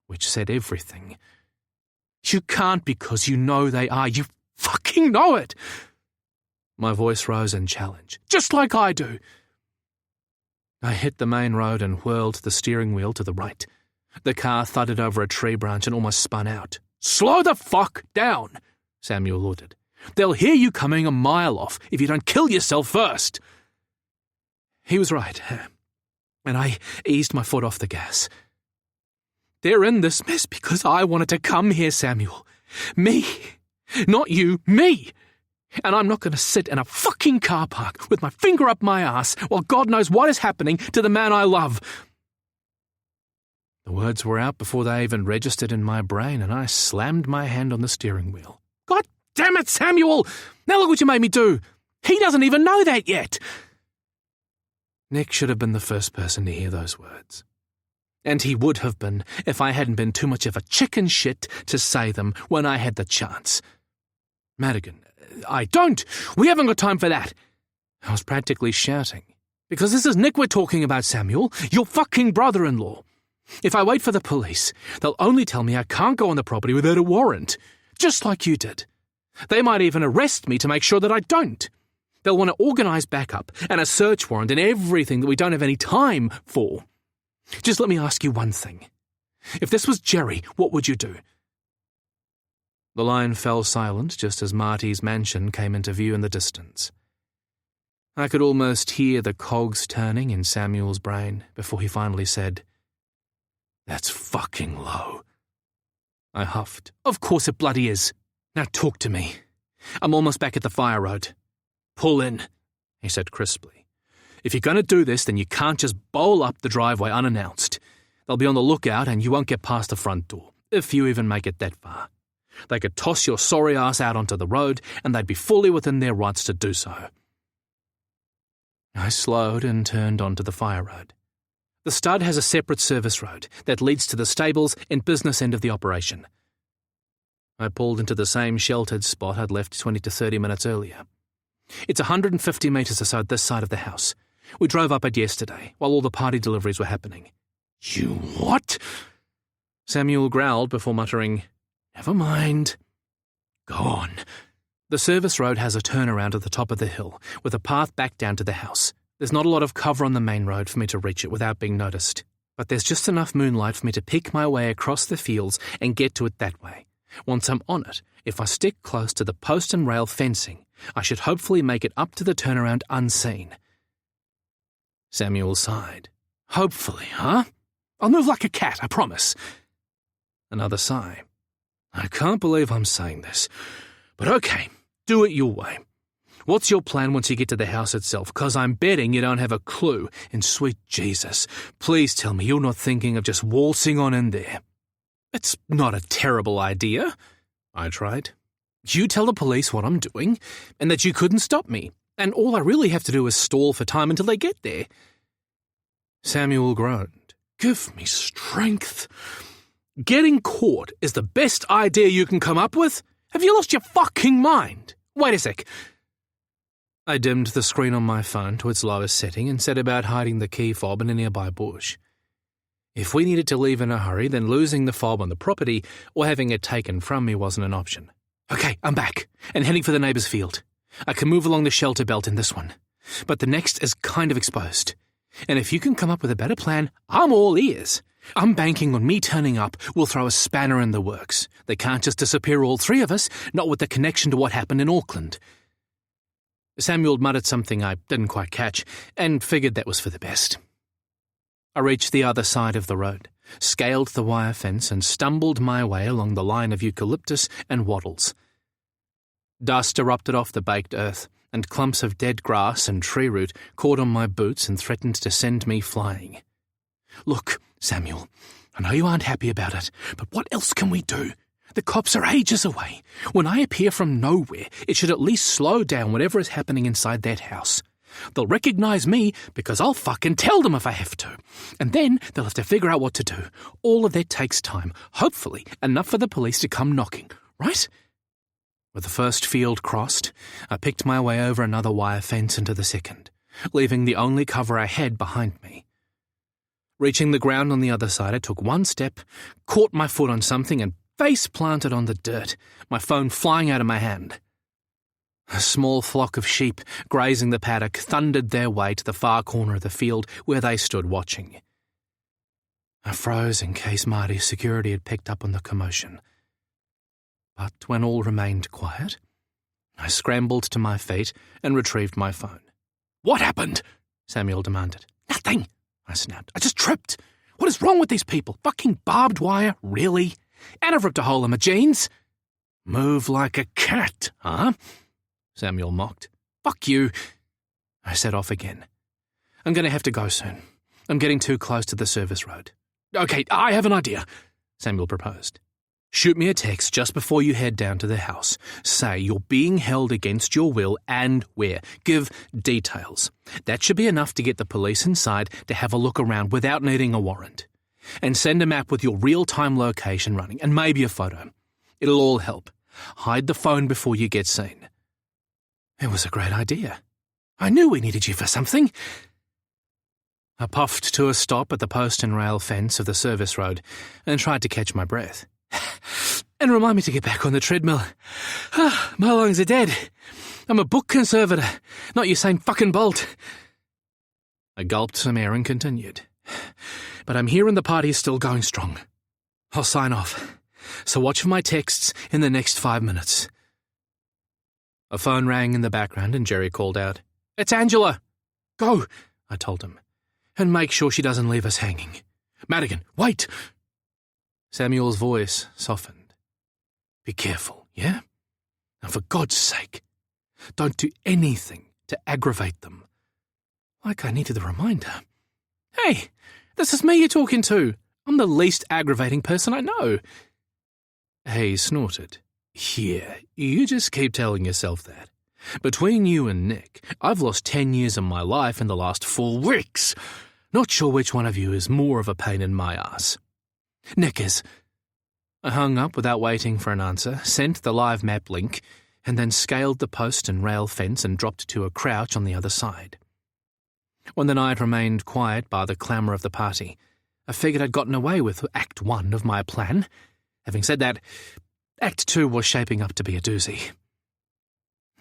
which said everything. You can't because you know they are. You fucking know it. My voice rose in challenge. Just like I do. I hit the main road and whirled the steering wheel to the right. The car thudded over a tree branch and almost spun out. Slow the fuck down, Samuel ordered. They'll hear you coming a mile off if you don't kill yourself first. He was right, and I eased my foot off the gas. They're in this mess because I wanted to come here, Samuel. Me. Not you, me. And I'm not going to sit in a fucking car park with my finger up my ass while God knows what is happening to the man I love. The words were out before they even registered in my brain, and I slammed my hand on the steering wheel. God damn it, Samuel! Now look what you made me do! He doesn't even know that yet! Nick should have been the first person to hear those words. And he would have been if I hadn't been too much of a chicken shit to say them when I had the chance. Madigan, I don't! We haven't got time for that! I was practically shouting. Because this is Nick we're talking about, Samuel. Your fucking brother-in-law. If I wait for the police, they'll only tell me I can't go on the property without a warrant. Just like you did. They might even arrest me to make sure that I don't. They'll want to organise backup and a search warrant and everything that we don't have any time for. Just let me ask you one thing. If this was Jerry, what would you do? The line fell silent just as Marty's mansion came into view in the distance. I could almost hear the cogs turning in Samuel's brain before he finally said, "That's fucking low." I huffed. Of course it bloody is. Now talk to me. I'm almost back at the fire road. Pull in, he said crisply. If you're going to do this, then you can't just bowl up the driveway unannounced. They'll be on the lookout and you won't get past the front door, if you even make it that far. They could toss your sorry ass out onto the road and they'd be fully within their rights to do so. I slowed and turned onto the fire road. The stud has a separate service road that leads to the stables and business end of the operation. I pulled into the same sheltered spot I'd left 20 to 30 minutes earlier. It's 150 metres or so this side of the house. We drove up it yesterday, while all the party deliveries were happening. You what? Samuel growled before muttering, Never mind. Go on. The service road has a turnaround at the top of the hill, with a path back down to the house. There's not a lot of cover on the main road for me to reach it without being noticed, but there's just enough moonlight for me to pick my way across the fields and get to it that way. Once I'm on it, if I stick close to the post and rail fencing, I should hopefully make it up to the turnaround unseen. Samuel sighed. Hopefully, huh? I'll move like a cat, I promise. Another sigh. I can't believe I'm saying this, but okay, do it your way. What's your plan once you get to the house itself? 'Cause I'm betting you don't have a clue, and sweet Jesus, please tell me you're not thinking of just waltzing on in there. It's not a terrible idea, I tried. You tell the police what I'm doing, and that you couldn't stop me, and all I really have to do is stall for time until they get there. Samuel groaned. Give me strength. Getting caught is the best idea you can come up with? Have you lost your fucking mind? Wait a sec. I dimmed the screen on my phone to its lowest setting and set about hiding the key fob in a nearby bush. If we needed to leave in a hurry, then losing the fob on the property or having it taken from me wasn't an option. Okay, I'm back, and heading for the neighbour's field. I can move along the shelter belt in this one, but the next is kind of exposed. And if you can come up with a better plan, I'm all ears. I'm banking on me turning up will throw a spanner in the works. They can't just disappear all three of us, not with the connection to what happened in Auckland. Samuel muttered something I didn't quite catch, and figured that was for the best. I reached the other side of the road, scaled the wire fence, and stumbled my way along the line of eucalyptus and wattles. Dust erupted off the baked earth, and clumps of dead grass and tree root caught on my boots and threatened to send me flying. Look, Samuel, I know you aren't happy about it, but what else can we do? The cops are ages away. When I appear from nowhere, it should at least slow down whatever is happening inside that house. They'll recognise me because I'll fucking tell them if I have to. And then they'll have to figure out what to do. All of that takes time. Hopefully enough for the police to come knocking, right? With the first field crossed, I picked my way over another wire fence into the second, leaving the only cover I had behind me. Reaching the ground on the other side, I took one step, caught my foot on something, and face planted on the dirt, my phone flying out of my hand. A small flock of sheep grazing the paddock thundered their way to the far corner of the field where they stood watching. I froze in case Marty's security had picked up on the commotion. But when all remained quiet, I scrambled to my feet and retrieved my phone. "What happened?" Samuel demanded. "Nothing," I snapped. "I just tripped. What is wrong with these people? Fucking barbed wire, really? And I've ripped a hole in my jeans." "Move like a cat, huh?" Samuel mocked. "Fuck you." I set off again. "I'm going to have to go soon. I'm getting too close to the service road." "Okay, I have an idea," Samuel proposed. "Shoot me a text just before you head down to the house. Say you're being held against your will and where. Give details. That should be enough to get the police inside to have a look around without needing a warrant. And send a map with your real-time location running, and maybe a photo. It'll all help. Hide the phone before you get seen." It was a great idea. I knew we needed you for something. I puffed to a stop at the post and rail fence of the service road and tried to catch my breath. And remind me to get back on the treadmill. My lungs are dead. I'm a book conservator, not Usain fucking Bolt. I gulped some air and continued. But I'm here and the party's still going strong. I'll sign off. So watch for my texts in the next 5 minutes. A phone rang in the background and Jerry called out. "It's Angela." "Go," I told him. "And make sure she doesn't leave us hanging." "Madigan, wait." Samuel's voice softened. "Be careful, yeah? And for God's sake, don't do anything to aggravate them." Like I needed a reminder. Hey, this is me you're talking to. I'm the least aggravating person I know. He snorted. "Yeah, you just keep telling yourself that. Between you and Nick, I've lost 10 years of my life in the last 4 weeks. Not sure which one of you is more of a pain in my ass." "Nick is." I hung up without waiting for an answer, sent the live map link, and then scaled the post and rail fence and dropped to a crouch on the other side. When the night remained quiet by the clamour of the party, I figured I'd gotten away with Act 1 of my plan. Having said that, Act 2 was shaping up to be a doozy.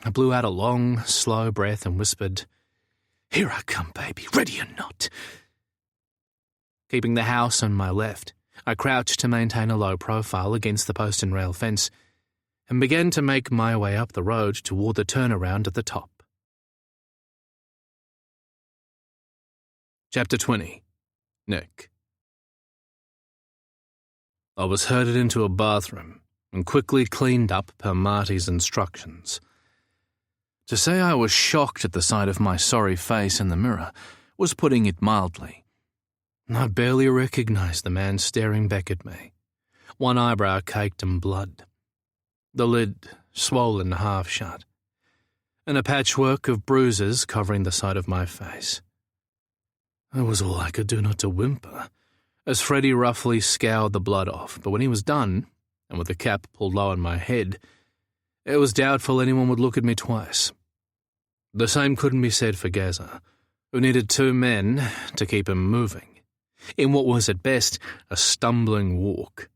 I blew out a long, slow breath and whispered, "Here I come, baby, ready or not." Keeping the house on my left, I crouched to maintain a low profile against the post and rail fence and began to make my way up the road toward the turnaround at the top. Chapter 20. Nick. I was herded into a bathroom and quickly cleaned up per Marty's instructions. To say I was shocked at the sight of my sorry face in the mirror was putting it mildly. I barely recognized the man staring back at me, one eyebrow caked in blood, the lid swollen half shut, and a patchwork of bruises covering the side of my face. It was all I could do not to whimper, as Freddie roughly scoured the blood off, but when he was done, and with the cap pulled low on my head, it was doubtful anyone would look at me twice. The same couldn't be said for Gaza, who needed 2 men to keep him moving, in what was at best a stumbling walk.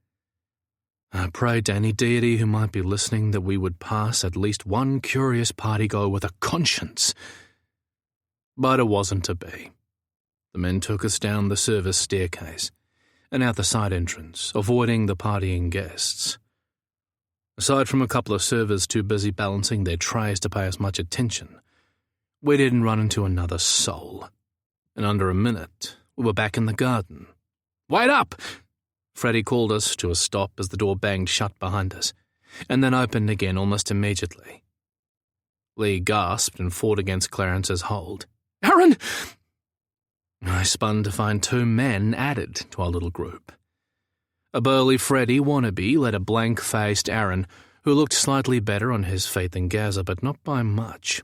I prayed to any deity who might be listening that we would pass at least one curious partygoer with a conscience. But it wasn't to be. The men took us down the service staircase and out the side entrance, avoiding the partying guests. Aside from a couple of servers too busy balancing their trays to pay us much attention, we didn't run into another soul. In under a minute, we were back in the garden. "Wait up!" Freddie called us to a stop as the door banged shut behind us, and then opened again almost immediately. Lee gasped and fought against Clarence's hold. "Aaron!" I spun to find 2 men added to our little group. A burly Freddie wannabe led a blank-faced Aaron, who looked slightly better on his feet than Gaza, but not by much.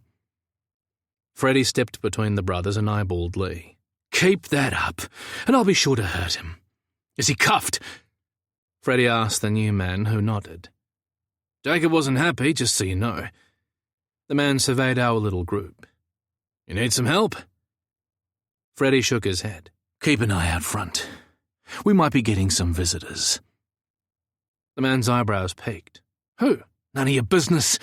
Freddie stepped between the brothers and eyeballed Lee. "Keep that up, and I'll be sure to hurt him. Is he cuffed?" Freddie asked the new man, who nodded. Jacob wasn't happy, just so you know. The man surveyed our little group. You need some help? Freddie shook his head. Keep an eye out front. We might be getting some visitors. The man's eyebrows peaked. Who? None of your business.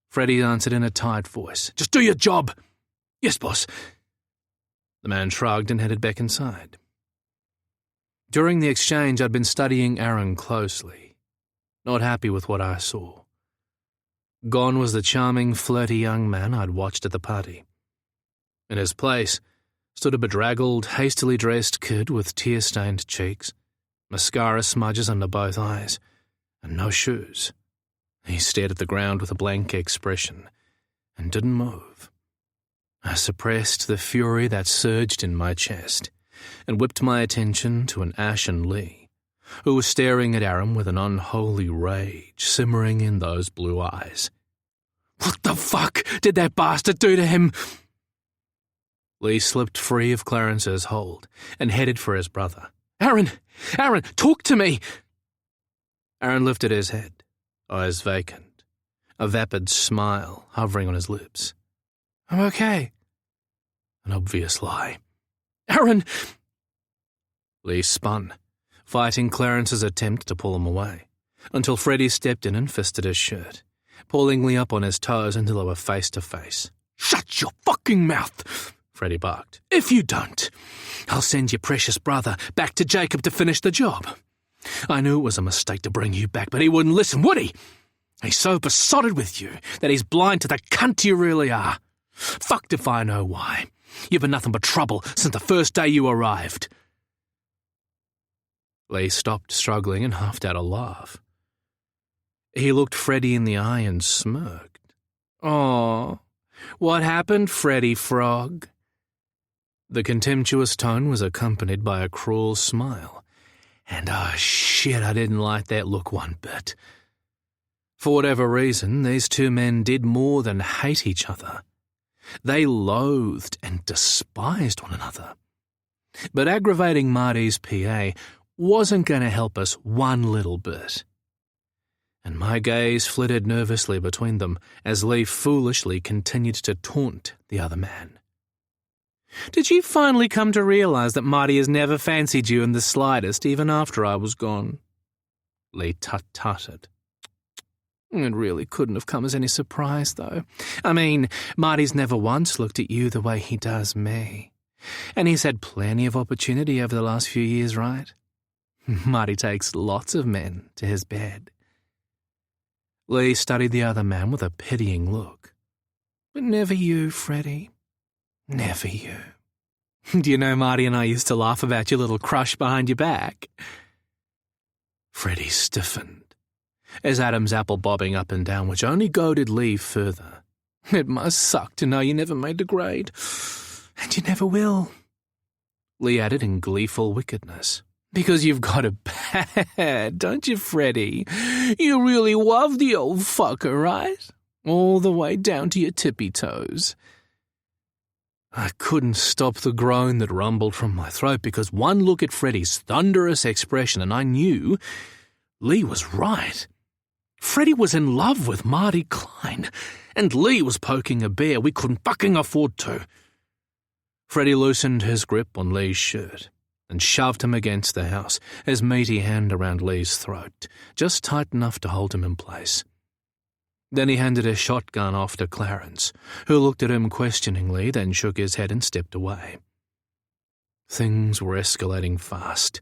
Freddie answered in a tight voice. Just do your job. Yes, boss. The man shrugged and headed back inside. During the exchange, I'd been studying Aaron closely, not happy with what I saw. Gone was the charming, flirty young man I'd watched at the party. In his place stood a bedraggled, hastily dressed kid with tear-stained cheeks, mascara smudges under both eyes, and no shoes. He stared at the ground with a blank expression and didn't move. I suppressed the fury that surged in my chest and whipped my attention to an ashen Lee, who was staring at Aaron with an unholy rage simmering in those blue eyes. What the fuck did that bastard do to him? Lee slipped free of Clarence's hold and headed for his brother. Aaron, talk to me! Aaron lifted his head, eyes vacant, a vapid smile hovering on his lips. I'm okay. An obvious lie. Aaron! Lee spun, fighting Clarence's attempt to pull him away, until Freddie stepped in and fisted his shirt, pulling Lee up on his toes until they were face to face. Shut your fucking mouth! Freddie barked. If you don't, I'll send your precious brother back to Jacob to finish the job. I knew it was a mistake to bring you back, but he wouldn't listen, would he? He's so besotted with you that he's blind to the cunt you really are. Fucked if I know why. You've been nothing but trouble since the first day you arrived. Lee stopped struggling and huffed out a laugh. He looked Freddie in the eye and smirked. Aw, what happened, Freddie Frog? The contemptuous tone was accompanied by a cruel smile, and shit, I didn't like that look one bit. For whatever reason, these two men did more than hate each other. They loathed and despised one another. But aggravating Marty's PA wasn't going to help us one little bit. And my gaze flitted nervously between them as Lee foolishly continued to taunt the other man. Did you finally come to realize that Marty has never fancied you in the slightest, even after I was gone? Lee tut-tutted. It really couldn't have come as any surprise, though. I mean, Marty's never once looked at you the way he does me. And he's had plenty of opportunity over the last few years, right? Marty takes lots of men to his bed. Lee studied the other man with a pitying look. But never you, Freddie. Never you. Do you know Marty and I used to laugh about your little crush behind your back? Freddie stiffened, as Adam's apple bobbing up and down, which only goaded Lee further. It must suck to know you never made the grade. And you never will. Lee added in gleeful wickedness. Because you've got it bad, don't you, Freddie? You really love the old fucker, right? All the way down to your tippy toes. I couldn't stop the groan that rumbled from my throat because one look at Freddie's thunderous expression and I knew Lee was right. Freddie was in love with Marty Klein, and Lee was poking a bear we couldn't fucking afford to. Freddie loosened his grip on Lee's shirt and shoved him against the house, his meaty hand around Lee's throat, just tight enough to hold him in place. Then he handed his shotgun off to Clarence, who looked at him questioningly, then shook his head and stepped away. Things were escalating fast,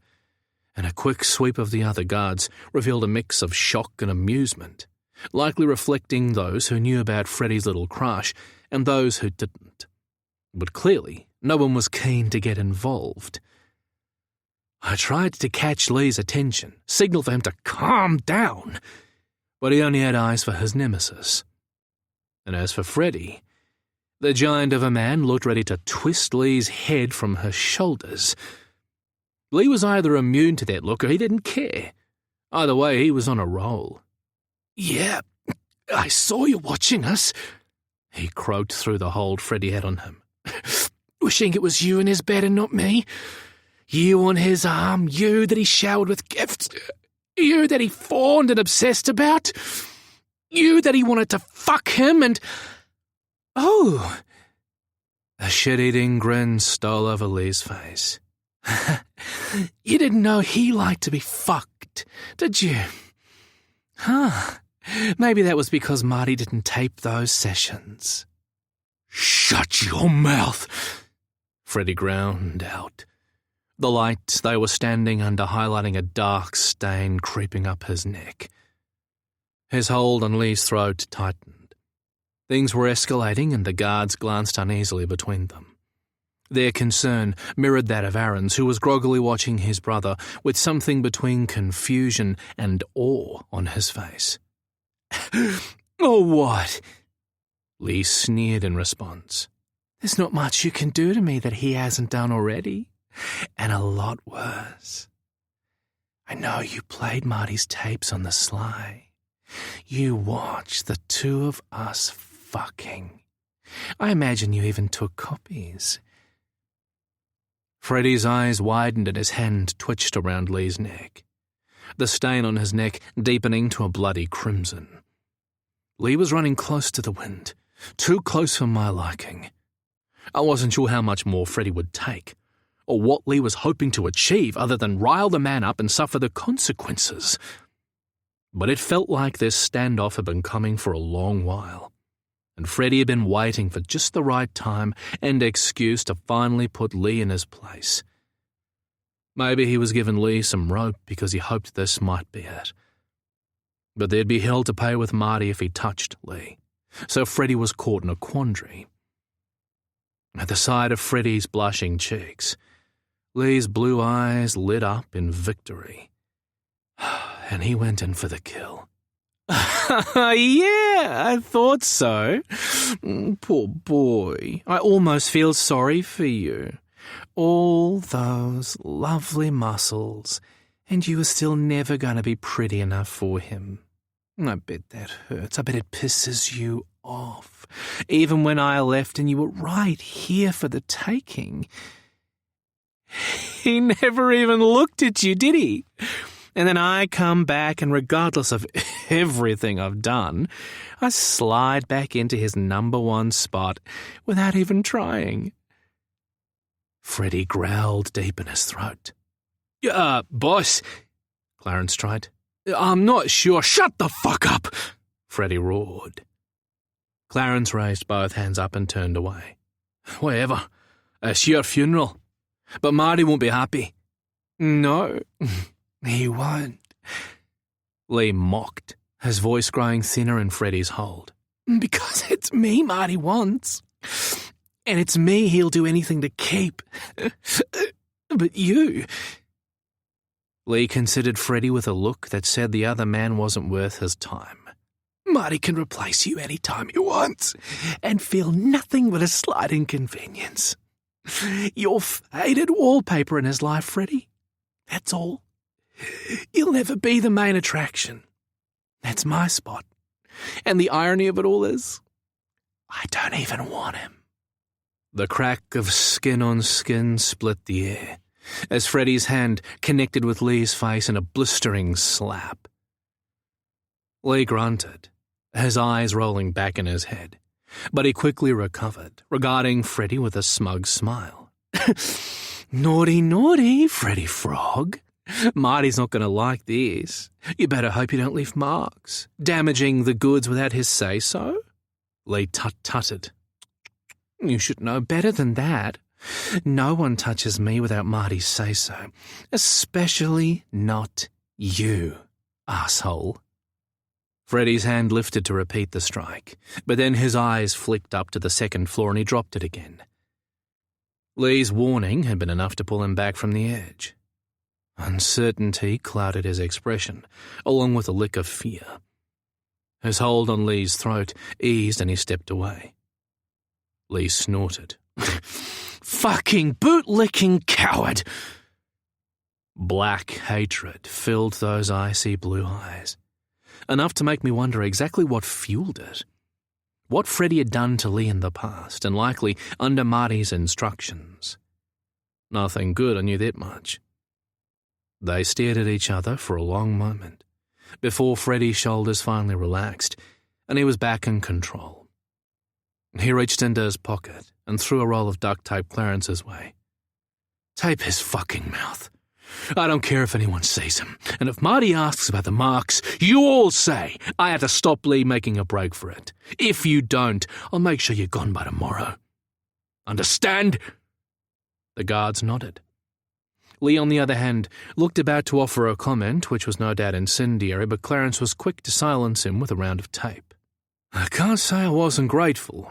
and a quick sweep of the other guards revealed a mix of shock and amusement, likely reflecting those who knew about Freddie's little crush and those who didn't. But clearly, no one was keen to get involved. I tried to catch Lee's attention, signal for him to calm down, but he only had eyes for his nemesis. And as for Freddie, the giant of a man looked ready to twist Lee's head from her shoulders. Lee was either immune to that look or he didn't care. Either way, he was on a roll. Yeah, I saw you watching us, he croaked through the hold Freddie had on him. Wishing it was you in his bed and not me. You on his arm, you that he showered with gifts, you that he fawned and obsessed about. you that he wanted to fuck him and... Oh! A shit-eating grin stole over Lee's face. You didn't know he liked to be fucked, did you? Huh. Maybe that was because Marty didn't tape those sessions. Shut your mouth, Freddie ground out. The light they were standing under highlighting a dark stain creeping up his neck. His hold on Lee's throat tightened. Things were escalating and the guards glanced uneasily between them. Their concern mirrored that of Aaron's, who was groggily watching his brother with something between confusion and awe on his face. Oh, what? Lee sneered in response. There's not much you can do to me that he hasn't done already, and a lot worse. I know you played Marty's tapes on the sly. You watched the two of us fucking. I imagine you even took copies. Freddie's eyes widened and his hand twitched around Lee's neck, the stain on his neck deepening to a bloody crimson. Lee was running close to the wind, too close for my liking. I wasn't sure how much more Freddie would take, or what Lee was hoping to achieve other than rile the man up and suffer the consequences. But it felt like this standoff had been coming for a long while, and Freddie had been waiting for just the right time and excuse to finally put Lee in his place. Maybe he was giving Lee some rope because he hoped this might be it. But there'd be hell to pay with Marty if he touched Lee, so Freddie was caught in a quandary. At the sight of Freddie's blushing cheeks, Lee's blue eyes lit up in victory, and he went in for the kill. Yeah, I thought so. Poor boy. I almost feel sorry for you. All those lovely muscles, and you were still never going to be pretty enough for him. I bet that hurts. I bet it pisses you off. Even when I left and you were right here for the taking. He never even looked at you, did he? And then I come back and regardless of everything I've done, I slide back into his number one spot without even trying. Freddie growled deep in his throat. Boss, Clarence tried. I'm not sure. Shut the fuck up, Freddie roared. Clarence raised both hands up and turned away. Whatever. It's your funeral. But Marty won't be happy. No, he won't. Lee mocked, his voice growing thinner in Freddie's hold. Because it's me Marty wants. And it's me he'll do anything to keep. But you... Lee considered Freddie with a look that said the other man wasn't worth his time. Marty can replace you any time he wants, and feel nothing but a slight inconvenience. You're faded wallpaper in his life, Freddie. That's all. You'll never be the main attraction. That's my spot. And the irony of it all is, I don't even want him. The crack of skin on skin split the air, as Freddie's hand connected with Lee's face in a blistering slap. Lee grunted, his eyes rolling back in his head, but he quickly recovered, regarding Freddie with a smug smile. Naughty, naughty, Freddie Frog. Marty's not going to like this. You better hope you don't leave marks, damaging the goods without his say-so. Lee tut-tutted. You should know better than that. No one touches me without Marty's say-so, especially not you, asshole. Freddie's hand lifted to repeat the strike, but then his eyes flicked up to the second floor and he dropped it again. Lee's warning had been enough to pull him back from the edge. Uncertainty clouded his expression, along with a lick of fear. His hold on Lee's throat eased and he stepped away. Lee snorted. Fucking boot-licking coward! Black hatred filled those icy blue eyes, enough to make me wonder exactly what fueled it. What Freddie had done to Lee in the past, and likely under Marty's instructions. Nothing good, I knew that much. They stared at each other for a long moment, before Freddie's shoulders finally relaxed, and he was back in control. He reached into his pocket and threw a roll of duct tape Clarence's way. "Tape his fucking mouth. I don't care if anyone sees him, and if Marty asks about the marks, you all say I had to stop Lee making a break for it. If you don't, I'll make sure you're gone by tomorrow. Understand?" The guards nodded. Lee, on the other hand, looked about to offer a comment, which was no doubt incendiary, but Clarence was quick to silence him with a round of tape. I can't say I wasn't grateful,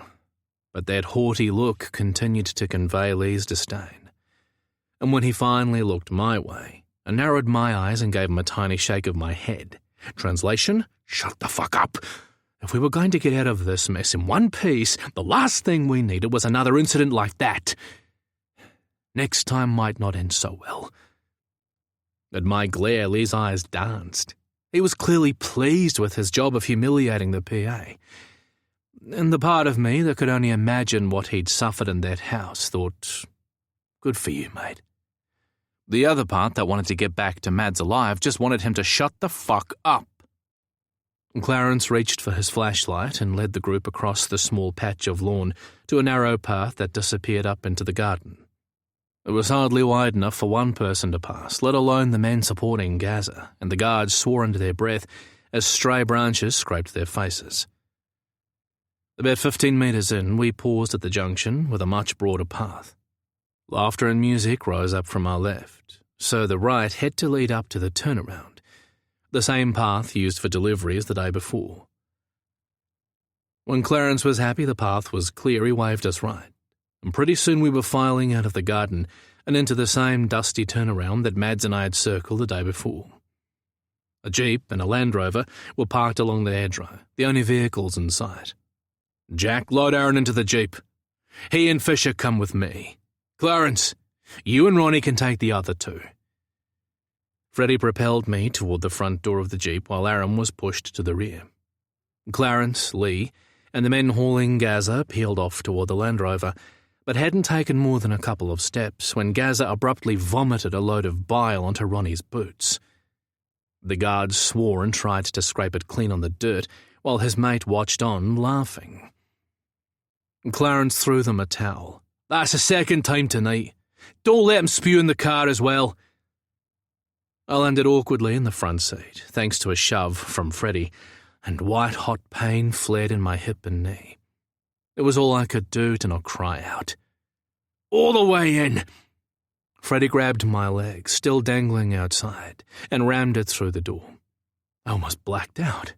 but that haughty look continued to convey Lee's disdain. And when he finally looked my way, I narrowed my eyes and gave him a tiny shake of my head. Translation, shut the fuck up. If we were going to get out of this mess in one piece, the last thing we needed was another incident like that. Next time might not end so well. At my glare, Lee's eyes danced. He was clearly pleased with his job of humiliating the PA. And the part of me that could only imagine what he'd suffered in that house thought, good for you, mate. The other part that wanted to get back to Mads alive just wanted him to shut the fuck up. Clarence reached for his flashlight and led the group across the small patch of lawn to a narrow path that disappeared up into the garden. It was hardly wide enough for one person to pass, let alone the men supporting Gaza, and the guards swore under their breath as stray branches scraped their faces. About 15 metres in, we paused at the junction with a much broader path. Laughter and music rose up from our left, so the right had to lead up to the turnaround, the same path used for deliveries the day before. When Clarence was happy the path was clear, he waved us right, and pretty soon we were filing out of the garden and into the same dusty turnaround that Mads and I had circled the day before. A Jeep and a Land Rover were parked along the hedgerow, the only vehicles in sight. "Jack, load Aaron into the Jeep. He and Fisher come with me. Clarence, you and Ronnie can take the other two." Freddie propelled me toward the front door of the Jeep while Aaron was pushed to the rear. Clarence, Lee, and the men hauling Gaza peeled off toward the Land Rover, but hadn't taken more than a couple of steps when Gaza abruptly vomited a load of bile onto Ronnie's boots. The guards swore and tried to scrape it clean on the dirt, while his mate watched on, laughing. Clarence threw them a towel. "That's the second time tonight. Don't let him spew in the car as well." I landed awkwardly in the front seat, thanks to a shove from Freddie, and white-hot pain flared in my hip and knee. It was all I could do to not cry out. "All the way in!" Freddie grabbed my leg, still dangling outside, and rammed it through the door. I almost blacked out.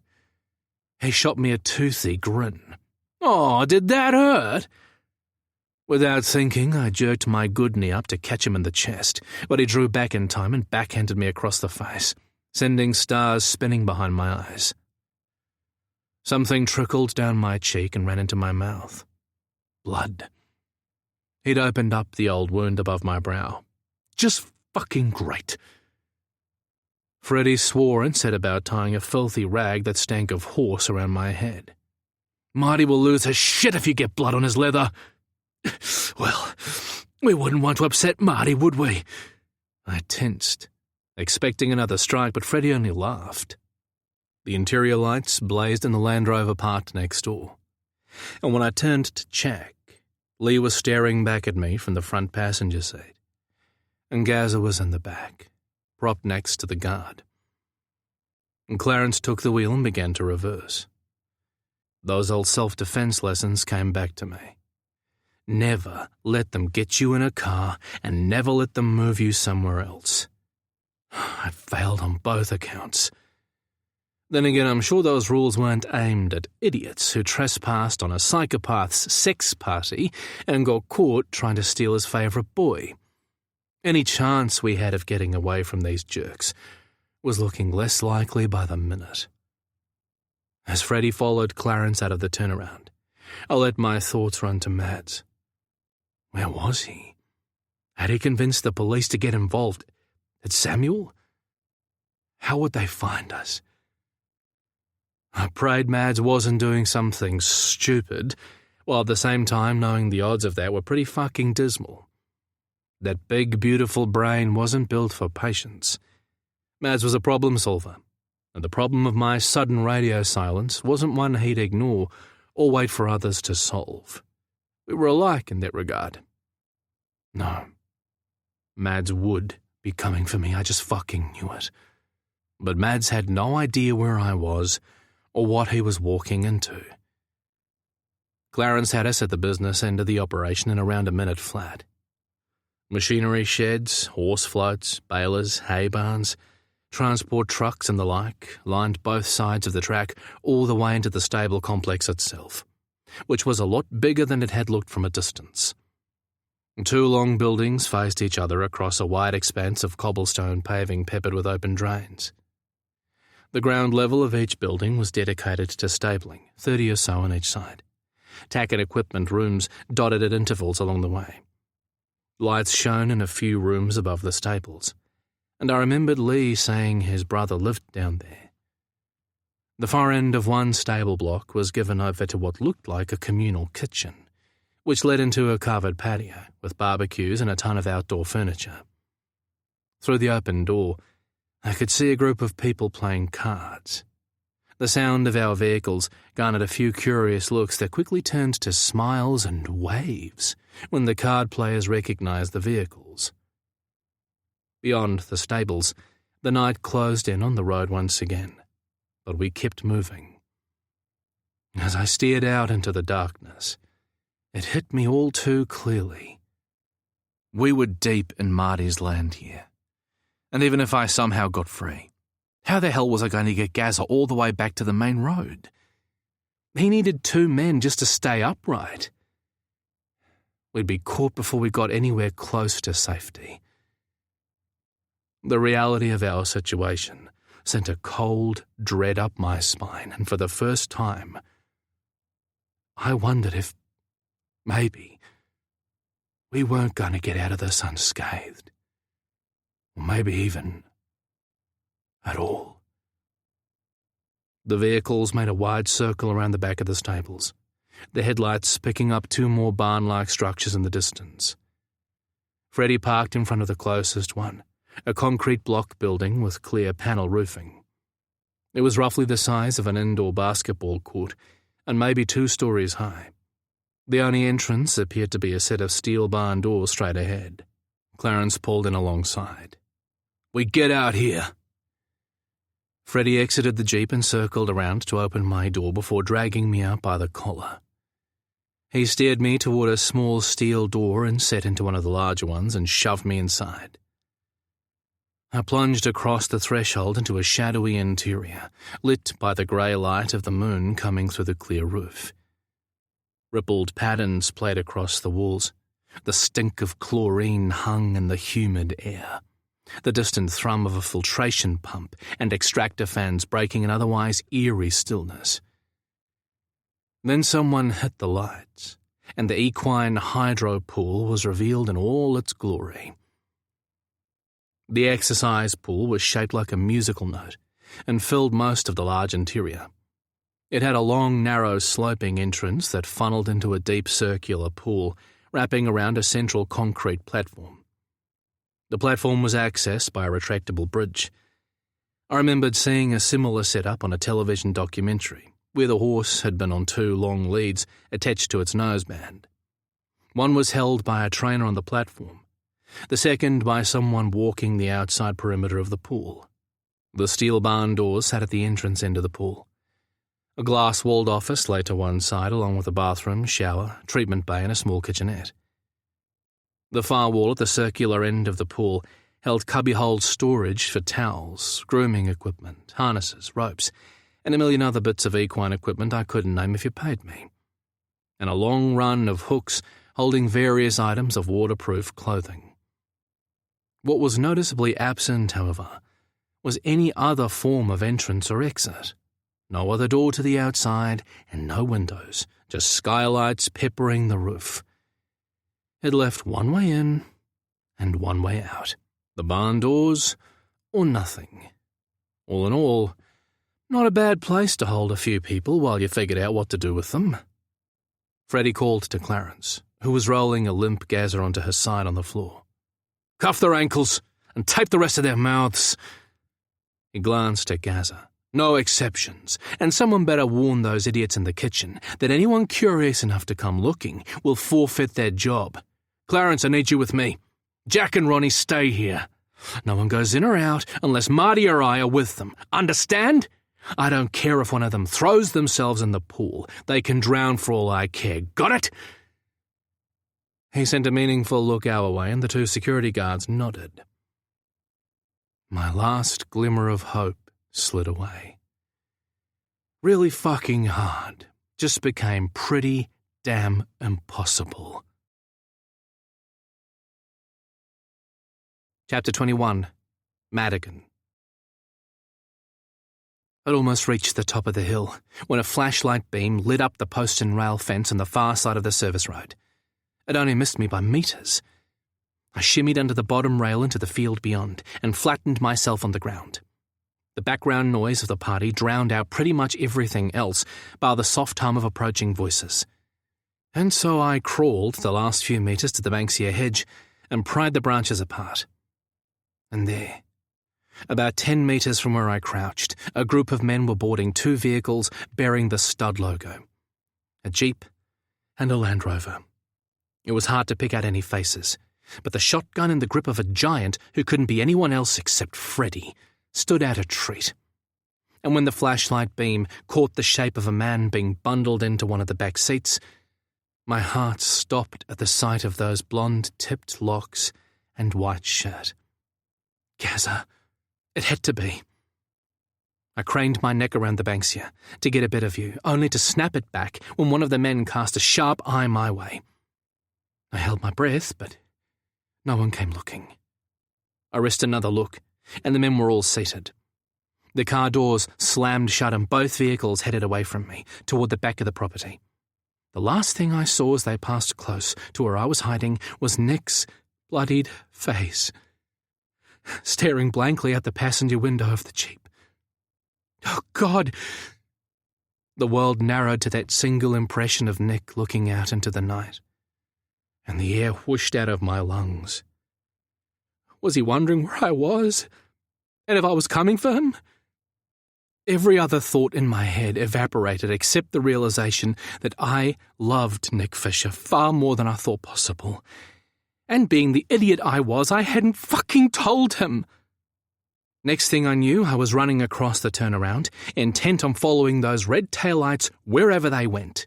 He shot me a toothy grin. "Oh, did that hurt?" Without thinking, I jerked my good knee up to catch him in the chest, but he drew back in time and backhanded me across the face, sending stars spinning behind my eyes. Something trickled down my cheek and ran into my mouth. Blood. He'd opened up the old wound above my brow. Just fucking great. Freddie swore and set about tying a filthy rag that stank of horse around my head. "Marty will lose his shit if you get blood on his leather." "Well, we wouldn't want to upset Marty, would we?" I tensed, expecting another strike, but Freddie only laughed. The interior lights blazed in the Land Rover parked next door, and when I turned to check, Lee was staring back at me from the front passenger seat, and Gaza was in the back, propped next to the guard. And Clarence took the wheel and began to reverse. Those old self-defense lessons came back to me. Never let them get you in a car and never let them move you somewhere else. I failed on both accounts. Then again, I'm sure those rules weren't aimed at idiots who trespassed on a psychopath's sex party and got caught trying to steal his favourite boy. Any chance we had of getting away from these jerks was looking less likely by the minute. As Freddie followed Clarence out of the turnaround, I let my thoughts run to Mads. Where was he? Had he convinced the police to get involved? Had Samuel? How would they find us? I prayed Mads wasn't doing something stupid, while at the same time knowing the odds of that were pretty fucking dismal. That big, beautiful brain wasn't built for patience. Mads was a problem solver, and the problem of my sudden radio silence wasn't one he'd ignore or wait for others to solve. We were alike in that regard. No. Mads would be coming for me, I just fucking knew it. But Mads had no idea where I was or what he was walking into. Clarence had us at the business end of the operation in around a minute flat. Machinery sheds, horse floats, balers, hay barns, transport trucks and the like lined both sides of the track all the way into the stable complex itself, which was a lot bigger than it had looked from a distance. 2 long buildings faced each other across a wide expanse of cobblestone paving peppered with open drains. The ground level of each building was dedicated to stabling, 30 or so on each side. Tack and equipment rooms dotted at intervals along the way. Lights shone in a few rooms above the stables, and I remembered Lee saying his brother lived down there. The far end of one stable block was given over to what looked like a communal kitchen, which led into a covered patio with barbecues and a ton of outdoor furniture. Through the open door, I could see a group of people playing cards. The sound of our vehicles garnered a few curious looks that quickly turned to smiles and waves when the card players recognized the vehicles. Beyond the stables, the night closed in on the road once again, but we kept moving. As I stared out into the darkness, it hit me all too clearly. We were deep in Marty's land here, and even if I somehow got free, how the hell was I going to get Gazza all the way back to the main road? He needed 2 men just to stay upright. We'd be caught before we got anywhere close to safety. The reality of our situation sent a cold dread up my spine, and for the first time, I wondered if, maybe, we weren't going to get out of this unscathed. Or maybe even at all. The vehicles made a wide circle around the back of the stables, the headlights picking up 2 more barn-like structures in the distance. Freddie parked in front of the closest one, a concrete block building with clear panel roofing. It was roughly the size of an indoor basketball court and maybe 2 stories high. The only entrance appeared to be a set of steel barn doors straight ahead. Clarence pulled in alongside. "We get out here." Freddie exited the Jeep and circled around to open my door before dragging me out by the collar. He steered me toward a small steel door and set into one of the larger ones and shoved me inside. I plunged across the threshold into a shadowy interior, lit by the grey light of the moon coming through the clear roof. Rippled patterns played across the walls. The stink of chlorine hung in the humid air. The distant thrum of a filtration pump and extractor fans breaking an otherwise eerie stillness. Then someone hit the lights, and the equine hydro pool was revealed in all its glory. The exercise pool was shaped like a musical note and filled most of the large interior. It had a long, narrow, sloping entrance that funneled into a deep circular pool, wrapping around a central concrete platform. The platform was accessed by a retractable bridge. I remembered seeing a similar setup on a television documentary, where the horse had been on 2 long leads attached to its noseband. One was held by a trainer on the platform, the second by someone walking the outside perimeter of the pool. The steel barn doors sat at the entrance end of the pool. A glass-walled office lay to one side, along with a bathroom, shower, treatment bay and a small kitchenette. The far wall at the circular end of the pool held cubbyhole storage for towels, grooming equipment, harnesses, ropes, and a million other bits of equine equipment I couldn't name if you paid me, and a long run of hooks holding various items of waterproof clothing. What was noticeably absent, however, was any other form of entrance or exit. No other door to the outside and no windows, just skylights peppering the roof. It left one way in and one way out. The barn doors or nothing. All in all, not a bad place to hold a few people while you figured out what to do with them. Freddie called to Clarence, who was rolling a limp Gazza onto her side on the floor. "Cuff their ankles and tape the rest of their mouths." He glanced at Gazza, No exceptions, and someone better warn those idiots in the kitchen that anyone curious enough to come looking will forfeit their job. Clarence, I need you with me. Jack and Ronnie stay here. No one goes in or out unless Marty or I are with them. Understand? I don't care if one of them throws themselves in the pool. They can drown for all I care. Got it? He sent a meaningful look our way, and the two security guards nodded. My last glimmer of hope slid away. Really fucking hard just became pretty damn impossible. Chapter 21. Madigan. I'd almost reached the top of the hill when a flashlight beam lit up the post and rail fence on the far side of the service road. It only missed me by meters. I shimmied under the bottom rail into the field beyond and flattened myself on the ground. The background noise of the party drowned out pretty much everything else bar the soft hum of approaching voices. And so I crawled the last few meters to the Banksia hedge and pried the branches apart. And there, about 10 meters from where I crouched, a group of men were boarding two vehicles bearing the Stud logo. A Jeep and a Land Rover. It was hard to pick out any faces, but the shotgun in the grip of a giant who couldn't be anyone else except Freddy stood out a treat. And when the flashlight beam caught the shape of a man being bundled into one of the back seats, my heart stopped at the sight of those blonde-tipped locks and white shirt. Gaza. It had to be. I craned my neck around the Banksia to get a better view, only to snap it back when one of the men cast a sharp eye my way. I held my breath, but no one came looking. I risked another look, and the men were all seated. The car doors slammed shut and both vehicles headed away from me, toward the back of the property. The last thing I saw as they passed close to where I was hiding was Nick's bloodied face, staring blankly out the passenger window of the Jeep. Oh, God! The world narrowed to that single impression of Nick looking out into the night, and the air whooshed out of my lungs. Was he wondering where I was? And if I was coming for him? Every other thought in my head evaporated except the realization that I loved Nick Fisher far more than I thought possible. And being the idiot I was, I hadn't fucking told him. Next thing I knew, I was running across the turnaround, intent on following those red taillights wherever they went.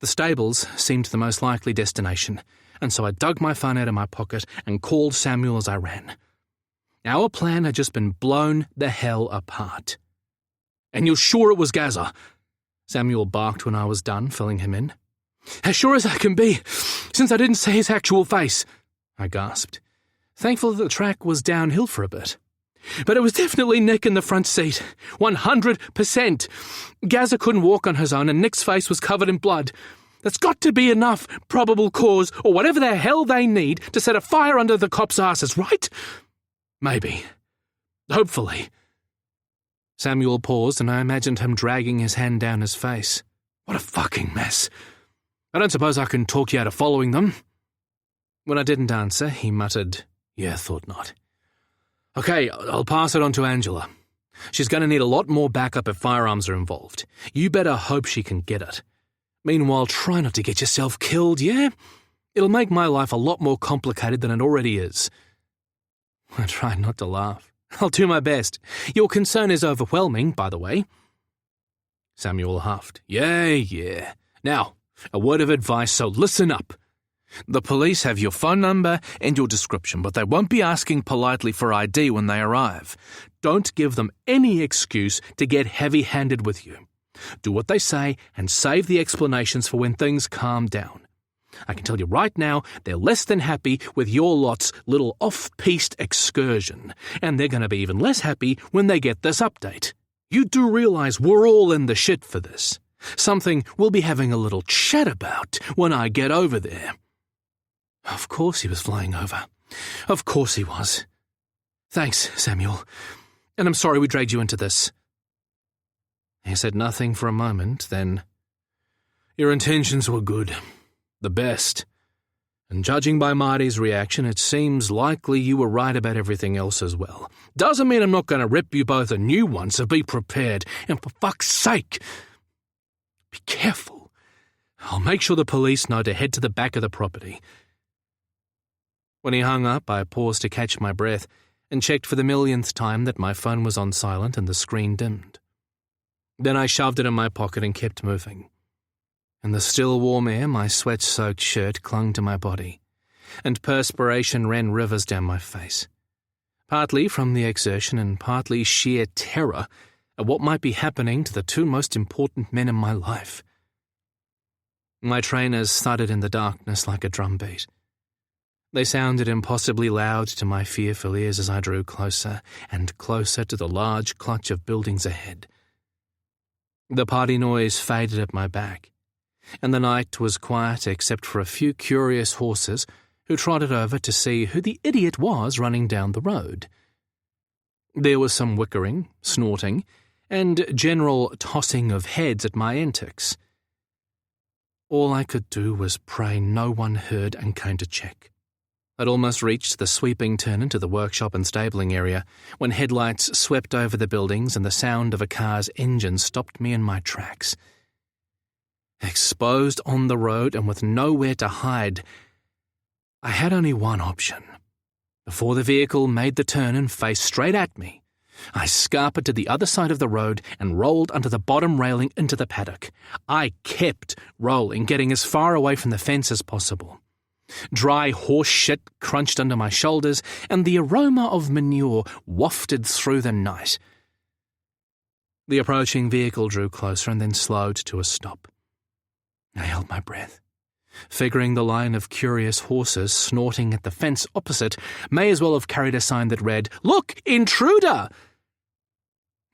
The stables seemed the most likely destination, and so I dug my phone out of my pocket and called Samuel as I ran. Our plan had just been blown the hell apart. "And you're sure it was Gaza?" Samuel barked when I was done filling him in. "As sure as I can be, since I didn't see his actual face," I gasped, thankful that the track was downhill for a bit. "But it was definitely Nick in the front seat. 100%. Gaza couldn't walk on his own and Nick's face was covered in blood. That's got to be enough probable cause or whatever the hell they need to set a fire under the cops' asses, right? Maybe. Hopefully." Samuel paused and I imagined him dragging his hand down his face. What a fucking mess. "I don't suppose I can talk you out of following them?" When I didn't answer, he muttered, "Yeah, thought not." "Okay, I'll pass it on to Angela. She's going to need a lot more backup if firearms are involved. You better hope she can get it. Meanwhile, try not to get yourself killed, yeah? It'll make my life a lot more complicated than it already is." I tried not to laugh. "I'll do my best. Your concern is overwhelming, by the way." Samuel huffed. Yeah. Now, a word of advice, so listen up. The police have your phone number and your description, but they won't be asking politely for ID when they arrive. Don't give them any excuse to get heavy-handed with you. Do what they say and save the explanations for when things calm down. I can tell you right now, they're less than happy with your lot's little off-piste excursion, and they're going to be even less happy when they get this update. You do realize we're all in the shit for this. Something we'll be having a little chat about when I get over there." Of course he was flying over. Of course he was. "Thanks, Samuel. And I'm sorry we dragged you into this." He said nothing for a moment, then, "Your intentions were good. The best. And judging by Marty's reaction, it seems likely you were right about everything else as well. Doesn't mean I'm not going to rip you both a new one, so be prepared. And for fuck's sake, be careful. I'll make sure the police know to head to the back of the property." When he hung up, I paused to catch my breath and checked for the millionth time that my phone was on silent and the screen dimmed. Then I shoved it in my pocket and kept moving. In the still warm air, my sweat-soaked shirt clung to my body, and perspiration ran rivers down my face, partly from the exertion and partly sheer terror at what might be happening to the two most important men in my life. My trainers thudded in the darkness like a drumbeat. They sounded impossibly loud to my fearful ears as I drew closer and closer to the large clutch of buildings ahead. The party noise faded at my back, and the night was quiet except for a few curious horses who trotted over to see who the idiot was running down the road. There was some whickering, snorting, and general tossing of heads at my antics. All I could do was pray no one heard and came to check. I'd almost reached the sweeping turn into the workshop and stabling area when headlights swept over the buildings and the sound of a car's engine stopped me in my tracks. Exposed on the road and with nowhere to hide, I had only one option. Before the vehicle made the turn and faced straight at me, I scarpered to the other side of the road and rolled under the bottom railing into the paddock. I kept rolling, getting as far away from the fence as possible. Dry horse shit crunched under my shoulders, and the aroma of manure wafted through the night. The approaching vehicle drew closer and then slowed to a stop. I held my breath, figuring the line of curious horses snorting at the fence opposite may as well have carried a sign that read, "Look, intruder!"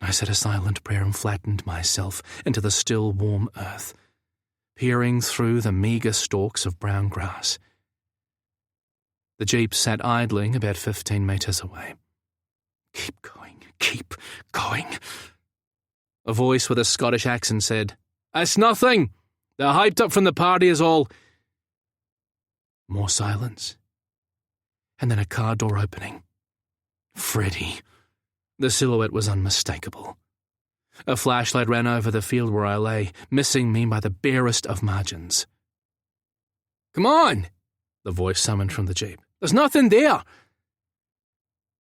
I said a silent prayer and flattened myself into the still warm earth, peering through the meagre stalks of brown grass. The jeep sat idling about 15 metres away. "Keep going, keep going." A voice with a Scottish accent said, "It's nothing. They're hyped up from the party is all." More silence. And then a car door opening. Freddie. The silhouette was unmistakable. A flashlight ran over the field where I lay, missing me by the barest of margins. "Come on," the voice summoned from the jeep. "There's nothing there."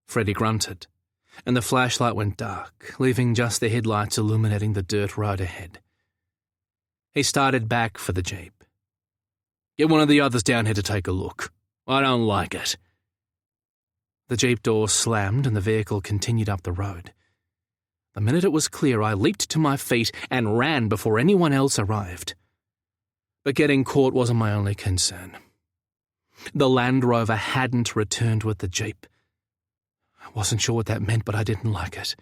Freddie grunted, and the flashlight went dark, leaving just the headlights illuminating the dirt road ahead. He started back for the jeep. "Get one of the others down here to take a look. I don't like it." The jeep door slammed and the vehicle continued up the road. The minute it was clear, I leaped to my feet and ran before anyone else arrived. But getting caught wasn't my only concern. The Land Rover hadn't returned with the jeep. I wasn't sure what that meant, but I didn't like it.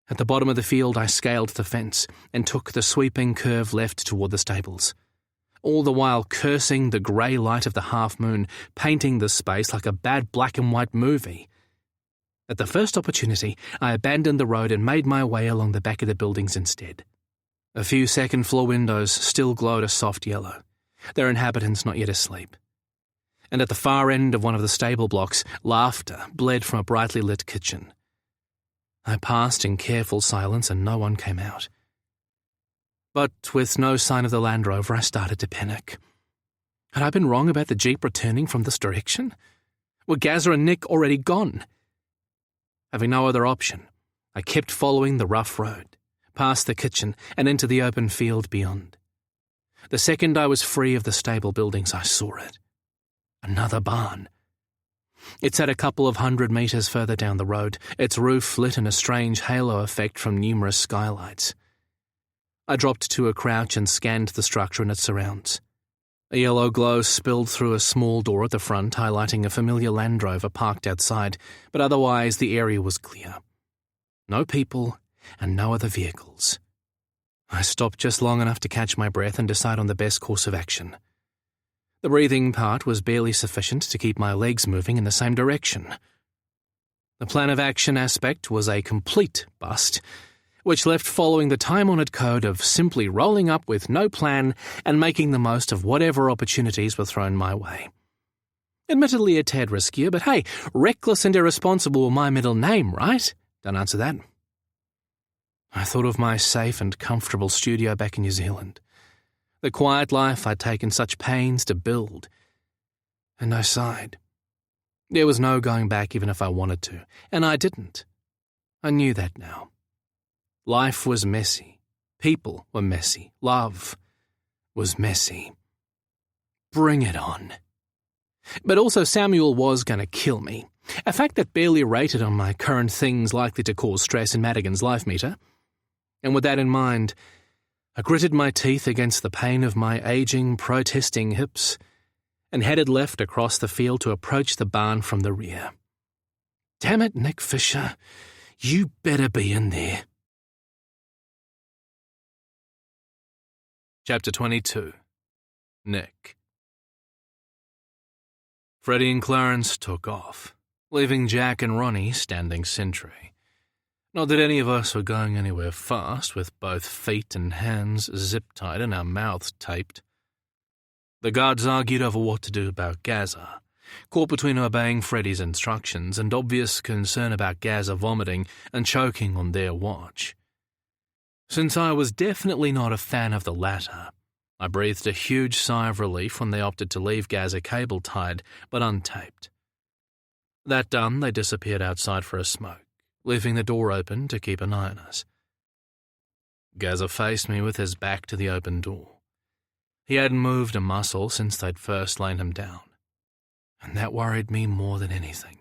At the bottom of the field, I scaled the fence and took the sweeping curve left toward the stables, all the while cursing the grey light of the half-moon, painting the space like a bad black-and-white movie. At the first opportunity, I abandoned the road and made my way along the back of the buildings instead. A few second-floor windows still glowed a soft yellow, their inhabitants not yet asleep. And at the far end of one of the stable blocks, laughter bled from a brightly lit kitchen. I passed in careful silence and no one came out. But with no sign of the Land Rover, I started to panic. Had I been wrong about the jeep returning from this direction? Were Gazza and Nick already gone? Having no other option, I kept following the rough road, past the kitchen and into the open field beyond. The second I was free of the stable buildings, I saw it. Another barn. It sat a couple of 100 metres further down the road, its roof lit in a strange halo effect from numerous skylights. I dropped to a crouch and scanned the structure and its surrounds. A yellow glow spilled through a small door at the front, highlighting a familiar Land Rover parked outside, but otherwise the area was clear. No people and no other vehicles. I stopped just long enough to catch my breath and decide on the best course of action. The breathing part was barely sufficient to keep my legs moving in the same direction. The plan of action aspect was a complete bust, which left following the time-honoured code of simply rolling up with no plan and making the most of whatever opportunities were thrown my way. Admittedly a tad riskier, but hey, reckless and irresponsible were my middle name, right? Don't answer that. I thought of my safe and comfortable studio back in New Zealand, the quiet life I'd taken such pains to build, and I sighed. There was no going back even if I wanted to, and I didn't. I knew that now. Life was messy. People were messy. Love was messy. Bring it on. But also Samuel was going to kill me, a fact that barely rated on my current things likely to cause stress in Madigan's life meter. And with that in mind, I gritted my teeth against the pain of my aging, protesting hips and headed left across the field to approach the barn from the rear. Damn it, Nick Fisher, you better be in there. Chapter 22. Nick. Freddie and Clarence took off, leaving Jack and Ronnie standing sentry. Not that any of us were going anywhere fast, with both feet and hands zip-tied and our mouths taped. The guards argued over what to do about Gaza, caught between obeying Freddie's instructions and obvious concern about Gaza vomiting and choking on their watch. Since I was definitely not a fan of the latter, I breathed a huge sigh of relief when they opted to leave Gaza cable-tied but untaped. That done, they disappeared outside for a smoke, leaving the door open to keep an eye on us. Gaza faced me with his back to the open door. He hadn't moved a muscle since they'd first laid him down, and that worried me more than anything.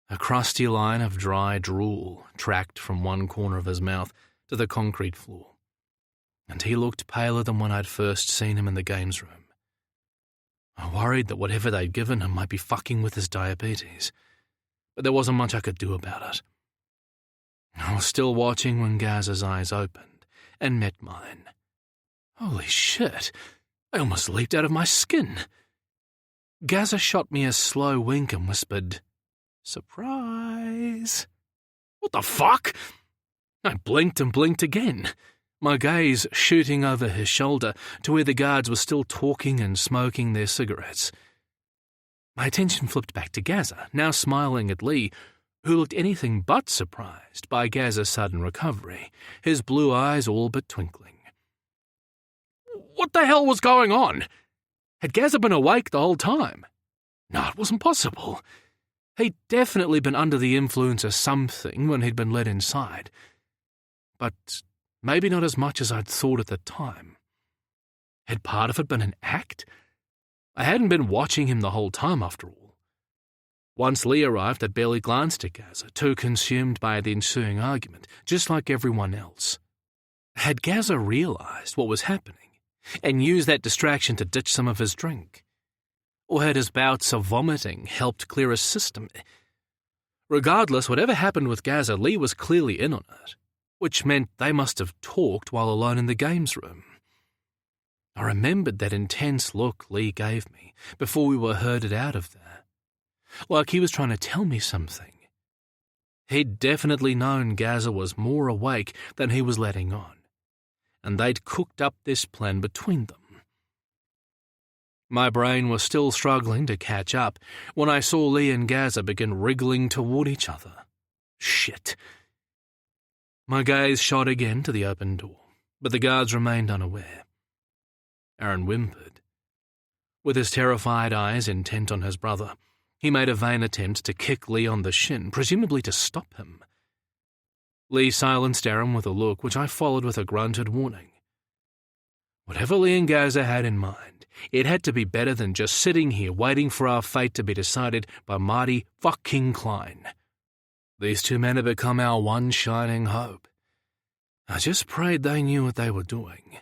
A crusty line of dry drool tracked from one corner of his mouth to the concrete floor, and he looked paler than when I'd first seen him in the games room. I worried that whatever they'd given him might be fucking with his diabetes, but there wasn't much I could do about it. I was still watching when Gaza's eyes opened and met mine. Holy shit, I almost leaped out of my skin. Gaza shot me a slow wink and whispered, "Surprise." What the fuck? I blinked and blinked again, my gaze shooting over his shoulder to where the guards were still talking and smoking their cigarettes. My attention flipped back to Gaza, now smiling at Lee, who looked anything but surprised by Gaza's sudden recovery, his blue eyes all but twinkling. What the hell was going on? Had Gaza been awake the whole time? No, it wasn't possible. He'd definitely been under the influence of something when he'd been led inside, but maybe not as much as I'd thought at the time. Had part of it been an act? I hadn't been watching him the whole time, after all. Once Lee arrived, I barely glanced at Gaza, too consumed by the ensuing argument, just like everyone else. Had Gaza realized what was happening and used that distraction to ditch some of his drink? Or had his bouts of vomiting helped clear his system? Regardless, whatever happened with Gaza, Lee was clearly in on it, which meant they must have talked while alone in the games room. I remembered that intense look Lee gave me before we were herded out of there, like he was trying to tell me something. He'd definitely known Gaza was more awake than he was letting on, and they'd cooked up this plan between them. My brain was still struggling to catch up when I saw Lee and Gaza begin wriggling toward each other. Shit. My gaze shot again to the open door, but the guards remained unaware. Aaron whimpered. With his terrified eyes intent on his brother, he made a vain attempt to kick Lee on the shin, presumably to stop him. Lee silenced Aaron with a look which I followed with a grunted warning. Whatever Lee and Gaza had in mind, it had to be better than just sitting here waiting for our fate to be decided by Marty fucking Klein. These two men had become our one shining hope. I just prayed they knew what they were doing.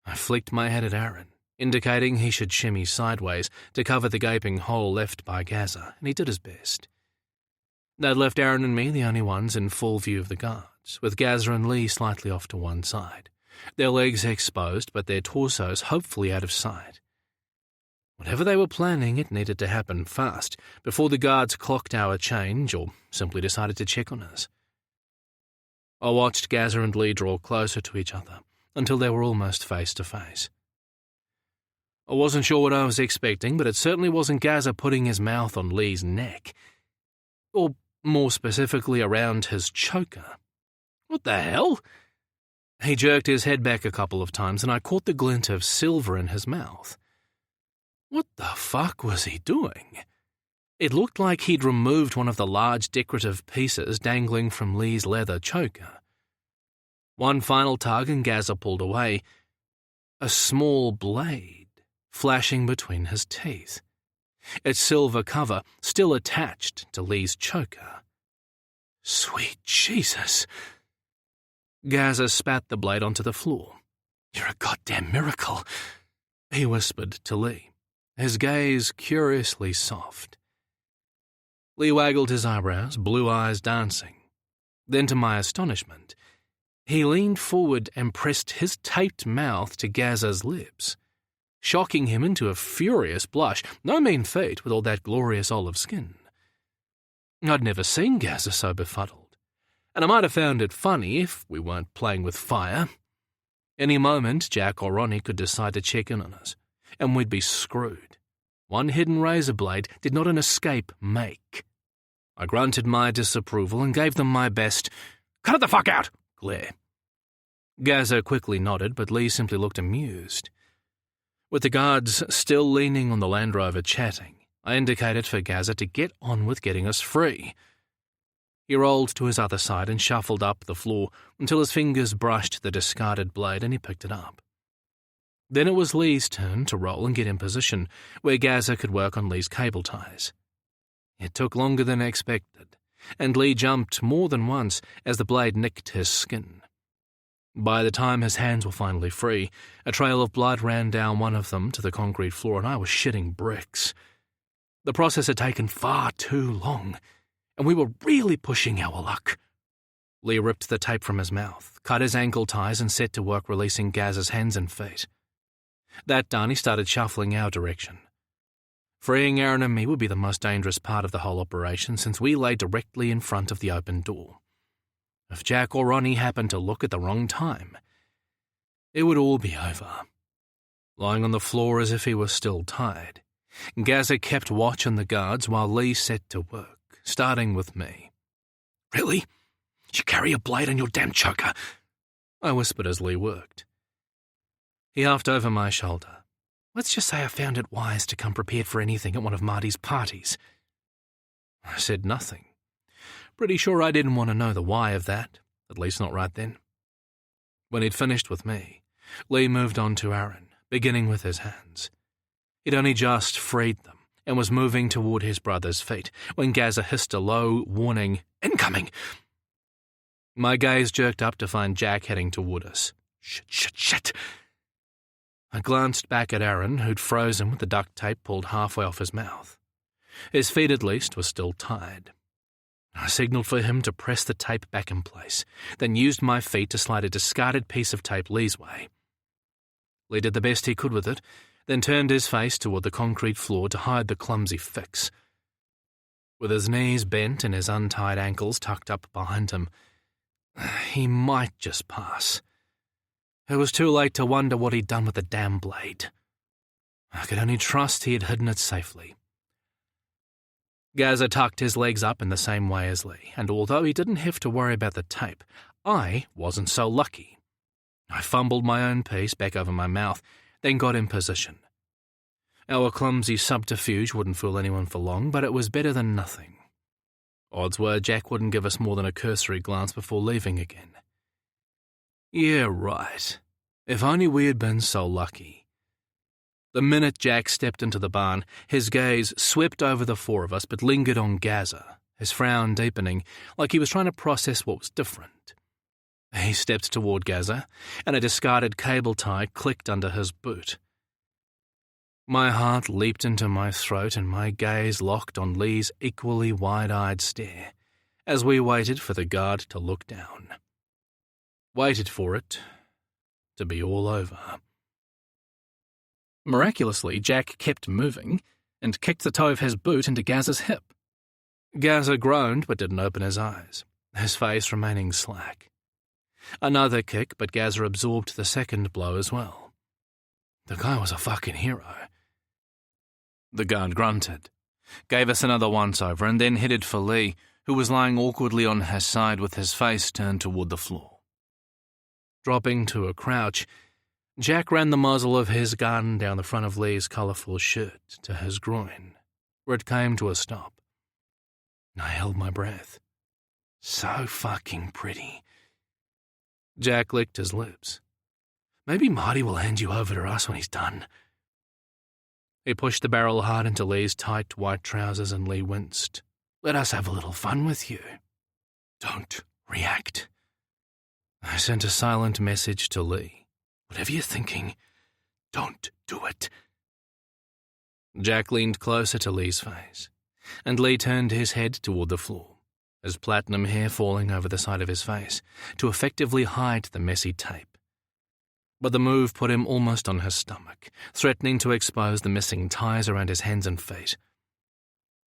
I flicked my head at Aaron, indicating he should shimmy sideways to cover the gaping hole left by Gaza, and he did his best. They'd left Aaron and me the only ones in full view of the guards, with Gaza and Lee slightly off to one side, their legs exposed but their torsos hopefully out of sight. Whatever they were planning, it needed to happen fast, before the guards clocked our change or simply decided to check on us. I watched Gazza and Lee draw closer to each other until they were almost face to face. I wasn't sure what I was expecting, but it certainly wasn't Gazza putting his mouth on Lee's neck. Or more specifically, around his choker. What the hell? He jerked his head back a couple of times and I caught the glint of silver in his mouth. What the fuck was he doing? It looked like he'd removed one of the large decorative pieces dangling from Lee's leather choker. One final tug and Gazza pulled away, a small blade flashing between his teeth, its silver cover still attached to Lee's choker. Sweet Jesus! Gazza spat the blade onto the floor. You're a goddamn miracle, he whispered to Lee, his gaze curiously soft. Lee waggled his eyebrows, blue eyes dancing. Then, to my astonishment, he leaned forward and pressed his taped mouth to Gazza's lips, shocking him into a furious blush, no mean feat with all that glorious olive skin. I'd never seen Gazza so befuddled, and I might have found it funny if we weren't playing with fire. Any moment, Jack or Ronnie could decide to check in on us, and we'd be screwed. One hidden razor blade did not an escape make. I grunted my disapproval and gave them my best "cut it the fuck out" glare. Gazza quickly nodded, but Lee simply looked amused. With the guards still leaning on the Land Rover chatting, I indicated for Gazza to get on with getting us free. He rolled to his other side and shuffled up the floor until his fingers brushed the discarded blade and he picked it up. Then it was Lee's turn to roll and get in position, where Gazza could work on Lee's cable ties. It took longer than expected, and Lee jumped more than once as the blade nicked his skin. By the time his hands were finally free, a trail of blood ran down one of them to the concrete floor, and I was shitting bricks. The process had taken far too long, and we were really pushing our luck. Lee ripped the tape from his mouth, cut his ankle ties, and set to work releasing Gazza's hands and feet. That done, he started shuffling our direction. Freeing Aaron and me would be the most dangerous part of the whole operation, since we lay directly in front of the open door. If Jack or Ronnie happened to look at the wrong time, it would all be over. Lying on the floor as if he was still tied, Gazza kept watch on the guards while Lee set to work, starting with me. "Really? You carry a blade on your damn choker?" I whispered as Lee worked. He huffed over my shoulder. "Let's just say I found it wise to come prepared for anything at one of Marty's parties." I said nothing. Pretty sure I didn't want to know the why of that, at least not right then. When he'd finished with me, Lee moved on to Aaron, beginning with his hands. He'd only just freed them and was moving toward his brother's feet when Gazza hissed a low, warning, "Incoming!" My gaze jerked up to find Jack heading toward us. Shit. I glanced back at Aaron, who'd frozen with the duct tape pulled halfway off his mouth. His feet, at least, were still tied. I signaled for him to press the tape back in place, then used my feet to slide a discarded piece of tape Lee's way. Lee did the best he could with it, then turned his face toward the concrete floor to hide the clumsy fix. With his knees bent and his untied ankles tucked up behind him, he might just pass. It was too late to wonder what he'd done with the damn blade. I could only trust he had hidden it safely. Gazza tucked his legs up in the same way as Lee, and although he didn't have to worry about the tape, I wasn't so lucky. I fumbled my own piece back over my mouth, then got in position. Our clumsy subterfuge wouldn't fool anyone for long, but it was better than nothing. Odds were Jack wouldn't give us more than a cursory glance before leaving again. Yeah, right. If only we had been so lucky. The minute Jack stepped into the barn, his gaze swept over the four of us but lingered on Gazza, his frown deepening, like he was trying to process what was different. He stepped toward Gazza, and a discarded cable tie clicked under his boot. My heart leaped into my throat and my gaze locked on Lee's equally wide-eyed stare as we waited for the guard to look down. Waited for it to be all over. Miraculously, Jack kept moving and kicked the toe of his boot into Gazza's hip. Gazza groaned but didn't open his eyes, his face remaining slack. Another kick, but Gazza absorbed the second blow as well. The guy was a fucking hero. The guard grunted, gave us another once-over, and then headed for Lee, who was lying awkwardly on his side with his face turned toward the floor. Dropping to a crouch, Jack ran the muzzle of his gun down the front of Lee's colourful shirt to his groin, where it came to a stop. I held my breath. So fucking pretty. Jack licked his lips. Maybe Marty will hand you over to us when he's done. He pushed the barrel hard into Lee's tight white trousers and Lee winced. Let us have a little fun with you. Don't react. I sent a silent message to Lee. Whatever you're thinking, don't do it. Jack leaned closer to Lee's face, and Lee turned his head toward the floor, his platinum hair falling over the side of his face to effectively hide the messy tape. But the move put him almost on his stomach, threatening to expose the missing ties around his hands and feet.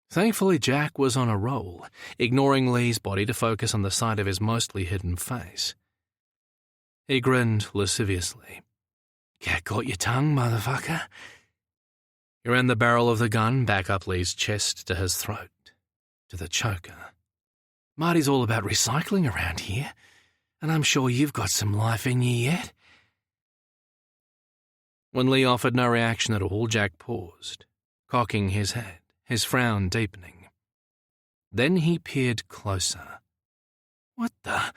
Thankfully, Jack was on a roll, ignoring Lee's body to focus on the side of his mostly hidden face. He grinned lasciviously. Cat got your tongue, motherfucker. He ran the barrel of the gun back up Lee's chest to his throat, to the choker. Marty's all about recycling around here, and I'm sure you've got some life in you yet. When Lee offered no reaction at all, Jack paused, cocking his head, his frown deepening. Then he peered closer. What the...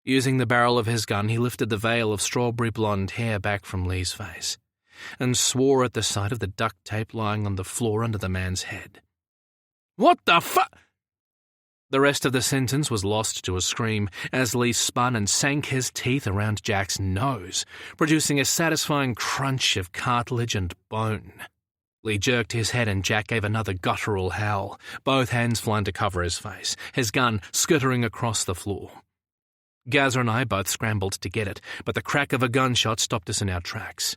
Using the barrel of his gun, he lifted the veil of strawberry blonde hair back from Lee's face and swore at the sight of the duct tape lying on the floor under the man's head. What the The rest of the sentence was lost to a scream as Lee spun and sank his teeth around Jack's nose, producing a satisfying crunch of cartilage and bone. Lee jerked his head and Jack gave another guttural howl, both hands flying to cover his face, his gun skittering across the floor. Gazza and I both scrambled to get it, but the crack of a gunshot stopped us in our tracks.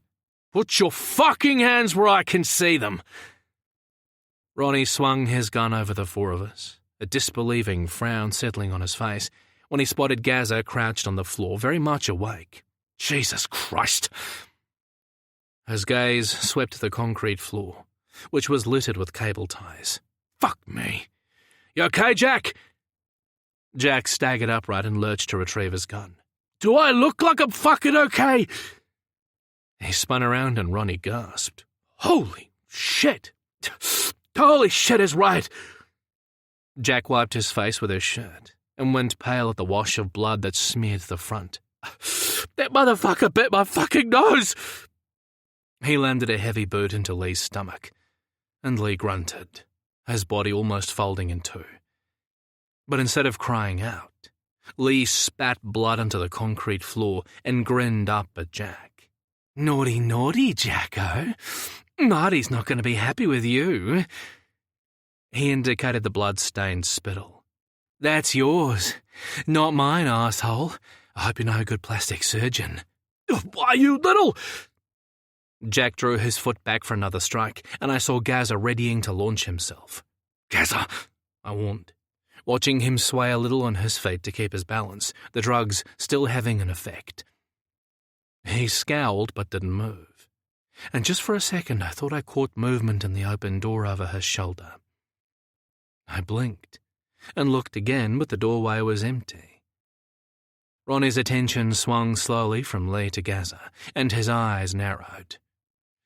Put your fucking hands where I can see them! Ronnie swung his gun over the four of us, a disbelieving frown settling on his face, when he spotted Gazza crouched on the floor, very much awake. Jesus Christ! His gaze swept the concrete floor, which was littered with cable ties. Fuck me. You okay, Jack? Jack staggered upright and lurched to retrieve his gun. Do I look like I'm fucking okay? He spun around and Ronnie gasped. Holy shit! Holy shit is right! Jack wiped his face with his shirt and went pale at the wash of blood that smeared the front. That motherfucker bit my fucking nose! He landed a heavy boot into Lee's stomach, and Lee grunted, his body almost folding in two. But instead of crying out, Lee spat blood onto the concrete floor and grinned up at Jack. Naughty, naughty, Jacko. Marty's not going to be happy with you. He indicated the blood-stained spittle. That's yours, not mine, asshole. I hope you're no good plastic surgeon. Why, you little... Jack drew his foot back for another strike, and I saw Gazza readying to launch himself. Gazza, I warned, watching him sway a little on his feet to keep his balance, the drugs still having an effect. He scowled but didn't move, and just for a second I thought I caught movement in the open door over his shoulder. I blinked and looked again, but the doorway was empty. Ronnie's attention swung slowly from Lee to Gazza, and his eyes narrowed.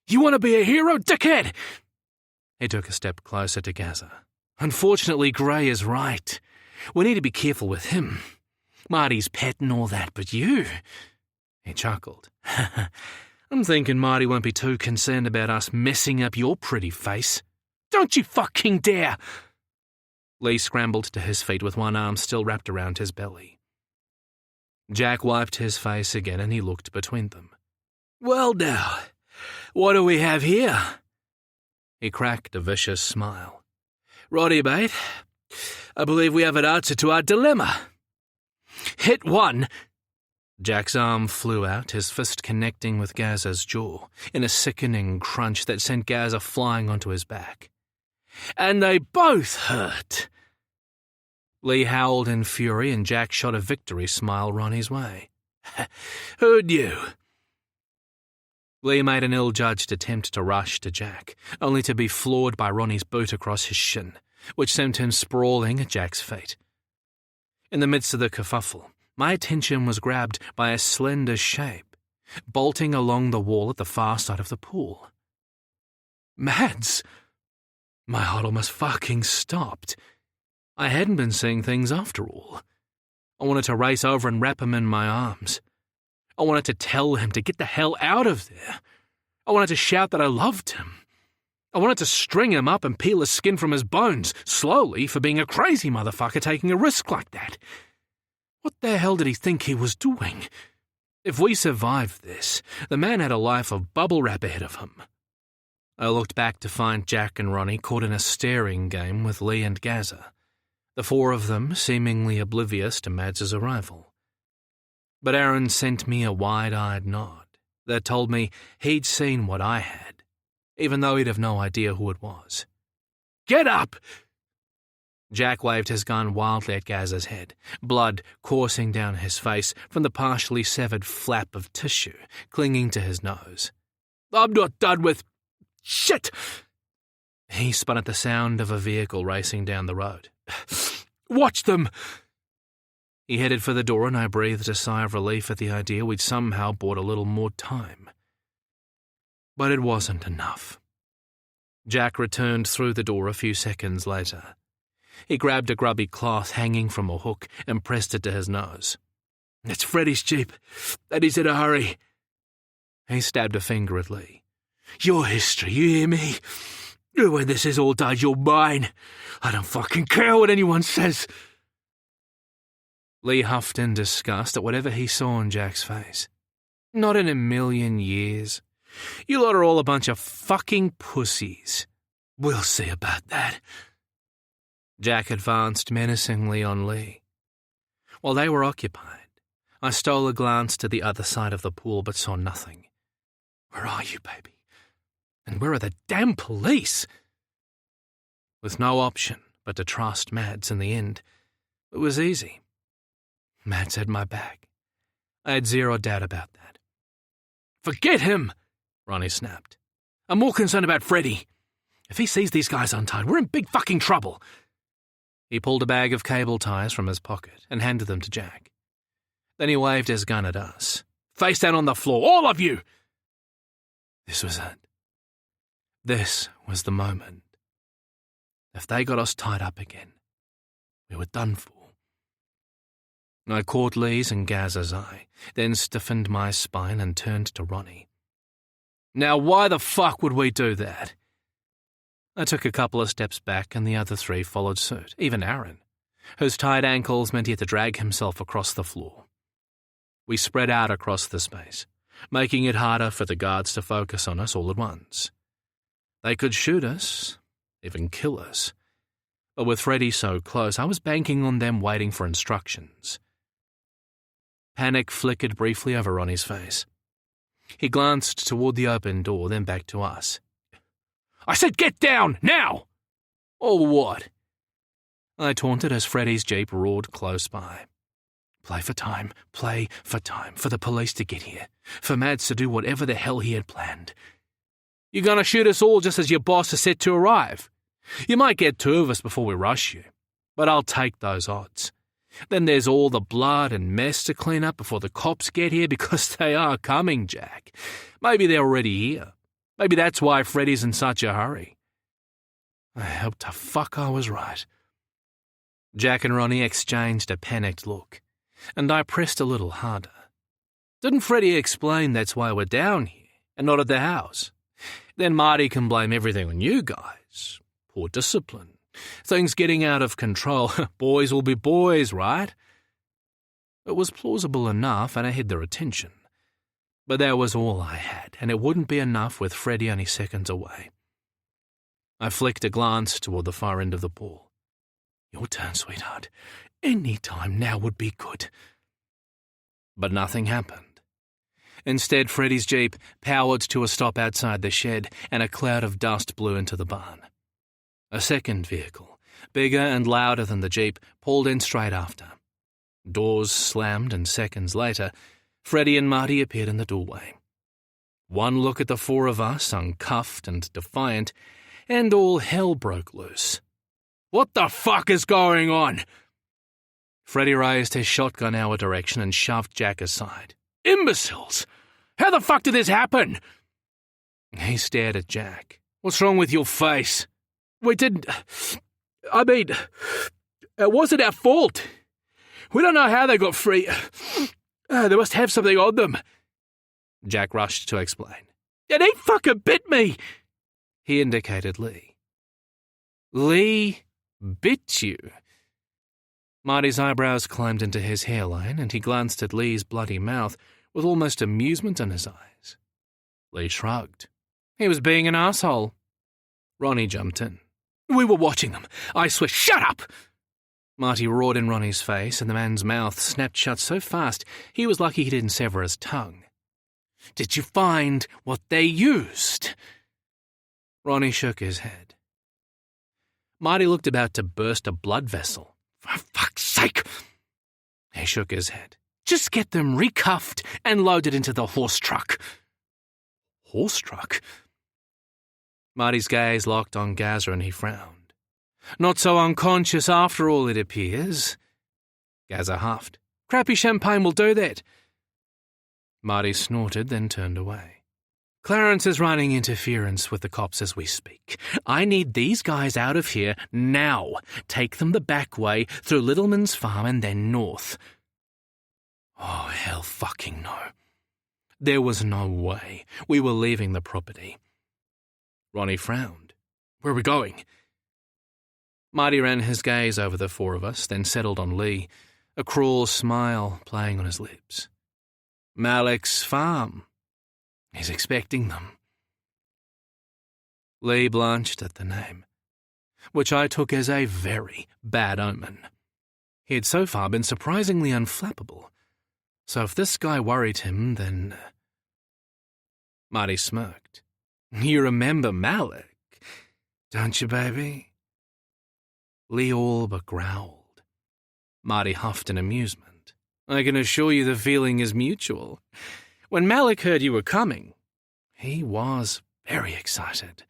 You want to be a hero, dickhead? He took a step closer to Gazza. Unfortunately, Gray is right. We need to be careful with him. Marty's pet and all that, but you... He chuckled. I'm thinking Marty won't be too concerned about us messing up your pretty face. Don't you fucking dare! Lee scrambled to his feet with one arm still wrapped around his belly. Jack wiped his face again and he looked between them. Well now, what do we have here? He cracked a vicious smile. Roddy, mate, I believe we have an answer to our dilemma. Hit one. Jack's arm flew out, his fist connecting with Gazza's jaw, in a sickening crunch that sent Gazza flying onto his back. And they both hurt. Lee howled in fury and Jack shot a victory smile Ronnie's way. "Who knew?" Lee made an ill-judged attempt to rush to Jack, only to be floored by Ronnie's boot across his shin, which sent him sprawling at Jack's feet. In the midst of the kerfuffle, my attention was grabbed by a slender shape, bolting along the wall at the far side of the pool. Mads! My heart almost fucking stopped. I hadn't been seeing things after all. I wanted to race over and wrap him in my arms. I wanted to tell him to get the hell out of there. I wanted to shout that I loved him. I wanted to string him up and peel his skin from his bones, slowly, for being a crazy motherfucker taking a risk like that. What the hell did he think he was doing? If we survived this, the man had a life of bubble wrap ahead of him. I looked back to find Jack and Ronnie caught in a staring game with Lee and Gaza, the four of them seemingly oblivious to Mads's arrival. But Aaron sent me a wide-eyed nod that told me he'd seen what I had, even though he'd have no idea who it was. "Get up!" Jack waved his gun wildly at Gaza's head, blood coursing down his face from the partially severed flap of tissue clinging to his nose. "I'm not done with... shit!" He spun at the sound of a vehicle racing down the road. "Watch them!" He headed for the door and I breathed a sigh of relief at the idea we'd somehow bought a little more time. But it wasn't enough. Jack returned through the door a few seconds later. He grabbed a grubby cloth hanging from a hook and pressed it to his nose. "It's Freddy's Jeep, and he's in a hurry." He stabbed a finger at Lee. "Your history, you hear me? When this is all done, you're mine. I don't fucking care what anyone says." Lee huffed in disgust at whatever he saw on Jack's face. "Not in a million years. You lot are all a bunch of fucking pussies. We'll see about that." Jack advanced menacingly on Lee. While they were occupied, I stole a glance to the other side of the pool but saw nothing. Where are you, baby? And where are the damn police? With no option but to trust Mads in the end, it was easy. Mads had my back. I had zero doubt about that. "Forget him!" Ronnie snapped. "I'm more concerned about Freddy. If he sees these guys untied, we're in big fucking trouble." He pulled a bag of cable ties from his pocket and handed them to Jack. Then he waved his gun at us. "Face down on the floor, all of you!" This was it. This was the moment. If they got us tied up again, we were done for. I caught Lee's and Gaza's eye, then stiffened my spine and turned to Ronnie. "Now why the fuck would we do that?" I took a couple of steps back and the other three followed suit, even Aaron, whose tied ankles meant he had to drag himself across the floor. We spread out across the space, making it harder for the guards to focus on us all at once. They could shoot us, even kill us, but with Freddy so close, I was banking on them waiting for instructions. Panic flickered briefly over Ronnie's face. He glanced toward the open door, then back to us. "I said get down, now!" "Or what?" I taunted as Freddy's Jeep roared close by. Play for time, for the police to get here, for Mads to do whatever the hell he had planned. "You're gonna shoot us all just as your boss is set to arrive. You might get two of us before we rush you, but I'll take those odds. Then there's all the blood and mess to clean up before the cops get here, because they are coming, Jack. Maybe they're already here. Maybe that's why Freddy's in such a hurry." I hope to fuck I was right. Jack and Ronnie exchanged a panicked look, and I pressed a little harder. "Didn't Freddy explain that's why we're down here, and not at the house? Then Marty can blame everything on you guys. Poor discipline. Things getting out of control. Boys will be boys, right?" It was plausible enough, and I had their attention. But that was all I had, and it wouldn't be enough with Freddy only seconds away. I flicked a glance toward the far end of the pool. "Your turn, sweetheart. Any time now would be good." But nothing happened. Instead, Freddy's Jeep powered to a stop outside the shed, and a cloud of dust blew into the barn. A second vehicle, bigger and louder than the jeep, pulled in straight after. Doors slammed, and seconds later, Freddie and Marty appeared in the doorway. One look at the four of us, uncuffed and defiant, and all hell broke loose. "What the fuck is going on?" Freddie raised his shotgun our direction and shoved Jack aside. "Imbeciles! How the fuck did this happen?" He stared at Jack. "What's wrong with your face?" "We didn't... it wasn't our fault. We don't know how they got free. They must have something on them." Jack rushed to explain. "And he fucking bit me!" He indicated Lee. "Lee bit you?" Marty's eyebrows climbed into his hairline, and he glanced at Lee's bloody mouth with almost amusement in his eyes. Lee shrugged. "He was being an asshole." Ronnie jumped in. "We were watching them. I swear, shut up!" Marty roared in Ronnie's face, and the man's mouth snapped shut so fast he was lucky he didn't sever his tongue. "Did you find what they used?" Ronnie shook his head. Marty looked about to burst a blood vessel. "For fuck's sake!" He shook his head. "Just get them recuffed and loaded into the horse truck." "Horse truck?" Marty's gaze locked on Gaza and he frowned. "Not so unconscious after all, it appears." Gaza huffed. "Crappy champagne will do that." Marty snorted, then turned away. "Clarence is running interference with the cops as we speak. I need these guys out of here now. Take them the back way, through Littleman's farm and then north." Oh, hell fucking no. There was no way we were leaving the property. Ronnie frowned. "Where are we going?" Marty ran his gaze over the four of us, then settled on Lee, a cruel smile playing on his lips. "Malik's farm. He's expecting them." Lee blanched at the name, which I took as a very bad omen. He had so far been surprisingly unflappable, so if this guy worried him, then... Marty smirked. "You remember Malik, don't you, baby?" Lee all but growled. Marty huffed in amusement. "I can assure you the feeling is mutual. When Malik heard you were coming, he was very excited."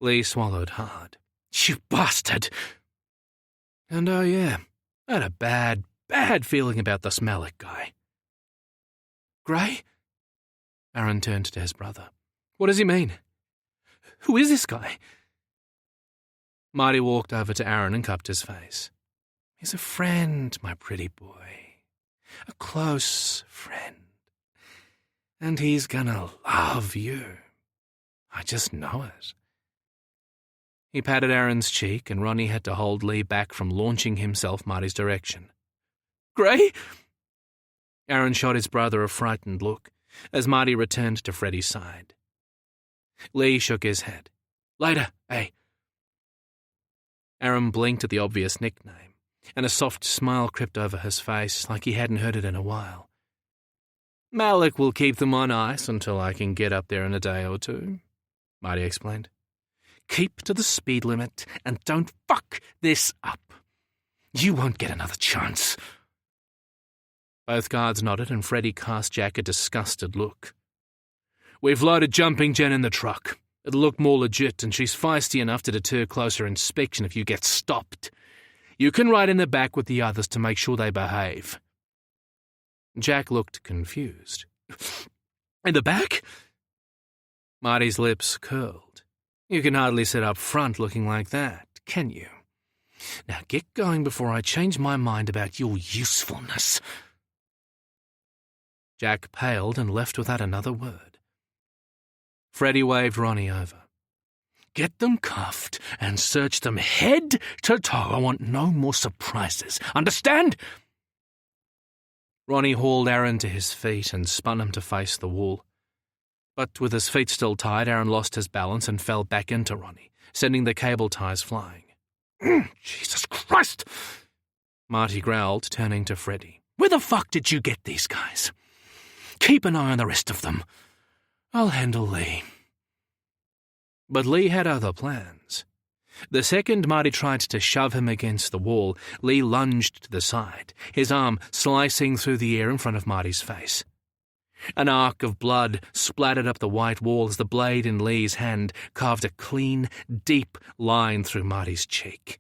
Lee swallowed hard. "You bastard!" And oh yeah, I had a bad feeling about this Malik guy. "Gray?" Aaron turned to his brother. "What does he mean? Who is this guy?" Marty walked over to Aaron and cupped his face. "He's a friend, my pretty boy. A close friend. And he's gonna love you. I just know it." He patted Aaron's cheek, and Ronnie had to hold Lee back from launching himself Marty's direction. "Gray?" Aaron shot his brother a frightened look as Marty returned to Freddie's side. Lee shook his head. "Later, eh?" Aaron blinked at the obvious nickname, and a soft smile crept over his face like he hadn't heard it in a while. "Malik will keep them on ice until I can get up there in a day or two," Marty explained. "Keep to the speed limit and don't fuck this up. You won't get another chance." Both guards nodded, and Freddie cast Jack a disgusted look. "We've loaded Jumping Jen in the truck. It'll look more legit, and she's feisty enough to deter closer inspection if you get stopped. You can ride in the back with the others to make sure they behave." Jack looked confused. "In the back?" Marty's lips curled. "You can hardly sit up front looking like that, can you? Now get going before I change my mind about your usefulness." Jack paled and left without another word. Freddie waved Ronnie over. "Get them cuffed and search them head to toe. I want no more surprises. Understand?" Ronnie hauled Aaron to his feet and spun him to face the wall. But with his feet still tied, Aaron lost his balance and fell back into Ronnie, sending the cable ties flying. "Jesus Christ!" Marty growled, turning to Freddie. "Where the fuck did you get these guys? Keep an eye on the rest of them. I'll handle Lee." But Lee had other plans. The second Marty tried to shove him against the wall, Lee lunged to the side, his arm slicing through the air in front of Marty's face. An arc of blood splattered up the white wall as the blade in Lee's hand carved a clean, deep line through Marty's cheek.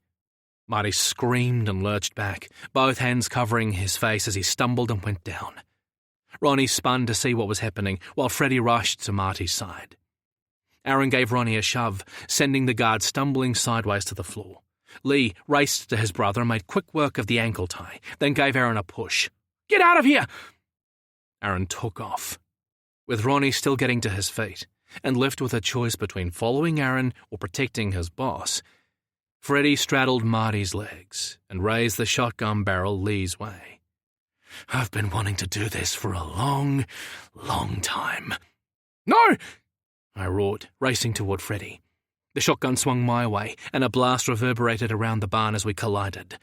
Marty screamed and lurched back, both hands covering his face as he stumbled and went down. Ronnie spun to see what was happening, while Freddie rushed to Marty's side. Aaron gave Ronnie a shove, sending the guard stumbling sideways to the floor. Lee raced to his brother and made quick work of the ankle tie, then gave Aaron a push. "Get out of here!" Aaron took off, with Ronnie still getting to his feet, and left with a choice between following Aaron or protecting his boss. Freddie straddled Marty's legs and raised the shotgun barrel Lee's way. "I've been wanting to do this for a long, long time." "No!" I roared, racing toward Freddie. The shotgun swung my way, and a blast reverberated around the barn as we collided.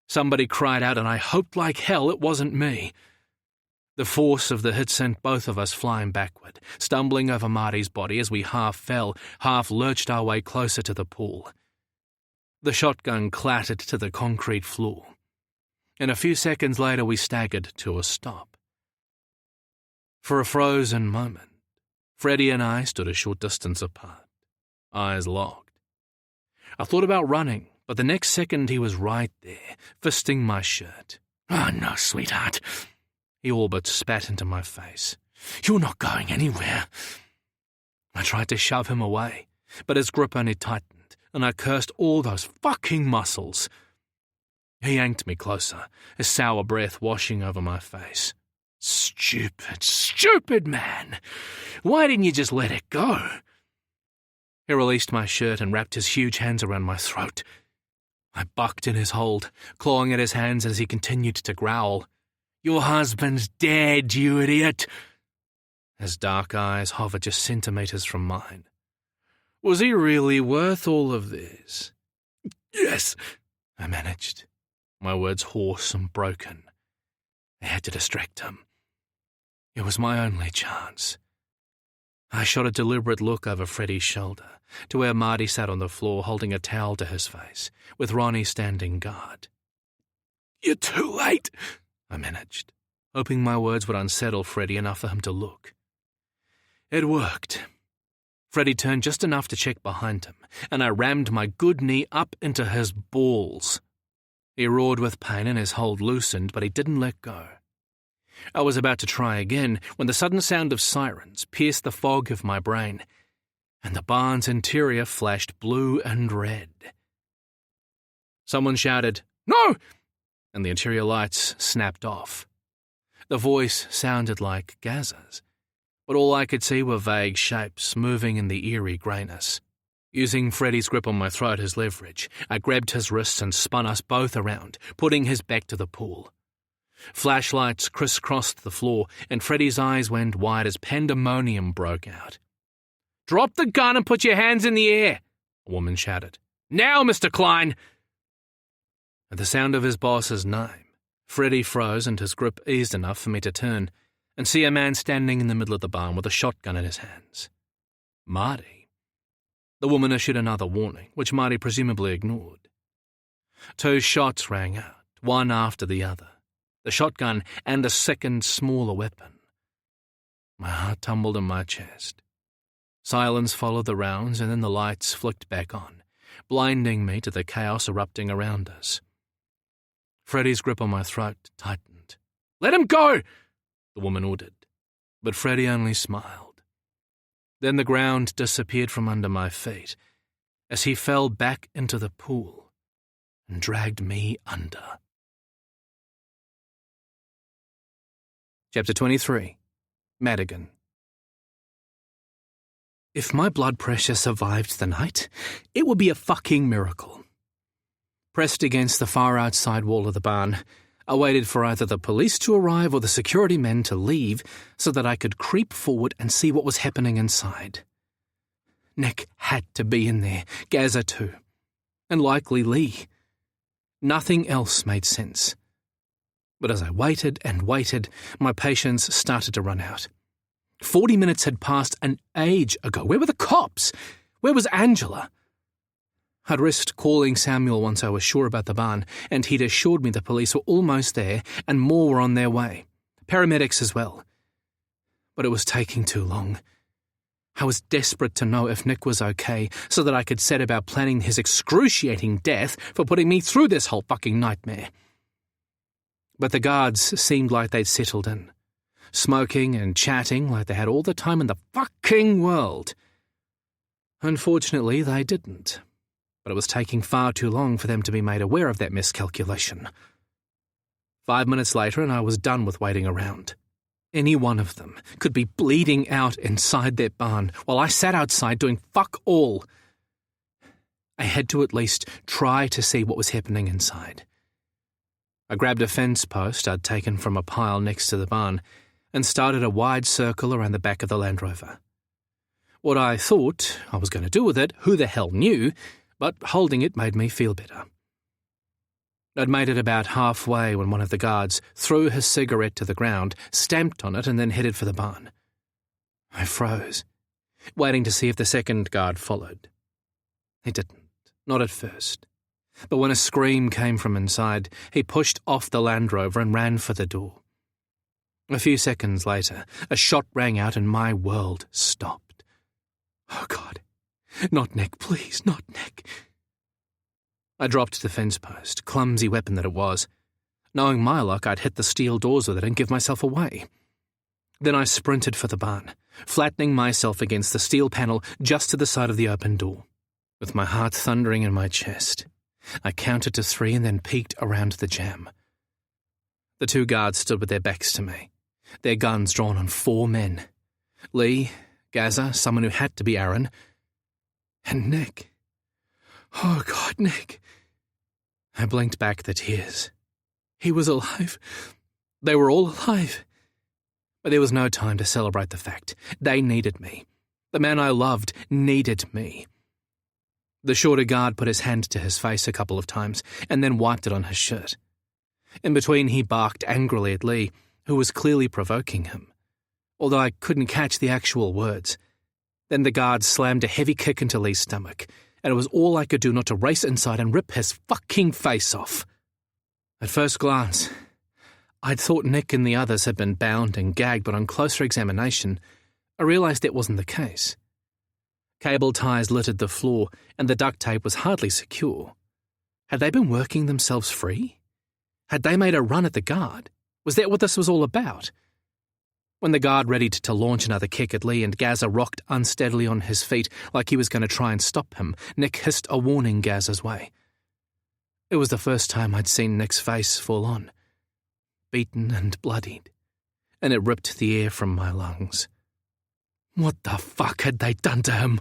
Somebody cried out, and I hoped like hell it wasn't me. The force of the hit sent both of us flying backward, stumbling over Marty's body as we half fell, half lurched our way closer to the pool. The shotgun clattered to the concrete floor, and a few seconds later we staggered to a stop. For a frozen moment, Freddie and I stood a short distance apart, eyes locked. I thought about running, but the next second he was right there, fisting my shirt. "Oh no, sweetheart," he all but spat into my face. "You're not going anywhere." I tried to shove him away, but his grip only tightened, and I cursed all those fucking muscles. He yanked me closer, his sour breath washing over my face. "Stupid, stupid man! Why didn't you just let it go?" He released my shirt and wrapped his huge hands around my throat. I bucked in his hold, clawing at his hands as he continued to growl. "Your husband's dead, you idiot!" His dark eyes hovered just centimetres from mine. Was he really worth all of this? "Yes," I managed, my words hoarse and broken. I had to distract him. It was my only chance. I shot a deliberate look over Freddie's shoulder, to where Marty sat on the floor holding a towel to his face, with Ronnie standing guard. "You're too late," I managed, hoping my words would unsettle Freddie enough for him to look. It worked. Freddie turned just enough to check behind him, and I rammed my good knee up into his balls. He roared with pain and his hold loosened, but he didn't let go. I was about to try again when the sudden sound of sirens pierced the fog of my brain, and the barn's interior flashed blue and red. Someone shouted, "No!" and the interior lights snapped off. The voice sounded like Gaz's, but all I could see were vague shapes moving in the eerie greyness. Using Freddie's grip on my throat as leverage, I grabbed his wrists and spun us both around, putting his back to the pool. Flashlights crisscrossed the floor, and Freddie's eyes went wide as pandemonium broke out. "Drop the gun and put your hands in the air," a woman shouted. "Now, Mr. Klein!" At the sound of his boss's name, Freddie froze and his grip eased enough for me to turn and see a man standing in the middle of the barn with a shotgun in his hands. Marty. The woman issued another warning, which Marty presumably ignored. 2 shots rang out, one after the other. The shotgun and a second, smaller weapon. My heart tumbled in my chest. Silence followed the rounds, and then the lights flicked back on, blinding me to the chaos erupting around us. Freddie's grip on my throat tightened. "Let him go!" the woman ordered, but Freddie only smiled. Then the ground disappeared from under my feet as he fell back into the pool and dragged me under. Chapter 23. Madigan. If my blood pressure survived the night, it would be a fucking miracle. Pressed against the far outside wall of the barn, I waited for either the police to arrive or the security men to leave so that I could creep forward and see what was happening inside. Nick had to be in there, Gaza too, and likely Lee. Nothing else made sense. But as I waited and waited, my patience started to run out. 40 minutes had passed an age ago. Where were the cops? Where was Angela? I'd risked calling Samuel once I was sure about the barn, and he'd assured me the police were almost there and more were on their way. Paramedics as well. But it was taking too long. I was desperate to know if Nick was okay so that I could set about planning his excruciating death for putting me through this whole fucking nightmare. But the guards seemed like they'd settled in, smoking and chatting like they had all the time in the fucking world. Unfortunately, they didn't, but it was taking far too long for them to be made aware of that miscalculation. 5 minutes later and I was done with waiting around. Any one of them could be bleeding out inside that barn while I sat outside doing fuck all. I had to at least try to see what was happening inside. I grabbed a fence post I'd taken from a pile next to the barn and started a wide circle around the back of the Land Rover. What I thought I was going to do with it, who the hell knew, but holding it made me feel better. I'd made it about halfway when one of the guards threw his cigarette to the ground, stamped on it, and then headed for the barn. I froze, waiting to see if the second guard followed. He didn't, not at first. But when a scream came from inside, he pushed off the Land Rover and ran for the door. A few seconds later, a shot rang out and my world stopped. Oh, God. Not Nick, please, not Nick. I dropped the fence post, clumsy weapon that it was. Knowing my luck, I'd hit the steel doors with it and give myself away. Then I sprinted for the barn, flattening myself against the steel panel just to the side of the open door. With my heart thundering in my chest, I counted to 3 and then peeked around the jam. The 2 guards stood with their backs to me, their guns drawn on 4 men. Lee, Gaza, someone who had to be Aaron, and Nick. Oh, God, Nick. I blinked back the tears. He was alive. They were all alive. But there was no time to celebrate the fact. They needed me. The man I loved needed me. The shorter guard put his hand to his face a couple of times and then wiped it on his shirt. In between, he barked angrily at Lee, who was clearly provoking him, although I couldn't catch the actual words. Then the guard slammed a heavy kick into Lee's stomach, and it was all I could do not to race inside and rip his fucking face off. At first glance, I'd thought Nick and the others had been bound and gagged, but on closer examination, I realised that wasn't the case. Cable ties littered the floor, and the duct tape was hardly secure. Had they been working themselves free? Had they made a run at the guard? Was that what this was all about? When the guard readied to launch another kick at Lee and Gaza rocked unsteadily on his feet like he was going to try and stop him, Nick hissed a warning Gaza's way. It was the first time I'd seen Nick's face full on, beaten and bloodied, and it ripped the air from my lungs. What the fuck had they done to him?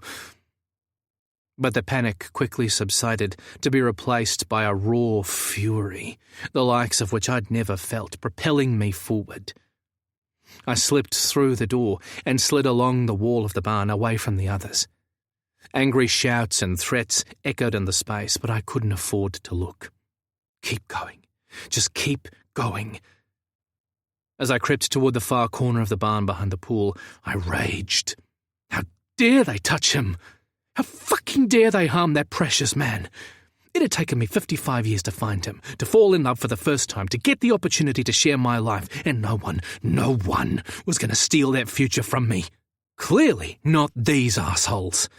But the panic quickly subsided to be replaced by a raw fury, the likes of which I'd never felt, propelling me forward. I slipped through the door and slid along the wall of the barn away from the others. Angry shouts and threats echoed in the space, but I couldn't afford to look. Keep going. Just keep going. As I crept toward the far corner of the barn behind the pool, I raged. How dare they touch him? How fucking dare they harm that precious man? It had taken me 55 years to find him, to fall in love for the first time, to get the opportunity to share my life, and no one was going to steal that future from me. Clearly not these assholes.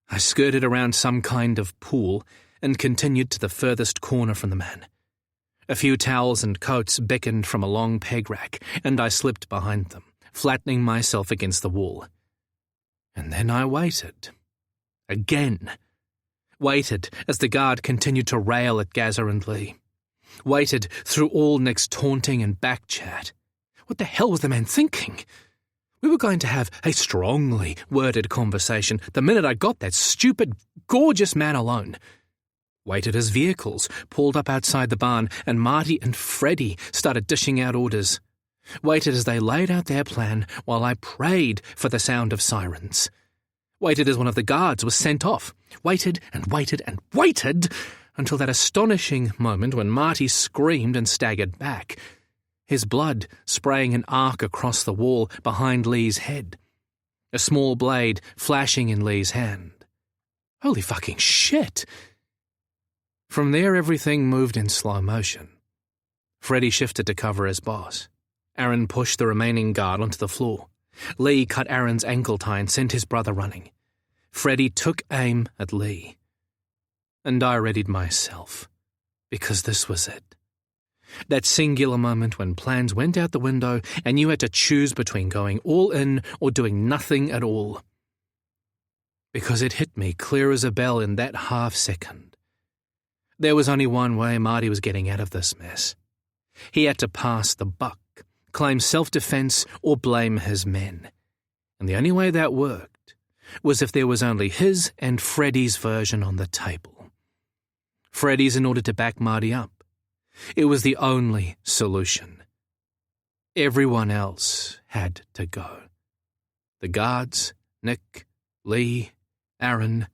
I skirted around some kind of pool and continued to the furthest corner from the man. A few towels and coats beckoned from a long peg rack, and I slipped behind them, flattening myself against the wall. And then I waited. Again. Waited as the guard continued to rail at Gaza and Lee. Waited through all Nick's taunting and back chat. What the hell was the man thinking? We were going to have a strongly worded conversation the minute I got that stupid, gorgeous man alone. Waited as vehicles pulled up outside the barn and Marty and Freddie started dishing out orders. Waited as they laid out their plan while I prayed for the sound of sirens. Waited as one of the guards was sent off. Waited and waited and waited until that astonishing moment when Marty screamed and staggered back, his blood spraying an arc across the wall behind Lee's head, a small blade flashing in Lee's hand. Holy fucking shit! From there, everything moved in slow motion. Freddie shifted to cover his boss. Aaron pushed the remaining guard onto the floor. Lee cut Aaron's ankle tie and sent his brother running. Freddie took aim at Lee. And I readied myself, because this was it. That singular moment when plans went out the window and you had to choose between going all in or doing nothing at all. Because it hit me clear as a bell in that half second. There was only one way Marty was getting out of this mess. He had to pass the buck, claim self-defense or blame his men. And the only way that worked was if there was only his and Freddie's version on the table. Freddie's in order to back Marty up. It was the only solution. Everyone else had to go. The guards, Nick, Lee, Aaron,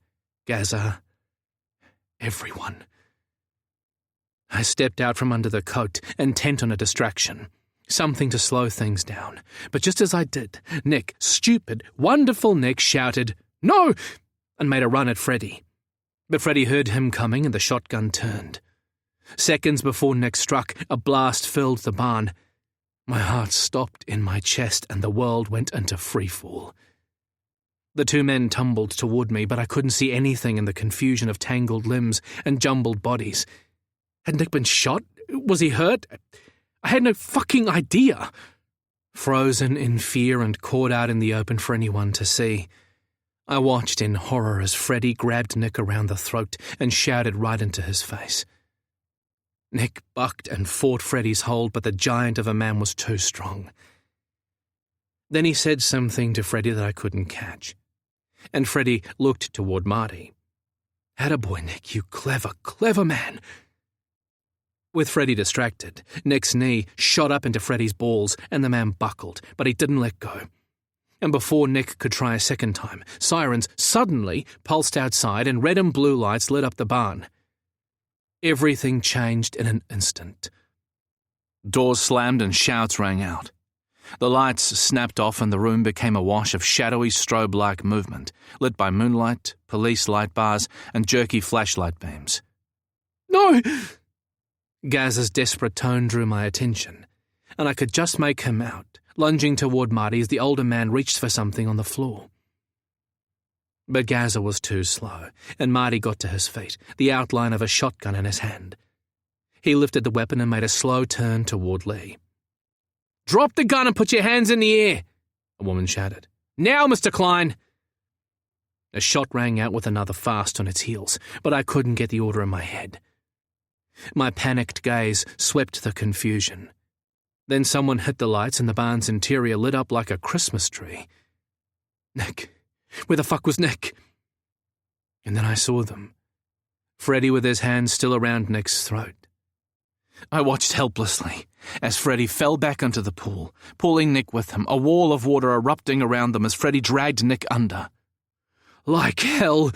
Gaza, everyone. I stepped out from under the coat, intent on a distraction, something to slow things down. But just as I did, Nick, stupid, wonderful Nick, shouted, "No!" and made a run at Freddie. But Freddie heard him coming and the shotgun turned. Seconds before Nick struck, a blast filled the barn. My heart stopped in my chest and the world went into freefall. The two men tumbled toward me, but I couldn't see anything in the confusion of tangled limbs and jumbled bodies. Had Nick been shot? Was he hurt? I had no fucking idea. Frozen in fear and caught out in the open for anyone to see, I watched in horror as Freddie grabbed Nick around the throat and shouted right into his face. Nick bucked and fought Freddie's hold, but the giant of a man was too strong. Then he said something to Freddie that I couldn't catch, and Freddie looked toward Marty. "Attaboy, Nick, you clever, clever man." With Freddie distracted, Nick's knee shot up into Freddie's balls and the man buckled, but he didn't let go. And before Nick could try a second time, sirens suddenly pulsed outside and red and blue lights lit up the barn. Everything changed in an instant. Doors slammed and shouts rang out. The lights snapped off and the room became awash of shadowy strobe-like movement, lit by moonlight, police light bars, and jerky flashlight beams. "No!" Gaz's desperate tone drew my attention, and I could just make him out, lunging toward Marty as the older man reached for something on the floor. But Gaza was too slow, and Marty got to his feet, the outline of a shotgun in his hand. He lifted the weapon and made a slow turn toward Lee. "Drop the gun and put your hands in the air," a woman shouted. "Now, Mr. Klein!" A shot rang out with another fast on its heels, but I couldn't get the order in my head. My panicked gaze swept the confusion. Then someone hit the lights and the barn's interior lit up like a Christmas tree. Nick. Where the fuck was Nick? And then I saw them. Freddie with his hands still around Nick's throat. I watched helplessly as Freddie fell back into the pool, pulling Nick with him, a wall of water erupting around them as Freddie dragged Nick under. Like hell!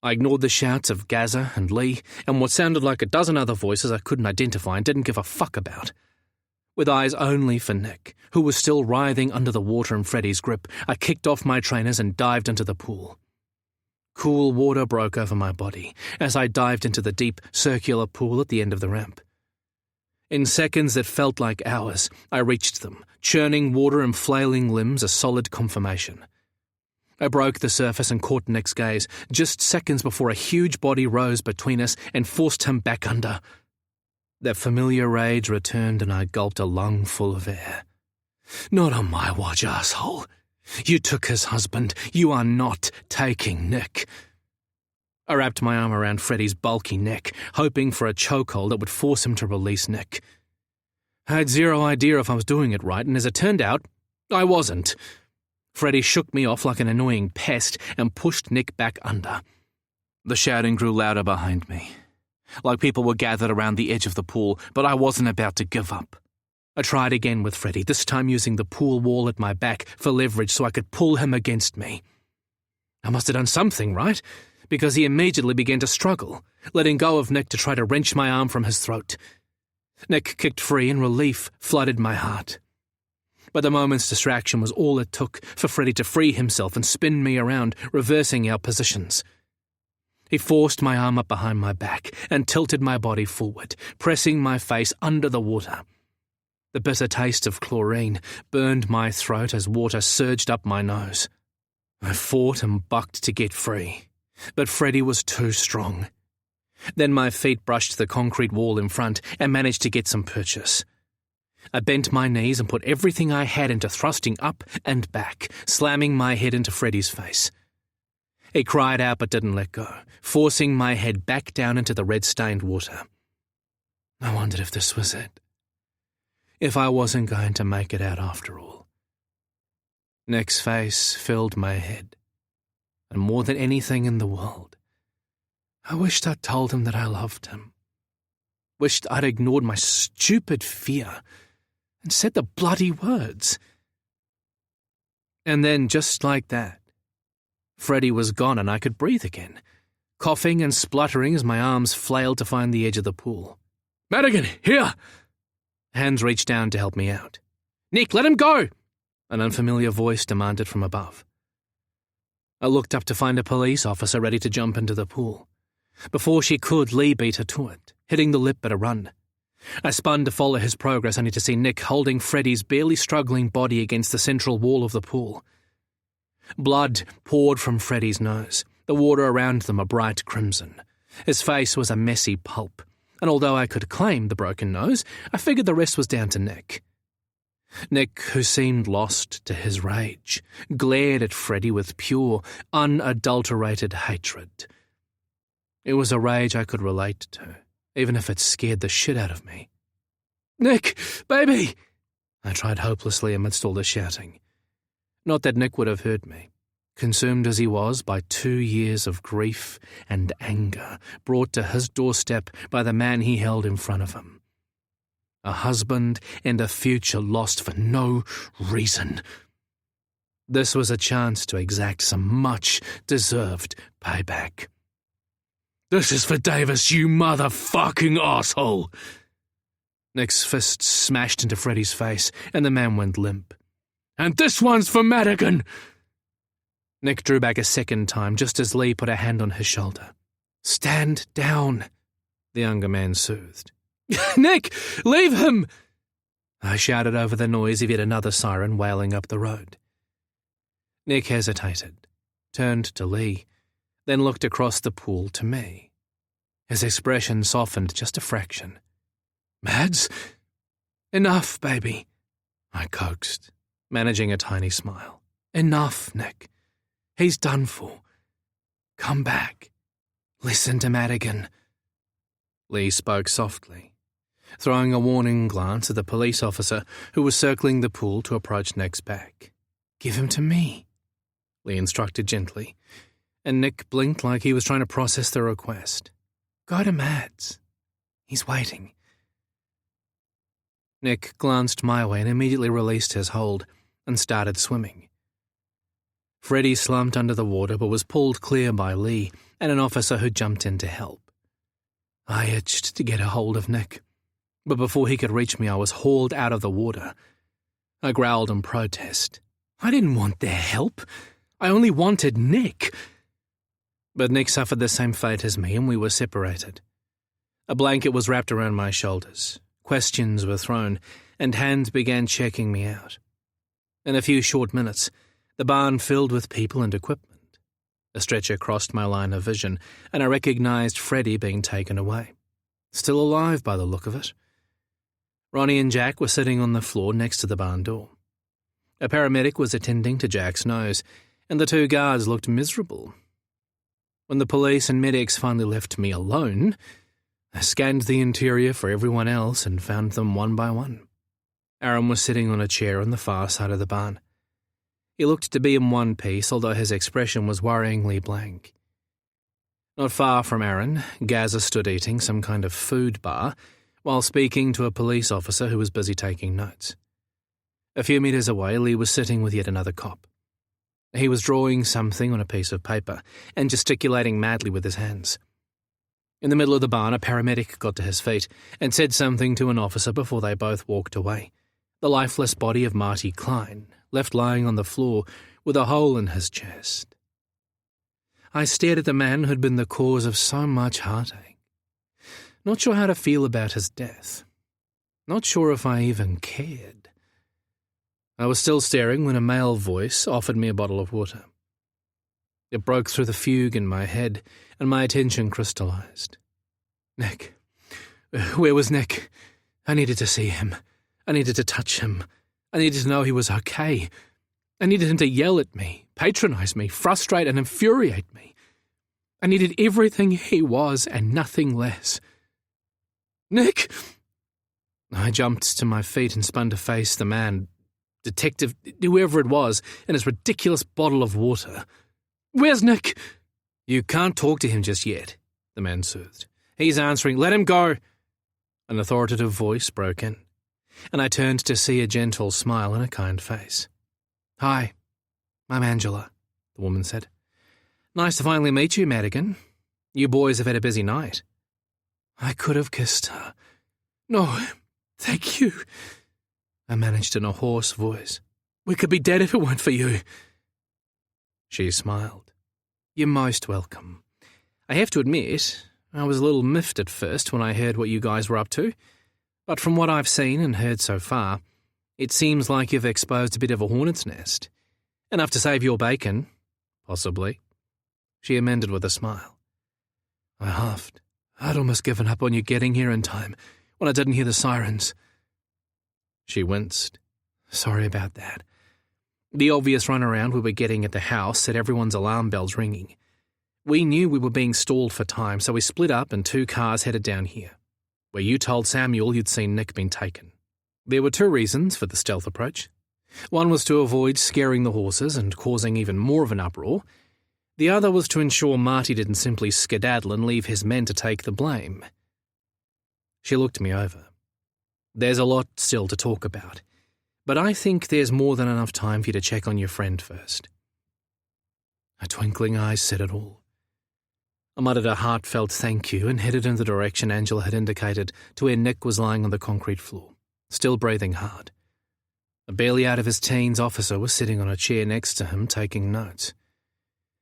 I ignored the shouts of Gaza and Lee and what sounded like a dozen other voices I couldn't identify and didn't give a fuck about. With eyes only for Nick, who was still writhing under the water in Freddie's grip, I kicked off my trainers and dived into the pool. Cool water broke over my body as I dived into the deep, circular pool at the end of the ramp. In seconds that felt like hours, I reached them, churning water and flailing limbs a solid confirmation. I broke the surface and caught Nick's gaze, just seconds before a huge body rose between us and forced him back under. That familiar rage returned and I gulped a lung full of air. "Not on my watch, asshole. You took his husband. You are not taking Nick." I wrapped my arm around Freddie's bulky neck, hoping for a chokehold that would force him to release Nick. I had zero idea if I was doing it right, and as it turned out, I wasn't. Freddie shook me off like an annoying pest and pushed Nick back under. The shouting grew louder behind me, like people were gathered around the edge of the pool, but I wasn't about to give up. I tried again with Freddie, this time using the pool wall at my back for leverage so I could pull him against me. I must have done something right, because he immediately began to struggle, letting go of Nick to try to wrench my arm from his throat. Nick kicked free and relief flooded my heart. But the moment's distraction was all it took for Freddie to free himself and spin me around, reversing our positions. He forced my arm up behind my back and tilted my body forward, pressing my face under the water. The bitter taste of chlorine burned my throat as water surged up my nose. I fought and bucked to get free, but Freddie was too strong. Then my feet brushed the concrete wall in front and managed to get some purchase. I bent my knees and put everything I had into thrusting up and back, slamming my head into Freddie's face. He cried out but didn't let go, forcing my head back down into the red-stained water. I wondered if this was it. If I wasn't going to make it out after all. Nick's face filled my head, and more than anything in the world, I wished I'd told him that I loved him. Wished I'd ignored my stupid fear and said the bloody words. And then, just like that, Freddie was gone and I could breathe again, coughing and spluttering as my arms flailed to find the edge of the pool. "Madigan, here!" Hands reached down to help me out. "Nick, let him go!" an unfamiliar voice demanded from above. I looked up to find a police officer ready to jump into the pool. Before she could, Lee beat her to it, hitting the lip at a run. I spun to follow his progress only to see Nick holding Freddie's barely struggling body against the central wall of the pool. Blood poured from Freddie's nose, the water around them a bright crimson. His face was a messy pulp, and although I could claim the broken nose, I figured the rest was down to Nick. Nick, who seemed lost to his rage, glared at Freddie with pure, unadulterated hatred. It was a rage I could relate to, even if it scared the shit out of me. "Nick, baby!" I tried hopelessly amidst all the shouting. Not that Nick would have heard me, consumed as he was by 2 years of grief and anger brought to his doorstep by the man he held in front of him. A husband and a future lost for no reason. This was a chance to exact some much-deserved payback. "This is for Davis, you motherfucking asshole!" Nick's fist smashed into Freddie's face, and the man went limp. "And this one's for Madigan!" Nick drew back a second time, just as Lee put a hand on his shoulder. "Stand down," the younger man soothed. "Nick, leave him!" I shouted over the noise of yet another siren wailing up the road. Nick hesitated, turned to Lee, then looked across the pool to me. His expression softened just a fraction. "Mads? Enough, baby," I coaxed, managing a tiny smile. "Enough, Nick. He's done for. Come back. Listen to Madigan." Lee spoke softly, throwing a warning glance at the police officer who was circling the pool to approach Nick's back. "Give him to me," Lee instructed gently, and Nick blinked like he was trying to process the request. "Go to Mads. He's waiting." Nick glanced my way and immediately released his hold and started swimming. Freddie slumped under the water but was pulled clear by Lee and an officer who jumped in to help. I itched to get a hold of Nick, but before he could reach me I was hauled out of the water. I growled in protest. I didn't want their help. I only wanted Nick. But Nick suffered the same fate as me and we were separated. A blanket was wrapped around my shoulders. Questions were thrown, and hands began checking me out. In a few short minutes, the barn filled with people and equipment. A stretcher crossed my line of vision, and I recognized Freddie being taken away. Still alive by the look of it. Ronnie and Jack were sitting on the floor next to the barn door. A paramedic was attending to Jack's nose, and the 2 guards looked miserable. When the police and medics finally left me alone, I scanned the interior for everyone else and found them one by one. Aaron was sitting on a chair on the far side of the barn. He looked to be in one piece, although his expression was worryingly blank. Not far from Aaron, Gaza stood eating some kind of food bar while speaking to a police officer who was busy taking notes. A few meters away, Lee was sitting with yet another cop. He was drawing something on a piece of paper and gesticulating madly with his hands. In the middle of the barn, a paramedic got to his feet and said something to an officer before they both walked away. The lifeless body of Marty Klein, left lying on the floor with a hole in his chest. I stared at the man who'd been the cause of so much heartache. Not sure how to feel about his death. Not sure if I even cared. I was still staring when a male voice offered me a bottle of water. It broke through the fugue in my head, and my attention crystallized. Nick. Where was Nick? I needed to see him. I needed to touch him. I needed to know he was okay. I needed him to yell at me, patronize me, frustrate and infuriate me. I needed everything he was and nothing less. Nick! I jumped to my feet and spun to face the man, detective, whoever it was, and his ridiculous bottle of water. Where's Nick? You can't talk to him just yet, the man soothed. He's answering. Let him go. An authoritative voice broke in, and I turned to see a gentle smile and a kind face. Hi, I'm Angela, the woman said. Nice to finally meet you, Madigan. You boys have had a busy night. I could have kissed her. No, thank you, I managed in a hoarse voice. We could be dead if it weren't for you. She smiled. You're most welcome. I have to admit, I was a little miffed at first when I heard what you guys were up to, but from what I've seen and heard so far, it seems like you've exposed a bit of a hornet's nest. Enough to save your bacon, possibly. She amended with a smile. I huffed. I'd almost given up on you getting here in time when I didn't hear the sirens. She winced. Sorry about that. The obvious runaround we were getting at the house set everyone's alarm bells ringing. We knew we were being stalled for time, so we split up and 2 cars headed down here, where you told Samuel you'd seen Nick been taken. There were 2 reasons for the stealth approach. One was to avoid scaring the horses and causing even more of an uproar. The other was to ensure Marty didn't simply skedaddle and leave his men to take the blame. She looked me over. There's a lot still to talk about, but I think there's more than enough time for you to check on your friend first. Her twinkling eyes said it all. I muttered a heartfelt thank you and headed in the direction Angela had indicated to where Nick was lying on the concrete floor, still breathing hard. A barely out of his teens officer was sitting on a chair next to him taking notes.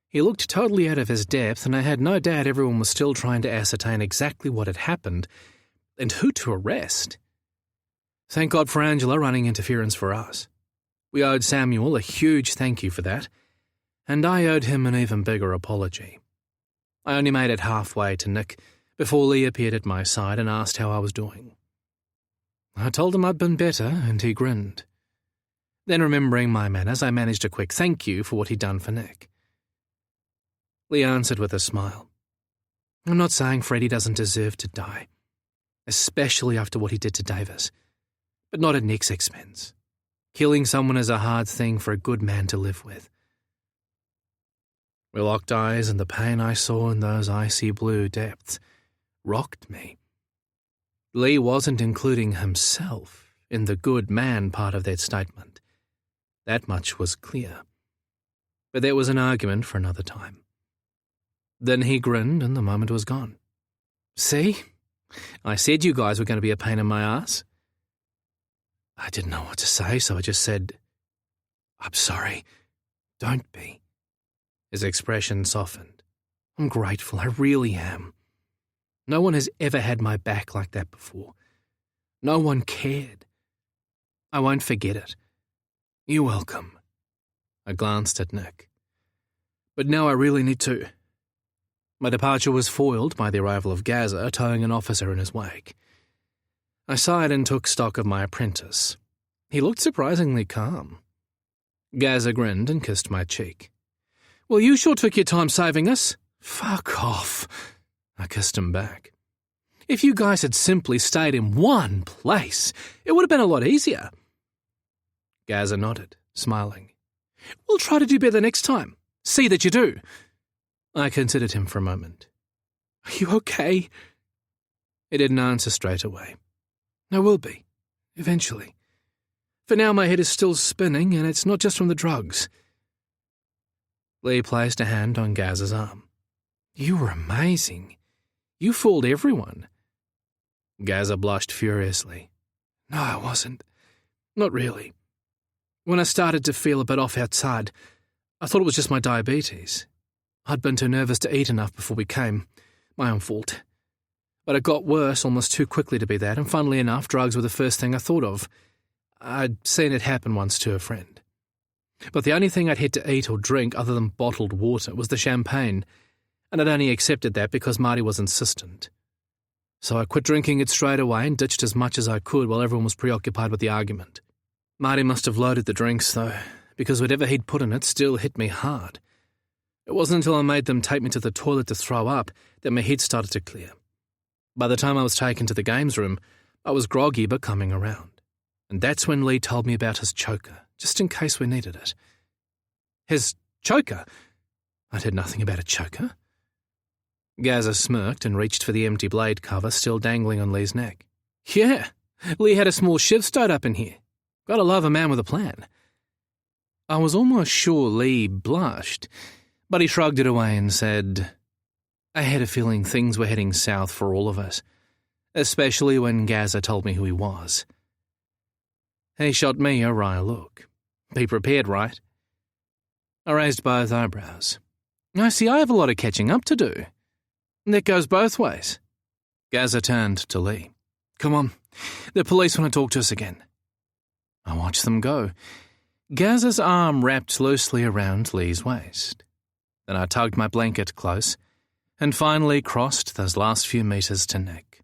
He looked totally out of his depth, and I had no doubt everyone was still trying to ascertain exactly what had happened and who to arrest. Thank God for Angela running interference for us. We owed Samuel a huge thank you for that, and I owed him an even bigger apology. I only made it halfway to Nick before Lee appeared at my side and asked how I was doing. I told him I'd been better, and he grinned. Then, remembering my manners, I managed a quick thank you for what he'd done for Nick. Lee answered with a smile. I'm not saying Freddie doesn't deserve to die, especially after what he did to Davis, but not at Nick's expense. Killing someone is a hard thing for a good man to live with. We locked eyes, and the pain I saw in those icy blue depths rocked me. Lee wasn't including himself in the good man part of that statement. That much was clear. But there was an argument for another time. Then he grinned, and the moment was gone. See? I said you guys were going to be a pain in my ass. I didn't know what to say, so I just said, I'm sorry. Don't be. His expression softened. I'm grateful, I really am. No one has ever had my back like that before. No one cared. I won't forget it. You're welcome. I glanced at Nick. But now I really need to. My departure was foiled by the arrival of Gaza towing an officer in his wake. I sighed and took stock of my apprentice. He looked surprisingly calm. Gaza grinned and kissed my cheek. Well, you sure took your time saving us. Fuck off. I kissed him back. If you guys had simply stayed in one place, it would have been a lot easier. Gaza nodded, smiling. We'll try to do better next time. See that you do. I considered him for a moment. Are you okay? He didn't answer straight away. I will be, eventually. For now my head is still spinning, and it's not just from the drugs. Lee placed a hand on Gaza's arm. You were amazing. You fooled everyone. Gaza blushed furiously. No, I wasn't. Not really. When I started to feel a bit off outside, I thought it was just my diabetes. I'd been too nervous to eat enough before we came. My own fault. But it got worse almost too quickly to be that, and funnily enough, drugs were the first thing I thought of. I'd seen it happen once to a friend. But the only thing I'd had to eat or drink other than bottled water was the champagne, and I'd only accepted that because Marty was insistent. So I quit drinking it straight away and ditched as much as I could while everyone was preoccupied with the argument. Marty must have loaded the drinks, though, because whatever he'd put in it still hit me hard. It wasn't until I made them take me to the toilet to throw up that my head started to clear. By the time I was taken to the games room, I was groggy but coming around. And that's when Lee told me about his choker, just in case we needed it. His choker? I'd heard nothing about a choker. Gazza smirked and reached for the empty blade cover still dangling on Lee's neck. Yeah, Lee had a small shiv stowed up in here. Gotta love a man with a plan. I was almost sure Lee blushed, but he shrugged it away and said, I had a feeling things were heading south for all of us, especially when Gazza told me who he was. He shot me a wry look. Be prepared, right? I raised both eyebrows. I see I have a lot of catching up to do. That goes both ways. Gazza turned to Lee. Come on, the police want to talk to us again. I watched them go. Gazza's arm wrapped loosely around Lee's waist. Then I tugged my blanket close and finally crossed those last few meters to Nick.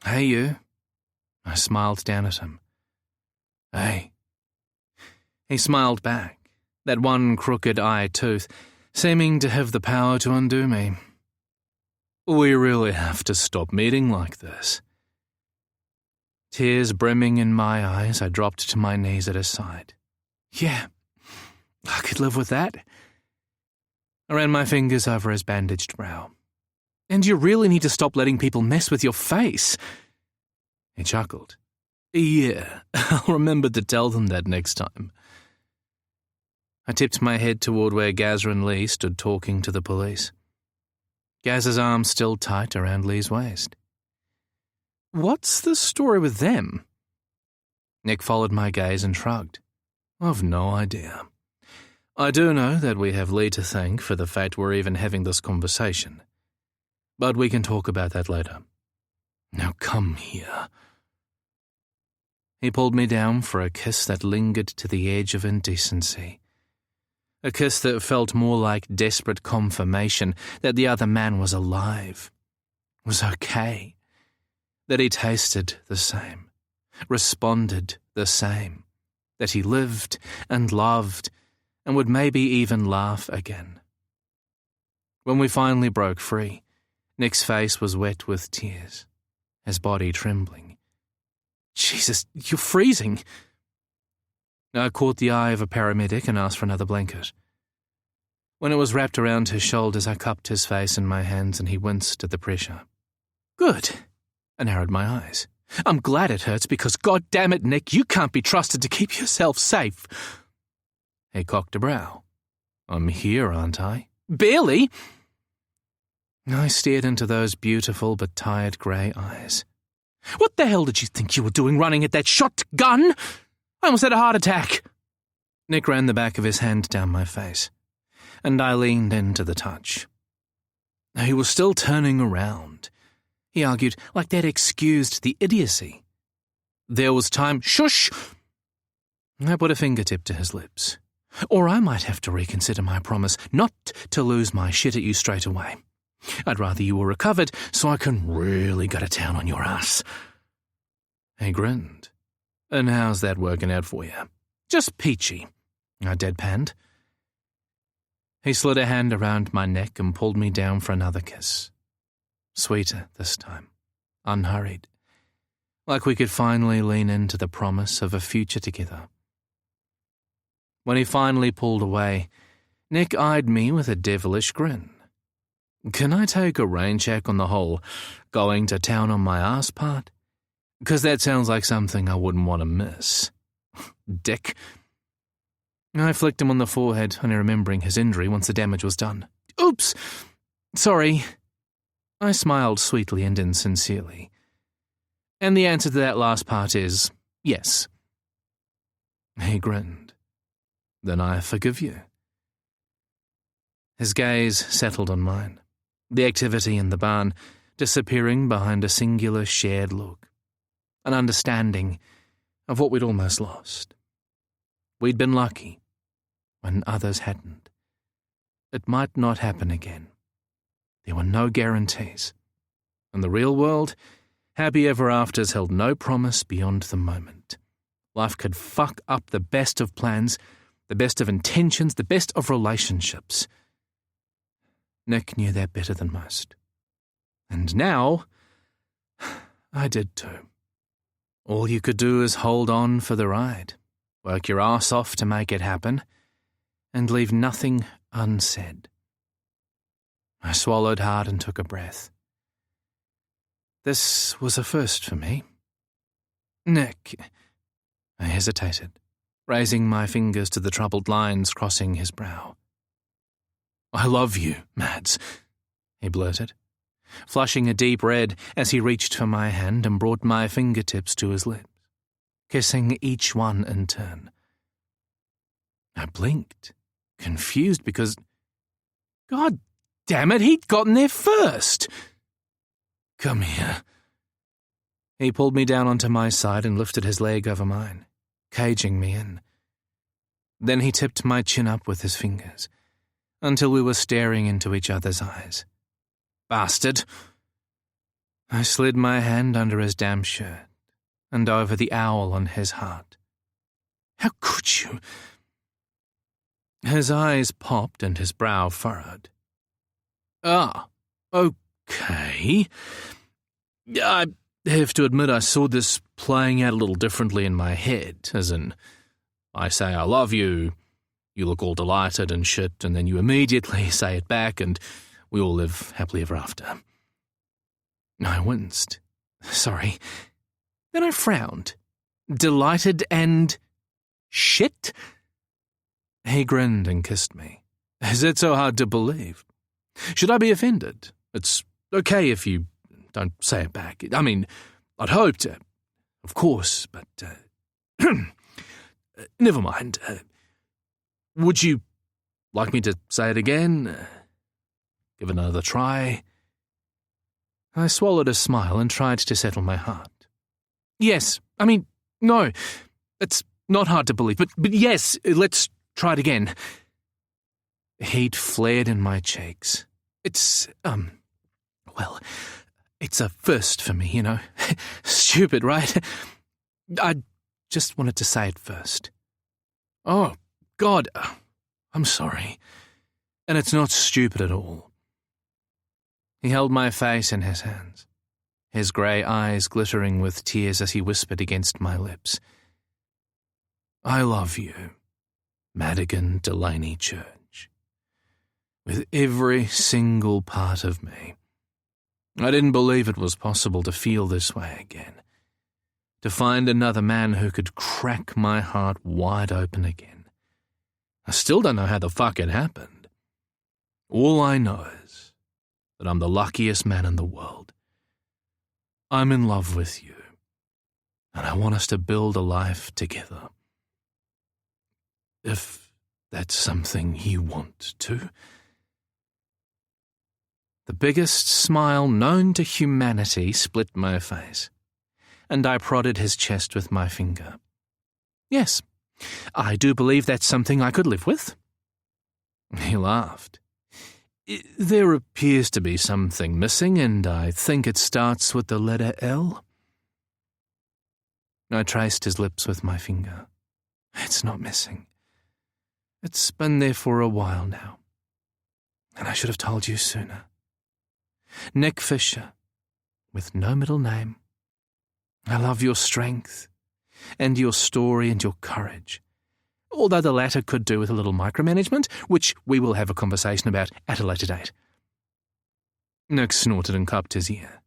Hey, you. I smiled down at him. Hey. He smiled back, that one crooked eye tooth seeming to have the power to undo me. We really have to stop meeting like this. Tears brimming in my eyes, I dropped to my knees at his side. Yeah, I could live with that. I ran my fingers over his bandaged brow. And you really need to stop letting people mess with your face. He chuckled. Yeah, I'll remember to tell them that next time. I tipped my head toward where Gazza and Lee stood talking to the police. Gazza's arm still tight around Lee's waist. What's the story with them? Nick followed my gaze and shrugged. I've no idea. I do know that we have Lee to thank for the fact we're even having this conversation. But we can talk about that later. Now come here. He pulled me down for a kiss that lingered to the edge of indecency. A kiss that felt more like desperate confirmation that the other man was alive, was okay, that he tasted the same, responded the same, that he lived and loved and would maybe even laugh again. When we finally broke free, Nick's face was wet with tears, his body trembling. Jesus, you're freezing. I caught the eye of a paramedic and asked for another blanket. When it was wrapped around his shoulders, I cupped his face in my hands and he winced at the pressure. Good. I narrowed my eyes. I'm glad it hurts because, God damn it, Nick, you can't be trusted to keep yourself safe. He cocked a brow. I'm here, aren't I? Barely. I stared into those beautiful but tired grey eyes. What the hell did you think you were doing running at that shotgun? I almost had a heart attack. Nick ran the back of his hand down my face, and I leaned into the touch. He was still turning around. He argued like that excused the idiocy. There was time. Shush! I put a fingertip to his lips. Or I might have to reconsider my promise not to lose my shit at you straight away. I'd rather you were recovered so I can really go to town on your ass. He grinned. And how's that working out for you? Just peachy, I deadpanned. He slid a hand around my neck and pulled me down for another kiss. Sweeter this time, unhurried, like we could finally lean into the promise of a future together. When he finally pulled away, Nick eyed me with a devilish grin. Can I take a rain check on the whole going to town on my ass part? 'Cause that sounds like something I wouldn't want to miss. Dick. I flicked him on the forehead, only remembering his injury once the damage was done. Oops! Sorry. I smiled sweetly and insincerely. And the answer to that last part is yes. He grinned. Then I forgive you. His gaze settled on mine, the activity in the barn disappearing behind a singular shared look, an understanding of what we'd almost lost. We'd been lucky when others hadn't. It might not happen again. There were no guarantees. In the real world, happy ever afters held no promise beyond the moment. Life could fuck up the best of plans, the best of intentions, the best of relationships. Nick knew that better than most. And now, I did too. All you could do is hold on for the ride, work your ass off to make it happen, and leave nothing unsaid. I swallowed hard and took a breath. This was a first for me. Nick, I hesitated, raising my fingers to the troubled lines crossing his brow. I love you, Mads, he blurted, flushing a deep red as he reached for my hand and brought my fingertips to his lips, kissing each one in turn. I blinked, confused because, God damn it, he'd gotten there first. Come here. He pulled me down onto my side and lifted his leg over mine, caging me in. Then he tipped my chin up with his fingers, until we were staring into each other's eyes. Bastard! I slid my hand under his damp shirt and over the owl on his heart. How could you? His eyes popped and his brow furrowed. Ah, okay. I have to admit I saw this playing out a little differently in my head, as in, I say I love you, you look all delighted and shit, and then you immediately say it back, and we all live happily ever after. I winced. Sorry. Then I frowned. Delighted and shit? He grinned and kissed me. Is it so hard to believe? Should I be offended? It's okay if you don't say it back. I mean, I'd hope to, of course, but never mind. Would you like me to say it again? Give it another try? I swallowed a smile and tried to settle my heart. Yes, I mean, no, it's not hard to believe, but yes, let's try it again. Heat flared in my cheeks. It's, well, it's a first for me, you know. Stupid, right? I just wanted to say it first. Oh, God, I'm sorry. And it's not stupid at all. He held my face in his hands, his grey eyes glittering with tears as he whispered against my lips. I love you, Madigan Delaney Church, with every single part of me. I didn't believe it was possible to feel this way again, to find another man who could crack my heart wide open again. I still don't know how the fuck it happened. All I know is that I'm the luckiest man in the world. I'm in love with you, and I want us to build a life together. If that's something you want to. The biggest smile known to humanity split my face, and I prodded his chest with my finger. Yes, I do believe that's something I could live with. He laughed. There appears to be something missing, and I think it starts with the letter L. I traced his lips with my finger. It's not missing. It's been there for a while now, and I should have told you sooner. Nick Fisher, with no middle name. I love your strength, and your story and your courage, although the latter could do with a little micromanagement, which we will have a conversation about at a later date. Nick snorted and cupped his ear.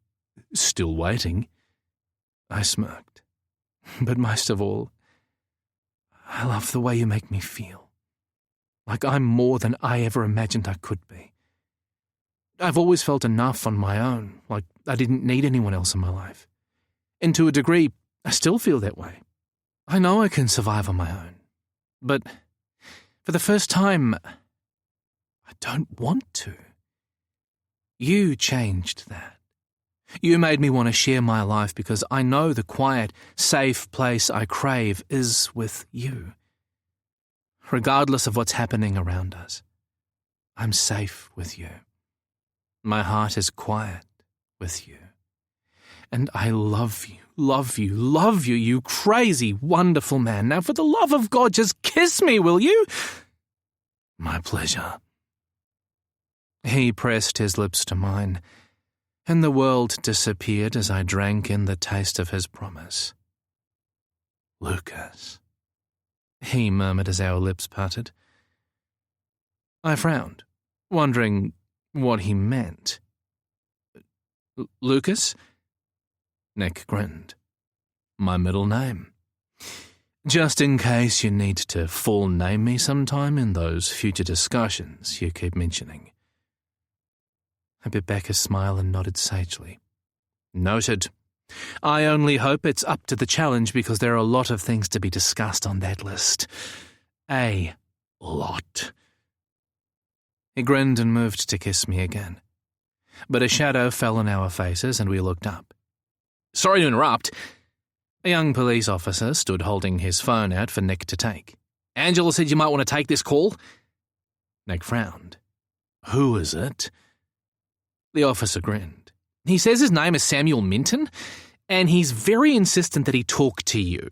Still waiting. I smirked. But most of all, I love the way you make me feel. Like I'm more than I ever imagined I could be. I've always felt enough on my own, like I didn't need anyone else in my life. And to a degree, I still feel that way. I know I can survive on my own. But for the first time, I don't want to. You changed that. You made me want to share my life because I know the quiet, safe place I crave is with you. Regardless of what's happening around us, I'm safe with you. My heart is quiet with you. And I love you, love you, love you, you crazy, wonderful man. Now, for the love of God, just kiss me, will you? My pleasure. He pressed his lips to mine, and the world disappeared as I drank in the taste of his promise. Lucas, he murmured as our lips parted. I frowned, wondering what he meant. Lucas? Nick grinned. My middle name. Just in case you need to full name me sometime in those future discussions you keep mentioning. I bit back a smile and nodded sagely. Noted. I only hope it's up to the challenge because there are a lot of things to be discussed on that list. A lot. He grinned and moved to kiss me again. But a shadow fell on our faces and we looked up. Sorry to interrupt. A young police officer stood holding his phone out for Nick to take. Angela said you might want to take this call. Nick frowned. Who is it? The officer grinned. He says his name is Samuel Minton, and he's very insistent that he talk to you.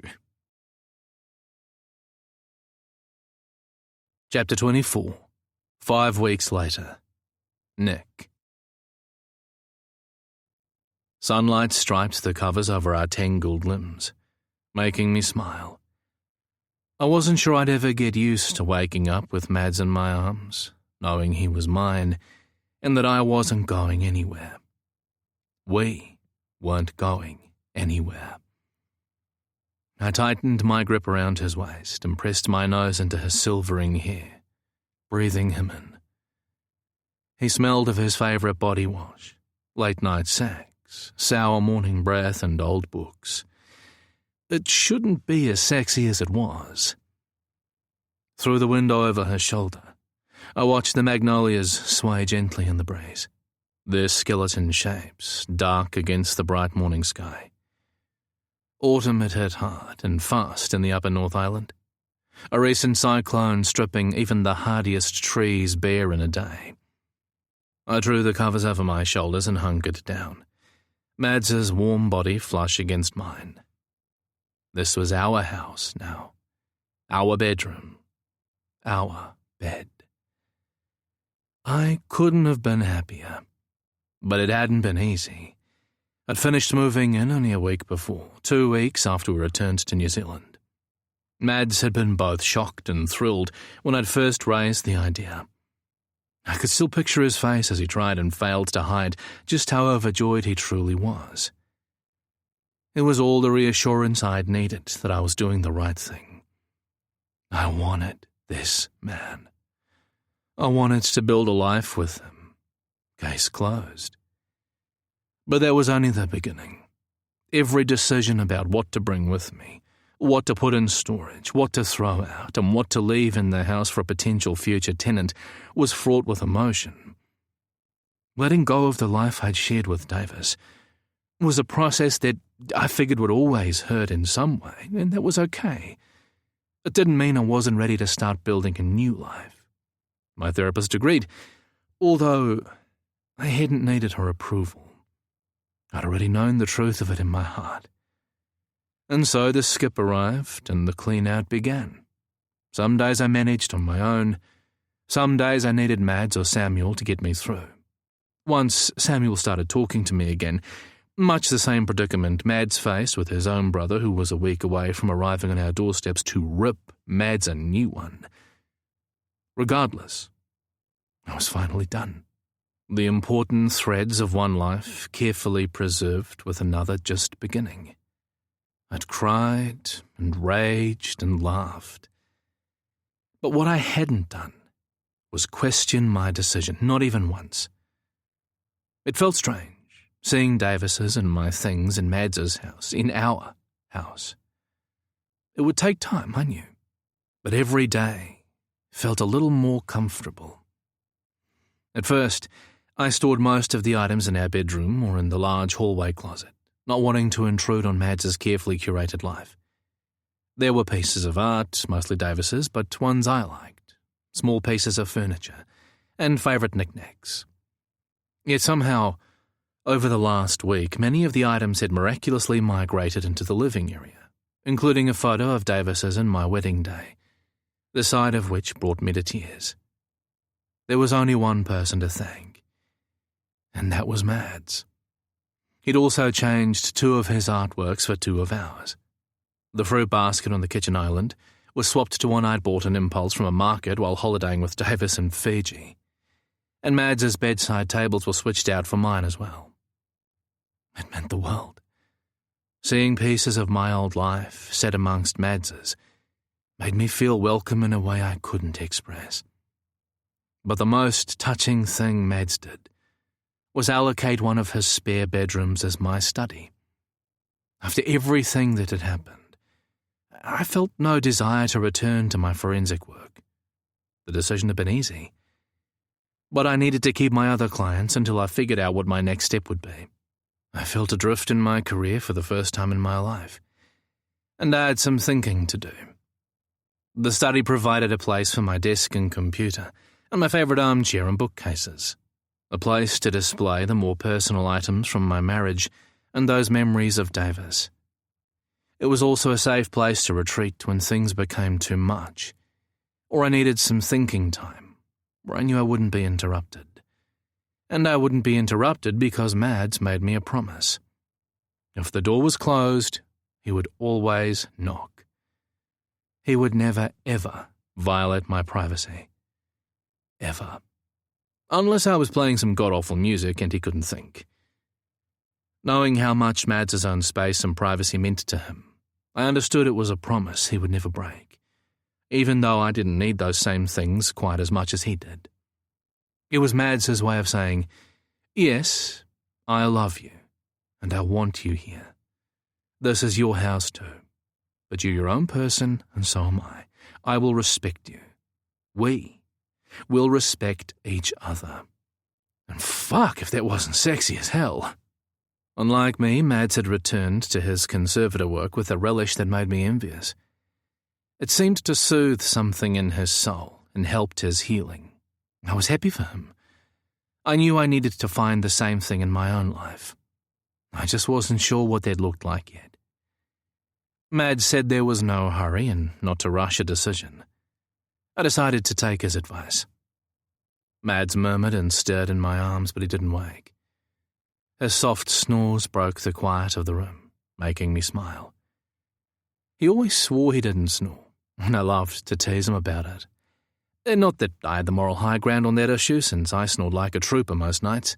Chapter 24. 5 weeks later. Nick. Sunlight striped the covers over our tangled limbs, making me smile. I wasn't sure I'd ever get used to waking up with Mads in my arms, knowing he was mine, and that I wasn't going anywhere. We weren't going anywhere. I tightened my grip around his waist and pressed my nose into his silvering hair, breathing him in. He smelled of his favourite body wash, late-night sex, sour morning breath, and old books. It shouldn't be as sexy as it was. Through the window over her shoulder, I watched the magnolias sway gently in the breeze, their skeleton shapes dark against the bright morning sky. Autumn had hit hard and fast in the upper North Island, a recent cyclone stripping even the hardiest trees bare in a day. I drew the covers over my shoulders and hunkered down, Mads's warm body flush against mine. This was our house now, our bedroom, our bed. I couldn't have been happier, but it hadn't been easy. I'd finished moving in only a week before, 2 weeks after we returned to New Zealand. Mads had been both shocked and thrilled when I'd first raised the idea. I could still picture his face as he tried and failed to hide just how overjoyed he truly was. It was all the reassurance I'd needed that I was doing the right thing. I wanted this man. I wanted to build a life with him. Case closed. But that was only the beginning. Every decision about what to bring with me, what to put in storage, what to throw out, and what to leave in the house for a potential future tenant was fraught with emotion. Letting go of the life I'd shared with Davis was a process that I figured would always hurt in some way, and that was okay. It didn't mean I wasn't ready to start building a new life. My therapist agreed, although I hadn't needed her approval. I'd already known the truth of it in my heart. And so the skip arrived and the clean-out began. Some days I managed on my own. Some days I needed Mads or Samuel to get me through. Once Samuel started talking to me again, much the same predicament Mads faced with his own brother who was a week away from arriving on our doorsteps to rip Mads a new one. Regardless, I was finally done. The important threads of one life carefully preserved with another just beginning. I'd cried and raged and laughed. But what I hadn't done was question my decision, not even once. It felt strange, seeing Davis's and my things in Mads's house, in our house. It would take time, I knew, but every day felt a little more comfortable. At first, I stored most of the items in our bedroom or in the large hallway closet, not wanting to intrude on Mads's carefully curated life. There were pieces of art, mostly Davis's, but ones I liked, small pieces of furniture, and favourite knickknacks. Yet somehow, over the last week, many of the items had miraculously migrated into the living area, including a photo of Davis's and my wedding day, the sight of which brought me to tears. There was only one person to thank, and that was Mads. He'd also changed 2 of his artworks for 2 of ours. The fruit basket on the kitchen island was swapped to one I'd bought on impulse from a market while holidaying with Davis in Fiji, and Mads's bedside tables were switched out for mine as well. It meant the world. Seeing pieces of my old life set amongst Mads's made me feel welcome in a way I couldn't express. But the most touching thing Mads did was allocate one of his spare bedrooms as my study. After everything that had happened, I felt no desire to return to my forensic work. The decision had been easy. But I needed to keep my other clients until I figured out what my next step would be. I felt adrift in my career for the first time in my life, and I had some thinking to do. The study provided a place for my desk and computer, and my favourite armchair and bookcases, a place to display the more personal items from my marriage and those memories of Davis. It was also a safe place to retreat when things became too much, or I needed some thinking time, where I knew I wouldn't be interrupted. And I wouldn't be interrupted because Mads made me a promise. If the door was closed, he would always knock. He would never, ever violate my privacy. Ever. Unless I was playing some god-awful music and he couldn't think. Knowing how much Mads's own space and privacy meant to him, I understood it was a promise he would never break, even though I didn't need those same things quite as much as he did. It was Mads's way of saying, yes, I love you, and I want you here. This is your house too, but you're your own person, and so am I. I will respect you. We will respect each other. And fuck if that wasn't sexy as hell. Unlike me, Mads had returned to his conservator work with a relish that made me envious. It seemed to soothe something in his soul and helped his healing. I was happy for him. I knew I needed to find the same thing in my own life. I just wasn't sure what that looked like yet. Mads said there was no hurry and not to rush a decision. I decided to take his advice. Mads murmured and stirred in my arms, but he didn't wake. His soft snores broke the quiet of the room, making me smile. He always swore he didn't snore, and I loved to tease him about it. Not that I had the moral high ground on that issue, since I snored like a trooper most nights.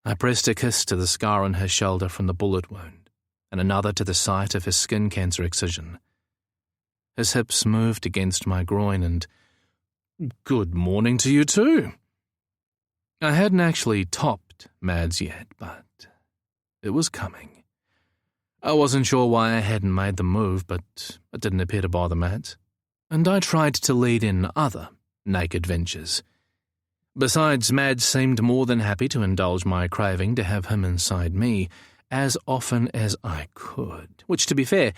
I pressed a kiss to the scar on his shoulder from the bullet wound, and another to the site of his skin cancer excision. His hips moved against my groin, and good morning to you too. I hadn't actually topped Mads yet, but it was coming. I wasn't sure why I hadn't made the move, but it didn't appear to bother Mads, and I tried to lead in other naked ventures. Besides, Mads seemed more than happy to indulge my craving to have him inside me as often as I could, which, to be fair,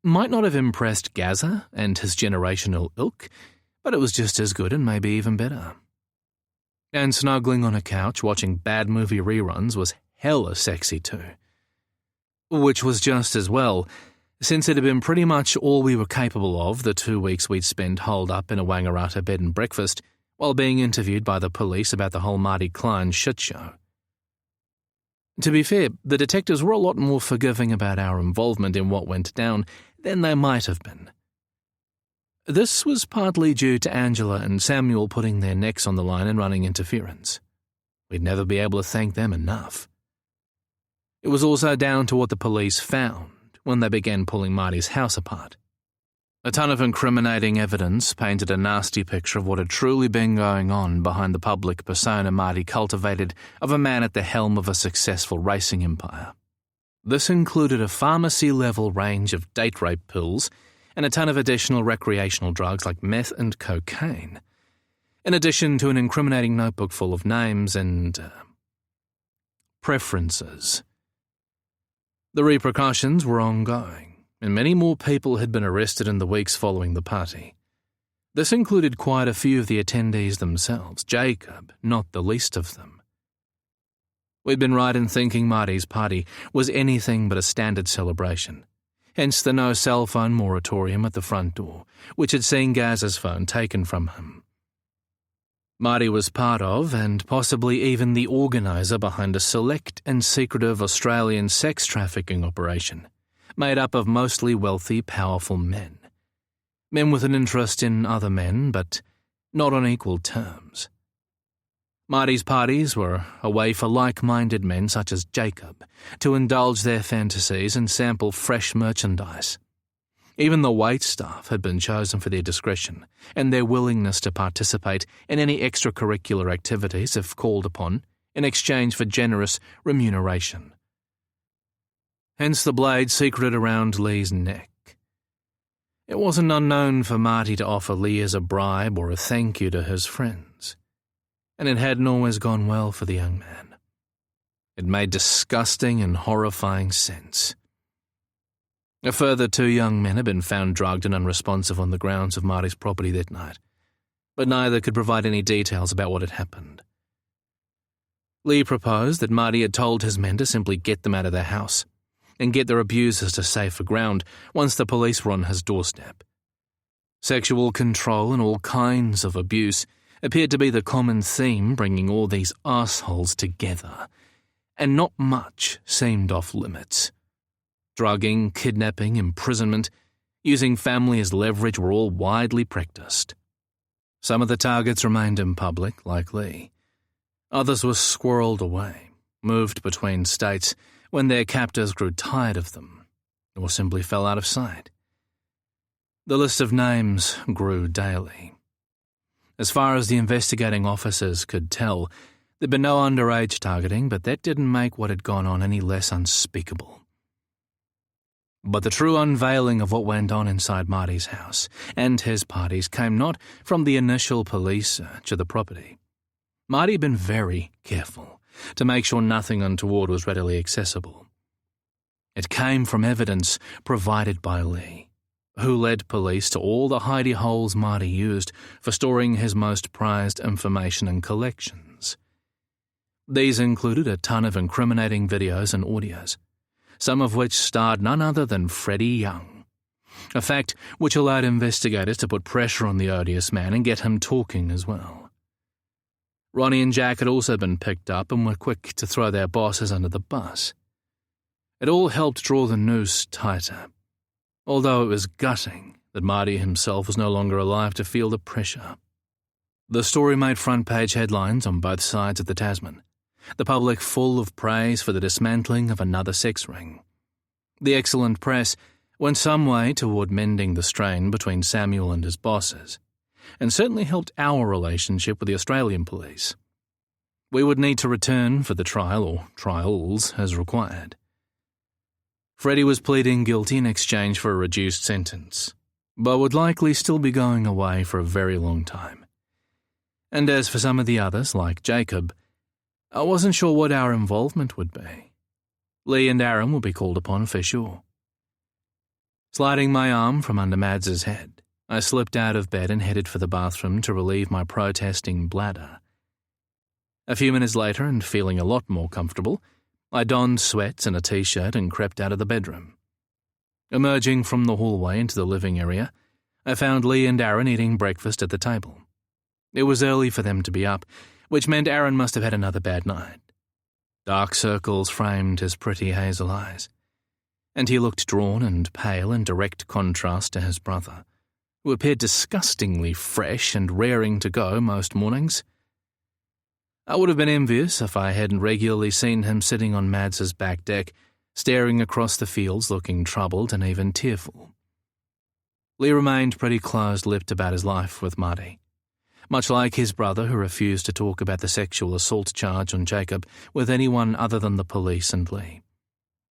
might not have impressed Gaza and his generational ilk, but it was just as good and maybe even better. And snuggling on a couch watching bad movie reruns was hella sexy too. Which was just as well, since it had been pretty much all we were capable of the 2 weeks we'd spent holed up in a Wangaratta bed and breakfast while being interviewed by the police about the whole Marty Klein shit show. To be fair, the detectives were a lot more forgiving about our involvement in what went down than they might have been. This was partly due to Angela and Samuel putting their necks on the line and running interference. We'd never be able to thank them enough. It was also down to what the police found when they began pulling Marty's house apart. A ton of incriminating evidence painted a nasty picture of what had truly been going on behind the public persona Marty cultivated of a man at the helm of a successful racing empire. This included a pharmacy-level range of date rape pills and a ton of additional recreational drugs like meth and cocaine. in addition to an incriminating notebook full of names and preferences. The repercussions were ongoing, and many more people had been arrested in the weeks following the party. This included quite a few of the attendees themselves, Jacob not the least of them. We'd been right in thinking Marty's party was anything but a standard celebration, hence the no cell phone moratorium at the front door, which had seen Gaz's phone taken from him. Marty was part of, and possibly even the organiser behind, a select and secretive Australian sex trafficking operation, made up of mostly wealthy, powerful men. Men with an interest in other men, but not on equal terms. Marty's parties were a way for like-minded men such as Jacob to indulge their fantasies and sample fresh merchandise. Even the wait staff had been chosen for their discretion and their willingness to participate in any extracurricular activities if called upon in exchange for generous remuneration. Hence the blade secreted around Lee's neck. It wasn't unknown for Marty to offer Lee as a bribe or a thank you to his friends, and it hadn't always gone well for the young man. It made disgusting and horrifying sense. A further 2 young men had been found drugged and unresponsive on the grounds of Marty's property that night, but neither could provide any details about what had happened. Lee proposed that Marty had told his men to simply get them out of their house and get their abusers to safer ground once the police were on his doorstep. Sexual control and all kinds of abuse appeared to be the common theme bringing all these assholes together, and not much seemed off limits. Drugging, kidnapping, imprisonment, using family as leverage were all widely practiced. Some of the targets remained in public, like Lee. Others were squirreled away, moved between states when their captors grew tired of them, or simply fell out of sight. The list of names grew daily. As far as the investigating officers could tell, there'd been no underage targeting, but that didn't make what had gone on any less unspeakable. But the true unveiling of what went on inside Marty's house and his parties came not from the initial police search of the property. Marty had been very careful to make sure nothing untoward was readily accessible. It came from evidence provided by Lee, who led police to all the hidey holes Marty used for storing his most prized information and collections. These included a ton of incriminating videos and audios, some of which starred none other than Freddie Young, a fact which allowed investigators to put pressure on the odious man and get him talking as well. Ronnie and Jack had also been picked up and were quick to throw their bosses under the bus. It all helped draw the noose tighter, although it was gutting that Marty himself was no longer alive to feel the pressure. The story made front-page headlines on both sides of the Tasman, the public full of praise for the dismantling of another sex ring. The excellent press went some way toward mending the strain between Samuel and his bosses, and certainly helped our relationship with the Australian police. We would need to return for the trial, or trials, as required. Freddie was pleading guilty in exchange for a reduced sentence, but would likely still be going away for a very long time. And as for some of the others, like Jacob, I wasn't sure what our involvement would be. Lee and Aaron would be called upon for sure. Sliding my arm from under Mads's head, I slipped out of bed and headed for the bathroom to relieve my protesting bladder. A few minutes later, and feeling a lot more comfortable, I donned sweats and a t-shirt and crept out of the bedroom. Emerging from the hallway into the living area, I found Lee and Aaron eating breakfast at the table. It was early for them to be up, which meant Aaron must have had another bad night. Dark circles framed his pretty hazel eyes, and he looked drawn and pale in direct contrast to his brother, who appeared disgustingly fresh and raring to go most mornings. I would have been envious if I hadn't regularly seen him sitting on Mads's back deck, staring across the fields looking troubled and even tearful. Lee remained pretty closed-lipped about his life with Marty, much like his brother who refused to talk about the sexual assault charge on Jacob with anyone other than the police and Lee,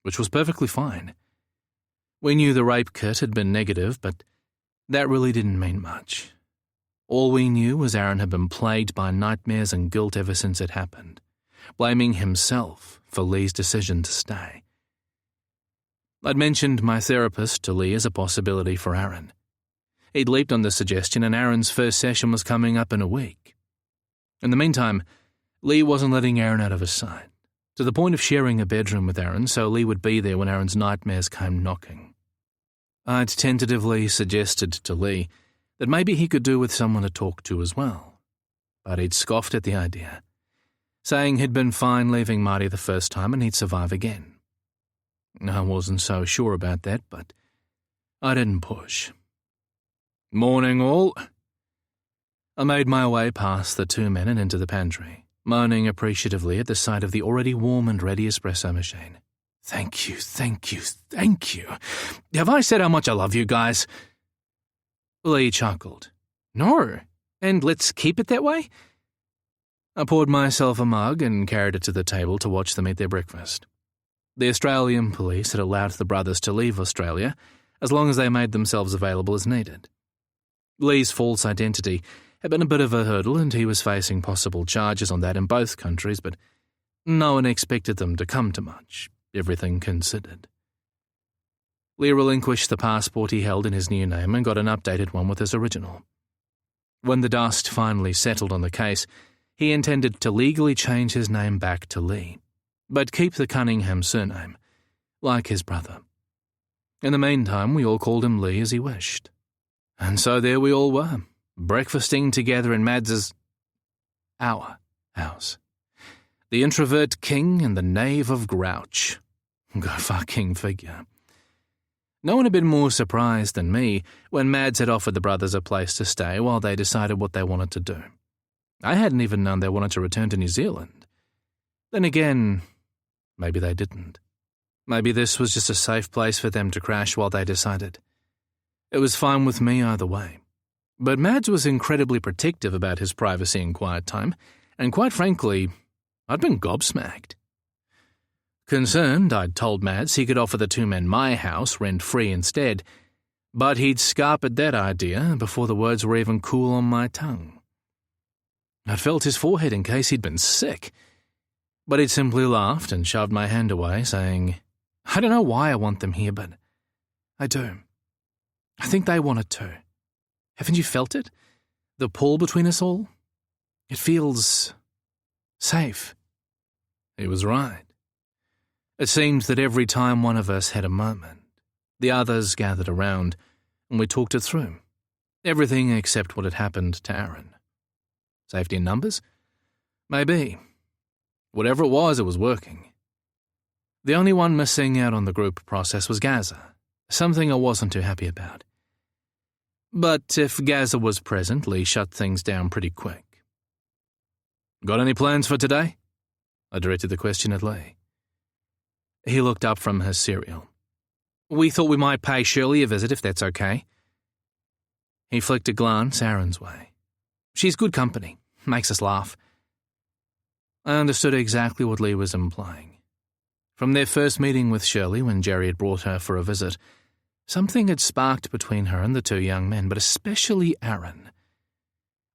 which was perfectly fine. We knew the rape kit had been negative, but that really didn't mean much. All we knew was Aaron had been plagued by nightmares and guilt ever since it happened, blaming himself for Lee's decision to stay. I'd mentioned my therapist to Lee as a possibility for Aaron. He'd leaped on the suggestion, and Aaron's first session was coming up in a week. In the meantime, Lee wasn't letting Aaron out of his sight, to the point of sharing a bedroom with Aaron so Lee would be there when Aaron's nightmares came knocking. I'd tentatively suggested to Lee that maybe he could do with someone to talk to as well, but he'd scoffed at the idea, saying he'd been fine leaving Marty the first time and he'd survive again. I wasn't so sure about that, but I didn't push. "Morning, all." I made my way past the two men and into the pantry, moaning appreciatively at the sight of the already warm and ready espresso machine. "Thank you, thank you, thank you. Have I said how much I love you guys?" Lee chuckled. "No, and let's keep it that way." I poured myself a mug and carried it to the table to watch them eat their breakfast. The Australian police had allowed the brothers to leave Australia as long as they made themselves available as needed. Lee's false identity had been a bit of a hurdle, and he was facing possible charges on that in both countries, but no one expected them to come to much, everything considered. Lee relinquished the passport he held in his new name and got an updated one with his original. When the dust finally settled on the case, he intended to legally change his name back to Lee, but keep the Cunningham surname, like his brother. In the meantime, we all called him Lee as he wished. And so there we all were, breakfasting together in our house. The introvert king and the knave of grouch. Go fucking figure. No one had been more surprised than me when Mads had offered the brothers a place to stay while they decided what they wanted to do. I hadn't even known they wanted to return to New Zealand. Then again, maybe they didn't. Maybe this was just a safe place for them to crash while they decided. It was fine with me either way. But Mads was incredibly protective about his privacy and quiet time, and quite frankly, I'd been gobsmacked. Concerned, I'd told Mads he could offer the two men my house rent-free instead, but he'd scarpered that idea before the words were even cool on my tongue. I'd felt his forehead in case he'd been sick, but he'd simply laughed and shoved my hand away, saying, "I don't know why I want them here, but I do. I think they want it too. Haven't you felt it? The pull between us all? It feels safe." He was right. It seemed that every time one of us had a moment, the others gathered around and we talked it through. Everything except what had happened to Aaron. Safety in numbers? Maybe. Whatever it was working. The only one missing out on the group process was Gaza, something I wasn't too happy about. But if Gaza was present, Lee shut things down pretty quick. "Got any plans for today?" I directed the question at Lee. He looked up from his cereal. "We thought we might pay Shirley a visit if that's okay." He flicked a glance Aaron's way. "She's good company. Makes us laugh." I understood exactly what Lee was implying. From their first meeting with Shirley when Jerry had brought her for a visit, something had sparked between her and the two young men, but especially Aaron.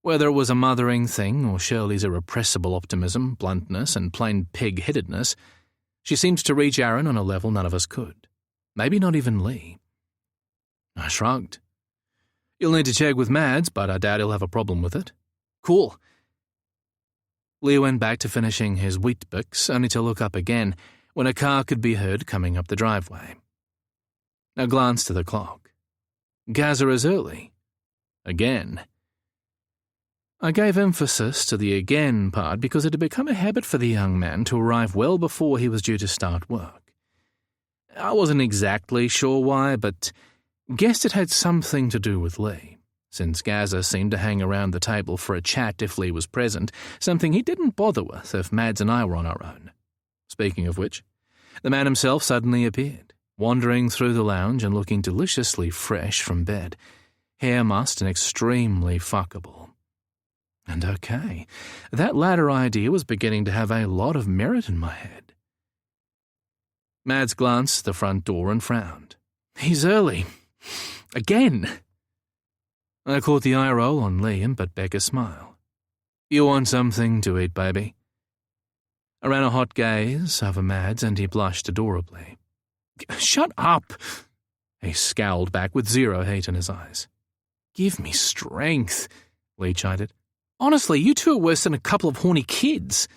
Whether it was a mothering thing or Shirley's irrepressible optimism, bluntness, and plain pig-headedness, she seemed to reach Aaron on a level none of us could. Maybe not even Lee. I shrugged. "You'll need to check with Mads, but I doubt he'll have a problem with it." "Cool." Lee went back to finishing his wheat bix, only to look up again when a car could be heard coming up the driveway. I glanced at the clock. Gaza is early. Again. I gave emphasis to the again part because it had become a habit for the young man to arrive well before he was due to start work. I wasn't exactly sure why, but guessed it had something to do with Lee, since Gaza seemed to hang around the table for a chat if Lee was present, something he didn't bother with if Mads and I were on our own. Speaking of which, the man himself suddenly appeared, wandering through the lounge and looking deliciously fresh from bed, hair mussed and extremely fuckable. And okay, that latter idea was beginning to have a lot of merit in my head. Mads glanced at the front door and frowned. "He's early. Again." I caught the eye roll on Liam, but Becca smiled. You want something to eat, baby? I ran a hot gaze over Mads, and he blushed adorably. Shut up! He scowled back with zero hate in his eyes. Give me strength, Lee chided. Honestly, you two are worse than a couple of horny kids.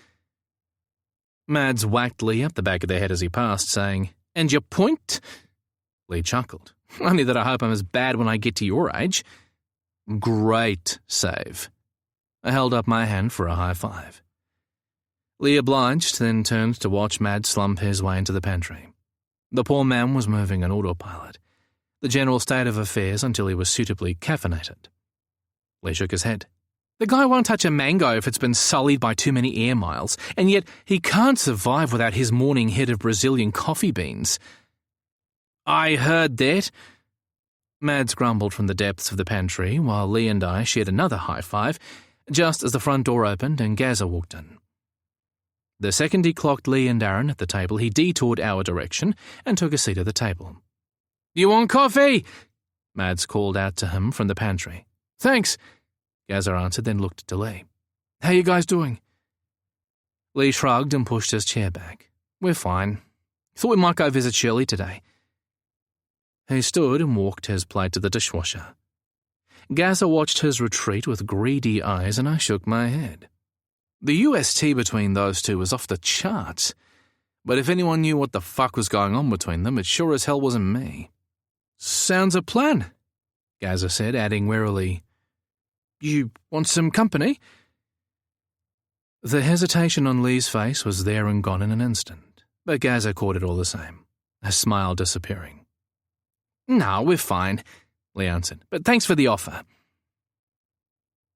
Mads whacked Lee up the back of the head as he passed, saying, And your point? Lee chuckled. Only that I hope I'm as bad when I get to your age. Great save. I held up my hand for a high five. Lee obliged, then turned to watch Mads slump his way into the pantry. The poor man was moving on autopilot, the general state of affairs until he was suitably caffeinated. Lee shook his head. The guy won't touch a mango if it's been sullied by too many air miles, and yet he can't survive without his morning hit of Brazilian coffee beans. I heard that. Mads grumbled from the depths of the pantry, while Lee and I shared another high five, just as the front door opened and Gaza walked in. The second he clocked Lee and Aaron at the table, he detoured our direction and took a seat at the table. You want coffee? Mads called out to him from the pantry. Thanks, Gaza answered, then looked to Lee. How you guys doing? Lee shrugged and pushed his chair back. We're fine. Thought we might go visit Shirley today. He stood and walked his plate to the dishwasher. Gaza watched his retreat with greedy eyes, and I shook my head. The UST between those two was off the charts, but if anyone knew what the fuck was going on between them, it sure as hell wasn't me. Sounds a plan, Gaza said, adding warily, You want some company? The hesitation on Lee's face was there and gone in an instant, but Gaza caught it all the same, a smile disappearing. No, we're fine, Lee answered, but thanks for the offer.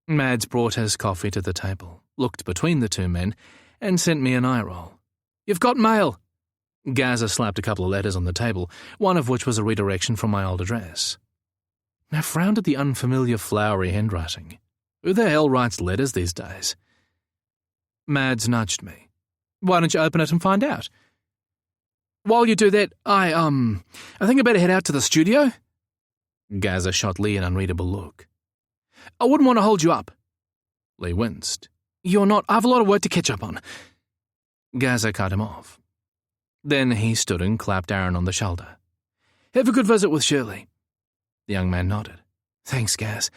Mads brought his coffee to the table, looked between the two men, and sent me an eye roll. You've got mail. Gaza slapped a couple of letters on the table, one of which was a redirection from my old address. I frowned at the unfamiliar flowery handwriting. Who the hell writes letters these days? Mads nudged me. Why don't you open it and find out? While you do that, I think I better head out to the studio. Gaza shot Lee an unreadable look. I wouldn't want to hold you up. Lee winced. You're not. I have a lot of work to catch up on. Gaza cut him off. Then he stood and clapped Aaron on the shoulder. Have a good visit with Shirley. The young man nodded. Thanks, Gaz.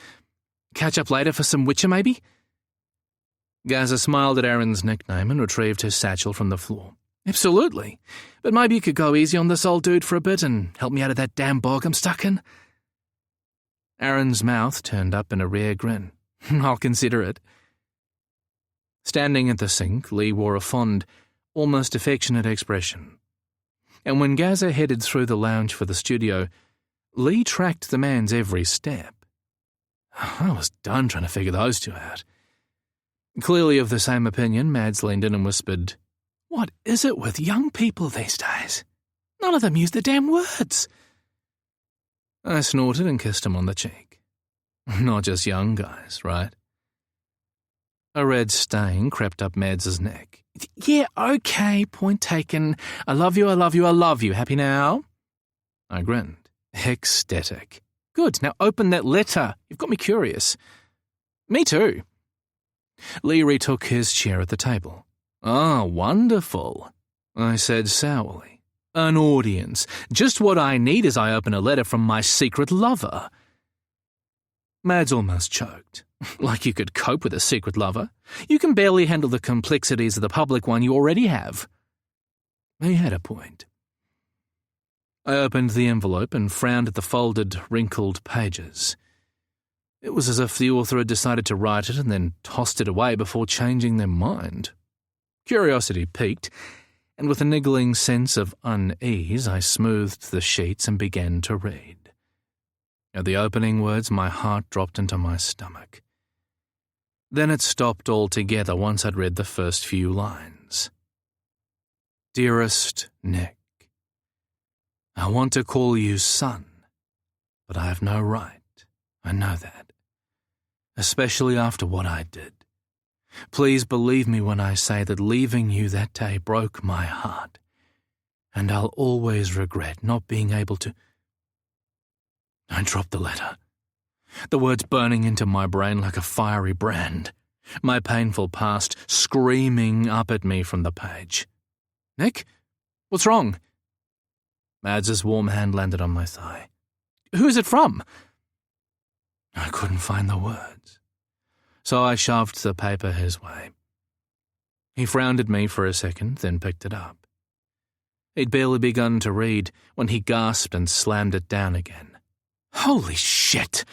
Catch up later for some Witcher, maybe? Gaza smiled at Aaron's nickname and retrieved his satchel from the floor. Absolutely. But maybe you could go easy on this old dude for a bit and help me out of that damn bog I'm stuck in. Aaron's mouth turned up in a rare grin. I'll consider it. Standing at the sink, Lee wore a fond, almost affectionate expression. And when Gaza headed through the lounge for the studio, Lee tracked the man's every step. I was done trying to figure those two out. Clearly of the same opinion, Mads leaned in and whispered, What is it with young people these days? None of them use the damn words. I snorted and kissed him on the cheek. Not just young guys, right? A red stain crept up Mads's neck. Yeah, okay, point taken. I love you, I love you, I love you. Happy now? I grinned. Ecstatic. Good, now open that letter. You've got me curious. Me too. Lee retook his chair at the table. Ah, wonderful, I said sourly. An audience. Just what I need as I open a letter from my secret lover. Mads almost choked. Like you could cope with a secret lover. You can barely handle the complexities of the public one you already have. He had a point. I opened the envelope and frowned at the folded, wrinkled pages. It was as if the author had decided to write it and then tossed it away before changing their mind. Curiosity piqued, and with a niggling sense of unease, I smoothed the sheets and began to read. At the opening words, my heart dropped into my stomach. Then it stopped altogether once I'd read the first few lines. Dearest Nick, I want to call you son, but I have no right. I know that. Especially after what I did. Please believe me when I say that leaving you that day broke my heart, and I'll always regret not being able to... I dropped the letter. the words burning into my brain like a fiery brand, my painful past screaming up at me from the page. "Nick? What's wrong?" Mads's warm hand landed on my thigh. "Who is it from?" I couldn't find the words, so I shoved the paper his way. He frowned at me for a second, then picked it up. He'd barely begun to read when he gasped and slammed it down again. "Holy shit!"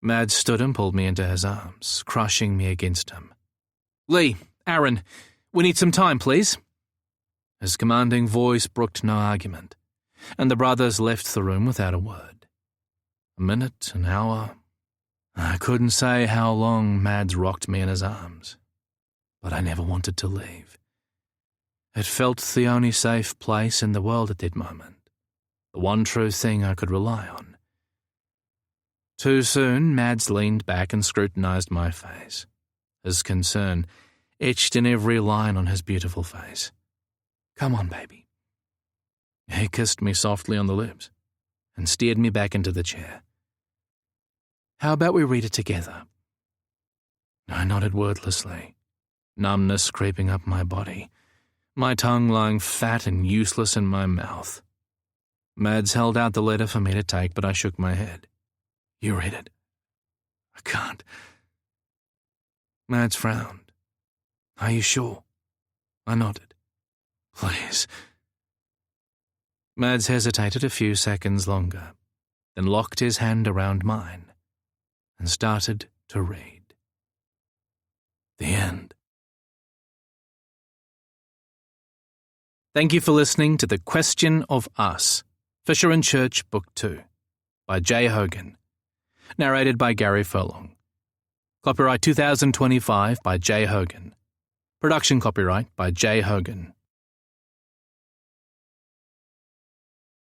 Mads stood and pulled me into his arms, crushing me against him. "Lee, Aaron, we need some time, please." His commanding voice brooked no argument, and the brothers left the room without a word. A minute, an hour. I couldn't say how long Mads rocked me in his arms, but I never wanted to leave. It felt the only safe place in the world at that moment, the one true thing I could rely on. Too soon, Mads leaned back and scrutinized my face, his concern etched in every line on his beautiful face. "Come on, baby." He kissed me softly on the lips and steered me back into the chair. "How about we read it together?" I nodded wordlessly, numbness creeping up my body, my tongue lying fat and useless in my mouth. Mads held out the letter for me to take, but I shook my head. "You read it." "I can't." Mads frowned. "Are you sure?" I nodded. "Please." Mads hesitated a few seconds longer, then locked his hand around mine and started to read. The end. Thank you for listening to The Question of Us, Fisher and Church, Book 2, by J. Hogan. Narrated by Gary Furlong. Copyright 2025 by J. Hogan. Production copyright by J. Hogan.